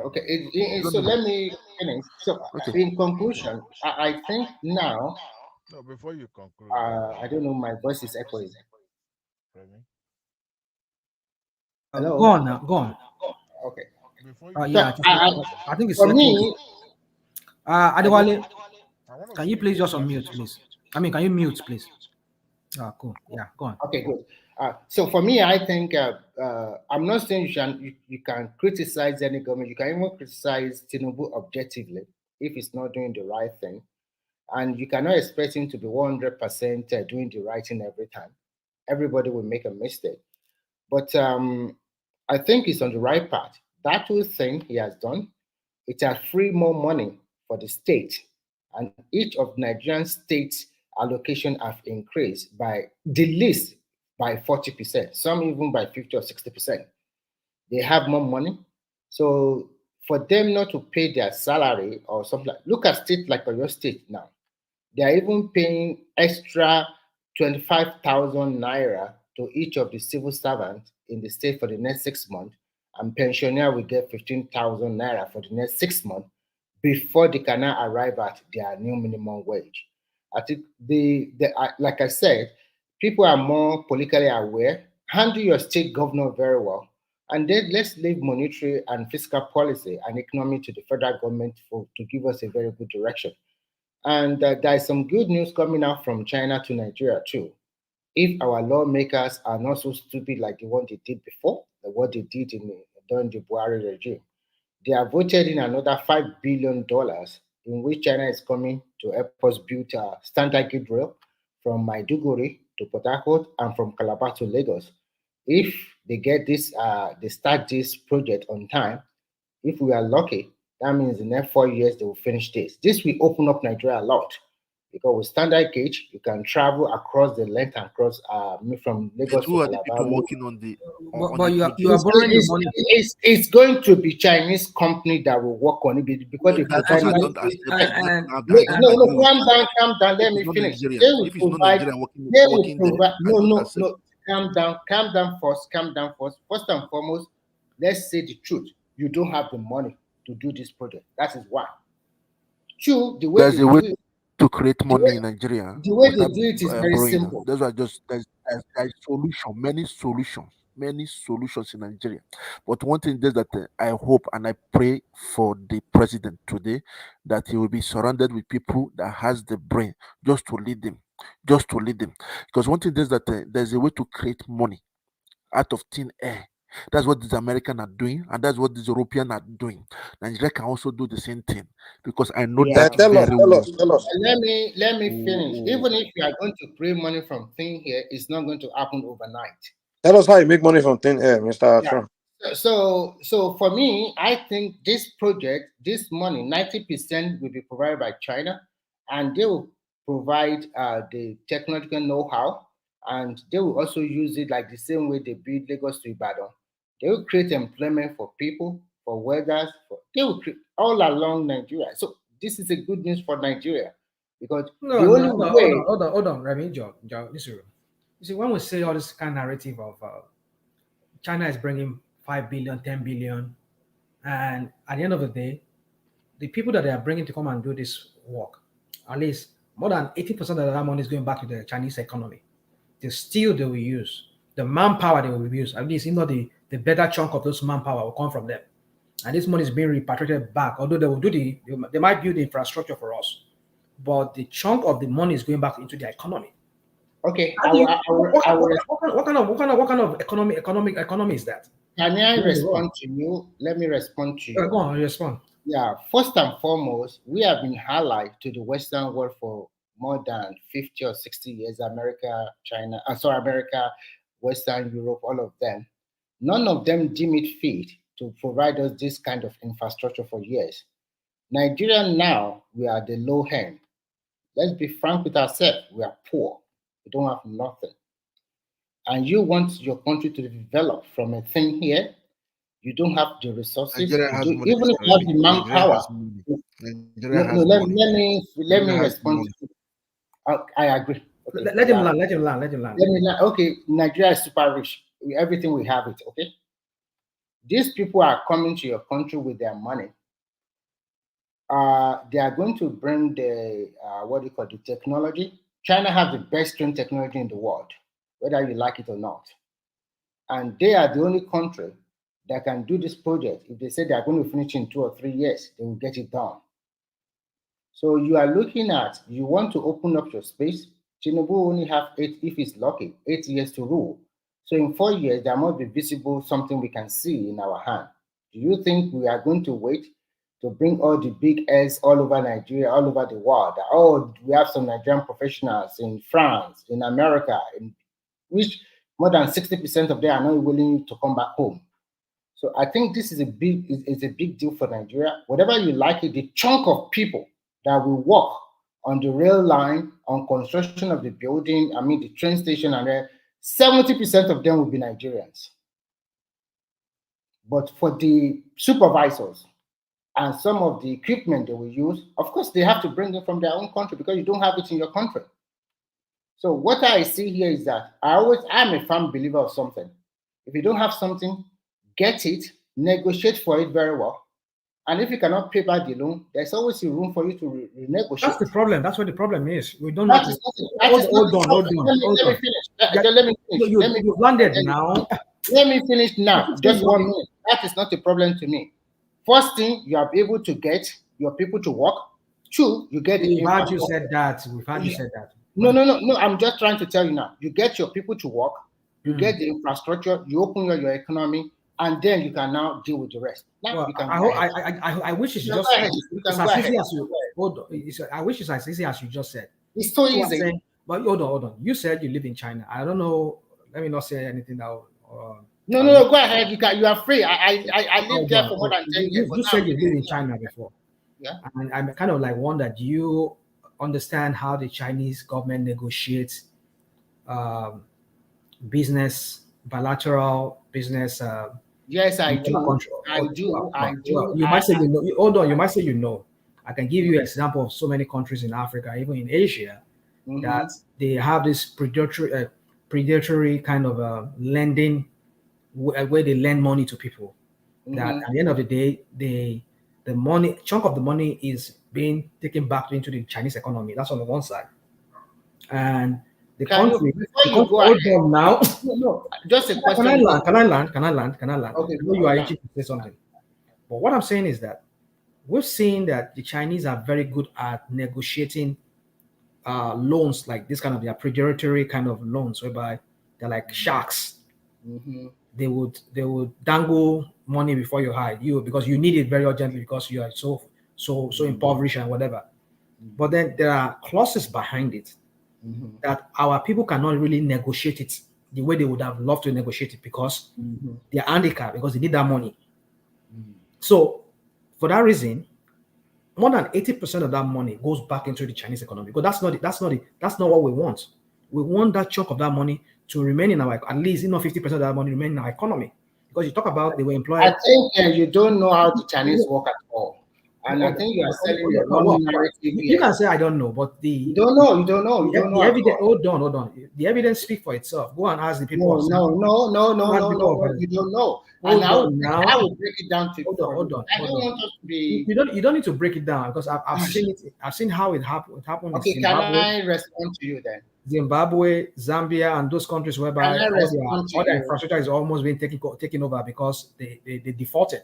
okay,
It's done
so let
everywhere.
me finish. So,
Okay.
in conclusion, I think now,
No, before you conclude,
I don't know, my voice is echoing.
Remy,
Go
Hello?
on now. Go on.
Okay.
before
So,
you
Yeah, I think it's
for
echoing.
me, I just,
Adewale,
I want to
can you
say
please
this
just
last
unmute,
thing.
please? I mean, can you mute, please? Cool. Yeah, go on.
okay, good. So for me, I think I'm not saying you can criticize any government. You can even criticize Tinubu objectively if it's not doing the right thing. And you cannot expect him to be 100% doing the right thing every time. Everybody will make a mistake. But I think he's on the right path. That whole thing he has done, it has freed more money for the state. And each of Nigerian states' allocation have increased by the least by 40%, some even by 50 or 60%. They have more money. So for them not to pay their salary or something like, look at states like your state now. They are even paying extra 25,000 naira to each of the civil servants in the state for the next 6 months, and pensioner will get 15,000 naira for the next 6 months before they can now arrive at their new minimum wage. I think like I said, people are more politically aware. Handle your state governor very well, and then let's leave monetary and fiscal policy and economy to the federal government to give us a very good direction. And there is some good news coming out from China to Nigeria too. If our lawmakers are not so stupid like the one they did before, what they did during the Buhari regime, they have voted in another $5 billion in which China is coming to help us build a standard gauge rail from Maiduguri to Port Harcourt and from Calabar to Lagos. If they get this, they start this project on time, if we are lucky, that means in the next 4 years they will finish this. This will open up Nigeria a lot because with standard gauge, you can travel across the length and cross from Lagos to
Who are the
Calabar.
people working on the?
But you are borrowing the money.
It's going to be Chinese company that will work on it because they provide. No, calm down. Let me finish. They will provide. No. Calm down first. First and foremost, let's say the truth. You don't have the money to do this project. That is why. Two, the way
there's a way to create money in Nigeria.
The way they do it is very simple.
That's why there's many solutions in Nigeria. But one thing is that I hope and I pray for the president today that he will be surrounded with people that has the brain just to lead them. Because one thing is that there's a way to create money out of thin air. That's what these Americans are doing, and that's what these Europeans are doing. Nigeria can also do the same thing because I know that
Tell us.
Let me finish. Even if you are going to create money from thin air, it's not going to happen overnight.
Tell us how you make money from thin air, Mr. Trump.
So for me, I think this project, this money, 90% will be provided by China, and they will provide the technological know-how. And they will also use it like the same way they build Lagos to Ibadan. They will create employment for people, for workers. They will create all along Nigeria. So this is a good news for Nigeria because
hold on, Remy, John, listen. You see, when we say all this kind of narrative of China is bringing 5 billion, 10 billion, and at the end of the day, the people that they are bringing to come and do this work, at least more than 80% of that money is going back to the Chinese economy. The steel they will use, the manpower they will use, at least the better chunk of those manpower will come from them. And this money is being repatriated back, although they might build the infrastructure for us, but the chunk of the money is going back into the economy.
Okay.
What kind of economy is that?
Can I respond to you? Let me respond to you.
Go on, respond.
Yeah, first and foremost, we have been allied to the Western world for more than 50 or 60 years. America, Western Europe, all of them. None of them deem it fit to provide us this kind of infrastructure for years. Nigeria now, we are the low end. Let's be frank with ourselves. We are poor. We don't have nothing. And you want your country to develop from a thing here, you don't have the resources. Even if you have the manpower. Let me respond. I agree. Okay.
Let him land.
Okay, Nigeria is super rich. Everything we have it. Okay. These people are coming to your country with their money. They are going to bring the the technology. China has the best trained technology in the world, whether you like it or not. And they are the only country that can do this project. If they say they are going to finish in 2 or 3 years, they will get it done. So you are looking at, you want to open up your space. Tinubu only have 8, if he's lucky, 8 years to rule. So in 4 years, there must be visible something we can see in our hand. Do you think we are going to wait to bring all the big L's all over Nigeria, all over the world? Oh, we have some Nigerian professionals in France, in America, in which more than 60% of them are not willing to come back home. So I think this is a big deal for Nigeria. Whatever you like it, the chunk of people that will work on the rail line, on construction of the building, I mean the train station, and there, 70% of them will be Nigerians. But for the supervisors and some of the equipment they will use, of course, they have to bring it from their own country because you don't have it in your country. So what I see here is that I'm a firm believer of something. If you don't have something, get it, negotiate for it very well. And if you cannot pay back the loan, there's always a room for you to renegotiate.
That's the problem. That's what the problem is. We don't
That
have
is
to.
hold on. Let me finish.
You landed now.
Let me finish now. Just 1 minute. That is not a problem to me. First thing, you are able to get your people to work. Two, you get
We've had you said that. We've had you said that.
No. I'm just trying to tell you now. You get your people to work. You get the infrastructure. You open your economy, and then you can now deal with the rest. Now
well,
you can
I wish it's just as easy as you. Hold on. I wish it's as easy as you just said.
It's so easy.
Saying, but hold on. You said you live in China. I don't know. Let me not say anything now.
No, go ahead. You are free. I lived there for more than 10 years.
You said you lived in China before.
Yeah.
And I'm kind of like wonder, do you understand how the Chinese government negotiates business, bilateral business?
Yes, I do. I do.
You might say you know. Hold on. You might say you know. I can give you an example of so many countries in Africa, even in Asia, that they have this predatory kind of lending where they lend money to people. That at the end of the day, the chunk of the money is being taken back into the Chinese economy. That's on the one side, and the country. Hold on now.
No, just a question.
Can I land?
Okay.
You are itching to say something, but what I'm saying is that we've seen that the Chinese are very good at negotiating loans like this kind of their predatory kind of loans, whereby they're like sharks. They would dangle money before you hide you because you need it very urgently because you are so impoverished and whatever. But then there are clauses behind it that our people cannot really negotiate it the way they would have loved to negotiate it because they're handicapped because they need that money. So for that reason, more than 80% of that money goes back into the Chinese economy because that's not what we want. We want that chunk of that money to remain in our, at least 50% of that money remain in our economy. Because you talk about they were employed.
I think you don't know how the Chinese work at all. And I think you are selling the wrong narrative.
You can say I don't know, but you
don't know.
The evidence, hold on. The evidence speaks for itself. Go and ask the people.
No. You don't know. And I will break it down to you.
Hold on.
I don't want us to be.
You don't need to break it down because I've seen it. I've seen how it happened. It happened.
Okay,
in Zimbabwe,
can I respond to you then?
Zimbabwe, Zambia, and those countries whereby all their infrastructure is almost being taken over because they defaulted.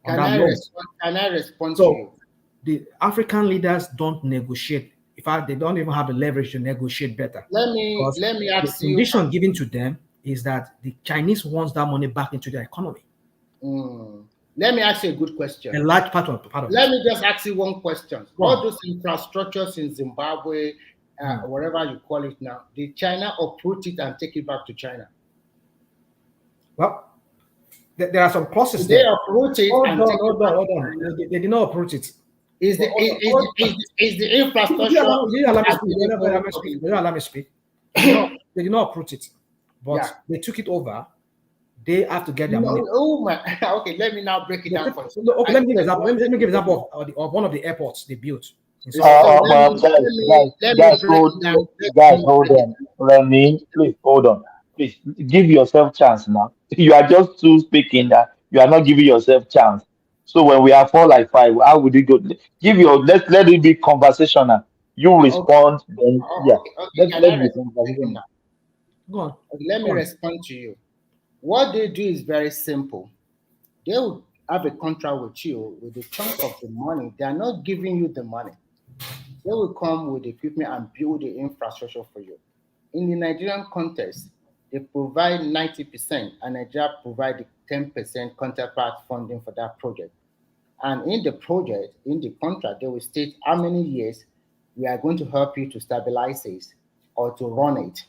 Can I respond to you?
The African leaders don't negotiate. In fact, they don't even have the leverage to negotiate better.
Let me ask
the
you.
The condition given to them is that the Chinese wants that money back into their economy.
Let me ask you a good question.
A large part of
Let me just ask you one question. All those infrastructures in Zimbabwe, whatever you call it now, did China uproot it and take it back to China?
Well, there are some clauses
they
there.
Uproot it
hold on. They did not uproot it.
Is the infrastructure?
Let me speak. They did not uproot it, but they took it over. They have to get their money.
Oh my! Okay, let me now break it down for you.
Okay, let me give an example. Let me give an example of one of the airports they built.
Guys, hold on. Remy, please hold on. Please give yourself chance now. You are just too speaking that you are not giving yourself chance. So when we are 4 like 5, how would you go? Let it be conversational. You respond, then let be conversational.
Go on.
Let me respond to you. What they do is very simple. They will have a contract with you with a chunk of the money. They are not giving you the money. They will come with equipment and build the infrastructure for you. In the Nigerian context, They provide 90%, and Nigeria provide the 10% counterpart funding for that project. And in the project, in the contract, they will state how many years we are going to help you to stabilize it or to run it.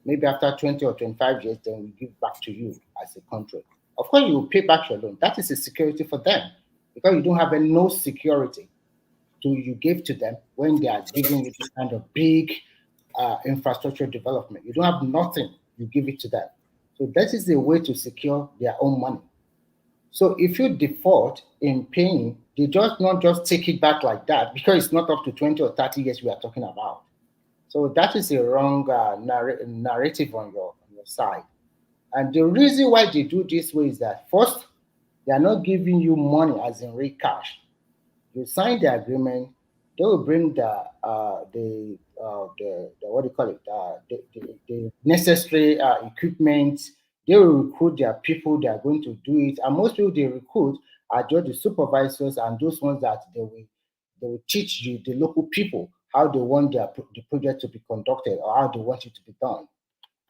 Maybe after 20 or 25 years, then we give back to you as a country. Of course, you will pay back your loan. That is a security for them because you don't have no security you give to them when they are giving you this kind of big infrastructure development. You don't have nothing, you give it to them. So that is a way to secure their own money. So if you default in paying, they just not just take it back like that because it's not up to 20 or 30 years we are talking about. So that is a wrong narrative on your side. And the reason why they do this way is that first, they are not giving you money as in real cash. You sign the agreement, they will bring the what do you call it, the necessary equipment. They will recruit their people. They are going to do it, and most people they recruit are just the supervisors and those ones that they will teach you the local people how they want the project to be conducted or how they want it to be done,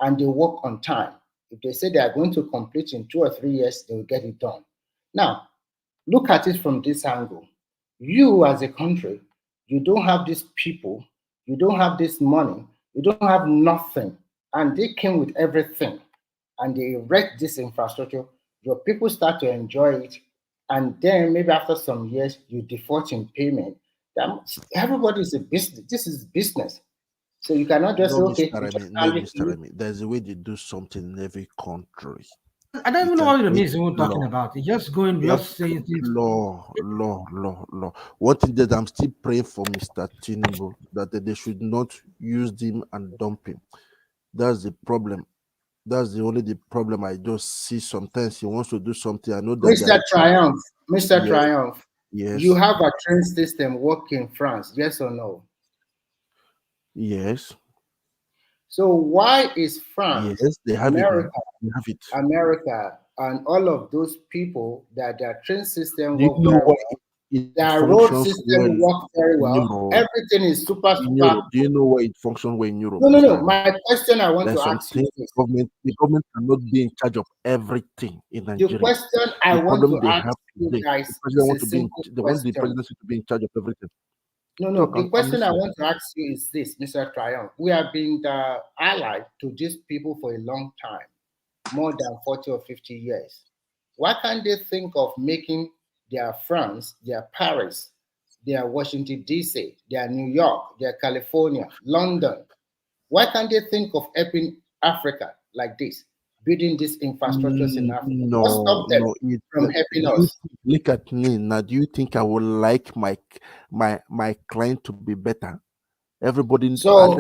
and they work on time. If they say they are going to complete in 2 or 3 years, they will get it done. Now, look at it from this angle. You as a country, you don't have these people, you don't have this money, you don't have nothing, and they came with everything, and they erect this infrastructure. Your people start to enjoy it, and then maybe after some years, you default in payment. Everybody is a business. This is business. So you cannot just say, okay,
Mr. Remy, there's a way they do something in every country.
I don't even know what the means we're talking about. It's just going, just saying things.
Law. One thing that I'm still praying for Mr. Tinubu, that they should not use him and dump him. That's the problem. That's the only problem I just see. Sometimes he wants to do something. I know that
Mr. Triumph.
Yes.
You have a train system work in France, yes or no?
Yes.
So why is France,
they have
America,
they have it.
America, and all of those people that their train system
Do you
work
know
very
why
well,
it
their road
functions
system
well
work very
in
well,
Europe?
everything is super.
Do you know why it functions well in Europe?
No. My question I want to ask you is
the government cannot be in charge of everything in Nigeria.
The question I want to ask you guys
they want the presidency to be in charge of everything.
No. The question I want to ask you is this, Mr. Triumph. We have been allied to these people for a long time, more than 40 or 50 years. Why can't they think of making their France, their Paris, their Washington, D.C., their New York, their California, London? Why can't they think of helping Africa like this, building these infrastructures in Africa? What stopped them from helping us?
Look at me now. Do you think I would like my client to be better? Everybody.
So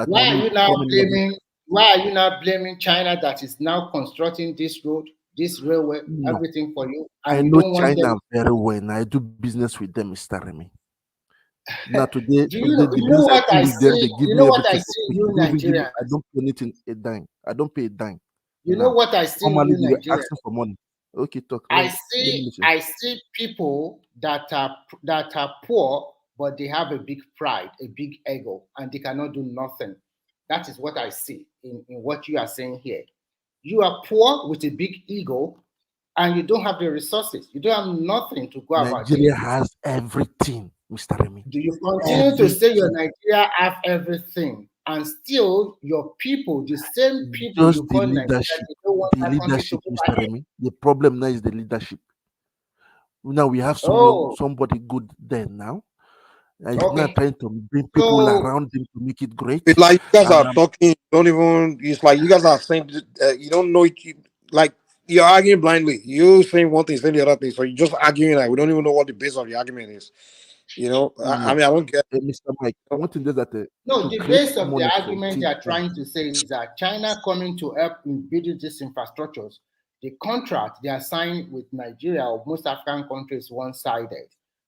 why are you now blaming China that is now constructing this road, this railway, everything for you?
I know China very well. I do business with them, Mr. Remy. Now today,
you know what I see? You know what I see you Nigerians.
I don't pay anything a dime. I don't pay a dime.
You know what I see
Normally
you Nigerians.
asking for money. Okay, talk.
I see people that are poor, but they have a big pride, a big ego, and they cannot do nothing. That is what I see in what you are saying here. You are poor with a big ego, and you don't have the resources. You don't have nothing to go about.
Nigeria has everything, Mr. Remy.
Do you continue to say your Nigeria have everything, and still your people, the same people
Just
you call Nigeria, they don't want that country to go
Mr.
ahead?
Remy. The problem now is the leadership. Now we have somebody good there now. He's not trying to bring people around him to make it great.
It's like you guys are talking, don't even. It's like you guys are saying you don't know it. Like you're arguing blindly. You're saying one thing, saying the other thing. So you're just arguing like we don't even know what the base of the argument is. You know, I mean, I don't get
Mr. Mike. One thing is that
the base of the argument they are trying to say is that China coming to help in building these infrastructures, the contract they are signing with Nigeria or most African countries one-sided.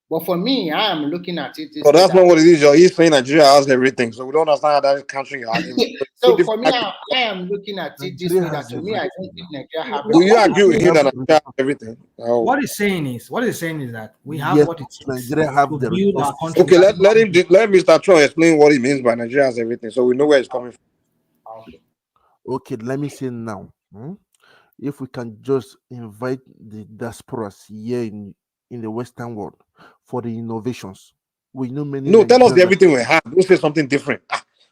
But for me, I am looking at it.
But that's not what it is. He's saying Nigeria has everything, so we don't understand how that is countering your argument.
So for me, I am looking at it this way. That to me, I don't think Nigeria have.
Do you agree with him that Nigeria has everything?
What he's saying is that we have what it takes
Nigeria have the
build our country.
Okay, let Mr. Trump explain what he means by Nigeria has everything, so we know where it's coming from.
Okay, let me say now. If we can just invite the diasporas here in the Western world for the innovations, we know many
No, tell us
Nigerians
everything we have. Don't say something different.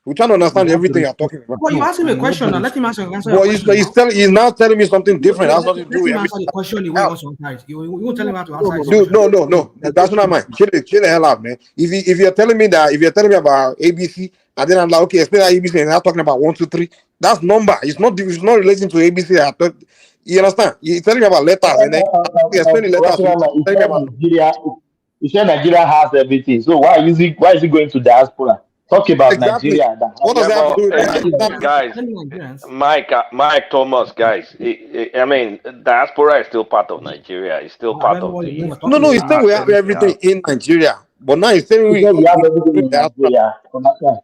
We're trying to
we
understand
have the
everything you're
resource.
talking about.
Well, you
No,
asked him a
we have
question
the
now. Let him
resource.
answer your
But
question now.
he's now telling me something different.
No,
It has nothing to do
let
with
him answer
everything.
the question the way he wants to answer it. You won't tell him how to answer his
Dude,
question.
no. That's not mine. Chill the hell out, man. If you're telling me about ABC, and then I'm like, okay, explain that ABC, and I'm talking about 1, 2, 3. That's number. It's not relating to ABC. You understand? You're telling me about letters, and then you explain the letters. You're
Rational,
telling me about
you said Nigeria has everything. So why is he going to diaspora? Talk about
exactly.
Nigeria that
What
has
does
Yeah,
that have to
but
do with
guys,
Tell Nigerians.
Mike Thomas, guys. I mean, diaspora is still part of Nigeria. It's still
I
part
don't know
of
what you're
the.
No,
talking
he's saying
about.
we have everything in Nigeria, but now he's saying
he said we have everything
we
in Nigeria.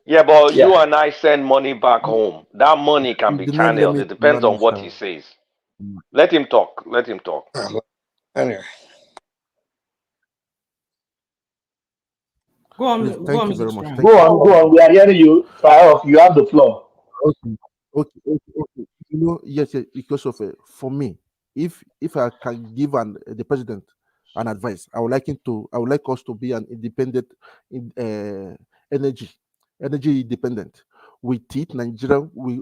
Yeah, but
Yeah.
you and I send money back home. That money can
You
be
did not let
channeled.
me
It depends on
finish.
what he says. Let him talk. Let him talk.
Anyway.
Go on,
Please,
go
thank
on,
you
Mr.
very much.
Strand.
Thank
Go
you.
on. We are hearing you. Fire off. You have the floor.
Okay. Yes, because of for me, if I can give the president an advice, I would like us to be an independent in energy independent. With it, Nigeria, we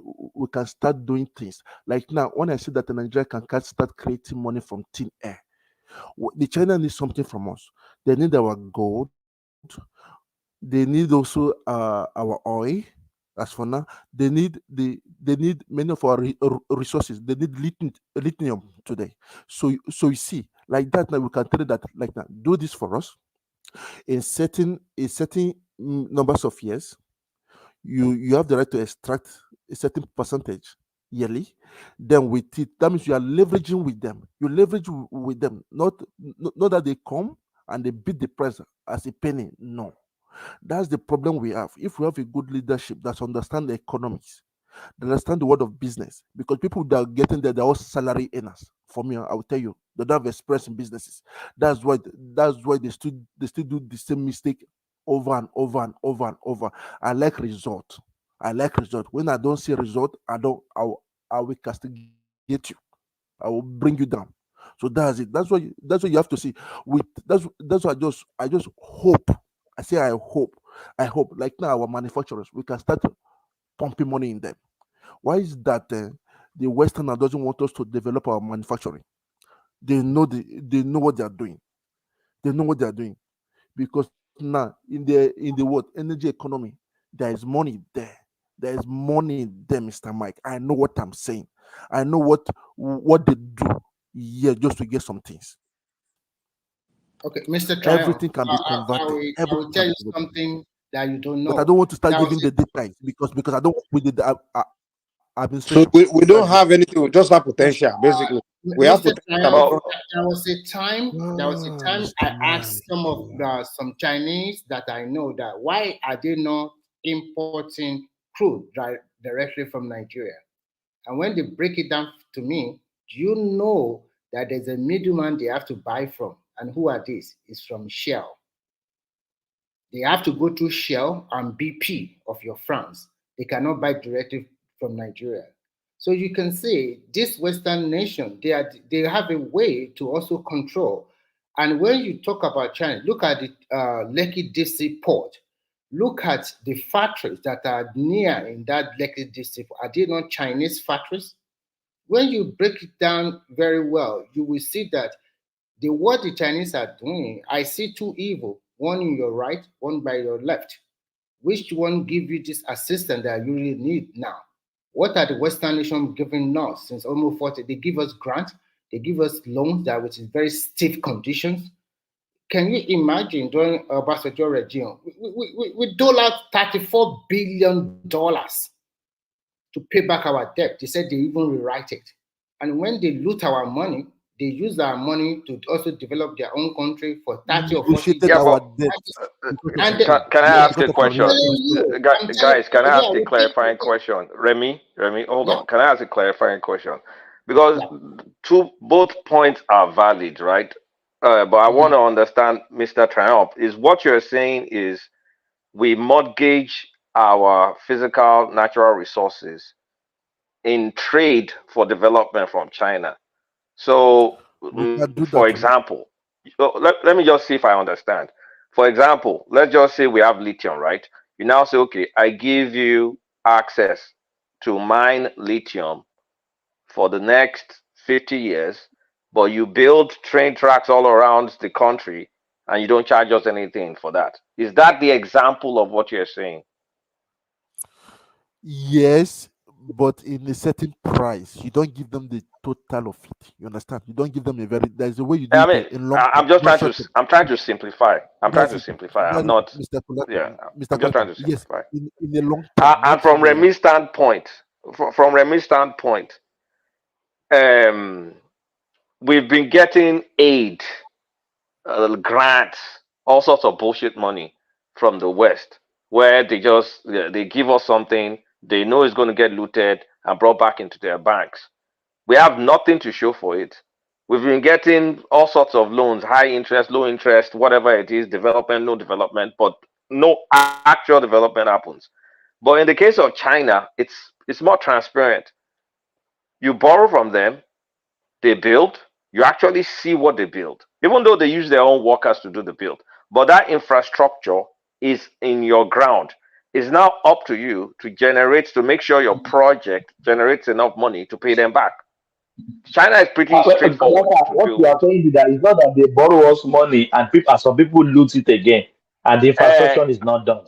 can start doing things. Like now, when I see that Nigeria can start creating money from thin air, the China needs something from us. They need our gold. They need also our oil. As for now, they need many of our resources. They need lithium today. So you see, like that now we can tell you that like that do this for us in certain numbers of years. You have the right to extract a certain percentage yearly. Then with it, that means you are leveraging with them. You leverage with them, not that they come and they beat the price as a penny. No, that's the problem we have. If we have a good leadership that understand the economics, they understand the world of business, because people that are getting there, they're all salary earners. For me, I will tell you, they don't have experience in businesses. That's why they still do the same mistake over and over and over and over. I like result. When I don't see result, I will castigate you. I will bring you down. So that's it. That's what you have to see. With that's what I just hope. I say I hope like now our manufacturers we can start pumping money in them. Why is that the Westerner doesn't want us to develop our manufacturing? They know what they are doing. They know what they are doing because now in the world energy economy there is money there. There is money there, Mr. Mike. I know what I'm saying. I know what they do here just to get some things.
Okay, Mr.
Everything
Triumph,
can be converted.
I will
Everything
tell
can
you
be converted.
something that you don't
But I
know.
don't want to start
There was
giving
a
the details because I don't work with the
So
administration.
we don't
That's it.
have anything. We just have potential, basically. We have
Mr.
potential, but we
Triumph,
don't
there was a time
Mr.
I
Mike.
asked some Chinese that I know that why are they not importing crude directly from Nigeria? And when they break it down to me, do you know that there's a middleman they have to buy from? And who are these? It's from Shell. They have to go through Shell and BP of your France. They cannot buy directly from Nigeria. So you can say this Western nation, they have a way to also control. And when you talk about China, look at the Lekki DC port. Look at the factories that are near in that Lekki DC. Are they not Chinese factories? When you break it down very well, you will see that what the Chinese are doing, I see two evil, one in your right, one by your left. Which one give you this assistance that you really need now? What are the Western nations giving now since almost 40? They give us grants, they give us loans that which is very stiff conditions. Can you imagine during Obasanjo regime, we dole out $34 billion to pay back our debt. They said they even rewrite it. And when they loot our money, they use our money to also develop their own country for 30 or 40
Negotiated
years.
our debt
And
Can I ask a question,
I'm telling
guys? Can I
yeah,
ask a clarifying question, Remy? Hold on. Can I ask a clarifying question? Because both points are valid, right? But I want to understand, Mr. Triumph, is what you're saying is we mortgage our physical natural resources in trade for development from China. So,
We can do
for
that.
example, let me just see if I understand. For example, let's just say we have lithium, right? You now say, okay, I give you access to mine lithium for the next 50 years, but you build train tracks all around the country and you don't charge us anything for that. Is that the example of what you're saying?
Yes, but in a certain price. You don't give them the total of it. You understand? You don't give them a very. There's a way you do
I
it
mean,
in long
I'm
term,
just
not
trying
short
to.
term.
I'm trying to simplify. I'm trying
That's
to
it.
simplify. I'm
That's it,
not.
Mr.
Yeah,
Mr.
I'm just trying
Coletta.
to
Yes,
simplify.
in a long term,
And
not
from
in a.
Remy's standpoint, from Remy's standpoint, um, we've been getting aid, grants, all sorts of bullshit money from the West, where they give us something, they know it's going to get looted and brought back into their banks. We have nothing to show for it. We've been getting all sorts of loans, high interest, low interest, whatever it is, development, no development, but no actual development happens. But in the case of China, it's more transparent. You borrow from them, they build, you actually see what they build, even though they use their own workers to do the build. But that infrastructure is in your ground. It's now up to you to make sure your project generates enough money to pay them back. China is pretty straightforward to
What
deal
you
with.
are saying is that it's not that they borrow us money and some people loot it again, and the
Uh,
infrastructure is not done.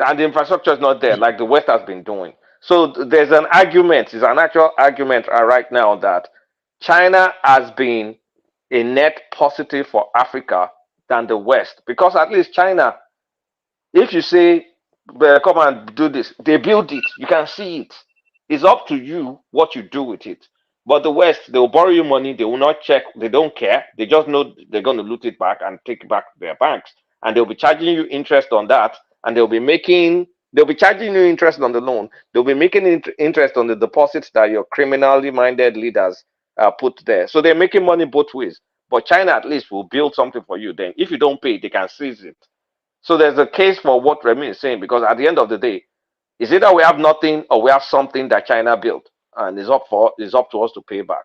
and the infrastructure is not there like the West has been doing. So there's an argument, it's an actual argument right now that China has been a net positive for Africa than the West, because at least China, if you say, come and do this, they build it, you can see it. It's up to you what you do with it. But the West, they'll borrow you money, they will not check, they don't care. They just know they're going to loot it back and take it back to their banks. And they'll be charging you interest on that. And they'll be charging you interest on the loan. They'll be making interest on the deposits that your criminally minded leaders put there. So they're making money both ways. But China at least will build something for you. Then if you don't pay, they can seize it. So there's a case for what Remy is saying, because at the end of the day, is either we have nothing or we have something that China built, and it's up to us to pay back.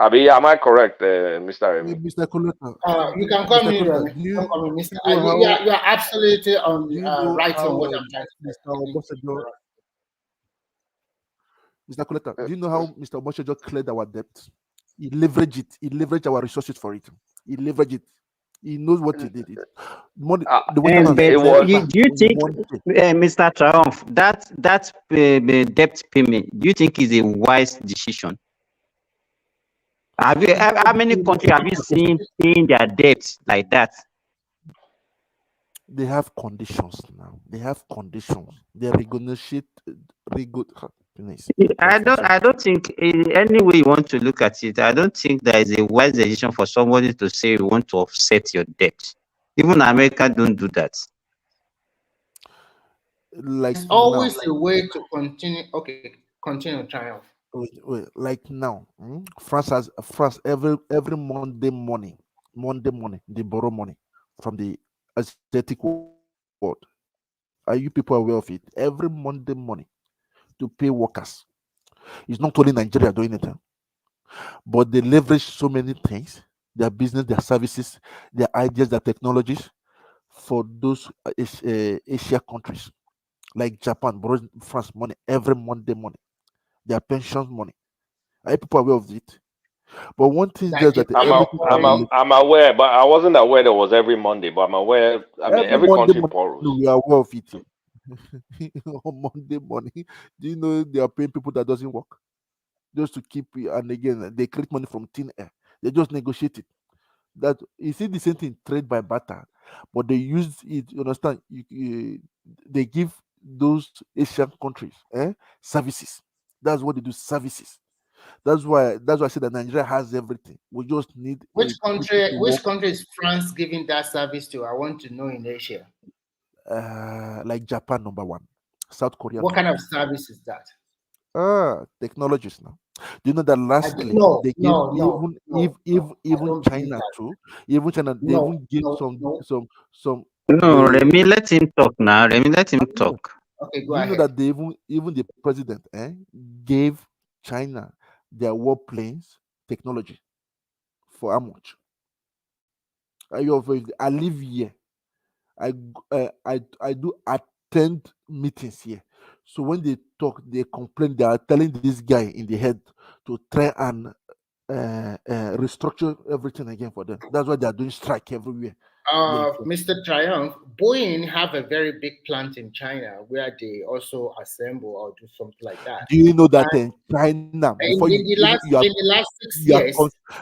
Abi, am I correct, Mr. Remy?
Mr. Coletta.
You can call
Mr.
me,
Coletta, do you
don't call me Mr.
know how?
You are absolutely on
Do you know
right
how
on what I'm trying to
Mr. Obasanjo? Mr. Coletta, do you know how Mr. Obasanjo cleared our debt? He leveraged it. He leveraged our resources for it. He leveraged it. He knows what he did. Money, the Western
But do you think,
money.
Mr. Triumph, that debt payment, do you think is a wise decision? How many countries have you seen paying their debts like that?
They have conditions now. They have conditions. They renegotiate.
I don't think any way you want to look at it, I don't think there is a wise decision for somebody to say you want to offset your debt. Even America don't do that.
Like
it's always a way to continue. Okay, continue, Triumph.
Wait, like now, France every Monday morning, they borrow money from the Asiatic world. Are you people aware of it? Every Monday morning to pay workers. It's not only Nigeria doing it, but they leverage so many things: their business, their services, their ideas, their technologies for those Asia countries, like Japan borrows France money every Monday morning. Their pensions money. Are you people aware of it? But one thing is just that
I'm aware, but I wasn't aware there was every Monday. But I'm aware. I mean, every country borrows.
We are aware of it. On Monday morning, do you know they are paying people that doesn't work just to keep it? And again, they create money from thin air. They just negotiate it. That you see the same thing, trade by barter, but they use it. You understand? They give those Asian countries services. That's what they do. Services. That's why I said that Nigeria has everything. We just need
which country is France giving that service to? I want to know in Asia.
Like Japan, number one. South Korea.
What kind of service is that?
Technologies now. Do you know that lastly they give even China too? Even China, they even give some.
No, Remy, let him talk now. Remy, let him talk.
Okay,
Do
go
you know
ahead.
that they even the president gave China their warplanes technology for how much? I live here. I do attend meetings here. So when they talk, they complain. They are telling this guy in the head to try and restructure everything again for them. That's why they are doing strike everywhere.
Mr. Triumph, Boeing have a very big plant in China where they also assemble or do something like that.
Do you know that in China, before
in the last 6 years,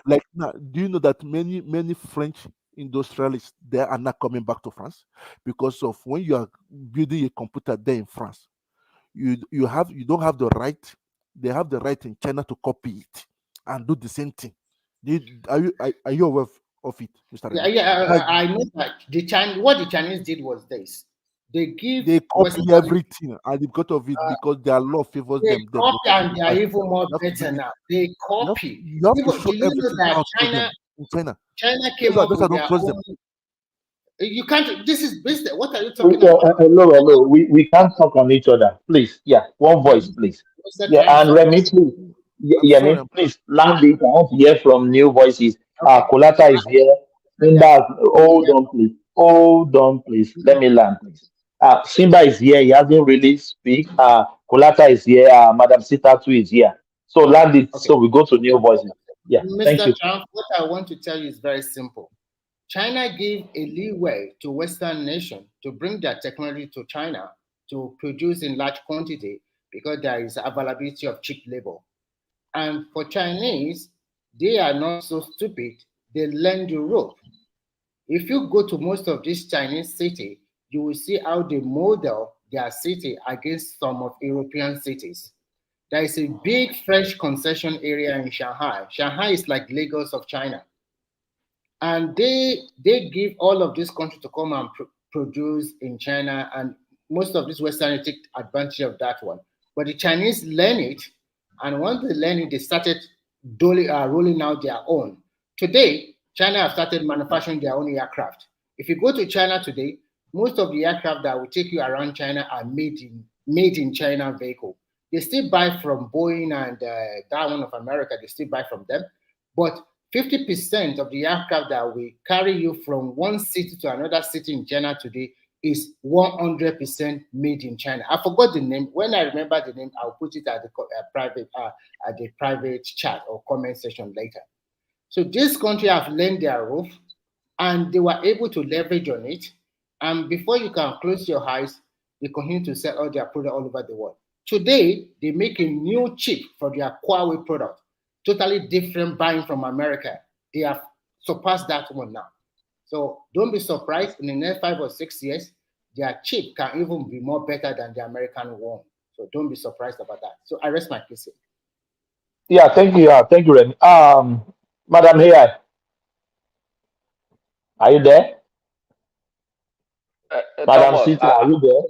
like now, do you know that many French industrialists there are not coming back to France because of when you are building a computer there in France, you don't have the right. They have the right in China to copy it and do the same thing. Are you aware of it, Mr. Remy?
I know that what the Chinese did was this: they
copy everything, and because of it, because their law favors
they
them.
copy, and they are even more better now. They copy.
You have to show
Do you know
everything
that
out to them in China.
China came
That's
up
why I
with
don't
their
trust
own.
them.
You can't. This is business. What are you talking about?
No. We can't talk on each other. Please. Yeah. One voice, please. Yeah. And Remy, please. Yeah, me, please land it. I want to hear from new voices. Kolata is here. Simba, hold on, please. Hold on, please. Let me land, please. Simba is here. He hasn't really speak. Kolata is here. Madam Sita too is here. So land it. So we go to new voices. Yeah. Thank
Mr.
you.
Trump, what I want to tell you is very simple. China gave a leeway to Western nations to bring their technology to China to produce in large quantity because there is availability of cheap labor. And for Chinese, they are not so stupid. They learn the rope. If you go to most of these Chinese cities, you will see how they model their city against some of European cities. There is a big French concession area in Shanghai. Shanghai is like Lagos of China. And they give all of this country to come and produce in China, and most of these Westerners take advantage of that one. But the Chinese learn it, and once they learn it, they started rolling out their own. Today, China have started manufacturing their own aircraft. If you go to China today, most of the aircraft that will take you around China are made in China vehicle. They still buy from Boeing and that one of America. They still buy from them, but 50% of the aircraft that will carry you from one city to another city in China today is 100% made in China. I forgot the name. When I remember the name, I'll put it at the private chat or comment section later. So this country have learned their roof, and they were able to leverage on it. And before you can close your eyes, they continue to sell all their product all over the world. Today, they make a new chip for their Huawei product, totally different buying from America. They have surpassed that one now. So don't be surprised in the next 5 or 6 years, their chip can even be more better than the American one. So don't be surprised about that. So I rest my case here.
Yeah, thank you. Thank you, Remy. Madam here, are you there? Madam
Thomas,
Sita, are you there?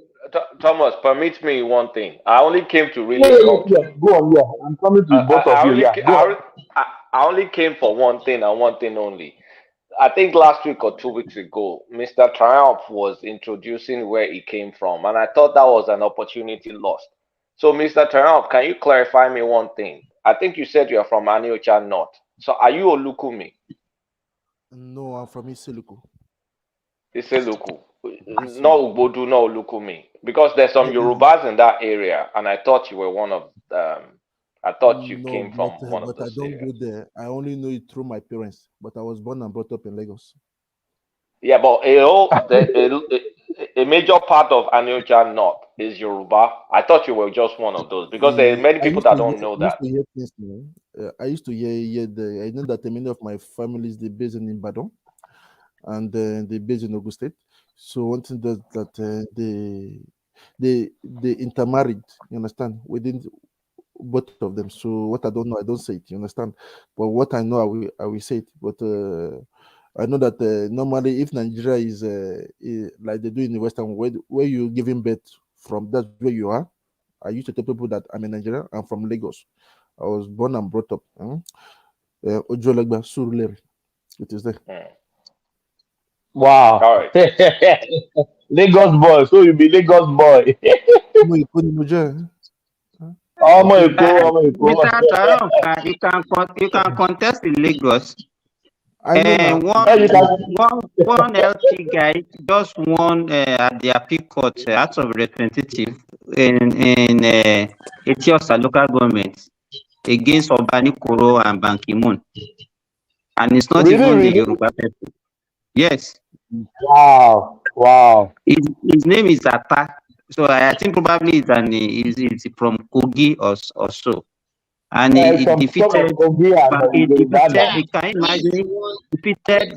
Thomas, permit me one thing. I only came to
Yeah,
really come to.
Go on. Yeah, I'm coming to both of you. Yeah, go on.
I only came for one thing and one thing only. I think last week or 2 weeks ago, Mr. Triumph was introducing where he came from, and I thought that was an opportunity lost. So, Mr. Triumph, can you clarify me one thing? I think you said you are from Aniocha North. So, are you Olukumi?
No, I'm from Isiluku.
Isiluku. No Ugbodu, no Olukumi. Because there's some Yorubas in that area, and I thought you were one of them. I thought you came from one of
but I
those
don't
areas.
go there. I only know it through my parents. But I was born and brought up in Lagos.
Yeah, but a major part of Aniocha North is Yoruba. I thought you were just one of those because there are many people that don't know that.
I used to hear I know that many of my families they based in Ibadan, and they based in Ogun State. So one thing that they intermarried. You understand? Within both of them. So what I don't know, I don't say it. You understand? But what I know, I will say it. But I know that normally, if Nigeria is like they do in the Western world, where you giving birth from, that's where you are. I used to tell people that I'm in Nigeria. I'm from Lagos. I was born and brought up. Ojolegba Surulere. It is there.
Wow.
All right.
Lagos boy, so you be Lagos boy. Ọmọ Èkó, ọmọ Èkó.
Mr. Taron, you can contest in Lagos.
I know now.
One LT guy just won at the appeal court House of Representative in Etiosa local government against Obani Koro and Ban Ki-moon. And it's not even the Yoruba person. Yes.
Wow.
His name is Ata. So I think probably it's from Kogi or so. And he defeated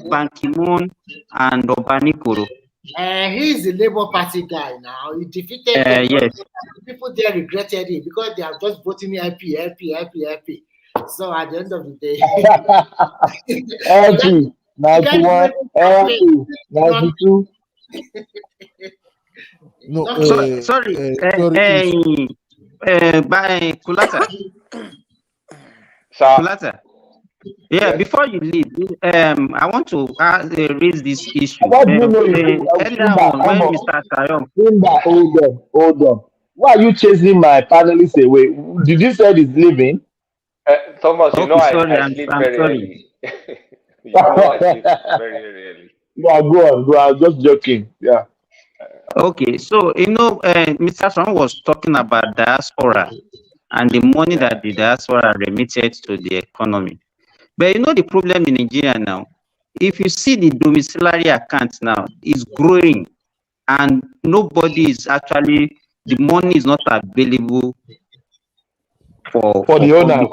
Ban Ki-moon and Obani Koro.
He's the Labour Party guy now. He defeated them.
Yes.
People there regretted it because they are just voting happy. So at the end of the day,
happy 91, happy 92.
No,
sorry. By Kulata. Kulata. Yeah, before you leave, I want to raise this issue. Earlier on, when Mr. Taron.
Hold on. Why are you chasing my panelists away? Did you say he's leaving?
Thomas, you know
sorry,
I sleep
I'm
very
sorry.
early. You know I sleep very, very early.
Yeah, go on. I'm just joking. Yeah.
Okay, so Mr. Taron was talking about diaspora and the money that the diaspora remitted to the economy. But the problem in Nigeria now, if you see the domiciliary account now, is growing and nobody is actually, the money is not available for
the owner.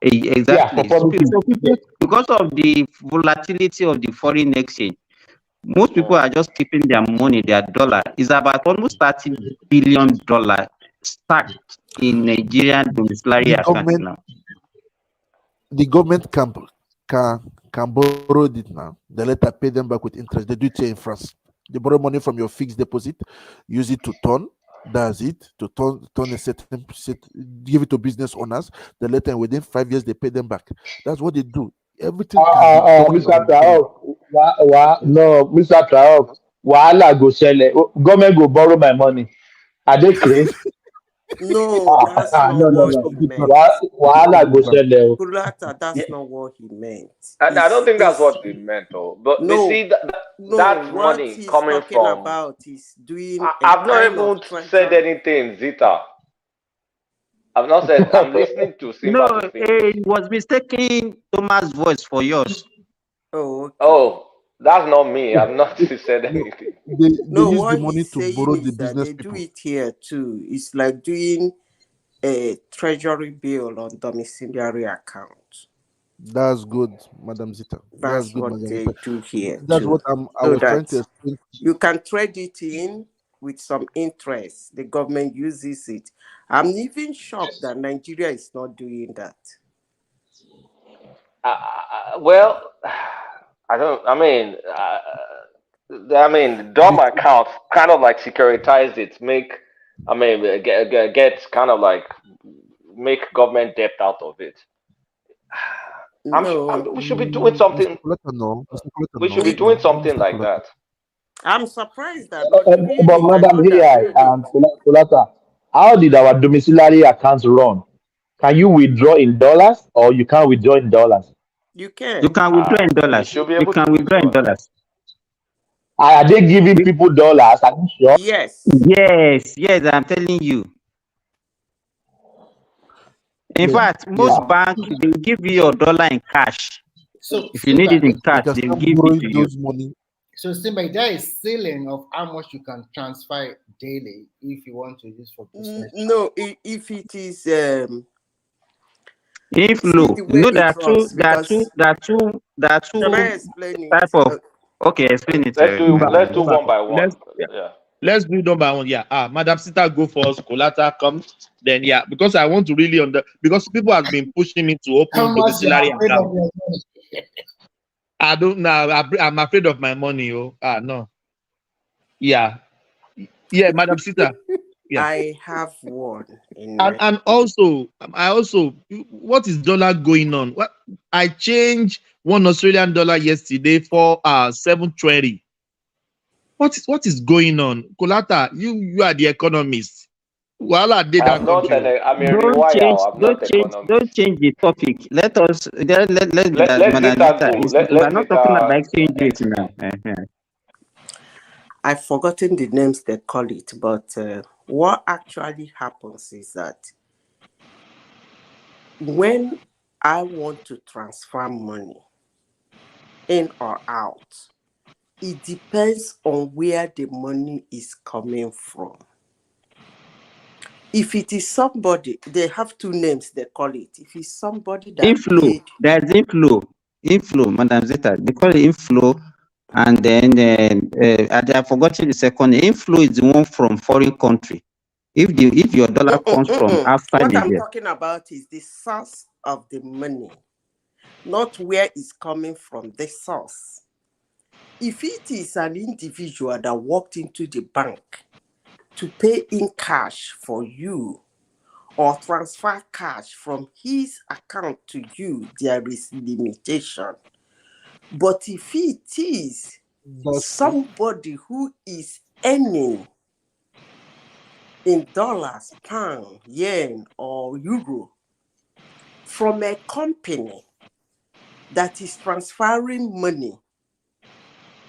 Exactly.
Yeah,
because of the volatility of the foreign exchange, most people are just keeping their money, their dollar. Is about almost $30 billion stacked in Nigerian domiciliary account now.
The government can borrow it now. They later pay them back with interest. They do it here in France. They borrow money from your fixed deposit, use it to turn. That's it. To turn a certain, give it to business owners. They later, within 5 years, they pay them back. That's what they do. Everything.
Mr. Traoré, no, Mr. Traoré, wahala go shele. Government go borrow my money. Are they crazy?
No, that's not what he meant.
Wahala go shele.
Kulata, that's not what he meant.
I don't think that's what he meant, though. But
no,
see,
no,
that
what
money
he's
coming
talking
from.
about is doing.
I've not even said anything, Zita. I've not said. I'm listening to Simba to speak.
It was mistaking Thomas' voice for yours.
Oh, okay.
Oh, that's not me. I've not said anything.
They use
what
the money
he's
to
saying
borrow
is
the
that
business
they
people.
do it here too. It's like doing a treasury bill on domiciliary account.
That's good, Madam Zita.
That's
good,
what
Madam
they
Zita.
do here
That's
too.
what I was trying to explain.
You can trade it in with some interest. The government uses it. I'm even shocked that Nigeria is not doing that.
Well, I don't. I mean, dumb account kind of like securitize it. Get kind of like make government debt out of it. We should be doing something. We should be doing something like that.
I'm surprised that.
But Madam Hiyai and Kulata, how did our domiciliary accounts run? Can you withdraw in dollars or you can't withdraw in dollars?
You can.
You can withdraw in dollars. You can withdraw in dollars.
Are they giving people dollars? Are you sure?
Yes.
Yes, I'm telling you. In fact, most banks they will give you your dollar in cash.
So
if you need it in cash, they will give it to you.
Money.
So Simba, there is ceiling of how much you can transfer daily if you want to use for business.
No, if it is
if low, there are two type of. Okay, explain it.
Let's do one by one.
Let's do one by one. Yeah. Madam Sita, go first. Colata comes. Then because I want to really because people have been pushing me to open domiciliary account. I don't know. I'm afraid of my money. No. Yeah, Madam Sita. Yeah.
I have one.
And also, what is dollar going on? What I changed $1 Australian yesterday for 7.20. what is going on? Kolata, you are the economist. Well, I did that
I'm not
country.
I'm a rewire. I'm not economic.
Don't change the topic. Let
Let
Madam
Zita
Zita,
go.
we are
Let
not talking about
Zita.
exchange rates now.
I've forgotten the names they call it, but what actually happens is that when I want to transfer money in or out, it depends on where the money is coming from. If it is somebody, they have two names they call it. If it's somebody that
Inflow,
paid,
there's inflow, Madam Zita, they call it inflow, and then I forgot the second. Inflow is the one from foreign country. If your dollar comes from outside
what I'm
Nigeria.
talking about is the source of the money, not where it's coming from, the source. If it is an individual that walked into the bank to pay in cash for you or transfer cash from his account to you, there is limitation. But if it is somebody who is earning in dollars, pound, yen, or euro from a company that is transferring money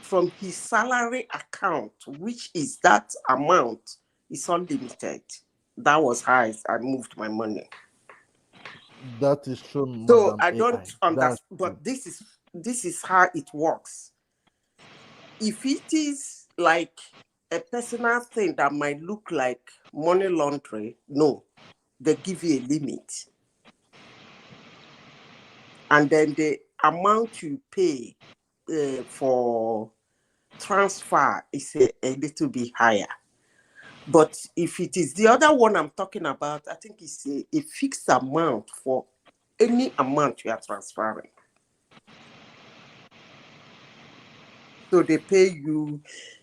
from his salary account, which is that amount, is unlimited. That was how I moved my money.
That is true,
So
Madam
I
AI.
don't understand, but this is how it works. If it is like a personal thing that might look like money laundering, no, they give you a limit. And then the amount you pay for transfer is a little bit higher. But if it is the other one I'm talking about, I think it's a fixed amount for any amount you are transferring. So they pay you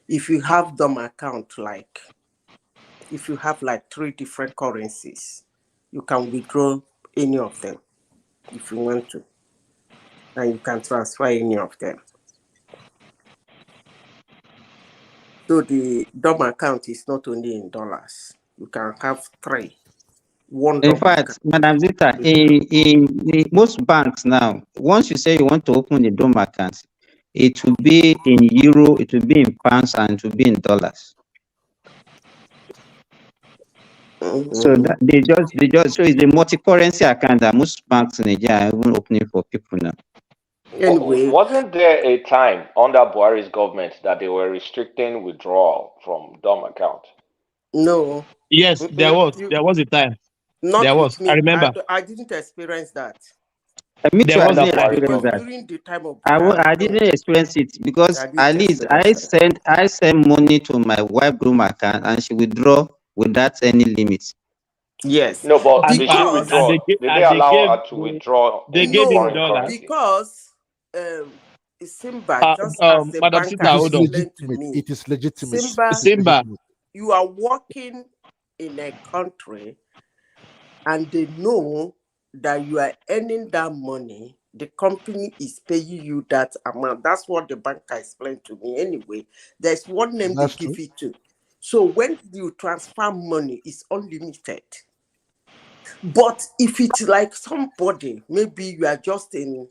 if you have them account, like if you have like 3 different currencies, you can withdraw any of them if you want to, and you can transfer any of them. So the DOM account is not only in dollars. You can have 3.
In fact, Madam Zita, in most banks now, once you say you want to open a DOM account, it will be in euro, it will be in pounds, and it will be in dollars. So that they just so it's a multi-currency account that most banks in Nigeria are even opening for people now.
Anyway,
wasn't there a time under Buhari's government that they were restricting withdrawal from DOM account?
No.
Yes, there was a time.
Not
there
with
was.
me.
I remember.
I didn't experience that.
Me too, I didn't
It
experience
was
that.
during the time of Buhari.
I didn't experience it because
I didn't
at least
experience
I send money to my wife DOM account and she withdraw without any limit.
Yes.
No, but
Because,
did she withdraw? Did they allow her to withdraw in foreign currency?
Because Simba, just as the
Madam
bank
Sita,
has
hold on.
explained to me,
It is legitimate.
Simba, you are working in a country and they know that you are earning that money, the company is paying you that amount. That's what the banker explained to me anyway. There's one name they give it to. So when you transfer money, it's unlimited. But if it's like somebody, maybe you are just in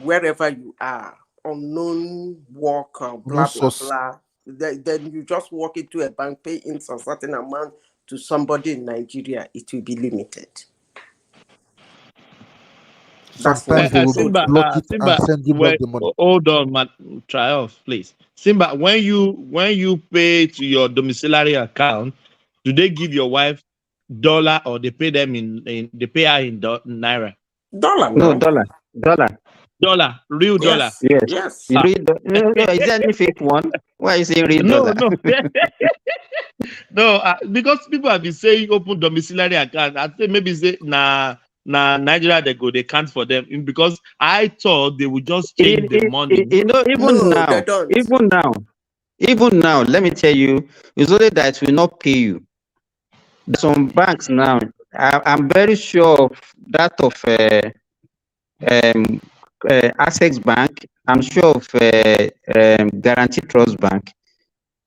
wherever you are, unknown worker, blah, blah, blah, then you just walk into a bank, pay in some certain amount to somebody in Nigeria, it will be limited.
Sometimes they will block it and send you back the money.
Hold on, Triumph, please. Simba, when you pay to your domiciliary account, do they give your wife dollar or they pay them they pay her in naira?
Dollar,
no dollar.
Dollar, real dollar.
Yes.
No, is there any fake one? Why is it real dollar?
No. No, because people have been saying open domiciliary account. I think maybe say Nigeria they can't for them because I thought they would just change the money.
Even now, let me tell you, it's only that it will not pay you. Some banks now, I'm very sure of that of Access Bank, I'm sure of Guarantee Trust Bank.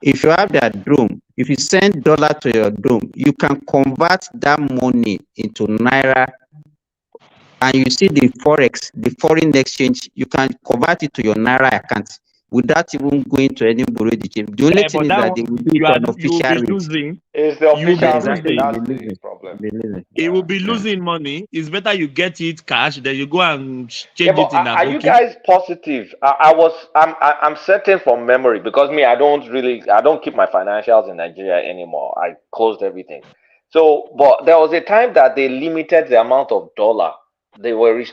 If you have that drone, if you send dollar to your drone, you can convert that money into naira, and you see the forex, the foreign exchange, you can convert it to your naira account without even going to any bureau de change. The only thing is that they will do it on
you will
official
be
rate.
losing.
It's the
You will be
official rate.
Exactly,
losing.
That's
you'll be
the
losing.
problem.
You'll be losing.
It will be
Yeah.
losing money. It's better you get it cash than you go and
Yeah,
change
but
it in
are you
Aboki.
guys positive? I'm certain from memory because me, I don't keep my financials in Nigeria anymore. I closed everything. So, but there was a time that they limited the amount of dollar. They were,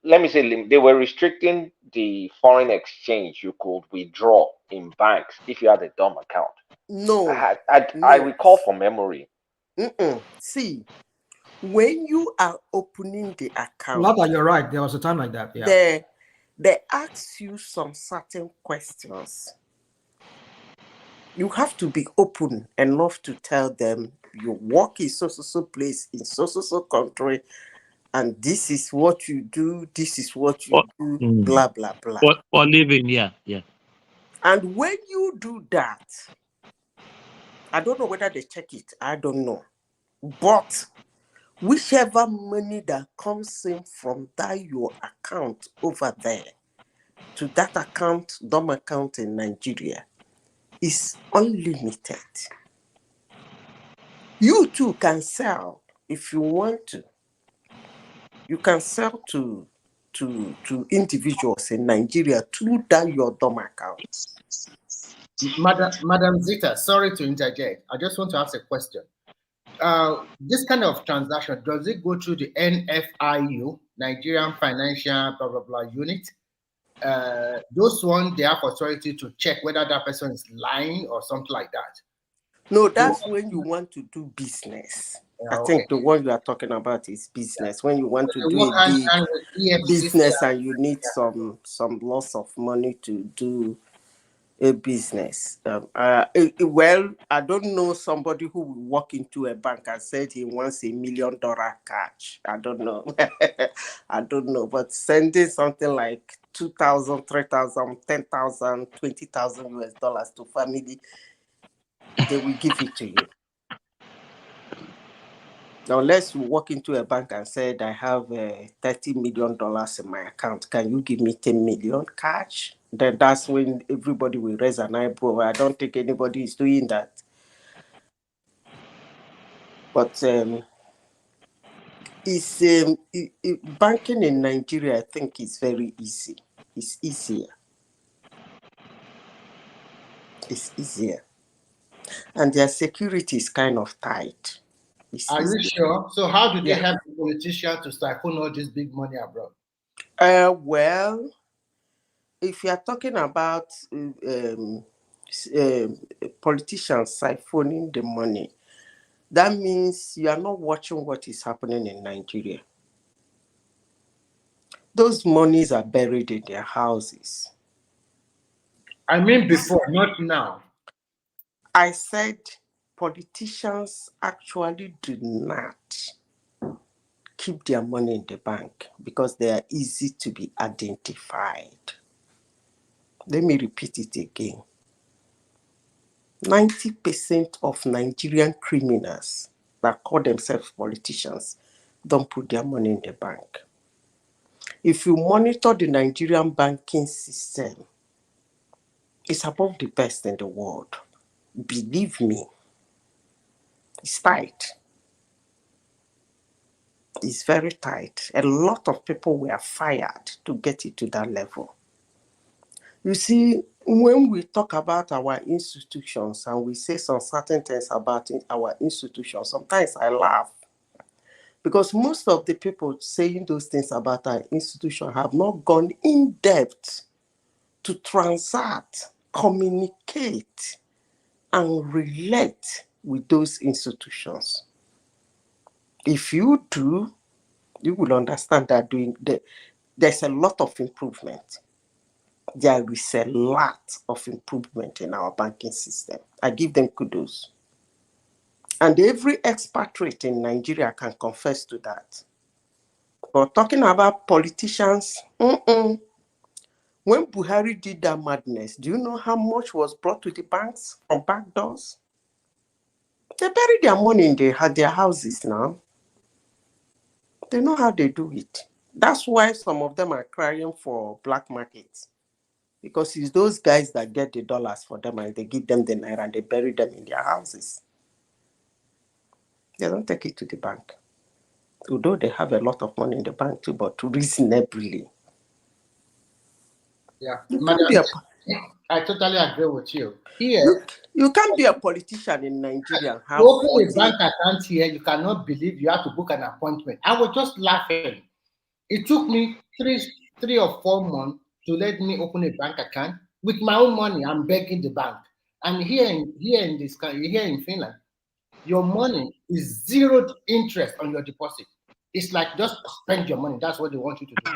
let me say, they were restricting the foreign exchange you could withdraw in banks if you had a DOM account.
No,
I recall from memory.
See, when you are opening the account,
Not that you're right. There was a time like that. Yeah.
they ask you some certain questions. You have to be open enough to tell them you work in so place in so country, and this is what you do, this is what you do, blah blah blah.
For living, yeah.
And when you do that, I don't know whether they check it, I don't know. But whichever money that comes in from that your account over there to that account, DOM account in Nigeria, is unlimited. You too can sell if you want to. You can sell to individuals in Nigeria through that your DOM account.
Madam Zita, sorry to interject. I just want to ask a question. This kind of transaction, does it go through the NFIU, Nigerian Financial blah blah blah unit? Those ones, they have authority to check whether that person is lying or something like that.
No, that's when you want to do business. I think the one you are talking about is business. When you want to do a big business and you need some loss of money to do a business. Well, I don't know somebody who will walk into a bank and said he wants $1 million cash. I don't know. I don't know. But sending something like 2,000, 3,000, 10,000, 20,000 US dollars to family, they will give it to you. Unless you walk into a bank and said, I have $30 million in my account, can you give me 10 million cash? Then that's when everybody will raise an eyebrow. I don't think anybody is doing that. But banking in Nigeria, I think, is very easy. It's easier. It's easier. And their security is kind of tight.
Are you sure? So how do they help the politicians to siphon all this big money abroad?
Well, if you are talking about politicians siphoning the money, that means you are not watching what is happening in Nigeria. Those monies are buried in their houses.
I mean before, not now.
I said politicians actually do not keep their money in the bank because they are easy to be identified. Let me repeat it again. 90% of Nigerian criminals that call themselves politicians don't put their money in the bank. If you monitor the Nigerian banking system, it's above the best in the world. Believe me, it's tight. It's very tight. A lot of people were fired to get it to that level. You see, when we talk about our institutions and we say some certain things about our institutions, sometimes I laugh. Because most of the people saying those things about our institution have not gone in depth to transact, communicate, and relate with those institutions. If you do, you will understand that there's a lot of improvement. There is a lot of improvement in our banking system. I give them kudos. And every expatriate in Nigeria can confess to that. But talking about politicians, when Buhari did that madness, do you know how much was brought to the banks from back doors? They bury their money in their houses now. They know how they do it. That's why some of them are crying for black markets. Because it's those guys that get the dollars for them and they give them the naira and they bury them in their houses. They don't take it to the bank. Although they have a lot of money in the bank too, but reasonably.
Yeah,
You can't be
I totally agree with you. Here,
you can't be a politician in Nigeria and have
open
40...
a bank account here, you cannot believe you have to book an appointment. I was just laughing. It took me three or 4 months to let me open a bank account with my own money. I'm begging the bank. And here in Finland, your money is 0 interest on your deposit. It's like just spend your money. That's what they want you to do.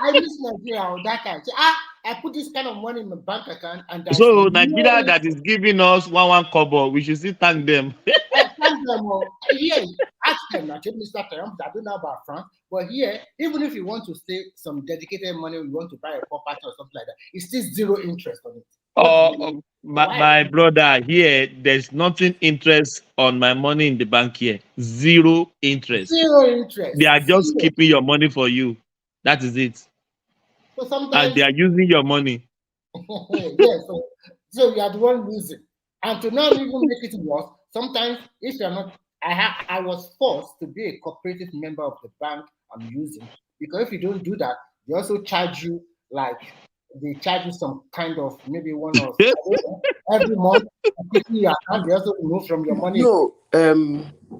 I miss Nigeria that time. So, I put this kind of money in my bank account, and
so Nigeria that is giving us one kobo, we should still thank them.
Thank them. Here, ask them. Actually, Mr. Trump, I don't know about France, but here, even if you want to save some dedicated money, you want to buy a property or something like that, it's still 0 interest on it.
My brother, here, there's nothing interest on my money in the bank here. 0 interest.
0 interest.
They are just keeping your money for you. That is it.
So sometimes,
and they are using your money.
Yeah, so you are the one losing. And to not even make it worse, sometimes if you're not, I was forced to be a cooperative member of the bank I'm using, because if you don't do that, they also charge you they charge you some kind of maybe one or every month. Your account, they also remove from your money.
No,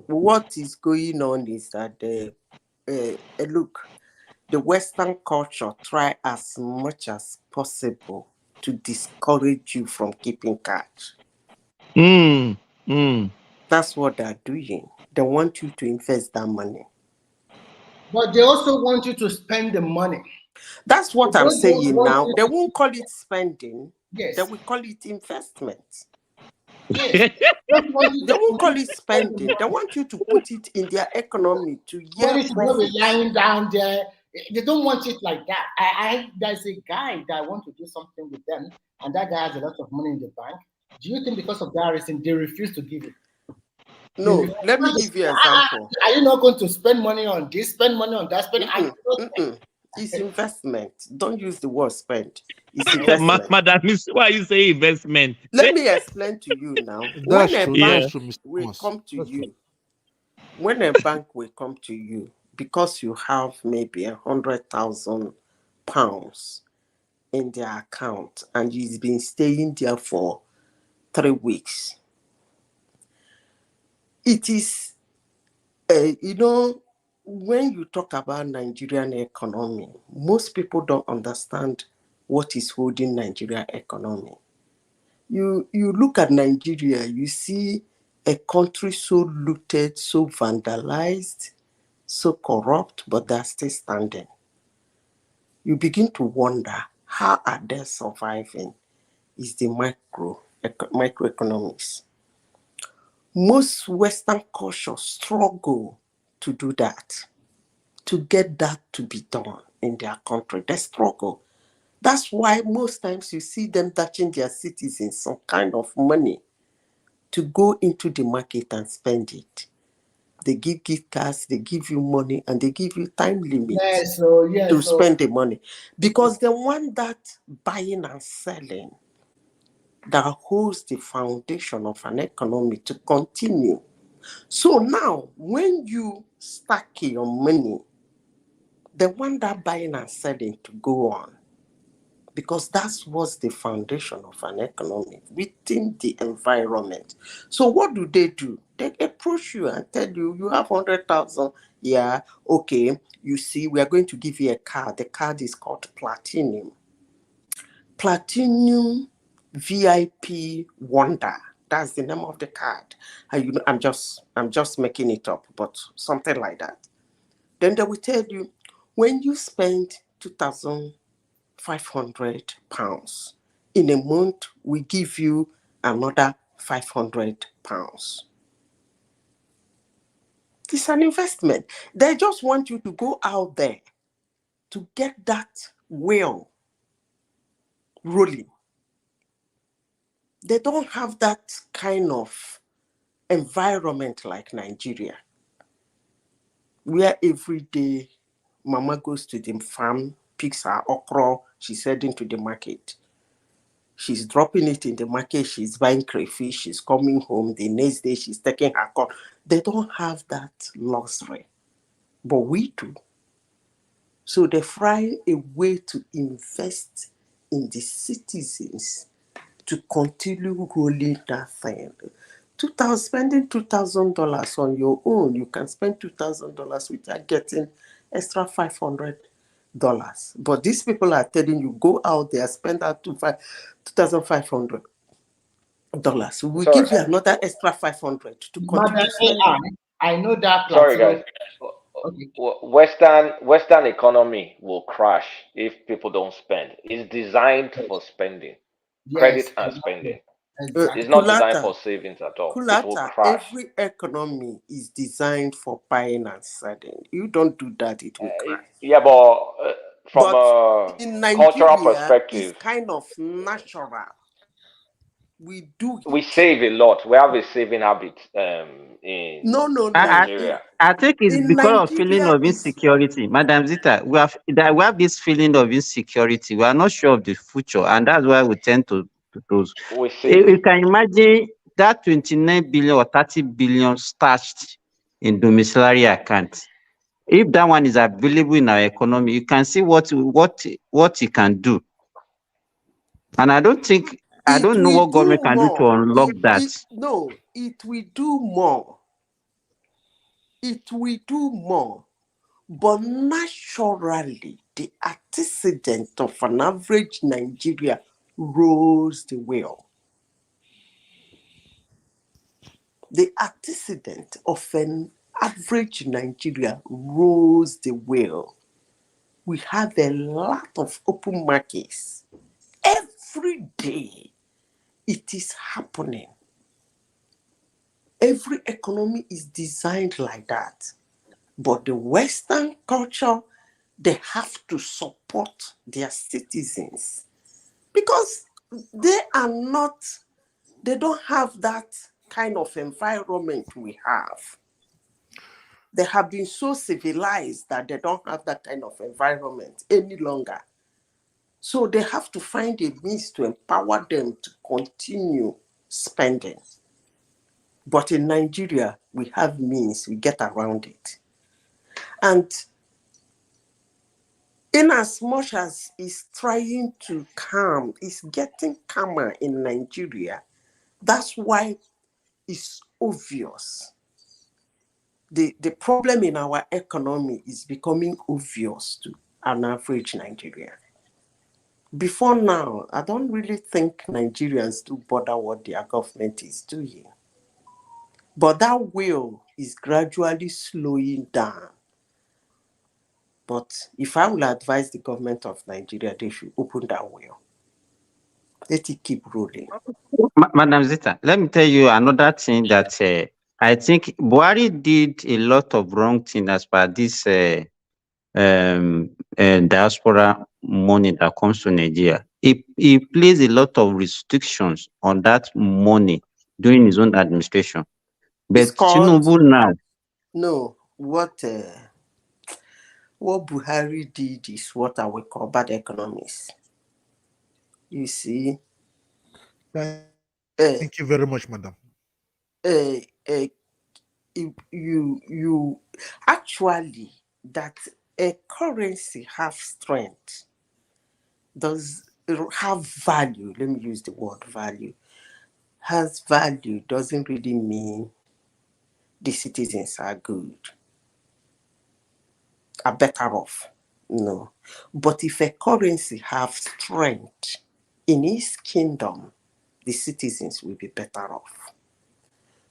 what is going on is that look, the Western culture try as much as possible to discourage you from keeping cash. That's what they're doing. They want you to invest that money.
But they also want you to spend the money.
That's what I'm saying now. They won't call it spending.
Yes.
They will call it investment.
Yes.
They won't call it spending. They want you to put it in their economy to get profit.
Lying down there. They don't want it like that. There's a guy that wants to do something with them, and that guy has a lot of money in the bank. Do you think because of that reason they refuse to give it?
No, let me give you an example.
Are you not going to spend money on this, spend money on that,
It's investment. Don't use the word spend. It's investment.
Madam, why you say investment?
Let me explain to you now. When a bank will come to you, when a bank will come to you, because you have maybe £100,000 in their account and you've been staying there for 3 weeks, it is, when you talk about Nigerian economy, most people don't understand what is holding Nigerian economy. You look at Nigeria, you see a country so looted, so vandalized, so corrupt, but they're still standing. You begin to wonder, how are they surviving? Is the microeconomics. Most Western cultures struggle to do that, to get that to be done in their country. They struggle. That's why most times you see them touching their citizens some kind of money to go into the market and spend it. They give gift cards, they give you money, and they give you time limits to spend the money. Because they want that buying and selling that holds the foundation of an economy to continue. So now, when you stack your money, they want that buying and selling to go on. Because that's what's the foundation of an economy within the environment. So what do? They approach you and tell you, you have 100,000. Yeah, okay. You see, we are going to give you a card. The card is called Platinum. Platinum VIP Wonder. That's the name of the card. I'm just making it up, but something like that. Then they will tell you, when you spend £2,500 in a month, we give you another £500. It's an investment. They just want you to go out there to get that wheel rolling. They don't have that kind of environment like Nigeria, where every day mama goes to the farm, picks her okra, she's heading to the market. She's dropping it in the market, she's buying crayfish, she's coming home, the next day she's taking her corn. They don't have that luxury, but we do. So they find a way to invest in the citizens to continue rolling that thing. Spending $2,000 on your own, you can spend $2,000 without getting extra $500. But these people are telling you, go out there, spend that $2,500. We'll give you another extra $500 to continue spending.
I know that
Sorry,
plateau.
guys. Western economy will crash if people don't spend. It's designed for spending, credit and spending. It's not designed for savings at all. It will crash.
Every economy is designed for buying and selling. You don't do that, it will crash.
Yeah, but from
But in
a cultural
Nigeria,
perspective,
it's kind of natural. We do it.
we save a lot. We have a saving habit in Nigeria.
I think it's
In
because of feeling
Nigeria
of insecurity. Madam Zita, we have this feeling of insecurity. We are not sure of the future, and that's why we tend to
We save.
you can imagine that 29 billion or 30 billion stashed in domiciliary accounts. If that one is available in our economy, you can see what it can do. And I don't know what government can do to unlock that.
It will do more. It will do more. But naturally, the antecedent of an average Nigeria rose the wheel. The antecedent of an average Nigeria rose the wheel. We have a lot of open markets. Every day it is happening. Every economy is designed like that. But the Western culture, they have to support their citizens because they don't have that kind of environment we have. They have been so civilized that they don't have that kind of environment any longer. So they have to find a means to empower them to continue spending. But in Nigeria, we have means, we get around it. And in as much as it's trying to calm, it's getting calmer in Nigeria. That's why it's obvious. The problem in our economy is becoming obvious to an average Nigerian. Before now, I don't really think Nigerians do bother what their government is doing. But that wheel is gradually slowing down. But if I will advise the government of Nigeria, they should open that wheel. Let it keep rolling.
Madam Zita, let me tell you another thing that I think Buhari did a lot of wrong things as per this diaspora money that comes to Nigeria. He placed a lot of restrictions on that money during his own administration. But Tinubu now.
No, what Buhari did is what I would call bad economics. You see.
Thank you very much, madam.
You actually, that a currency have strength, does have value. Let me use the word value. Has value doesn't really mean the citizens are good, are better off. No. But if a currency have strength in his kingdom, the citizens will be better off.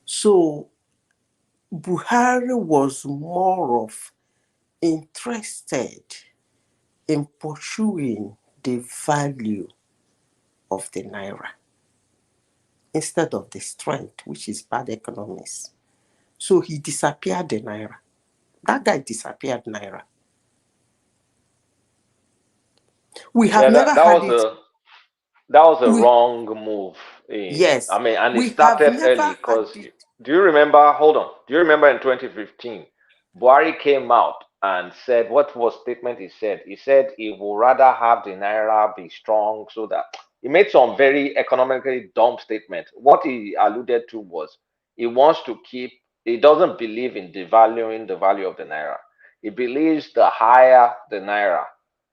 So Buhari was more of interested in pursuing the value of the naira instead of the strength, which is bad economics. So he disappeared the naira. That guy disappeared naira. We have never had it.
That was a wrong move.
Yes.
I mean, and it
We have
started
never
early
had
because
it.
do you remember? Hold on. Do you remember in 2015, Buhari came out and said, what was statement he said? He said he would rather have the naira be strong so that he made some very economically dumb statement. What he alluded to was he wants to keep, he doesn't believe in devaluing the value of the naira. He believes the higher the naira,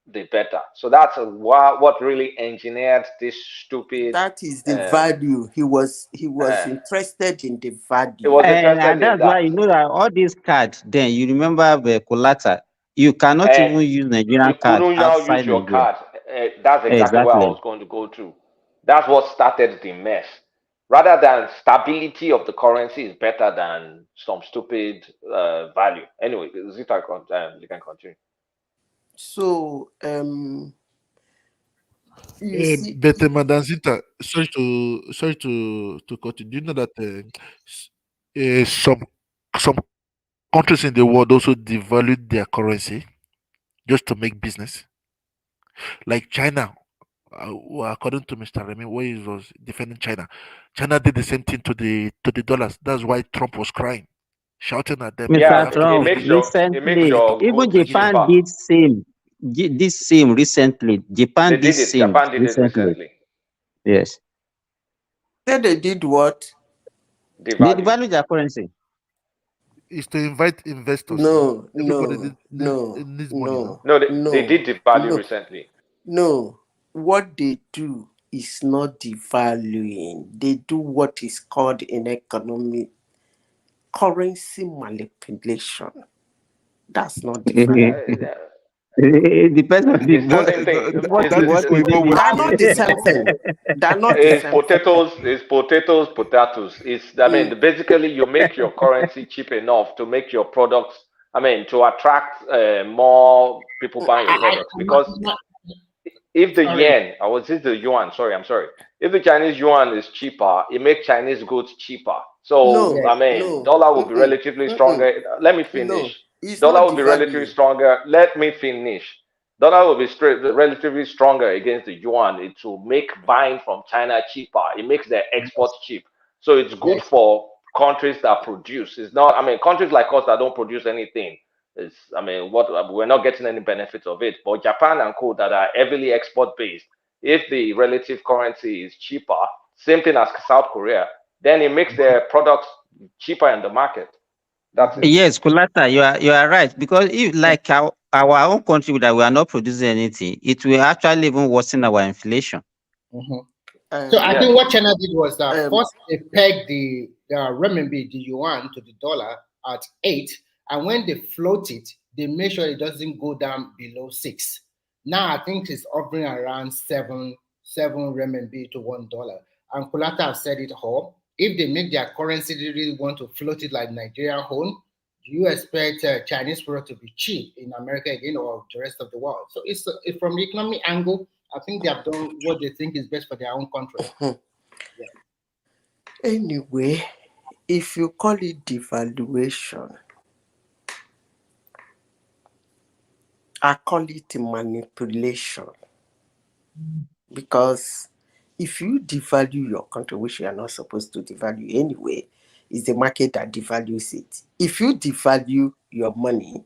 the better. So that's what really engineered this stupid.
That is the value. He was interested in the value.
He was interested
And
in
that's
that.
why you know that all these cards, then you remember the collateral. You cannot even use Nigerian
You
card
couldn't now use
outside
your
Nigeria.
card. That's exactly where I
Exactly.
was going to go to. That's what started the mess. Rather than stability of the currency is better than some stupid value. Anyway, Zita, you can continue.
So you see,
But Madam Zita, sorry to cut you. Do you know that some countries in the world also devalued their currency just to make business? Like China, well, according to Mr. Remy, where he was defending China, China did the same thing to the dollars. That's why Trump was crying, shouting at them.
Mr.
You have to
Trump,
pay the
it makes
recently,
your
even
goods
Japan
cheaper.
did this same recently. Japan
They
did
did it.
same
Japan did it
recently.
recently.
Yes.
said they did what?
They
Devalue.
devalue their currency.
is to invite investors.
No,
Everybody needs money now.
No, they did devalue recently.
No, what they do is not devaluing. They do what is called in economic currency manipulation. That's not devaluing.
It depends on
It's the same thing.
what
They're not the same thing. They're not the
It's
same thing.
It's potatoes. It's, I mean, basically you make your currency cheap enough to make your products, I mean, to attract more people buying your products. Because if the yen, or was it the yuan? Sorry, I'm sorry. If the Chinese yuan is cheaper, it makes Chinese goods cheaper. So, I mean, dollar will be relatively stronger. Let me finish.
It's
Dollar
not
will be relatively
devaluing.
stronger. Let me finish. Dollar will be relatively stronger against the yuan. It will make buying from China cheaper. It makes their exports cheap. So it's good for countries that produce. It's not, I mean, countries like us that don't produce anything. It's, I mean, we're not getting any benefits of it. But Japan and co that are heavily export based, if the relative currency is cheaper, same thing as South Korea, then it makes their products cheaper in the market. That's it.
Yes, Kulata, you are right. Because if like our own country that we are not producing anything, it will actually even worsen our inflation.
So I think what China did was that first they pegged the renminbi, the yuan, to the dollar at 8, and when they float it, they make sure it doesn't go down below 6. Now I think it's hovering around 7 renminbi to $1. And Kulata have said it all. If they make their currency, they really want to float it like Nigerian home, do you expect Chinese product to be cheap in America again or the rest of the world? So it's from the economic angle, I think they have done what they think is best for their own country.
Anyway, if you call it devaluation, I call it manipulation. Because if you devalue your country, which you are not supposed to devalue anyway, it's the market that devalues it. If you devalue your money,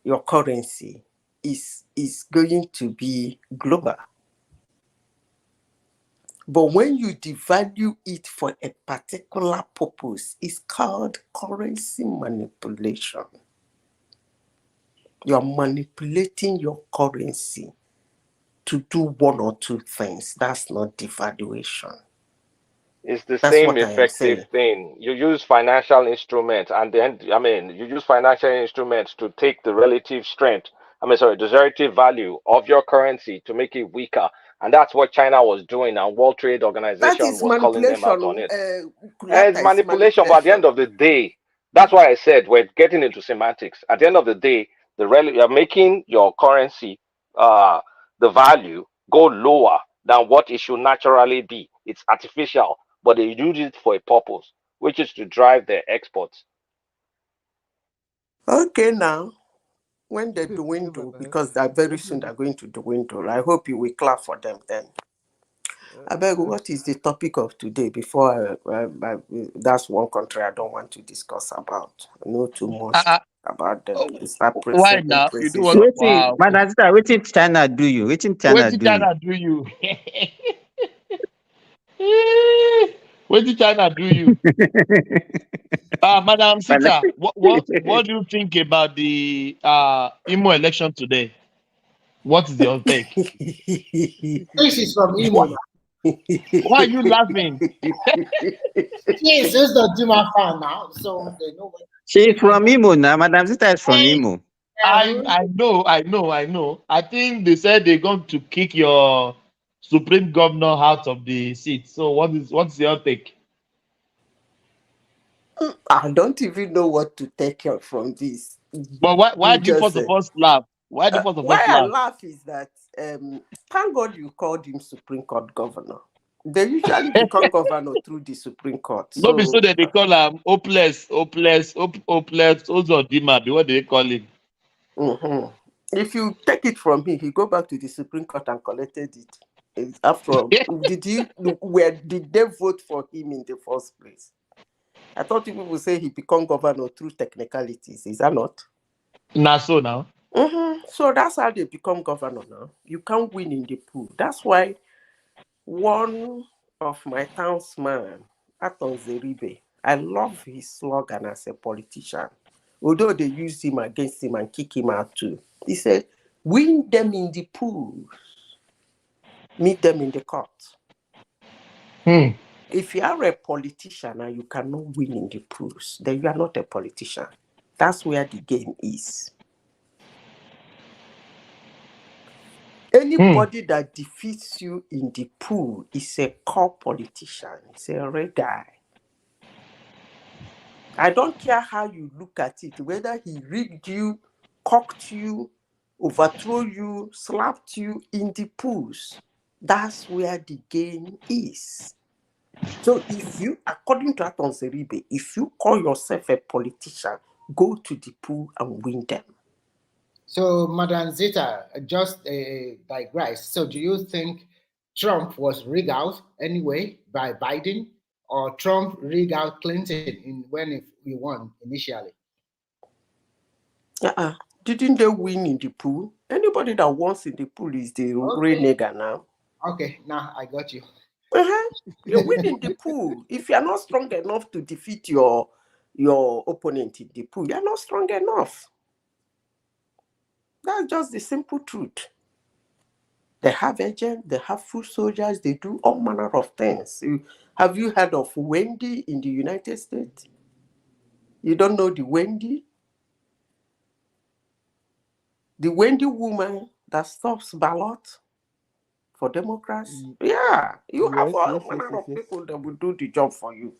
your currency is going to be global. But when you devalue it for a particular purpose, it's called currency manipulation. You're manipulating your currency to do one or two things. That's not devaluation.
It's the same effective thing. You use financial instruments, and then, I mean, you use financial instruments to take the relative strength, the relative value of your currency to make it weaker. And that's what China was doing, and World Trade Organization was calling them out on it. It's manipulation, but at the end of the day, that's why I said we're getting into semantics. At the end of the day, you're making your currency, the value, go lower than what it should naturally be. It's artificial, but they use it for a purpose. which is to drive their exports.
Okay, now when they dwindle, because they're very soon they're going to dwindle. I hope you will clap for them then. I beg, what is the topic of today? Before that's one country I don't want to discuss about. I know too much about them. They start
Why
pressing
now? You do
praises
what?
of
Waiting,
Wow.
Madam Sister, waiting China do you? Waiting China
What did
do you?
China do you? What did China do you? Madam Sita, what do you think about the Imo election today? What is your take?
This is from Imo.
Why are you laughing?
Yes, just the Duma fan now, so they know.
She's from Imo now. Madam Sister is from Imo.
I know. I think they said they're going to kick your Supreme Governor out of the seat. So what's your take?
I don't even know what to take out from this.
But why do you first of all laugh? Why do you first of all
Why I
laugh?
laugh is that thank God you called him Supreme Court governor. They usually become governor through the Supreme Court.
No, be so that they call him hopeless, Ozodima, be what they call him.
Mm-hmm. If you take it from him, he go back to the Supreme Court and collected it. After all, did they vote for him in the first place? I thought people would say he become governor through technicalities. Is that not?
Nah, so now.
Mm-hmm. So that's how they become governor now. You can't win in the pool. That's why one of my townsmen, Aton Zeribe, I love his slogan as a politician. Although they used him against him and kick him out too. He said, win them in the pools, meet them in the court. If you are a politician and you cannot win in the pools, then you are not a politician. That's where the game is. Anybody that defeats you in the pool is a core politician. It's a red eye. I don't care how you look at it, whether he rigged you, cocked you, overthrew you, slapped you in the pools. That's where the game is. So if you, according to Aton Zeribe, if you call yourself a politician, go to the pool and win them.
So, Madam Zita, just digress. So, do you think Trump was rigged out anyway by Biden, or Trump rigged out Clinton when he won initially?
Didn't they win in the pool? Anybody that wants in the pool is the real nigger now.
Okay, now I got you.
You win in the pool. If you're not strong enough to defeat your opponent in the pool, you're not strong enough. That's just the simple truth. They have agents, they have foot soldiers, they do all manner of things. Have you heard of Wendy in the United States? You don't know the Wendy? The Wendy woman that stops ballot for Democrats? Yeah, you have all manner of people that will do the job for you.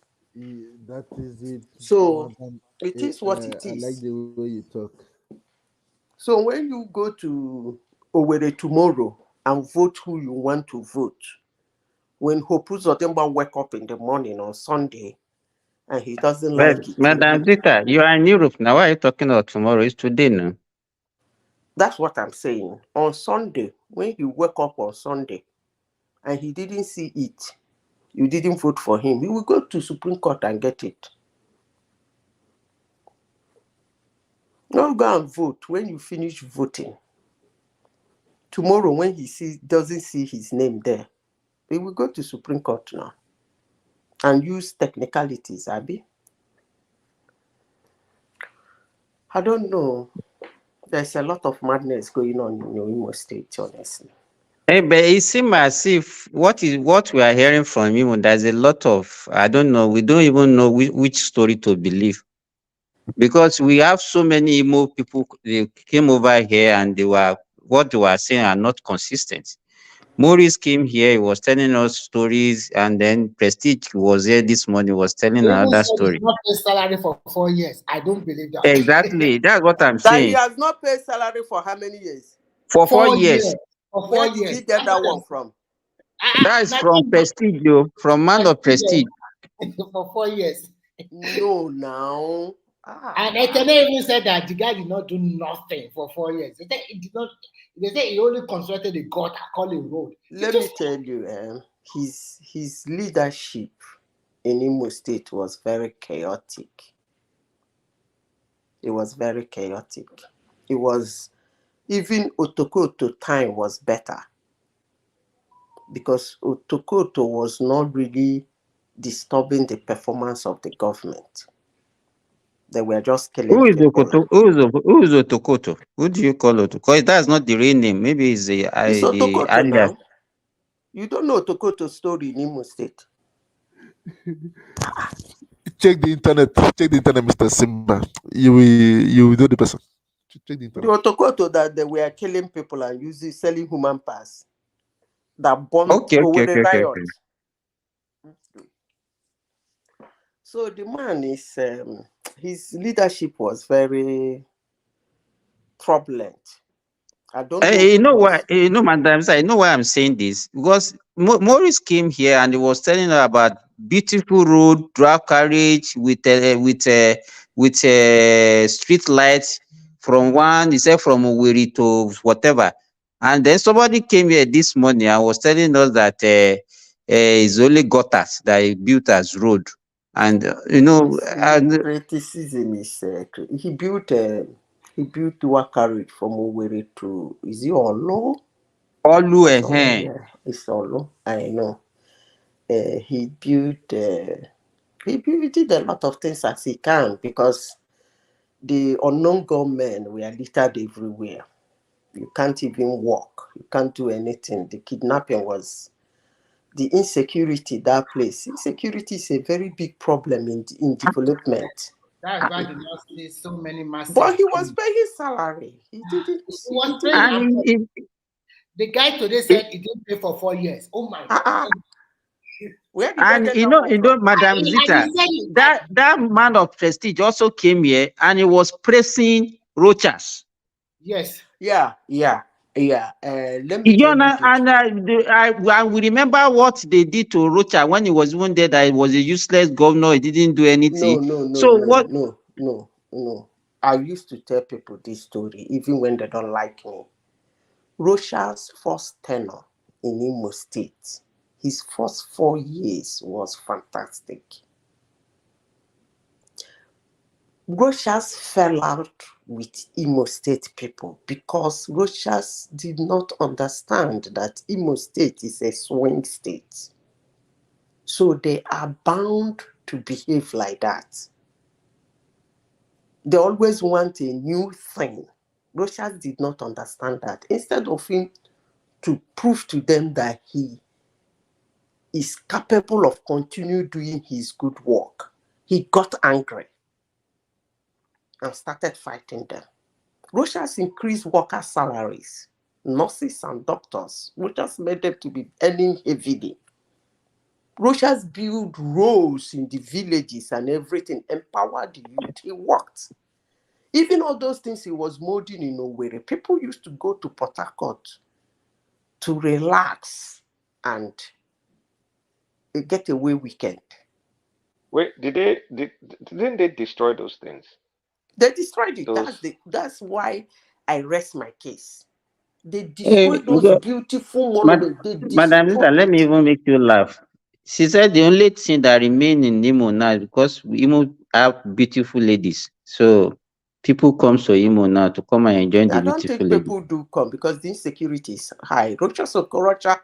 That is it.
So it is what it
I
is.
like the way you talk.
So when you go to Owerri tomorrow and vote who you want to vote, when Hopu Zotemba wake up in the morning on Sunday and he doesn't like it,
Madam Zita, you are in Europe now. Why are you talking about tomorrow? It's today now.
That's what I'm saying. On Sunday, when he wake up on Sunday and he didn't see it, you didn't vote for him, he will go to Supreme Court and get it. No, go and vote when you finish voting. Tomorrow, when he doesn't see his name there, he will go to Supreme Court now and use technicalities, Abby. I don't know. There's a lot of madness going on in Imo State, honestly.
Hey, but it seems as if what we are hearing from him, there's a lot of, I don't know, we don't even know which story to believe. Because we have so many Imo people, they came over here and what they were saying are not consistent. Maurice came here, he was telling us stories, and then Prestige was here this morning, was telling another story.
He's not paid salary for 4 years. I don't believe that.
Exactly, that's what I'm
That he
saying.
has not paid salary for how many years?
For 4 years.
For 4
Where
years.
did he get that one from?
That is from Prestige, from Man of Prestige.
For 4 years.
No, now.
And Ekene even said that the guy did not do nothing for 4 years. They said he did not. They said he only constructed a gutter, called a road.
Let me tell you, his leadership in Imo State was very chaotic. It was very chaotic. It was, even Otokoto time was better, because Otokoto was not really disturbing the performance of the government. They were just killing
Who is
people.
Who is Otokoto? Who do you call Otokoto? Because that's not the real name. Maybe it's the
It's Otokoto
alias.
now. You don't know Otokoto's story in Imo State.
Check the internet, Mr. Simba. You will know the person. Check the
The
internet.
Otokoto that they were killing people and using selling human parts, that bombed
Okay.
the riot. So the man is his leadership was very turbulent. I don't know.
You know why? You know, Madam, I know why I'm saying this, because Maurice came here and he was telling her about beautiful road, drag carriage with street lights from one. He said from Owerri to whatever, and then somebody came here this morning and was telling us that it's only gutters that he built as road, and
Criticism is he built work carriage from Owerri to, is it Olo?
Olu,
Yeah, it's Olo. I know. He did a lot of things as he can, because the unknown gunmen were littered everywhere. You can't even walk. You can't do anything. The kidnapping was, the insecurity, that place. Insecurity is a very big problem in development.
That's why the not see so many massive.
But he was paying salary. He didn't.
He was paying. The guy today said he didn't pay for 4 years. Oh my God.
Where did
and Madam Zita, that man of prestige also came here and he was praising Rochas.
Yes.
Yeah. Let me tell you.
And we remember what they did to Rocha when he was even there, that he was a useless governor. He didn't do anything.
No. I used to tell people this story, even when they don't like me. Rocha's first tenure in Imo State, his first 4 years was fantastic. Rochas fell out with Imo State people because Rochas did not understand that Imo State is a swing state. So they are bound to behave like that. They always want a new thing. Rochas did not understand that. Instead of him to prove to them that he is capable of continuing doing his good work, he got angry and started fighting them. Rochas increased worker salaries, nurses and doctors. Rochas made them to be earning heavily. Rochas built roads in the villages and everything, empowered the youth. He worked. Even all those things he was molding in Owerri, people used to go to Port Harcourt to relax and a getaway weekend.
Wait, didn't they destroy those things?
They destroyed it. That's why I rest my case. They destroyed those beautiful monuments.
Madam Zita, let me even make you laugh. She said the only thing that remains in Imo now is because Imo have beautiful ladies. So people come to Imo now to come and enjoy the beautiful ladies.
I don't think people do come because the insecurity is high. Rochas Okorocha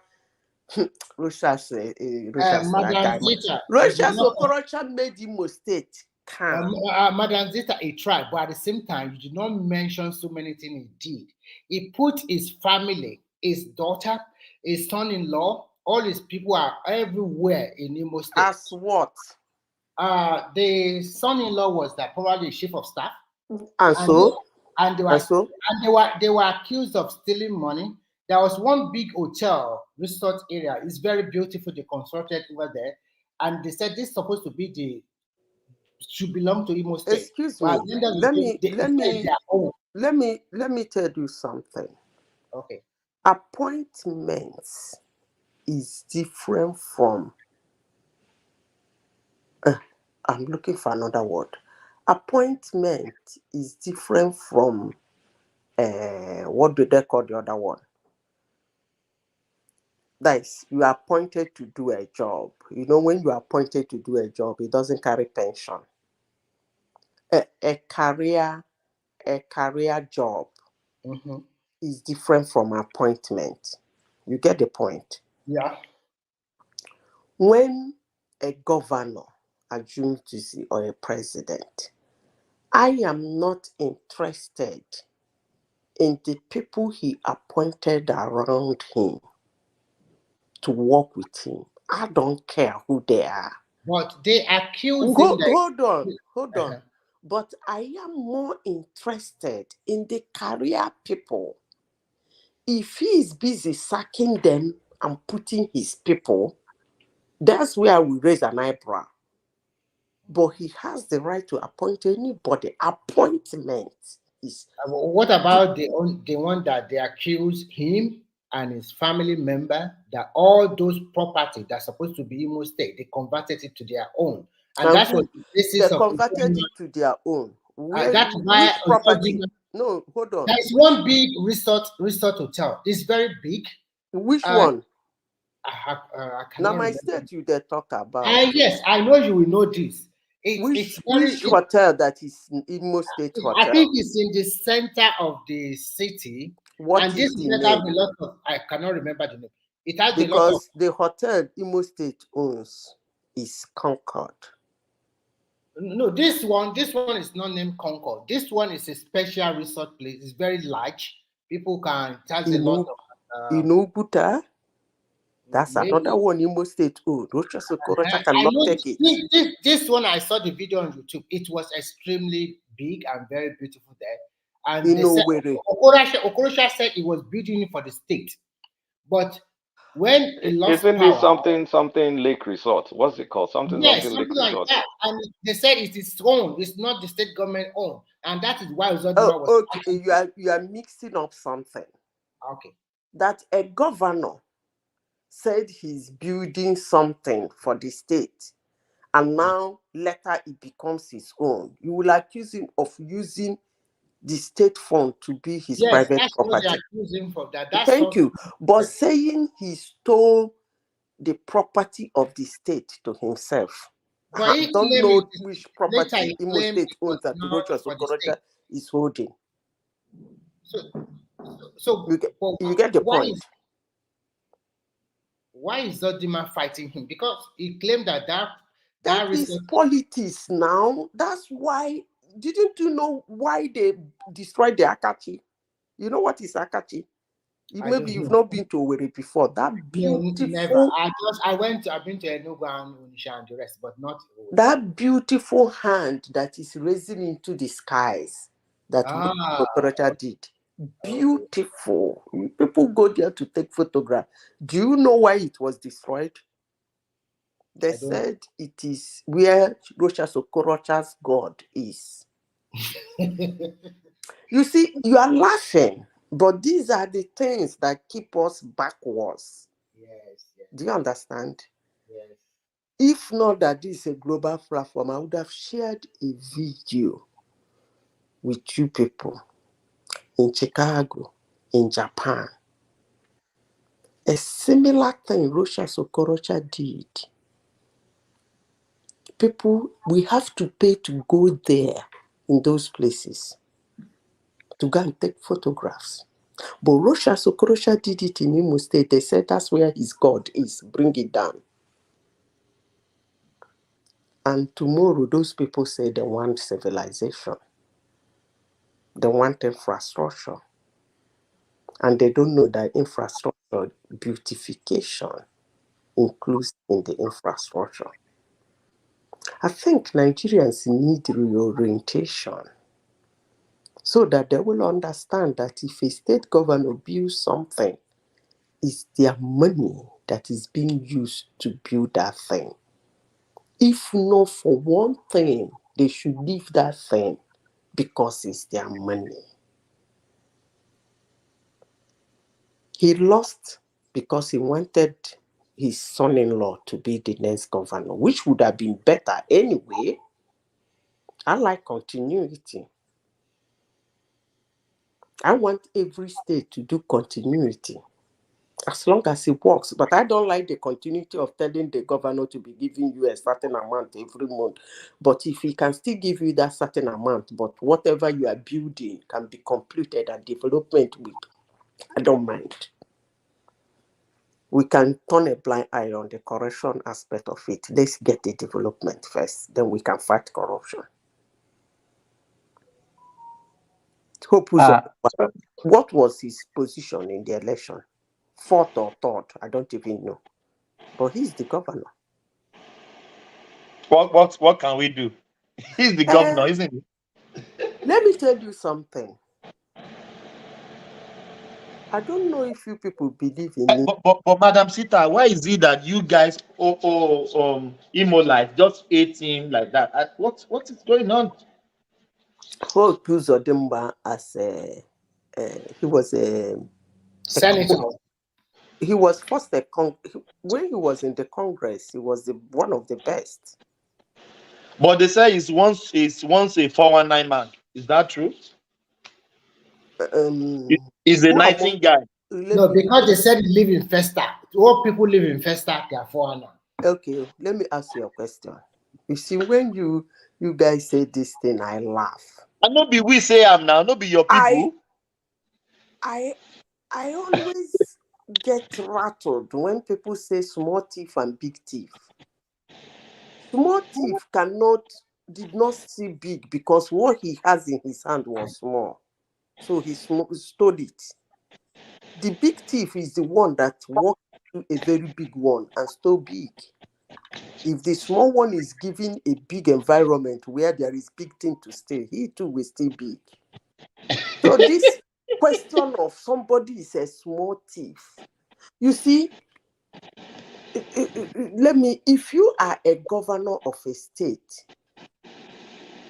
made Imo State calm.
Madam Zita a tribe, but at the same time, you did not mention so many things he did. He put his family, his daughter, his son-in-law, all his people are everywhere in Imo State.
As what?
The son-in-law was probably chief of staff.
And
they were accused of stealing money. There was one big hotel resort area. It's very beautiful. They constructed over there, and they said this is supposed to should belong to Imo State.
Excuse me. Let me tell you something.
Okay.
Appointments is different from I'm looking for another word. Appointment is different from what do they call the other one? That is, you are appointed to do a job. You know, when you are appointed to do a job, it doesn't carry pension. A career job is different from appointment. You get the point?
Yeah.
When a governor assumes to see or a president, I am not interested in the people he appointed around him to work with him. I don't care who they are.
But they accuse him that...
Hold on. But I am more interested in the career people. If he is busy sacking them and putting his people, that's where we raise an eyebrow. But he has the right to appoint anybody. Appointment is...
What about the one that they accuse him and his family member that all those property that's supposed to be Imo State, they converted it to their own? And that was the basis
they
of...
converted it to their own.
That's why...
Which property? No, hold on.
There is one big resort hotel. It's very big.
Which one?
I
Now, my
remember.
state you they talk about.
Yes, I know you will know this.
Which hotel that is Imo State Hotel?
I think it's in the center of the city.
What
and
is
this
the
has
name?
a lot of... I cannot remember the name. It has
because
a lot of...
the hotel Imo State owns is Concord.
No, this one is not named Concord. This one is a special resort place. It's very large. People can... It has a lot of...
Inubuta? That's
maybe.
another one Imo State owns. Rochester Okorocha cannot take it.
This one, I saw the video on YouTube. It was extremely big and very beautiful there. And Okorocha said it was building for the state. But when he lost
Isn't
power...
this something Lake Resort? What's it called? Something
Yes,
Lake
something like
Resort.
that. And they said it is own. It's not the state government owned. And that is why Uzodimma was...
Okay, you are mixing up something.
Okay.
That a governor said he's building something for the state, and now later it becomes his own. You will accuse him of using the state fund to be his private
that's
property.
what they accuse him for.
Thank you. But saying he stole the property of the state to himself,
but
I don't know which property Imo State owns that Rochas Okorocha is holding.
So
you get the point.
Why is Uzodimma fighting him? Because he claimed
that is politics now. That's why. Didn't you know why they destroyed the Akachi? You know what is Akachi? Maybe you've not been to Owerri before. That beautiful...
Never. I've been to Enugu and Onitsha and the rest, but not...
That beautiful hand that is raising into the skies that Okorocha did. Beautiful. People go there to take photographs. Do you know why it was destroyed? They said it is where Rochas Okorocha's God is. You see, you are laughing, but these are the things that keep us backwards.
Yes.
Do you understand?
Yes.
If not that this is a global platform, I would have shared a video with you people in Chicago, in Japan. A similar thing Rochas Okorocha did. People, we have to pay to go there in those places to go and take photographs. But Rochas Okorocha did it in Imo State. They said that's where his God is. Bring it down. And tomorrow, those people say they want civilization. They want infrastructure. And they don't know that infrastructure beautification includes in the infrastructure. I think Nigerians need reorientation so that they will understand that if a state governor builds something, it's their money that is being used to build that thing. If not for one thing, they should leave that thing because it's their money. He lost because he wanted his son-in-law to be the next governor, which would have been better anyway. I like continuity. I want every state to do continuity as long as it works. But I don't like the continuity of telling the governor to be giving you a certain amount every month. But if he can still give you that certain amount, but whatever you are building can be completed and development with, I don't mind. We can turn a blind eye on the corruption aspect of it. Let's get the development first, then we can fight corruption. What was his position in the election? Fourth or third? I don't even know. But he's the governor.
What can we do? He's the governor, isn't he?
Let me tell you something. I don't know if you people believe in it.
But Madam Sita, why is it that you guys, Imo Life, just hate him like that? What is going on?
Hope Uzodimba as he was a
senator.
He was first when he was in the Congress, he was one of the best.
But they say he's once a 419 man. Is that true? He's a Nightingale guy.
No, because they said he live in Festa. All people live in Festa, they are foreigner.
Okay, let me ask you a question. You see, when you guys say this thing, I laugh.
I know be we say I'm now, no be your people.
I always get rattled when people say small thief and big thief. Small thief did not see big because what he has in his hand was small. So he stole it. The big thief is the one that walked to a very big one and stole big. If the small one is given a big environment where there is big thing to steal, he too will steal big. So this question of somebody is a small thief. You see, if you are a governor of a state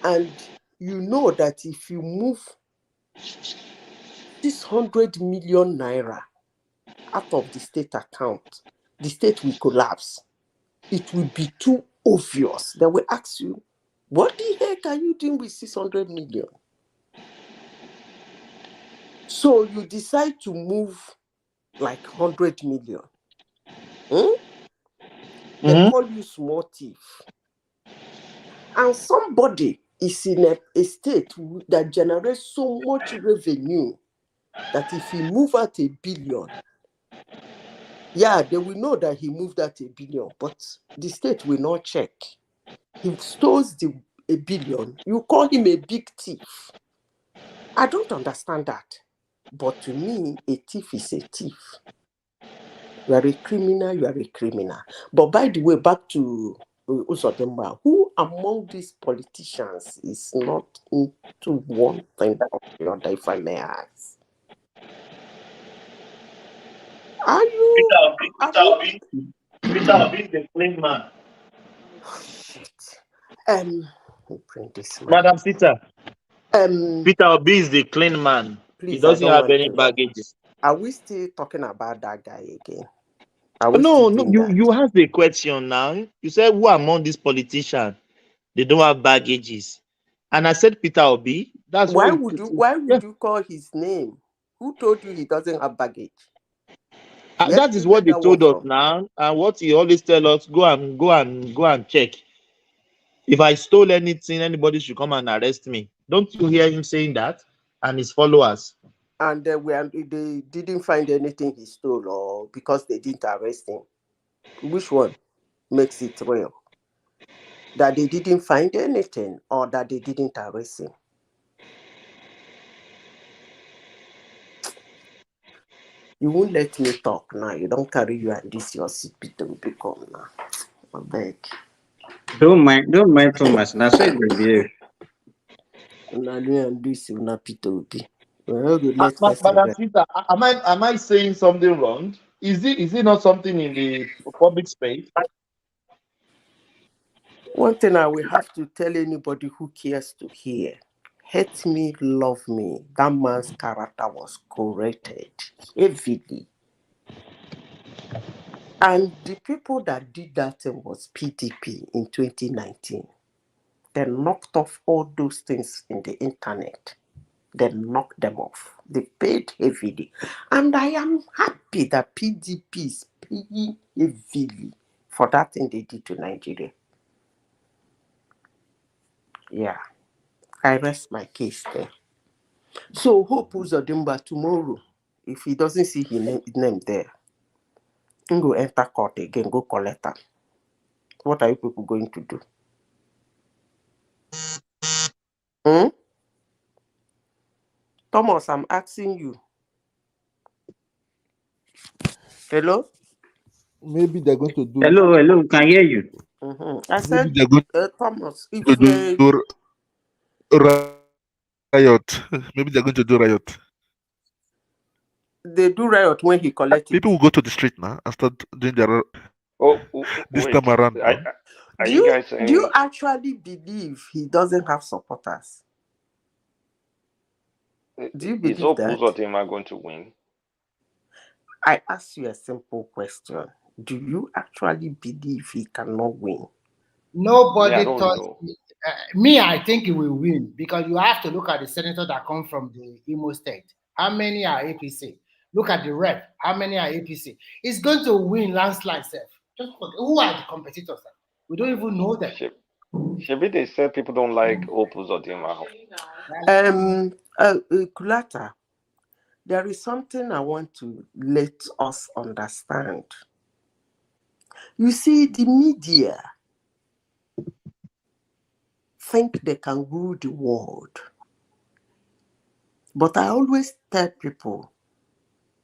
and you know that if you move 600 million naira out of the state account, the state will collapse. It will be too obvious. They will ask you, what the heck are you doing with 600 million? So you decide to move like 100 million. They call you small thief. And somebody is in a state that generates so much revenue that if he move out 1 billion, they will know that he moved out 1 billion, but the state will not check. He stole 1 billion. You call him a big thief. I don't understand that. But to me, a thief is a thief. You are a criminal, you are a criminal. But by the way, back to Uzodimba, who among these politicians is not into one thing or the other, if I may ask? Are you?
Peter Obi is the clean man.
Bring this man.
Madam Sita. Peter Obi is the clean man.
Please,
he doesn't have any baggages.
Are we still talking about that guy again?
No, you asked the question now. You said who among these politicians they don't have baggages, and I said Peter Obi. That's
why would you call his name? Who told you he doesn't have baggage?
That is what they told us now, and what he always tell us: go and check. If I stole anything, anybody should come and arrest me. Don't you hear him saying that? And his followers.
And they didn't find anything he stole, or because they didn't arrest him. Which one makes it real? That they didn't find anything, or that they didn't arrest him? You won't let me talk now. You don't carry you and this your secret to become now. I beg.
Don't mind too much. That's why you behave.
And this will not be to be.
Am I saying something wrong? Is it not something in the public space?
One thing I will have to tell anybody who cares to hear: hate me, love me. That man's character was corrected heavily. And the people that did that thing was PDP in 2019. They knocked off all those things in the internet. They knocked them off. They paid heavily. And I am happy that PDP is paying heavily for that thing they did to Nigeria. Yeah. I rest my case there. So Hope Uzodimba tomorrow, if he doesn't see his name there, he go enter court again, go collect her. What are you people going to do? Thomas, I'm asking you. Hello?
Maybe they're going to do.
Hello, can hear you.
I said,
they're going
Thomas, if
to do riot. Maybe they're going to do riot.
They do riot when he collects it.
People will go to the street now and start doing their this time around.
Do you actually believe he doesn't have supporters? Do you believe
Is Hope
that?
Uzodimma going to win?
I ask you a simple question. Do you actually believe he cannot win?
Nobody thought. Me, I think he will win because you have to look at the senators that come from the Imo State. How many are APC? Look at the rep. How many are APC? He's going to win landslide, self. Just who are the competitors? We don't even know them.
Maybe they said people don't like Hope Uzodimma.
Kulata, there is something I want to let us understand. You see, the media think they can rule the world. But I always tell people,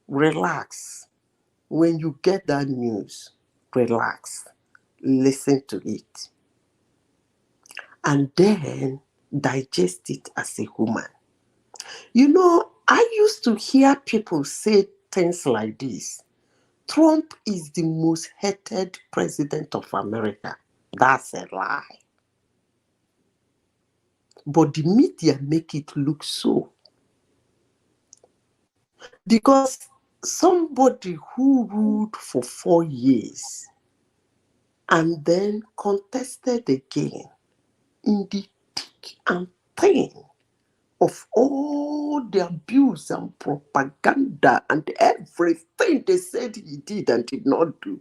relax. When you get that news, relax. Listen to it. And then digest it as a human. You know, I used to hear people say things like this. Trump is the most hated president of America. That's a lie. But the media make it look so. Because somebody who ruled for 4 years and then contested again in the thick and thin of all the abuse and propaganda and everything they said he did and did not do,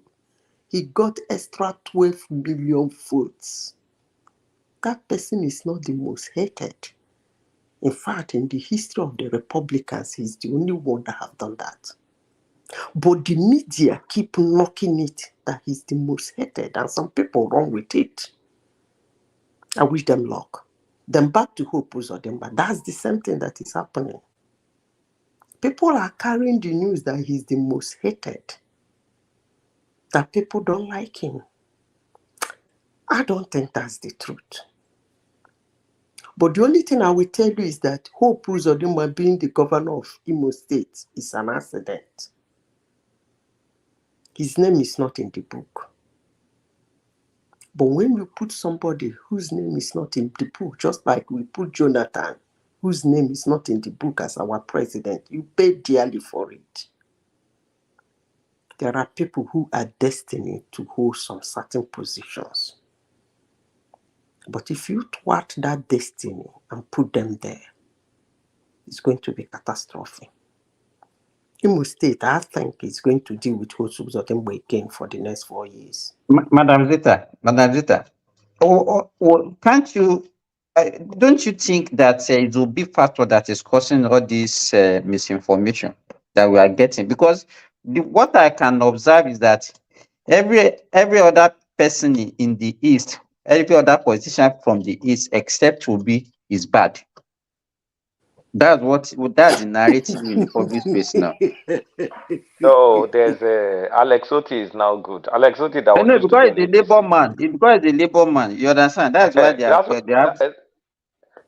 he got extra 12 million votes. That person is not the most hated. In fact, in the history of the Republicans, he's the only one that have done that. But the media keep knocking it that he's the most hated, and some people run with it. I wish them luck. Then back to Hope Uzodimma. That's the same thing that is happening. People are carrying the news that he's the most hated, that people don't like him. I don't think that's the truth. But the only thing I will tell you is that Hope Uzodimma being the governor of Imo State is an accident. His name is not in the book. But when you put somebody whose name is not in the book, just like we put Jonathan, whose name is not in the book as our president, you pay dearly for it. There are people who are destined to hold some certain positions. But if you thwart that destiny and put them there, it's going to be catastrophic. Imo State, I think, is going to deal with Hope Uzodimma again for the next 4 years.
Madam Zita, can't you, don't you think that it will be factor that is causing all this misinformation that we are getting? Because what I can observe is that every other person in the East, every other politician from the East except Obi is bad. That's the narrative in the public space now.
No, there's Alex Oti is now good. Alex Oti that
I know,
used to
because
be
the
in APC.
labor man. Because the labor man. You understand? That's why they are.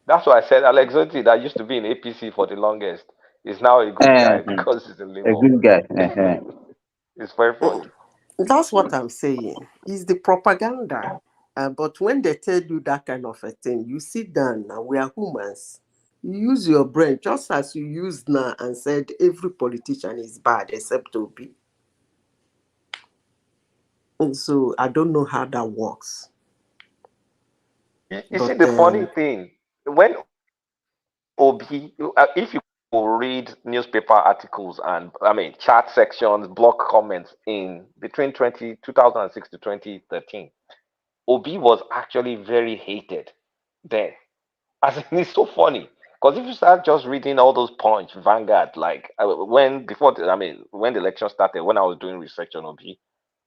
That's why I said Alex Oti that used to be in APC for the longest is now a good guy because he's a labor.
A good guy.
It's very funny.
That's what I'm saying. It's the propaganda. But when they tell you that kind of a thing, you sit down now. We are humans. You use your brain just as you used now and said every politician is bad except Obi. And so I don't know how that works.
You
But
see, the funny thing, when Obi, if you read newspaper articles and chat sections, blog comments in between 2006 to 2013, Obi was actually very hated then. As in, it's so funny because if you start just reading all those Punch, Vanguard, like when the election started, when I was doing research on Obi,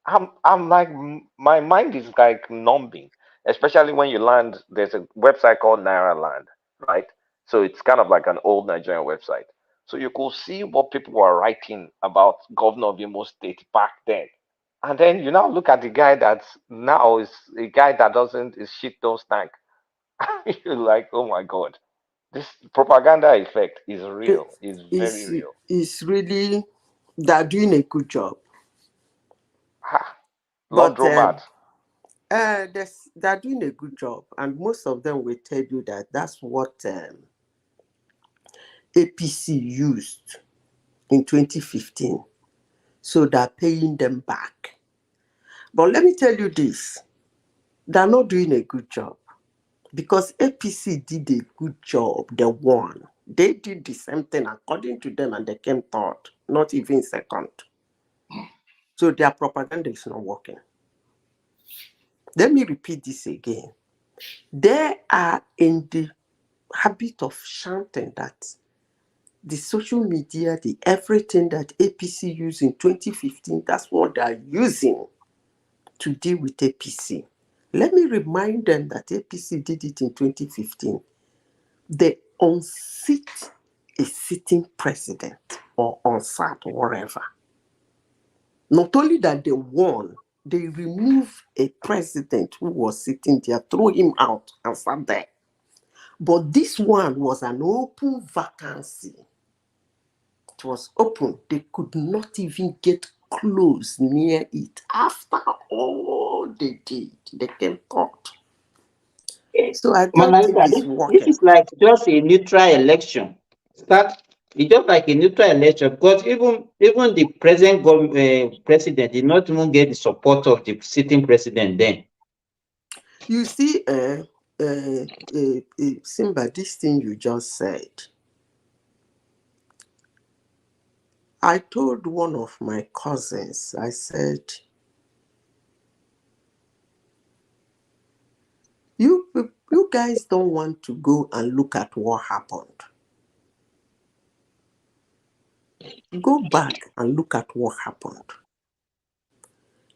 I'm like my mind is like numbing, especially when you land. There's a website called Naira Land, right? So it's kind of like an old Nigerian website. So you could see what people were writing about Governor of Imo State back then. And then you now look at the guy that's now is a guy that doesn't his shit don't stank. You're like, oh my god, this propaganda effect is real. It's very real.
it's really, they're doing a good job. But
Laundromat.
they're doing a good job, and most of them will tell you that that's what APC used in 2015. So they're paying them back. But let me tell you this, they're not doing a good job because APC did a good job. They won. They did the same thing according to them and they came third, not even second. So their propaganda is not working. Let me repeat this again. They are in the habit of shouting that the social media, the everything that APC used in 2015, that's what they're using to deal with APC. Let me remind them that APC did it in 2015. They unseat a sitting president or unsat whatever. Not only that they won, they removed a president who was sitting there, threw him out and sat there. But this one was an open vacancy. It was open. They could not even get close near it. After all they did, they came caught. So I don't think it's working.
This is like just a neutral election. It's just like a neutral election because even the president did not even get the support of the sitting president then.
You see, Simba, this thing you just said, I told one of my cousins, I said, you guys don't want to go and look at what happened. Go back and look at what happened.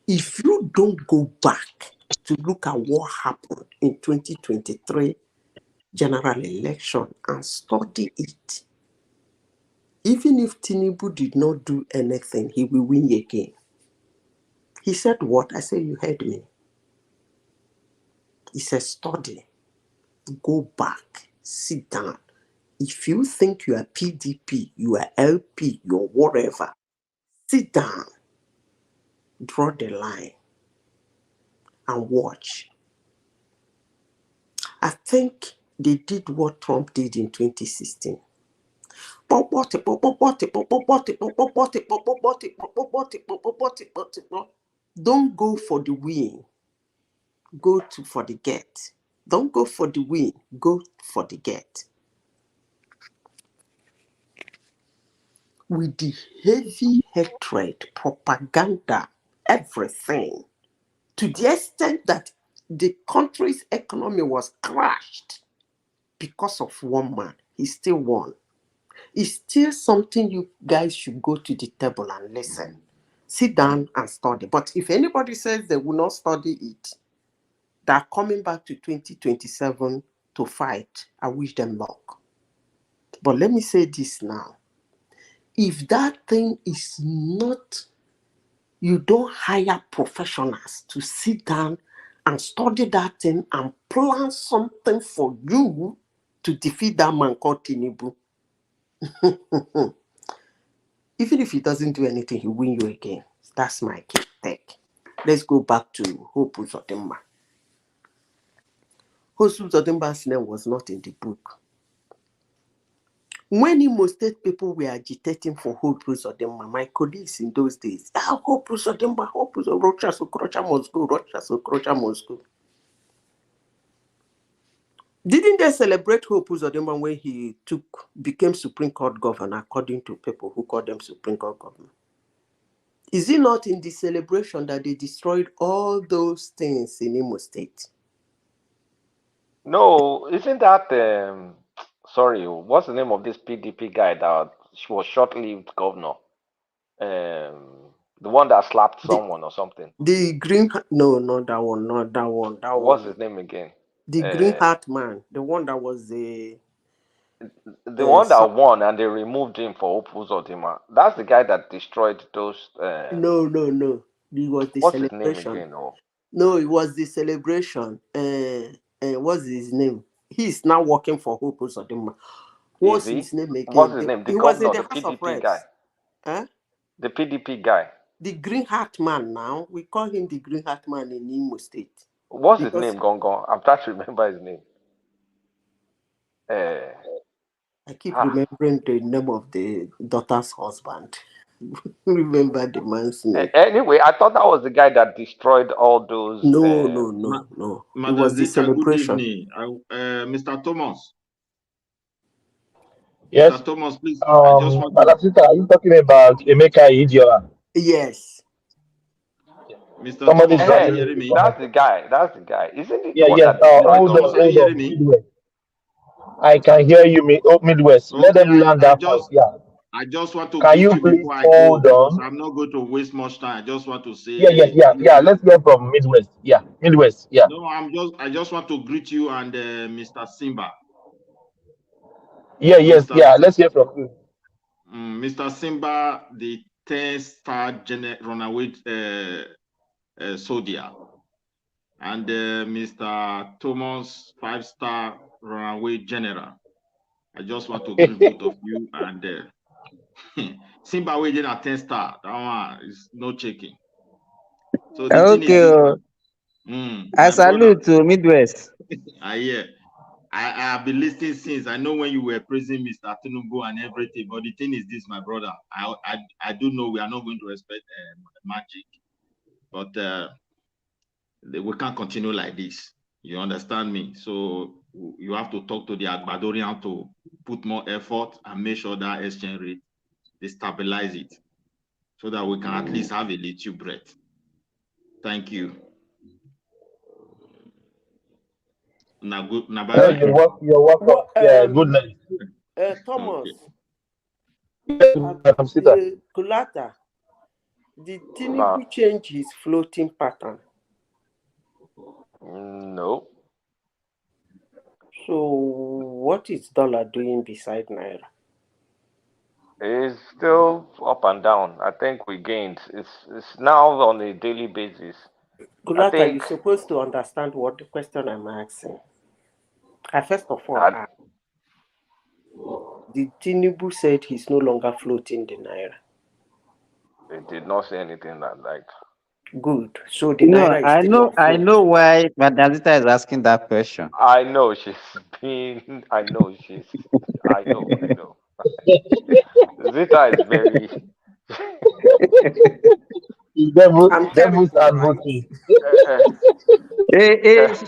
If you don't go back to look at what happened in 2023 general election and study it, even if Tinubu did not do anything, he will win again. He said what? I said, you heard me. He said, study. Go back. Sit down. If you think you are PDP, you are LP, you're whatever, sit down. Draw the line and watch. I think they did what Trump did in 2016. Don't go for the win. Go for the get. Don't go for the win. Go for the get. With the heavy hatred, propaganda, everything, to the extent that the country's economy was crashed because of one man. He still won. It's still something you guys should go to the table and listen. Sit down and study. But if anybody says they will not study it, they're coming back to 2027 to fight. I wish them luck. But let me say this now. If that thing is not, you don't hire professionals to sit down and study that thing and plan something for you to defeat that man called Tinubu. Even if he doesn't do anything, he'll win you again. That's my take. Let's go back to Hope Uzodimma. Hope Uzodimma's name was not in the book. When Imo State people were agitating for Hope Uzodinma, my colleagues in those days, Hope Uzodinma, Hope Uzodinma, Rocha Sokrocha must go, Rocha Sokrocha must go. Didn't they celebrate Hope Uzodinma when he became Supreme Court governor, according to people who call them Supreme Court governor? Is it not in the celebration that they destroyed all those things in Imo State?
No, isn't that sorry, what's the name of this PDP guy that was short-lived governor? The one that slapped someone or something.
The green, no, not that one, not that one, that
What's
one.
his name again?
The green hat man, the one that was the
one that won and they removed him for Opuzodima. That's the guy that destroyed those.
No. It was the
what's
celebration.
his name again? Oh.
No, it was the celebration. What's his name? He's now working for Hope Uzodinma. What's his name again?
What's his name? The
he
governor,
was in
the
the House of
PDP
Reps.
guy.
Huh?
The PDP guy.
The green hat man now. We call him the green hat man in Imo State.
What's his name, Gongon? I'm trying to remember his name.
I keep remembering the name of the daughter's husband. Remember the man's name.
Anyway, I thought that was the guy that destroyed all those.
No. It was the celebration.
Good evening. Mr. Thomas.
Yes.
Mr. Thomas, please. I just want
Madam Sister, are you talking about Emeka Idiola?
Yes.
Mr.
Somebody's
Thomas,
writing
hearing me?
That's the guy. Isn't it?
Yes. Hold on. Midwest. I can hear you, Midwest.
Okay,
Let them land that first. Yeah.
I just want to
Can you
greet
please
before I
hold
go
on?
because I'm not going to waste much time. I just want to say.
Yeah. Let's hear from Midwest. Yeah, Midwest. Yeah.
No, I just want to greet you and Mr. Simba.
Yes. Let's hear from you.
Mr. Simba, the 10-star runaway soldier, and Mr. Thomas, 5-star runaway general. I just want to greet both of you and Simba waiting at 10-star. That one is no checking. So the thing is,
I salute to Midwest.
I have been listening since. I know when you were praising Mr. Tinubu and everything, but the thing is this, my brother. I do know we are not going to respect magic, but we can't continue like this. You understand me? So you have to talk to the Agbadorian to put more effort and make sure that exchange rate, they stabilize it so that we can at least have a little breath. Thank you.
You're welcome. Yeah, good night.
Thomas. Kulata. Did Tinubu change his floating pattern?
No.
So what is dollar doing beside Naira?
It's still up and down. I think we gained. It's now on a daily basis.
Kulata, you're supposed to understand what the question I'm asking. First of all, the Tinubu said he's no longer floating the Naira.
They did not say anything like.
Good. So the Naira is still
I know why Madam Zita is asking that question.
I know she's been. I know. Zita is very.
Devil's advocate.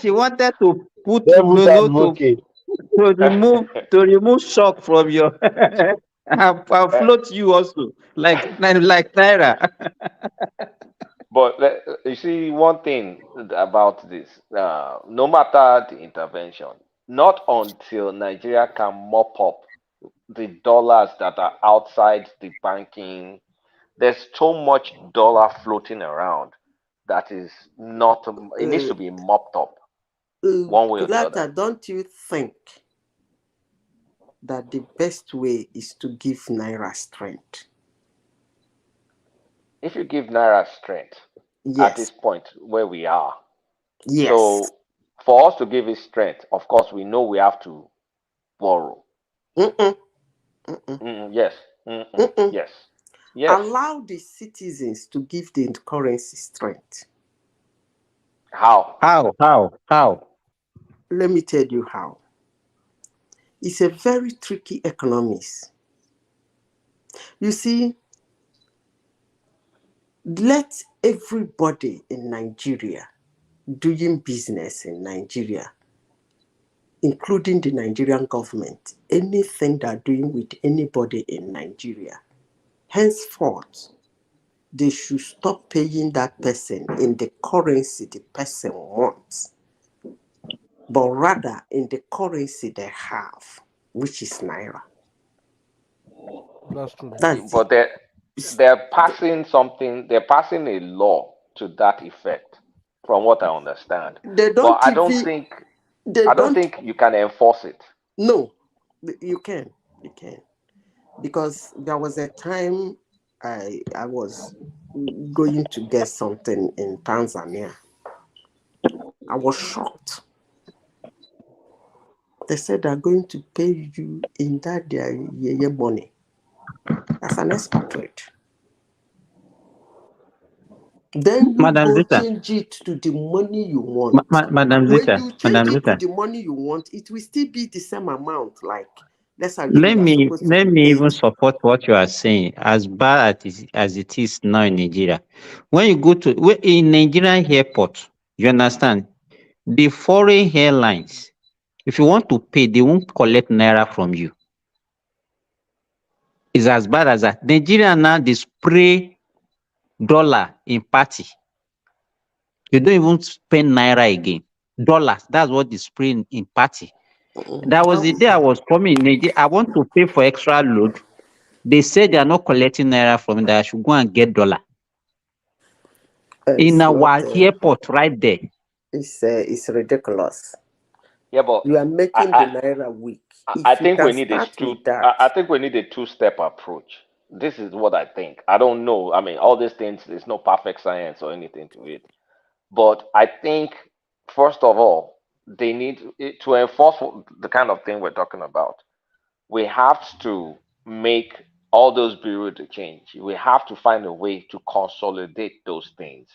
She wanted to put to remove shock from your and float you also like Naira.
But you see, one thing about this, no matter the intervention, not until Nigeria can mop up the dollars that are outside the banking, there's so much dollar floating around that is not, it needs to be mopped up one way or the other.
Don't you think that the best way is to give Naira strength?
If you give Naira strength at this point where we are, so for us to give it strength, of course, we know we have to borrow. Yes.
Allow the citizens to give the currency strength.
How?
How?
Let me tell you how. It's a very tricky economist. You see, let everybody in Nigeria doing business in Nigeria, including the Nigerian government, anything they're doing with anybody in Nigeria, henceforth, they should stop paying that person in the currency the person wants, but rather in the currency they have, which is Naira.
That's true.
That's
But they're passing something. They're passing a law to that effect, from what I understand.
They
But
don't even, they
I don't
don't,
think you can enforce it.
no, you can, because there was a time I was going to get something in Tanzania. I was shocked. They said they're going to pay you in that their money as an expatriate. Then you
Madam
go
Zita,
change it to the money you want.
Madam
When
Zita,
you change
Madam
it to
Zita,
the money you want, it will still be the same amount. Like, let's assume
let
you are
me
supposed to
let
be
me
paid.
even support what you are saying. As bad as it is now in Nigeria, when you go to in Nigerian airport, you understand, the foreign airlines, if you want to pay, they won't collect naira from you. It's as bad as that. Nigeria now, they spray dollar in party. You don't even spend naira again. Dollars, that's what they spray in party. That was the day I was coming in Nigeria. I want to pay for extra load. They said they are not collecting naira from me, that I should go and get dollar. In
It's
our
not.
airport right there.
It's ridiculous.
Yeah, but
You are making the naira weak.
I
If you
think
can
we need
start with that,
I think we need a two-step approach. This is what I think. I don't know. I mean, all these things, there's no perfect science or anything to it. But I think, first of all, they need to enforce the kind of thing we're talking about. We have to make all those bureaux to change. We have to find a way to consolidate those things.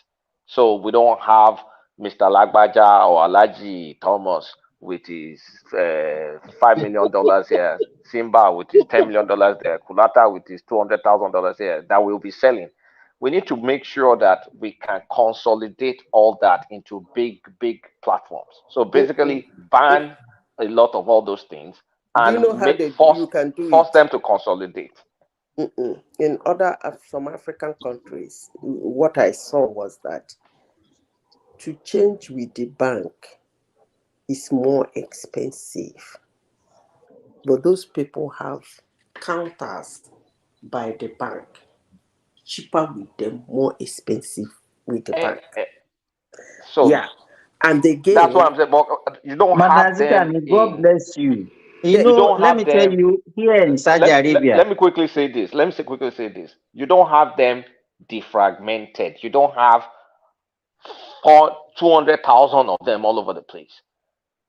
So we don't have Mr. Lagbaja or Alaji Thomas with his $5 million here, Simba with his $10 million there, Kulata with his $200,000 here that we'll be selling. We need to make sure that we can consolidate all that into big platforms. So basically, ban a lot of all those things
do you know
and
how you can do
force
it?
them to consolidate.
In other some African countries, what I saw was that to change with the bank is more expensive, but those people have counters by the bank, cheaper with them, more expensive with the bank.
So
Yeah, and again,
that's what I'm saying. But you don't
Madam
have
Zita,
them
may God
in.
bless you. You
You
know,
don't
let me
have
tell
them.
you, here in Saudi Arabia,
Let me quickly say this. You don't have them defragmented. You don't have 200,000 of them all over the place.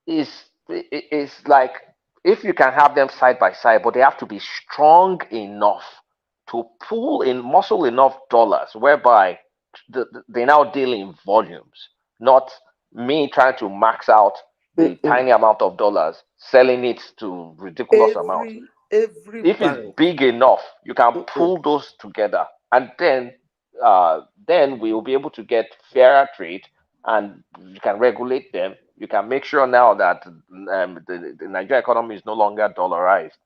It's like if you can have them side by side, but they have to be strong enough to pull in muscle enough dollars, whereby they now deal in volumes, not me trying to max out the tiny amount of dollars, selling it to ridiculous amounts.
every
If it's
bank,
big enough, you can pull those together, and then we will be able to get fairer trade, and you can regulate them. You can make sure now that the Nigerian economy is no longer dollarized,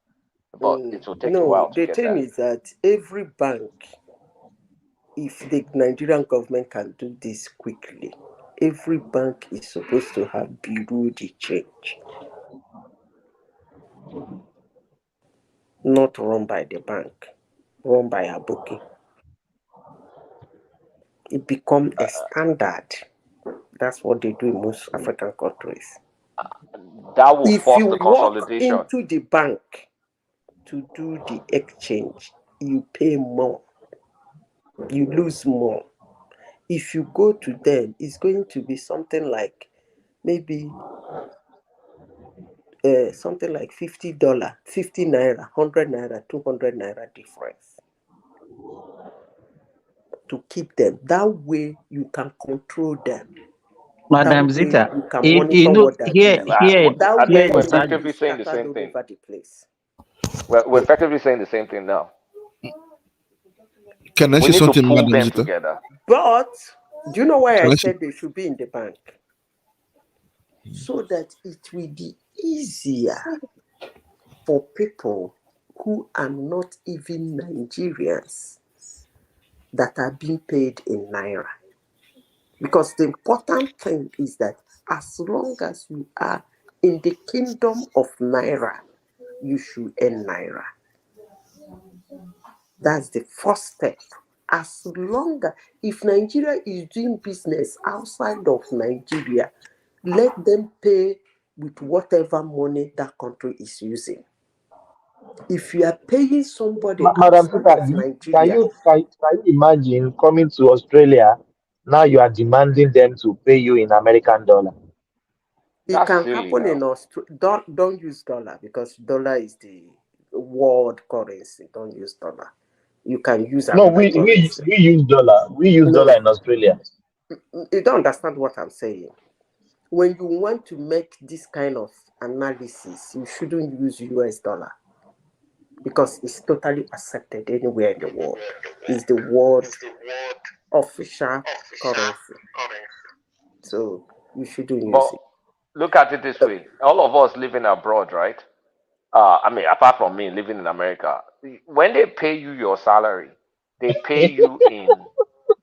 but it will take a
no,
while to
the
get
thing
that.
is that every bank, if the Nigerian government can do this quickly, every bank is supposed to have bureau de change, not run by the bank, run by a bookie. It becomes a standard. That's what they do in most African countries.
That will
If you
force the
walk
consolidation.
into the bank to do the exchange, you pay more, you lose more. If you go to them, it's going to be something like maybe something like $50, 50 naira, 100 naira, 200 naira difference to keep them. That way you can control them.
Madam
That way
Zita,
you can
you
monitor
know,
what they're
here,
doing.
here,
I
That
here
way
think we're
in
it will
South,
not be
effectively saying the
scattered
same
all
thing.
over the place.
We're effectively saying the same thing now.
Can I
We
say
need to
something,
pull
Madam
them
Zita?
together.
But do you know why I
Can I say?
said they should be in the bank? So that it will be easier for people who are not even Nigerians that are being paid in Naira. Because the important thing is that as long as you are in the kingdom of Naira, you should earn Naira. That's the first step. As long as, if Nigeria is doing business outside of Nigeria, let them pay with whatever money that country is using. If you are paying somebody
Madam
outside
Sita,
of
can
Nigeria,
you imagine coming to Australia? Now you are demanding them to pay you in American dollar.
it
That's
can
silly
happen
now.
in Australia. Don't use dollar because dollar is the world currency. Don't use dollar. You can use
No,
another currency.
we use dollar. We use dollar
No,
in Australia.
you don't understand what I'm saying. When you want to make this kind of analysis, you shouldn't use US dollar because it's totally accepted anywhere in the world. It's the world official currency. So you shouldn't
But
use it.
look at it this way: all of us living abroad, right? I mean, apart from me living in America, when they pay you your salary, they pay you in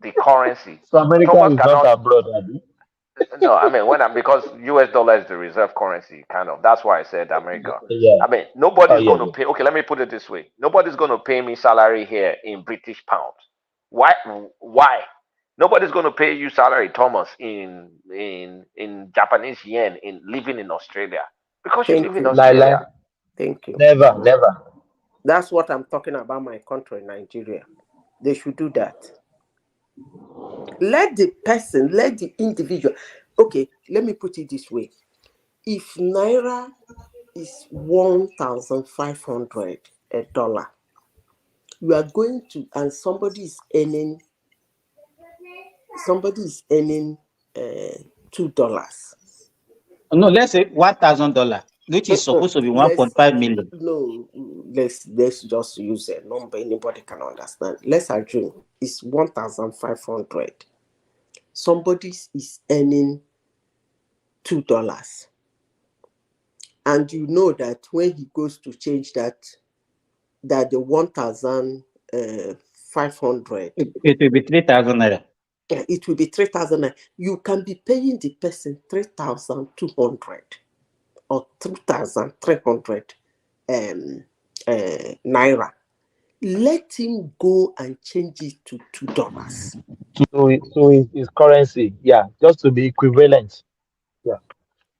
the currency.
So America
Thomas
is not
cannot.
abroad, Abi.
No, I mean because US dollar is the reserve currency, kind of. That's why I said America.
Yeah.
I mean,
Oh
nobody's
yeah,
going to pay. Okay, let me put it this way: nobody's going to pay me salary here in British pounds. Why? Why? Nobody's going to pay you salary, Thomas, in Japanese yen in living in Australia because you
Thank
live in
you.
Australia.
Thank you.
Never.
That's what I'm talking about my country, Nigeria. They should do that. Let the person, let the individual. Okay, let me put it this way. If Naira is $1,500, you are going to, and somebody is earning $2.
no, let's say $1,000, which is supposed to be 1.5 million.
No, let's just use a number anybody can understand. Let's assume it's 1,500. Somebody is earning $2, and you know that when he goes to change that the 1,500,
It will be 3,000 naira.
it will be 3,000. You can be paying the person 3,200 or 2,300 naira. Let him go and change it to $2.
So it's currency. Yeah, just to be equivalent. Yeah.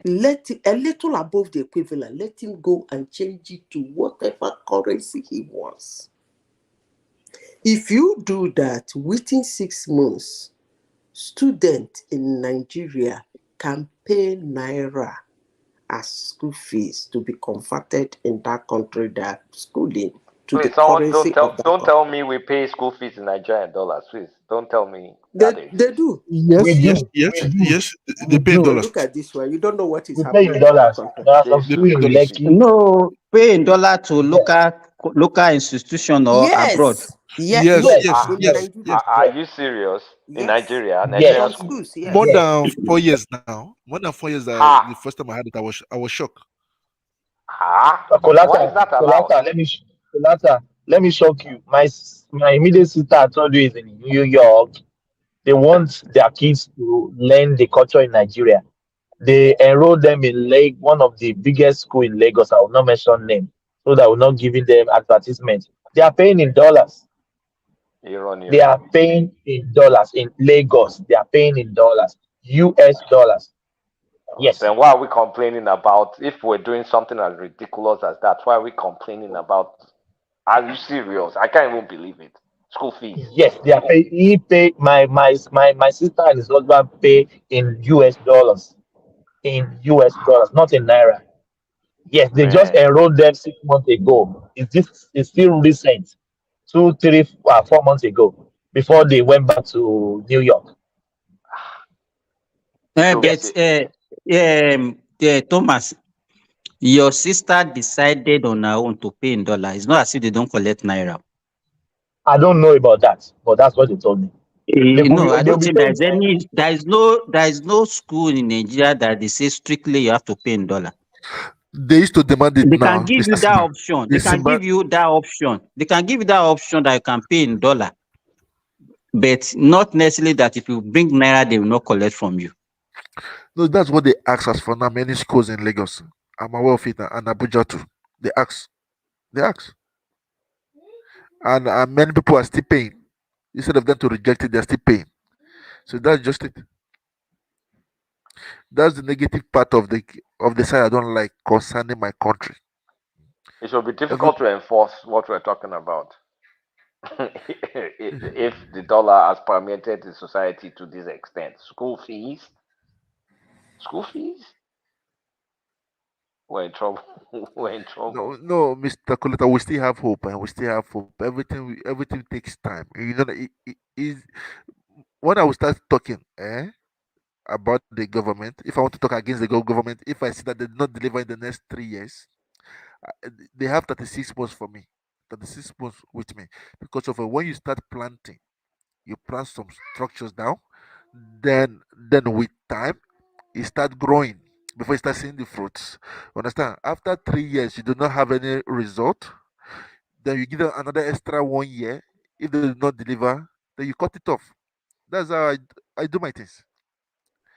Let it, a little above the equivalent. Let him go and change it to whatever currency he wants. If you do that within 6 months, students in Nigeria can pay naira as school fees to be converted in that country that schooling to the
Please, someone
currency of that
don't
country.
tell me we pay school fees in Nigerian dollars. Please don't tell me
They
that
do.
Yes,
We
they pay in
do.
dollars.
Look at this one. You don't know what is
We pay in
happening in that
dollars.
country.
There are some
They
school
pay in
in
dollars.
Lekki.
No, pay in dollar to local institution or abroad.
Yes. In Nigeria.
Are you serious? In
Yes.
Nigeria, Nigerian
Some
school.
schools,
More
yes.
than 4 years now. More than 4 years that
Ha
the first time I had it, I was shocked.
ha. Why is that allowed?
Kolata, let me shock you. My immediate sister I told you is in New York. They want their kids to learn the culture in Nigeria. They enroll them in one of the biggest school in Lagos. I will not mention name, so that I will not giving them advertisement. They are paying in dollars. They are paying in dollars in Lagos. They are paying in dollars, US dollars. Yes.
Then why are we complaining about if we're doing something as ridiculous as that? Why are we complaining about? Are you serious? I can't even believe it. School fees.
Yes, they are pay. He pay my sister and his husband pay in US dollars. In US dollars, not in naira. Yes, they just
Man,
enrolled them 6 months ago. It's still recent, 2, 3, 4 months ago, before they went back to New York.
Thomas, your sister decided on her own to pay in dollar. It's not as if they don't collect naira.
I don't know about that, but that's what they told me.
No, I
They'll
don't
be
think
paying.
there is no school in Nigeria that they say strictly you have to pay in dollar.
They used to demand it
They
now.
can give you that option. They can give you that option. They can give you that option that you can pay in dollar, but not necessarily that if you bring naira, they will not collect from you.
No, that's what they ask us for now. Many schools in Lagos, I'm aware of it, and Abuja too. They ask, and many people are still paying. Instead of them to reject it, they're still paying. So that's just it. That's the negative part of the side I don't like concerning my country.
It will be difficult to enforce what we're talking about if the dollar has permeated the society to this extent. School fees, we're in trouble. We're in trouble.
No, Mr. Coletta, we still have hope, and we still have hope. Everything takes time. You know, it is when I will start talking, about the government. If I want to talk against the government, if I see that they did not deliver in the next 3 years, they have 36 months for me, 36 months with me, because of when you start planting, you plant some structures down, then with time, it start growing before you start seeing the fruits. Understand? After 3 years, you do not have any result. Then you give them another extra 1 year. If they do not deliver, then you cut it off. That's how I do my things.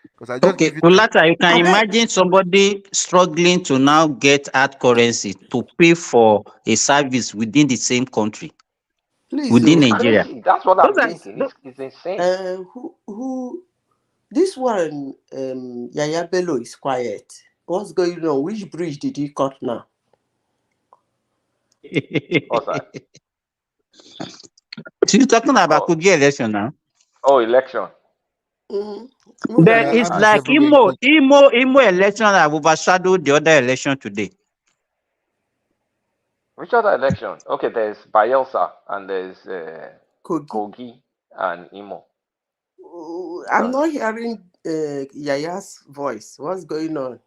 Because I just give you
Ulata, you can imagine somebody struggling to now get hard currency to pay for a service within the same country, within
It's
Nigeria.
crazy. That's what I'm thinking. It's insane.
Who this one Yaya Bello is quiet. What's going on? Which bridge did he cut now?
What's that?
So you're talking about Kogi election now?
Oh, election.
But it's like Imo election have overshadowed the other election today.
Which other election? Okay, there's Bayelsa and there's Kogi and Imo.
I'm not hearing Yaya's voice. What's going on?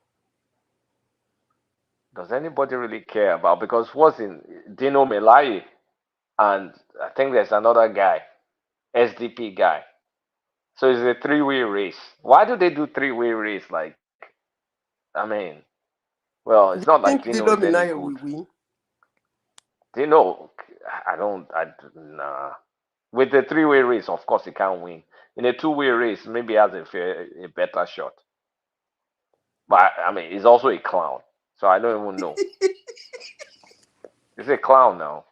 Does anybody really care about? Because what's in Dino Melaye and I think there's another guy, SDP guy. So it's a three-way race. Why do they do three-way race? Like, I mean, well, it's not like Dino is any good.
Will win?
Dino, nah. With the three-way race, of course, he can't win. In a two-way race, maybe he has a better shot. But I mean, he's also a clown, so I don't even know. He's a clown now.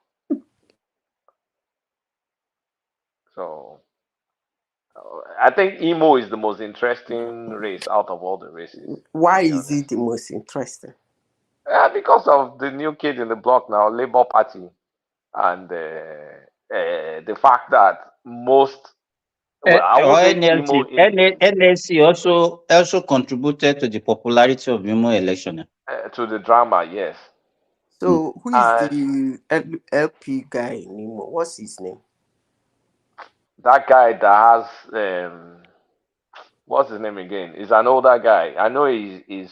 So I think Imo is the most interesting race out of all the races.
Why is it the most interesting?
Because of the new kid in the block now, Labour Party, and the fact that most. Well, I won't say Imo
NLC also contributed to the popularity of Imo election.
To the drama, yes.
So who is the LP guy in Imo? What's his name?
That guy that has what's his name again? He's an older guy. I know he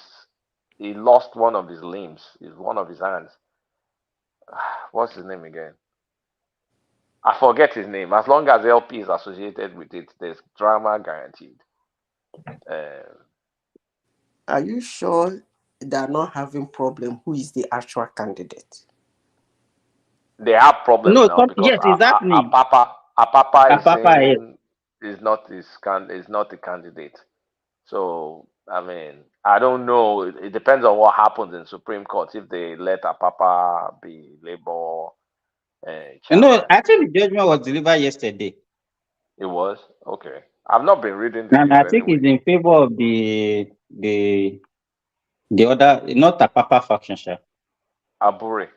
lost one of his limbs. It's one of his hands. What's his name again? I forget his name. As long as LP is associated with it, there's drama guaranteed.
Are you sure they're not having problem? Who is the actual candidate?
They have problems now because
yes, exactly.
Apapa is saying is not the candidate. So I mean, I don't know. It depends on what happens in Supreme Court if they let Apapa be Labour.
No, I think the judgment was delivered yesterday.
It was? Okay. I've not been reading the
And
news
I think
anyway.
it's in favor of the other, not the Papa faction, sir.
Abure.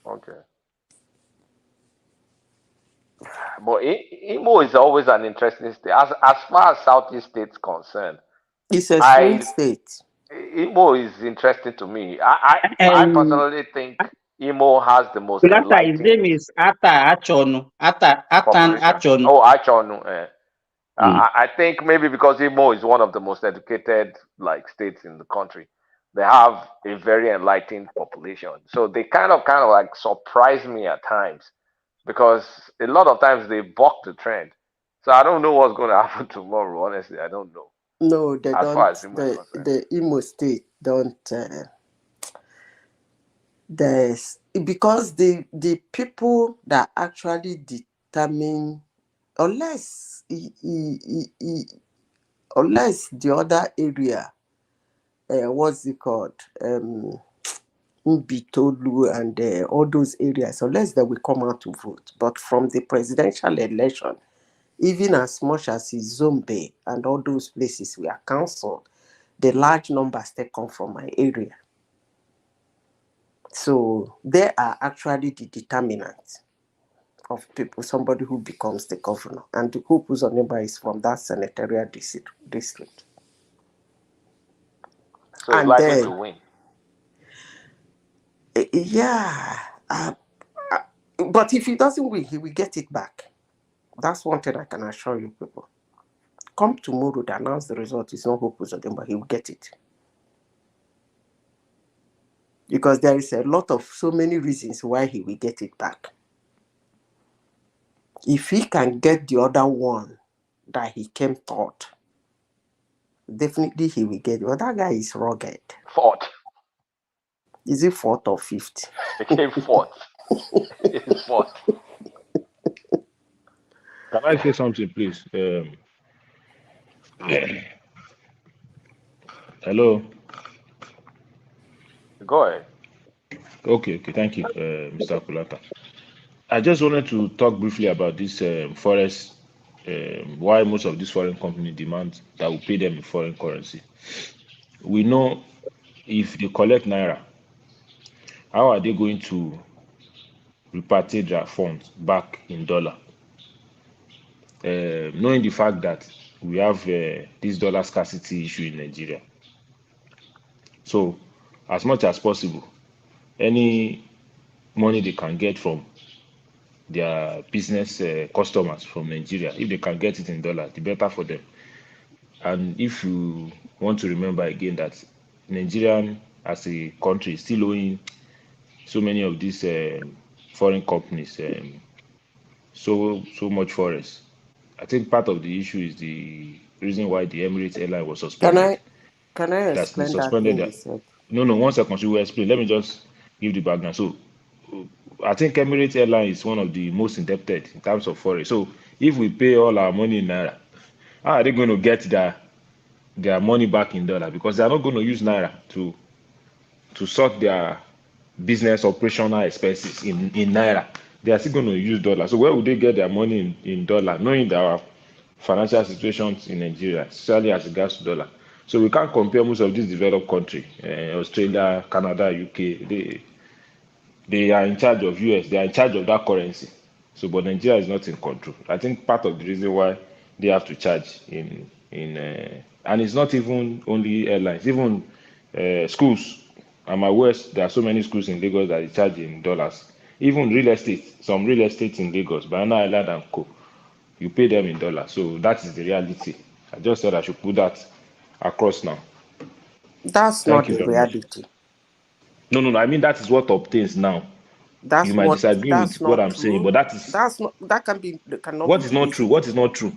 Okay. But Imo is always an interesting state. As far as Southeast states concerned,
it's a swing state.
Imo is interesting to me. I personally think Imo has the most enlightening.
His name is Atan Achonu.
Oh, Achonu. I think maybe because Imo is one of the most educated like states in the country, they have a very enlightened population. So they kind of like surprise me at times because a lot of times they buck the trend. So I don't know what's going to happen tomorrow. Honestly, I don't know.
No, they
As
don't.
far as Imo is concerned.
The Imo State don't. There's because the people that actually determine, unless unless the other area, what's it called, Mbitolu and all those areas, unless they will come out to vote. But from the presidential election, even as much as Zombe and all those places we are cancelled, the large numbers they come from my area. So they are actually the determinant of people, somebody who becomes the governor, and the who's on number is from that senatorial district.
So he's
And
likely
then,
to win.
Yeah, but if he doesn't win, he will get it back. That's one thing I can assure you people. Come tomorrow to announce the result. It's not Hope Uzodimma, he will get it. Because there is a lot of so many reasons why he will get it back. If he can get the other one that he came third, definitely he will get it. But that guy is rugged.
Fourth.
Is it fourth or fifth?
He came fourth. He's fourth.
Can I say something, please? Hello.
Go ahead.
Okay. Thank you, Mr. Kulata. I just wanted to talk briefly about this forest. Why most of these foreign companies demand that we pay them in foreign currency. We know if they collect naira, how are they going to repatriate their funds back in dollar? Knowing the fact that we have this dollar scarcity issue in Nigeria. So, as much as possible, any money they can get from their business customers from Nigeria, if they can get it in dollar, the better for them. And if you want to remember again that Nigeria as a country is still owing so many of these foreign companies so much forest. I think part of the issue is the reason why the Emirates airline was suspended.
Can I
That's they
explain that
suspended
thing
that.
you said?
No, 1 second. You will explain. Let me just give the background. So, I think Emirates airline is one of the most indebted in terms of forest. So, if we pay all our money in naira, how are they going to get their money back in dollar? Because they are not going to use naira to sort their business operational expenses in naira. They are still going to use dollar. So where would they get their money in dollar, knowing that our financial situations in Nigeria, especially as regards to dollar? So we can't compare most of these developed countries, Australia, Canada, UK. They are in charge of US. They are in charge of that currency. So, but Nigeria is not in control. I think part of the reason why they have to charge and it's not even only airlines, even schools. I'm aware there are so many schools in Lagos that they charge in dollars. Even real estate, some real estate in Lagos, Banana Island and Co. You pay them in dollars. So that is the reality. I just said I should put that across now.
That's
Thank
not
you
the
very much.
reality.
No. I mean that is what obtains now.
That's
You might disagree with
that's
what
not
I'm saying,
true.
but that is
Cannot be
what is
the
not true.
reason.
What is not true?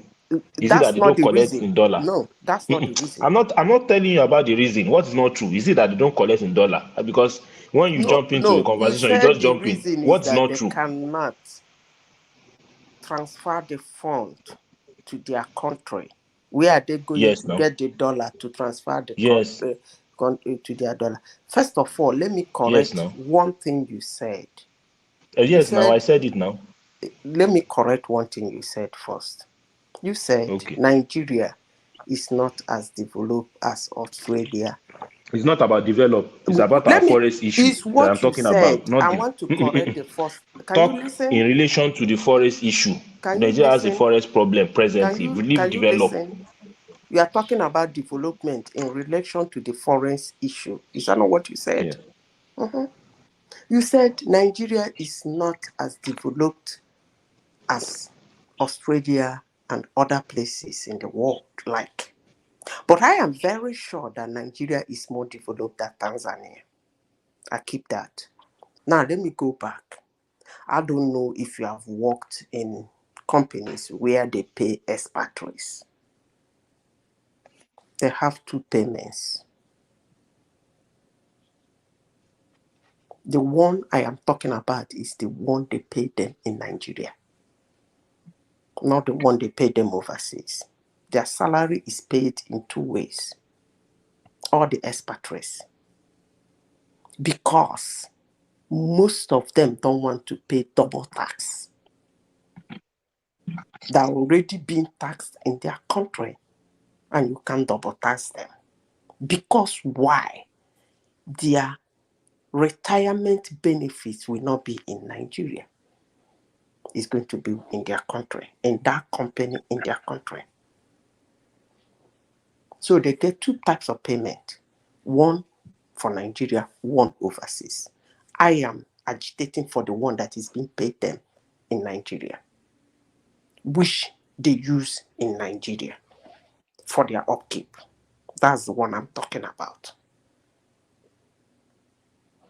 Is it that
That's
they
not
don't
the
collect
reason.
in dollar?
No, that's not the reason.
I'm not telling you about the reason. What is not true? Is it that they don't collect in dollar? Because when you jump into a
No. You
conversation, you
said
just
the
jump in.
reason is
What is
that
not
they
true?
cannot transfer the fund to their country. Where are they going
Yes,
to
no.
get the dollar to transfer the
Yes.
country to their dollar? First of all, let me
Yes,
correct
no.
one thing you said.
Yes, now I said it now.
Let me correct one thing you said first. You said
Okay.
Nigeria is not as developed as Australia.
It's not about develop. It's about our forest issue
It's
that I'm
what you
talking about.
said.
Not
I
the
want to correct the first. Can you
talk
listen?
in relation to the forest issue.
Can you
Nigeria has a
listen?
forest problem presently. We need
Can you
develop.
listen? You are talking about development in relation to the forest issue. Is that not what you said?
Yeah.
Mm-hmm. You said Nigeria is not as developed as Australia and other places in the world like. But I am very sure that Nigeria is more developed than Tanzania. I keep that. Now let me go back. I don't know if you have worked in companies where they pay expatriates. They have two payments. The one I am talking about is the one they pay them in Nigeria, not the one they pay them overseas. Their salary is paid in two ways, all the expatriates, because most of them don't want to pay double tax. They're already being taxed in their country, and you can't double tax them. Because why? Their retirement benefits will not be in Nigeria. It's going to be in their country, in that company, in their country. So they get two types of payment. One for Nigeria, one overseas. I am agitating for the one that is being paid them in Nigeria, which they use in Nigeria for their upkeep. That's the one I'm talking about.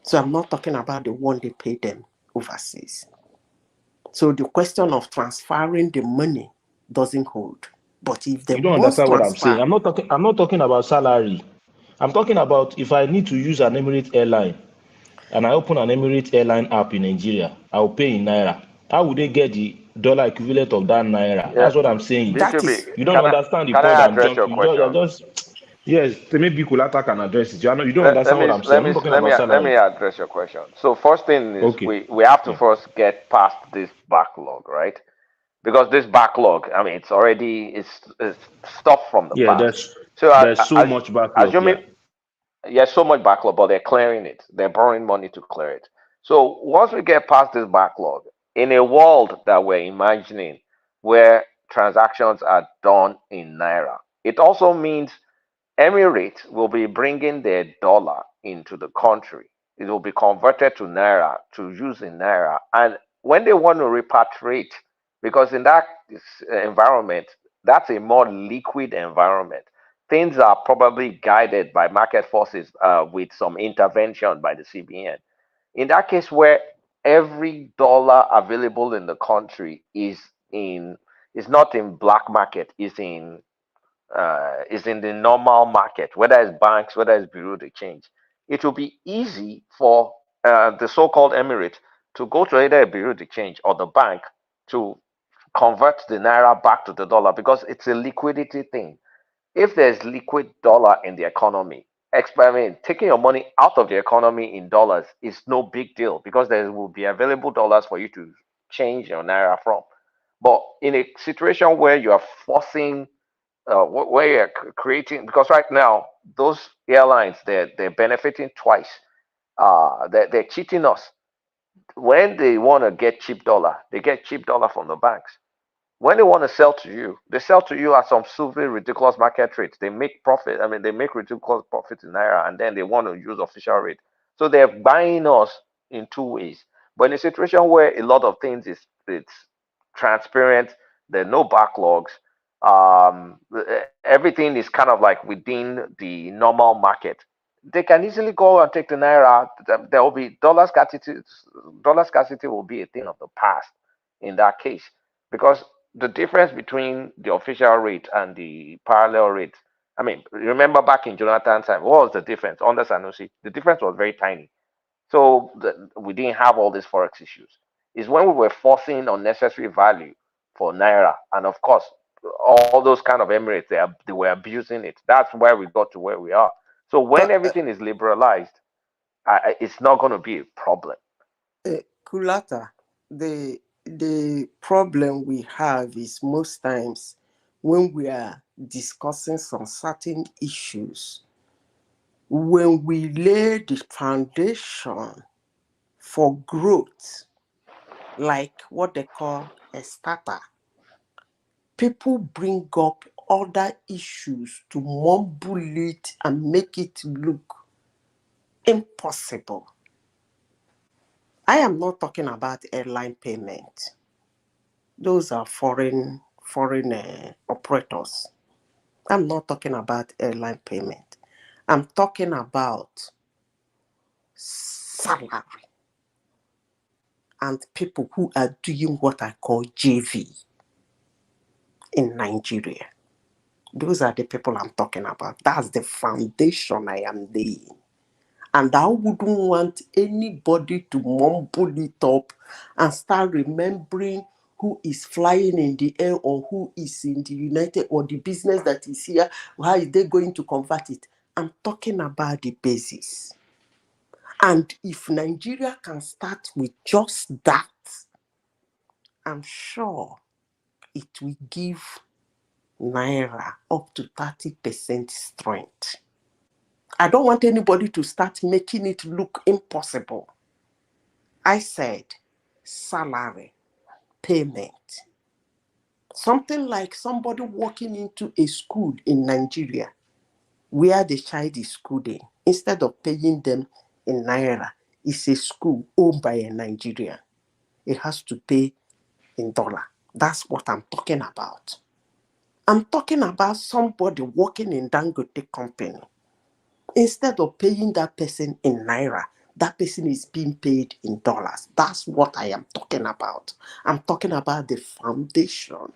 So I'm not talking about the one they pay them overseas. So the question of transferring the money doesn't hold. But if they
You don't
must
understand what I'm
transfer,
saying. I'm not talking about salary. I'm talking about if I need to use an Emirates airline and I open an Emirates airline app in Nigeria, I'll pay in Naira. How would they get the dollar equivalent of that Naira? That's what I'm saying. You don't understand the
can
point
I
I'm
address your
jumping.
question?
Yes, maybe Kulata can address it. You don't
Let
understand what
me
I'm saying. I'm not talking about
let me
salary.
address your question. So first thing is
Okay.
we have to
Yeah.
first get past this backlog, right? Because this backlog, I mean, it's stuff from the
Yeah,
past.
there's
So
so much backlog.
assuming yes, so much backlog, but they're clearing it. They're borrowing money to clear it. So once we get past this backlog, in a world that we're imagining where transactions are done in Naira, it also means Emirates will be bringing their dollar into the country. It will be converted to Naira to use in Naira. And when they want to repatriate, because in that environment, that's a more liquid environment. Things are probably guided by market forces with some intervention by the CBN. In that case, where every dollar available in the country is not in black market, is in the normal market, whether it's banks, whether it's bureau de change, it will be easy for the so-called Emirate to go to either a bureau de change or the bank to convert the naira back to the dollar because it's a liquidity thing. If there's liquid dollar in the economy, taking your money out of the economy in dollars is no big deal because there will be available dollars for you to change your naira from. But in a situation where you are forcing where you're creating, because right now those airlines they're benefiting twice. They're cheating us. When they want to get cheap dollar, they get cheap dollar from the banks. When they want to sell to you, they sell to you at some super ridiculous market rates. They make profit. I mean, they make ridiculous profit in naira, and then they want to use official rate. So they're buying us in two ways. But in a situation where a lot of things it's transparent, there are no backlogs, everything is kind of like within the normal market. They can easily go and take the naira. There will be dollar scarcity. Dollar scarcity will be a thing of the past in that case because the difference between the official rate and the parallel rate. I mean, remember back in Jonathan's time, what was the difference under Sanusi? The difference was very tiny. So we didn't have all these forex issues. It's when we were forcing unnecessary value for naira, and of course, all those kind of Emirates they were abusing it. That's why we got to where we are. So when everything is liberalized, it's not going to be a problem.
Kulata, the problem we have is most times when we are discussing some certain issues, when we lay the foundation for growth, like what they call a starter, people bring up other issues to mumble it and make it look impossible. I am not talking about airline payment. Those are foreign foreign operators. I'm not talking about airline payment. I'm talking about salary and people who are doing what I call JV in Nigeria. Those are the people I'm talking about. That's the foundation I am laying. And I wouldn't want anybody to mumble it up and start remembering who is flying in the air or who is in the United or the business that is here. How is they going to convert it? I'm talking about the basis. And if Nigeria can start with just that, I'm sure it will give Naira up to 30% strength. I don't want anybody to start making it look impossible. I said salary, payment. Something like somebody walking into a school in Nigeria where the child is schooling, instead of paying them in Naira, it's a school owned by a Nigerian. It has to pay in dollar. That's what I'm talking about. I'm talking about somebody working in Dangote company. Instead of paying that person in Naira, that person is being paid in dollars. That's what I am talking about. I'm talking about the foundation.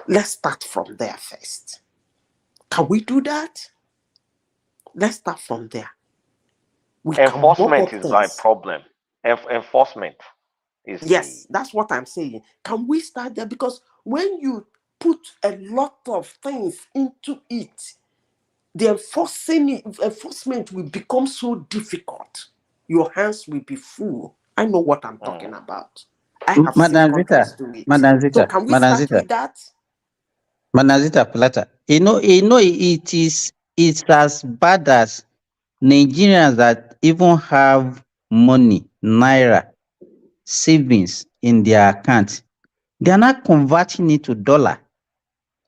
Let's start from there first. Can we do that? Let's start from there. We
Enforcement
can
is my problem. Enforcement is
yes, that's what I'm saying. Can we start there? Because when you put a lot of things into it, the enforcement will become so difficult. Your hands will be full. I know what I'm talking about. I have seen
Madam
countries
Zita,
do it.
Madam
So
Zita,
can we
Madam
start
Zita,
with that?
Madam Zita Plata. It's as bad as Nigerians that even have money, naira, savings in their account. They are not converting it to dollar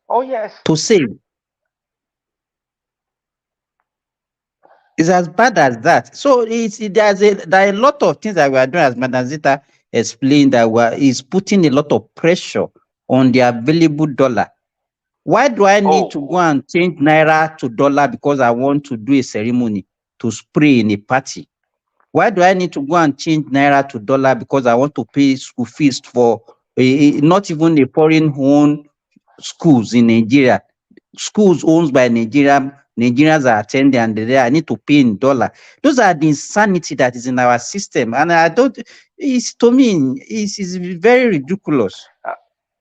Oh yes.
to save. It's as bad as that. So there are a lot of things that we are doing, as Madam Zita explained, that is putting a lot of pressure on the available dollar. Why do I need to go and change naira to dollar because I want to do a ceremony to spray in a party? Why do I need to go and change naira to dollar because I want to pay school fees for not even a foreign-owned schools in Nigeria? Schools owned by Nigerians are attending, and I need to pay in dollar. Those are the insanity that is in our system, and I don't. It's to me, it's very ridiculous.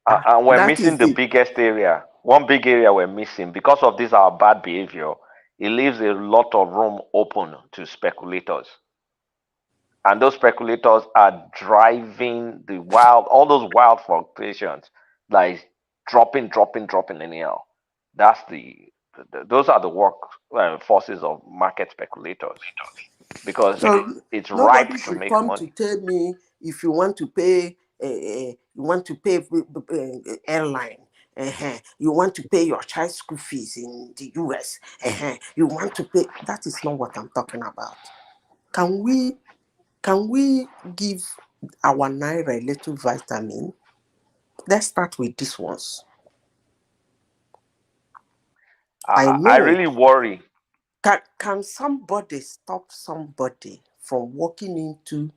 And we're
That
missing
is
the
it.
biggest area. One big area we're missing because of this our bad behavior. It leaves a lot of room open to speculators. And those speculators are driving all those wild fluctuations, like dropping anyhow. That's those are the work forces of market speculators because
So
it's ripe
nobody
to
should
make
come to
money.
tell me if you want to pay, airline. You want to pay your child school fees in the US. You want to pay. That is not what I'm talking about. Can we give our naira a little vitamin? Let's start with these ones. I
I
know.
really worry.
Can somebody stop somebody from walking into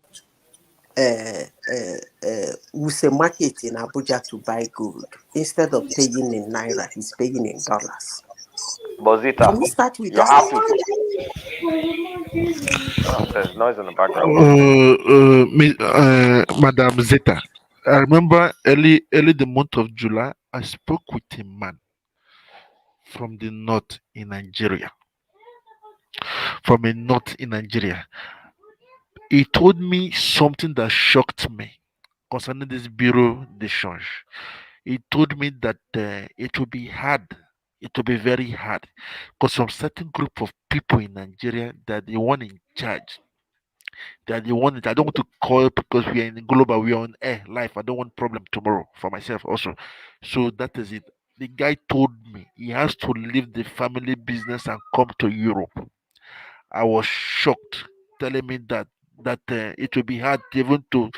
Wuse market in Abuja to buy gold? Instead of paying in naira, he's paying in dollars.
Bozita,
Can we start with
you
that?
have to. Oh, there's noise in the background.
Madam Zeta, I remember early the month of July, I spoke with a man from the north in Nigeria. From a north in Nigeria. He told me something that shocked me concerning this bureau de change. He told me that it will be hard. It will be very hard because some certain group of people in Nigeria that the one in charge, that the one. I don't want to call it because we are in global, we are on air life. I don't want problem tomorrow for myself also. So that is it. The guy told me he has to leave the family business and come to Europe. I was shocked, telling me that it will be hard even to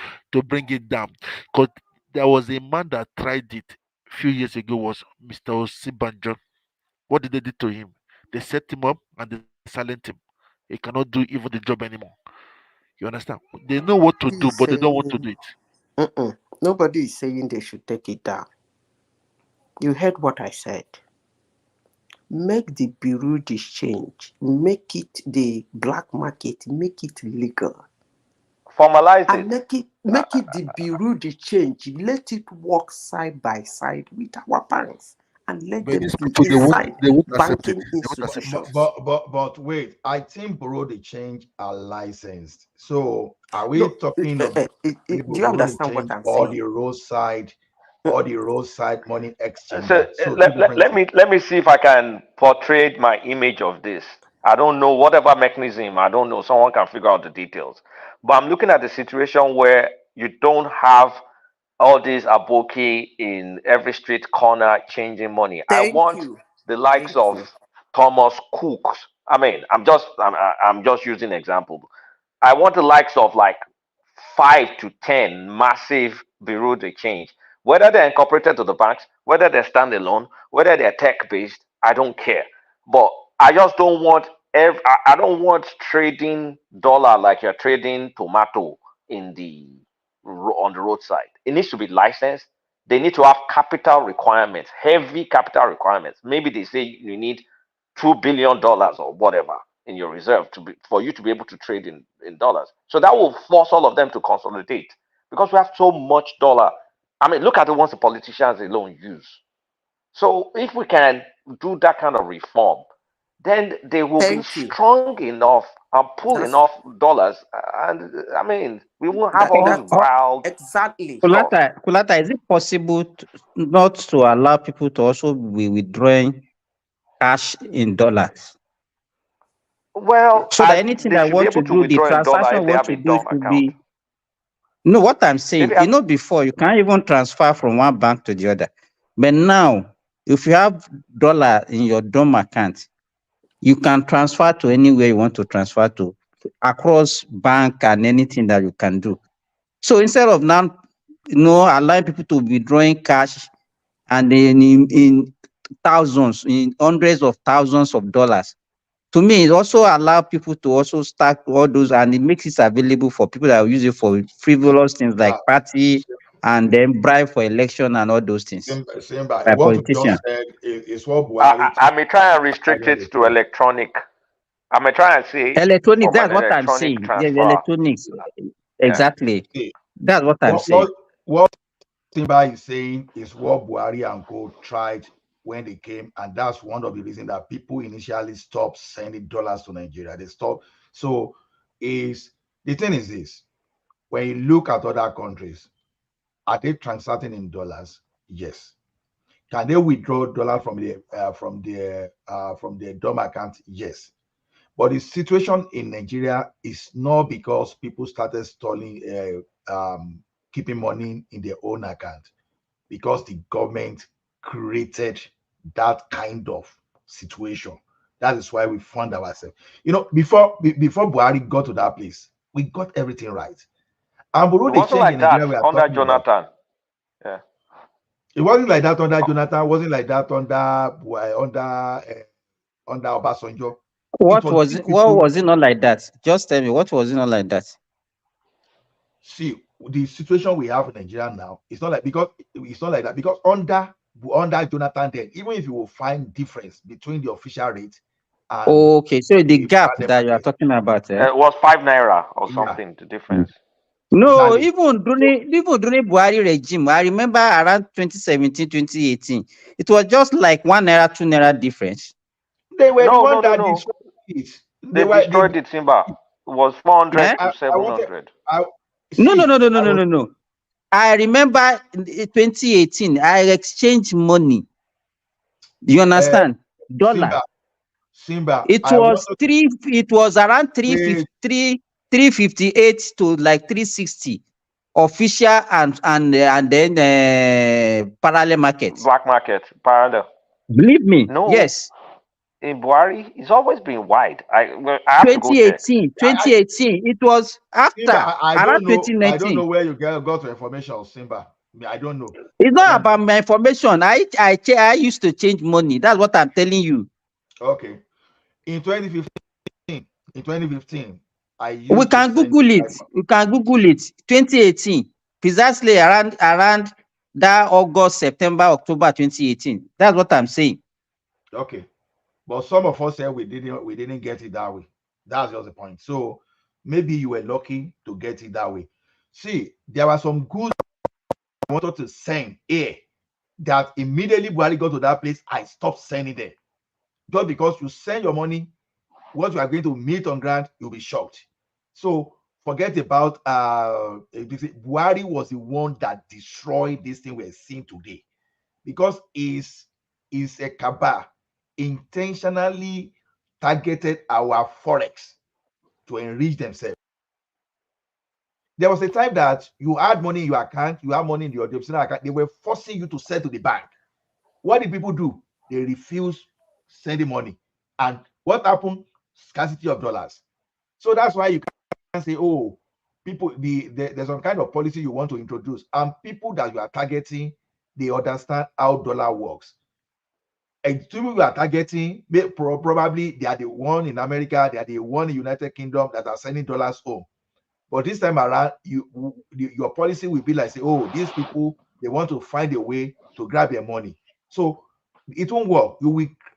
bring it down, because there was a man that tried it few years ago was Mr. Osibanjo. What did they do to him? They set him up and they silent him. He cannot do even the job anymore. You understand? They know what to do,
He's
but they don't want to
saying,
do it.
nobody is saying they should take it down. You heard what I said. Make the bureau de change, make it the black market, make it legal.
Formalize
And
it.
make it the bureau de change. Let it work side by side with our banks and let
But
them
these
be
people,
inside
they won't accept it.
banking
They won't accept it.
institutions.
But wait, I think Bureau de Change are licensed. So are we
No,
talking of
do you
Bureau de
understand what
Change
I'm
or
saying?
the roadside money
So
exchanger? So two different things.
let me see if I can portray my image of this. I don't know whatever mechanism. I don't know. Someone can figure out the details. But I'm looking at the situation where you don't have all these aboki in every street corner changing money. I
Thank
want
you.
the likes
Thank
of
you.
Thomas Cook. I mean, I'm just using example. I want the likes of like 5 to 10 massive bureau de change, whether they're incorporated to the banks, whether they're standalone, whether they're tech based. I don't care. But I just don't want I don't want trading dollar like you're trading tomato in the on the roadside. It needs to be licensed. They need to have capital requirements, heavy capital requirements. Maybe they say you need $2 billion or whatever in your reserve for you to be able to trade in dollars. So that will force all of them to consolidate because we have so much dollar. I mean, look at the ones the politicians alone use. So if we can do that kind of reform, then they will be
Thank you.
strong enough and pull
That's
enough dollars. And I mean, we won't have all this
that's
wild
exactly.
stuff.
Kulata, is it possible not to allow people to also be withdrawing cash in dollars?
Well,
So that anything
they
that
should be
want to
able to
do, the
withdraw in dollar
transaction
if they
want
have
to
a
do
DOM
should
account.
be. No, what I'm
If
saying,
they have,
before you can't even transfer from one bank to the other. But now, if you have dollar in your DOM account, you can transfer to anywhere you want to transfer to, across bank and anything that you can do. So instead of now, allowing people to be drawing cash and then in thousands, in hundreds of thousands of dollars, to me, it also allow people to also start all those, and it makes it available for people that will use it for frivolous things like party and then bribe for election and all those things
Simba,
by
what you
politicians.
just said is what Buhari
I may try and restrict
decided
it to
before.
electronic. I may try and say
Electronics,
from an
that's what I'm
electronic
saying. Yes,
transfer.
electronics.
Yeah.
Exactly.
See,
That's what I'm saying.
what Simba is saying is what Buhari and Co tried when they came, and that's one of the reasons that people initially stopped sending dollars to Nigeria. They stopped. So is the thing is this: when you look at other countries, are they transacting in dollars? Yes. Can they withdraw dollars from their DOM account? Yes. But the situation in Nigeria is not because people started keeping money in their own account, because the government created that kind of situation. That is why we found ourselves. Before Buhari got to that place, we got everything right. And
It
Bureau de
wasn't
change
like
in Nigeria
that
we are
under
talking about.
Jonathan. Yeah.
It wasn't like that under Jonathan. It wasn't like that under Obasanjo.
What was it not like that? Just tell me, what was it not like that?
See, the situation we have in Nigeria now, it's not like that because under Jonathan, then even if you will find difference between the official rate and
Okay, so the gap
market,
that you are talking about,
It was 5 naira or
yeah,
something, the difference.
No,
exactly.
even during Buhari regime, I remember around 2017, 2018, it was just like 1 naira, 2 naira difference.
They were the one that destroyed it.
They destroyed it, Simba. It was 400
Eh?
to 700.
No. I remember in 2018, I exchanged money. You understand? Dollar.
Simba,
It was around 358 to like 360 official and then parallel markets.
Black market, parallel.
Believe me.
No.
Yes.
In Buhari, it's always been wide. I have to go check.
2018, it was after
Simba, I
around
don't know.
2019.
I don't know where you got your information, Simba. I don't know.
It's not about my information. I used to change money. That's what I'm telling you.
Okay. In 2015, I used
We can Google it. We can Google it. 2018, precisely around that August, September, October 2018. That's what I'm saying.
Okay, but some of us said we didn't get it that way. That's just the point. So maybe you were lucky to get it that way. See, there were some goods I wanted to send here that immediately when I got to that place, I stopped sending them. Just because you send your money, what you are going to meet on ground, you'll be shocked. So forget about Buhari was the one that destroyed this thing we're seeing today, because is a cabal intentionally targeted our forex to enrich themselves. There was a time that you had money in your account, you have money in your deposit account, they were forcing you to send to the bank. What did people do? They refused sending money. And what happened? Scarcity of dollars. So that's why you can say, oh, people, there's some kind of policy you want to introduce, and people that you are targeting, they understand how dollar works. And people you are targeting, probably they are the one in America, they are the one in United Kingdom that are sending dollars home. But this time around, your policy will be like, say, oh, these people, they want to find a way to grab their money. So it won't work.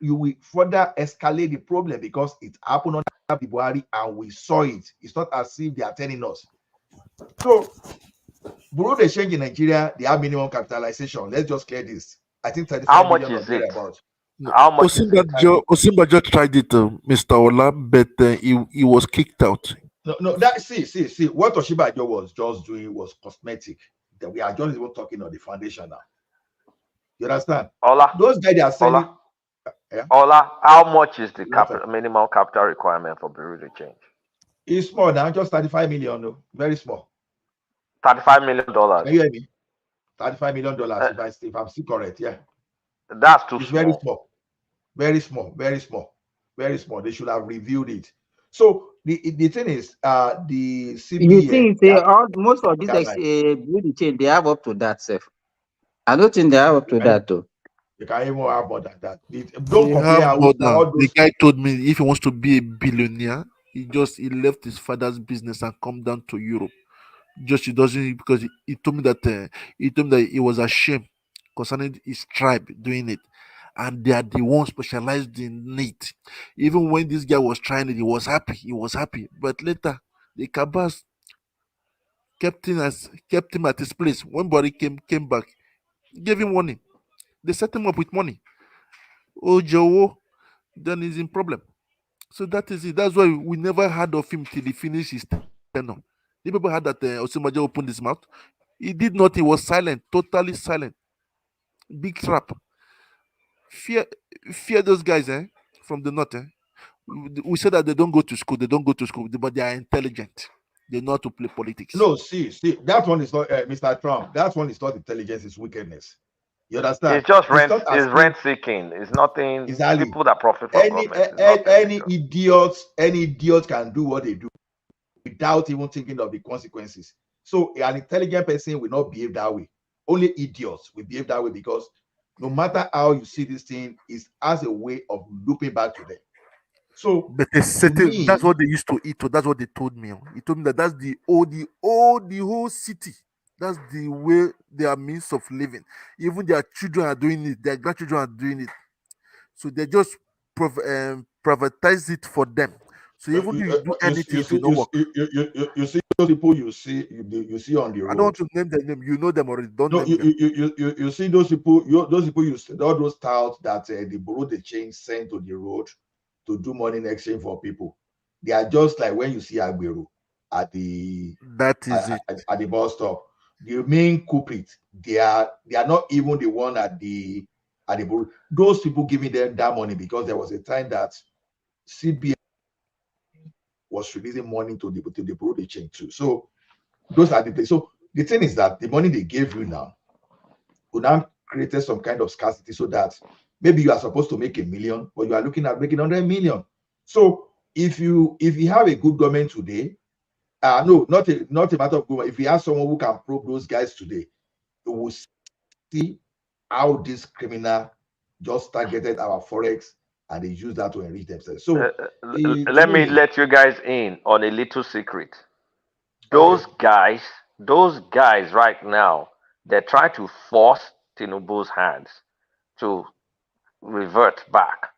You will further escalate the problem, because it happened under Buhari and we saw it. It's not as if they are telling us. So Bureau de Change in Nigeria, they have minimum capitalization. Let's just clear this. I think 35 million or thereabouts.
How much is it?
Osinbajo tried it, Mr. Ola, but he was kicked out.
No, that see what Osinbajo was just doing was cosmetic. That we are just even talking on the foundation now. You understand?
Ola,
those guys they are selling.
Ola, how much is the minimum capital requirement for Bureau de Change?
It's small now, just 35 million, no, very small.
$35 million.
Can you hear me? $35 million. If I'm still correct, yeah.
That's too
it's
small.
Very small. Very small. Very small. Very small. They should have reviewed it. So the thing is, the CBN.
You think most of these Bureau de Change, they have up to that, self? I don't think they have up to that though.
You can even have more than that.
Don't compare all those. The guy told me if he wants to be a billionaire, he left his father's business and come down to Europe. He doesn't, because he told me that he was ashamed concerning his tribe doing it, and they are the ones specialized in it. Even when this guy was trying it, he was happy. But later, the cabals kept him at his place. When Buhari came back, gave him money. They set him up with money. Oh, Joe, then he's in problem. So that is it. That's why we never heard of him till he finished his tenure. The people heard that Osinbajo opened his mouth. He did not. He was silent, totally silent. Big trap. Fear those guys, from the north. We said that they don't go to school. But they are intelligent. They know how to play politics.
No, see, that one is not Mr. Trump. That one is not intelligence. It's wickedness. You understand?
It's just rent. It's rent seeking. It's nothing.
Exactly.
People that profit from government.
Any idiot can do what they do without even thinking of the consequences. So an intelligent person will not behave that way. Only idiots will behave that way, because no matter how you see this thing, is as a way of looping back to them. So,
but that's what they used to eat. That's what they told me. He told me that that's the whole city. That's the way their means of living. Even their children are doing it. Their grandchildren are doing it. So they just privatize it for them. So even if you do anything, it don't work.
You see those people you see on the road.
I don't want to name their name. You know them already. Don't name them.
You see those people. You see all those touts that the Bureau de Change sent to the road to do money in exchange for people. They are just like when you see Agbero at the bus stop. The main culprit, they are not even the one at the Bureau. Those people giving them that money, because there was a time that CBN was releasing money to the Bureau de Change too. So those are the things. So the thing is that the money they gave you now would now create some kind of scarcity, so that maybe you are supposed to make $1 million, but you are looking at making 100 million. So if you have a good government today, no, not a matter of government. If you have someone who can probe those guys today, you will see how this criminal just targeted our forex and they use that to enrich themselves. So
Let me let you guys in on a little secret. Those guys right now, they're trying to force Tinubu's hands to revert back.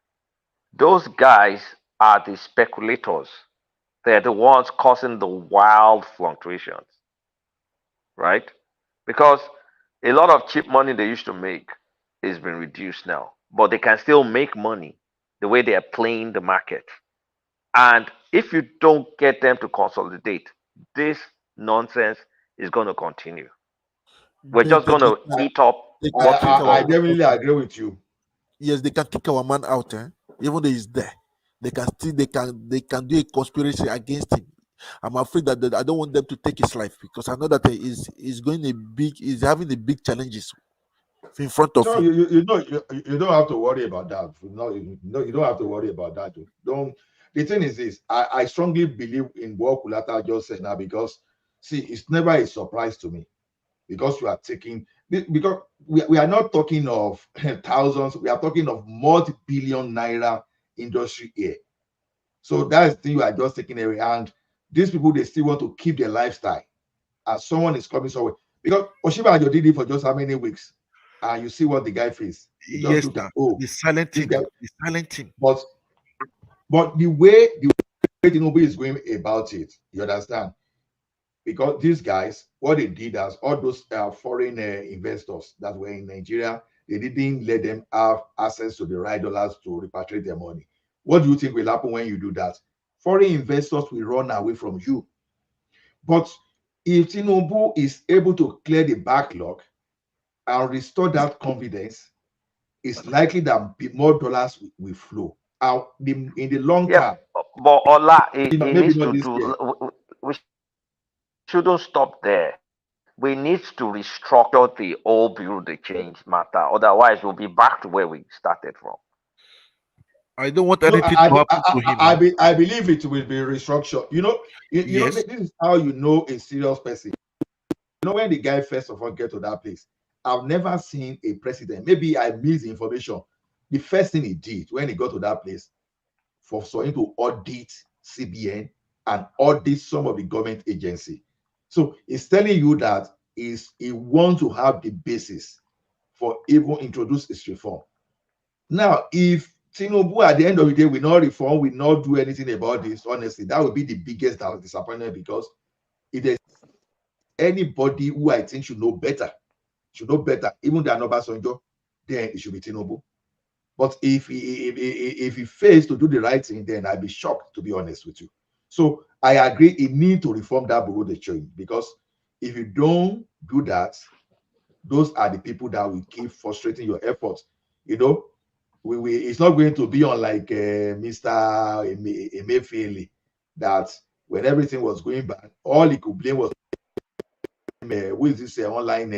Those guys are the speculators. They're the ones causing the wild fluctuations, right? Because a lot of cheap money they used to make is been reduced now, but they can still make money the way they are playing the market. And if you don't get them to consolidate, this nonsense is going to continue. We're just going to eat up what we
I
grow.
definitely agree with you.
Yes, they can kick our man out, even though he's there. They can do a conspiracy against him. I'm afraid that I don't want them to take his life because I know that he's having a big challenges in front of
No,
him.
you don't have to worry about that. No, you don't have to worry about that. Don't. The thing is this: I strongly believe in what Kulata just said now because see, it's never a surprise to me because you are taking because we are not talking of thousands, we are talking of multi-billion naira industry here. So that's the thing you are just taking away. And these people they still want to keep their lifestyle. As someone is coming somewhere because Oshiba did it for just how many weeks, and you see what the guy faced. You just
Yes,
look at
the silent team.
guy,
The silent team.
but the way Tinubu is going about it, you understand? Because these guys, what they did as all those foreign investors that were in Nigeria, they didn't let them have access to the right dollars to repatriate their money. What do you think will happen when you do that? Foreign investors will run away from you. But if Tinubu is able to clear the backlog and restore that confidence, it's likely that more dollars will flow out in the long term.
But Ola, he
Maybe
needs
not
to
this year.
do. We shouldn't stop there. We need to restructure the whole bureau de change matter. Otherwise, we'll be back to where we started from.
I don't want
No,
anything to happen to him.
I believe it will be restructured. You know,
Yes.
this is how you know a serious person. You know, when the guy first of all get to that place, I've never seen a president. Maybe I missed the information. The first thing he did when he got to that place for him to audit CBN and audit some of the government agency. So it's telling you that he wants to have the basis for even introduce his reform. Now, if Tinubu at the end of the day will not reform, will not do anything about this, honestly, that would be the biggest disappointment because if there's anybody who I think should know better, even than Obasanjo, then it should be Tinubu. But if he fails to do the right thing, then I'd be shocked, to be honest with you. So I agree, he need to reform that bureau de change because if you don't do that, those are the people that will keep frustrating your efforts. You know, it's not going to be on like Mr. Emefiele that when everything was going bad, all he could blame was who is this online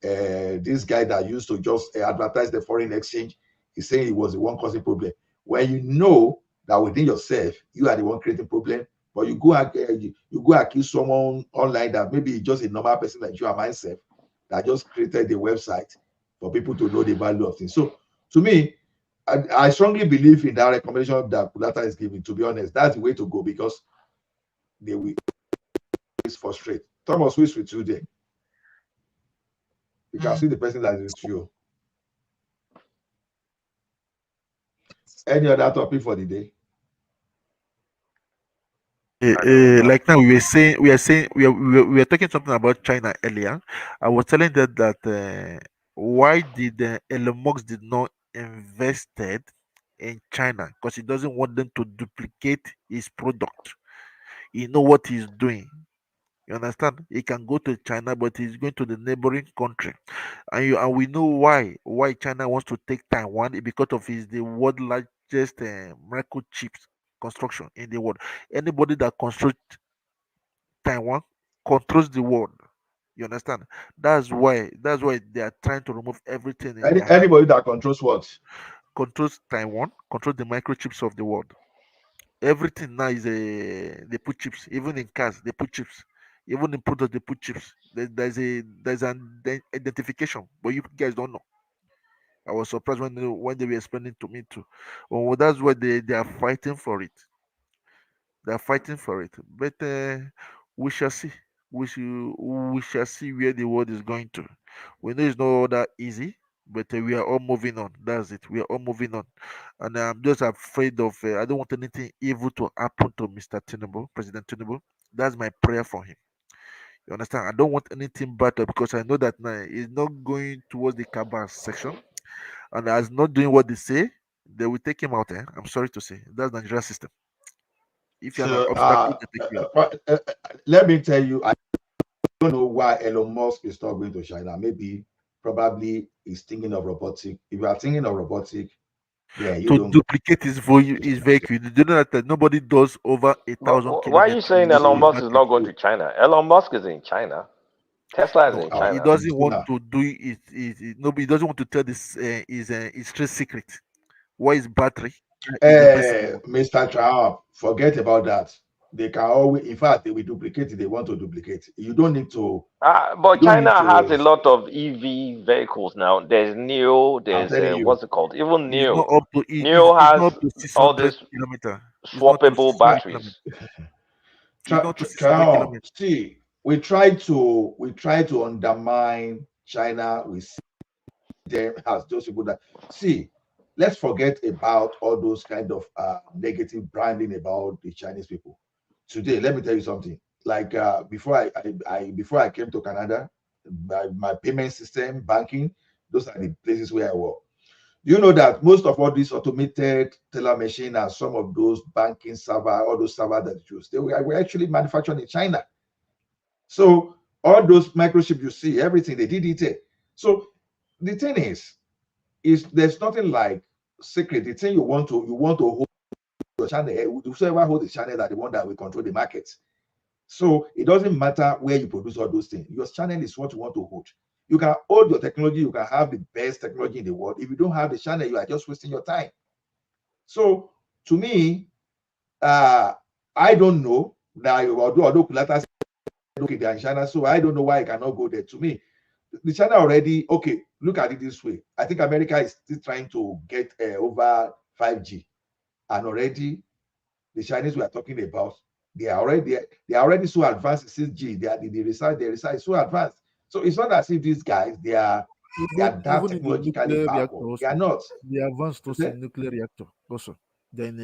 this guy that used to just advertise the foreign exchange. He's saying he was the one causing problem. When you know that within yourself you are the one creating problem, but you go accuse someone online that maybe just a normal person like you and myself that just created the website for people to know the value of things. So to me, I strongly believe in that recommendation that Kulata is giving. To be honest, that's the way to go because they will frustrate. Thomas, who is with you there? You can see the person that is with you. Any other topic for the day?
Like now we were talking something about China earlier. I was telling them that why did Elon Musk did not invested in China because he doesn't want them to duplicate his product. He know what he's doing. You understand? He can go to China, but he's going to the neighboring country, and we know why China wants to take Taiwan because of the world largest microchips construction in the world. Anybody that constructs Taiwan controls the world. You understand? That's why they are trying to remove everything in their hand.
Anybody that controls what?
Controls Taiwan, controls the microchips of the world. Everything now is they put chips, even in cars, they put chips. Even in products, they put chips. There's an identification, but you guys don't know. I was surprised when they were explaining to me too. Oh, that's why they are fighting for it. They are fighting for it. But we shall see. We shall see where the world is going to. We know it's not that easy, but we are all moving on. That's it. We are all moving on, and I'm just afraid of. I don't want anything evil to happen to Mr. Tinubu, President Tinubu. That's my prayer for him. You understand? I don't want anything better because I know that now he's not going towards the cabal section, and as not doing what they say, they will take him out. I'm sorry to say, that's the Nigerian system. If you're an
So
obstacle, they take you out.
let me tell you, I don't know why Elon Musk is not going to China. Maybe, probably, he's thinking of robotic. If you are thinking of robotic, yeah, you
To
don't.
duplicate his vehicle. Do you know that nobody does over
But
1,000
why are you
kilometers
saying
with
Elon
his
Musk is
battery?
not going to China? Elon Musk is in China. Tesla is
No,
in
he
China.
doesn't want to do it. Nobody doesn't want to tell this his trade secret. Why his battery is the best in the world.
Mr. Trump, forget about that. They can always, in fact, they will duplicate it. They want to duplicate. You don't need to.
But
You don't
China
need
has a
to.
lot of EV vehicles now. There's Neo,
I'm
there's
telling you.
what's it called? Even
It's not
Neo.
up to
Neo
it's
has
not up to
all
600
these
kilometer. It's not to
swappable
600
batteries.
kilometers. It's not to 600
Trump,
kilometers.
see, we try to undermine China. We see them as those people that see. Let's forget about all those kind of negative branding about the Chinese people. Today, let me tell you something. Like before I came to Canada, my payment system, banking, those are the places where I work. Do you know that most of all these automated teller machine and some of those banking server, all those servers that you use, they were actually manufactured in China. So all those microchips you see, everything they did it. So the thing is there's nothing like secret. The thing you want to hold your channel, whoever hold the channel are the one that will control the market. So it doesn't matter where you produce all those things. Your channel is what you want to hold. You can hold your technology, you can have the best technology in the world. If you don't have the channel, you are just wasting your time. So to me, I don't know now, although Kulata said okay, they are in China, so I don't know why I cannot go there. To me, the China already, okay, look at it this way. I think America is still trying to get over 5G, and already the Chinese we are talking about, they are already so advanced in 6G. The research is so advanced. So it's not as if these guys they are that
Even in the
technologically
nuclear reactor
backward. They are
also,
not.
they advanced also
Okay?
in nuclear reactor also. Then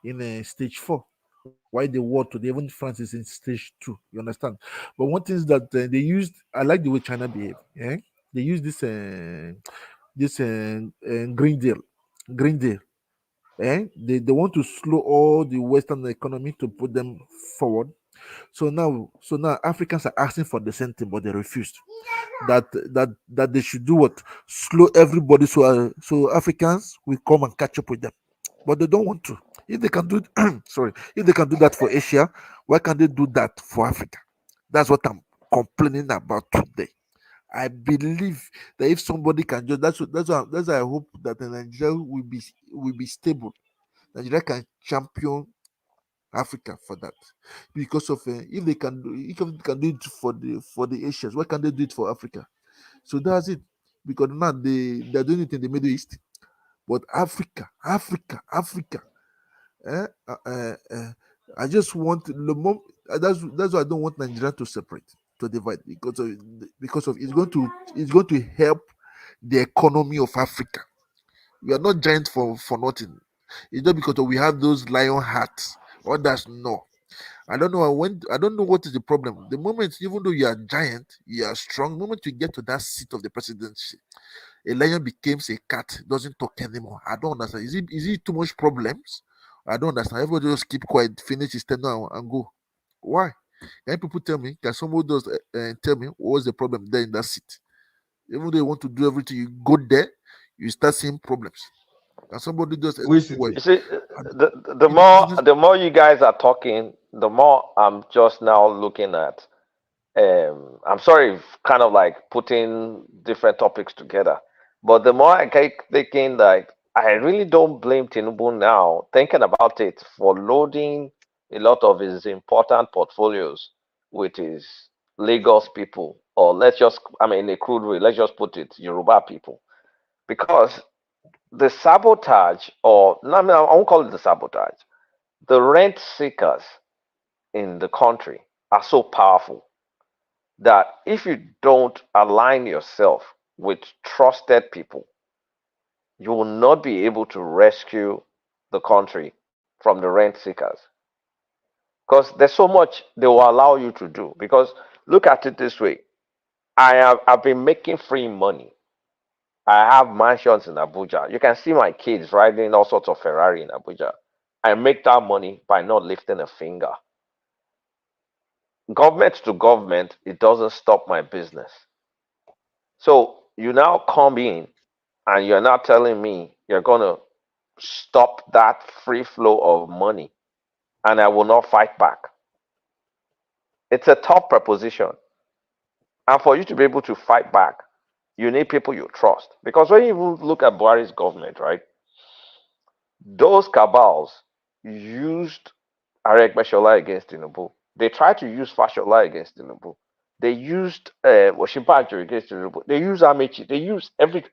in a stage 4. Why the war today? Even France is in stage 2. You understand? But one thing is that they used. I like the way China behave. Yeah, they use this Green Deal. Green Deal. They want to slow all the Western economy to put them forward. So now Africans are asking for the same thing, but they refused. That they should do what? Slow everybody so Africans will come and catch up with them. But they don't want to. If they can do sorry, if they can do that for Asia, why can't they do that for Africa? That's what I'm complaining about today. I believe that if somebody can just that's why I hope that Nigeria will be stable. Nigeria can champion Africa for that because of if they can do it for the Asians, why can't they do it for Africa? So that's it. Because now they're doing it in the Middle East, but Africa. Eh, uh, uh, uh, I just want the mom. That's why I don't want Nigeria to separate, to divide, because of it's going to help the economy of Africa. We are not giant for nothing. It's not because we have those lion hearts. Others no. I don't know what is the problem. The moment, even though you are giant, you are strong. The moment you get to that seat of the presidency, a lion becomes a cat, doesn't talk anymore. I don't understand. Is it too much problems? I don't understand. Everybody just keep quiet, finish his tenure and go. Why? Can people tell me? Can someone just tell me what's the problem there in that seat? Even though you want to do everything, you go there, you start seeing problems. Can somebody just well,
You see, the more you guys are talking, the more I'm just now looking at. I'm sorry, kind of like putting different topics together, but the more I keep thinking, like I really don't blame Tinubu now. Thinking about it for loading a lot of his important portfolios with his Lagos people, or let's just, I mean, in a crude way, let's just put it, Yoruba people. Because the sabotage, or no, I won't call it the sabotage, the rent seekers in the country are so powerful that if you don't align yourself with trusted people, you will not be able to rescue the country from the rent seekers. Because there's so much they will allow you to do. Because look at it this way, I've been making free money. I have mansions in Abuja. You can see my kids riding all sorts of Ferrari in Abuja. I make that money by not lifting a finger. Government to government, it doesn't stop my business. So you now come in and you're not telling me you're going to stop that free flow of money and I will not fight back. It's a tough proposition. And for you to be able to fight back, you need people you trust. Because when you look at Buhari's government, right, those cabals used Aregbeshola against Tinubu. They tried to use Fashola against Tinubu. They used Washimbajo against Tinubu. They used Amechi. They used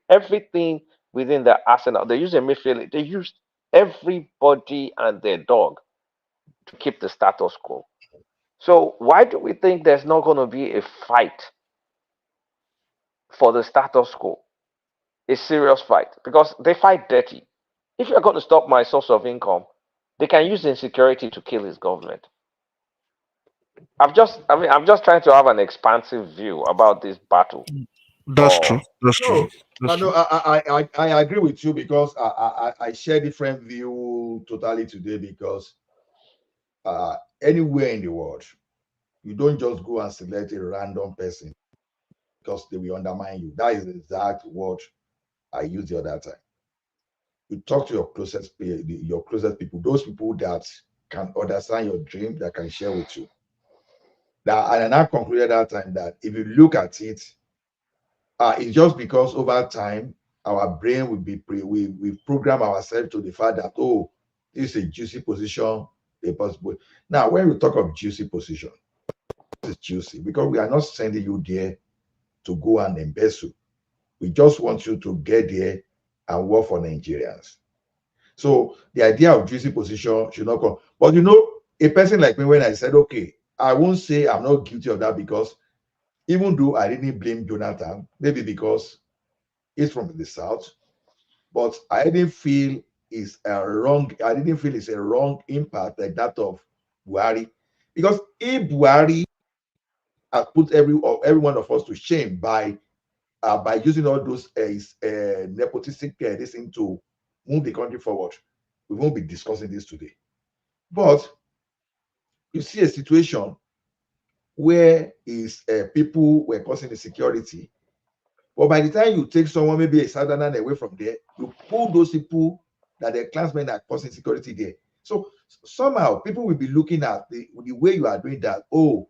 everything within their arsenal. They used Emefiele. They used everybody and their dog to keep the status quo. So why do we think there's not going to be a fight for the status quo? A serious fight, because they fight dirty. If you're going to stop my source of income, they can use insecurity to kill his government. I'm just trying to have an expansive view about this battle.
That's true. That's true.
No, I agree with you, because I share different view totally today, because anywhere in the world, you don't just go and select a random person because they will undermine you. That is the exact word I used the other time. You talk to your closest people, those people that can understand your dream, that can share with you. And I concluded that time that if you look at it, it's just because over time our brain will be we program ourselves to the fact that, oh, this is a juicy position, a possible. Now, when we talk of juicy position, it's juicy because we are not sending you there to go and embezzle. We just want you to get there and work for Nigerians. So the idea of juicy position should not come. But a person like me, when I said, okay, I won't say I'm not guilty of that, because even though I didn't blame Jonathan, maybe because he's from the South, but I didn't feel it's a wrong impact like that of Buhari. Because if Buhari has put every one of us to shame by using all those nepotistic this thing to move the country forward, we won't be discussing this today. But you see a situation where people were causing insecurity, but by the time you take someone, maybe a southerner, away from there, you pull those people that the clansmen are causing security there. So somehow people will be looking at the way you are doing that. Oh,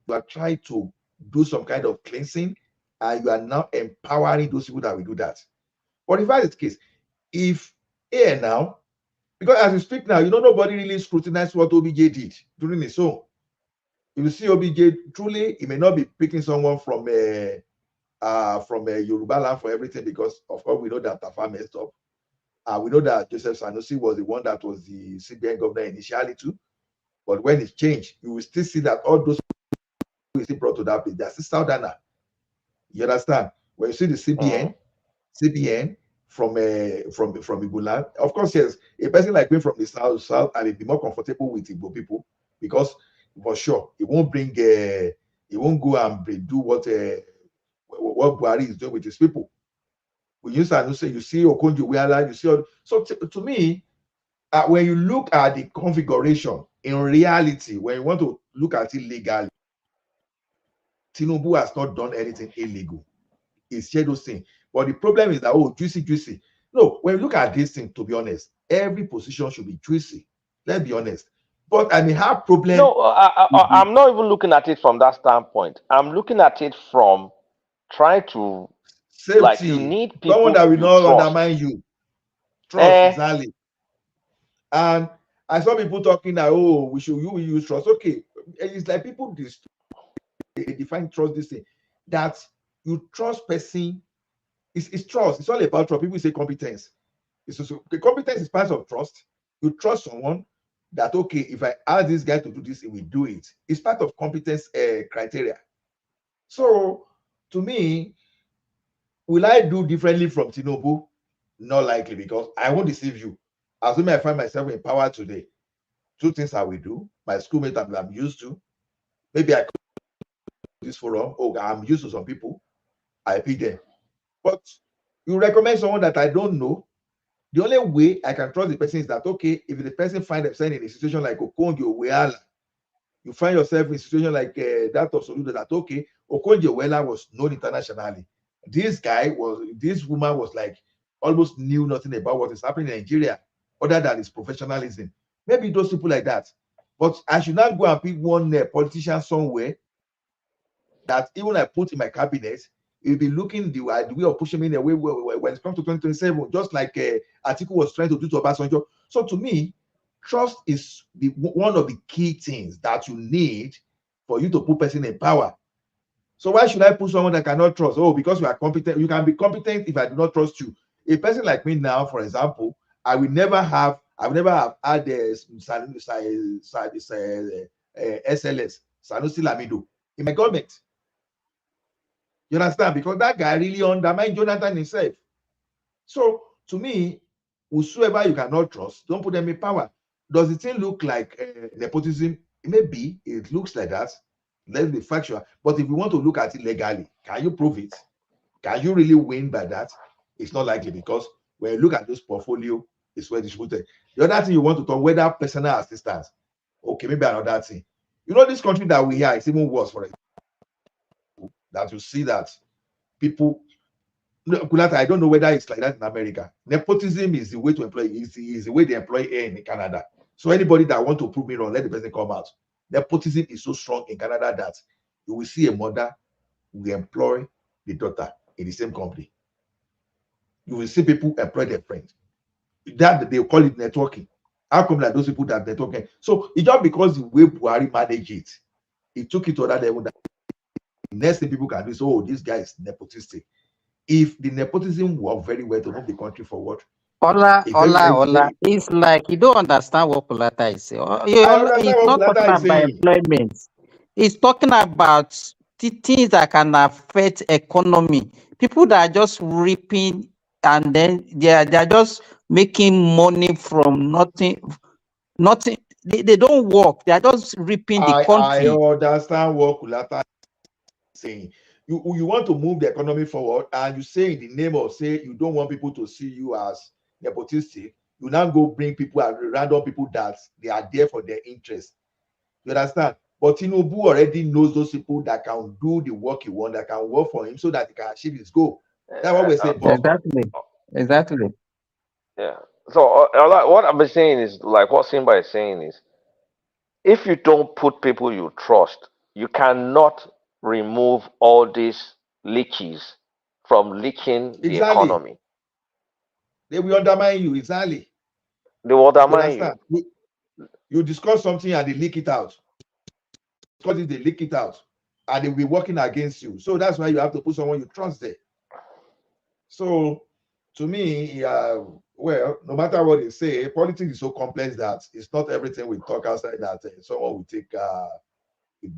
you are trying to do some kind of cleansing, and you are now empowering those people that will do that. But if that is the case, if now, because as you speak now, nobody really scrutinized what OBJ did during his own. If you see OBJ, truly, he may not be picking someone from a Yoruba land for everything, because of course we know that Tafa messed up. We know that Joseph Sanusi was the one that was the CBN governor initially too. But when it changed, you will still see that all those people still brought to that place, they're still Southerner. You understand? When you see the CBN from Igbo land, of course, yes, a person like me from the south, I may be more comfortable with Igbo people, because for sure it won't go and do what Buhari is doing with his people. When you see Okonjo-Iweala, you see so to me, when you look at the configuration, in reality, when you want to look at it legally, Tinubu has not done anything illegal. It's shared those things. But the problem is that, oh, juicy. No, when you look at this thing, to be honest, every position should be juicy. Let's be honest. But I may have problem.
No, I'm not even looking at it from that standpoint. I'm looking at it from trying to
safety.
Like, you need people
someone that will not
trust.
undermine you. Trust, exactly. And I saw people talking that, oh, we use trust. Okay, it's like people define trust this thing, that you trust person. It's trust. It's all about trust. People say competence. The competence is part of trust. You trust someone that, okay, if I ask this guy to do this, he will do it. It's part of competence criteria. So to me, will I do differently from Tinubu? Not likely, because I won't deceive you. Assuming I find myself in power today, two things I will do. My schoolmate I'm used to. Maybe I could this forum. Oh, I'm used to some people. I pick them. But you recommend someone that I don't know. The only way I can trust the person is that, okay, if the person finds themselves in a situation like Okonjo Weala, you find yourself in a situation like that of Soludo, that, okay, Okonjo Weala was known internationally. This woman was like almost knew nothing about what is happening in Nigeria other than his professionalism. Maybe those people like that. But I should not go and pick one politician somewhere that even I put in my cabinet, you'll be looking the way of pushing me in a way when it comes to 2027, just like Atiku was trying to do to Obasanjo. So to me, trust is one of the key things that you need for you to put person in power. So why should I put someone that cannot trust? Oh, because you are competent. You can be competent if I do not trust you. A person like me now, for example, I will never have had SLS, Sanusi Lamido, in my government. You understand? Because that guy really undermined Jonathan himself. So to me, whosoever you cannot trust, don't put them in power. Does it look like nepotism? Maybe it looks like that. Let's be factual. But if you want to look at it legally, can you prove it? Can you really win by that? It's not likely, because when you look at this portfolio, it's well distributed. The other thing you want to talk, whether personal assistance, okay, maybe another thing. You know, this country that we are, it's even worse for example, that you see that people, I don't know whether it's like that in America. Nepotism is the way to employ, is the way they employ in Canada. So anybody that want to prove me wrong, let the person come out. Nepotism is so strong in Canada that you will see a mother will employ the daughter in the same company. You will see people employ their friends. That they call it networking. How come that those people that networking? So it's just because the way Buhari managed it, he took it to another level. The next thing people can do is, oh, this guy is nepotistic. If the nepotism worked very well to move the country forward,
Ola, it's like you don't understand what Polata is saying. He's not talking about employment. He's talking about the things that can affect economy. People that are just reaping, and then they are just making money from nothing. They don't work. They are just reaping the country.
I understand what Kulata is saying. You want to move the economy forward, and you say in the name of, say, you don't want people to see you as nepotistic, you now go bring people and random people that they are there for their interest. You understand? But Tinubu already knows those people that can do the work he wants, that can work for him, so that he can achieve his goal. That's what we're saying.
Exactly.
Yeah. So what I'm saying is, like what Simba is saying is, if you don't put people you trust, you cannot remove all these leeches from leaking the economy.
They will undermine you, exactly.
They will undermine you.
You discuss something and they leak it out. Because they leak it out, and they will be working against you. So that's why you have to put someone you trust there. So to me, well, no matter what they say, politics is so complex that it's not everything we talk outside that someone will take the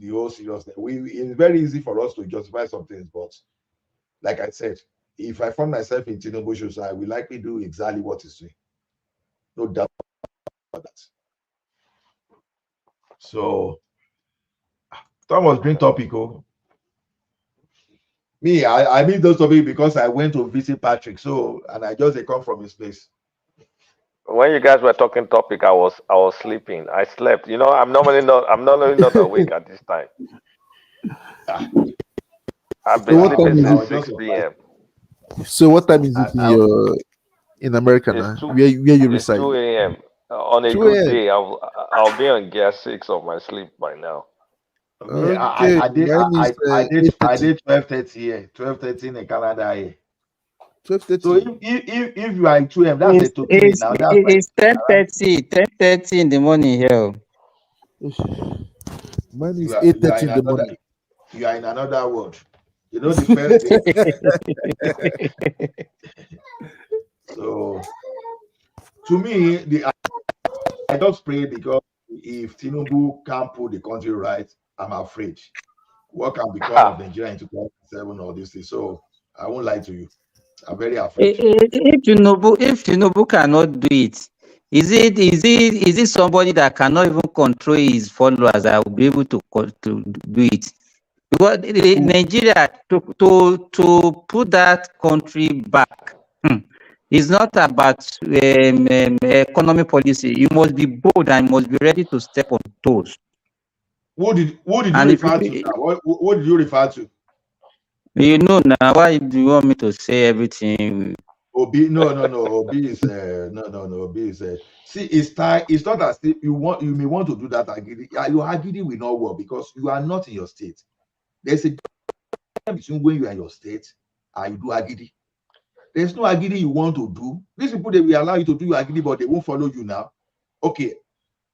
whole seriously. It's very easy for us to justify some things, but like I said, if I find myself in Tinubu shoes, I will likely do exactly what he's doing. No doubt about that. So Thomas, bring topic. Oh. Me, I mean those topics because I went to visit Patrick. So, and I just come from his place.
When you guys were talking topic, I was sleeping. I slept. You know, I'm normally not awake at this time. I've been sleeping since 6 p.m.
So what time is it in America now? Where you reside?
2 a.m. On a good day, I'll be on gear 6 of my sleep by now.
Okay. I did 12:30 here, 12:30 in Canada here.
12:30.
So if you are in 2M, that's a to 3 now. That's like
It's 10:30 in the morning here.
Mine is
you are
8:30
in
in the
another
morning.
you are in another world. You know the first day. So to me, I just pray because if Tinubu can't put the country right, I'm afraid what can become of Nigeria in 2007 or this thing. So I won't lie to you. I'm very afraid.
If Tinubu cannot do it, is it somebody that cannot even control his followers that will be able to do it? Because Nigeria to put that country back, it's not about economic policy. You must be bold and you must be ready to step on toes.
Who did you refer to now? What did you refer to?
You know now, why do you want me to say everything?
Obi, no. Obi is no. Obi is see, it's time. It's not as if you may want to do that agidi. Your agidi will not work because you are not in your state. There's a difference between when you are in your state and you do agidi. There's no agidi you want to do. These people, they will allow you to do your agidi, but they won't follow you now. Okay,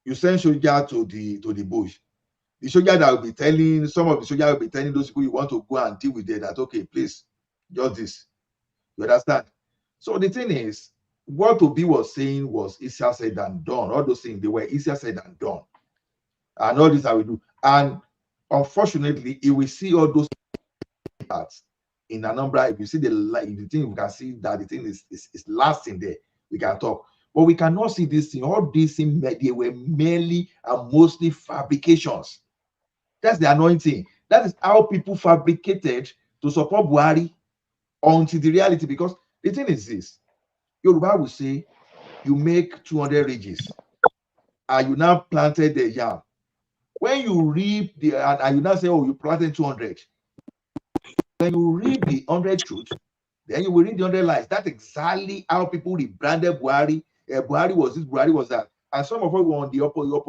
you send soldier to the bush. The soldier that will be telling some of the soldier will be telling those people you want to go and deal with them that okay, please, just this. You understand? So the thing is, what Obi was saying was easier said than done. All those things, they were easier said than done. And all this I will do. And unfortunately, if we see all those parts in a number, if you see the thing, we can see that the thing is lasting there. We can talk. But we cannot see this thing. All these things, they were merely and mostly fabrications. That's the annoying thing. That is how people fabricated to support Buhari until the reality. Because the thing is this. Yoruba will say, you make 200 ridges and you now planted the yam. When you reap and you now say, oh, you planted 200. When you read the 100 truths, then you will read the 100 lies. That's exactly how people rebranded Buhari. Buhari was this, Buhari was that. And some of us were on the opposite.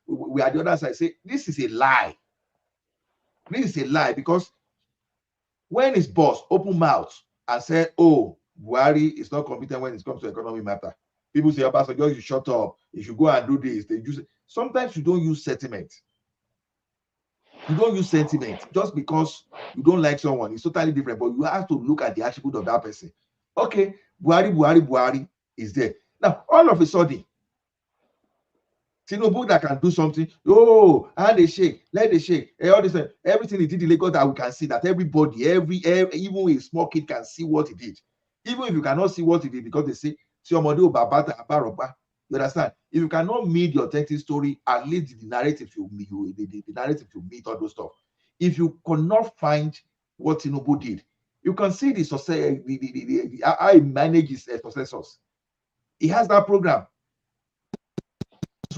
We are the other side. Say, this is a lie. This is a lie because when his boss opened mouth and said, oh, Buhari is not competent when it comes to economic matter. People say, Obasanjo, you shut up. If you go and do this, they use it. Sometimes you don't use sentiment. You don't use sentiment just because you don't like someone. It's totally different, but you have to look at the attribute of that person. Okay, Buhari is there. Now, all of a sudden, Tinubu that can do something, oh, and they shake, let they shake. All this, everything he did in Lagos that we can see, that everybody, even a small kid can see what he did. Even if you cannot see what he did because they say, you understand? If you cannot meet your authentic story, at least the narrative the narrative you meet all those stuff. If you cannot find what Tinubu did, you can see the society, how he manages successors. He has that program.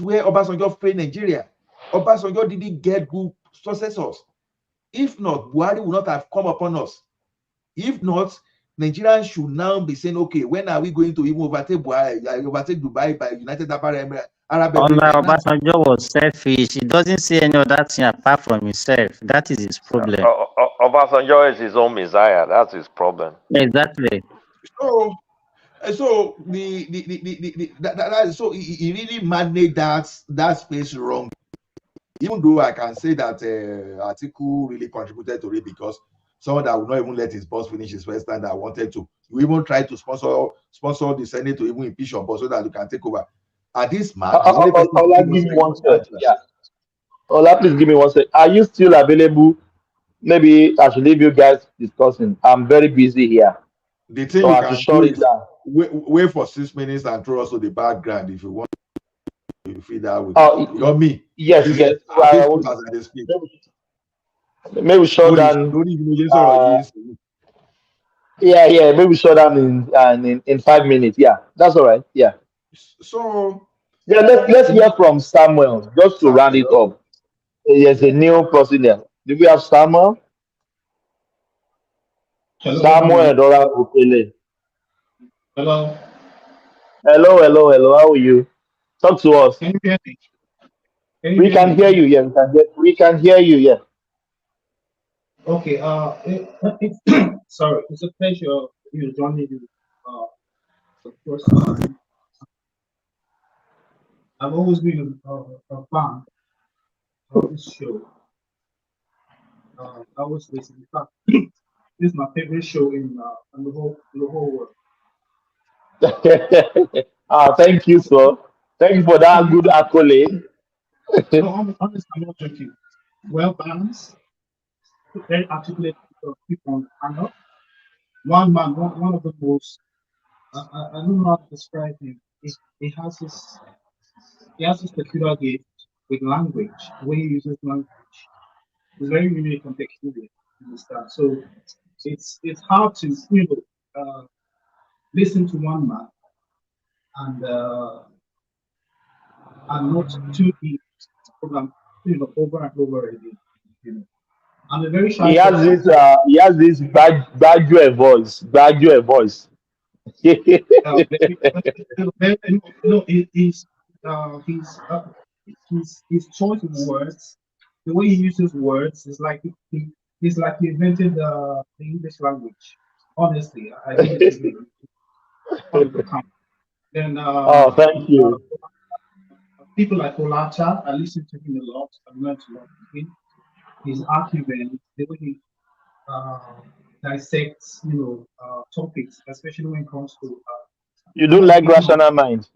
Where Obasanjo failed Nigeria. Obasanjo didn't get good successors. If not, Buhari would not have come upon us. If not, Nigerians should now be saying, okay, when are we going to even overtake Dubai by United Arab Emirates?
Obasanjo was selfish. He doesn't see any other thing apart from himself. That is his problem.
Obasanjo is his own messiah. That's his problem.
Exactly.
So so he really managed that space wrong. Even though I can say that Atiku really contributed to it because someone that would not even let his boss finish his first time that wanted to. You even try to sponsor the Senate to even impeach your boss so that you can take over. At this man, the only person
Ola, give me one sec. Yeah. Ola, please give me one sec. Are you still available? Maybe I should leave you guys discussing. I'm very busy here.
The thing
so
you
I
can
shut
do
it
is
down.
Wait for 6 minutes and throw also the background if you want. You feel that way. You got me?
Yes. Maybe shut down. Yeah. Maybe shut down in 5 minutes. Yeah, that's all right. Yeah.
So
yeah, let's hear from Samuel just to round it up. There's a new procedure. Do we have Samuel? Samuel Dora Opele.
Hello.
Hello. How are you? Talk to us.
Can you hear me?
We can hear you. Yeah, we can hear you. Yeah.
Okay. Sorry. It's a pleasure joining you for the first time. I've always been a fan of this show. I always listen. In fact, this is my favorite show in the whole world.
Thank you, sir. Thank you for that good accolade.
No, I'm honest. I'm not joking. Well balanced, very articulate people on the panel. One man, one of the most. I don't know how to describe him. He has this peculiar gift with language. The way he uses language is very unique and peculiar. Understand? So it's hard to listen to one man and not too deep program over and over again. I'm a very shy
He has this graduate voice. Graduate voice.
His choice of words, the way he uses words, is like he's like he invented the English language. Honestly, I give it to him. Then
thank you.
People like Olacha, I listen to him a lot. I've learned a lot from him. His acumen, the way he dissects, topics, especially when it comes to.
You don't like rational mind?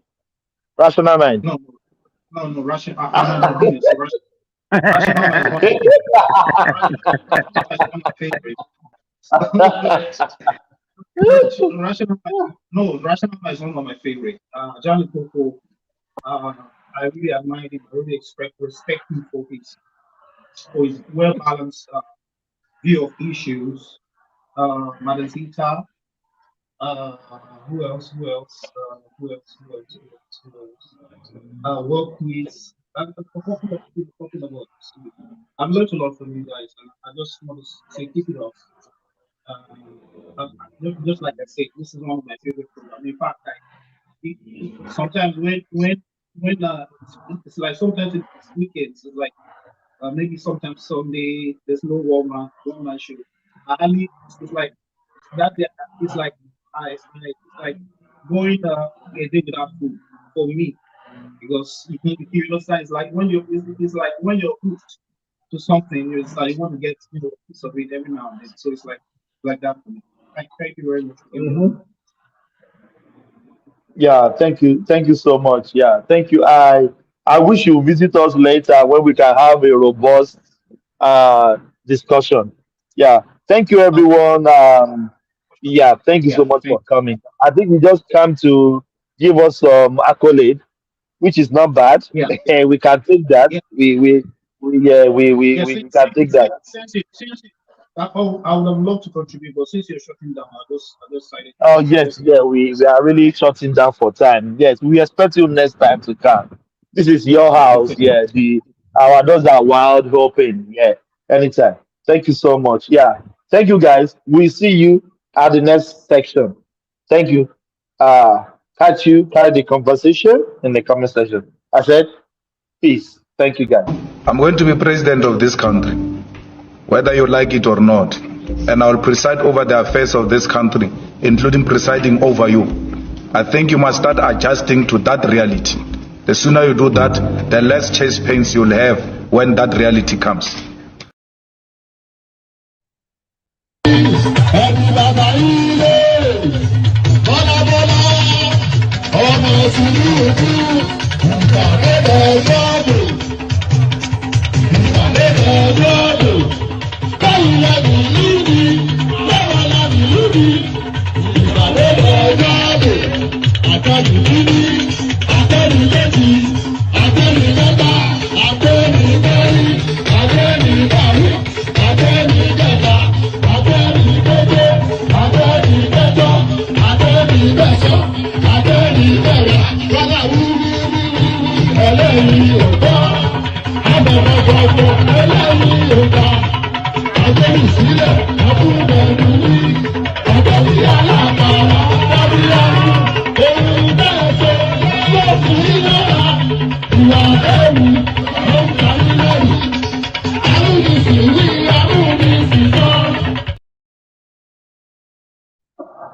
Rational mind?
No, rational. Rational mind is my favorite. Rational mind is one of my favorite. Johnny Coco, I really admire him. I really respect him for his well balanced view of issues. Madam Zita, who else? Work quiz. Talking about this. I've learned a lot from you guys, and I just want to say keep it up. Just like I said, this is one of my favorite programs. In fact, sometimes when it's like sometimes it's weekends, it's like maybe sometimes Sunday there's no one man show. It's like that. It's like it's like going a day without food for me, because you understand. It's like when it's like when you're hooked to something, it's like you want to get a piece of it every now and then. So it's like that for me. Thank you very much.
Yeah, thank you so much. Yeah, thank you. I wish you visit us later when we can have a robust discussion. Yeah, thank you everyone. Yeah, thank you so much for coming. I think we just come to give us some accolade, which is not bad.
Yeah.
We can take that. We can take that.
I would have loved to contribute, but since you're shutting down, I just decided.
Oh yes, yeah, we are really shutting down for time. Yes, we expect you next time to come. This is your house. Yeah, our doors are wide open. Yeah, anytime. Thank you so much. Yeah, thank you guys. We see you at the next section. Thank you. Carry the conversation in the comment section. I said, peace. Thank you guys.
I'm going to be president of this country, whether you like it or not, and I will preside over the affairs of this country, including presiding over you. I think you must start adjusting to that reality. The sooner you do that, the less chest pains you'll have when that reality comes.
Sílẹ̀,